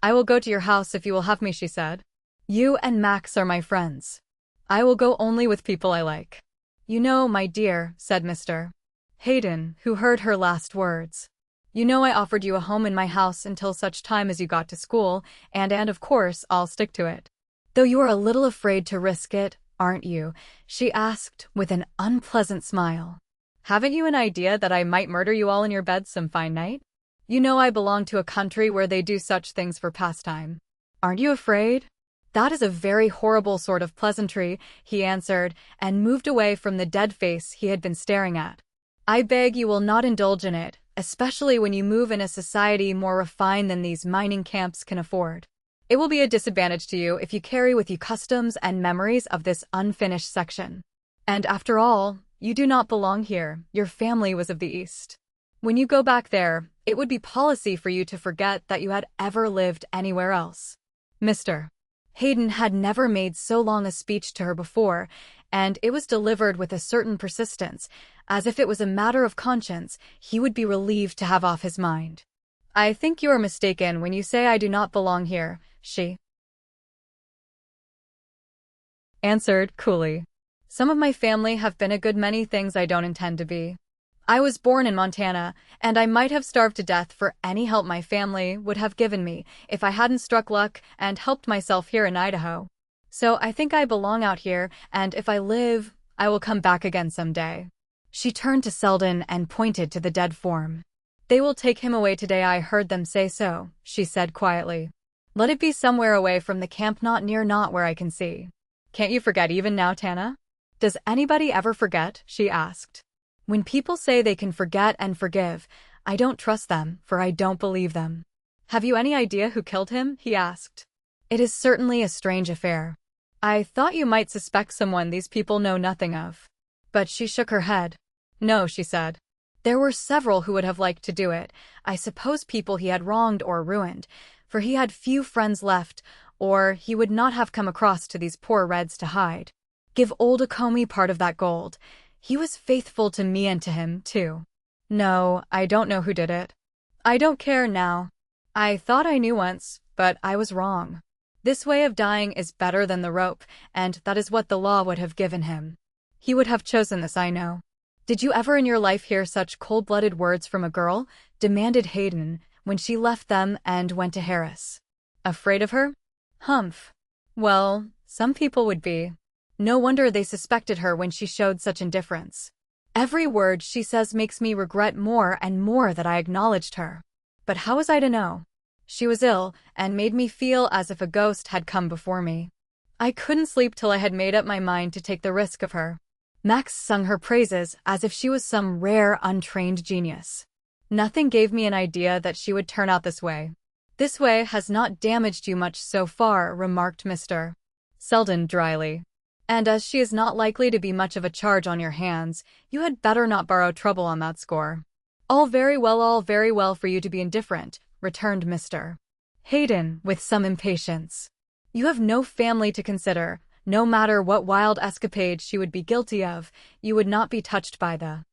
I will go to your house if you will have me, she said. You and Max are my friends. I will go only with people I like. You know, my dear, said Mr. Hayden, who heard her last words. You know I offered you a home in my house until such time as you got to school, and of course I'll stick to it. Though you are a little afraid to risk it, aren't you? She asked with an unpleasant smile. Haven't you an idea that I might murder you all in your beds some fine night? You know I belong to a country where they do such things for pastime. Aren't you afraid? That is a very horrible sort of pleasantry, he answered, and moved away from the dead face he had been staring at. I beg you will not indulge in it, especially when you move in a society more refined than these mining camps can afford. It will be a disadvantage to you if you carry with you customs and memories of this unfinished section. And after all, you do not belong here, your family was of the East. When you go back there, it would be policy for you to forget that you had ever lived anywhere else. Mr. Hayden had never made so long a speech to her before, and it was delivered with a certain persistence, as if it was a matter of conscience he would be relieved to have off his mind. "I think you are mistaken when you say I do not belong here," she answered coolly. "Some of my family have been a good many things I don't intend to be. I was born in Montana, and I might have starved to death for any help my family would have given me if I hadn't struck luck and helped myself here in Idaho. So I think I belong out here, and if I live, I will come back again someday." She turned to Selden and pointed to the dead form. "They will take him away today, I heard them say so," she said quietly. "Let it be somewhere away from the camp, not where I can see." "Can't you forget even now, Tana?" "Does anybody ever forget?" she asked. "When people say they can forget and forgive, I don't trust them, for I don't believe them." "Have you any idea who killed him?" he asked. "It is certainly a strange affair. I thought you might suspect someone these people know nothing of." But she shook her head. "No," she said. "There were several who would have liked to do it, I suppose people he had wronged or ruined, for he had few friends left, or he would not have come across to these poor Reds to hide. Give old Okomi part of that gold. He was faithful to me and to him, too. No, I don't know who did it. I don't care now. I thought I knew once, but I was wrong. This way of dying is better than the rope, and that is what the law would have given him. He would have chosen this, I know." "Did you ever in your life hear such cold-blooded words from a girl?" demanded Hayden, when she left them and went to Harris. "Afraid of her? Humph. Well, some people would be. No wonder they suspected her when she showed such indifference. Every word she says makes me regret more and more that I acknowledged her. But how was I to know? She was ill, and made me feel as if a ghost had come before me. I couldn't sleep till I had made up my mind to take the risk of her." Max sung her praises as if she was some rare, untrained genius. "Nothing gave me an idea that she would turn out this way." "This way has not damaged you much so far," remarked Mr. Selden dryly. "And as she is not likely to be much of a charge on your hands, you had better not borrow trouble on that score." All very well for you to be indifferent," returned Mr. Hayden, with some impatience. "You have no family to consider. No matter what wild escapade she would be guilty of, you would not be touched by the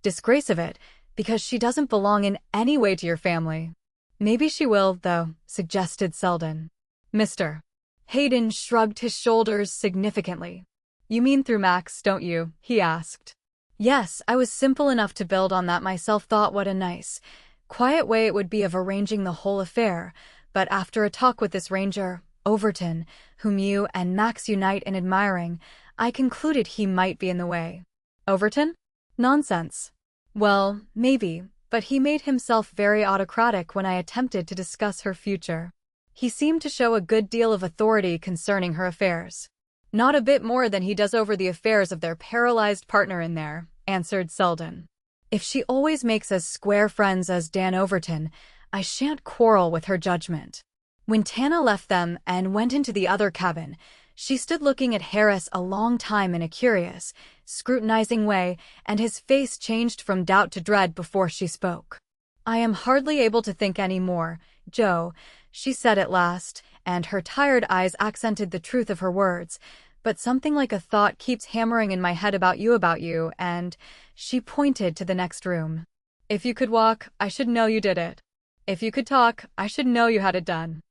disgrace of it, because she doesn't belong in any way to your family." "Maybe she will, though," suggested Selden. Mr. Hayden shrugged his shoulders significantly. "You mean through Max, don't you?" he asked. "Yes, I was simple enough to build on that myself. Thought what a nice, quiet way it would be of arranging the whole affair, but after a talk with this ranger, Overton, whom you and Max unite in admiring, I concluded he might be in the way." "Overton? Nonsense." "Well, maybe, but he made himself very autocratic when I attempted to discuss her future. He seemed to show a good deal of authority concerning her affairs." "Not a bit more than he does over the affairs of their paralyzed partner in there," answered Selden. "If she always makes as square friends as Dan Overton, I shan't quarrel with her judgment." When Tana left them and went into the other cabin, she stood looking at Harris a long time in a curious, scrutinizing way, and his face changed from doubt to dread before she spoke. "I am hardly able to think any more, Joe," she said at last, and her tired eyes accented the truth of her words, "but something like a thought keeps hammering in my head about you, and—" she pointed to the next room. "If you could walk, I should know you did it. If you could talk, I should know you had it done.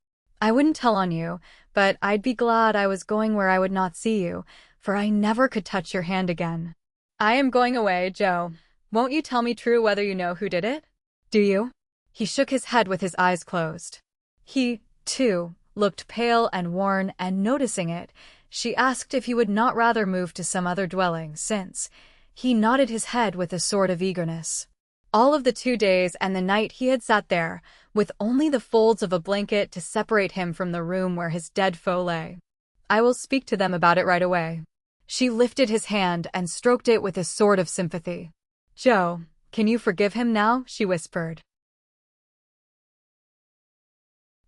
I wouldn't tell on you, but I'd be glad I was going where I would not see you, for I never could touch your hand again." "I am going away, Joe. Won't you tell me true whether you know who did it? Do you?" He shook his head with his eyes closed. He, too, looked pale and worn, and noticing it, she asked if he would not rather move to some other dwelling, since he nodded his head with a sort of eagerness. All of the 2 days and the night he had sat there, with only the folds of a blanket to separate him from the room where his dead foe lay. "I will speak to them about it right away." She lifted his hand and stroked it with a sort of sympathy. "Joe, can you forgive him now?" she whispered.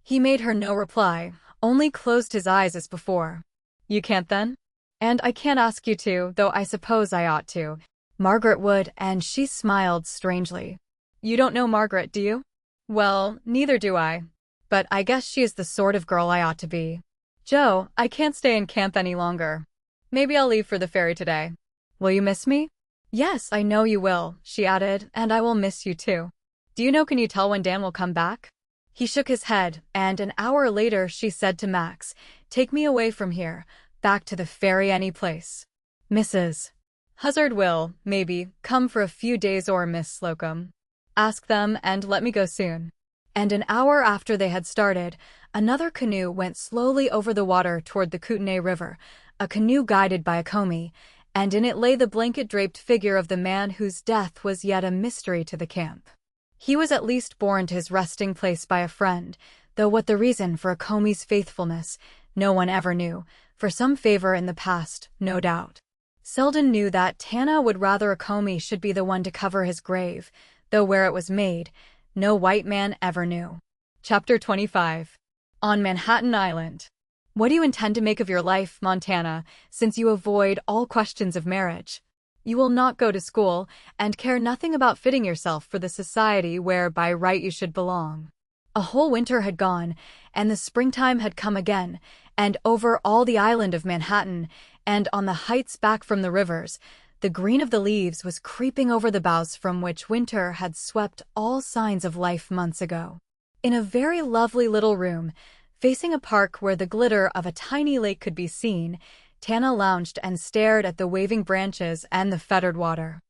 He made her no reply, only closed his eyes as before. "You can't then? And I can't ask you to, though I suppose I ought to. Margaret would," and she smiled strangely. "You don't know Margaret, do you?" "Well, neither do I. But I guess she is the sort of girl I ought to be." Joe, I can't stay in camp any longer. Maybe I'll leave for the ferry today. Will you miss me? Yes, I know you will, she added, and I will miss you too. Do you know, can you tell when Dan will come back? He shook his head, and an hour later she said to Max, take me away from here, back to the ferry any place. Mrs. Huzzard will, maybe, come for a few days or Miss Slocum. Ask them and let me go soon. And an hour after they had started, another canoe went slowly over the water toward the Kootenay River, a canoe guided by a Comey, and in it lay the blanket-draped figure of the man whose death was yet a mystery to the camp. He was at least borne to his resting place by a friend, though what the reason for a Comey's faithfulness, no one ever knew, for some favor in the past, no doubt. Selden knew that Tana would rather a Comey should be the one to cover his grave, though where it was made, no white man ever knew. Chapter 25. On Manhattan Island. What do you intend to make of your life, Montana, since you avoid all questions of marriage? You will not go to school, and care nothing about fitting yourself for the society where by right you should belong. A whole winter had gone, and the springtime had come again, and over all the island of Manhattan, and on the heights back from the rivers, the green of the leaves was creeping over the boughs from which winter had swept all signs of life months ago. In a very lovely little room, facing a park where the glitter of a tiny lake could be seen, Tana lounged and stared at the waving branches and the fettered water.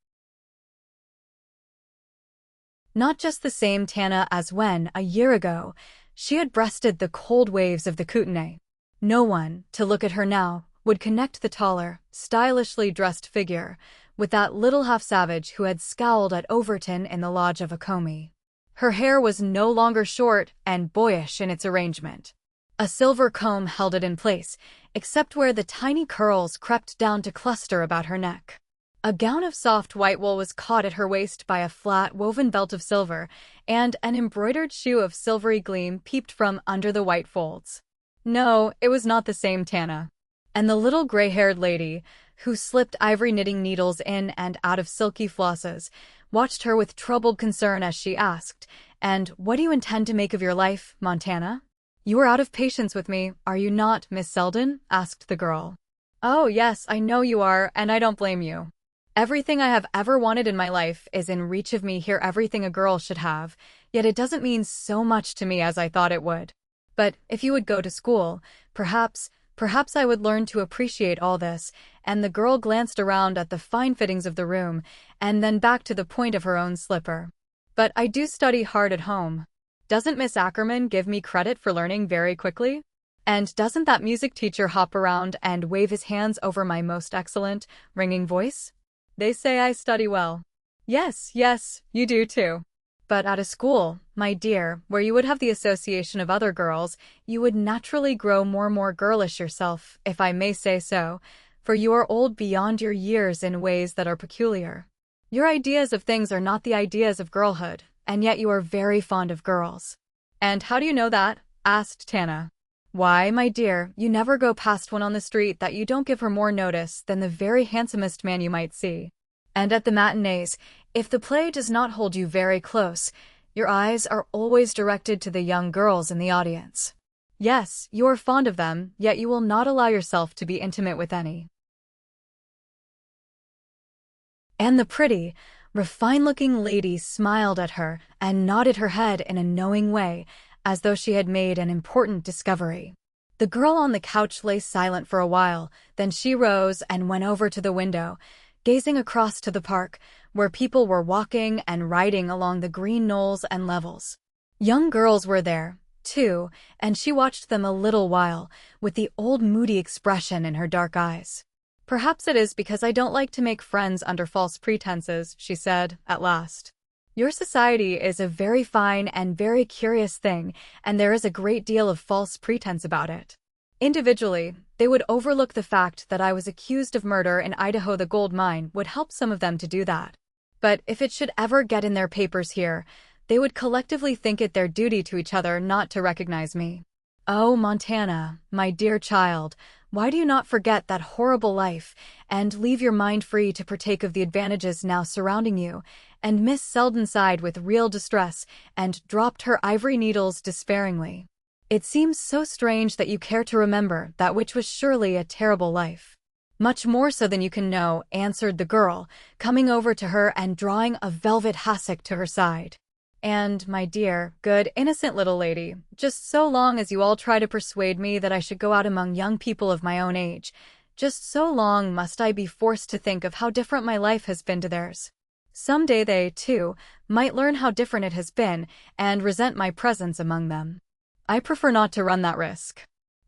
Not just the same Tana as when, a year ago, she had breasted the cold waves of the Kootenay. No one, to look at her now, would connect the taller, stylishly dressed figure with that little half-savage who had scowled at Overton in the lodge of a Comey. Her hair was no longer short and boyish in its arrangement. A silver comb held it in place, except where the tiny curls crept down to cluster about her neck. A gown of soft white wool was caught at her waist by a flat woven belt of silver, and an embroidered shoe of silvery gleam peeped from under the white folds. No, it was not the same Tana. And the little gray-haired lady, who slipped ivory knitting needles in and out of silky flosses, watched her with troubled concern as she asked, "And what do you intend to make of your life, Montana?" "You are out of patience with me, are you not, Miss Selden?" asked the girl. "Oh, yes, I know you are, and I don't blame you. Everything I have ever wanted in my life is in reach of me here, everything a girl should have, yet it doesn't mean so much to me as I thought it would. But if you would go to school, perhaps I would learn to appreciate all this," and the girl glanced around at the fine fittings of the room, and then back to the point of her own slipper. "But I do study hard at home. Doesn't Miss Ackerman give me credit for learning very quickly? And doesn't that music teacher hop around and wave his hands over my most excellent, ringing voice? They say I study well." "Yes, yes, you do too. But at a school, my dear, where you would have the association of other girls, you would naturally grow more girlish yourself, if I may say so, for you are old beyond your years in ways that are peculiar. Your ideas of things are not the ideas of girlhood, and yet you are very fond of girls." "And how do you know that?" asked Tana. "Why, my dear, you never go past one on the street that you don't give her more notice than the very handsomest man you might see. And at the matinees, if the play does not hold you very close, your eyes are always directed to the young girls in the audience. Yes, you are fond of them, yet you will not allow yourself to be intimate with any." And the pretty, refined-looking lady smiled at her and nodded her head in a knowing way, as though she had made an important discovery. The girl on the couch lay silent for a while, then she rose and went over to the window, gazing across to the park, where people were walking and riding along the green knolls and levels. Young girls were there, too, and she watched them a little while, with the old moody expression in her dark eyes. "Perhaps it is because I don't like to make friends under false pretenses," she said, at last. "Your society is a very fine and very curious thing, and there is a great deal of false pretense about it. Individually, they would overlook the fact that I was accused of murder in Idaho. The gold mine would help some of them to do that. But if it should ever get in their papers here, they would collectively think it their duty to each other not to recognize me. Oh, Montana, my dear child, why do you not forget that horrible life, and leave your mind free to partake of the advantages now surrounding you?" And Miss Selden sighed with real distress, and dropped her ivory needles despairingly. It seems so strange that you care to remember that which was surely a terrible life. Much more so than you can know, answered the girl, coming over to her and drawing a velvet hassock to her side. And, my dear, good, innocent little lady, just so long as you all try to persuade me that I should go out among young people of my own age, just so long must I be forced to think of how different my life has been to theirs. Some day they, too, might learn how different it has been and resent my presence among them. I prefer not to run that risk.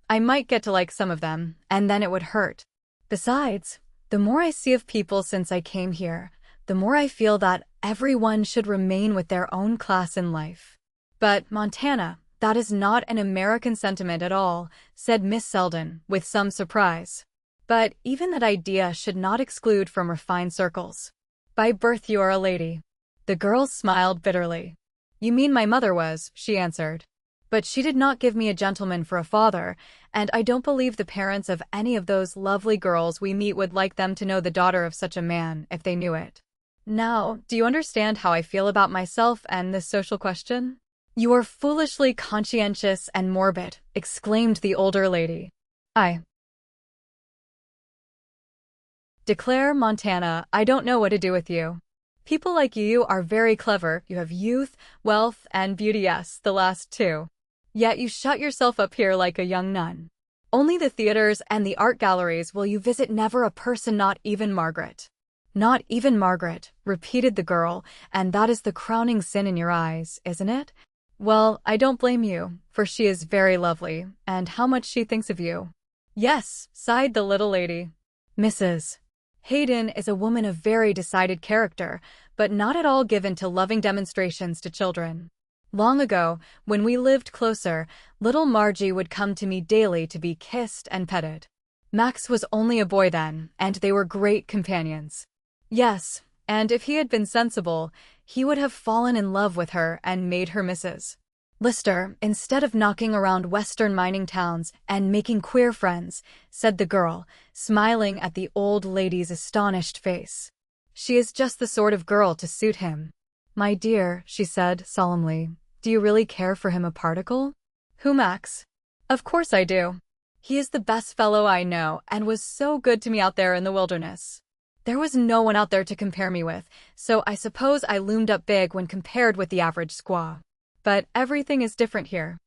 I might get to like some of them, and then it would hurt. Besides, the more I see of people since I came here, the more I feel that everyone should remain with their own class in life. But, Montana, that is not an American sentiment at all, said Miss Selden, with some surprise. But even that idea should not exclude from refined circles. By birth you are a lady. The girl smiled bitterly. You mean my mother was, she answered. But she did not give me a gentleman for a father, and I don't believe the parents of any of those lovely girls we meet would like them to know the daughter of such a man, if they knew it. Now, do you understand how I feel about myself and this social question? You are foolishly conscientious and morbid, exclaimed the older lady. I declare, Montana, I don't know what to do with you. People like you are very clever, you have youth, wealth, and beauty, yes, the last two. Yet you shut yourself up here like a young nun. Only the theaters and the art galleries will you visit, never a person, not even Margaret. Not even Margaret, repeated the girl, and that is the crowning sin in your eyes, isn't it? Well, I don't blame you, for she is very lovely, and how much she thinks of you. Yes, sighed the little lady. Mrs. Hayden is a woman of very decided character, but not at all given to loving demonstrations to children. Long ago, when we lived closer, little Margie would come to me daily to be kissed and petted. Max was only a boy then, and they were great companions. Yes, and if he had been sensible, he would have fallen in love with her and made her Mrs. Lister, instead of knocking around western mining towns and making queer friends, said the girl, smiling at the old lady's astonished face. She is just the sort of girl to suit him. My dear, she said solemnly, do you really care for him a particle? Who, Max? Of course I do. He is the best fellow I know and was so good to me out there in the wilderness. There was no one out there to compare me with, so I suppose I loomed up big when compared with the average squaw. But everything is different here.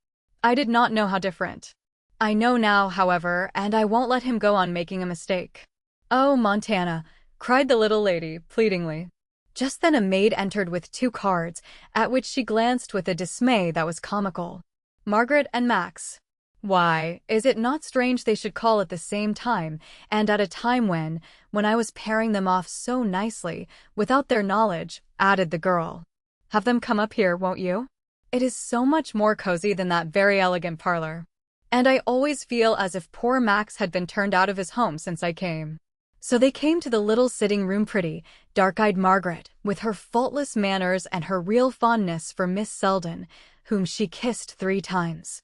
I did not know how different. I know now, however, and I won't let him go on making a mistake. Oh, Montana, cried the little lady, pleadingly. Just then a maid entered with 2 cards, at which she glanced with a dismay that was comical. Margaret and Max. Why, is it not strange they should call at the same time, and at a time when I was pairing them off so nicely, without their knowledge, added the girl. Have them come up here, won't you? It is so much more cozy than that very elegant parlor. And I always feel as if poor Max had been turned out of his home since I came. So they came to the little sitting room, pretty, dark-eyed Margaret, with her faultless manners and her real fondness for Miss Selden, whom she kissed 3 times.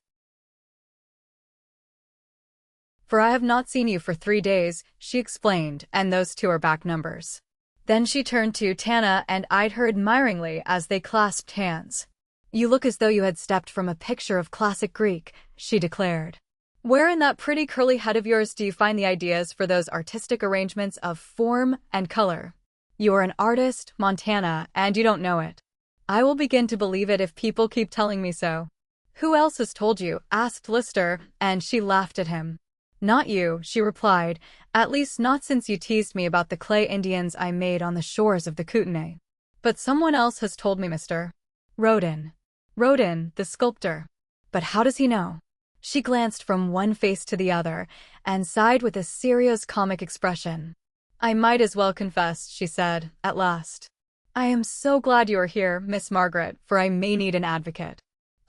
For I have not seen you for 3 days, she explained, and those 2 are back numbers. Then she turned to Tana and eyed her admiringly as they clasped hands. You look as though you had stepped from a picture of classic Greek, she declared. Where in that pretty curly head of yours do you find the ideas for those artistic arrangements of form and color? You are an artist, Montana, and you don't know it. I will begin to believe it if people keep telling me so. Who else has told you? Asked Lister, and she laughed at him. Not you, she replied, at least not since you teased me about the clay Indians I made on the shores of the Kootenay. But someone else has told me, Mr. Rodin. Rodin, the sculptor. But how does he know? She glanced from one face to the other, and sighed with a serious comic expression. I might as well confess, she said, at last. I am so glad you are here, Miss Margaret, for I may need an advocate.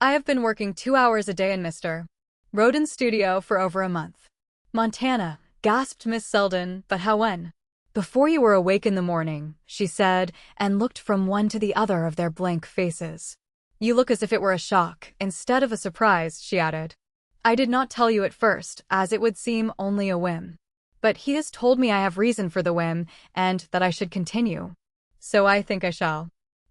I have been working 2 hours a day in Mr. Rodin's studio for over a month. Montana, gasped Miss Selden, but how when? Before you were awake in the morning, she said, and looked from one to the other of their blank faces. You look as if it were a shock, instead of a surprise, she added. I did not tell you at first, as it would seem only a whim. But he has told me I have reason for the whim, and that I should continue. So I think I shall.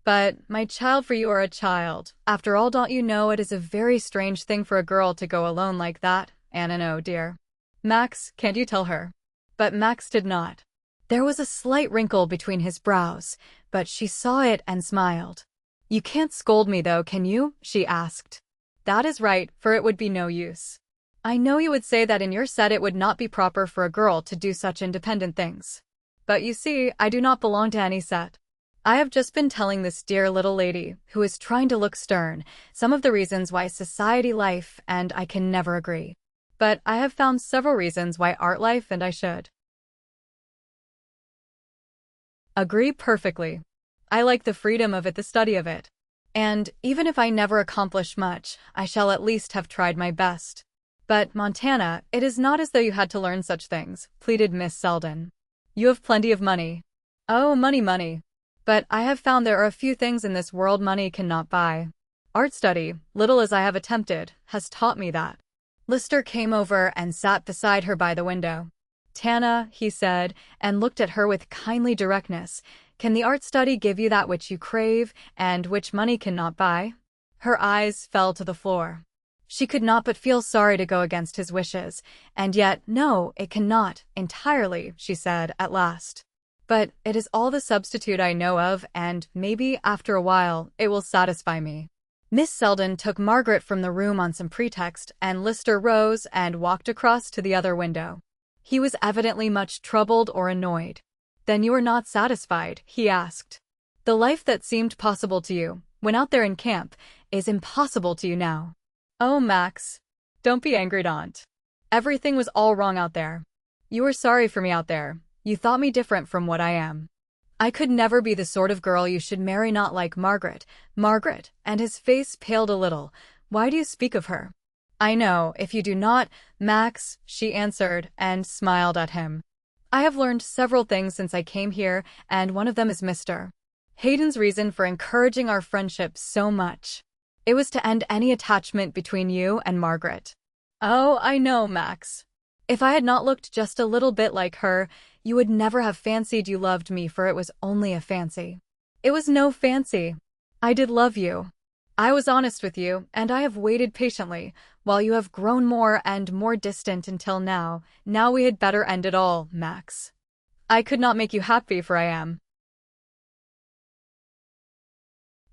But, my child, for you are a child. After all, don't you know it is a very strange thing for a girl to go alone like that? Anna, no, dear. Max, can't you tell her? But Max did not. There was a slight wrinkle between his brows, but she saw it and smiled. You can't scold me though, can you? She asked. That is right, for it would be no use. I know you would say that in your set it would not be proper for a girl to do such independent things. But you see, I do not belong to any set. I have just been telling this dear little lady, who is trying to look stern, some of the reasons why society life and I can never agree. But I have found several reasons why art life and I should agree perfectly. I like the freedom of it, the study of it. And even if I never accomplish much, I shall at least have tried my best. But, Montana, it is not as though you had to learn such things, pleaded Miss Selden. You have plenty of money. Oh, money, money. But I have found there are a few things in this world money cannot buy. Art study, little as I have attempted, has taught me that. Lister came over and sat beside her by the window. Tana, he said, and looked at her with kindly directness, can the art study give you that which you crave, and which money cannot buy? Her eyes fell to the floor. She could not but feel sorry to go against his wishes, and yet, no, it cannot, entirely, she said, at last. But it is all the substitute I know of, and, maybe, after a while, it will satisfy me. Miss Selden took Margaret from the room on some pretext, and Lister rose and walked across to the other window. He was evidently much troubled or annoyed. Then you are not satisfied, he asked. The life that seemed possible to you, when out there in camp, is impossible to you now. Oh, Max. Don't be angry, Aunt. Everything was all wrong out there. You were sorry for me out there. You thought me different from what I am. I could never be the sort of girl you should marry, not like Margaret. Margaret, and his face paled a little. Why do you speak of her? I know, if you do not, Max, she answered, and smiled at him. I have learned several things since I came here, and one of them is Mr. Hayden's reason for encouraging our friendship so much. It was to end any attachment between you and Margaret. Oh, I know, Max. If I had not looked just a little bit like her, you would never have fancied you loved me, for it was only a fancy. It was no fancy. I did love you. I was honest with you, and I have waited patiently, while you have grown more and more distant until now. Now we had better end it all, Max. I could not make you happy, for I am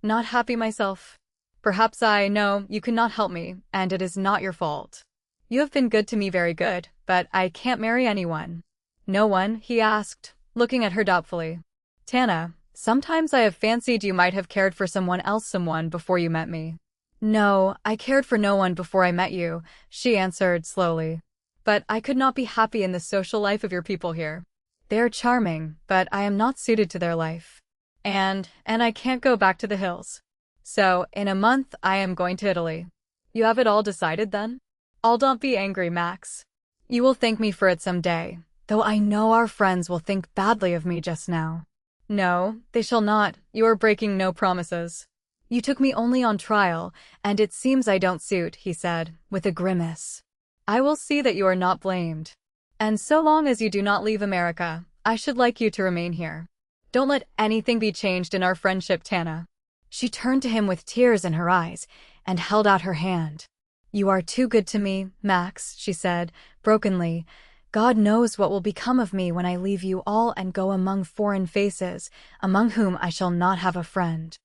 not happy myself. Perhaps I know you cannot help me, and it is not your fault. You have been good to me, very good, but I can't marry anyone. No one? He asked, looking at her doubtfully. Tana, sometimes I have fancied you might have cared for someone before you met me. No, I cared for no one before I met you, she answered slowly. But I could not be happy in the social life of your people here. They are charming, but I am not suited to their life. And I can't go back to the hills. So, in a month, I am going to Italy. You have it all decided then? Don't be angry, Max. You will thank me for it some day, though I know our friends will think badly of me just now. No, they shall not. You are breaking no promises. You took me only on trial, and it seems I don't suit, he said, with a grimace. I will see that you are not blamed. And so long as you do not leave America, I should like you to remain here. Don't let anything be changed in our friendship, Tana. She turned to him with tears in her eyes and held out her hand. You are too good to me, Max, she said, brokenly. God knows what will become of me when I leave you all and go among foreign faces, among whom I shall not have a friend.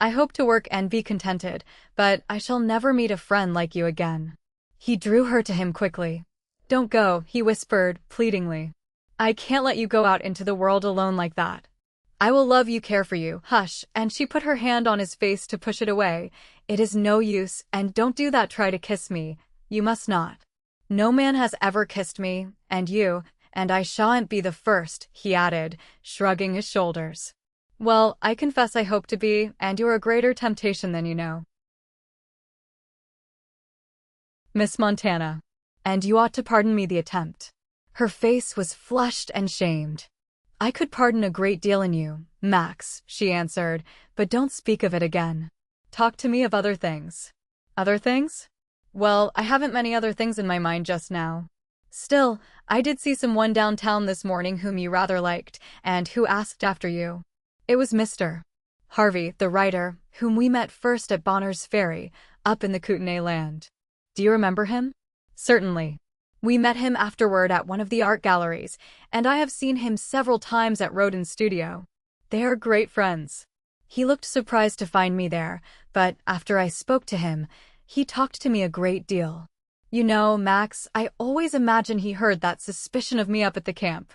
I hope to work and be contented, but I shall never meet a friend like you again. He drew her to him quickly. Don't go, he whispered, pleadingly. I can't let you go out into the world alone like that. I will love you, care for you. Hush, and she put her hand on his face to push it away. It is no use, and don't do that, try to kiss me. You must not. No man has ever kissed me, and I shan't be the first, he added, shrugging his shoulders. Well, I confess I hope to be, and you're a greater temptation than you know. Miss Montana. And you ought to pardon me the attempt. Her face was flushed and shamed. I could pardon a great deal in you, Max, she answered, but don't speak of it again. Talk to me of other things. Other things? Well, I haven't many other things in my mind just now. Still, I did see someone downtown this morning whom you rather liked, and who asked after you. It was Mr. Harvey, the writer, whom we met first at Bonners Ferry, up in the Kootenay land. Do you remember him? Certainly. We met him afterward at one of the art galleries, and I have seen him several times at Rodin's studio. They are great friends. He looked surprised to find me there, but after I spoke to him, he talked to me a great deal. You know, Max, I always imagine he heard that suspicion of me up at the camp.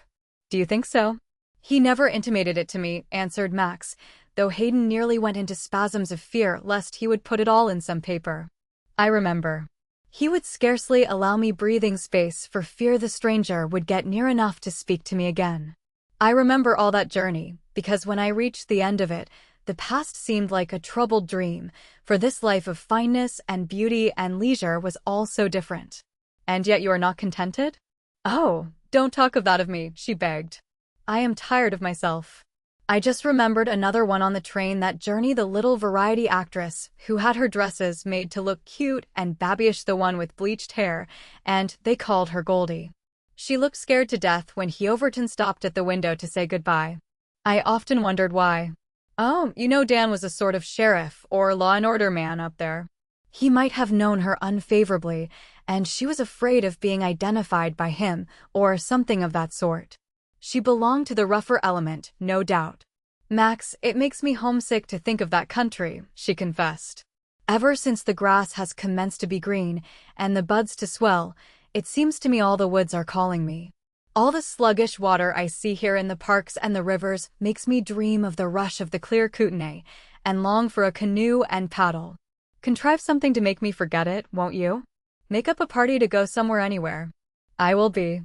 Do you think so? He never intimated it to me, answered Max, though Hayden nearly went into spasms of fear lest he would put it all in some paper. I remember. He would scarcely allow me breathing space for fear the stranger would get near enough to speak to me again. I remember all that journey, because when I reached the end of it, the past seemed like a troubled dream, for this life of fineness and beauty and leisure was all so different. And yet you are not contented? Oh, don't talk of that of me, she begged. I am tired of myself. I just remembered another one on the train that journey, the little variety actress who had her dresses made to look cute and babyish, the one with bleached hair, and they called her Goldie. She looked scared to death when he Overton stopped at the window to say goodbye. I often wondered why. Oh, you know, Dan was a sort of sheriff or law and order man up there. He might have known her unfavorably, and she was afraid of being identified by him or something of that sort. She belonged to the rougher element, no doubt. Max, it makes me homesick to think of that country, she confessed. Ever since the grass has commenced to be green and the buds to swell, it seems to me all the woods are calling me. All the sluggish water I see here in the parks and the rivers makes me dream of the rush of the clear Kootenay and long for a canoe and paddle. Contrive something to make me forget it, won't you? Make up a party to go somewhere, anywhere. I will be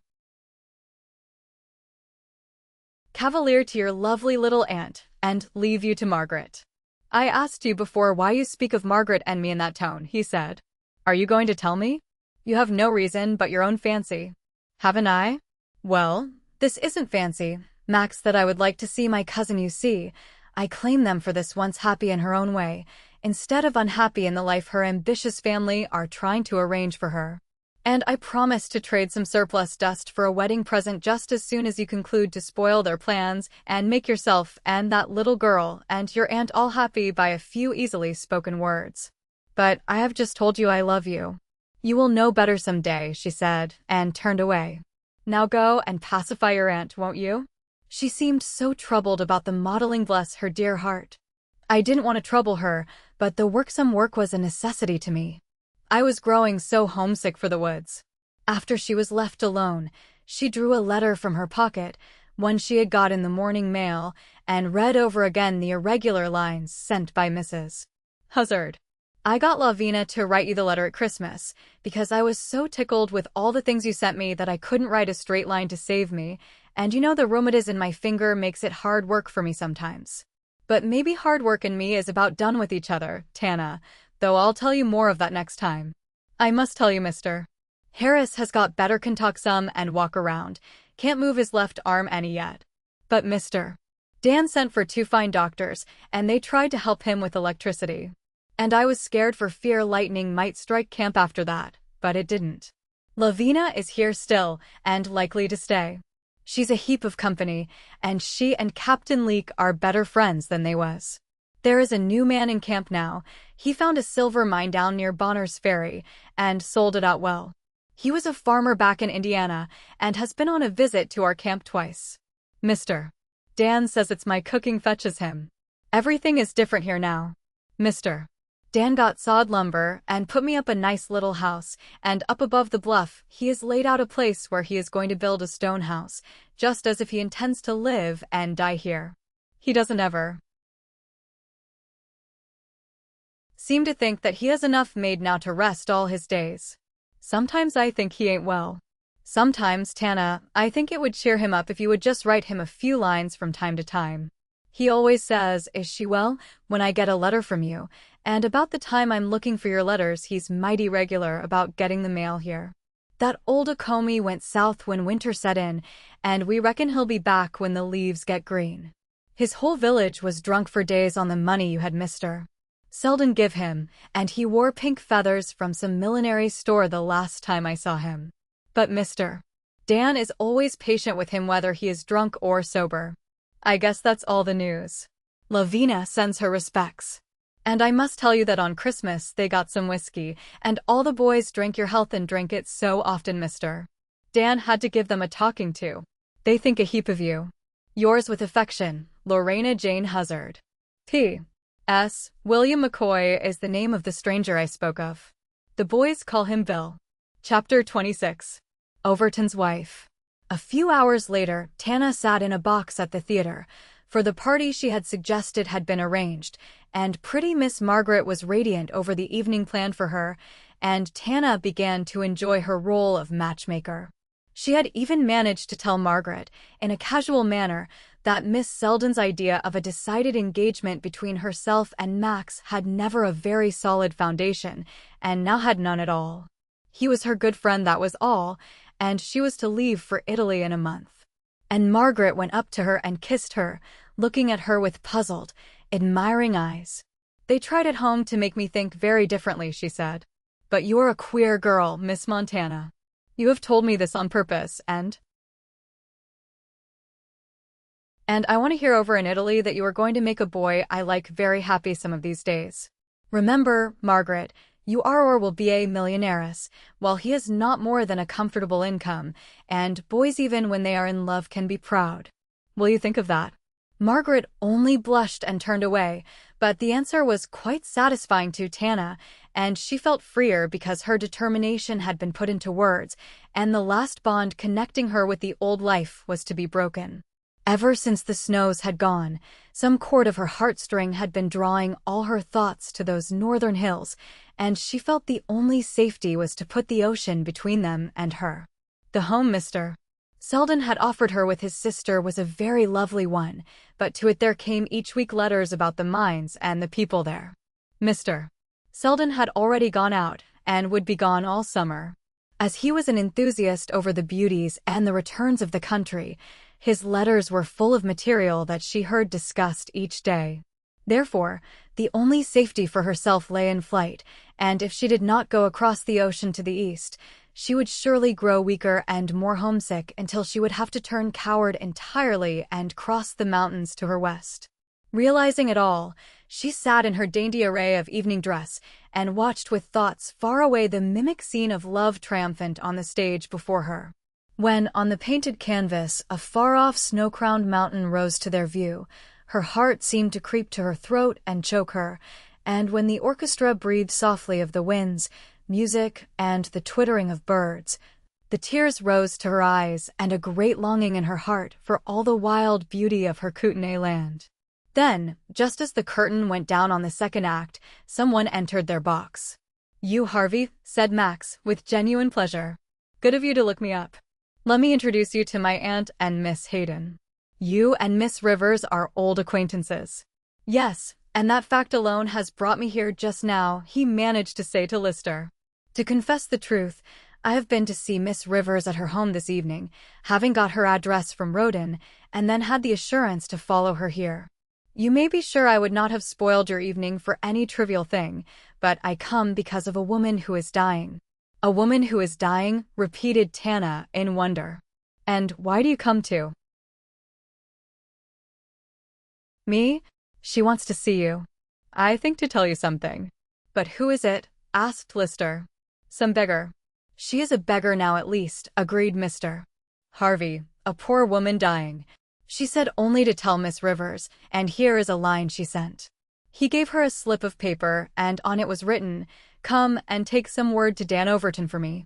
cavalier to your lovely little aunt and leave you to Margaret. I asked you before why you speak of Margaret and me in that tone, he said. Are you going to tell me? You have no reason but your own fancy. Haven't I? Well, this isn't fancy, Max, that I would like to see my cousin. You see, I claim them for this once happy in her own way, instead of unhappy in the life her ambitious family are trying to arrange for her. And I promise to trade some surplus dust for a wedding present just as soon as you conclude to spoil their plans and make yourself and that little girl and your aunt all happy by a few easily spoken words. But I have just told you I love you. You will know better some day, she said, and turned away. Now go and pacify your aunt, won't you? She seemed so troubled about the modeling, bless her dear heart. I didn't want to trouble her, but the worksome work was a necessity to me. I was growing so homesick for the woods. After she was left alone, she drew a letter from her pocket, one she had got in the morning mail, and read over again the irregular lines sent by Mrs. Huzzard. I got Lavina to write you the letter at Christmas, because I was so tickled with all the things you sent me that I couldn't write a straight line to save me, and you know the rheumatiz in my finger makes it hard work for me sometimes. But maybe hard work and me is about done with each other, Tana, though I'll tell you more of that next time. I must tell you, Mr. Harris has got better, can talk some and walk around, can't move his left arm any yet. But Mr. Dan sent for 2 fine doctors, and they tried to help him with electricity. And I was scared for fear lightning might strike camp after that, but it didn't. Lavina is here still, and likely to stay. She's a heap of company, and she and Captain Leake are better friends than they was. There is a new man in camp now. He found a silver mine down near Bonners Ferry, and sold it out well. He was a farmer back in Indiana, and has been on a visit to our camp twice. Mr. Dan says it's my cooking fetches him. Everything is different here now. Mr. Dan got sawed lumber and put me up a nice little house, and up above the bluff he has laid out a place where he is going to build a stone house, just as if he intends to live and die here. He doesn't ever seem to think that he has enough made now to rest all his days. Sometimes I think he ain't well. Sometimes, Tana, I think it would cheer him up if you would just write him a few lines from time to time. He always says, "Is she well?" when I get a letter from you, and about the time I'm looking for your letters he's mighty regular about getting the mail here. That old Okomi went south when winter set in, and we reckon he'll be back when the leaves get green. His whole village was drunk for days on the money you had Mr. Selden give him, and he wore pink feathers from some millinery store the last time I saw him. But Mr. Dan is always patient with him whether he is drunk or sober. I guess that's all the news. Lavina sends her respects. And I must tell you that on Christmas they got some whiskey, and all the boys drank your health and drank it so often, mister. Dan had to give them a talking to. They think a heap of you. Yours with affection, Lorena Jane Huzzard. P.S. William McCoy is the name of the stranger I spoke of. The boys call him Bill. Chapter 26. Overton's Wife. A few hours later, Tana sat in a box at the theater, for the party she had suggested had been arranged, and pretty Miss Margaret was radiant over the evening planned for her, and Tana began to enjoy her role of matchmaker. She had even managed to tell Margaret, in a casual manner, that Miss Selden's idea of a decided engagement between herself and Max had never a very solid foundation, and now had none at all. He was her good friend, that was all, and she was to leave for Italy in a month. And Margaret went up to her and kissed her, looking at her with puzzled, admiring eyes. They tried at home to make me think very differently, she said. But you're a queer girl, Miss Montana. You have told me this on purpose, and I want to hear over in Italy that you are going to make a boy I like very happy some of these days. Remember, Margaret, you are or will be a millionaires, while he is not more than a comfortable income, and boys even when they are in love can be proud. Will you think of that? Margaret only blushed and turned away, but the answer was quite satisfying to Tana, and she felt freer because her determination had been put into words, and the last bond connecting her with the old life was to be broken. Ever since the snows had gone, some chord of her heartstring had been drawing all her thoughts to those northern hills, and she felt the only safety was to put the ocean between them and her. The home Mr. Selden had offered her with his sister was a very lovely one, but to it there came each week letters about the mines and the people there. Mr. Selden had already gone out, and would be gone all summer. As he was an enthusiast over the beauties and the returns of the country, his letters were full of material that she heard discussed each day. Therefore, the only safety for herself lay in flight, and if she did not go across the ocean to the east, she would surely grow weaker and more homesick until she would have to turn coward entirely and cross the mountains to her west. Realizing it all, she sat in her dainty array of evening dress and watched with thoughts far away the mimic scene of love triumphant on the stage before her. When, on the painted canvas, a far-off snow-crowned mountain rose to their view, her heart seemed to creep to her throat and choke her, and when the orchestra breathed softly of the winds, music, and the twittering of birds, the tears rose to her eyes and a great longing in her heart for all the wild beauty of her Kootenay land. Then, just as the curtain went down on the second act, someone entered their box. "You, Harvey," said Max, with genuine pleasure. "Good of you to look me up. Let me introduce you to my aunt and Miss Hayden. You and Miss Rivers are old acquaintances." "Yes, and that fact alone has brought me here just now," he managed to say to Lister. "To confess the truth, I have been to see Miss Rivers at her home this evening, having got her address from Roden, and then had the assurance to follow her here. You may be sure I would not have spoiled your evening for any trivial thing, but I come because of a woman who is dying." "A woman who is dying?" repeated Tana in wonder. "And why do you come to me?" "She wants to see you. I think to tell you something." "But who is it?" asked Lister. "Some beggar." "She is a beggar now at least," agreed Mr. Harvey. "A poor woman dying. She said only to tell Miss Rivers, and here is a line she sent." He gave her a slip of paper, and on it was written, "Come and take some word to Dan Overton for me.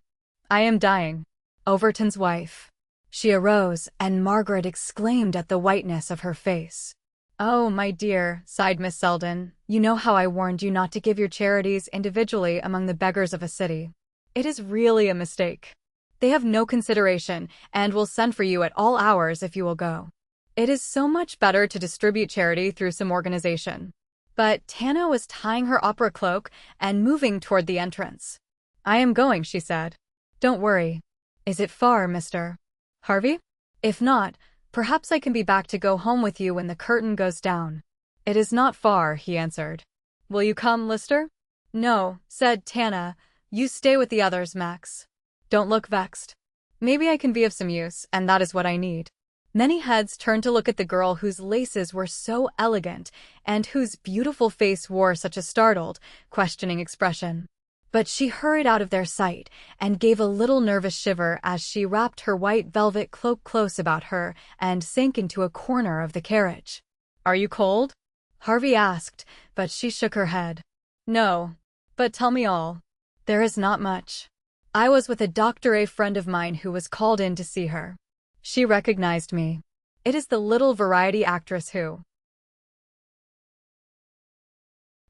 I am dying. Overton's wife." She arose, and Margaret exclaimed at the whiteness of her face. "Oh, my dear," sighed Miss Selden, "you know how I warned you not to give your charities individually among the beggars of a city. It is really a mistake. They have no consideration, and will send for you at all hours if you will go. It is so much better to distribute charity through some organization." But Tana was tying her opera cloak and moving toward the entrance. "I am going," she said. "Don't worry. Is it far, Mr. Harvey? If not, perhaps I can be back to go home with you when the curtain goes down." "It is not far," he answered. "Will you come, Lister?" "No," said Tana. "You stay with the others, Max. Don't look vexed. Maybe I can be of some use, and that is what I need." Many heads turned to look at the girl whose laces were so elegant and whose beautiful face wore such a startled, questioning expression. But she hurried out of their sight and gave a little nervous shiver as she wrapped her white velvet cloak close about her and sank into a corner of the carriage. "Are you cold?" Harvey asked, but she shook her head. "No. But tell me all." "There is not much. I was with a doctor, a friend of mine who was called in to see her. She recognized me. It is the little variety actress who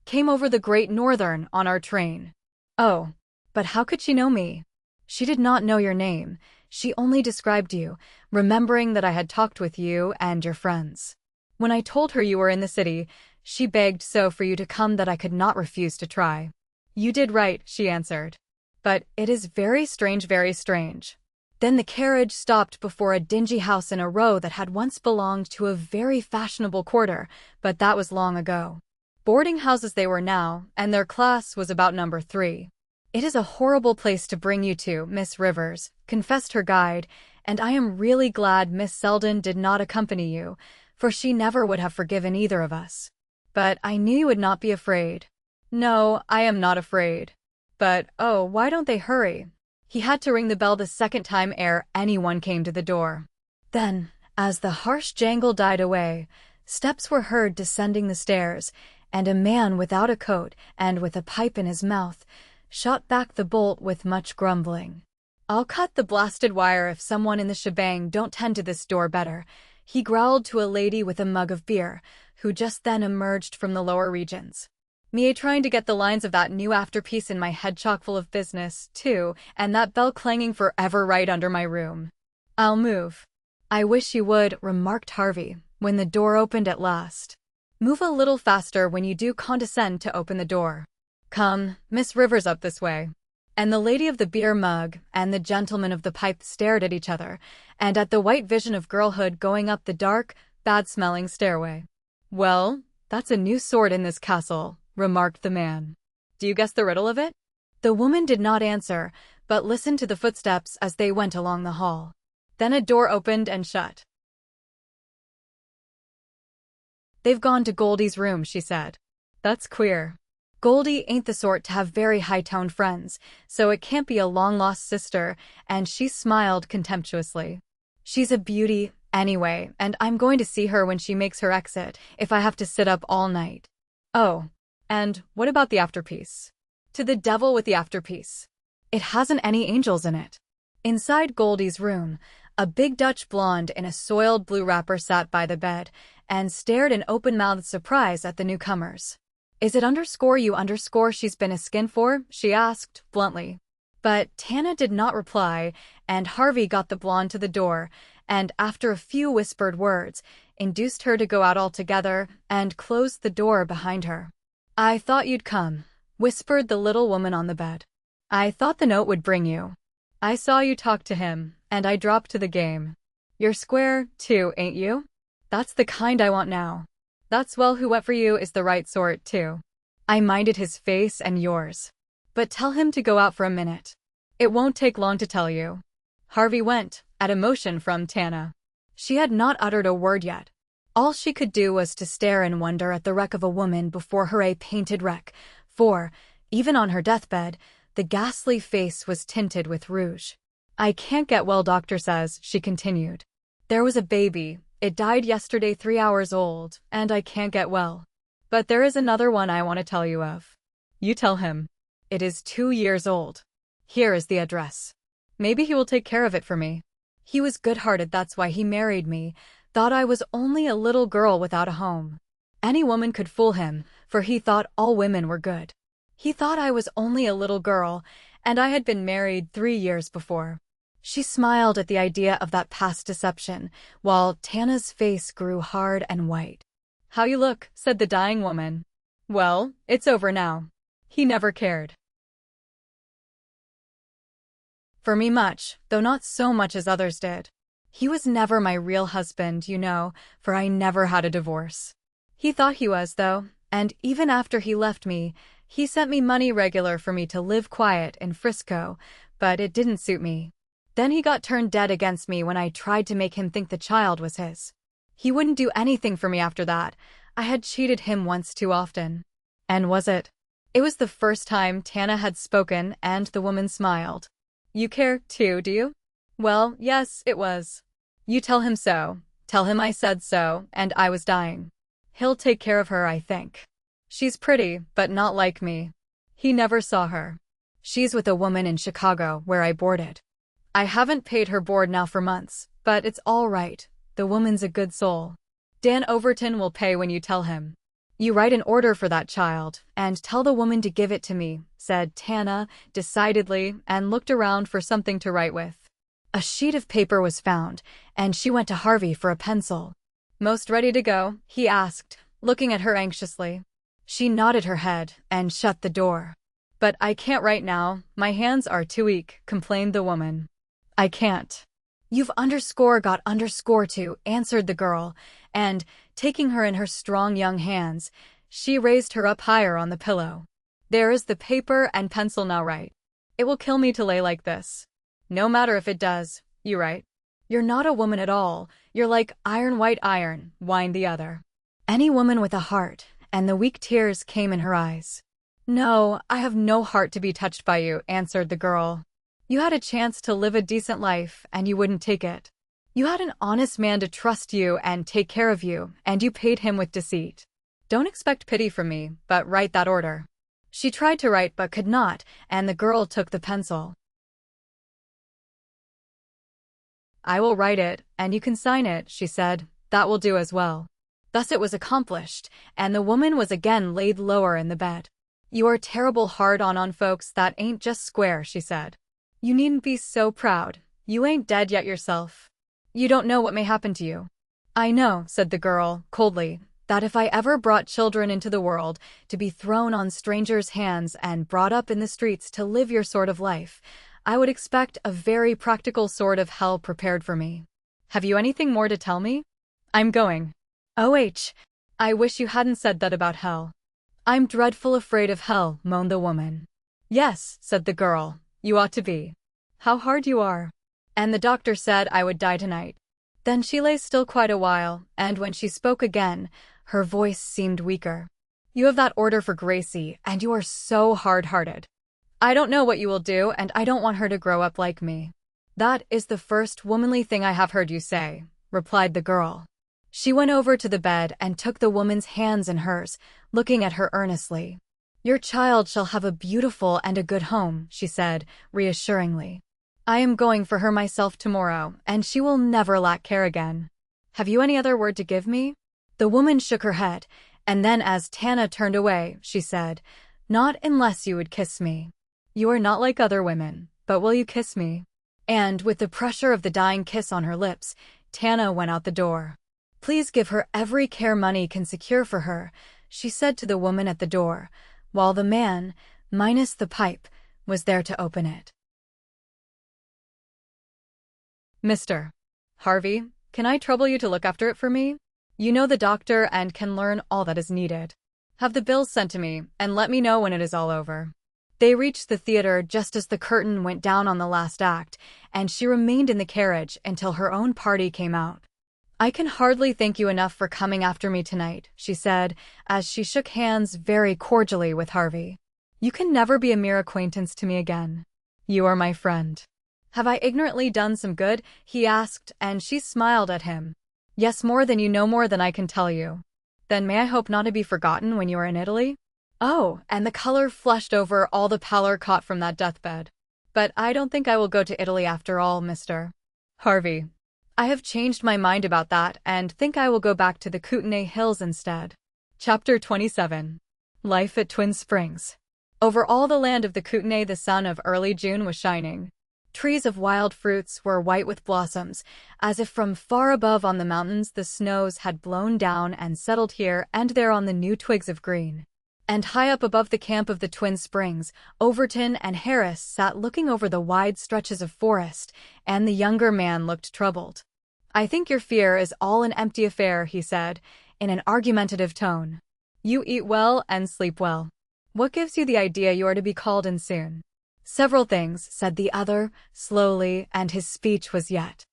came over the Great Northern on our train." "Oh, but how could she know me?" "She did not know your name. She only described you, remembering that I had talked with you and your friends. When I told her you were in the city, she begged so for you to come that I could not refuse to try." "You did right," she answered. "But it is very strange, very strange." Then the carriage stopped before a dingy house in a row that had once belonged to a very fashionable quarter, but that was long ago. Boarding houses they were now, and their class was about number 3. "It is a horrible place to bring you to, Miss Rivers," confessed her guide, "and I am really glad Miss Selden did not accompany you, for she never would have forgiven either of us. But I knew you would not be afraid." "No, I am not afraid. But, oh, why don't they hurry?" He had to ring the bell the second time ere anyone came to the door. Then, as the harsh jangle died away, steps were heard descending the stairs, and a man without a coat and with a pipe in his mouth shot back the bolt with much grumbling. "I'll cut the blasted wire if someone in the shebang don't tend to this door better," he growled to a lady with a mug of beer, who just then emerged from the lower regions. "Me trying to get the lines of that new afterpiece in my head chock full of business, too, and that bell clanging forever right under my room. I'll move." "I wish you would," remarked Harvey, when the door opened at last. "Move a little faster when you do condescend to open the door. Come, Miss Rivers, up this way." And the lady of the beer mug and the gentleman of the pipe stared at each other, and at the white vision of girlhood going up the dark, bad-smelling stairway. "Well, that's a new sort in this castle," remarked the man. "Do you guess the riddle of it?" The woman did not answer, but listened to the footsteps as they went along the hall. Then a door opened and shut. "They've gone to Goldie's room," she said. "That's queer. Goldie ain't the sort to have very high-toned friends, so it can't be a long-lost sister," and she smiled contemptuously. "She's a beauty, anyway, and I'm going to see her when she makes her exit, if I have to sit up all night." "Oh, and what about the afterpiece?" "To the devil with the afterpiece. It hasn't any angels in it." Inside Goldie's room, a big Dutch blonde in a soiled blue wrapper sat by the bed and stared in open-mouthed surprise at the newcomers. "Is it _ she's been a skin for?" she asked, bluntly. But Tana did not reply, and Harvey got the blonde to the door, and after a few whispered words, induced her to go out altogether and closed the door behind her. "I thought you'd come," whispered the little woman on the bed. "I thought the note would bring you. I saw you talk to him, and I dropped to the game. You're square, too, ain't you? That's the kind I want now. That swell who went for you is the right sort, too. I minded his face and yours. But tell him to go out for a minute. It won't take long to tell you." Harvey went, at a motion from Tana. She had not uttered a word yet. All she could do was to stare in wonder at the wreck of a woman before her, a painted wreck, for, even on her deathbed, the ghastly face was tinted with rouge. "I can't get well, doctor says," she continued. "There was a baby. It died yesterday, 3 hours old, and I can't get well. But there is another one I want to tell you of. You tell him. It is 2 years old. Here is the address. Maybe he will take care of it for me. He was good-hearted, that's why he married me, thought I was only a little girl without a home. Any woman could fool him, for he thought all women were good. He thought I was only a little girl, and I had been married 3 years before." She smiled at the idea of that past deception, while Tana's face grew hard and white. "How you look," said the dying woman. "Well, it's over now. He never cared for me much, though not so much as others did. He was never my real husband, you know, for I never had a divorce. He thought he was, though, and even after he left me, he sent me money regular for me to live quiet in Frisco, but it didn't suit me. Then he got turned dead against me when I tried to make him think the child was his. He wouldn't do anything for me after that. I had cheated him once too often. And was it? It was the first time Tana had spoken, and the woman smiled. You care, too, do you? Well, yes, it was. You tell him so. Tell him I said so, and I was dying. He'll take care of her, I think. She's pretty, but not like me. He never saw her. She's with a woman in Chicago, where I boarded. I haven't paid her board now for months, but it's all right. The woman's a good soul. Dan Overton will pay when you tell him. You write an order for that child, and tell the woman to give it to me, said Tana, decidedly, and looked around for something to write with. A sheet of paper was found, and she went to Harvey for a pencil. Most ready to go? He asked, looking at her anxiously. She nodded her head and shut the door. But I can't write now, my hands are too weak, complained the woman. I can't. You've _got_2, answered the girl, and, taking her in her strong young hands, she raised her up higher on the pillow. There is the paper and pencil, now write. It will kill me to lay like this. No matter if it does, you write. You're not a woman at all, you're like iron, white iron, whined the other. Any woman with a heart, and the weak tears came in her eyes. No, I have no heart to be touched by you, answered the girl. You had a chance to live a decent life, and you wouldn't take it. You had an honest man to trust you and take care of you, and you paid him with deceit. Don't expect pity from me, but write that order. She tried to write but could not, and the girl took the pencil. I will write it, and you can sign it, she said. That will do as well. Thus it was accomplished, and the woman was again laid lower in the bed. You are terrible hard on folks that ain't just square, she said. You needn't be so proud. You ain't dead yet yourself. You don't know what may happen to you. I know, said the girl, coldly, that if I ever brought children into the world, to be thrown on strangers' hands and brought up in the streets to live your sort of life, I would expect a very practical sort of hell prepared for me. Have you anything more to tell me? I'm going. I wish you hadn't said that about hell. I'm dreadful afraid of hell, moaned the woman. Yes, said the girl. You ought to be. How hard you are. And the doctor said I would die tonight. Then she lay still quite a while, and when she spoke again, her voice seemed weaker. You have that order for Gracie, and you are so hard-hearted. I don't know what you will do, and I don't want her to grow up like me. That is the first womanly thing I have heard you say, replied the girl. She went over to the bed and took the woman's hands in hers, looking at her earnestly. Your child shall have a beautiful and a good home, she said, reassuringly. I am going for her myself tomorrow, and she will never lack care again. Have you any other word to give me? The woman shook her head, and then as Tana turned away, she said, Not unless you would kiss me. You are not like other women, but will you kiss me? And, with the pressure of the dying kiss on her lips, Tana went out the door. Please give her every care money can secure for her, she said to the woman at the door, while the man, minus the pipe, was there to open it. Mr. Harvey, can I trouble you to look after it for me? You know the doctor and can learn all that is needed. Have the bills sent to me, and let me know when it is all over. They reached the theater just as the curtain went down on the last act, and she remained in the carriage until her own party came out. I can hardly thank you enough for coming after me tonight, she said, as she shook hands very cordially with Harvey. You can never be a mere acquaintance to me again. You are my friend. Have I ignorantly done some good? He asked, and she smiled at him. Yes, more than you know, more than I can tell you. Then may I hope not to be forgotten when you are in Italy? Oh, and the color flushed over all the pallor caught from that deathbed. But I don't think I will go to Italy after all, Mr. Harvey. I have changed my mind about that and think I will go back to the Kootenay Hills instead. Chapter 27. Life at Twin Springs. Over all the land of the Kootenay the sun of early June was shining. Trees of wild fruits were white with blossoms, as if from far above on the mountains the snows had blown down and settled here and there on the new twigs of green. And high up above the camp of the Twin Springs, Overton and Harris sat looking over the wide stretches of forest, and the younger man looked troubled. I think your fear is all an empty affair, he said, in an argumentative tone. You eat well and sleep well. What gives you the idea you are to be called in soon? Several things, said the other, slowly, and his speech was yet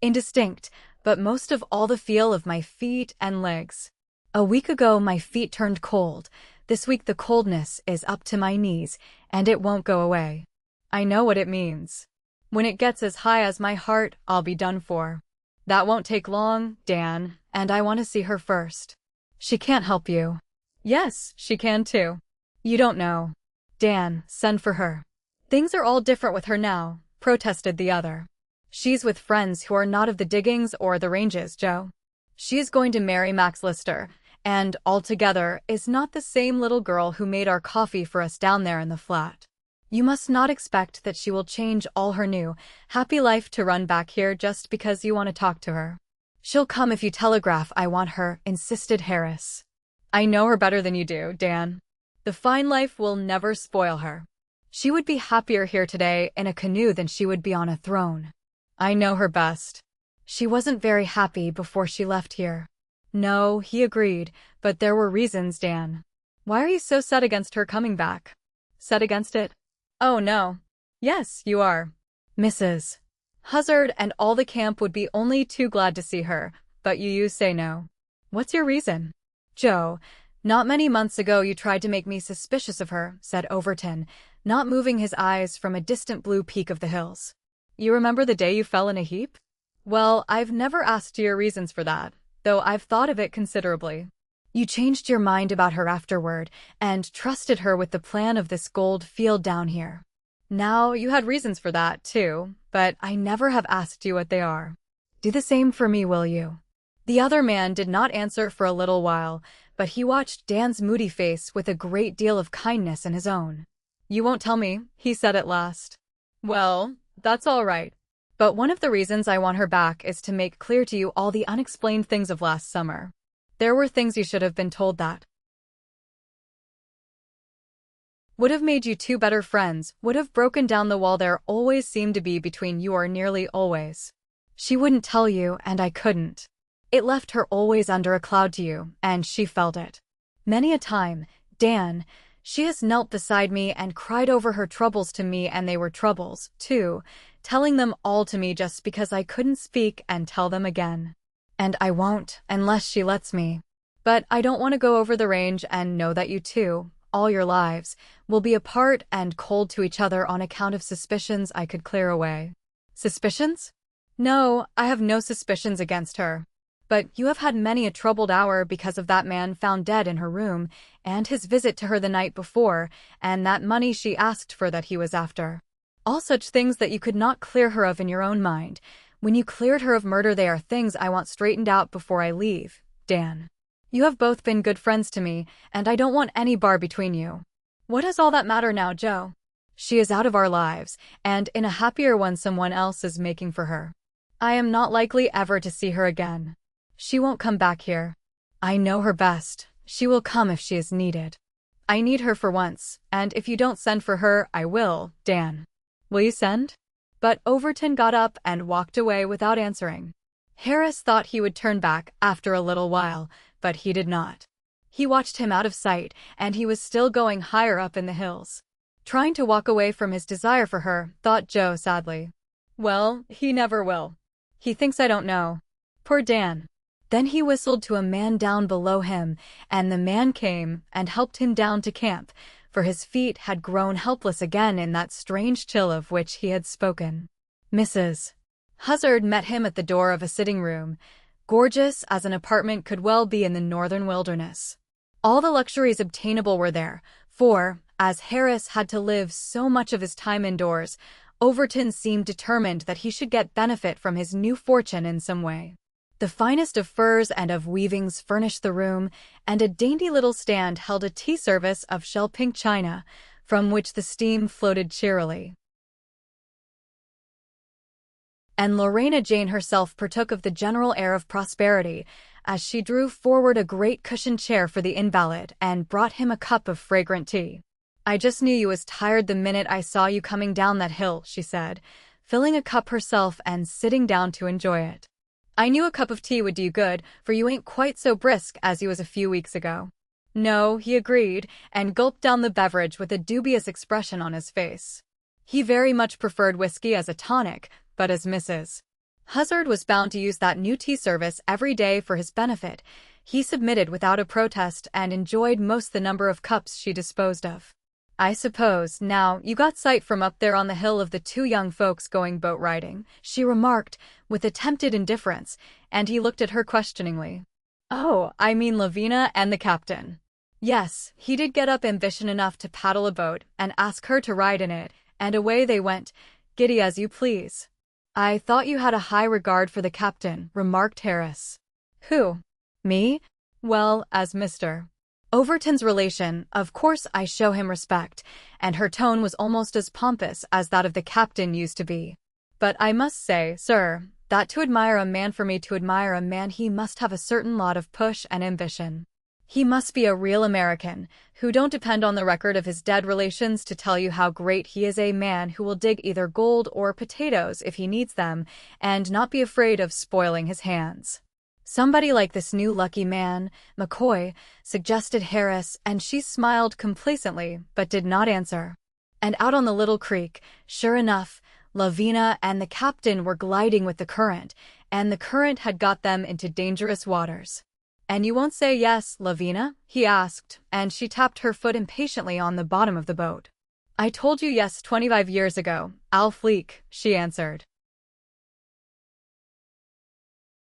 indistinct, but most of all the feel of my feet and legs. A week ago my feet turned cold. This week the coldness is up to my knees, and it won't go away. I know what it means. When it gets as high as my heart, I'll be done for. That won't take long, Dan, and I want to see her first. She can't help you. Yes, she can too. You don't know. Dan, send for her. Things are all different with her now, protested the other. She's with friends who are not of the diggings or the ranges, Joe. She's going to marry Max Lister, and altogether is not the same little girl who made our coffee for us down there in the flat. You must not expect that she will change all her new, happy life to run back here just because you want to talk to her. She'll come if you telegraph I want her, insisted Harris. I know her better than you do, Dan. The fine life will never spoil her. She would be happier here today in a canoe than she would be on a throne. I know her best. She wasn't very happy before she left here. No, he agreed, but there were reasons, Dan. Why are you so set against her coming back? Set against it? Oh, no. Yes, you are. Mrs. Huzzard and all the camp would be only too glad to see her, but you say no. What's your reason? Joe, not many months ago you tried to make me suspicious of her, said Overton, not moving his eyes from a distant blue peak of the hills. You remember the day you fell in a heap? Well, I've never asked your reasons for that, though I've thought of it considerably. You changed your mind about her afterward, and trusted her with the plan of this gold field down here. Now, you had reasons for that, too, but I never have asked you what they are. Do the same for me, will you? The other man did not answer for a little while, but he watched Dan's moody face with a great deal of kindness in his own. You won't tell me, he said at last. Well, that's all right. But one of the reasons I want her back is to make clear to you all the unexplained things of last summer. There were things you should have been told that would have made you two better friends, would have broken down the wall there always seemed to be between you, or nearly always. She wouldn't tell you, and I couldn't. It left her always under a cloud to you, and she felt it. Many a time, Dan, she has knelt beside me and cried over her troubles to me, and they were troubles, too, telling them all to me just because I couldn't speak and tell them again. And I won't, unless she lets me. But I don't want to go over the range and know that you two, all your lives, will be apart and cold to each other on account of suspicions I could clear away. Suspicions? No, I have no suspicions against her. But you have had many a troubled hour because of that man found dead in her room, and his visit to her the night before, and that money she asked for that he was after. All such things that you could not clear her of in your own mind. When you cleared her of murder, they are things I want straightened out before I leave, Dan. You have both been good friends to me, and I don't want any bar between you. What does all that matter now, Joe? She is out of our lives, and in a happier one someone else is making for her. I am not likely ever to see her again. She won't come back here. I know her best. She will come if she is needed. I need her for once, and if you don't send for her, I will, Dan. Will you send? But Overton got up and walked away without answering. Harris thought he would turn back after a little while, but he did not. He watched him out of sight, and he was still going higher up in the hills. Trying to walk away from his desire for her, thought Joe sadly. Well, he never will. He thinks I don't know. Poor Dan. Then he whistled to a man down below him, and the man came and helped him down to camp, for his feet had grown helpless again in that strange chill of which he had spoken. Mrs. Huzzard met him at the door of a sitting room, gorgeous as an apartment could well be in the northern wilderness. All the luxuries obtainable were there, for, as Harris had to live so much of his time indoors, Overton seemed determined that he should get benefit from his new fortune in some way. The finest of furs and of weavings furnished the room, and a dainty little stand held a tea service of shell-pink china, from which the steam floated cheerily. And Lorena Jane herself partook of the general air of prosperity, as she drew forward a great cushioned chair for the invalid and brought him a cup of fragrant tea. I just knew you was tired the minute I saw you coming down that hill, she said, filling a cup herself and sitting down to enjoy it. I knew a cup of tea would do you good, for you ain't quite so brisk as you was a few weeks ago. No, he agreed, and gulped down the beverage with a dubious expression on his face. He very much preferred whiskey as a tonic, but as Mrs. Huzzard was bound to use that new tea service every day for his benefit, he submitted without a protest and enjoyed most the number of cups she disposed of. I suppose, now, you got sight from up there on the hill of the two young folks going boat riding, she remarked, with attempted indifference, and he looked at her questioningly. Oh, I mean Lavina and the captain. Yes, he did get up ambition enough to paddle a boat and ask her to ride in it, and away they went, giddy as you please. I thought you had a high regard for the captain, remarked Harris. Who? Me? Well, as Mr. Overton's relation, of course I show him respect, and her tone was almost as pompous as that of the captain used to be. But I must say, sir, that to admire a man for me to admire a man he must have a certain lot of push and ambition. He must be a real American, who don't depend on the record of his dead relations to tell you how great he is, a man who will dig either gold or potatoes if he needs them, and not be afraid of spoiling his hands. Somebody like this new lucky man, McCoy, suggested Harris, and she smiled complacently, but did not answer. And out on the little creek, sure enough, Lavina and the captain were gliding with the current, and the current had got them into dangerous waters. And you won't say yes, Lavina? He asked, and she tapped her foot impatiently on the bottom of the boat. I told you yes 25 years ago, Alf Leake, she answered.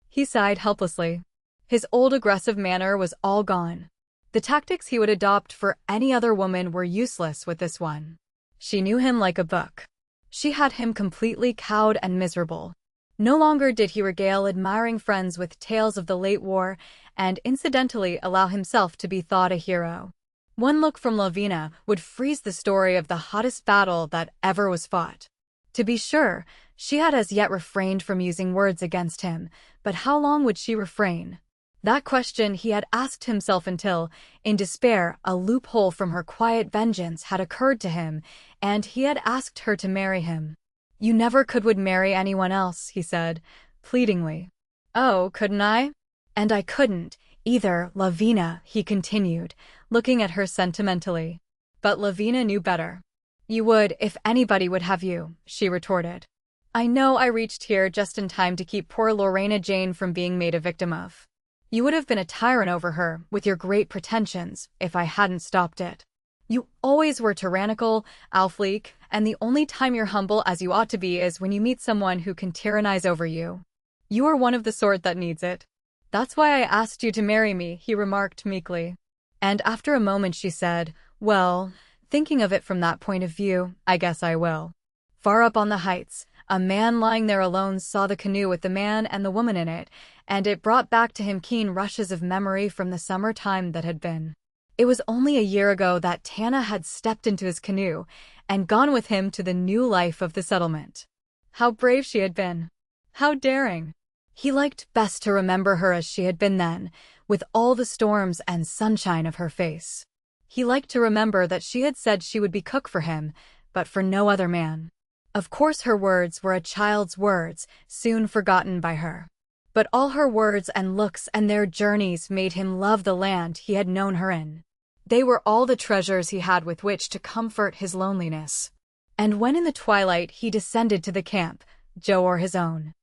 He sighed helplessly. His old aggressive manner was all gone. The tactics he would adopt for any other woman were useless with this one. She knew him like a book. She had him completely cowed and miserable. No longer did he regale admiring friends with tales of the late war, and incidentally allow himself to be thought a hero. One look from Lavina would freeze the story of the hottest battle that ever was fought. To be sure, she had as yet refrained from using words against him, but how long would she refrain? That question he had asked himself until, in despair, a loophole from her quiet vengeance had occurred to him, and he had asked her to marry him. You never would marry anyone else, he said, pleadingly. Oh, couldn't I? And I couldn't, either, Lavina, he continued, looking at her sentimentally. But Lavina knew better. You would, if anybody would have you, she retorted. I know I reached here just in time to keep poor Lorena Jane from being made a victim of. You would have been a tyrant over her, with your great pretensions, if I hadn't stopped it. You always were tyrannical, Alf Leake, and the only time you're humble as you ought to be is when you meet someone who can tyrannize over you. You are one of the sort that needs it. That's why I asked you to marry me, he remarked meekly. And after a moment she said, well, thinking of it from that point of view, I guess I will. Far up on the heights, a man lying there alone saw the canoe with the man and the woman in it, and it brought back to him keen rushes of memory from the summer time that had been. It was only a year ago that Tana had stepped into his canoe and gone with him to the new life of the settlement. How brave she had been! How daring! He liked best to remember her as she had been then, with all the storms and sunshine of her face. He liked to remember that she had said she would be cook for him, but for no other man. Of course her words were a child's words, soon forgotten by her. But all her words and looks and their journeys made him love the land he had known her in. They were all the treasures he had with which to comfort his loneliness. And when in the twilight he descended to the camp, Joe or his own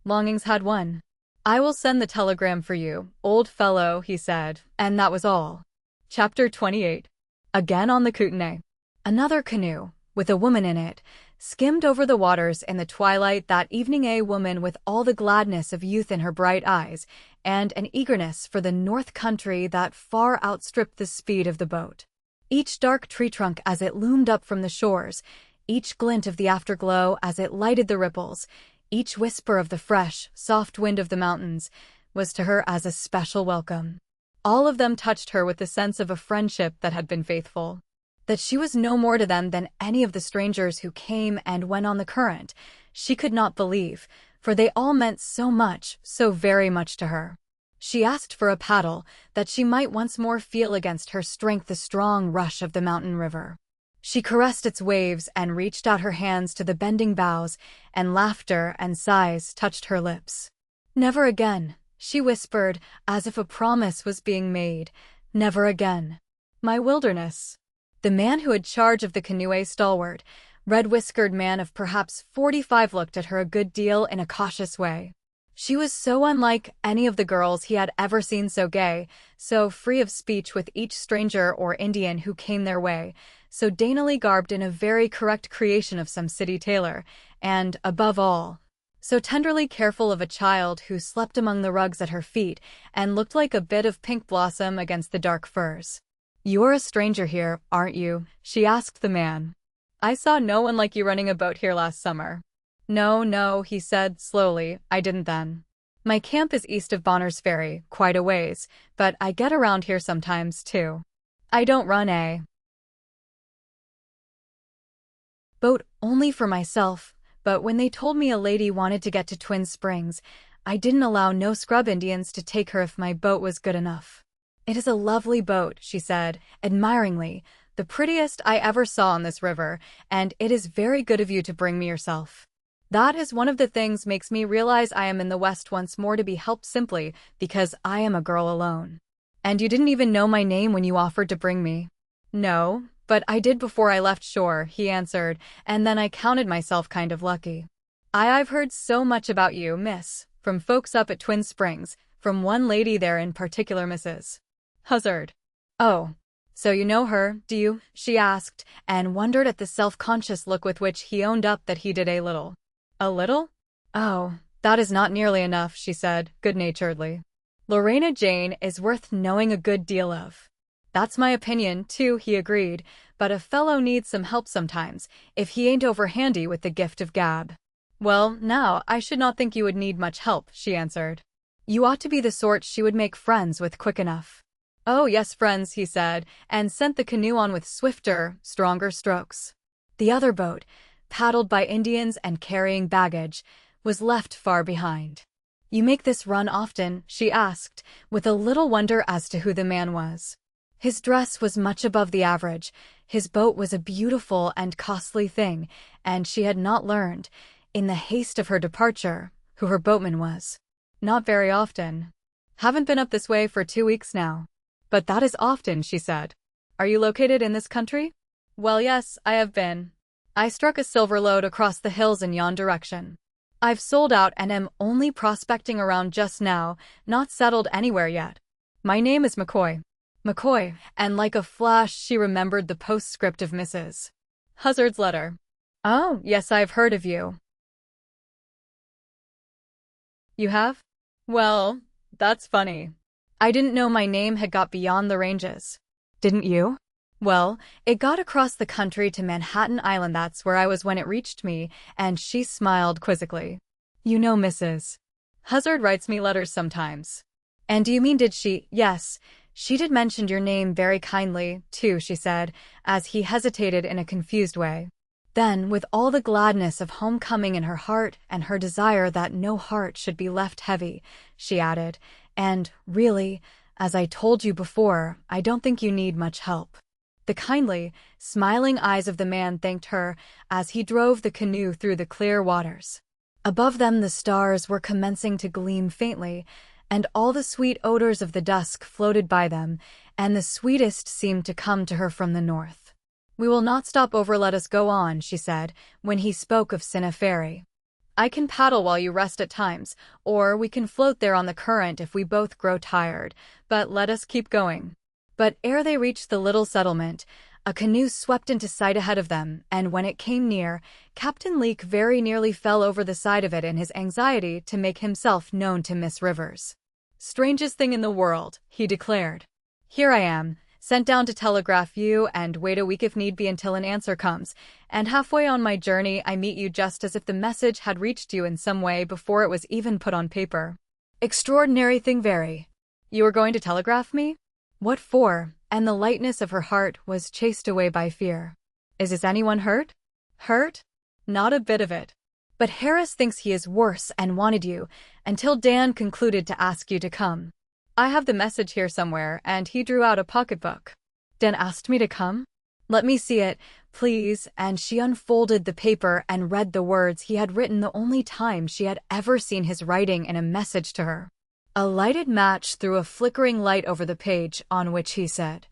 longings had won. I will send the telegram for you, old fellow, he said, and that was all. Chapter 28. Again on the Kootenai. Another canoe, with a woman in it, skimmed over the waters in the twilight that evening, a woman with all the gladness of youth in her bright eyes, and an eagerness for the north country that far outstripped the speed of the boat. Each dark tree trunk as it loomed up from the shores, each glint of the afterglow as it lighted the ripples, each whisper of the fresh, soft wind of the mountains, was to her as a special welcome. All of them touched her with the sense of a friendship that had been faithful. That she was no more to them than any of the strangers who came and went on the current, she could not believe, for they all meant so much, so very much to her. She asked for a paddle, that she might once more feel against her strength the strong rush of the mountain river. She caressed its waves and reached out her hands to the bending boughs, and laughter and sighs touched her lips. Never again, She whispered, as if a promise was being made. Never again. My wilderness. The man who had charge of the canoe, a stalwart, red-whiskered man of perhaps 45, looked at her a good deal in a cautious way. She was so unlike any of the girls he had ever seen, so gay, so free of speech with each stranger or Indian who came their way, so daintily garbed in a very correct creation of some city tailor, and, above all, so tenderly careful of a child who slept among the rugs at her feet and looked like a bit of pink blossom against the dark furs. "You're a stranger here, aren't you?" she asked the man. "I saw no one like you running a boat here last summer." No, he said slowly, "I didn't then. My camp is east of Bonner's Ferry, quite a ways, but I get around here sometimes, too. I don't run a boat only for myself, but when they told me a lady wanted to get to Twin Springs, I didn't allow no scrub Indians to take her if my boat was good enough." "It is a lovely boat," she said, admiringly, "the prettiest I ever saw on this river, and it is very good of you to bring me yourself. That is one of the things makes me realize I am in the West once more, to be helped simply because I am a girl alone." "And you didn't even know my name when you offered to bring me?" "No, but I did before I left shore," he answered, "and then I counted myself kind of lucky. I've heard so much about you, miss, from folks up at Twin Springs, from one lady there in particular, Mrs. Huzzard." "Oh, so you know her, do you?" she asked, and wondered at the self-conscious look with which he owned up that he did a little. "A little? Oh, that is not nearly enough," she said, good-naturedly. "Lorena Jane is worth knowing a good deal of." "That's my opinion, too," he agreed, "but a fellow needs some help sometimes, if he ain't over-handy with the gift of gab." "Well, now, I should not think you would need much help," she answered. "You ought to be the sort she would make friends with quick enough." "Oh, yes, friends," he said, and sent the canoe on with swifter, stronger strokes. The other boat, paddled by Indians and carrying baggage, was left far behind. "You make this run often?" she asked, with a little wonder as to who the man was. His dress was much above the average, his boat was a beautiful and costly thing, and she had not learned, in the haste of her departure, who her boatman was. "Not very often. Haven't been up this way for 2 weeks now." "But that is often," she said. "Are you located in this country?" "Well, yes, I have been. I struck a silver lode across the hills in yon direction. I've sold out and am only prospecting around just now, not settled anywhere yet. My name is McCoy." McCoy, and like a flash she remembered the postscript of Mrs. Huzzard's letter. "Oh, yes, I've heard of you." "You have? Well, that's funny. I didn't know my name had got beyond the ranges." "Didn't you?" "Well, it got across the country to Manhattan Island. That's where I was when it reached me," and she smiled quizzically. "You know Mrs. Huzzard writes me letters sometimes." "And do you mean did she—" "Yes, she did mention your name very kindly, too," she said, as he hesitated in a confused way. Then, with all the gladness of homecoming in her heart and her desire that no heart should be left heavy, she added, "And, really, as I told you before, I don't think you need much help." The kindly, smiling eyes of the man thanked her as he drove the canoe through the clear waters. Above them the stars were commencing to gleam faintly, and all the sweet odors of the dusk floated by them, and the sweetest seemed to come to her from the north. "We will not stop over, let us go on," she said, when he spoke of Cinna Ferry. "I can paddle while you rest at times, or we can float there on the current if we both grow tired, but let us keep going." But ere they reached the little settlement, a canoe swept into sight ahead of them, and when it came near, Captain Leake very nearly fell over the side of it in his anxiety to make himself known to Miss Rivers. "Strangest thing in the world," he declared. "Here I am, sent down to telegraph you and wait a week if need be until an answer comes, and halfway on my journey I meet you just as if the message had reached you in some way before it was even put on paper. Extraordinary thing very. You are going to telegraph me? What for?" And the lightness of her heart was chased away by fear. "Is anyone hurt?" "Hurt? Not a bit of it. But Harris thinks he is worse and wanted you, until Dan concluded to ask you to come. I have the message here somewhere," and he drew out a pocketbook. "Dan asked me to come? Let me see it, please," and she unfolded the paper and read the words he had written the only time she had ever seen his writing in a message to her. A lighted match threw a flickering light over the page on which he said,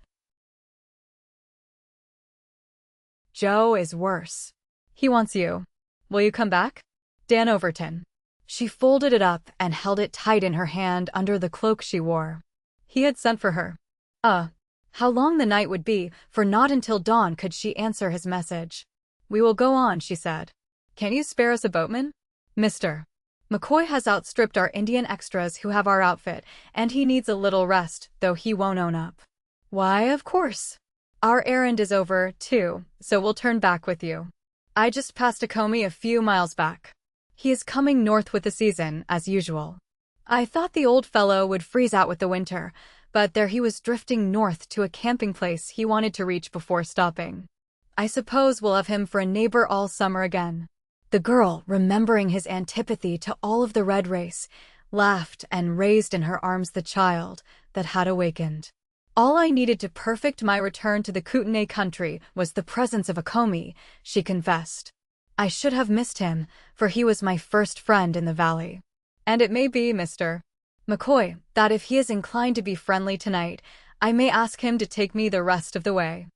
"Joe is worse. He wants you. Will you come back? Dan Overton." She folded it up and held it tight in her hand under the cloak she wore. He had sent for her. How long the night would be, for not until dawn could she answer his message. "We will go on," she said. "Can't you spare us a boatman? Mr. McCoy has outstripped our Indian extras who have our outfit, and he needs a little rest, though he won't own up." "Why, of course. Our errand is over, too, so we'll turn back with you. I just passed Okomi a few miles back. He is coming north with the season, as usual. I thought the old fellow would freeze out with the winter, but there he was drifting north to a camping place he wanted to reach before stopping. I suppose we'll have him for a neighbor all summer again." The girl, remembering his antipathy to all of the red race, laughed and raised in her arms the child that had awakened. "All I needed to perfect my return to the Kootenai country was the presence of Okomi," she confessed. "I should have missed him, for he was my first friend in the valley. And it may be, Mr. McCoy, that if he is inclined to be friendly tonight, I may ask him to take me the rest of the way.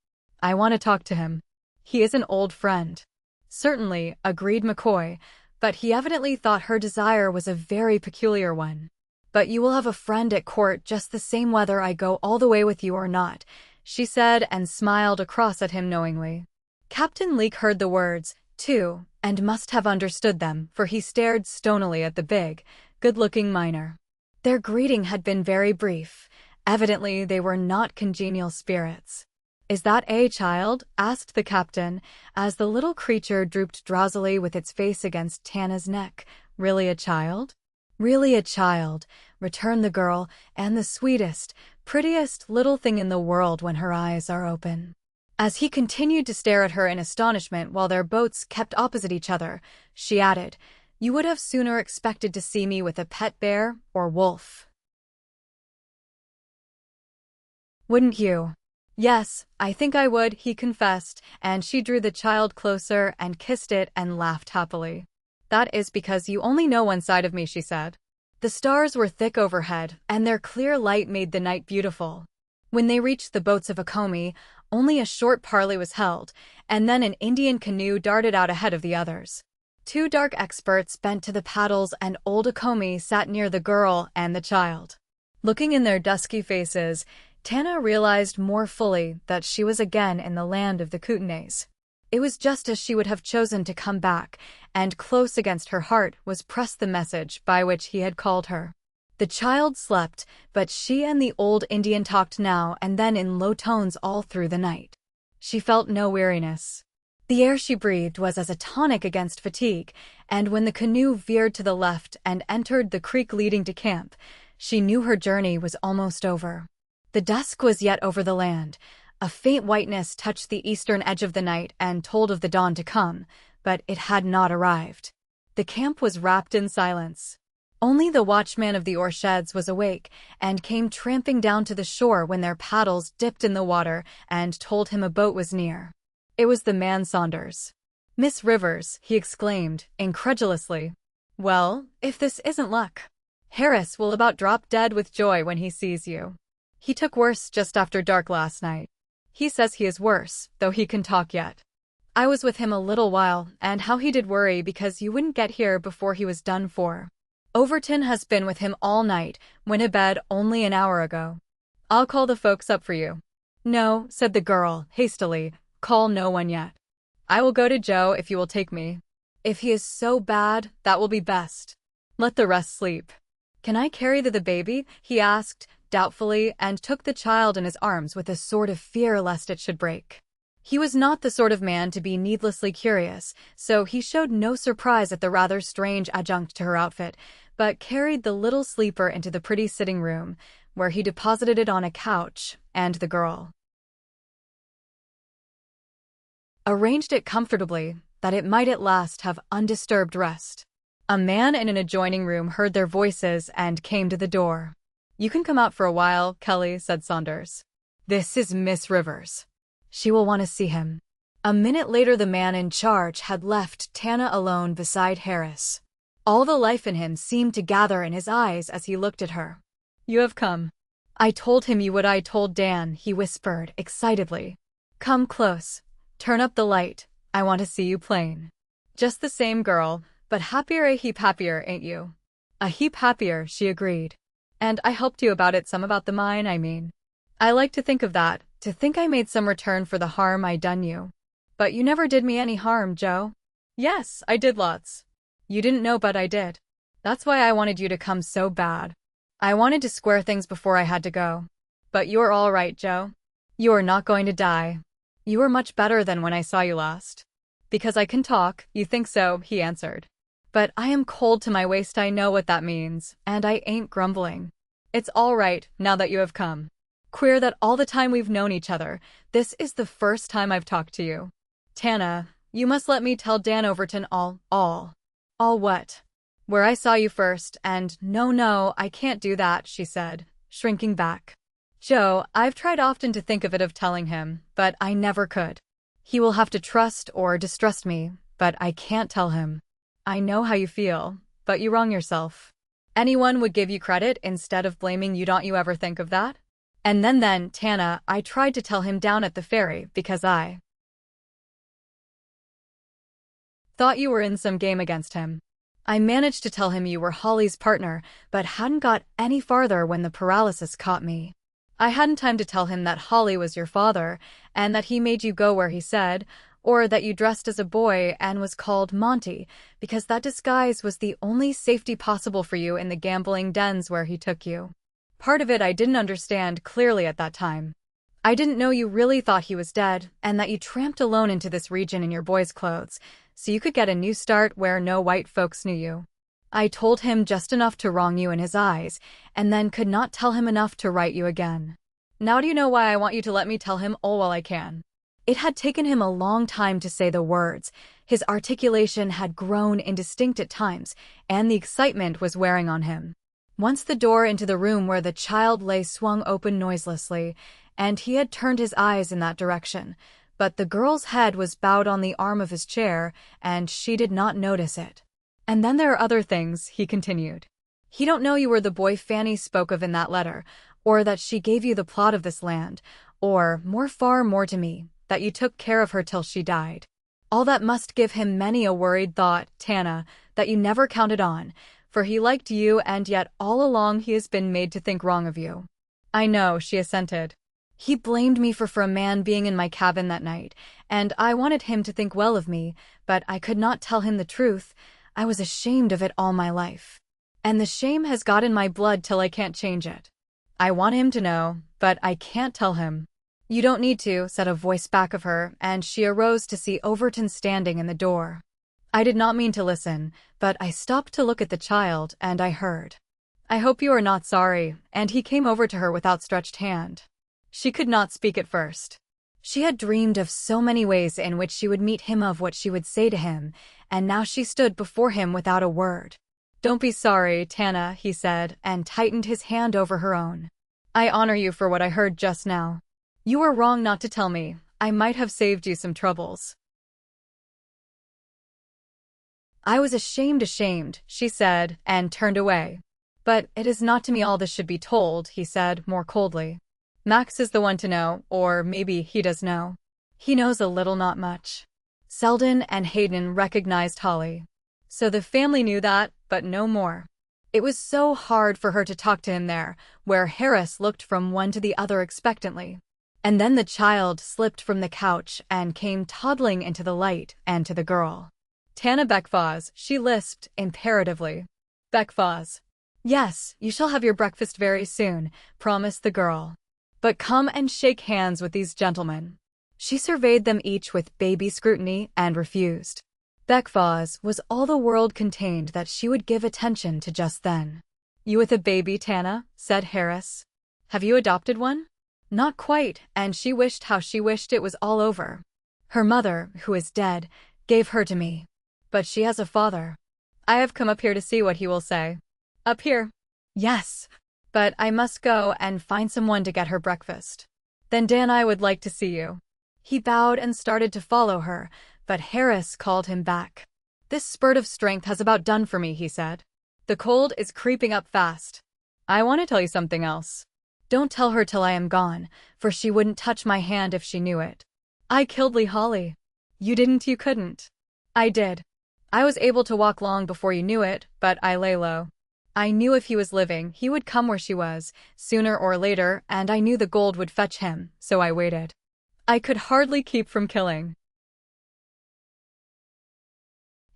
I want to talk to him. He is an old friend." "Certainly," agreed McCoy, but he evidently thought her desire was a very peculiar one. "But you will have a friend at court just the same whether I go all the way with you or not," she said and smiled across at him knowingly. Captain Leake heard the words, too, and must have understood them, for he stared stonily at the big, good-looking miner. Their greeting had been very brief. Evidently, they were not congenial spirits. "Is that a child?" asked the captain, as the little creature drooped drowsily with its face against Tana's neck. "Really a child?" "Really a child," returned the girl, "and the sweetest, prettiest little thing in the world when her eyes are open." As he continued to stare at her in astonishment while their boats kept opposite each other, she added, "You would have sooner expected to see me with a pet bear or wolf, wouldn't you?" "Yes, I think I would," he confessed, and she drew the child closer and kissed it and laughed happily. "That is because you only know one side of me," she said. The stars were thick overhead, and their clear light made the night beautiful. When they reached the boats of Okomi, only a short parley was held, and then an Indian canoe darted out ahead of the others. Two dark experts bent to the paddles, and old Okomi sat near the girl and the child. Looking in their dusky faces, Tana realized more fully that she was again in the land of the Kootenays. It was just as she would have chosen to come back, and close against her heart was pressed the message by which he had called her. The child slept, but she and the old Indian talked now and then in low tones all through the night. She felt no weariness. The air she breathed was as a tonic against fatigue, and when the canoe veered to the left and entered the creek leading to camp, she knew her journey was almost over. The dusk was yet over the land. A faint whiteness touched the eastern edge of the night and told of the dawn to come, but it had not arrived. The camp was wrapped in silence. Only the watchman of the ore sheds was awake and came tramping down to the shore when their paddles dipped in the water and told him a boat was near. It was the man Saunders. "Miss Rivers," he exclaimed, incredulously. "Well, if this isn't luck. Harris will about drop dead with joy when he sees you. He took worse just after dark last night. He says he is worse, though he can talk yet. I was with him a little while, and how he did worry because you wouldn't get here before he was done for. Overton has been with him all night, went to bed only an hour ago. I'll call the folks up for you." "No," said the girl, hastily, "call no one yet. I will go to Joe if you will take me. If he is so bad, that will be best. Let the rest sleep." "Can I carry the baby?" he asked, doubtfully, and took the child in his arms with a sort of fear lest it should break. He was not the sort of man to be needlessly curious, so he showed no surprise at the rather strange adjunct to her outfit, but carried the little sleeper into the pretty sitting room, where he deposited it on a couch, and the girl arranged it comfortably, that it might at last have undisturbed rest. A man in an adjoining room heard their voices and came to the door. "You can come out for a while, Kelly," said Saunders. "This is Miss Rivers. She will want to see him." A minute later the man in charge had left Tana alone beside Harris. All the life in him seemed to gather in his eyes as he looked at her. "You have come." "I told him you would. I told Dan," he whispered excitedly. "Come close. Turn up the light. I want to see you plain." "Just the same, girl, but happier, a heap happier, ain't you?" "A heap happier," she agreed. "And I helped you about it, some about the mine, I mean. I like to think of that, to think I made some return for the harm I done you. But you never did me any harm, Joe." "Yes, I did lots. You didn't know, but I did. That's why I wanted you to come so bad. I wanted to square things before I had to go. But you're all right, Joe. You are not going to die. You are much better than when I saw you last." "Because I can talk, you think so," he answered. "But I am cold to my waist. I know what that means, and I ain't grumbling. It's all right, now that you have come. Queer that all the time we've known each other, this is the first time I've talked to you. Tana, you must let me tell Dan Overton all. All what?" "Where I saw you first, and no, I can't do that," she said, shrinking back. "Joe, I've tried often to think of telling him, but I never could. He will have to trust or distrust me, but I can't tell him. I know how you feel, but you wrong yourself. Anyone would give you credit instead of blaming you. Don't you ever think of that? And then, Tana, I tried to tell him down at the ferry because I thought you were in some game against him. I managed to tell him you were Holly's partner, but hadn't got any farther when the paralysis caught me. I hadn't time to tell him that Holly was your father, and that he made you go where he said, or that you dressed as a boy and was called Monty, because that disguise was the only safety possible for you in the gambling dens where he took you. Part of it I didn't understand clearly at that time. I didn't know you really thought he was dead, and that you tramped alone into this region in your boy's clothes, so you could get a new start where no white folks knew you. I told him just enough to wrong you in his eyes, and then could not tell him enough to right you again. Now do you know why I want you to let me tell him all while I can?" It had taken him a long time to say the words. His articulation had grown indistinct at times, and the excitement was wearing on him. Once the door into the room where the child lay swung open noiselessly, and he had turned his eyes in that direction, but the girl's head was bowed on the arm of his chair, and she did not notice it. "And then there are other things," he continued. "He don't know you were the boy Fanny spoke of in that letter, or that she gave you the plot of this land, or, far more to me, that you took care of her till she died. All that must give him many a worried thought, Tana, that you never counted on, for he liked you, and yet all along he has been made to think wrong of you." "I know," she assented. "He blamed me for a man being in my cabin that night, and I wanted him to think well of me, but I could not tell him the truth. I was ashamed of it all my life. And the shame has got in my blood till I can't change it. I want him to know, but I can't tell him." "You don't need to," said a voice back of her, and she arose to see Overton standing in the door. I did not mean to listen, but I stopped to look at the child, and I heard, "I hope you are not sorry," and he came over to her with outstretched hand. She could not speak at first. She had dreamed of so many ways in which she would meet him, of what she would say to him, and now she stood before him without a word. "Don't be sorry, Tana," he said, and tightened his hand over her own. "I honor you for what I heard just now. You were wrong not to tell me. I might have saved you some troubles." "I was ashamed," she said, and turned away. "But it is not to me all this should be told," he said more coldly. "Max is the one to know, or maybe he does know. He knows a little, not much." Selden and Hayden recognized Holly. So the family knew that, but no more. It was so hard for her to talk to him there, where Harris looked from one to the other expectantly. And then the child slipped from the couch and came toddling into the light and to the girl. "Tana Beckfawes," she lisped imperatively. "Beckfawes." "Yes, you shall have your breakfast very soon," promised the girl. "But come and shake hands with these gentlemen." She surveyed them each with baby scrutiny and refused. Beckfawes was all the world contained that she would give attention to just then. "You with a baby, Tana?" said Harris. "Have you adopted one?" "Not quite," and she wished how she wished it was all over. "Her mother, who is dead, gave her to me. But she has a father. I have come up here to see what he will say." "Up here?" "Yes. But I must go and find someone to get her breakfast." "Then Dan, I would like to see you." He bowed and started to follow her, but Harris called him back. This spurt of strength has about done for me, he said. The cold is creeping up fast. I want to tell you something else. Don't tell her till I am gone, for she wouldn't touch my hand if she knew it. I killed Lee Holly. You didn't, you couldn't. I did. I was able to walk long before you knew it, but I lay low. I knew if he was living, he would come where she was, sooner or later, and I knew the gold would fetch him, so I waited. I could hardly keep from killing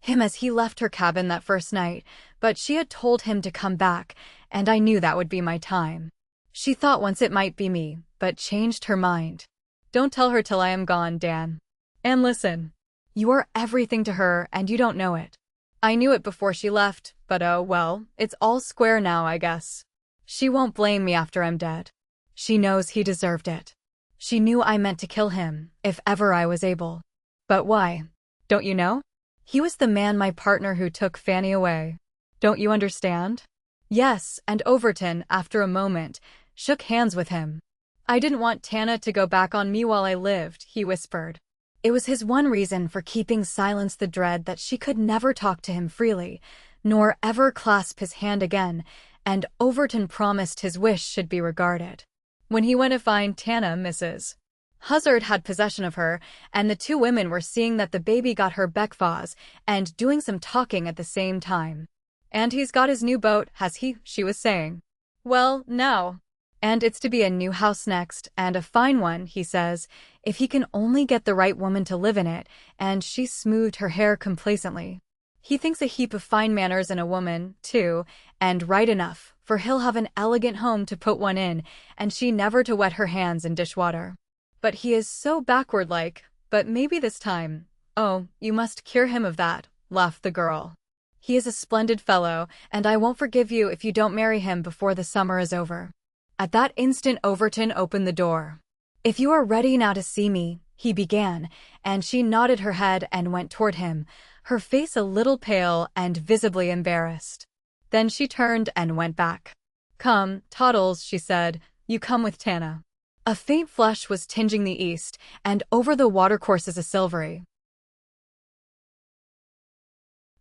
him as he left her cabin that first night, but she had told him to come back, and I knew that would be my time. She thought once it might be me, but changed her mind. Don't tell her till I am gone, Dan. And listen. You are everything to her, and you don't know it. I knew it before she left, but oh well, it's all square now, I guess. She won't blame me after I'm dead. She knows he deserved it. She knew I meant to kill him, if ever I was able. But why? Don't you know? He was the man, my partner, who took Fanny away. Don't you understand? Yes, and Overton, after a moment, shook hands with him. I didn't want Tana to go back on me while I lived, he whispered. It was his one reason for keeping silence, the dread that she could never talk to him freely, nor ever clasp his hand again, and Overton promised his wish should be regarded. When he went to find Tana, Mrs. Huzzard had possession of her, and the two women were seeing that the baby got her bekfaz and doing some talking at the same time. And he's got his new boat, has he? She was saying. Well, now. And it's to be a new house next, and a fine one, he says, if he can only get the right woman to live in it, and she smoothed her hair complacently. He thinks a heap of fine manners in a woman, too, and right enough, for he'll have an elegant home to put one in, and she never to wet her hands in dishwater. But he is so backward-like, but maybe this time. Oh, you must cure him of that, laughed the girl. He is a splendid fellow, and I won't forgive you if you don't marry him before the summer is over. At that instant Overton opened the door. If you are ready now to see me, he began, and she nodded her head and went toward him, her face a little pale and visibly embarrassed. Then she turned and went back. Come, Toddles, she said, you come with Tana. A faint flush was tinging the east, and over the watercourses a silvery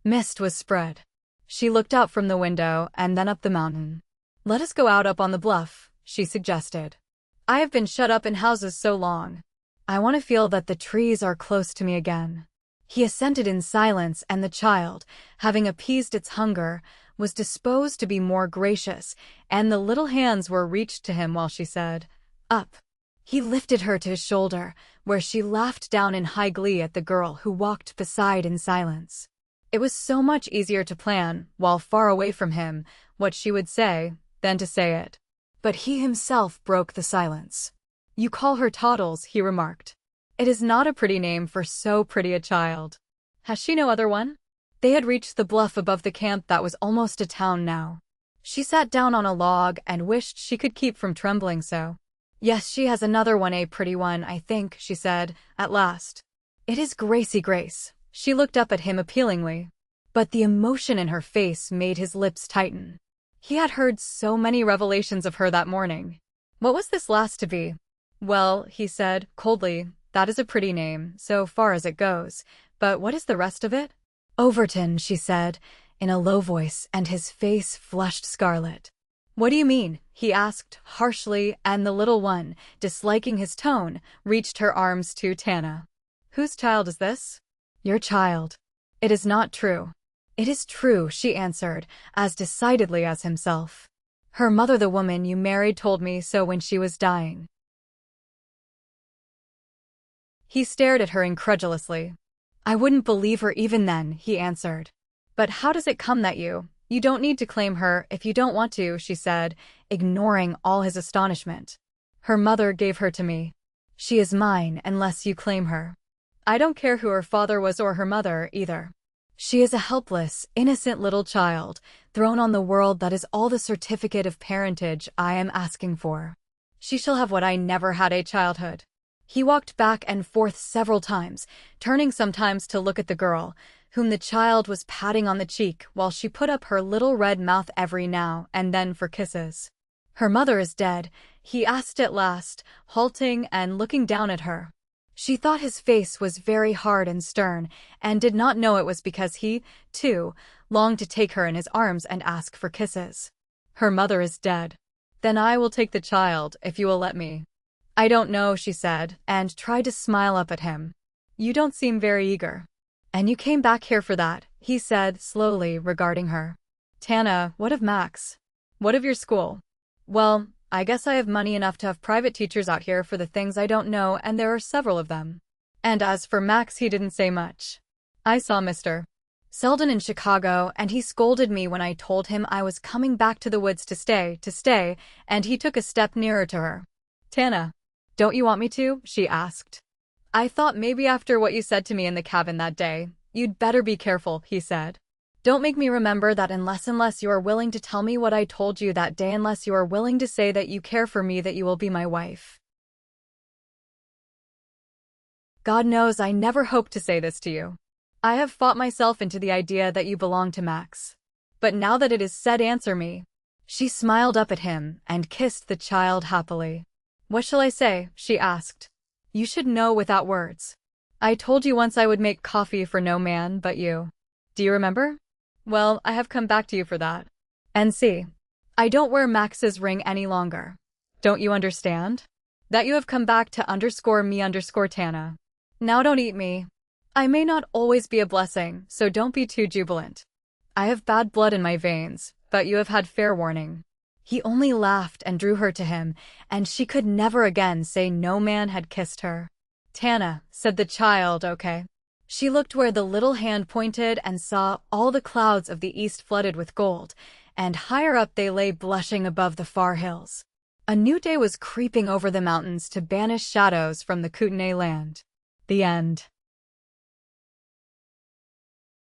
mist was spread. She looked out from the window and then up the mountain. Let us go out up on the bluff, she suggested. I have been shut up in houses so long. I want to feel that the trees are close to me again. He assented in silence, and the child, having appeased its hunger, was disposed to be more gracious, and the little hands were reached to him while she said, Up. He lifted her to his shoulder, where she laughed down in high glee at the girl who walked beside in silence. It was so much easier to plan, while far away from him, what she would say, than to say it. But he himself broke the silence. You call her Toddles, he remarked. It is not a pretty name for so pretty a child. Has she no other one? They had reached the bluff above the camp that was almost a town now. She sat down on a log and wished she could keep from trembling so. Yes, she has another one, a pretty one, I think, she said, at last. It is Gracie Grace. She looked up at him appealingly. But the emotion in her face made his lips tighten. He had heard so many revelations of her that morning. What was this last to be? Well, he said, coldly, that is a pretty name, so far as it goes. But what is the rest of it? Overton, she said, in a low voice, and his face flushed scarlet. What do you mean? He asked, harshly, and the little one, disliking his tone, reached her arms to Tana. Whose child is this? Your child. It is not true. It is true, she answered, as decidedly as himself. Her mother, the woman you married, told me so when she was dying. He stared at her incredulously. I wouldn't believe her even then, he answered. But how does it come that you don't need to claim her if you don't want to, she said, ignoring all his astonishment. Her mother gave her to me. She is mine unless you claim her. I don't care who her father was or her mother, either. She is a helpless, innocent little child, thrown on the world. That is all the certificate of parentage I am asking for. She shall have what I never had, a childhood. He walked back and forth several times, turning sometimes to look at the girl, whom the child was patting on the cheek while she put up her little red mouth every now and then for kisses. Her mother is dead, he asked at last, halting and looking down at her. She thought his face was very hard and stern, and did not know it was because he, too, longed to take her in his arms and ask for kisses. Her mother is dead. Then I will take the child, if you will let me. I don't know, she said, and tried to smile up at him. You don't seem very eager. And you came back here for that, he said, slowly, regarding her. Tana, what of Max? What of your school? Well, I guess I have money enough to have private teachers out here for the things I don't know, and there are several of them. And as for Max, he didn't say much. I saw Mr. Selden in Chicago, and he scolded me when I told him I was coming back to the woods to stay, and he took a step nearer to her. Tana, don't you want me to? She asked. I thought maybe after what you said to me in the cabin that day, you'd better be careful, he said. Don't make me remember that unless you are willing to tell me what I told you that day, unless you are willing to say that you care for me, that you will be my wife. God knows I never hoped to say this to you. I have fought myself into the idea that you belong to Max. But now that it is said, answer me. She smiled up at him and kissed the child happily. What shall I say? She asked. You should know without words. I told you once I would make coffee for no man but you. Do you remember? Well, I have come back to you for that. And see, I don't wear Max's ring any longer. Don't you understand? That you have come back to _me Tana. Now don't eat me. I may not always be a blessing, so don't be too jubilant. I have bad blood in my veins, but you have had fair warning. He only laughed and drew her to him, and she could never again say no man had kissed her. Tana, said the child, okay. She looked where the little hand pointed and saw all the clouds of the east flooded with gold, and higher up they lay blushing above the far hills. A new day was creeping over the mountains to banish shadows from the Kootenai land. The end.